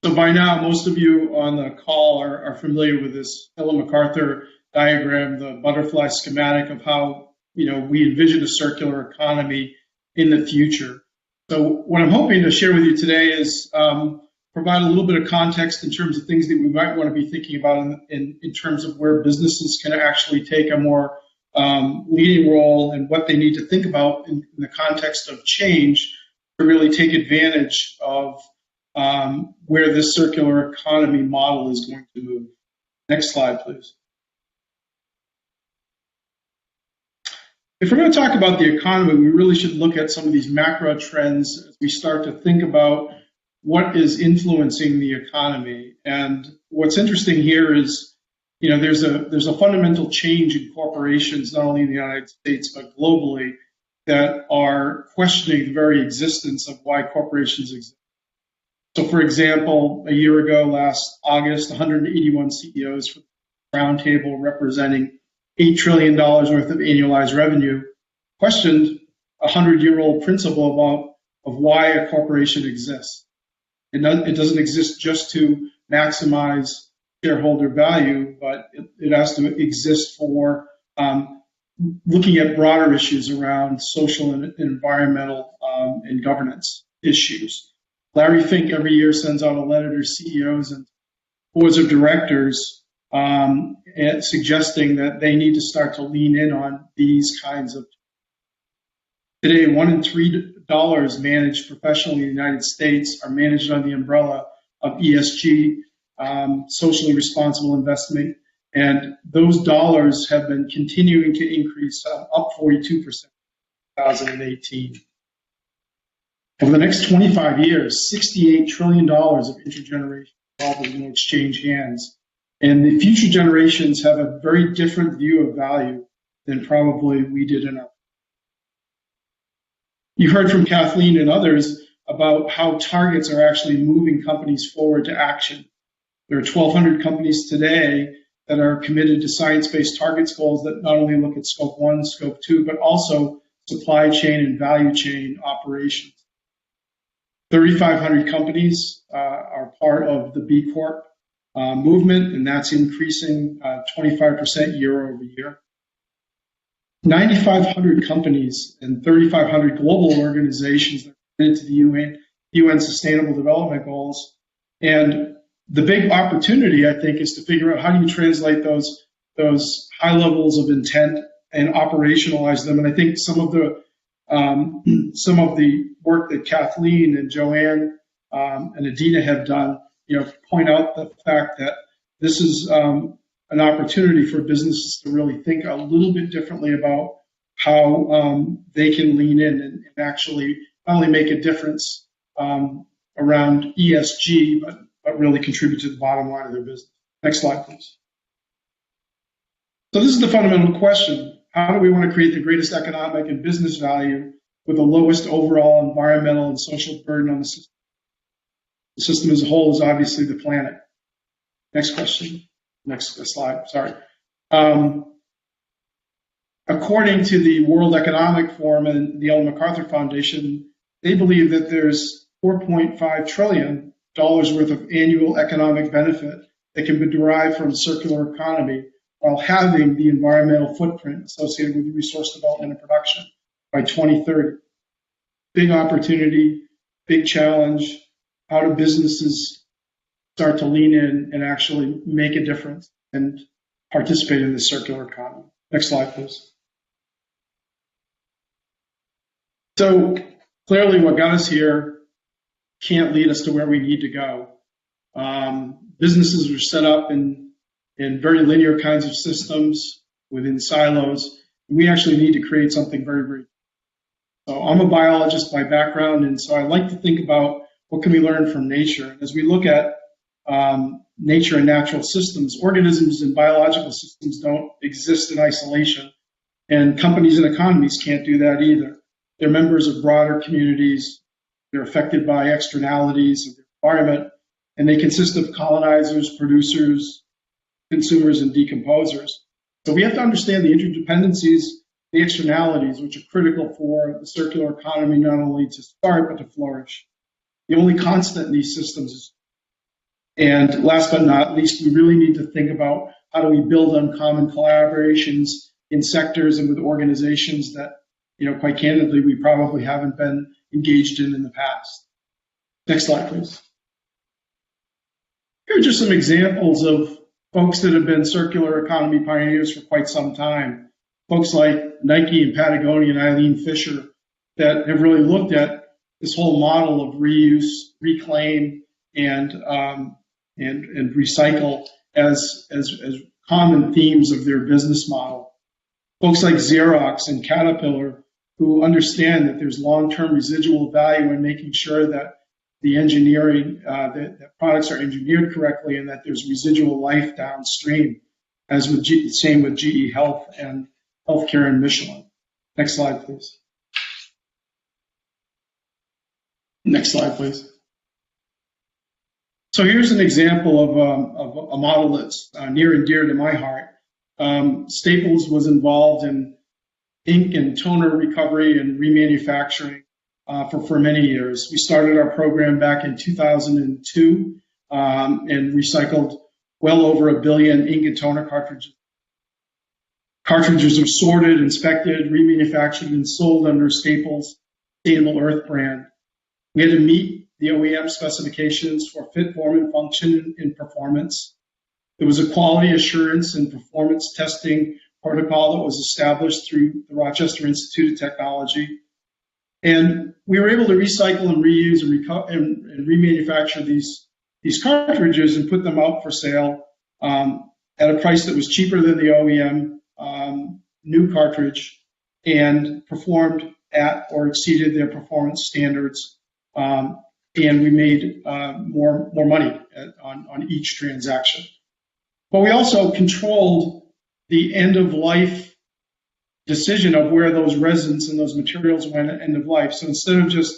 So by now, most of you on the call are familiar with this Ellen MacArthur diagram, the butterfly schematic of how we envision a circular economy in the future. So what I'm hoping to share with you today is provide a little bit of context in terms of things that we might want to be thinking about in terms of where businesses can actually take a more leading role and what they need to think about in the context of change to really take advantage of where this circular economy model is going to move. Next slide, please. If we're going to talk about the economy, we really should look at some of these macro trends as we start to think about what is influencing the economy. And what's interesting here is, there's a fundamental change in corporations, not only in the United States, but globally, that are questioning the very existence of why corporations exist. So, for example, a year ago, last August, 181 CEOs from the roundtable representing $8 trillion worth of annualized revenue questioned a 100-year-old principle of why a corporation exists. It doesn't exist just to maximize shareholder value, but it has to exist for looking at broader issues around social and environmental and governance issues. Larry Fink every year sends out a letter to CEOs and boards of directors and suggesting that they need to start to lean in on these kinds of. Today, $1 in $3 managed professionally in the United States are managed under the umbrella of ESG, socially responsible investment, and those dollars have been continuing to increase, up 42% in 2018. Over the next 25 years, $68 trillion of intergenerational wealth is going to exchange hands. And the future generations have a very different view of value than probably we did in our. You heard from Kathleen and others about how targets are actually moving companies forward to action. There are 1,200 companies today that are committed to science-based targets goals that not only look at scope 1, scope 2, but also supply chain and value chain operations. 3,500 companies are part of the B Corp movement, and that's increasing 25% year over year. 9,500 companies and 3,500 global organizations that are committed to the UN Sustainable Development Goals. And the big opportunity, I think, is to figure out how do you translate those high levels of intent and operationalize them. And I think some of the work that Kathleen and Joanne and Adina have done, point out the fact that this is an opportunity for businesses to really think a little bit differently about how they can lean in and actually not only make a difference around ESG, but really contribute to the bottom line of their business. Next slide, please. So this is the fundamental question. How do we want to create the greatest economic and business value with the lowest overall environmental and social burden on the system? The system as a whole is obviously the planet. Next question. Next slide, sorry. According to the World Economic Forum and the Ellen MacArthur Foundation, they believe that there's $4.5 trillion worth of annual economic benefit that can be derived from the circular economy while having the environmental footprint associated with resource development and production by 2030. Big opportunity, big challenge. How do businesses start to lean in and actually make a difference and participate in the circular economy? Next slide, please. So clearly what got us here can't lead us to where we need to go. Businesses are set up in very linear kinds of systems within silos. We actually need to create something very, very. So I'm a biologist by background, and so I like to think about what can we learn from nature. As we look at nature and natural systems, organisms and biological systems don't exist in isolation, and companies and economies can't do that either. They're members of broader communities. They're affected by externalities of the environment, and they consist of colonizers, producers, consumers, and decomposers. So we have to understand the interdependencies, the externalities, which are critical for the circular economy not only to start, but to flourish. The only constant in these systems is. And last but not least, we really need to think about how do we build on common collaborations in sectors and with organizations that, quite candidly, we probably haven't been engaged in the past. Next slide, please. Here are just some examples of folks that have been circular economy pioneers for quite some time. Folks like Nike and Patagonia and Eileen Fisher that have really looked at this whole model of reuse, reclaim, and recycle as common themes of their business model. Folks like Xerox and Caterpillar who understand that there's long-term residual value in making sure that the engineering, that products are engineered correctly and that there's residual life downstream, as with same with GE Health and Healthcare and Michelin. Next slide, please. Next slide, please. So here's an example of a model that's near and dear to my heart. Staples was involved in ink and toner recovery and remanufacturing for many years. We started our program back in 2002 and recycled well over 1 billion ink and toner cartridges. Cartridges are sorted, inspected, remanufactured, and sold under Staples' Sustainable Earth brand. We had to meet the OEM specifications for fit, form, and function and performance. There was a quality assurance and performance testing protocol that was established through the Rochester Institute of Technology. And we were able to recycle and reuse and remanufacture these cartridges and put them out for sale at a price that was cheaper than the OEM new cartridge and performed at or exceeded their performance standards. And we made more money on each transaction. But we also controlled the end of life decision of where those resins and those materials went at end of life. So instead of just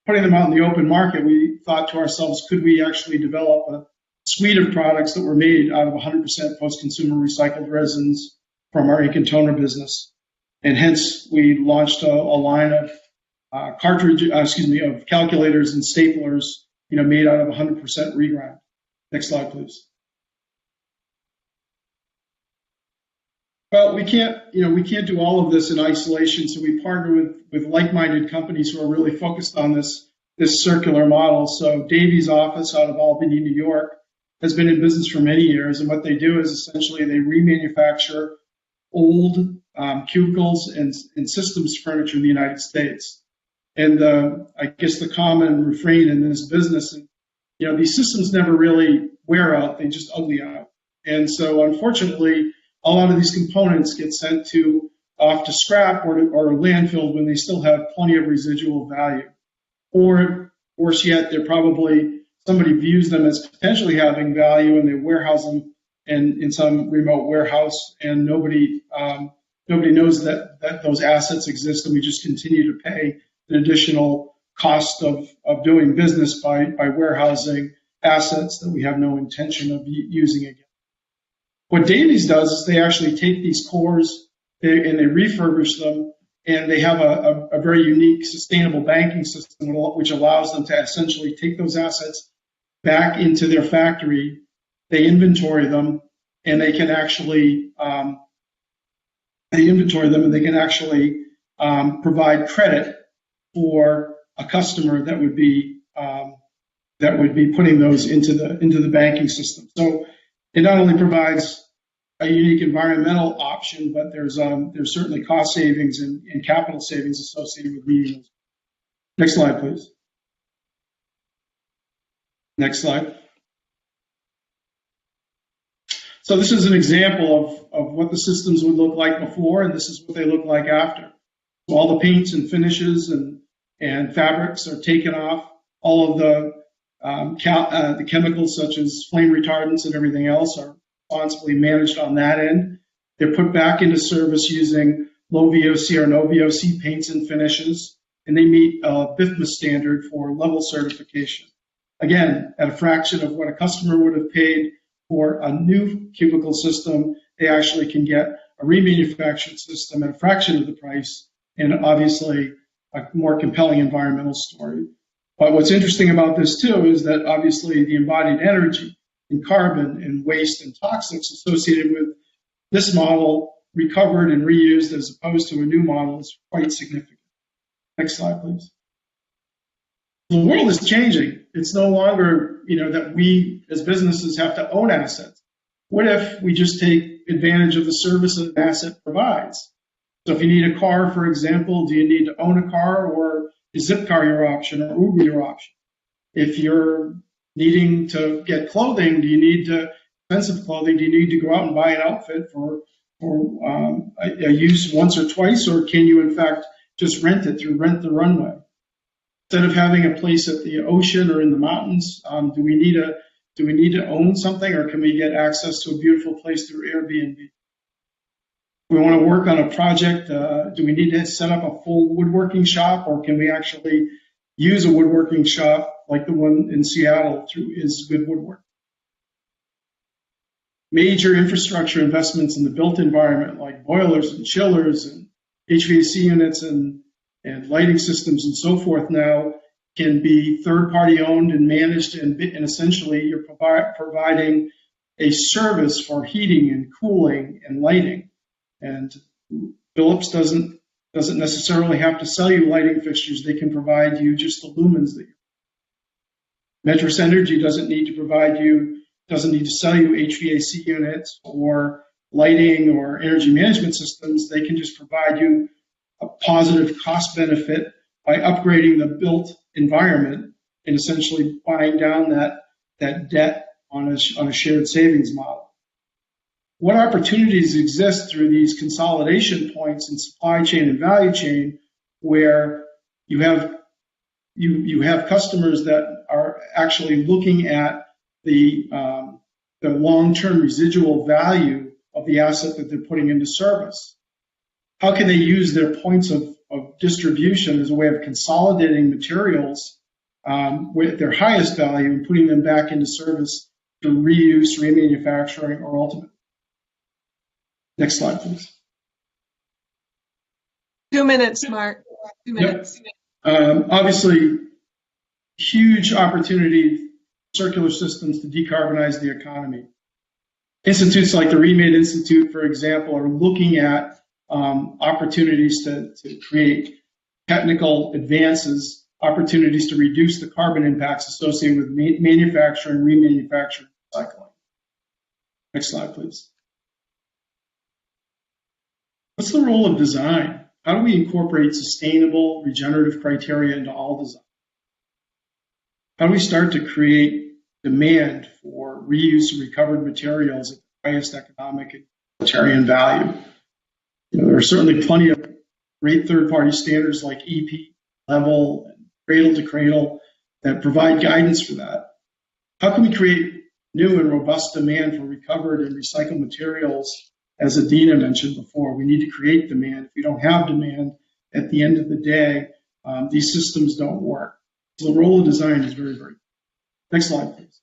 putting them out in the open market, we thought to ourselves, could we actually develop a suite of products that were made out of 100% post-consumer recycled resins from our ink and toner business? And hence, we launched a line of of calculators and staplers, made out of 100% regrind. Next slide, please. Well, we can't do all of this in isolation, so we partner with like-minded companies who are really focused on this circular model. So Davies' office out of Albany, New York, has been in business for many years, and what they do is essentially they remanufacture old cubicles and systems furniture in the United States. And I guess the common refrain in this business, these systems never really wear out; they just ugly out. And so, unfortunately, a lot of these components get sent off to scrap or landfill when they still have plenty of residual value. Or worse yet, somebody views them as potentially having value and they warehouse them in some remote warehouse, and nobody knows that those assets exist, and we just continue to pay an additional cost of doing business by warehousing assets that we have no intention of using again. What Davies does is they actually take these cores and they refurbish them, and they have a very unique sustainable banking system which allows them to essentially take those assets back into their factory. They inventory them, and they can actually provide credit for a customer that would be putting those into the banking system. So it not only provides a unique environmental option, but there's certainly cost savings and capital savings associated with meeting those. Next slide, please. Next slide. So this is an example of what the systems would look like before, and this is what they look like after. So all the paints and finishes and fabrics are taken off. All of the chemicals such as flame retardants and everything else are responsibly managed on that end. They're put back into service using low VOC or no VOC paints and finishes, and they meet a BIFMA standard for level certification. Again, at a fraction of what a customer would have paid for a new cubicle system, they actually can get a remanufactured system at a fraction of the price, and obviously a more compelling environmental story. But what's interesting about this too is that obviously the embodied energy and carbon and waste and toxics associated with this model recovered and reused as opposed to a new model is quite significant. Next slide, please. The world is changing. It's no longer, that we as businesses have to own assets. What if we just take advantage of the service that an asset provides? So if you need a car, for example, do you need to own a car, or is Zipcar your option or Uber your option? If you're needing to get clothing, do you need expensive clothing? Do you need to go out and buy an outfit for a use once or twice, or can you in fact just rent it through Rent the Runway? Instead of having a place at the ocean or in the mountains, do we need to own something, or can we get access to a beautiful place through Airbnb? If we want to work on a project, do we need to set up a full woodworking shop, or can we actually use a woodworking shop like the one in Seattle through Is Good Woodwork? Major infrastructure investments in the built environment, like boilers and chillers and HVAC units and lighting systems and so forth, now can be third-party owned and managed, and essentially you're providing a service for heating and cooling and lighting. And Philips doesn't necessarily have to sell you lighting fixtures. They can provide you just the lumens that Metris Energy doesn't need to sell you HVAC units or lighting or energy management systems. They can just provide you a positive cost benefit by upgrading the built environment and essentially buying down that debt on a shared savings model. What opportunities exist through these consolidation points in supply chain and value chain where you have customers that are actually looking at the long-term residual value of the asset that they're putting into service? How can they use their points of distribution as a way of consolidating materials with their highest value and putting them back into service through reuse, remanufacturing, or ultimate? Next slide, please. 2 minutes, Mark. 2 minutes. Yep. Obviously, huge opportunity circular systems to decarbonize the economy. Institutes like the Remade Institute, for example, are looking at opportunities to create technical advances, opportunities to reduce the carbon impacts associated with manufacturing, remanufacturing, recycling. Next slide, please. What's the role of design? How do we incorporate sustainable, regenerative criteria into all design? How do we start to create demand for reuse and recovered materials at the highest economic and utilitarian value? There are certainly plenty of great third-party standards like EP, Level, and Cradle to Cradle that provide guidance for that. How can we create new and robust demand for recovered and recycled materials? As Adina mentioned before, we need to create demand. If we don't have demand, at the end of the day, these systems don't work. So the role of design is very, very. Next slide, please.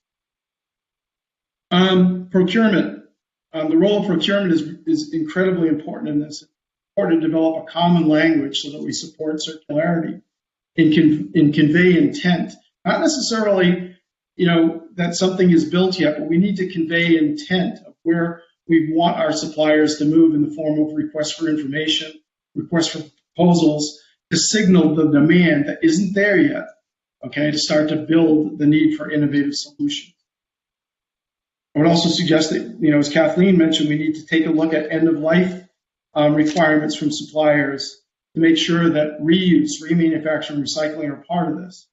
Procurement. The role of procurement is incredibly important in this. It's important to develop a common language so that we support circularity and convey intent. Not necessarily, that something is built yet, but we need to convey intent of where we want our suppliers to move in the form of requests for information, requests for proposals, to signal the demand that isn't there yet, okay, to start to build the need for innovative solutions. I would also suggest that, as Kathleen mentioned, we need to take a look at end-of-life requirements from suppliers to make sure that reuse, remanufacturing, recycling are part of this.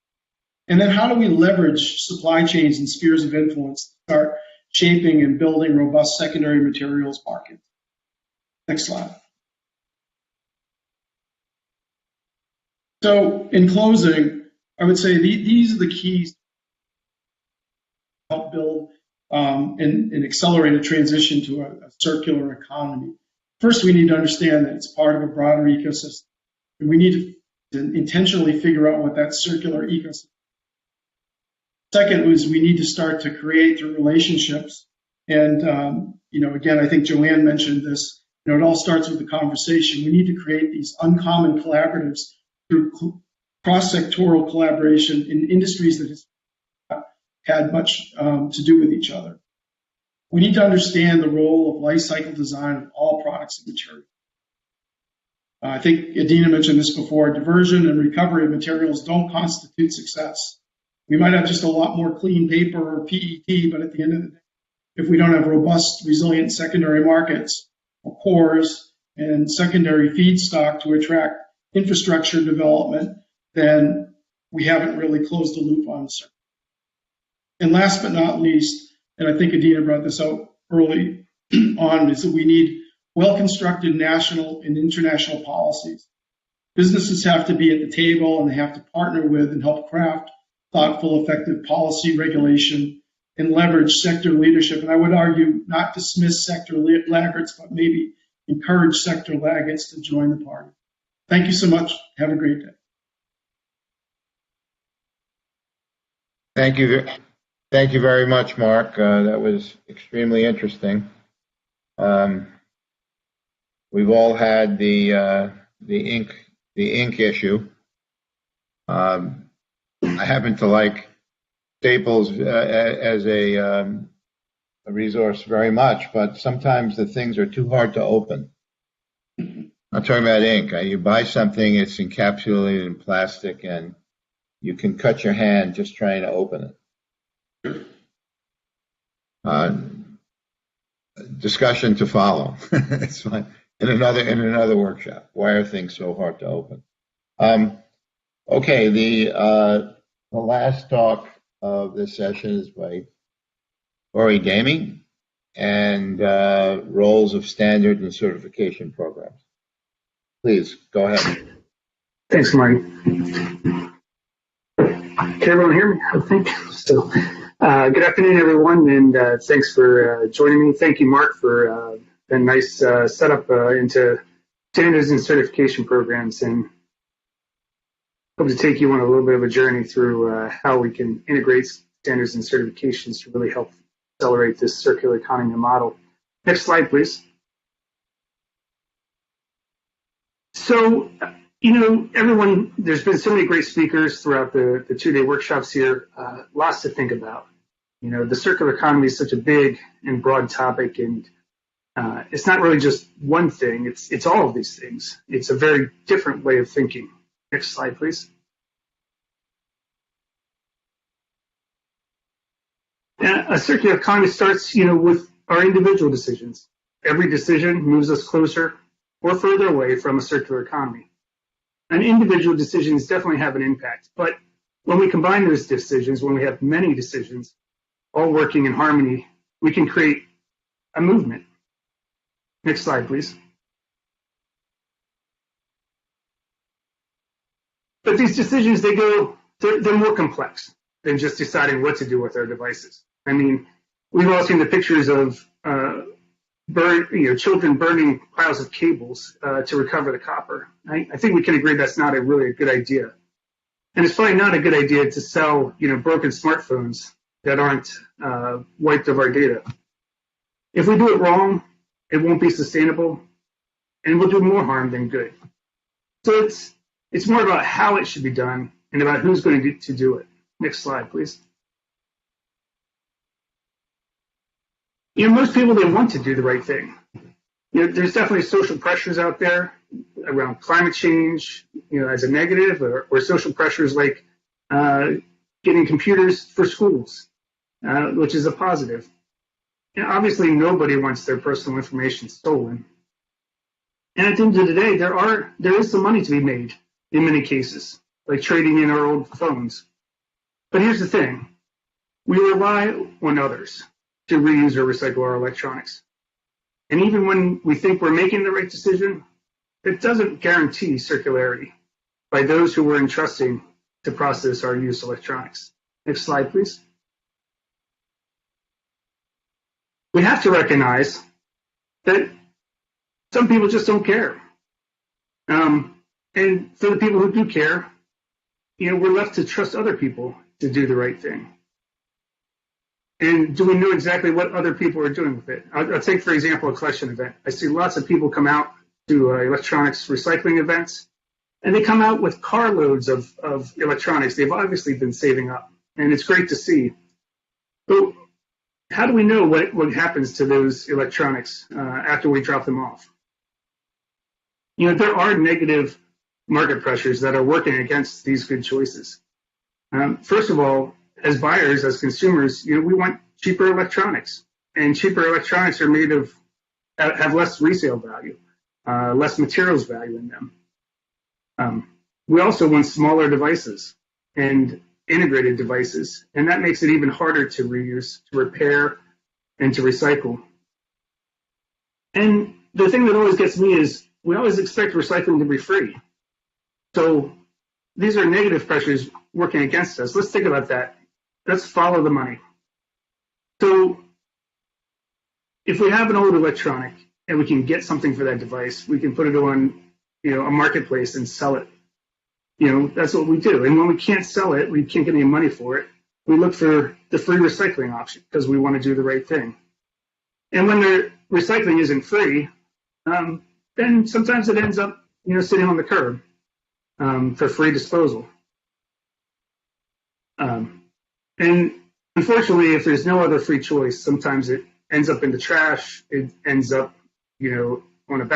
And then how do we leverage supply chains and spheres of influence to start shaping and building robust secondary materials markets? Next slide. So in closing, I would say these are the keys to help build and accelerate a transition to a circular economy. First, we need to understand that it's part of a broader ecosystem. And we need to intentionally figure out what that circular ecosystem is. Second is we need to start to create through relationships. And, again, I think Joanne mentioned this. It all starts with the conversation. We need to create these uncommon collaboratives through cross-sectoral collaboration in industries that have had much to do with each other. We need to understand the role of life cycle design of all products and materials. I think Adina mentioned this before. Diversion and recovery of materials don't constitute success. We might have just a lot more clean paper or PET, but at the end of the day, if we don't have robust, resilient secondary markets or cores and secondary feedstock to attract infrastructure development, then we haven't really closed the loop on this. And last but not least, and I think Adina brought this out early on, is that we need well-constructed national and international policies. Businesses have to be at the table and they have to partner with and help craft thoughtful, effective policy regulation and leverage sector leadership. And I would argue not dismiss sector laggards, but maybe encourage sector laggards to join the party. Thank you so much. Have a great day. Thank you. Thank you very much, Mark. That was extremely interesting. We've all had the ink issue. I happen to like Staples as a resource very much, but sometimes the things are too hard to open. I'm talking about ink. You buy something, it's encapsulated in plastic, and you can cut your hand just trying to open it. Discussion to follow. It's fine. In another workshop. Why are things so hard to open? Okay, the last talk of this session is by Ori Gaming and roles of standard and certification programs. Please go ahead. Thanks, Marty. Can everyone hear me? I think so. Good afternoon, everyone, and thanks for joining me. Thank you, Mark, for a nice setup into standards and certification programs, and hope to take you on a little bit of a journey through how we can integrate standards and certifications to really help accelerate this circular economy model. Next slide, please. So, everyone, there's been so many great speakers throughout the two-day workshops here, lots to think about. The circular economy is such a big and broad topic, and it's not really just one thing, it's all of these things. It's a very different way of thinking. Next slide, please. A circular economy starts, with our individual decisions. Every decision moves us closer or further away from a circular economy. And individual decisions definitely have an impact, but when we combine those decisions, when we have many decisions, all working in harmony, we can create a movement. Next slide, please. But these decisions, they're more complex than just deciding what to do with our devices. I mean, we've all seen the pictures of children burning piles of cables to recover the copper. I think we can agree that's not really a good idea. And it's probably not a good idea to sell, broken smartphones that aren't wiped of our data. If we do it wrong, it won't be sustainable, and we'll do more harm than good. So it's more about how it should be done and about who's going to do it. Next slide, please. Most people, they want to do the right thing. There's definitely social pressures out there around climate change, as a negative, or social pressures like getting computers for schools, which is a positive. Obviously, nobody wants their personal information stolen. And at the end of the day, there is some money to be made in many cases, like trading in our old phones. But here's the thing. We rely on others to reuse or recycle our electronics. And even when we think we're making the right decision, it doesn't guarantee circularity by those who we're entrusting to process our used electronics. Next slide, please. We have to recognize that some people just don't care. And for the people who do care, we're left to trust other people to do the right thing. And do we know exactly what other people are doing with it? I'll take, for example, a collection event. I see lots of people come out to electronics recycling events, and they come out with carloads of electronics they've obviously been saving up, and it's great to see. But how do we know what happens to those electronics after we drop them off? There are negative market pressures that are working against these good choices. First of all, as buyers, as consumers, we want cheaper electronics, and cheaper electronics are have less resale value, less materials value in them. We also want smaller devices and integrated devices, and that makes it even harder to reuse, to repair, and to recycle. And the thing that always gets me is we always expect recycling to be free. So these are negative pressures working against us. Let's think about that. Let's follow the money. So if we have an old electronic and we can get something for that device, we can put it on, a marketplace and sell it. That's what we do. And when we can't sell it, we can't get any money for it, we look for the free recycling option because we want to do the right thing. And when the recycling isn't free, then sometimes it ends up, sitting on the curb for free disposal. And unfortunately, if there's no other free choice, sometimes it ends up in the trash. It ends up, on a